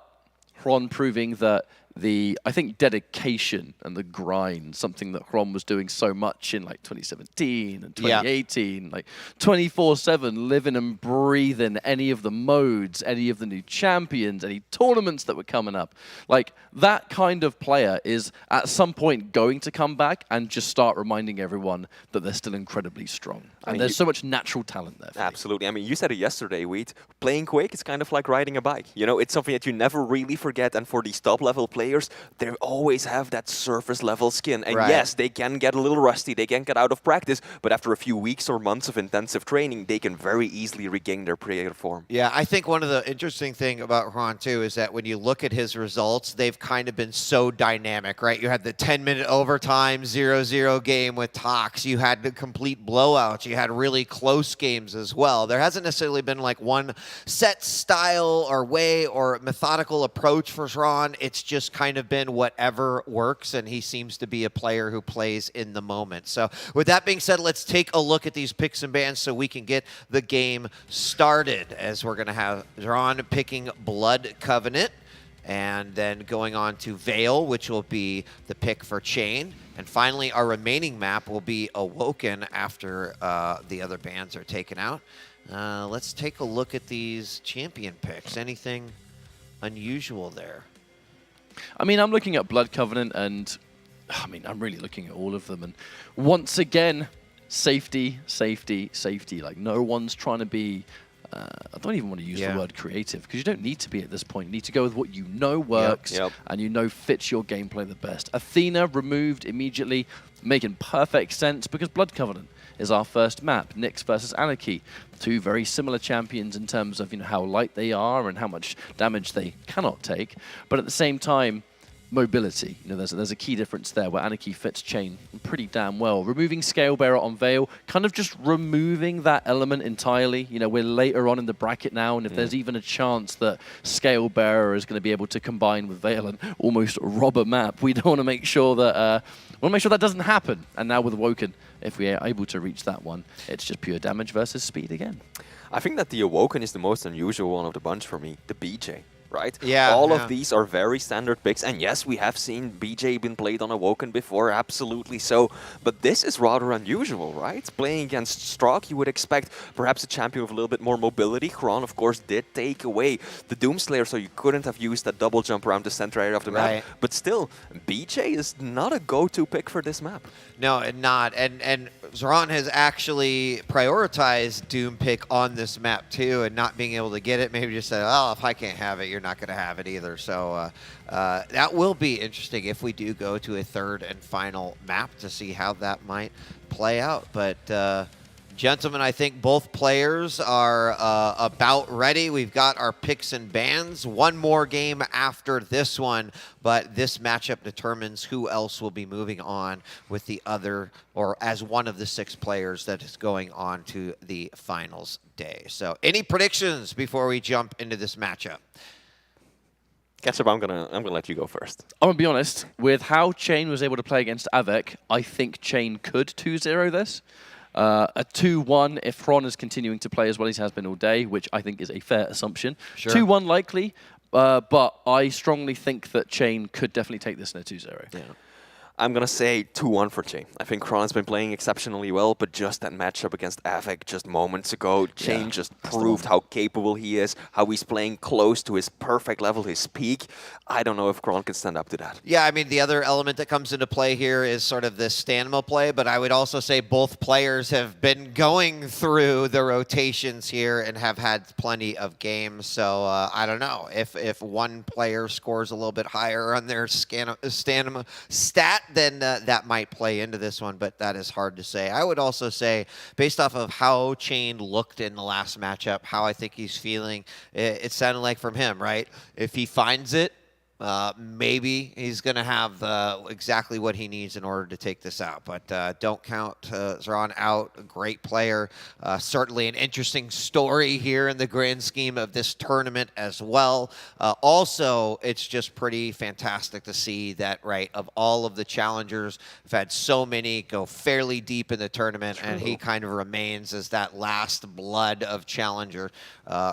Ron proving that I think dedication and the grind, something that Ron was doing so much in like 2017 and 2018, like 24/7, living and breathing any of the modes, any of the new champions, any tournaments that were coming up. Like, that kind of player is at some point going to come back and just start reminding everyone that they're still incredibly strong. And there's so much natural talent there. Absolutely. I mean, you said it yesterday, Wheat. Playing Quake is kind of like riding a bike. You know, it's something that you never really forget. And for these top-level players, they always have that surface-level skin. And yes, they can get a little rusty. They can get out of practice. But after a few weeks or months of intensive training, they can very easily regain their player form. Yeah, I think one of the interesting thing about Ron, too, is that when you look at his results, they've kind of been so dynamic, right? You had the 10-minute overtime 0-0 game with Tox. You had the complete blowouts. You had really close games as well. There hasn't necessarily been like one set style or way or methodical approach for Ron. It's just kind of been whatever works, and he seems to be a player who plays in the moment. So with that being said, let's take a look at these picks and bans so we can get the game started, as we're going to have Ron picking Blood Covenant, and then going on to Veil, which will be the pick for Chain. And finally, our remaining map will be Awoken after the other bans are taken out. Let's take a look at these champion picks. Anything unusual there? I mean, I'm looking at Blood Covenant, and I mean, I'm really looking at all of them. And once again, safety, safety, safety. Like, no one's trying to be... I don't even want to use the word creative, because you don't need to be at this point. You need to go with what you know works and you know fits your gameplay the best. Athena removed immediately, making perfect sense, because Blood Covenant is our first map. Nyx versus Anarchy, two very similar champions in terms of how light they are and how much damage they cannot take. But at the same time, mobility. There's a key difference there where Anarchy fits Chain pretty damn well. Removing Scalebearer on Veil, kind of just removing that element entirely. We're later on in the bracket now, and if there's even a chance that Scalebearer is going to be able to combine with Veil and almost rob a map, we don't want to make sure that that doesn't happen. And now with Awoken, if we are able to reach that one, it's just pure damage versus speed again. I think that the Awoken is the most unusual one of the bunch for me, the BJ. Right? Yeah. All of these are very standard picks, and yes, we have seen BJ been played on Awoken before, absolutely so. But this is rather unusual, right? Playing against Strahd, you would expect perhaps a champion with a little bit more mobility. Chron, of course, did take away the Doomslayer, so you couldn't have used that double jump around the center area of the map. But still, BJ is not a go-to pick for this map. No, and not. And Zron has actually prioritized Doom pick on this map too, and not being able to get it, maybe just said, oh, if I can't have it, you're not going to have it either. So that will be interesting if we do go to a third and final map to see how that might play out. But gentlemen, I think both players are about ready. We've got our picks and bans. One more game after this one, but this matchup determines who else will be moving on with the other, or as one of the 6 players that is going on to the finals day. So any predictions before we jump into this matchup? Ketchup, I'm gonna let you go first. I'm gonna be honest, with how Chain was able to play against Avec, I think Chain could 2-0 this. A 2-1 if Chron is continuing to play as well as he has been all day, which I think is a fair assumption. Sure. 2-1 likely, but I strongly think that Chain could definitely take this in a 2-0. Yeah. I'm going to say 2-1 for Chain. I think Chron has been playing exceptionally well, but just that matchup against Avec just moments ago, Chain just proved how capable he is, how he's playing close to his perfect level, his peak. I don't know if Chron can stand up to that. Yeah, I mean, the other element that comes into play here is sort of the stamina play, but I would also say both players have been going through the rotations here and have had plenty of games. So I don't know. If one player scores a little bit higher on their stamina stat, then that might play into this one, but that is hard to say. I would also say, based off of how Chain looked in the last matchup, how I think he's feeling, it sounded like from him, right? If he finds it, maybe he's going to have exactly what he needs in order to take this out. But don't count Zron out. A great player. Certainly an interesting story here in the grand scheme of this tournament as well. Also, it's just pretty fantastic to see that, right, of all of the challengers, we've had so many go fairly deep in the tournament, and he kind of remains as that last blood of challenger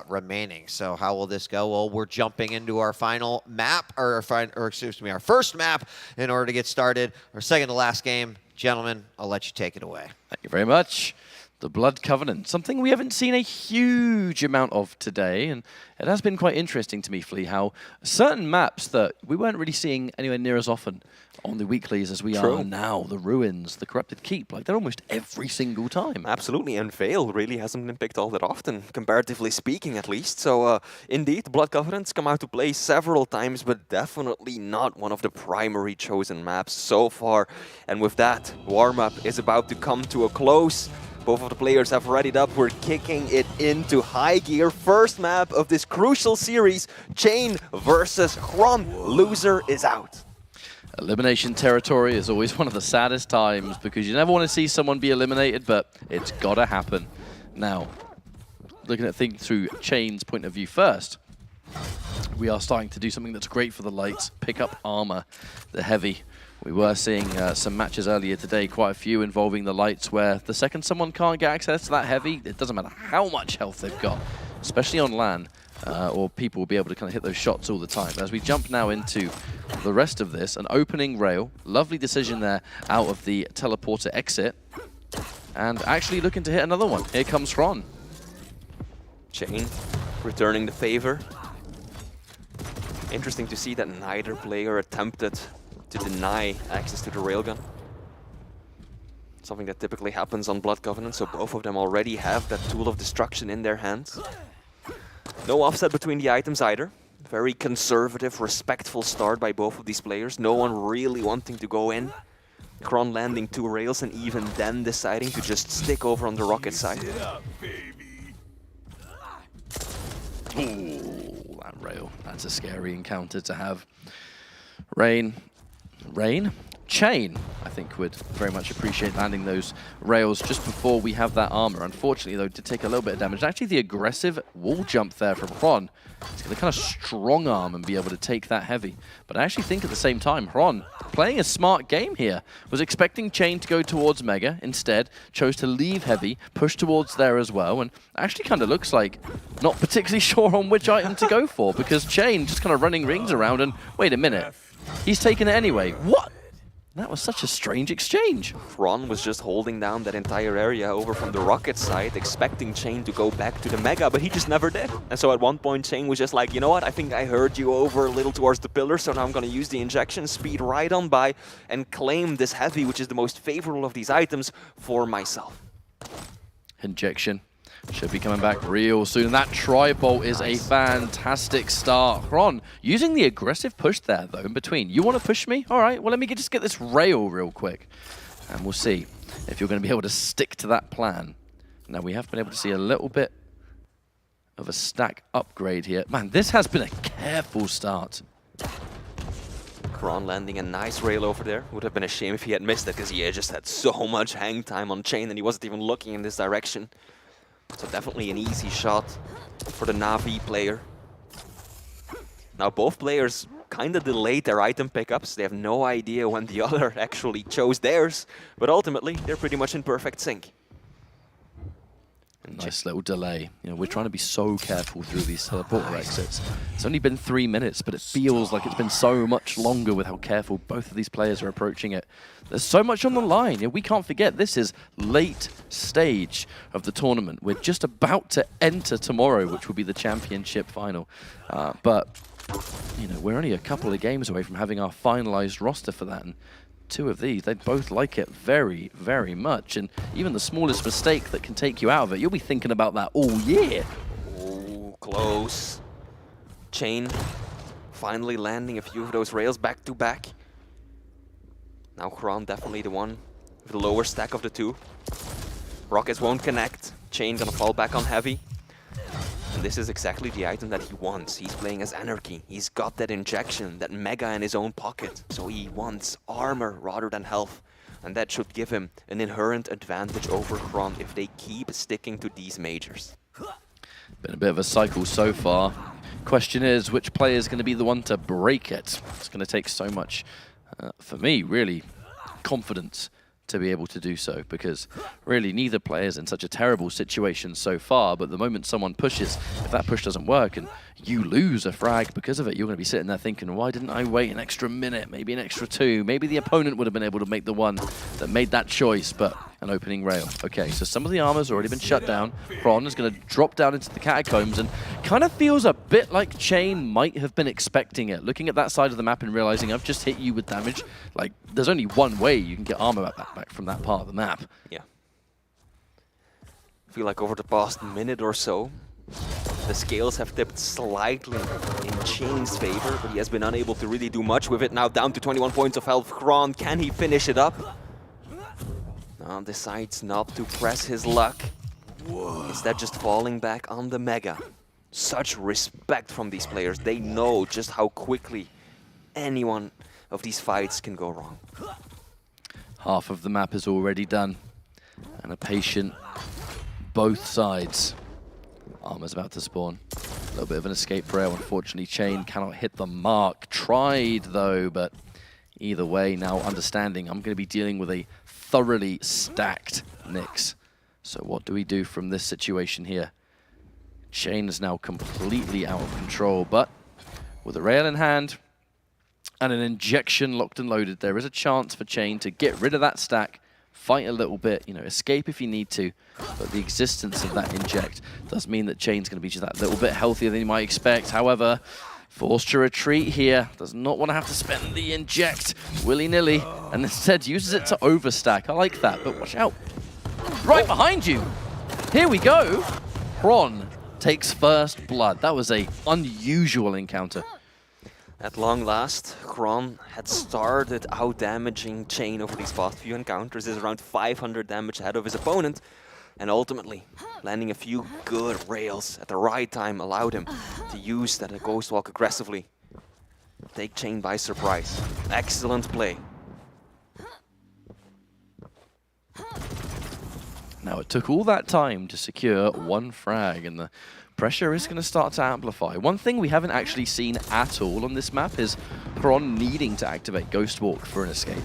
remaining. So how will this go? Well, we're jumping into our final map, our first map in order to get started. Our second to last game. Gentlemen, I'll let you take it away. Thank you very much. The Blood Covenant, something we haven't seen a huge amount of today, and it has been quite interesting to me, Flea, how certain maps that we weren't really seeing anywhere near as often on the weeklies as we are now, the Ruins, the Corrupted Keep, like they're almost every single time. Absolutely, and Veil really hasn't been picked all that often, comparatively speaking at least. So indeed, the Blood Covenant's come out to play several times, but definitely not one of the primary chosen maps so far. And with that, warm-up is about to come to a close. Both of the players have readied up. We're kicking it into high gear. First map of this crucial series, Chain versus Chron. Loser is out. Elimination territory is always one of the saddest times because you never want to see someone be eliminated, but it's got to happen. Now, looking at things through Chain's point of view first, we are starting to do something that's great for the lights, pick up armor, the heavy. We were seeing some matches earlier today, quite a few involving the lights, where the second someone can't get access to that heavy, it doesn't matter how much health they've got, especially on LAN, or people will be able to kind of hit those shots all the time. As we jump now into the rest of this, an opening rail, lovely decision there out of the teleporter exit, and actually looking to hit another one. Here comes Chron. Chain returning the favor. Interesting to see that neither player attempted to deny access to the railgun. something that typically happens on Blood Covenant, so both of them already have that tool of destruction in their hands. No offset between the items either. Very conservative, respectful start by both of these players. No one really wanting to go in. Kron landing 2 rails and even then deciding to just stick over on the rocket side. Ooh, that rail. That's a scary encounter to have. Rain. Chain, I think, would very much appreciate landing those rails just before we have that armor. Unfortunately, though, did take a little bit of damage. Actually, the aggressive wall jump there from Hron, it's going to kind of strong arm and be able to take that heavy. But I actually think at the same time, Hron, playing a smart game here, was expecting Chain to go towards Mega. Instead, chose to leave heavy, push towards there as well, and actually kind of looks like not particularly sure on which item to go for, because Chain just kind of running rings around and, wait a minute, he's taken it anyway. What? That was such a strange exchange. Hron was just holding down that entire area over from the rocket side, expecting Chain to go back to the Mega, but he just never did. And so at one point, Chain was just like, you know what, I think I heard you over a little towards the pillar, so now I'm going to use the injection, speed right on by, and claim this heavy, which is the most favorable of these items, for myself. Injection should be coming back real soon. And that tri-bolt is a fantastic start. Hron using the aggressive push there, though, in between. You want to push me? All right, well, let me just get this rail real quick. And we'll see if you're going to be able to stick to that plan. Now, we have been able to see a little bit of a stack upgrade here. Man, this has been a careful start. Hron landing a nice rail over there. Would have been a shame if he had missed it, because he just had so much hang time on Chain and he wasn't even looking in this direction. So definitely an easy shot for the Na'Vi player. Now both players kind of delayed their item pickups. They have no idea when the other actually chose theirs, but ultimately they're pretty much in perfect sync. Nice little delay. You know, we're trying to be so careful through these teleporter exits. It's only been 3 minutes, but it feels like it's been so much longer with how careful both of these players are approaching it. There's so much on the line. You know, we can't forget this is late stage of the tournament. We're just about to enter tomorrow, which will be the championship final. But you know, we're only a couple of games away from having our finalized roster for that. And 2 of these, they both like it very, very much. And even the smallest mistake that can take you out of it, you'll be thinking about that all year. Oh, close. Chain finally landing a few of those rails back to back. Now Hron definitely the one with the lower stack of the 2. Rockets won't connect. Chain gonna fall back on heavy. And this is exactly the item that he wants. He's playing as Anarchy. He's got that injection, that Mega in his own pocket. So he wants armor rather than health. And that should give him an inherent advantage over Hron if they keep sticking to these majors. Been a bit of a cycle so far. Question is, which player is going to be the one to break it? It's going to take so much, for me, really, confidence to be able to do so, because really neither player is in such a terrible situation so far. But the moment someone pushes, if that push doesn't work and you lose a frag because of it, you're going to be sitting there thinking, why didn't I wait an extra minute, maybe an extra 2? Maybe the opponent would have been able to make the one that made that choice, but an opening rail. Okay, so some of the armor's already been shut down. Hron is going to drop down into the catacombs and kind of feels a bit like Chain might have been expecting it. Looking at that side of the map and realizing I've just hit you with damage. Like, there's only one way you can get armor back from that part of the map. Yeah. I feel like over the past minute or so, the scales have tipped slightly in Chain's favor, but he has been unable to really do much with it. Now down to 21 points of health. Hron, can he finish it up? Now decides not to press his luck. Instead just falling back on the Mega. Such respect from these players. They know just how quickly any one of these fights can go wrong. Half of the map is already done. And a patient both sides. Armor's about to spawn. A little bit of an escape rail. Unfortunately, Chain cannot hit the mark. Tried, though, but either way, now understanding I'm going to be dealing with a thoroughly stacked Nyx. So what do we do from this situation here? Chain is now completely out of control, but with a rail in hand and an injection locked and loaded, there is a chance for Chain to get rid of that stack, fight a little bit, you know, escape if you need to, but the existence of that inject does mean that Chain's going to be just that little bit healthier than you might expect. However, Forced to retreat here. Does not want to have to spend the inject willy-nilly, and instead uses it to overstack. I like that, but watch out. Right behind you. Here we go. Kron takes first blood. That was a unusual encounter. At long last, Kron had started out-damaging Chain over these past few encounters, is around 500 damage ahead of his opponent, and ultimately, landing a few good rails at the right time allowed him to use that Ghost Walk aggressively. Take Chain by surprise. Excellent play. Now, it took all that time to secure one frag, and the pressure is going to start to amplify. One thing we haven't actually seen at all on this map is Kron needing to activate Ghost Walk for an escape.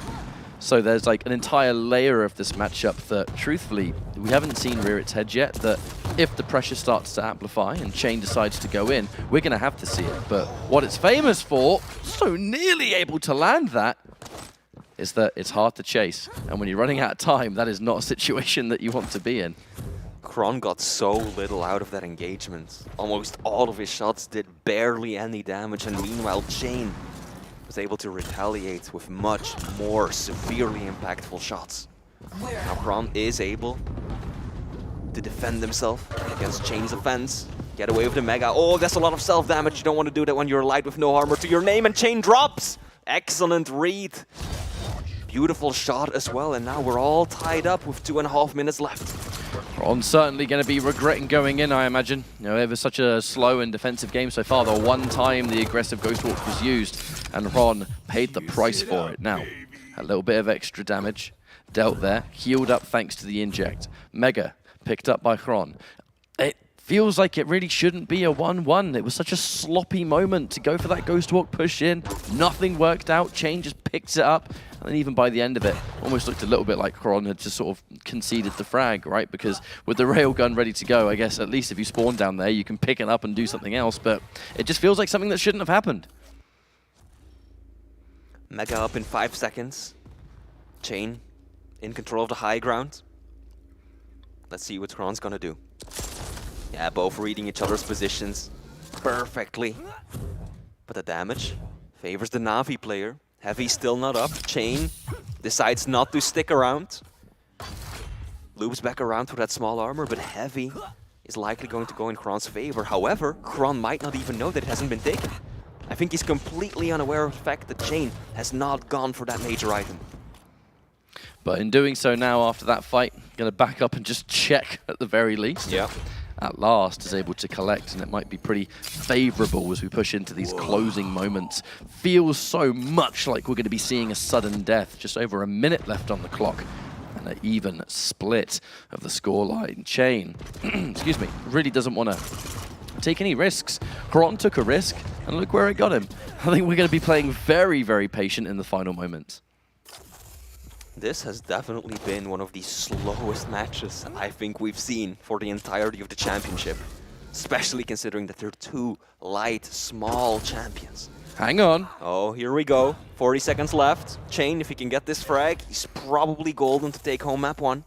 So there's like an entire layer of this matchup that, truthfully, we haven't seen rear its head yet, that if the pressure starts to amplify and Chain decides to go in, we're going to have to see it. But what it's famous for, so nearly able to land that, is that it's hard to chase. And when you're running out of time, that is not a situation that you want to be in. Kron got so little out of that engagement. Almost all of his shots did barely any damage, and meanwhile Chain was able to retaliate with much more severely impactful shots. Now Kron is able to defend himself against Chain's offense, get away with the Mega. Oh, that's a lot of self-damage. You don't want to do that when you're light with no armor to your name, and Chain drops! Excellent read. Beautiful shot as well, and now we're all tied up with 2.5 minutes left. Kron's certainly going to be regretting going in, I imagine. You know, it was such a slow and defensive game so far. The one time the aggressive Ghost Walk was used, and Ron paid the price for it. Now, a little bit of extra damage dealt there, healed up thanks to the inject. Mega picked up by Kron. It feels like it really shouldn't be a 1-1. It was such a sloppy moment to go for that Ghost Walk push in. Nothing worked out. Chain just picks it up. And then even by the end of it, almost looked a little bit like Kron had just sort of conceded the frag, right? Because with the railgun ready to go, I guess at least if you spawn down there, you can pick it up and do something else. But it just feels like something that shouldn't have happened. Mega up in 5 seconds. Chain in control of the high ground. Let's see what Kron's gonna do. Yeah, both reading each other's positions perfectly. But the damage favors the Na'Vi player. Heavy still not up. Chain decides not to stick around. Loops back around for that small armor, but Heavy is likely going to go in Kron's favor. However, Kron might not even know that it hasn't been taken. I think he's completely unaware of the fact that Chain has not gone for that major item. But in doing so now, after that fight, going to back up and just check at the very least. Yeah. At last is able to collect, and it might be pretty favorable as we push into these closing moments. Feels so much like we're going to be seeing a sudden death. Just over a minute left on the clock, and an even split of the scoreline. Chain, excuse me, really doesn't want to take any risks. Kron took a risk, and look where it got him. I think we're going to be playing very, very patient in the final moments. This has definitely been one of the slowest matches I think we've seen for the entirety of the championship. Especially considering that they're two light, small champions. Hang on. Oh, here we go. 40 seconds left. Chain, if he can get this frag, he's probably golden to take home map 1.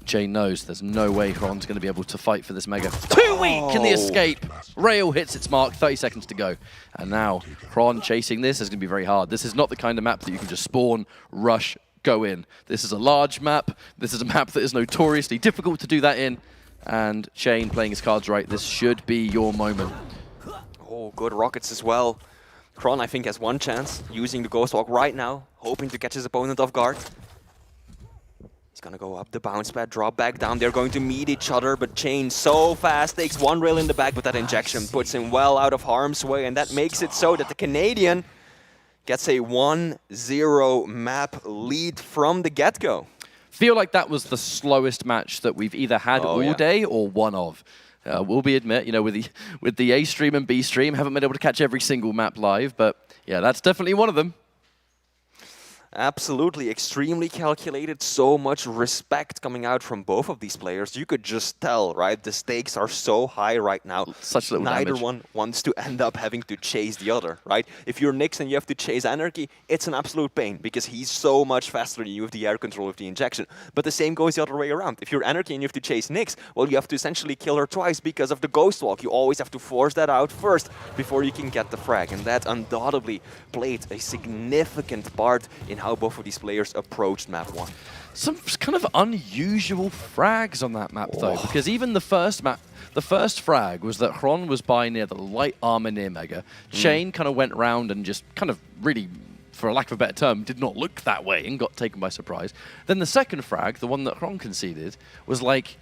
Chain knows there's no way Kron's going to be able to fight for this Mega. Too weak in the escape. Rail hits its mark, 30 seconds to go. And now, Kron chasing this is going to be very hard. This is not the kind of map that you can just spawn, rush, go in. This is a large map. This is a map that is notoriously difficult to do that in. And Chain playing his cards right. This should be your moment. Oh, good rockets as well. Kron, I think, has one chance, using the Ghost Walk right now, hoping to catch his opponent off guard. He's gonna go up the bounce pad, drop back down. They're going to meet each other, but Chain so fast, takes one rail in the back, but that injection puts him well out of harm's way, and that makes it so that the Canadian gets a 1-0 map lead from the get-go. Feel like that was the slowest match that we've either had all day or one of. Will we admit, you know, with the A stream and B stream, haven't been able to catch every single map live, but yeah, that's definitely one of them. Absolutely, extremely calculated, so much respect coming out from both of these players. You could just tell, right? The stakes are so high right now. Such little Neither damage. one wants to end up having to chase the other, right? If you're Nyx and you have to chase Anarchy, it's an absolute pain because he's so much faster than you with the air control of the injection. But the same goes the other way around. If you're Anarchy and you have to chase Nyx, well, you have to essentially kill her twice because of the Ghost Walk. You always have to force that out first before you can get the frag. And that undoubtedly played a significant part in how both of these players approached map 1. Some kind of unusual frags on that map, though, because even the first frag was that Hron was by near the light armor near Mega. Chain kind of went round and just kind of really, for a lack of a better term, did not look that way and got taken by surprise. Then the second frag, the one that Hron conceded, was like,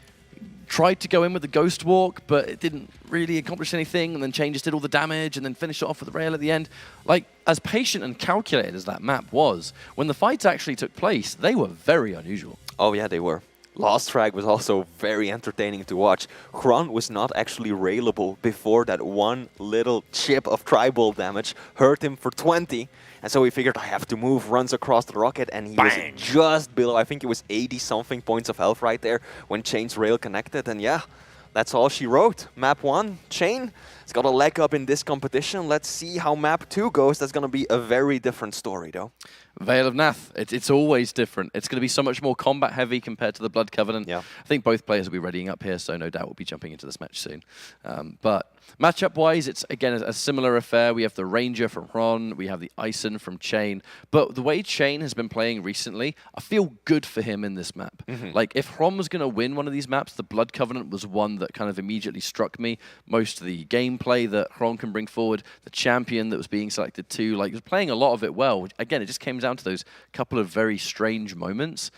tried to go in with the Ghost Walk, but it didn't really accomplish anything, and then Chain just did all the damage and then finished it off with the rail at the end. Like, as patient and calculated as that map was, when the fights actually took place, they were very unusual. Oh yeah, they were. Last frag was also very entertaining to watch. Hron was not actually railable before that one little chip of tribal damage hurt him for 20. And so he figured, I have to move, runs across the rocket, and he was just below, I think it was 80-something points of health right there when Chain's rail connected. And yeah, that's all she wrote. Map 1, Chain has got a leg up in this competition. Let's see how map 2 goes. That's going to be a very different story, though. Veil of Nath, it's always different. It's going to be so much more combat heavy compared to the Blood Covenant. Yeah. I think both players will be readying up here, so no doubt we'll be jumping into this match soon. But matchup-wise, it's, again, a similar affair. We have the Ranger from Hron, we have the Ison from Chain. But the way Chain has been playing recently, I feel good for him in this map. Like, if Hron was going to win one of these maps, the Blood Covenant was one that kind of immediately struck me. Most of the gameplay that Hron can bring forward, the champion that was being selected too, like, he was playing a lot of it well. Again, it just came down to those couple of very strange moments.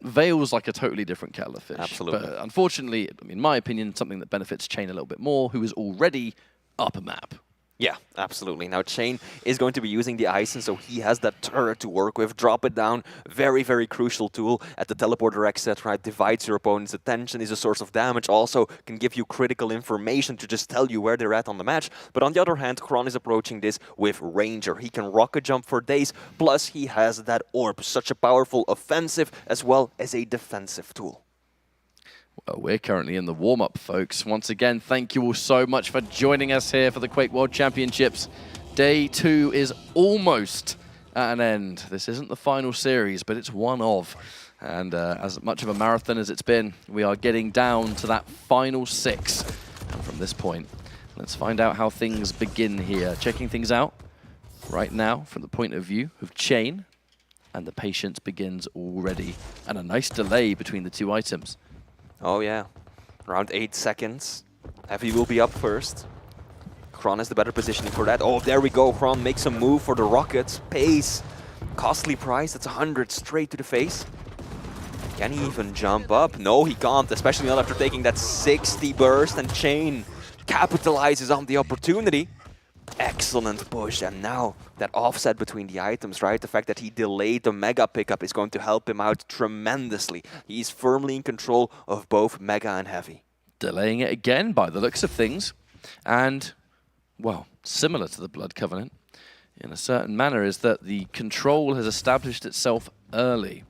Veil's like a totally different kettle of fish. Absolutely. But unfortunately, in my opinion, something that benefits Chain a little bit more, who is already up a map. Yeah, absolutely. Now, Chain is going to be using the Ison, so he has that turret to work with. Drop it down. Very, very crucial tool at the teleporter exit, right? Divides your opponent's attention, is a source of damage. Also can give you critical information to just tell you where they're at on the match. But on the other hand, Hron is approaching this with Ranger. He can rocket jump for days, plus he has that orb. Such a powerful offensive as well as a defensive tool. Well, we're currently in the warm-up, folks. Once again, thank you all so much for joining us here for the Quake World Championships. Day 2 is almost at an end. This isn't the final series, but it's one of. And as much of a marathon as it's been, we are getting down to that final 6. And from this point, let's find out how things begin here. Checking things out right now from the point of view of Chain. And the patience begins already. And a nice delay between the two items. Oh yeah, around 8 seconds. Heavy will be up first. Hron has the better positioning for that. Oh, there we go. Hron makes a move for the rockets. Pays. Costly price. That's 100 straight to the face. Can he even jump up? No, he can't, especially not after taking that 60 burst. And Chain capitalizes on the opportunity. Excellent push, and now that offset between the items, right? The fact that he delayed the Mega pickup is going to help him out tremendously. He's firmly in control of both Mega and Heavy. Delaying it again by the looks of things. And, well, similar to the Blood Covenant, in a certain manner, is that the control has established itself early.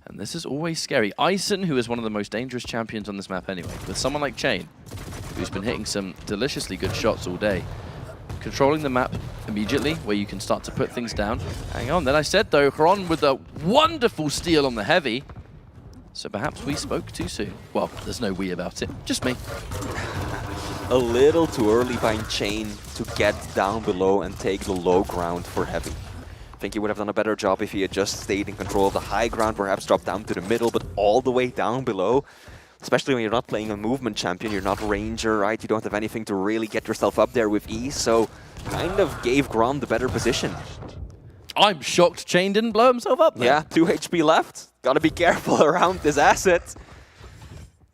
And this is always scary. Ison, who is one of the most dangerous champions on this map anyway, with someone like Chain, who's been hitting some deliciously good shots all day, controlling the map immediately, where you can start to put things down. Hang on, then I said though, Hron with a wonderful steal on the Heavy. So perhaps we spoke too soon. Well, there's no we about it, just me. A little too early by Chain to get down below and take the low ground for Heavy. I think he would have done a better job if he had just stayed in control of the high ground, perhaps dropped down to the middle, but all the way down below. Especially when you're not playing a movement champion, you're not Ranger, right? You don't have anything to really get yourself up there with ease, so kind of gave Grom the better position. I'm shocked Chain didn't blow himself up there. Yeah, 2 HP left. Gotta be careful around this asset.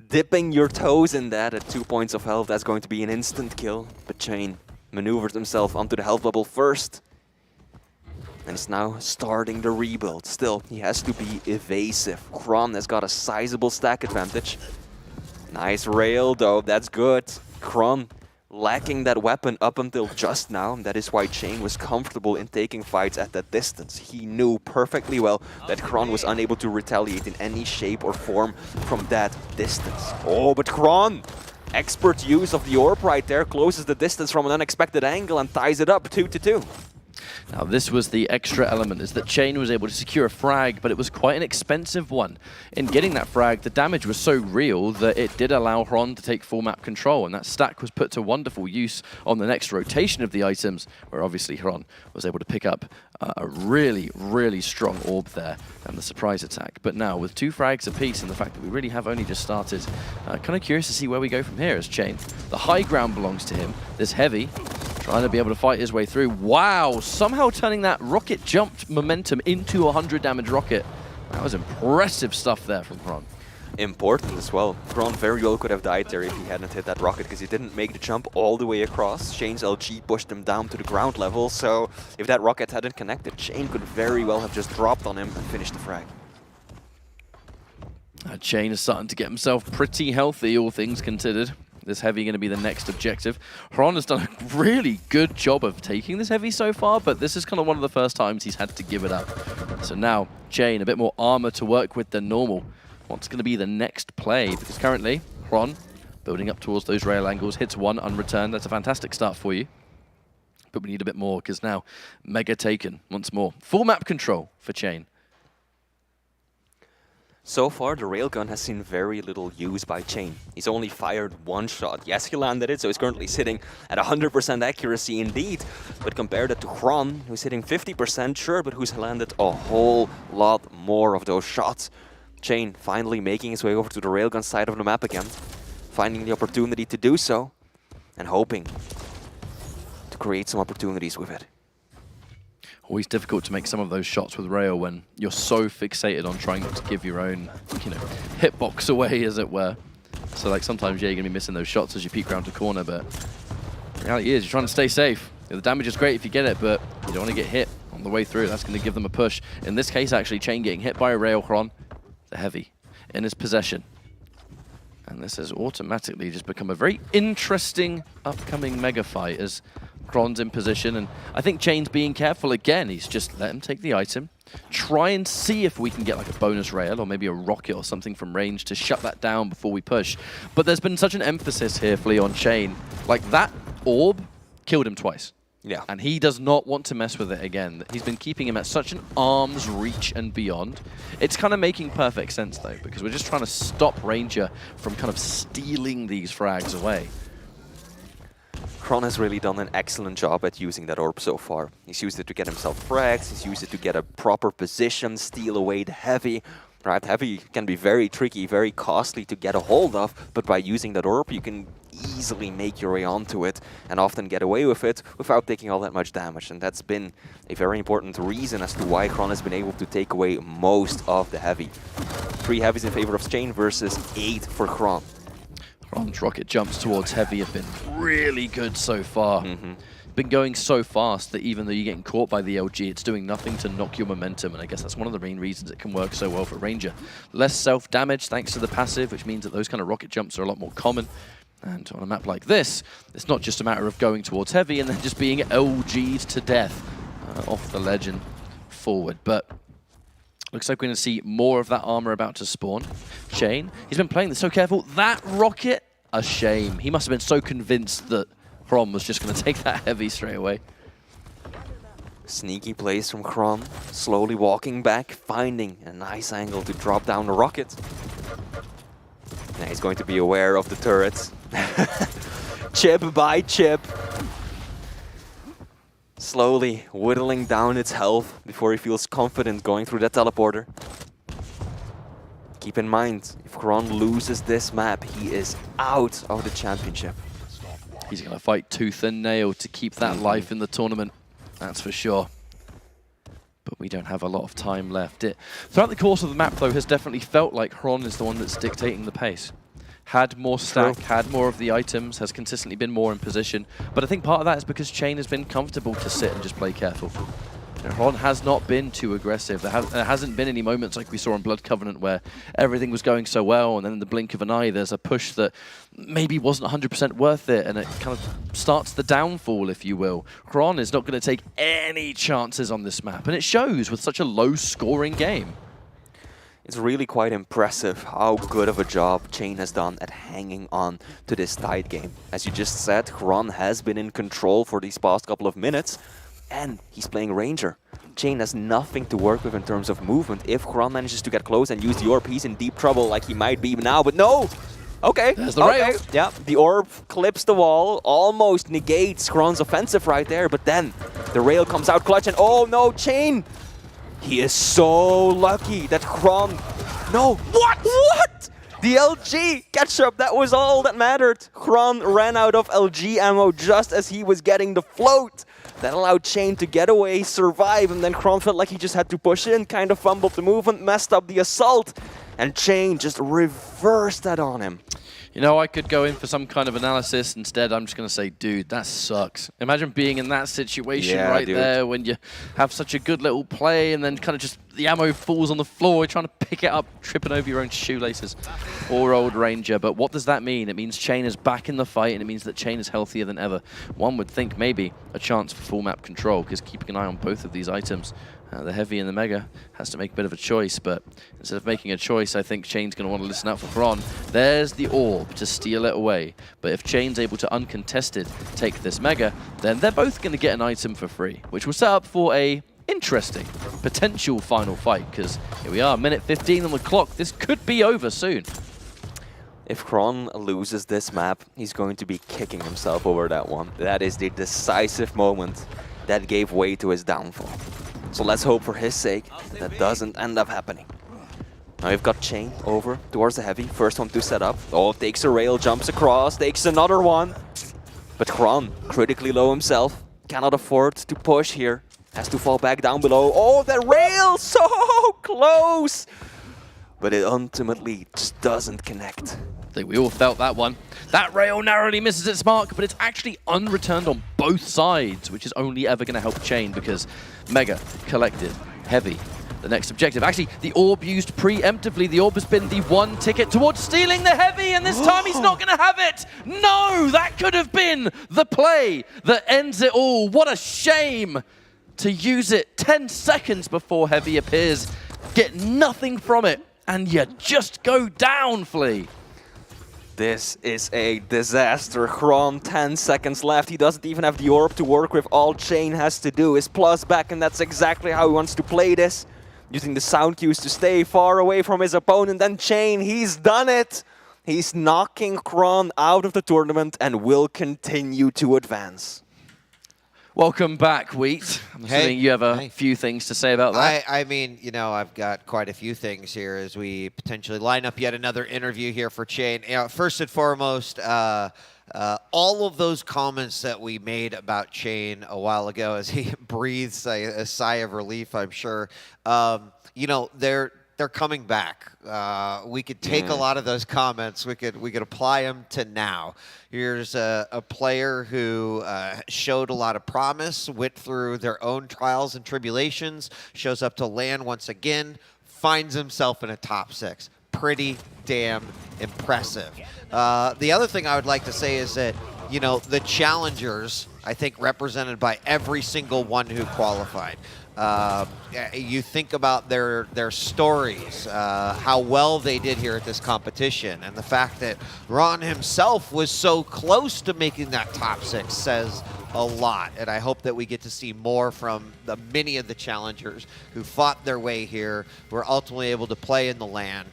Dipping your toes in that at 2 points of health, that's going to be an instant kill. But Chain maneuvers himself onto the health bubble first. And is now starting the rebuild. Still, he has to be evasive. Hron has got a sizable stack advantage. Nice rail though, that's good. Hron lacking that weapon up until just now, and that is why Chain was comfortable in taking fights at that distance. He knew perfectly well that Kron was unable to retaliate in any shape or form from that distance. Oh, but Kron, expert use of the orb right there, closes the distance from an unexpected angle and ties it up 2-2. Now this was the extra element, is that Chain was able to secure a frag, but it was quite an expensive one. In getting that frag, the damage was so real that it did allow Hron to take full map control, and that stack was put to wonderful use on the next rotation of the items, where obviously Hron was able to pick up a really, really strong orb there, and the surprise attack. But now, with 2 frags apiece, and the fact that we really have only just started, kind of curious to see where we go from here as Chain. The high ground belongs to him. This Heavy trying to be able to fight his way through. Wow, somehow turning that rocket jumped momentum into a 100 damage rocket. That was impressive stuff there from Hron. Important as well. Hron very well could have died there if he hadn't hit that rocket, because he didn't make the jump all the way across. Chain's LG pushed him down to the ground level, so if that rocket hadn't connected, Chain could very well have just dropped on him and finished the frag. Chain is starting to get himself pretty healthy, all things considered. This Heavy going to be the next objective. Hron has done a really good job of taking this Heavy so far, but this is kind of one of the first times he's had to give it up. So now, Chain, a bit more armor to work with than normal. What's going to be the next play? Because currently, Hron, building up towards those rail angles, hits 1 unreturned. That's a fantastic start for you. But we need a bit more, because now, Mega taken once more. Full map control for Chain. So far, the railgun has seen very little use by Chain. He's only fired 1 shot. Yes, he landed it, so he's currently sitting at 100% accuracy indeed. But compare that to Hron, who's hitting 50%, sure, but who's landed a whole lot more of those shots. Chain finally making his way over to the railgun side of the map again, finding the opportunity to do so, and hoping to create some opportunities with it. Always difficult to make some of those shots with rail when you're so fixated on trying not to give your own, hitbox away, as it were. So like sometimes, yeah, you're going to be missing those shots as you peek around a corner, but the reality is you're trying to stay safe. The damage is great if you get it, but you don't want to get hit on the way through. That's going to give them a push. In this case, actually, Chain getting hit by a rail, Hron, the Heavy, in his possession. And this has automatically just become a very interesting upcoming mega fight as Hron's in position, and I think Chain's being careful again. He's just let him take the item, try and see if we can get like a bonus rail or maybe a rocket or something from range to shut that down before we push. But there's been such an emphasis here, Flea, on Chain. Like that orb killed him twice. Yeah. And he does not want to mess with it again. He's been keeping him at such an arm's reach and beyond. It's kind of making perfect sense though, because we're just trying to stop Ranger from kind of stealing these frags away. Hron has really done an excellent job at using that orb so far. He's used it to get himself frags, he's used it to get a proper position, steal away the Heavy. Right, Heavy can be very tricky, very costly to get a hold of, but by using that orb you can easily make your way onto it and often get away with it without taking all that much damage. And that's been a very important reason as to why Hron has been able to take away most of the Heavy. 3 Heavies in favor of Chain versus 8 for Hron. Hron's rocket jumps towards Heavy have been really good so far. Been going so fast that even though you're getting caught by the LG, it's doing nothing to knock your momentum, and I guess that's one of the main reasons it can work so well for Ranger. Less self-damage thanks to the passive, which means that those kind of rocket jumps are a lot more common. And on a map like this, it's not just a matter of going towards Heavy and then just being LG'd to death off the ledge and forward. But looks like we're going to see more of that armor about to spawn. Chain, he's been playing this so careful. That rocket, a shame. He must have been so convinced that Hron was just going to take that Heavy straight away. Sneaky plays from Hron, slowly walking back, finding a nice angle to drop down the rocket. Now he's going to be aware of the turrets. Chip by chip. Slowly whittling down its health before he feels confident going through that teleporter. Keep in mind, if Hron loses this map, he is out of the championship. He's going to fight tooth and nail to keep that life in the tournament, that's for sure. But we don't have a lot of time left. Throughout the course of the map, though, has definitely felt like Hron is the one that's dictating the pace. Had more stack, had more of the items, has consistently been more in position. But I think part of that is because Chain has been comfortable to sit and just play careful. Ron has not been too aggressive. There hasn't been any moments like we saw in Blood Covenant where everything was going so well, and then in the blink of an eye, there's a push that maybe wasn't 100% worth it, and it kind of starts the downfall, if you will. Ron is not going to take any chances on this map, and it shows with such a low-scoring game. It's really quite impressive how good of a job Chain has done at hanging on to this tight game. As you just said, Ron has been in control for these past couple of minutes, and he's playing Ranger. Chain has nothing to work with in terms of movement. If Ron manages to get close and use the orb, he's in deep trouble like he might be now, but no! Okay, there's the rail. Yeah, the orb clips the wall, almost negates Ron's offensive right there, but then the rail comes out clutch, and oh no, Chain! He is so lucky that Kron... No, what? What? The LG catch-up, that was all that mattered. Kron ran out of LG ammo just as he was getting the float. That allowed Chain to get away, survive, and then Kron felt like he just had to push in, kind of fumbled the movement, messed up the assault, and Chain just reversed that on him. You know, I could go in for some kind of analysis. Instead, I'm just going to say, dude, that sucks. Imagine being in that situation there when you have such a good little play and then kind of just the ammo falls on the floor, you're trying to pick it up, tripping over your own shoelaces. Poor old Ranger. But what does that mean? It means Chain is back in the fight, and it means that Chain is healthier than ever. One would think maybe a chance for full map control, because keeping an eye on both of these items, the Heavy and the Mega, has to make a bit of a choice, but instead of making a choice, I think Chain's going to want to listen out for Kron. There's the orb to steal it away, but if Chain's able to uncontested take this Mega, then they're both going to get an item for free, which will set up for a interesting potential final fight, because here we are, minute 15 on the clock. This could be over soon. If Kron loses this map, he's going to be kicking himself over that one. That is the decisive moment that gave way to his downfall. So let's hope for his sake that doesn't end up happening. Now we've got Chain over towards the Heavy. First one to set up. Oh, takes a rail, jumps across, takes another one. But Kron, critically low himself, cannot afford to push here. Has to fall back down below. Oh, that rail, so close! But it ultimately just doesn't connect. I think we all felt that one. That rail narrowly misses its mark, but it's actually unreturned on both sides, which is only ever going to help Chain, because Mega collected, Heavy the next objective. Actually, the orb used preemptively. The orb has been the one ticket towards stealing the Heavy, and this time he's not going to have it. No, that could have been the play that ends it all. What a shame to use it 10 seconds before Heavy appears. Get nothing from it, and you just go down, Flea. This is a disaster. Kron, 10 seconds left. He doesn't even have the orb to work with. All Chain has to do is plus back, and that's exactly how he wants to play this. Using the sound cues to stay far away from his opponent. Then Chain, he's done it. He's knocking Kron out of the tournament and will continue to advance. Welcome back, Wheat. I'm assuming you have a few things to say about that. I mean, you know, I've got quite a few things here as we potentially line up yet another interview here for Chain. You know, first and foremost, all of those comments that we made about Chain a while ago as he breathes a sigh of relief, I'm sure, you know, they're coming back. We could take a lot of those comments. We could apply them to now. Here's a player who showed a lot of promise, went through their own trials and tribulations, shows up to LAN once again, finds himself in a top 6. Pretty damn impressive. The other thing I would like to say is that, you know, the challengers, I think, represented by every single one who qualified. You think about their stories, how well they did here at this competition, and the fact that Ron himself was so close to making that top 6 says a lot. And I hope that we get to see more from the many of the challengers who fought their way here, were ultimately able to play in the LAN.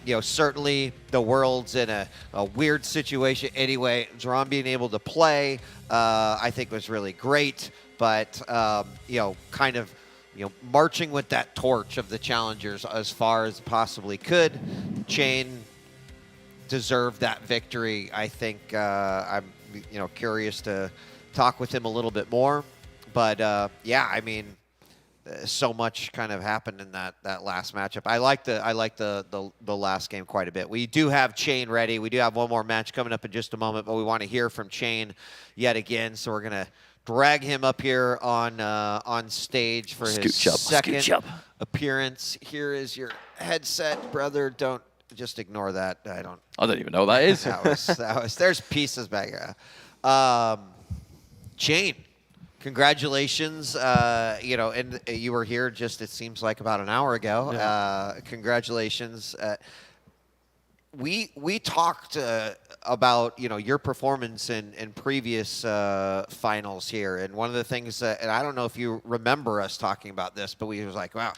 You know, certainly the world's in a weird situation anyway. Ron being able to play, I think was really great. But, you know, kind of, you know, marching with that torch of the challengers as far as possibly could. Chain deserved that victory. I think I'm, you know, curious to talk with him a little bit more. But, yeah, I mean, so much kind of happened in that last matchup. I like the last game quite a bit. We do have Chain ready. We do have one more match coming up in just a moment, but we want to hear from Chain yet again. So we're going to drag him up here on stage for his second appearance. Here is your headset, brother. Don't just ignore that. I don't even know what that is. that was. There's pieces back here. Shane, congratulations. You know, and you were here just, it seems like, about an hour ago. Yeah. Congratulations. We talked about, you know, your performance in previous finals here, and one of the things and I don't know if you remember us talking about this, but we was like, wow,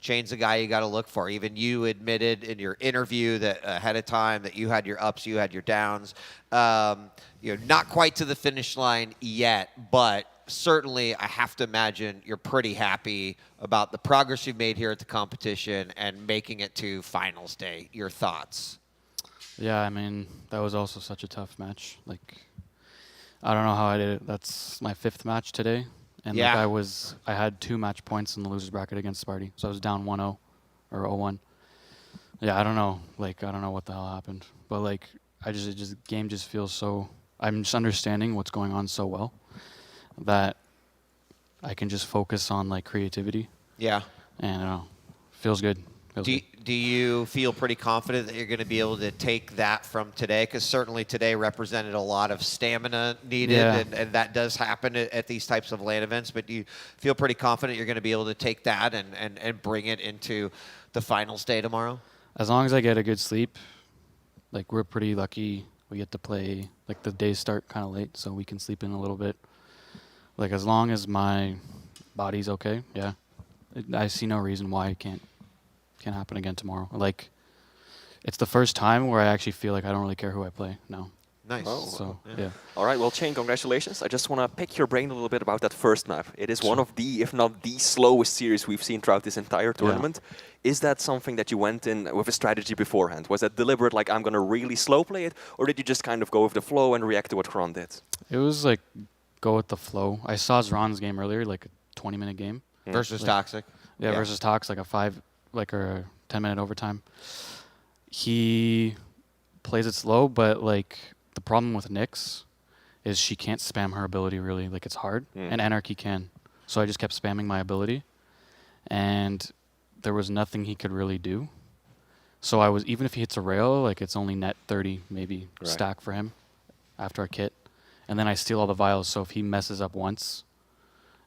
Shane's a guy you got to look for. Even you admitted in your interview that ahead of time that you had your ups, you had your downs. You know, not quite to the finish line yet, but certainly I have to imagine you're pretty happy about the progress you've made here at the competition and making it to finals day. Your thoughts? Yeah, I mean, that was also such a tough match. Like, I don't know how I did it. That's my 5th match today. And yeah. like I had 2 match points in the losers bracket against Sparty. So I was down 1-0 or 0-1. Yeah, I don't know. Like, I don't know what the hell happened. But like, game just feels so, I'm just understanding what's going on so well that I can just focus on like creativity. Yeah. And I don't know, feels good. Do you feel pretty confident that you're going to be able to take that from today? Because certainly today represented a lot of stamina needed, Yeah. and that does happen at these types of LAN events. But do you feel pretty confident you're going to be able to take that and bring it into the finals day tomorrow? As long as I get a good sleep, like we're pretty lucky. We get to play, like the days start kind of late, so we can sleep in a little bit. Like as long as my body's okay, yeah. I see no reason why it can't happen again tomorrow. Like, it's the first time where I actually feel like I don't really care who I play now. Nice. Oh, so, yeah. yeah. All right, well, Shane, congratulations. I just want to pick your brain a little bit about that first map. It is one of the, if not the slowest series we've seen throughout this entire tournament. Yeah. Is that something that you went in with a strategy beforehand? Was that deliberate, like, I'm going to really slow play it? Or did you just kind of go with the flow and react to what Kron did? It was like, go with the flow. I saw Zron's game earlier, like a 20-minute game. Versus like, Toxic. Yeah, versus Toxic, like a 10-minute overtime. He plays it slow, but like the problem with Nyx is she can't spam her ability really. Like it's hard, and Anarchy can. So I just kept spamming my ability, and there was nothing he could really do. So I was, even if he hits a rail, like it's only net 30 maybe stack for him after a kit, and then I steal all the vials. So if he messes up once,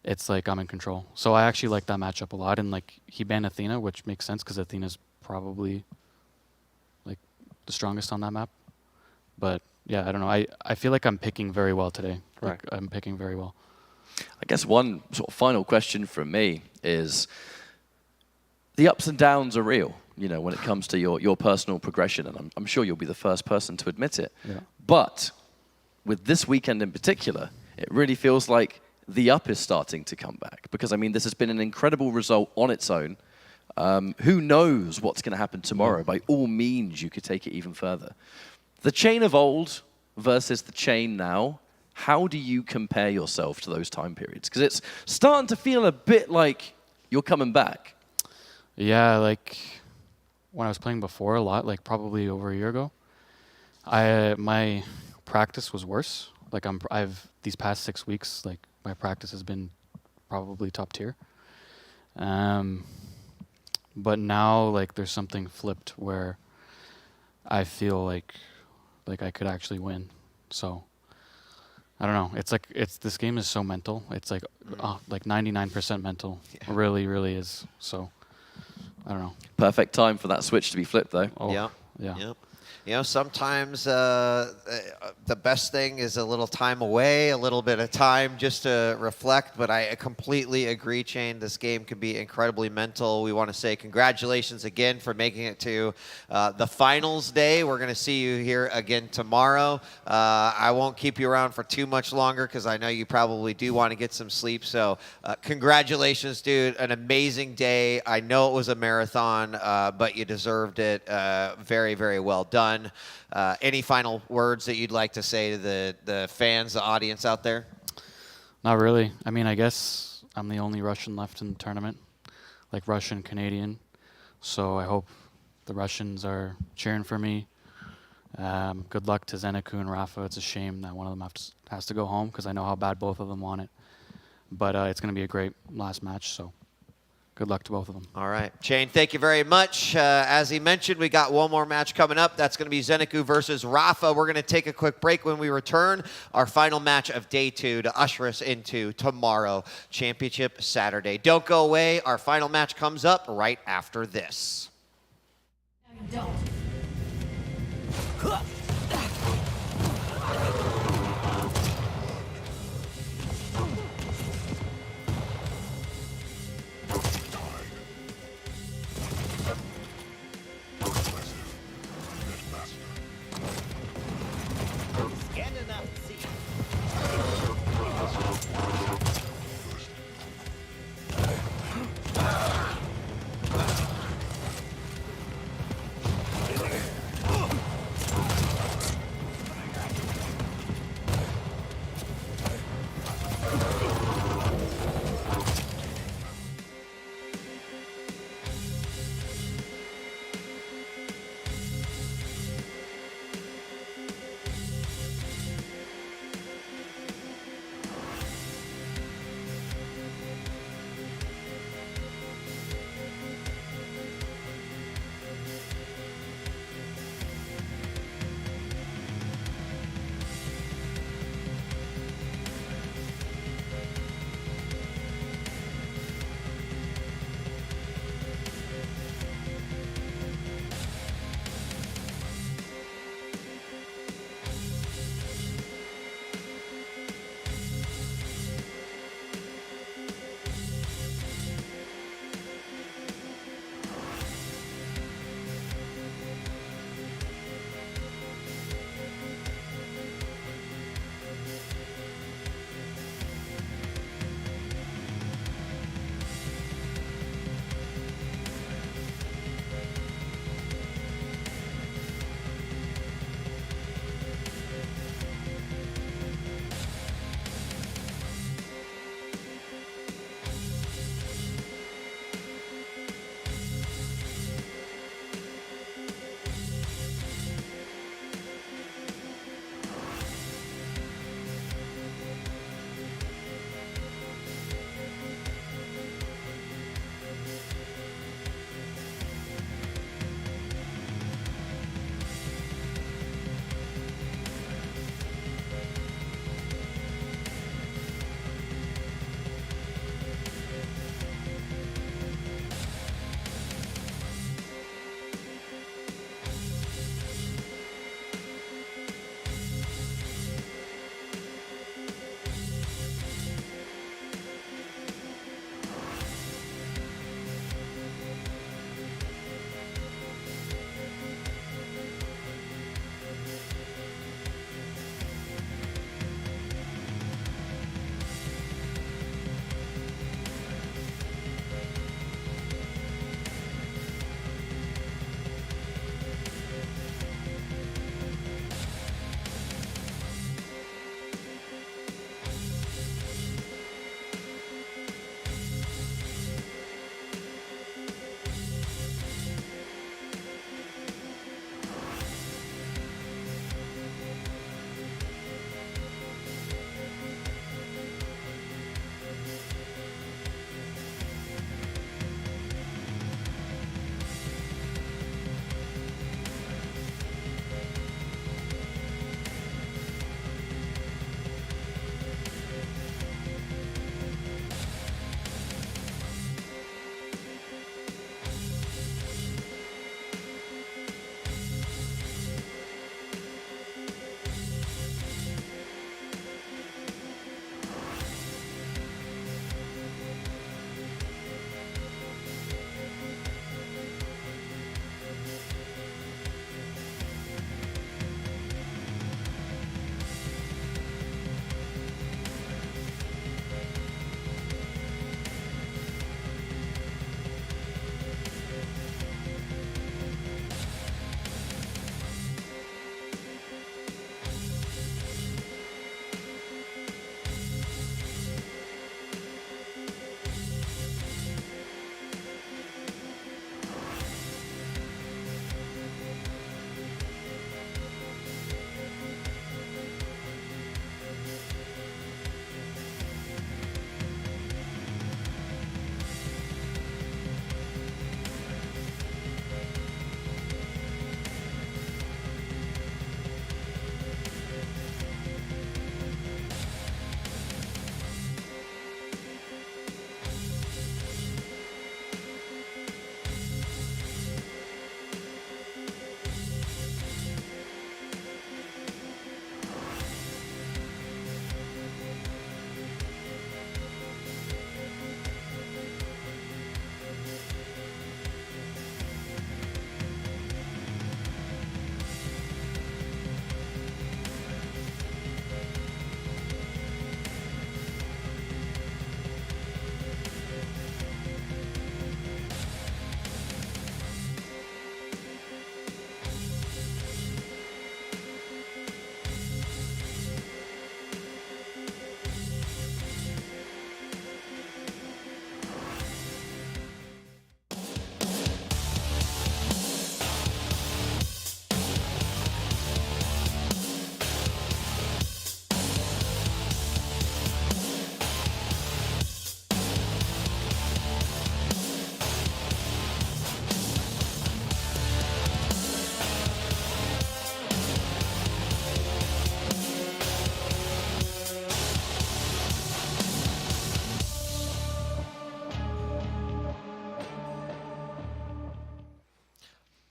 it's like I'm in control. So I actually like that matchup a lot, and like he banned Athena, which makes sense because Athena's probably like the strongest on that map. But yeah, I don't know. I feel like I'm picking very well today. Like, I'm picking very well. I guess one sort of final question from me is, the ups and downs are real, you know, when it comes to your personal progression, and I'm sure you'll be the first person to admit it. Yeah. But with this weekend in particular, it really feels like the up is starting to come back, because I mean this has been an incredible result on its own. Who knows what's going to happen tomorrow? By all means, you could take it even further. The chain of old versus the chain now, how do you compare yourself to those time periods? Because it's starting to feel a bit like you're coming back. Yeah, like when I was playing before a lot, like probably over a year ago, my practice was worse. Like I've these past 6 weeks, like my practice has been probably top tier. But now, like, there's something flipped where I feel like I could actually win. So I don't know. It's like this game is so mental. It's like 99% mental. Yeah. Really, really is. So I don't know. Perfect time for that switch to be flipped, though. Oh, yeah. Yeah. You know, sometimes the best thing is a little time away, a little bit of time just to reflect. But I completely agree, Shane. This game can be incredibly mental. We want to say congratulations again for making it to the finals day. We're going to see you here again tomorrow. I won't keep you around for too much longer because I know you probably do want to get some sleep. So congratulations, dude. An amazing day. I know it was a marathon, but you deserved it. Very, very well done. Any final words that you'd like to say to the fans, the audience out there? Not really. I mean, I guess I'm the only Russian left in the tournament, like Russian, Canadian. So I hope the Russians are cheering for me. Good luck to Zeniku and Rafa. It's a shame that one of them has to go home because I know how bad both of them want it. But it's going to be a great last match, so good luck to both of them. All right. Shane, thank you very much. As he mentioned, we got one more match coming up. That's going to be Zeniku versus Rafa. We're going to take a quick break. When we return, our final match of day 2 to usher us into tomorrow, Championship Saturday. Don't go away. Our final match comes up right after this. Don't.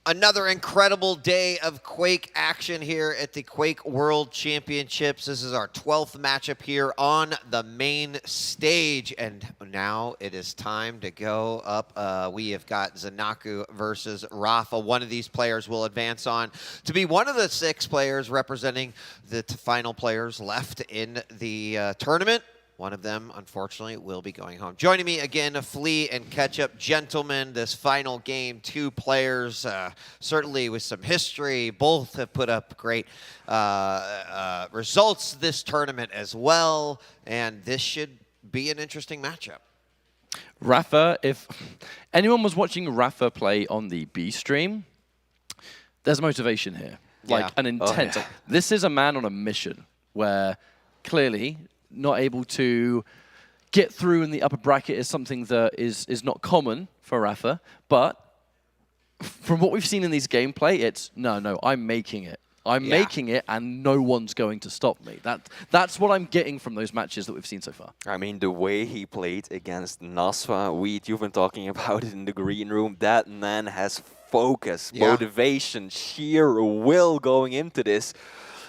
Another incredible day of Quake action here at the Quake World Championships. This is our 12th matchup here on the main stage. And now it is time to go up. We have got Zanaku versus Rafa. One of these players will advance on to be one of the 6 players representing the final players left in the tournament. One of them, unfortunately, will be going home. Joining me again, Flea and Ketchup. Gentlemen, this final game, 2 players, certainly with some history. Both have put up great results this tournament as well, and this should be an interesting matchup. Rafa, if anyone was watching Rafa play on the B stream, there's motivation here, like an intent. Oh, yeah. This is a man on a mission where clearly not able to get through in the upper bracket is something that is not common for Rafa, but from what we've seen in these gameplay, it's no, I'm making it. I'm making it, and no one's going to stop me. That's what I'm getting from those matches that we've seen so far. I mean, the way he played against Nasva, you've been talking about it in the green room. That man has focus, motivation, sheer will going into this.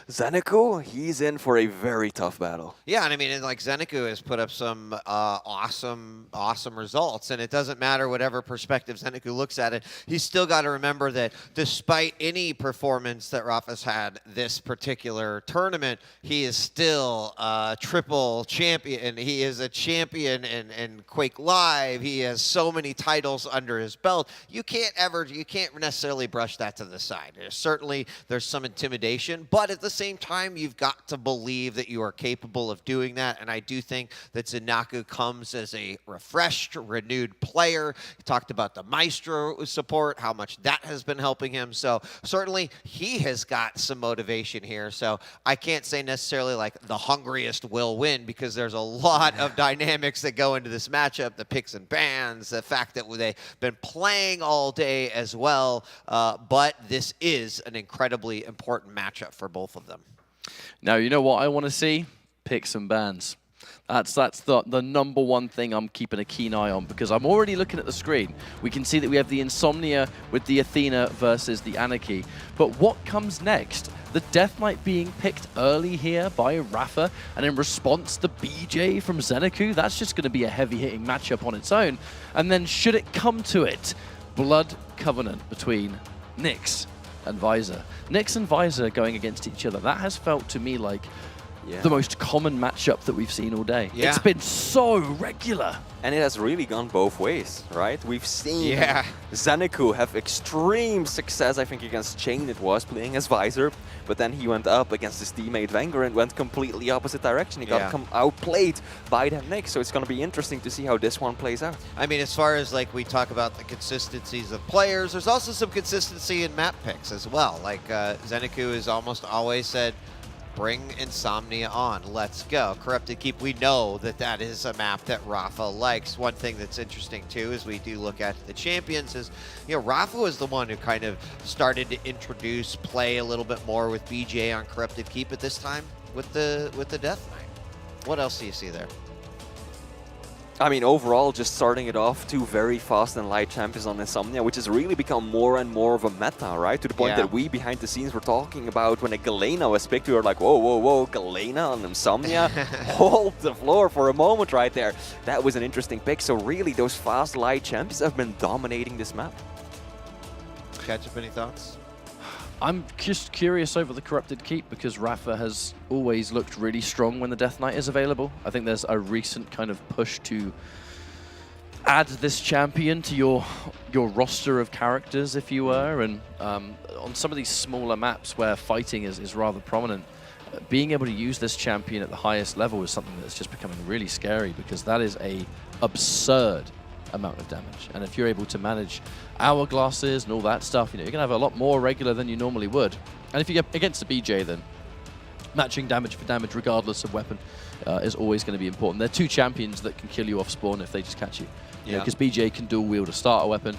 Zeniku, he's in for a very tough battle. Yeah, and I mean, like Zeniku has put up some awesome results, and it doesn't matter whatever perspective Zeniku looks at it. He's still got to remember that despite any performance that Rafa's had this particular tournament, he is still a triple champion. He is a champion in Quake Live. He has so many titles under his belt. You can't necessarily brush that to the side. There's some intimidation, but at the same time, you've got to believe that you are capable of doing that, and I do think that Zanaku comes as a refreshed, renewed player. He talked about the Maestro support, how much that has been helping him, so certainly he has got some motivation here, so I can't say necessarily like the hungriest will win, because there's a lot of dynamics that go into this matchup, the picks and bans, the fact that they've been playing all day as well, but this is an incredibly important matchup for both of them. Now, you know what I want to see? Picks and bans. That's the number one thing I'm keeping a keen eye on, because I'm already looking at the screen. We can see that we have the Insomnia with the Athena versus the Anarchy. But what comes next? The Death Knight being picked early here by Rafa, and in response, the BJ from Zeniku. That's just going to be a heavy-hitting matchup on its own. And then, should it come to it, Blood Covenant between Nyx and Visor. Nyx and Visor going against each other. That has felt to me like the most common matchup that we've seen all day. It's been so regular. And it has really gone both ways, right? We've seen Zeniku have extreme success, I think against Chain it was, playing as Visor, but then he went up against his teammate Wenger and went completely opposite direction. He got outplayed by that Nyx, so it's going to be interesting to see how this one plays out. I mean, as far as like we talk about the consistencies of players, there's also some consistency in map picks as well. Like Zeniku has almost always said, bring Insomnia on. Let's go. Corrupted Keep, we know that is a map that Rafa likes. One thing that's interesting, too, as we do look at the champions is, you know, Rafa was the one who kind of started to play a little bit more with BJ on Corrupted Keep at this time with the Death Knight. What else do you see there? I mean, overall, just starting it off, 2 very fast and light champions on Insomnia, which has really become more and more of a meta, right? To the point that we, behind the scenes, were talking about when a Galena was picked, we were like, whoa, Galena on Insomnia? Hold the floor for a moment right there. That was an interesting pick. So really, those fast, light champions have been dominating this map. Ketchup, any thoughts? I'm just curious over the Corrupted Keep, because Rafa has always looked really strong when the Death Knight is available. I think there's a recent kind of push to add this champion to your roster of characters, if you were, and on some of these smaller maps where fighting is rather prominent, being able to use this champion at the highest level is something that's just becoming really scary, because that is a absurd amount of damage. And if you're able to manage hourglasses and all that stuff, you know, you're gonna have a lot more regular than you normally would. And if you get against a BJ, then matching damage for damage regardless of weapon is always going to be important. They're 2 champions that can kill you off spawn if they just catch you. Because BJ can dual wield a starter weapon.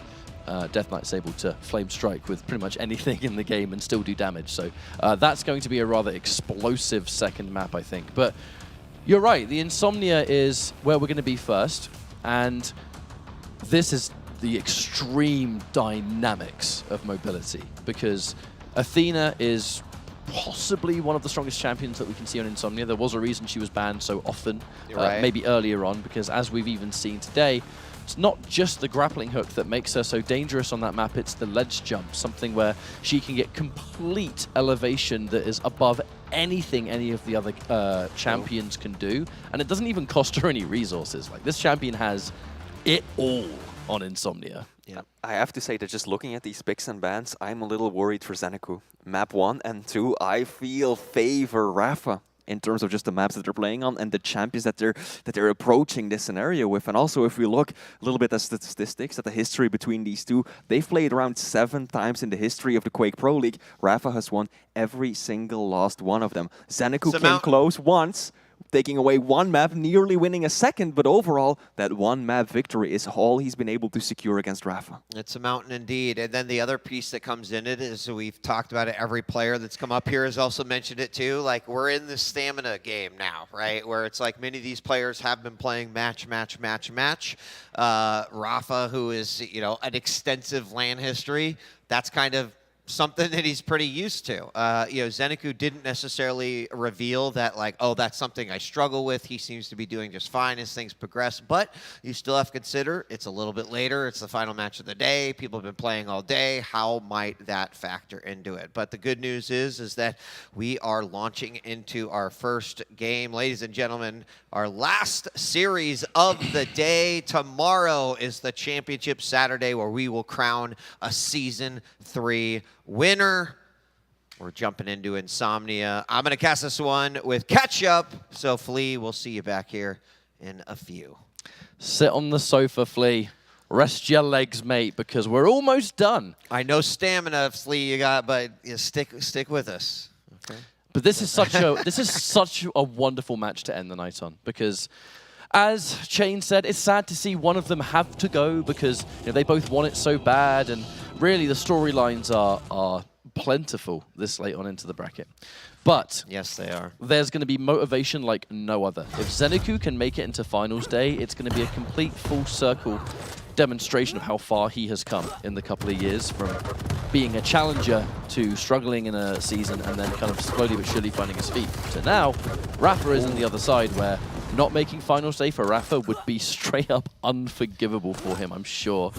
Death Knight's able to flame strike with pretty much anything in the game and still do damage. So that's going to be a rather explosive second map, I think. But you're right, the Insomnia is where we're going to be first. And this is the extreme dynamics of mobility, because Athena is possibly one of the strongest champions that we can see on Insomnia. There was a reason she was banned so often, maybe earlier on, because as we've even seen today, it's not just the grappling hook that makes her so dangerous on that map, it's the ledge jump, something where she can get complete elevation that is above anything any of the other champions can do, and it doesn't even cost her any resources. Like, this champion has it all on Insomnia. Yeah, I have to say that just looking at these picks and bans, I'm a little worried for Zeniku. Map 1 and 2, I feel favor Rafa in terms of just the maps that they're playing on and the champions that they're approaching this scenario with. And also, if we look a little bit at statistics, at the history between these two, they've played around 7 times in the history of the Quake Pro League. Rafa has won every single last one of them. Zeniku came close once, taking away 1 map, nearly winning a second, but overall, that 1 map victory is all he's been able to secure against Rafa. It's a mountain indeed. And then the other piece that comes in it is, we've talked about it, every player that's come up here has also mentioned it too, like, we're in the stamina game now, right? Where it's like many of these players have been playing match. Rafa, who is, you know, an extensive LAN history, that's kind of something that he's pretty used to. You know, Zeniku didn't necessarily reveal that, like, oh, that's something I struggle with. He seems to be doing just fine as things progress. But you still have to consider it's a little bit later. It's the final match of the day. People have been playing all day. How might that factor into it? But the good news is that we are launching into our first game. Ladies and gentlemen, our last series of the day. Tomorrow is the Championship Saturday, where we will crown a Season 3 winner. We're jumping into Insomnia. I'm going to cast this one with Ketchup. So, Flea, we'll see you back here in a few. Sit on the sofa, Flea. Rest your legs, mate, because we're almost done. I know stamina, Flea, you got, but you stick with us. Okay. But this is such a wonderful match to end the night on, because as Chain said, it's sad to see one of them have to go, because, you know, they both want it so bad, and really the storylines are plentiful this late on into the bracket. But yes, they are. There's going to be motivation like no other. If Zeniku can make it into finals day, it's going to be a complete full circle demonstration of how far he has come in the couple of years, from being a challenger to struggling in a season and then kind of slowly but surely finding his feet. So now, Rafa is on the other side, where not making finals day for Rafa would be straight up unforgivable for him, I'm sure.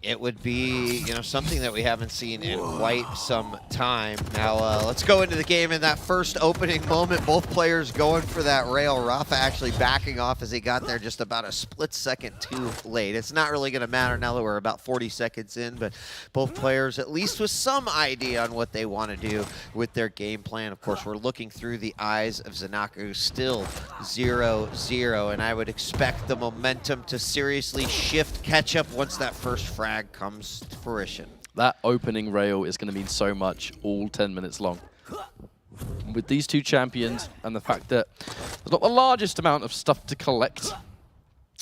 It would be, you know, something that we haven't seen in quite some time. Now, let's go into the game. In that first opening moment, both players going for that rail. Rafa actually backing off as he got there just about a split second too late. It's not really going to matter now that we're about 40 seconds in, but both players at least with some idea on what they want to do with their game plan. Of course, we're looking through the eyes of Zanaku, still 0-0, and I would expect the momentum to seriously shift Ketchup once that first frag comes to fruition. That opening rail is going to mean so much all 10 minutes long. With these two champions and the fact that there's not the largest amount of stuff to collect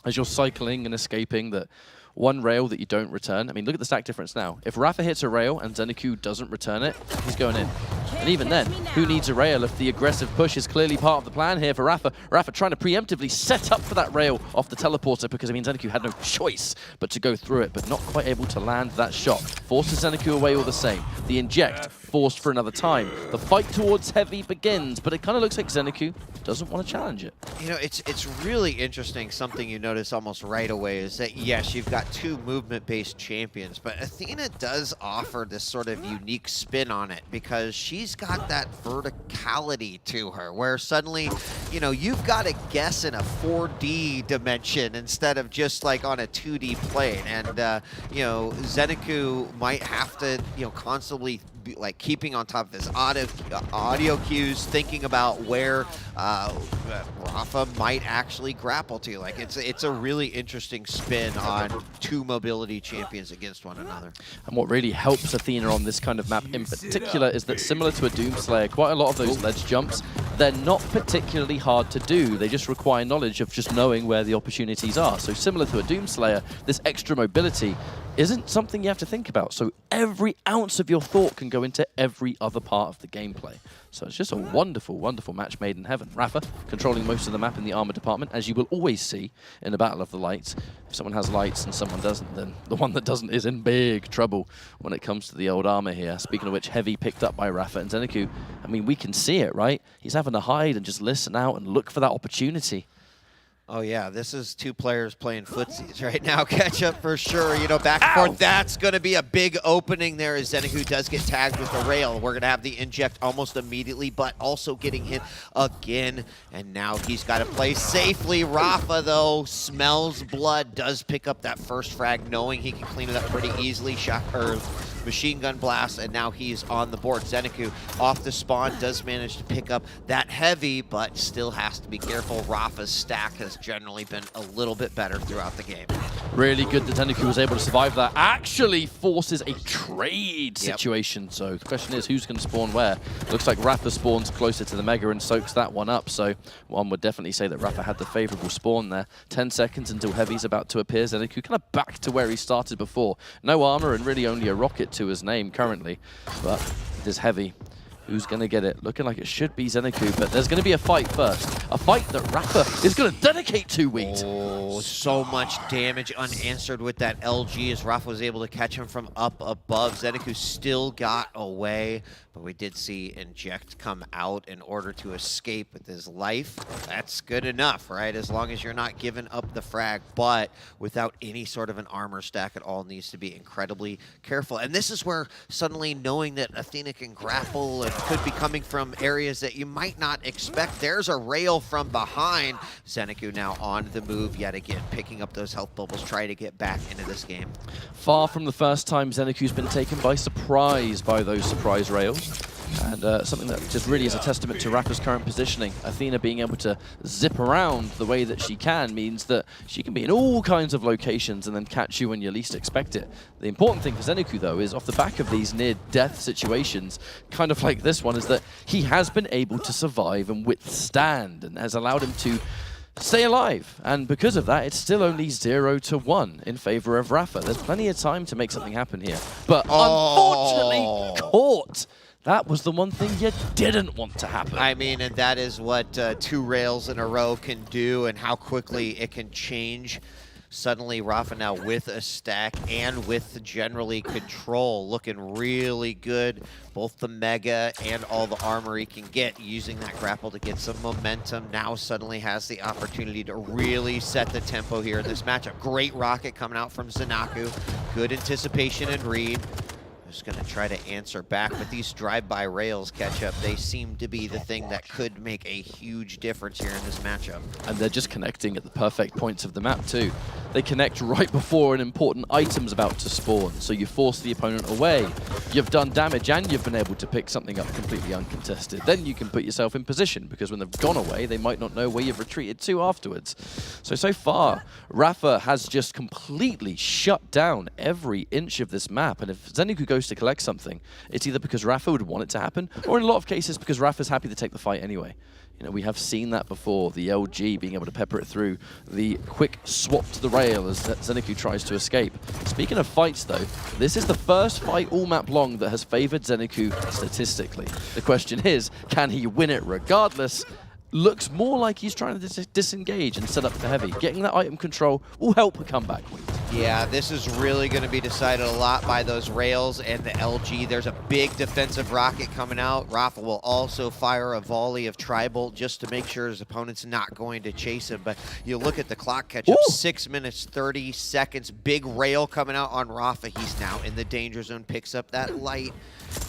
as you're cycling and escaping, that one rail that you don't return. I mean, look at the stack difference now. If Rafa hits a rail and Zeniku doesn't return it, he's going in. And even then, who needs a rail if the aggressive push is clearly part of the plan here for Rafa? Rafa trying to preemptively set up for that rail off the teleporter, because, I mean, Zeniku had no choice but to go through it, but not quite able to land that shot. Forces Zeniku away all the same. The inject forced for another time. The fight towards Heavy begins, but it kind of looks like Zeniku doesn't want to challenge it. You know, it's really interesting. Something you notice almost right away is that, yes, you've got two movement-based champions, but Athena does offer this sort of unique spin on it, because she's got that verticality to her, where suddenly, you know, you've got to guess in a 4D dimension instead of just like on a 2D plane. And, you know, Zeniku might have to, you know, constantly be, like, keeping on top of his audio cues, thinking about where Rafa might actually grapple to. Like, it's a really interesting spin on two mobility champions against one another. And what really helps Athena on this kind of map in particular is that, similar to a Doomslayer, quite a lot of those ledge jumps, they're not particularly hard to do. They just require knowledge of just knowing where the opportunities are. So similar to a Doomslayer, this extra mobility isn't something you have to think about. So every ounce of your thought can go into every other part of the gameplay. So it's just a wonderful, wonderful match made in heaven. Rafa controlling most of the map in the armor department, as you will always see in the Battle of the Lights. If someone has lights and someone doesn't, then the one that doesn't is in big trouble when it comes to the old armor here. Speaking of which, Heavy picked up by Rafa, and Zeniku, I mean, we can see it, right? He's having to hide and just listen out and look for that opportunity. Oh, yeah, this is two players playing footsies right now. Catch up for sure, you know, back and forth. That's going to be a big opening there as Zeniku does get tagged with the rail. We're going to have the inject almost immediately, but also getting hit again. And now he's got to play safely. Rafa, though, smells blood, does pick up that first frag, knowing he can clean it up pretty easily. Machine gun blast, and now he's on the board. Zeniku off the spawn does manage to pick up that heavy, but still has to be careful. Rafa's stack has generally been a little bit better throughout the game. Really good that Zeniku was able to survive that. Actually forces a trade situation. So the question is, who's going to spawn where? Looks like Rafa spawns closer to the Mega and soaks that one up. So one would definitely say that Rafa had the favorable spawn there. 10 seconds until Heavy's about to appear. Zeniku kind of back to where he started before. No armor and really only a rocket to his name currently, but there's Heavy. Who's going to get it? Looking like it should be Zeniku, but there's going to be a fight first. A fight that Rafa is going to dedicate to Wheat. Oh, so much damage unanswered with that LG as Rafa was able to catch him from up above. Zeniku still got away, but we did see Inject come out in order to escape with his life. That's good enough, right? As long as you're not giving up the frag, but without any sort of an armor stack at all, needs to be incredibly careful. And this is where suddenly knowing that Athena can grapple and could be coming from areas that you might not expect. There's a rail from behind. Zeniku now on the move yet again, picking up those health bubbles, trying to get back into this game. Far from the first time Zeniku's been taken by surprise by those surprise rails. And something that just really is a testament to Rafa's current positioning. Athena being able to zip around the way that she can means that she can be in all kinds of locations and then catch you when you least expect it. The important thing for Zeniku, though, is off the back of these near-death situations, kind of like this one, is that he has been able to survive and withstand, and has allowed him to stay alive. And because of that, it's still only 0-1 in favor of Rafa. There's plenty of time to make something happen here. But unfortunately, caught. That was the one thing you didn't want to happen. I mean, and that is what two rails in a row can do and how quickly it can change. Suddenly, Rafa now with a stack and with generally control, looking really good. Both the Mega and all the armor he can get, using that grapple to get some momentum. Now suddenly has the opportunity to really set the tempo here in this matchup. Great rocket coming out from Zanaku. Good anticipation and read. Just going to try to answer back, but these drive-by rails catch up. They seem to be the thing that could make a huge difference here in this matchup. And they're just connecting at the perfect points of the map too. They connect right before an important item's about to spawn, so you force the opponent away. You've done damage and you've been able to pick something up completely uncontested. Then you can put yourself in position, because when they've gone away, they might not know where you've retreated to afterwards. So far, Rafa has just completely shut down every inch of this map, and if Zeniku goes to collect something, it's either because Rafa would want it to happen, or in a lot of cases because Rafa's happy to take the fight anyway. You know, we have seen that before, the LG being able to pepper it through, the quick swap to the rail as Zeniku tries to escape. Speaking of fights though, this is the first fight all map long that has favored Zeniku statistically. The question is, can he win it regardless? Looks more like he's trying to disengage and set up for Heavy. Getting that item control will help a comeback. Yeah, this is really going to be decided a lot by those rails and the LG. There's a big defensive rocket coming out. Rafa will also fire a volley of Tri-Bolt just to make sure his opponent's not going to chase him. But you look at the clock catch up, 6 minutes, 30 seconds. Big rail coming out on Rafa. He's now in the danger zone, picks up that light,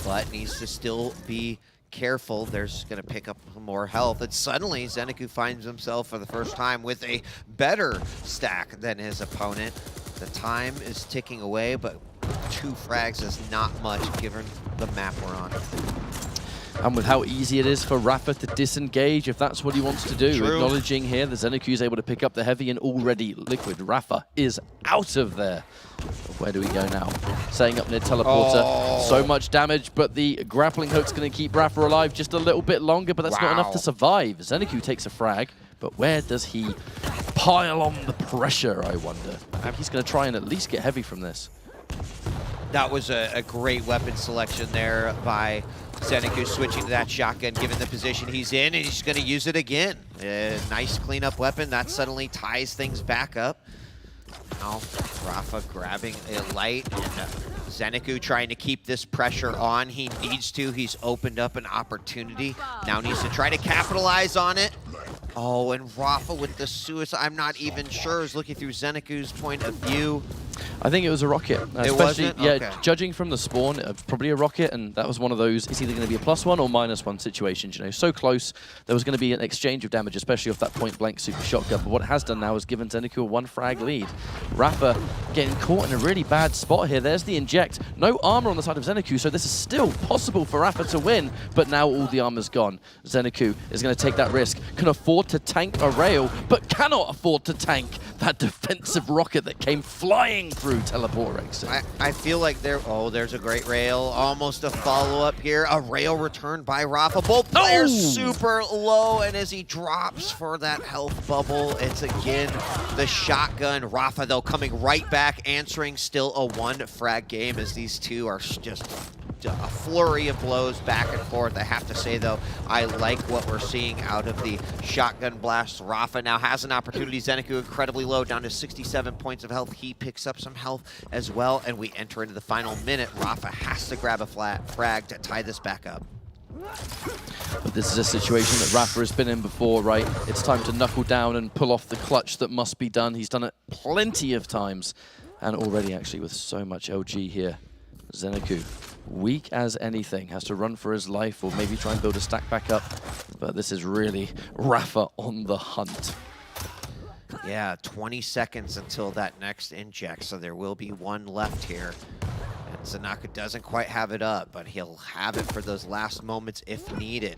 but needs to still be careful. There's going to pick up more health, and suddenly Zeniku finds himself for the first time with a better stack than his opponent. The time is ticking away, but 2 frags is not much given the map we're on. And with how easy it is for Rafa to disengage, if that's what he wants to do. True. Acknowledging here that Zeniku is able to pick up the Heavy and already liquid. Rafa is out of there. Where do we go now? Setting up near teleporter. So much damage, but the grappling hook's going to keep Rafa alive just a little bit longer, but that's not enough to survive. Zeniku takes a frag, but where does he pile on the pressure, I wonder? I think he's going to try and at least get Heavy from this. That was a great weapon selection there by Zeniku, switching to that shotgun, given the position he's in, and he's going to use it again. A nice cleanup weapon. That suddenly ties things back up. Now, Rafa grabbing a light, and Zeniku trying to keep this pressure on. He needs to. He's opened up an opportunity. Now needs to try to capitalize on it. Oh, and Rafa with the suicide, I'm not even sure, is looking through Zeniku's point of view. I think it was a rocket. It wasn't? Yeah, Okay. judging from the spawn, probably a rocket, and that was one of those, it's either going to be a +1 or -1 situations, you know, so close. There was going to be an exchange of damage, especially off that point-blank super shotgun, but what it has done now is given Zeniku a 1-frag lead. Rafa getting caught in a really bad spot here. There's the inject. No armor on the side of Zeniku, so this is still possible for Rafa to win, but now all the armor's gone. Zeniku is going to take that risk, can afford to tank a rail, but cannot afford to tank that defensive rocket that came flying through teleport exit. I feel like there's a great rail. Almost a follow-up here. A rail returned by Rafa. Both players super low, and as he drops for that health bubble, it's again the shotgun. Rafa, though, coming right back, answering still a 1-frag game, as these two are just a flurry of blows back and forth. I have to say, though, I like what we're seeing out of the shotgun blast. Rafa now has an opportunity. Zeniku incredibly low, down to 67 points of health. He picks up some health as well, and we enter into the final minute. Rafa has to grab a flat frag to tie this back up. But this is a situation that Rafa has been in before, right? It's time to knuckle down and pull off the clutch that must be done. He's done it plenty of times, and already actually with so much LG here. Zeniku, weak as anything, has to run for his life or maybe try and build a stack back up. But this is really Rafa on the hunt. Yeah, 20 seconds until that next inject, so there will be one left here. And Zanaku doesn't quite have it up, but he'll have it for those last moments if needed.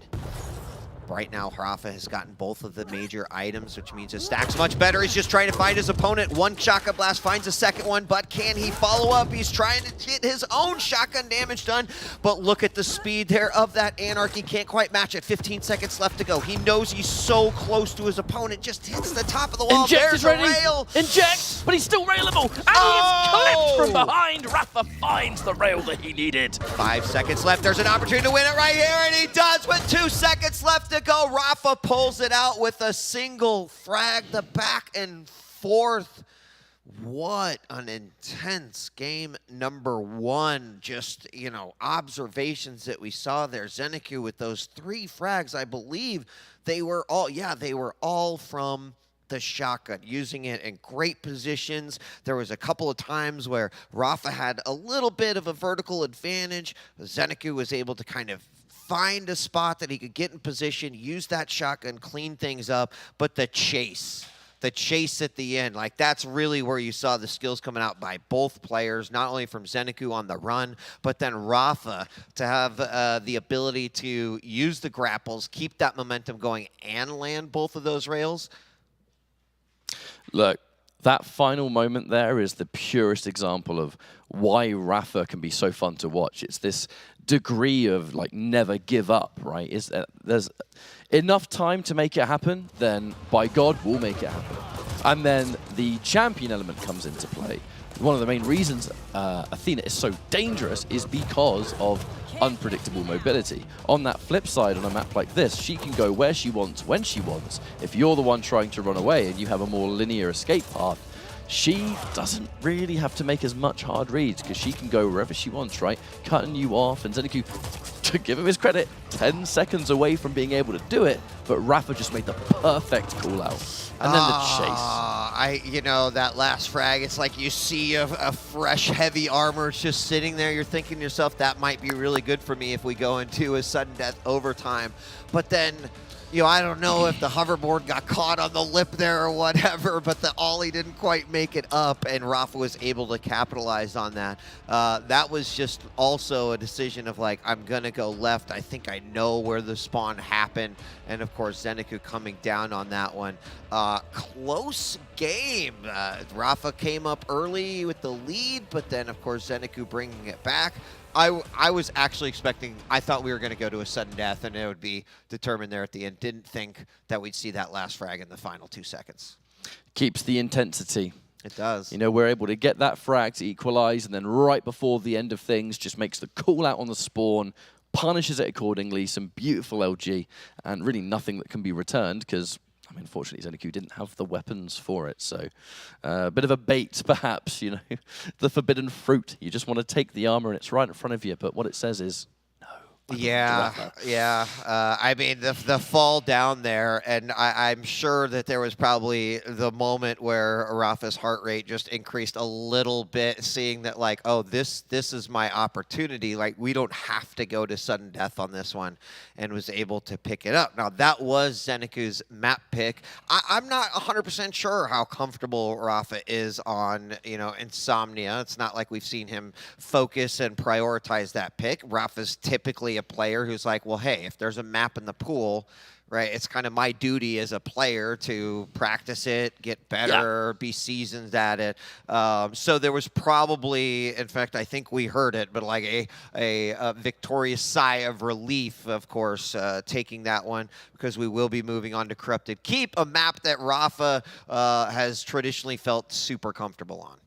Right now, Rafa has gotten both of the major items, which means his stack's much better. He's just trying to find his opponent. One shotgun blast, finds a second one, but can he follow up? He's trying to get his own shotgun damage done, but look at the speed there of that Anarchy. Can't quite match it. 15 seconds left to go. He knows he's so close to his opponent, just hits the top of the wall. Inject There's is ready. a rail. Inject, but he's still railable. And he's clipped from behind. Rafa finds the rail that he needed. 5 seconds left. There's an opportunity to win it right here, and he does with 2 seconds left to go. Rafa pulls it out with a single frag, the back and forth. What an intense game number one. Just, you know, observations that we saw there. Zeniku with those 3 frags, I believe they were all from the shotgun, using it in great positions. There was a couple of times where Rafa had a little bit of a vertical advantage. Zeniku was able to kind of find a spot that he could get in position, use that shotgun, clean things up, but the chase at the end, like that's really where you saw the skills coming out by both players, not only from Zeniku on the run, but then Rafa to have the ability to use the grapples, keep that momentum going, and land both of those rails. Look, that final moment there is the purest example of why Rafa can be so fun to watch. It's this degree of like never give up, right? There's enough time to make it happen, then by God we'll make it happen. And then the champion element comes into play. One of the main reasons Athena is so dangerous is because of unpredictable mobility. On that flip side, on a map like this, she can go where she wants, when she wants. If you're the one trying to run away and you have a more linear escape path, she doesn't really have to make as much hard reads because she can go wherever she wants, right? Cutting you off, and Zeniku, to give him his credit, 10 seconds away from being able to do it, but Rafa just made the perfect call out. And then the chase. You know, that last frag, it's like you see a fresh, heavy armor just sitting there. You're thinking to yourself, that might be really good for me if we go into a sudden death overtime. But then, you know, I don't know if the hoverboard got caught on the lip there or whatever, but the ollie didn't quite make it up, and Rafa was able to capitalize on that. That was just also a decision of like, I'm going to go left. I think I know where the spawn happened. And of course, Zeniku coming down on that one. Close game. Rafa came up early with the lead, but then of course, Zeniku bringing it back. I was actually expecting, I thought we were going to go to a sudden death and it would be determined there at the end. Didn't think that we'd see that last frag in the final 2 seconds. Keeps the intensity. It does. You know, we're able to get that frag to equalize, and then right before the end of things, just makes the call out on the spawn, punishes it accordingly, some beautiful LG, and really nothing that can be returned, because, I mean, unfortunately, Zeniku didn't have the weapons for it, so a bit of a bait, perhaps, you know, the forbidden fruit. You just want to take the armor, and it's right in front of you, but what it says is, yeah. I mean, the fall down there, and I'm sure that there was probably the moment where Rafa's heart rate just increased a little bit, seeing that, like, oh, this is my opportunity. Like, we don't have to go to sudden death on this one, and was able to pick it up. Now, that was Zeniku's map pick. I'm not 100% sure how comfortable Rafa is on, you know, Insomnia. It's not like we've seen him focus and prioritize that pick. Rafa's typically a player who's like, well, hey, if there's a map in the pool, right, it's kind of my duty as a player to practice it, get better, be seasoned at it. So there was probably, in fact, I think we heard it, but like a victorious sigh of relief, of course, taking that one, because we will be moving on to Corrupted Keep, a map that Rafa has traditionally felt super comfortable on.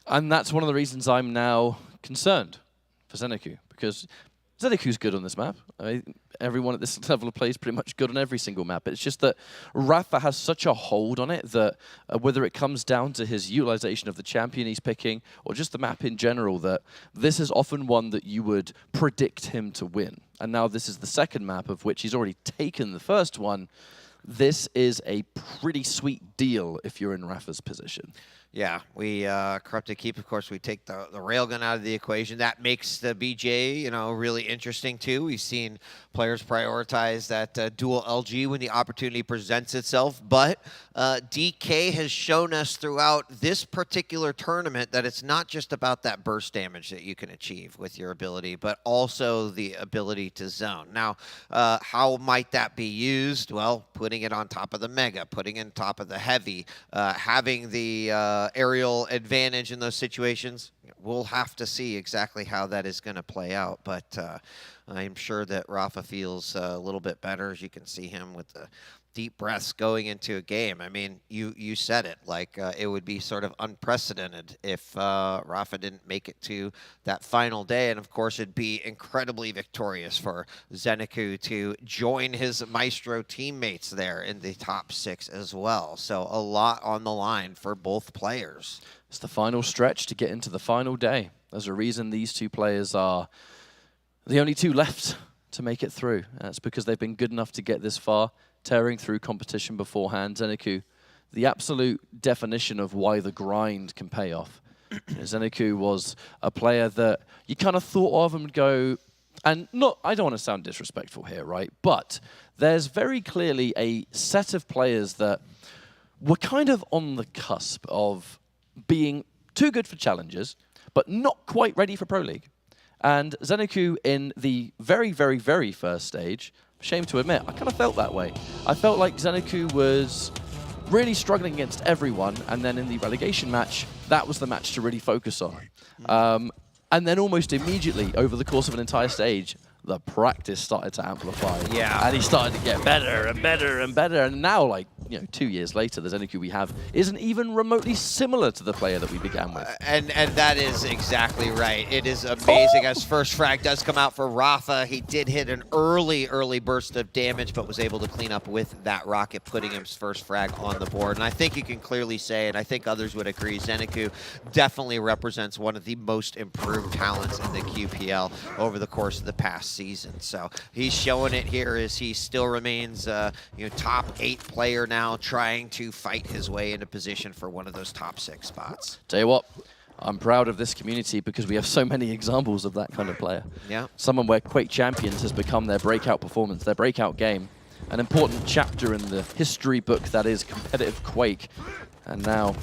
And that's one of the reasons I'm now concerned for Zeniku, because Zeniku's good on this map. I mean, everyone at this level of play is pretty much good on every single map. It's just that Rafa has such a hold on it that whether it comes down to his utilization of the champion he's picking or just the map in general, that this is often one that you would predict him to win. And now this is the second map, of which he's already taken the first one. This is a pretty sweet deal if you're in Rafa's position. Yeah, we Corrupted Keep, of course, we take the railgun out of the equation. That makes the BJ, you know, really interesting too. We've seen players prioritize that dual LG when the opportunity presents itself, but DK has shown us throughout this particular tournament that it's not just about that burst damage that you can achieve with your ability, but also the ability to zone. Now, how might that be used? Well, putting it on top of the Mega, putting it on top of the Heavy, having the aerial advantage in those situations. We'll have to see exactly how that is going to play out, but I'm sure that Rafa feels a little bit better, as you can see him with the deep breaths going into a game. I mean, you said it, like it would be sort of unprecedented if Rafa didn't make it to that final day, and of course it'd be incredibly victorious for Zeniku to join his Maestro teammates there in the top 6 as well. So a lot on the line for both players. It's the final stretch to get into the final day. There's a reason these two players are the only two left to make it through. That's because they've been good enough to get this far, tearing through competition beforehand. Zeniku, the absolute definition of why the grind can pay off. Zeniku was a player that you kind of thought of and go, and not, I don't want to sound disrespectful here, right? But there's very clearly a set of players that were kind of on the cusp of being too good for challenges, but not quite ready for Pro League. And Zeniku in the very, very, very first stage, shame to admit, I kind of felt that way. I felt like Zeniku was really struggling against everyone, and then in the relegation match, that was the match to really focus on. And then almost immediately, over the course of an entire stage, the practice started to amplify. Yeah. And he started to get better and better and better. And now, like, 2 years later, the Zeniku we have isn't even remotely similar to the player that we began with. And that is exactly right. It is amazing as first frag does come out for Rafa. He did hit an early burst of damage, but was able to clean up with that rocket, putting his first frag on the board. And I think you can clearly say, and I think others would agree, Zeniku definitely represents one of the most improved talents in the QPL over the course of the past season. So he's showing it here as he still remains top 8 player now, trying to fight his way into position for one of those top 6 spots. Tell you what, I'm proud of this community because we have so many examples of that kind of player. Yeah. Someone where Quake Champions has become their breakout performance, their breakout game, an important chapter in the history book that is competitive Quake. And now,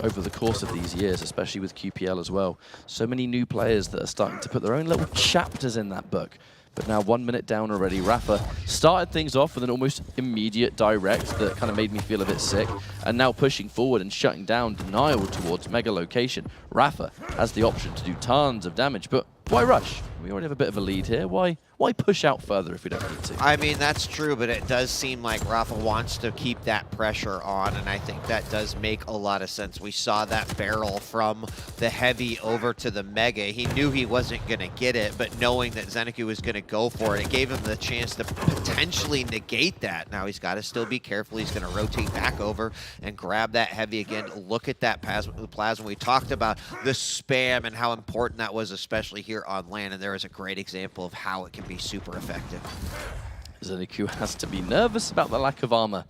over the course of these years, especially with QPL as well, so many new players that are starting to put their own little chapters in that book. But now 1 minute down already, Rafa started things off with an almost immediate direct that kind of made me feel a bit sick. And now pushing forward and shutting down denial towards Mega Location. Rafa has the option to do tons of damage, but why rush? We already have a bit of a lead here. Why why push out further if we don't need to? I mean, that's true, but it does seem like Rafa wants to keep that pressure on, and I think that does make a lot of sense. We saw that barrel from the heavy over to the mega. He knew he wasn't going to get it, but knowing that Zeniku was going to go for it, it gave him the chance to potentially negate that. Now he's got to still be careful. He's going to rotate back over and grab that heavy again. Look at that plasma. We talked about the spam and how important that was, especially here on land, and there is a great example of how it can be super effective. Zeniku has to be nervous about the lack of armor.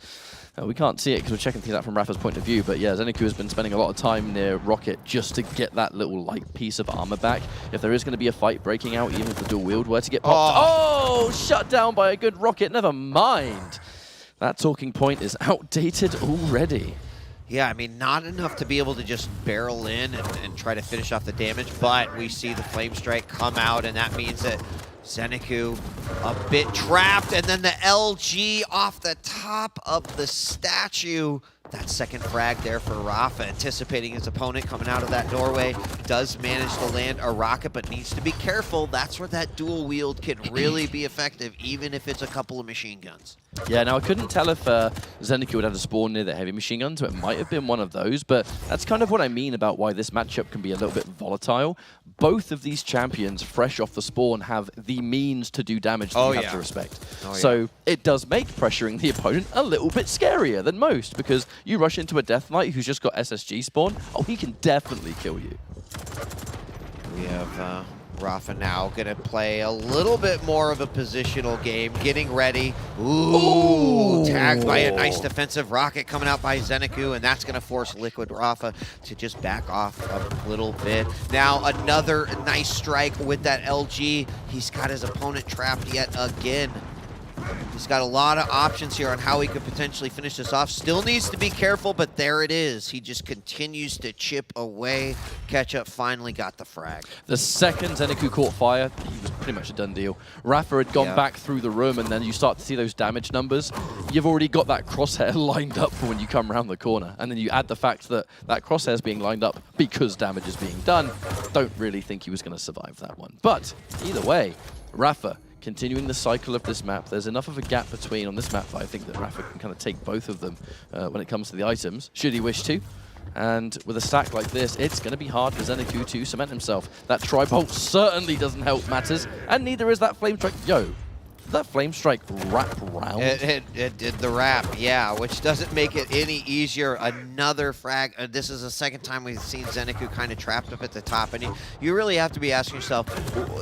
We can't see it because we're checking things out from Rafa's point of view, but yeah, Zeniku has been spending a lot of time near Rocket just to get that little light piece of armor back. If there is going to be a fight breaking out, even if the dual wield were to get popped. Oh, shut down by a good Rocket, never mind. That talking point is outdated already. Yeah, I mean, not enough to be able to just barrel in and try to finish off the damage, but we see the Flame Strike come out, and that means that Zeniku a bit trapped, and then the LG off the top of the statue. That second frag there for Rafa, anticipating his opponent coming out of that doorway. Does manage to land a rocket, but needs to be careful. That's where that dual wield can really be effective, even if it's a couple of machine guns. Yeah, now I couldn't tell if Zeniku would have a spawn near the heavy machine gun, so it might have been one of those, but that's kind of what I mean about why this matchup can be a little bit volatile. Both of these champions, fresh off the spawn, have the means to do damage that you have to respect. So it does make pressuring the opponent a little bit scarier than most, because you rush into a Death Knight who's just got SSG spawn, oh, he can definitely kill you. We have Rafa now going to play a little bit more of a positional game, getting ready. Ooh, tagged by a nice defensive rocket coming out by Zeniku, and that's going to force Liquid Rafa to just back off a little bit. Now another nice strike with that LG. He's got his opponent trapped yet again. He's got a lot of options here on how he could potentially finish this off. Still needs to be careful, but there it is. He just continues to chip away. Ketchup finally got the frag. The second Zeniku caught fire, he was pretty much a done deal. Rafa had gone back through the room, and then you start to see those damage numbers. You've already got that crosshair lined up for when you come around the corner. And then you add the fact that that crosshair is being lined up because damage is being done. Don't really think he was going to survive that one. But either way, Rafa continuing the cycle of this map. There's enough of a gap between on this map that I think that Rafa can kind of take both of them when it comes to the items, should he wish to. And with a stack like this, it's going to be hard for Zeniku to cement himself. That Tri-Bolt certainly doesn't help matters, and neither is that Flame Strike. Yo, that Flame Strike wrap around? It did the wrap, yeah, which doesn't make it any easier. Another frag. This is the second time we've seen Zeniku kind of trapped up at the top, and you really have to be asking yourself,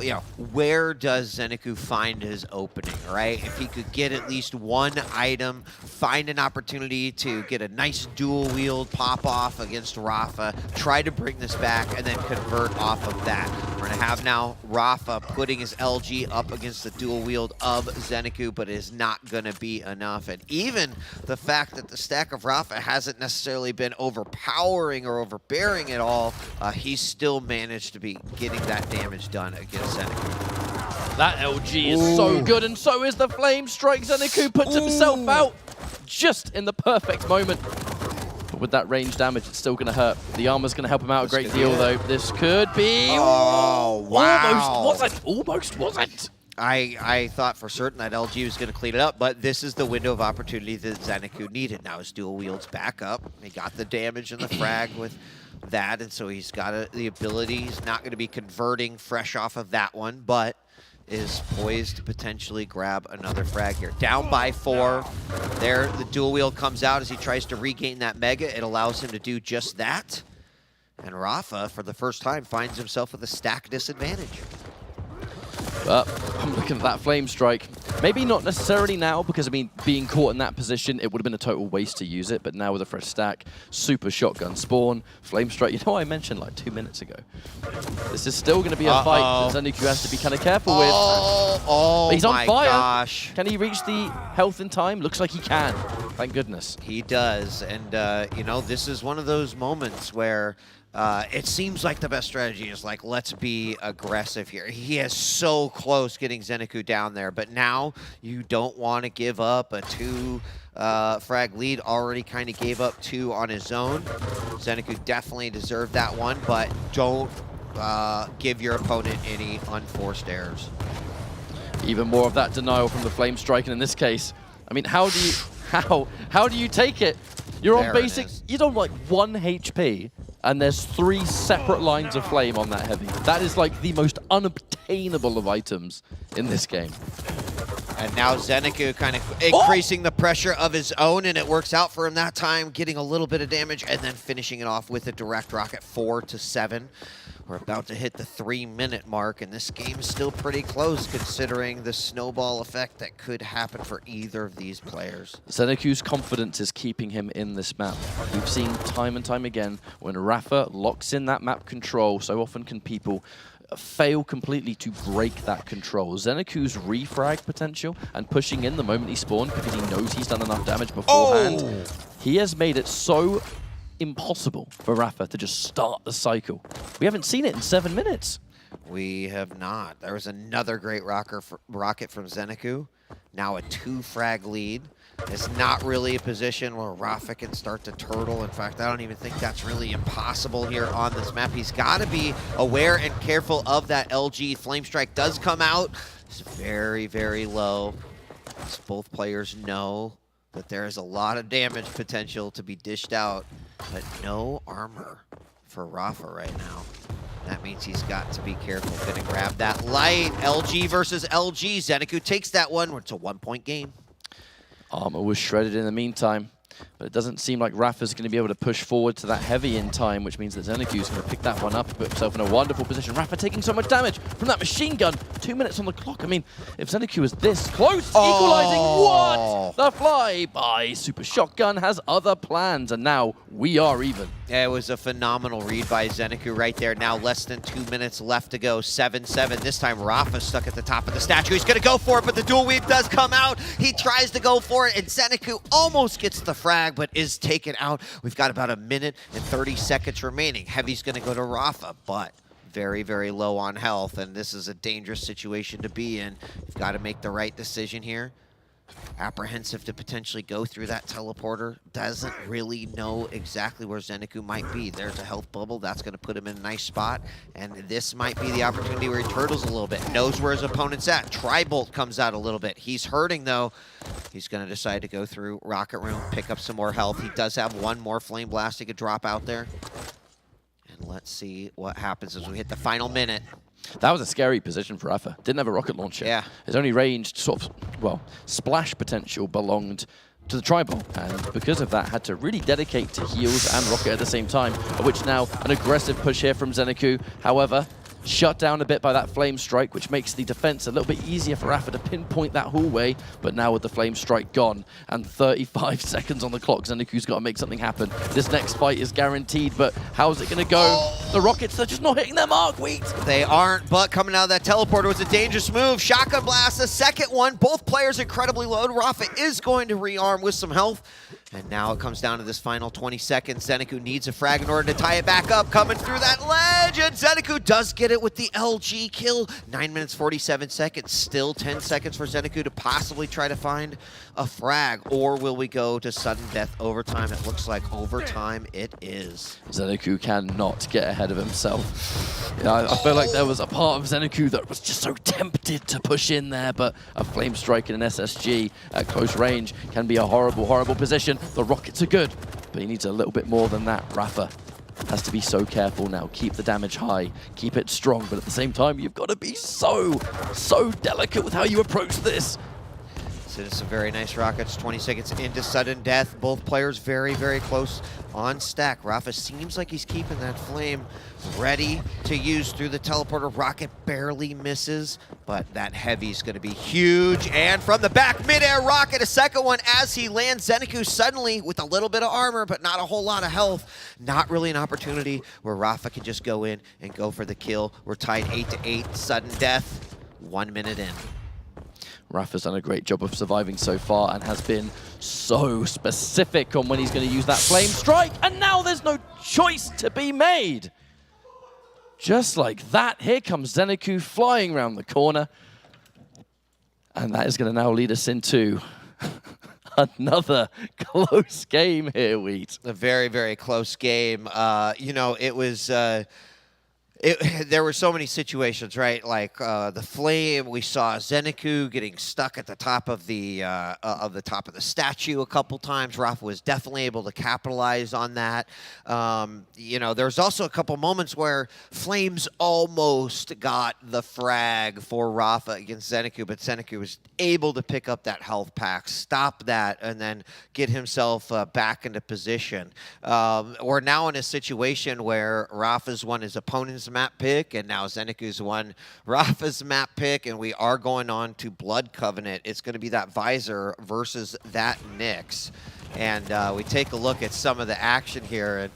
you know, where does Zeniku find his opening, right? If he could get at least one item, find an opportunity to get a nice dual wield pop off against Rafa, try to bring this back, and then convert off of that. We're going to have now Rafa putting his LG up against the dual wield of Zeniku, but it is not going to be enough. And even the fact that the stack of Rafa hasn't necessarily been overpowering or overbearing at all, he's still managed to be getting that damage done against Zeniku. That LG is so good, and so is the Flame Strike. Zeniku puts himself out just in the perfect moment. But with that range damage, it's still going to hurt. The armor's going to help him out a great deal, though. This could be... Oh, wow. Almost was it? Almost was it? I thought for certain that LG was going to clean it up, but this is the window of opportunity that Zeniku needed. Now his dual wields back up. He got the damage and the frag with that, and so he's got the ability. He's not going to be converting fresh off of that one, but is poised to potentially grab another frag here. Down by 4. There, the dual wield comes out as he tries to regain that mega. It allows him to do just that. And Rafa, for the first time, finds himself with a stack disadvantage. But I'm looking at that Flame Strike. Maybe not necessarily now, because, I mean, being caught in that position, it would have been a total waste to use it. But now with a fresh stack, super shotgun spawn, Flame Strike. You know what I mentioned like 2 minutes ago? This is still going to be a fight that Zeniku has to be kind of careful with. Oh, but he's on fire. Gosh. Can he reach the health in time? Looks like he can. Thank goodness. He does. And, you know, this is one of those moments where it seems like the best strategy is like, let's be aggressive here. He is so close getting Zeniku down there, but now you don't want to give up a 2 frag lead. Already kind of gave up 2 on his own. Zeniku definitely deserved that one, but don't give your opponent any unforced errors. Even more of that denial from the Flame Strike, and in this case, I mean, how do you take it? You're on basic, you're on like 1 HP, and there's 3 separate lines of flame on that heavy. That is like the most unobtainable of items in this game. And now Zeniku kind of increasing the pressure of his own, and it works out for him that time, getting a little bit of damage, and then finishing it off with a direct rocket, 4-7. We're about to hit the 3-minute mark, and this game is still pretty close considering the snowball effect that could happen for either of these players. Zeniku's confidence is keeping him in this map. We've seen time and time again when Rafa locks in that map control, so often can people fail completely to break that control. Zeniku's refrag potential and pushing in the moment he spawned because he knows he's done enough damage beforehand, he has made it so impossible for Rafa to just start the cycle. We haven't seen it in 7 minutes. We have not. There was another great rocket from Zeniku. Now a 2-frag lead. It's not really a position where Rafa can start to turtle. In fact, I don't even think that's really impossible here on this map. He's got to be aware and careful of that LG. Flame Strike does come out. It's very, very low. As both players know that there is a lot of damage potential to be dished out, but no armor for Rafa right now. That means he's got to be careful. Gonna grab that light. LG versus LG. Zeniku takes that one. It's a 1-point game. Armor was shredded in the meantime, but it doesn't seem like Rafa's going to be able to push forward to that heavy in time, which means that Zeniku's going to pick that one up, put himself in a wonderful position. Rafa taking so much damage from that machine gun. 2 minutes on the clock. I mean, if Zeniku was this close, equalizing what? The flyby Super Shotgun has other plans, and now we are even. Yeah, it was a phenomenal read by Zeniku right there. Now less than 2 minutes left to go. 7-7. This time Rafa's stuck at the top of the statue. He's going to go for it, but the dual weave does come out. He tries to go for it, and Zeniku almost gets the frag, but is taken out. We've got about 1 minute and 30 seconds remaining. Heavy's going to go to Rafa, but very, very low on health, and this is a dangerous situation to be in. You've got to make the right decision here. Apprehensive to potentially go through that teleporter. Doesn't really know exactly where Zeniku might be. There's a health bubble. That's going to put him in a nice spot. And this might be the opportunity where he turtles a little bit. Knows where his opponent's at. Tri-Bolt comes out a little bit. He's hurting, though. He's going to decide to go through Rocket Room, pick up some more health. He does have one more Flame Blast he could drop out there. And let's see what happens as we hit the final minute. That was a scary position for Rafa. Didn't have a rocket launcher. Yeah. His only ranged sort of, well, splash potential belonged to the Tri-Bolt, and because of that, had to really dedicate to heals and rocket at the same time, of which now an aggressive push here from Zeniku. However, shut down a bit by that Flame Strike, which makes the defense a little bit easier for Rafa to pinpoint that hallway, but now with the Flame Strike gone and 35 seconds on the clock, Zeniku's got to make something happen. This next fight is guaranteed, but how's it going to go? The rockets are just not hitting their mark, Wheat. They aren't, but coming out of that teleporter was a dangerous move. Shotgun blast, the second one. Both players incredibly low. Rafa is going to rearm with some health. And now it comes down to this final 20 seconds. Zeniku needs a frag in order to tie it back up. Coming through that ledge, and Zeniku does get it with the LG kill. 9 minutes, 47 seconds. Still 10 seconds for Zeniku to possibly try to find a frag. Or will we go to sudden death overtime? It looks like overtime it is. Zeniku cannot get ahead of himself. Yeah, I feel like there was a part of Zeniku that was just so tempted to push in there, but a Flame Strike and an SSG at close range can be a horrible, horrible position. The rockets are good, but he needs a little bit more than that. Rafa has to be so careful now. Keep the damage high, keep it strong, but at the same time, you've got to be so delicate with how you approach this. So it's some very nice rockets. 20 seconds into sudden death. Both players very, very close on stack. Rafa seems like he's keeping that flame ready to use through the teleporter. Rocket barely misses, but that heavy's going to be huge. And from the back, mid-air rocket, a second one as he lands. Zeniku suddenly with a little bit of armor, but not a whole lot of health. Not really an opportunity where Rafa can just go in and go for the kill. We're tied 8-8, sudden death, 1 minute in. Rafa's done a great job of surviving so far and has been so specific on when he's going to use that Flame Strike, and now there's no choice to be made. Just like that, here comes Zeniku flying around the corner, and that is going to now lead us into another close game here, Wheat. A very, very close game. You know, it was... there were so many situations, right? Like the flame, we saw Zeniku getting stuck at the top of the statue a couple times. Rafa was definitely able to capitalize on that. You know, there's also a couple moments where Flames almost got the frag for Rafa against Zeniku, but Zeniku was able to pick up that health pack, stop that, and then get himself back into position. We're now in a situation where Rafa's won his opponent's map pick, and now Zeniku's won Rafa's map pick, and we are going on to Blood Covenant. It's going to be that Visor versus that Nyx. And we take a look at some of the action here, and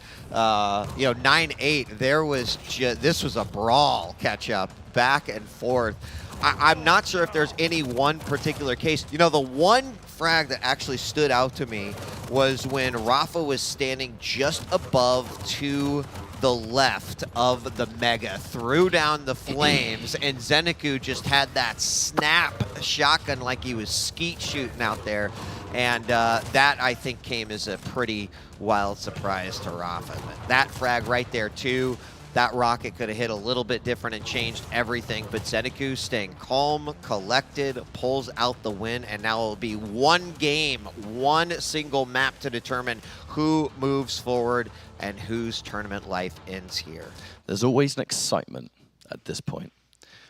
you know, 9-8. This was a brawl catch-up, back and forth. I'm not sure if there's any one particular case. You know, the one frag that actually stood out to me was when Rafa was standing just above to the left of the Mega, threw down the flames, and Zeniku just had that snap shotgun like he was skeet shooting out there. And that, I think, came as a pretty wild surprise to Rafa. That frag right there, too. That rocket could have hit a little bit different and changed everything, but Zeniku staying calm, collected, pulls out the win, and now it'll be one game, one single map to determine who moves forward and whose tournament life ends here. There's always an excitement at this point.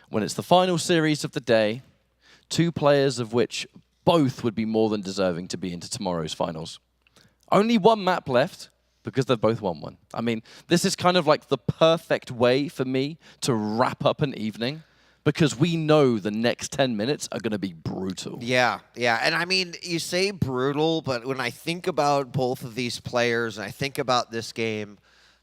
When it's the final series of the day, two players of which both would be more than deserving to be into tomorrow's finals. Only one map left, because they've both won one. I mean, this is kind of like the perfect way for me to wrap up an evening, because we know the next 10 minutes are going to be brutal. Yeah, yeah. And I mean, you say brutal, but when I think about both of these players, and I think about this game,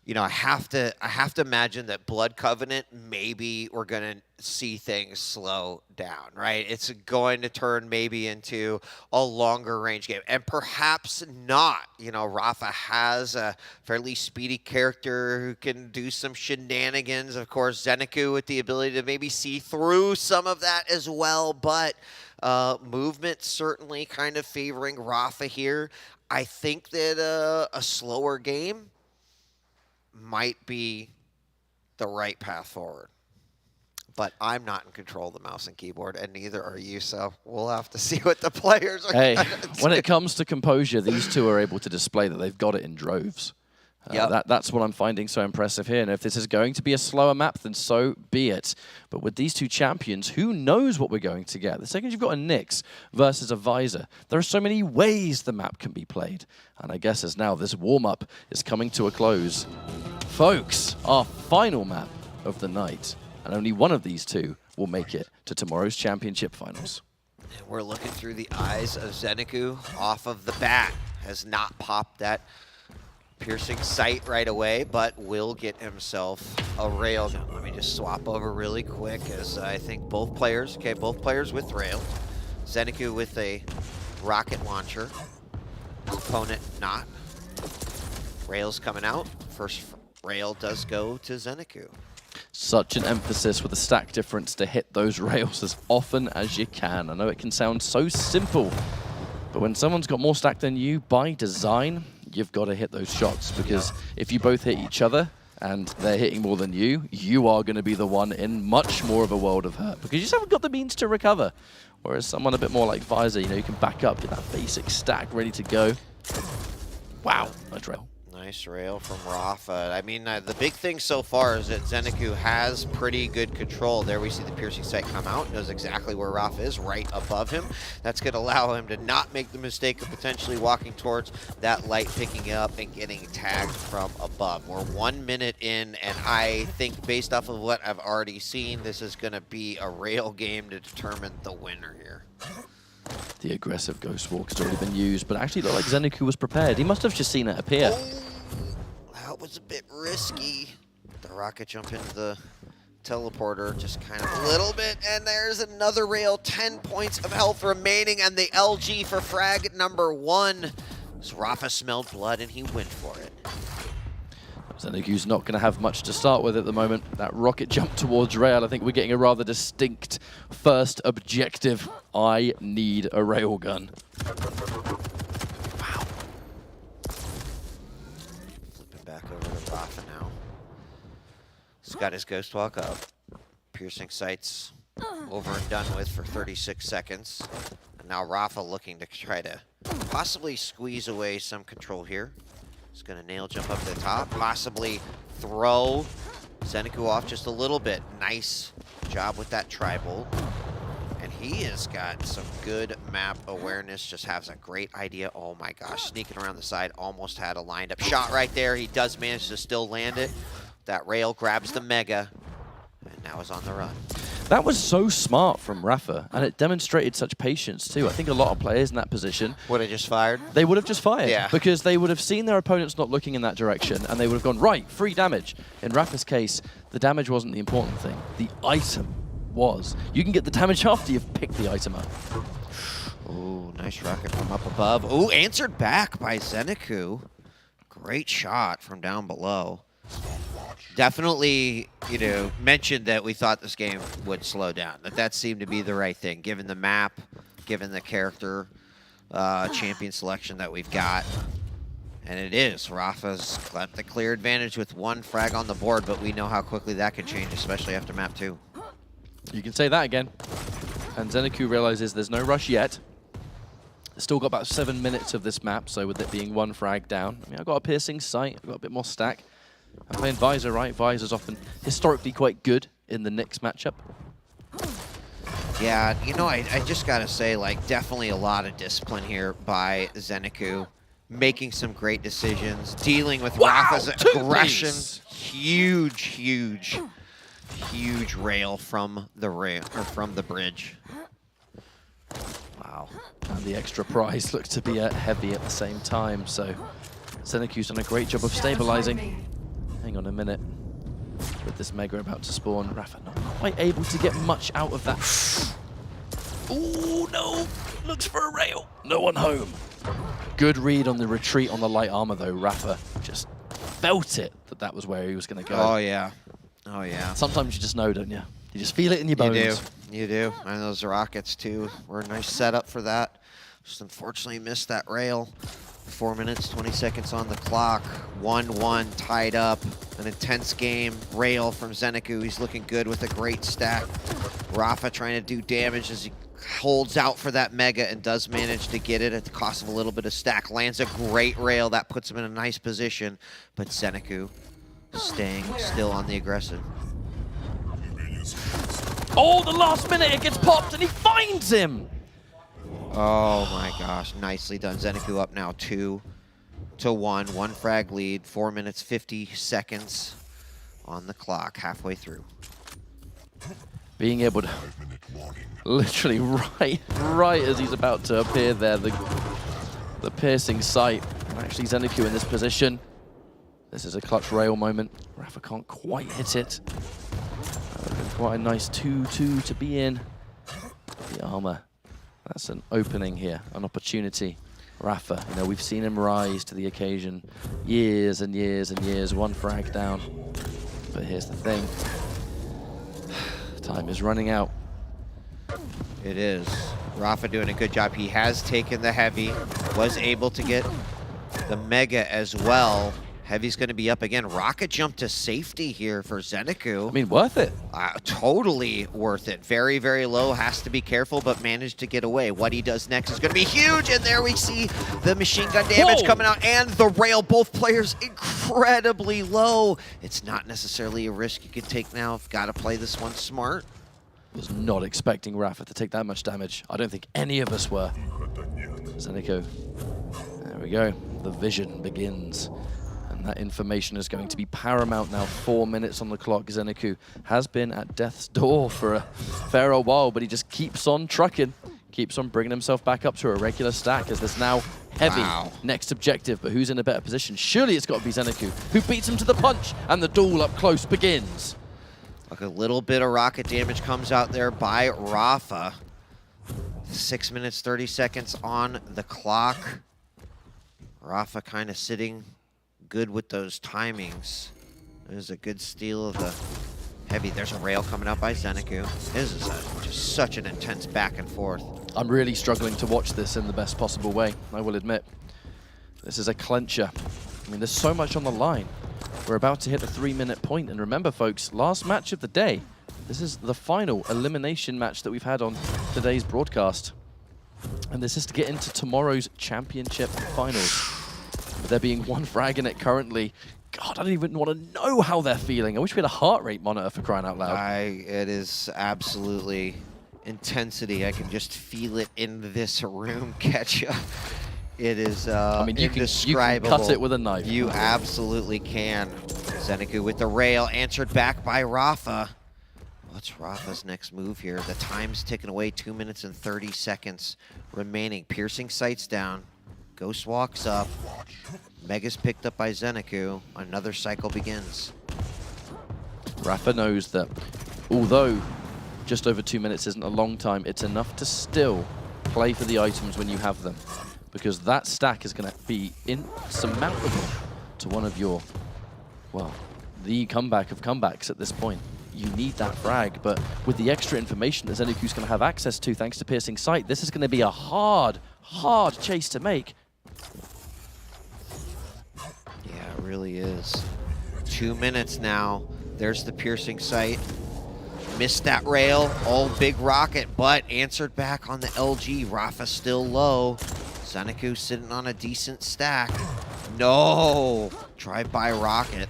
you know, I have to imagine that Blood Covenant, maybe we're going to see things slow down, right? It's going to turn maybe into a longer range game, and perhaps not. You know, Rafa has a fairly speedy character who can do some shenanigans. Of course, Zeniku with the ability to maybe see through some of that as well, but movement certainly kind of favoring Rafa here. I think that a slower game might be the right path forward. But I'm not in control of the mouse and keyboard, and neither are you, so we'll have to see what the players are Hey, when it comes to composure, these two are able to display that they've got it in droves. That's what I'm finding so impressive here. And if this is going to be a slower map, then so be it. But with these two champions, who knows what we're going to get? The second you've got a Nyx versus a Visor, there are so many ways the map can be played. And I guess as now this warm-up is coming to a close, folks, our final map of the night. And only one of these two will make it to tomorrow's championship finals. We're looking through the eyes of Zeniku off of the bat. Has not popped that piercing sight right away, but will get himself a railgun. Let me just swap over really quick, as I think both players with rail. Zeniku with a rocket launcher. Opponent not. Rail's coming out. First rail does go to Zeniku. Such an emphasis with the stack difference to hit those rails as often as you can. I know it can sound so simple, but when someone's got more stack than you, by design, you've got to hit those shots, because if you both hit each other and they're hitting more than you, you are going to be the one in much more of a world of hurt, because you just haven't got the means to recover. Whereas someone a bit more like Visor, you know, you can back up, get that basic stack ready to go. Wow, nice rail. Nice rail from Rafa. I mean, the big thing so far is that Zeniku has pretty good control. There we see the piercing sight come out, knows exactly where Rafa is, right above him. That's going to allow him to not make the mistake of potentially walking towards that light, picking up and getting tagged from above. We're 1 minute in, and I think based off of what I've already seen, this is going to be a rail game to determine the winner here. The aggressive Ghost Walk has already been used, but actually looked like Zeniku was prepared. He must have just seen it appear. Oh, that was a bit risky. The rocket jump into the teleporter, just kind of a little bit, and there's another rail. 10 points of health remaining, and the LG for frag number 1. So Rafa smelled blood, and he went for it. Zeniku's not going to have much to start with at the moment. That rocket jump towards rail, I think we're getting a rather distinct first objective. I need a railgun. Wow. Flipping back over to Rafa now. He's got his Ghost Walk up. Piercing sights over and done with for 36 seconds. And now Rafa looking to try to possibly squeeze away some control here. He's going to nail jump up to the top, possibly throw Zeniku off just a little bit. Nice job with that tribal. And he has got some good map awareness, just has a great idea. Oh my gosh, sneaking around the side, almost had a lined up shot right there. He does manage to still land it. That rail grabs the Mega, and now is on the run. That was so smart from Rafa, and it demonstrated such patience too. I think a lot of players in that position would have just fired. They would have just fired, yeah, because they would have seen their opponents not looking in that direction, and they would have gone, right, free damage. In Rafa's case, the damage wasn't the important thing. The item was. You can get the damage after you've picked the item up. Ooh, nice rocket from up above. Ooh, answered back by Zeniku. Great shot from down below. Definitely, you know, mentioned that we thought this game would slow down. That seemed to be the right thing, given the map, given the character champion selection that we've got. And it is. Rafa's got the clear advantage with one frag on the board, but we know how quickly that can change, especially after map 2. You can say that again. And Zeniku realizes there's no rush yet. Still got about 7 minutes of this map, so with it being one frag down. I mean, I've got a piercing sight, I've got a bit more stack. I'm playing Visor, right? Visor's often historically quite good in the Nyx matchup. Yeah, you know, I just gotta say, like, definitely a lot of discipline here by Zeniku. Making some great decisions, dealing with Rafa's aggression. Huge rail from the bridge. Wow. And the extra prize looks to be heavy at the same time, so Zeniku's done a great job of stabilizing. Hang on a minute. With this Mega about to spawn, Rafa not quite able to get much out of that. Ooh, no! Looks for a rail. No one home. Good read on the retreat on the light armor, though. Rafa just felt it that was where he was going to go. Oh, yeah. Oh, yeah. Sometimes you just know, don't you? You just feel it in your bones. You do. You do. And those rockets, too, were a nice setup for that. Just unfortunately missed that rail. 4 minutes, 20 seconds on the clock. 1-1 tied up. An intense game. Rail from Zeniku. He's looking good with a great stack. Rafa trying to do damage as he holds out for that Mega and does manage to get it at the cost of a little bit of stack. Lands a great rail. That puts him in a nice position. But Zeniku staying still on the aggressive. Oh, the last minute it gets popped and he finds him! Oh my gosh, nicely done. Zeniku up now 2-1, one frag lead, 4 minutes, 50 seconds on the clock, halfway through. Being able to, literally right as he's about to appear there, the piercing sight. Actually, Zeniku in this position. This is a clutch rail moment. Rafa can't quite hit it. That would have been quite a nice 2-2 to be in. The armor. That's an opening here, an opportunity. Rafa, you know, we've seen him rise to the occasion years and years and years, one frag down. But here's the thing. Time is running out. It is. Rafa doing a good job. He has taken the heavy, was able to get the Mega as well. Heavy's going to be up again. Rocket jump to safety here for Zeniku. I mean, worth it. Totally worth it. Very, very low. Has to be careful, but managed to get away. What he does next is going to be huge. And there we see the machine gun damage coming out and the rail. Both players incredibly low. It's not necessarily a risk you can take now. Got to play this one smart. Was not expecting Rafa to take that much damage. I don't think any of us were. Zeniku. There we go. The vision begins. That information is going to be paramount now. 4 minutes on the clock. Zeniku has been at death's door for a fair old while, but he just keeps on trucking, keeps on bringing himself back up to a regular stack as this now heavy next objective. But who's in a better position? Surely it's got to be Zeniku, who beats him to the punch, and the duel up close begins. Like a little bit of rocket damage comes out there by Rafa. 6 minutes, 30 seconds on the clock. Rafa kind of sitting good with those timings. There's a good steal of the heavy. There's a rail coming out by Zeniku. This is just such an intense back and forth. I'm really struggling to watch this in the best possible way, I will admit. This is a clencher. I mean, there's so much on the line. We're about to hit the 3-minute point, and remember, folks, last match of the day. This is the final elimination match that we've had on today's broadcast. And this is to get into tomorrow's championship finals. With there being one frag in it currently, God, I don't even want to know how they're feeling. I wish we had a heart rate monitor, for crying out loud. It is absolutely intensity. I can just feel it in this room, Ketchup. It is I mean, you can cut it with a knife. You absolutely can. Zeniku with the rail, answered back by Rafa. What's Rafa's next move here? The time's ticking away, 2 minutes and 30 seconds remaining. Piercing sights down. Ghost walks up. Mega's picked up by Zeniku. Another cycle begins. Rafa knows that although just over 2 minutes isn't a long time, it's enough to still play for the items when you have them. Because that stack is going to be insurmountable to one of your, well, the comeback of comebacks at this point. You need that frag, but with the extra information that Zeniku's going to have access to thanks to Piercing Sight, this is going to be a hard chase to make. Yeah, it really is. 2 minutes now. There's the Piercing Sight. Missed that rail. Oh, big rocket, but answered back on the LG. Rafa still low. Zanaku sitting on a decent stack. No! Drive-by rocket.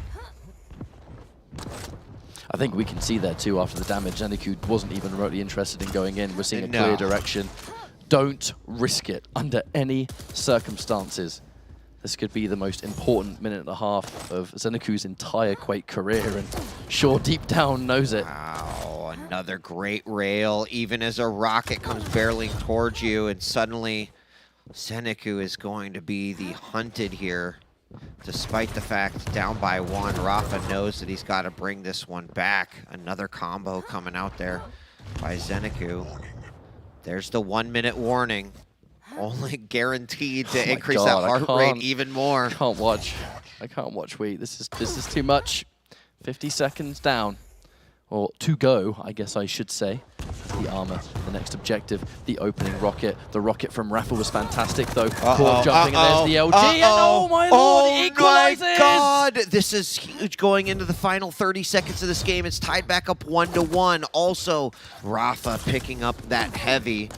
I think we can see there too after the damage. Zeniku wasn't even remotely interested in going in. We're seeing a clear direction. Don't risk it under any circumstances. This could be the most important minute and a half of Zeniku's entire Quake career, and Shaw deep down knows it. Wow, another great rail, even as a rocket comes barreling towards you, and suddenly Zeniku is going to be the hunted here. Despite the fact down by one, Rafa knows that he's got to bring this one back. Another combo coming out there by Zeniku. There's the 1 minute warning. Only guaranteed to increase that heart rate even more. I can't watch. I can't watch Wheat. This is too much. 50 seconds down. Or to go, I guess I should say. The armor, the next objective, the opening rocket. The rocket from Rafa was fantastic, though. Poor jumping, and there's the LG, and oh my lord, it equalizes! Oh my god! This is huge going into the final 30 seconds of this game. It's tied back up 1-1. Also, Rafa picking up that heavy.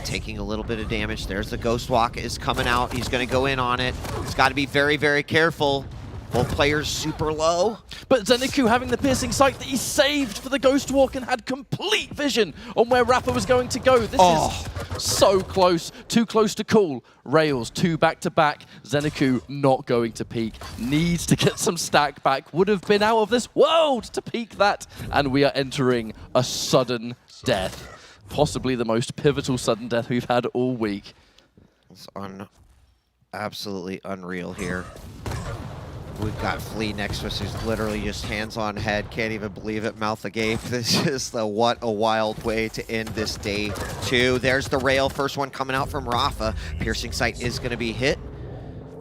Taking a little bit of damage. There's the Ghost Walk is coming out. He's going to go in on it. He's got to be very, very careful. Both players super low. But Zeniku having the Piercing Sight that he saved for the Ghost Walk and had complete vision on where Rafa was going to go. This is so close. Too close to call. Rails, 2 back-to-back. Zeniku not going to peak. Needs to get some stack back. Would have been out of this world to peak that. And we are entering a sudden death. Possibly the most pivotal sudden death we've had all week. It's absolutely unreal here. We've got Flea next to us, who's literally just hands on head, can't even believe it, mouth agape. This is what a wild way to end this day 2. There's the rail, first one coming out from Rafa. Piercing Sight is going to be hit.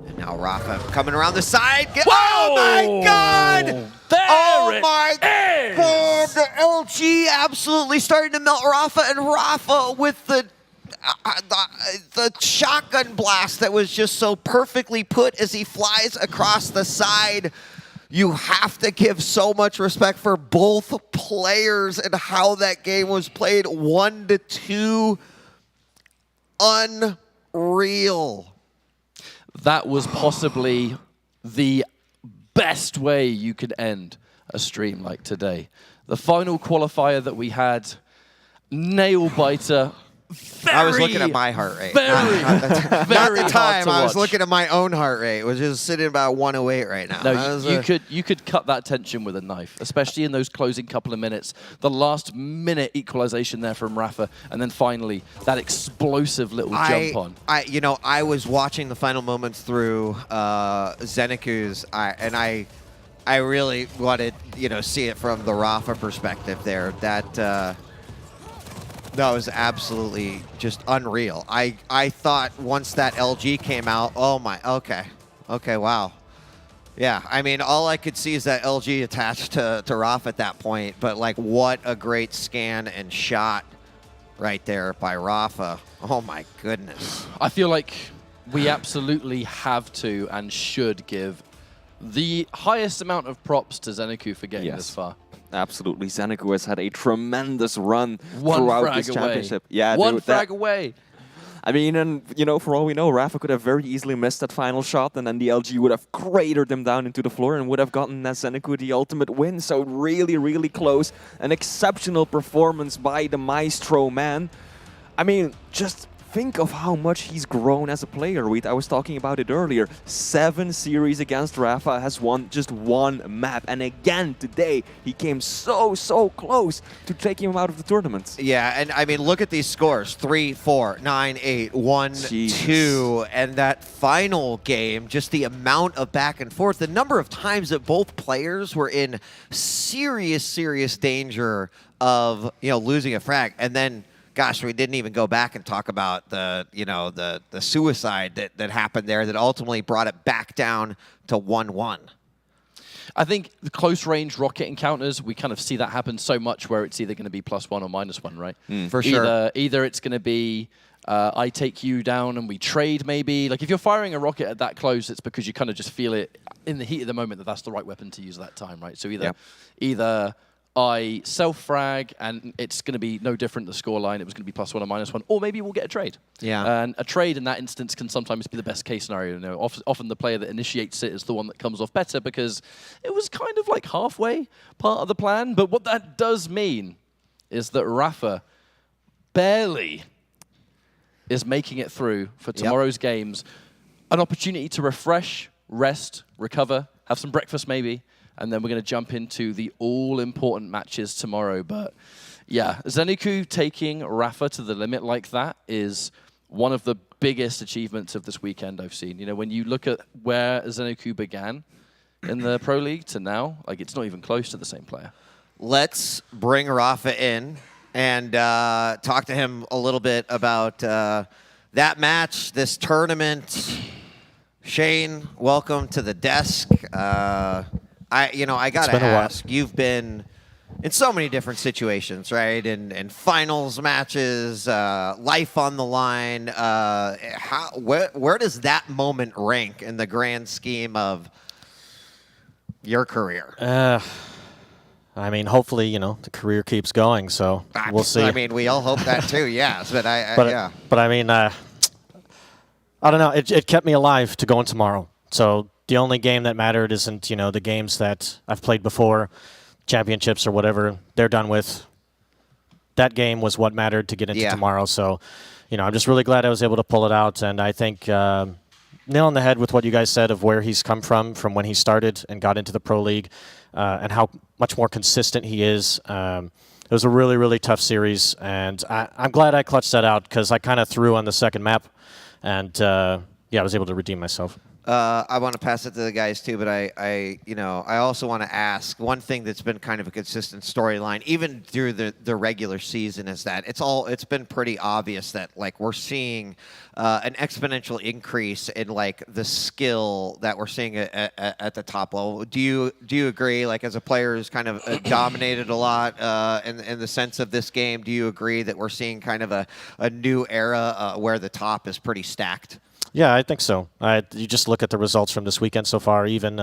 And now Rafa coming around the side. Oh my god! There my god! The LG absolutely starting to melt Rafa, and Rafa with the shotgun blast that was just so perfectly put as he flies across the side. You have to give so much respect for both players and how that game was played. 1-2. Unreal. That was possibly the best way you could end a stream like today. The final qualifier that we had, nail biter. I was looking at my heart rate. Not the time. I was looking at my own heart rate. It was just sitting about 108 right now. No, you could cut that tension with a knife, especially in those closing couple of minutes. The last minute equalization there from Rafa, and then finally that explosive little jump on. I was watching the final moments through Zeniku's, and I really wanted see it from the Rafa perspective there. That was absolutely just unreal. I thought once that LG came out, oh my, okay, wow. Yeah, I mean, all I could see is that LG attached to Rafa at that point, but like what a great scan and shot right there by Rafa. Oh my goodness. I feel like we absolutely have to and should give The highest amount of props to Zeniku for getting this far. Absolutely. Zeniku has had a tremendous run One throughout frag this away. championship. Yeah, One dude, frag away. I mean, and you know, for all we know, Rafa could have very easily missed that final shot, and then the LG would have cratered him down into the floor and would have gotten Zeniku the ultimate win. So really, really close. An exceptional performance by the Maestro man. I mean, just think of how much he's grown as a player. I was talking about it earlier. 7 series against Rafa, has won just 1 map. And again, today, he came so close to taking him out of the tournament. Yeah, and I mean, look at these scores. 3, 4, 9, 8, 1, Jeez. 2. And that final game, just the amount of back and forth, the number of times that both players were in serious danger of, losing a frag. And then, gosh, we didn't even go back and talk about the suicide that happened there that ultimately brought it back down to 1-1. I think the close range rocket encounters, we kind of see that happen so much where it's either going to be +1 or -1, right? For sure. Either it's going to be I take you down and we trade maybe. Like if you're firing a rocket at that close, it's because you kind of just feel it in the heat of the moment that that's the right weapon to use at that time, right? So either I self-frag, and it's going to be no different, the scoreline. It was going to be +1 or -1, or maybe we'll get a trade. Yeah. And a trade in that instance can sometimes be the best case scenario. Often the player that initiates it is the one that comes off better because it was kind of like halfway part of the plan. But what that does mean is that Rafa barely is making it through for tomorrow's games. An opportunity to refresh, rest, recover, have some breakfast maybe, and then we're going to jump into the all-important matches tomorrow. But yeah, Zeniku taking Rafa to the limit like that is one of the biggest achievements of this weekend I've seen. When you look at where Zeniku began in the Pro League to now, like it's not even close to the same player. Let's bring Rafa in and talk to him a little bit about that match, this tournament. Shane, welcome to the desk. I gotta ask, you've been in so many different situations, right? In finals matches, life on the line. Where does that moment rank in the grand scheme of your career? I mean, hopefully, the career keeps going, so we'll see. I mean, we all hope that too, yes. But yeah. But I mean, I don't know. It kept me alive to go in tomorrow. So the only game that mattered isn't, the games that I've played before, championships or whatever, they're done with. That game was what mattered to get into tomorrow. So, I'm just really glad I was able to pull it out. And I think nail on the head with what you guys said of where he's come from when he started and got into the Pro League and how much more consistent he is. It was a really tough series. And I'm glad I clutched that out because I kind of threw on the second map. And, I was able to redeem myself. I want to pass it to the guys too, but I also want to ask one thing that's been kind of a consistent storyline, even through the regular season, is that it's been pretty obvious that we're seeing an exponential increase in the skill that we're seeing at the top level. Do you agree? As a player who's kind of dominated a lot in the sense of this game, do you agree that we're seeing kind of a new era where the top is pretty stacked? Yeah, I think so. You just look at the results from this weekend so far, even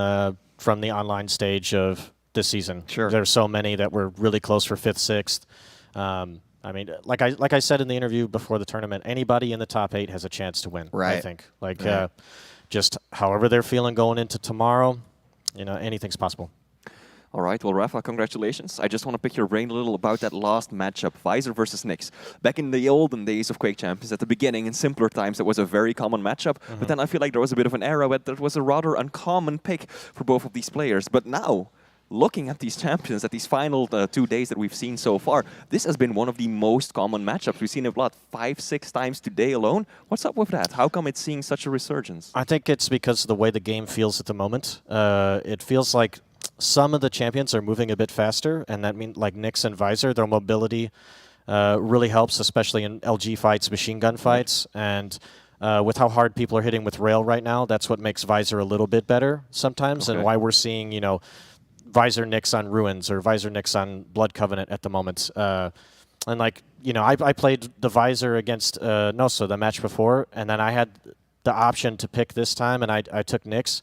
from the online stage of this season. Sure. There's so many that were really close for 5th, 6th. I mean, like I said in the interview before the tournament, anybody in the top 8 has a chance to win, right. I think. Just however they're feeling going into tomorrow, anything's possible. All right, well, Rafa, congratulations. I just want to pick your brain a little about that last matchup, Visor versus Nyx. Back in the olden days of Quake Champions, at the beginning, in simpler times, it was a very common matchup. But then I feel like there was a bit of an era where that was a rather uncommon pick for both of these players. But now, looking at these champions, at these final 2 days that we've seen so far, this has been one of the most common matchups. We've seen it, 5, 6 times today alone. What's up with that? How come it's seeing such a resurgence? I think it's because of the way the game feels at the moment. It feels like some of the champions are moving a bit faster, and that means Nyx and Visor, their mobility really helps, especially in LG fights, machine gun fights, and with how hard people are hitting with rail right now, that's what makes Visor a little bit better sometimes, and why we're seeing, Visor Nyx on Ruins or Visor Nyx on Blood Covenant at the moment. And I played the Visor against Noso the match before, and then I had the option to pick this time, and I took Nyx.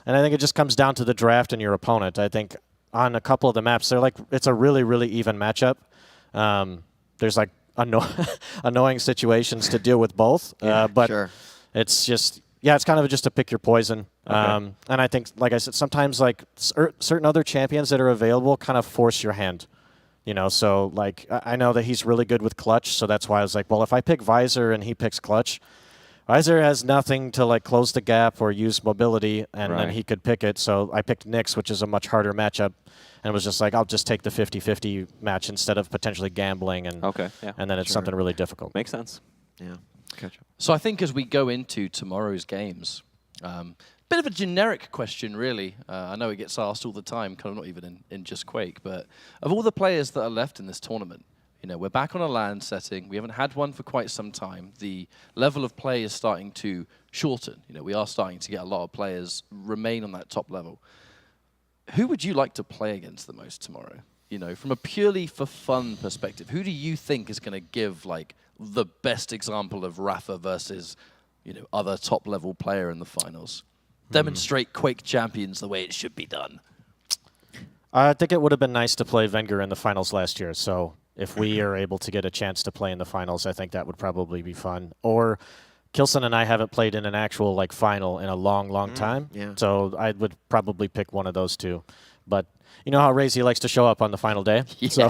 And I think it just comes down to the draft and your opponent. I think on a couple of the maps, it's a really, really even matchup. There's like annoying situations to deal with both. But it's just, it's kind of just to pick your poison. And I think, like I said, sometimes like certain other champions that are available kind of force your hand. So like I know that he's really good with clutch, so that's why I was like, well, if I pick Visor and he picks clutch, Visor has nothing to like close the gap or use mobility, and then he could pick it. So I picked Nyx, which is a much harder matchup, and it was just like, I'll just take the 50-50 match instead of potentially gambling, and and then it's something really difficult. Makes sense. Yeah. Gotcha. So I think as we go into tomorrow's games, bit of a generic question, really. I know it gets asked all the time, kind of not even in just Quake, but of all the players that are left in this tournament, we're back on a LAN setting. We haven't had one for quite some time. The level of play is starting to shorten. We are starting to get a lot of players remain on that top level. Who would you like to play against the most tomorrow? From a purely for fun perspective, who do you think is going to give like the best example of Rafa versus, other top level player in the finals? Demonstrate Quake champions the way it should be done. I think it would have been nice to play Wenger in the finals last year. So if we are able to get a chance to play in the finals, I think that would probably be fun. Or Kilson and I haven't played in an actual like final in a long, long time. So I would probably pick one of those two. But you know how Razy likes to show up on the final day. So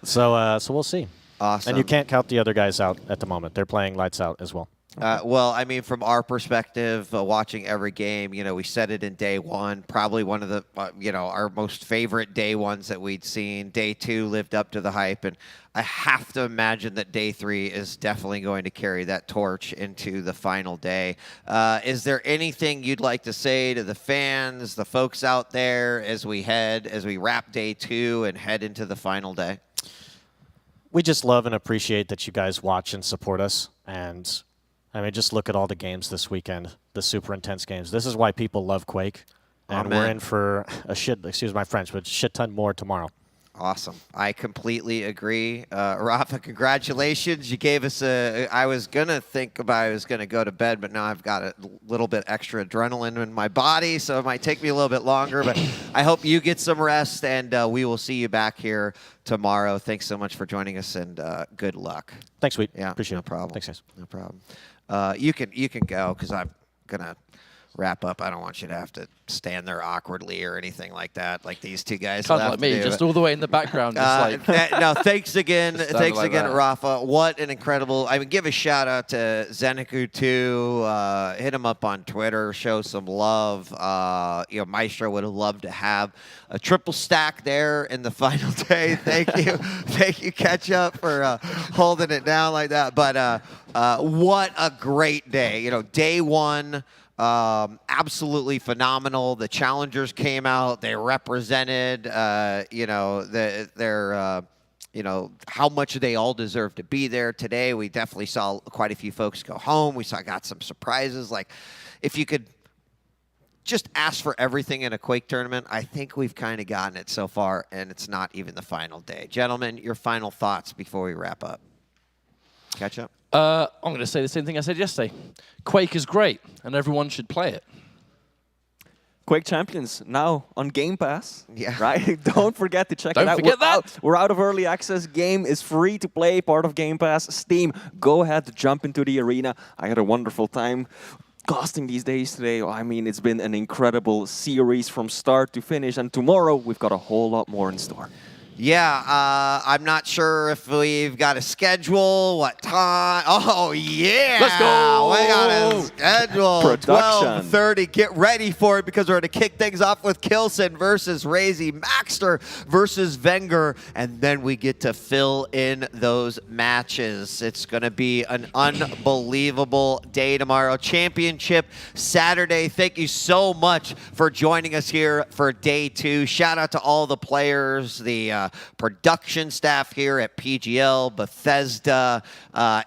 so we'll see. Awesome. And you can't count the other guys out at the moment. They're playing lights out as well. Well, I mean, from our perspective, watching every game, we said it in day one, probably one of the, our most favorite day ones that we'd seen. Day two lived up to the hype, and I have to imagine that day three is definitely going to carry that torch into the final day. Is there anything you'd like to say to the fans, the folks out there, as we wrap day two and head into the final day? We just love and appreciate that you guys watch and support us, and I mean, just look at all the games this weekend, the super intense games. This is why people love Quake, and we're in for excuse my French, but shit ton more tomorrow. Awesome. I completely agree. Rafa, congratulations. You gave us I was going to think about I was going to go to bed, but now I've got a little bit extra adrenaline in my body, so it might take me a little bit longer, but I hope you get some rest, and we will see you back here tomorrow. Thanks so much for joining us, and good luck. Thanks, Sweet. Yeah, appreciate it. No problem. Thanks, guys. No problem. You can go, because I'm going to wrap up. I don't want you to have to stand there awkwardly or anything like that, like these two guys. Kind of like me, just all the way in the background. Just no, thanks again. Thanks like again, that. Rafa. What an incredible... I mean, give a shout out to Zeniku, too. Hit him up on Twitter. Show some love. Maestro would have loved to have a triple stack there in the final day. Thank you. Thank you, Ketchup, for holding it down like that. But what a great day. Day one... absolutely phenomenal. The challengers came out. They represented, their, how much they all deserve to be there today. We definitely saw quite a few folks go home. We got some surprises. Like, if you could just ask for everything in a Quake tournament, I think we've kind of gotten it so far, and it's not even the final day. Gentlemen, your final thoughts before we wrap up. Catch up. I'm going to say the same thing I said yesterday. Quake is great, and everyone should play it. Quake Champions now on Game Pass. Yeah. Right? Don't forget to check it out. Don't forget that. We're out of early access. Game is free to play, part of Game Pass. Steam, go ahead, jump into the arena. I had a wonderful time casting these days today. I mean, it's been an incredible series from start to finish, and tomorrow we've got a whole lot more in store. Yeah, I'm not sure if we've got a schedule, what time. Oh, yeah. Let's go. We got a schedule. Production. 12:30. Get ready for it, because we're going to kick things off with Kilson versus Razy, Maxter versus Wenger, and then we get to fill in those matches. It's going to be an unbelievable day tomorrow. Championship Saturday. Thank you so much for joining us here for day two. Shout out to all the players, the production staff here at PGL, Bethesda.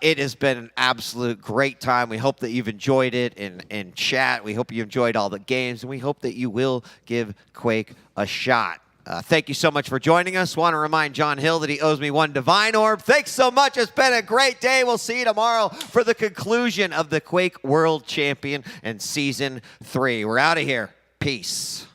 It has been an absolute great time. We hope that you've enjoyed it in chat. We hope you enjoyed all the games, and we hope that you will give Quake a shot. Thank you so much for joining us. Want to remind John Hill that he owes me 1 Divine Orb. Thanks so much. It's been a great day. We'll see you tomorrow for the conclusion of the Quake World Champion and Season 3. We're out of here. Peace.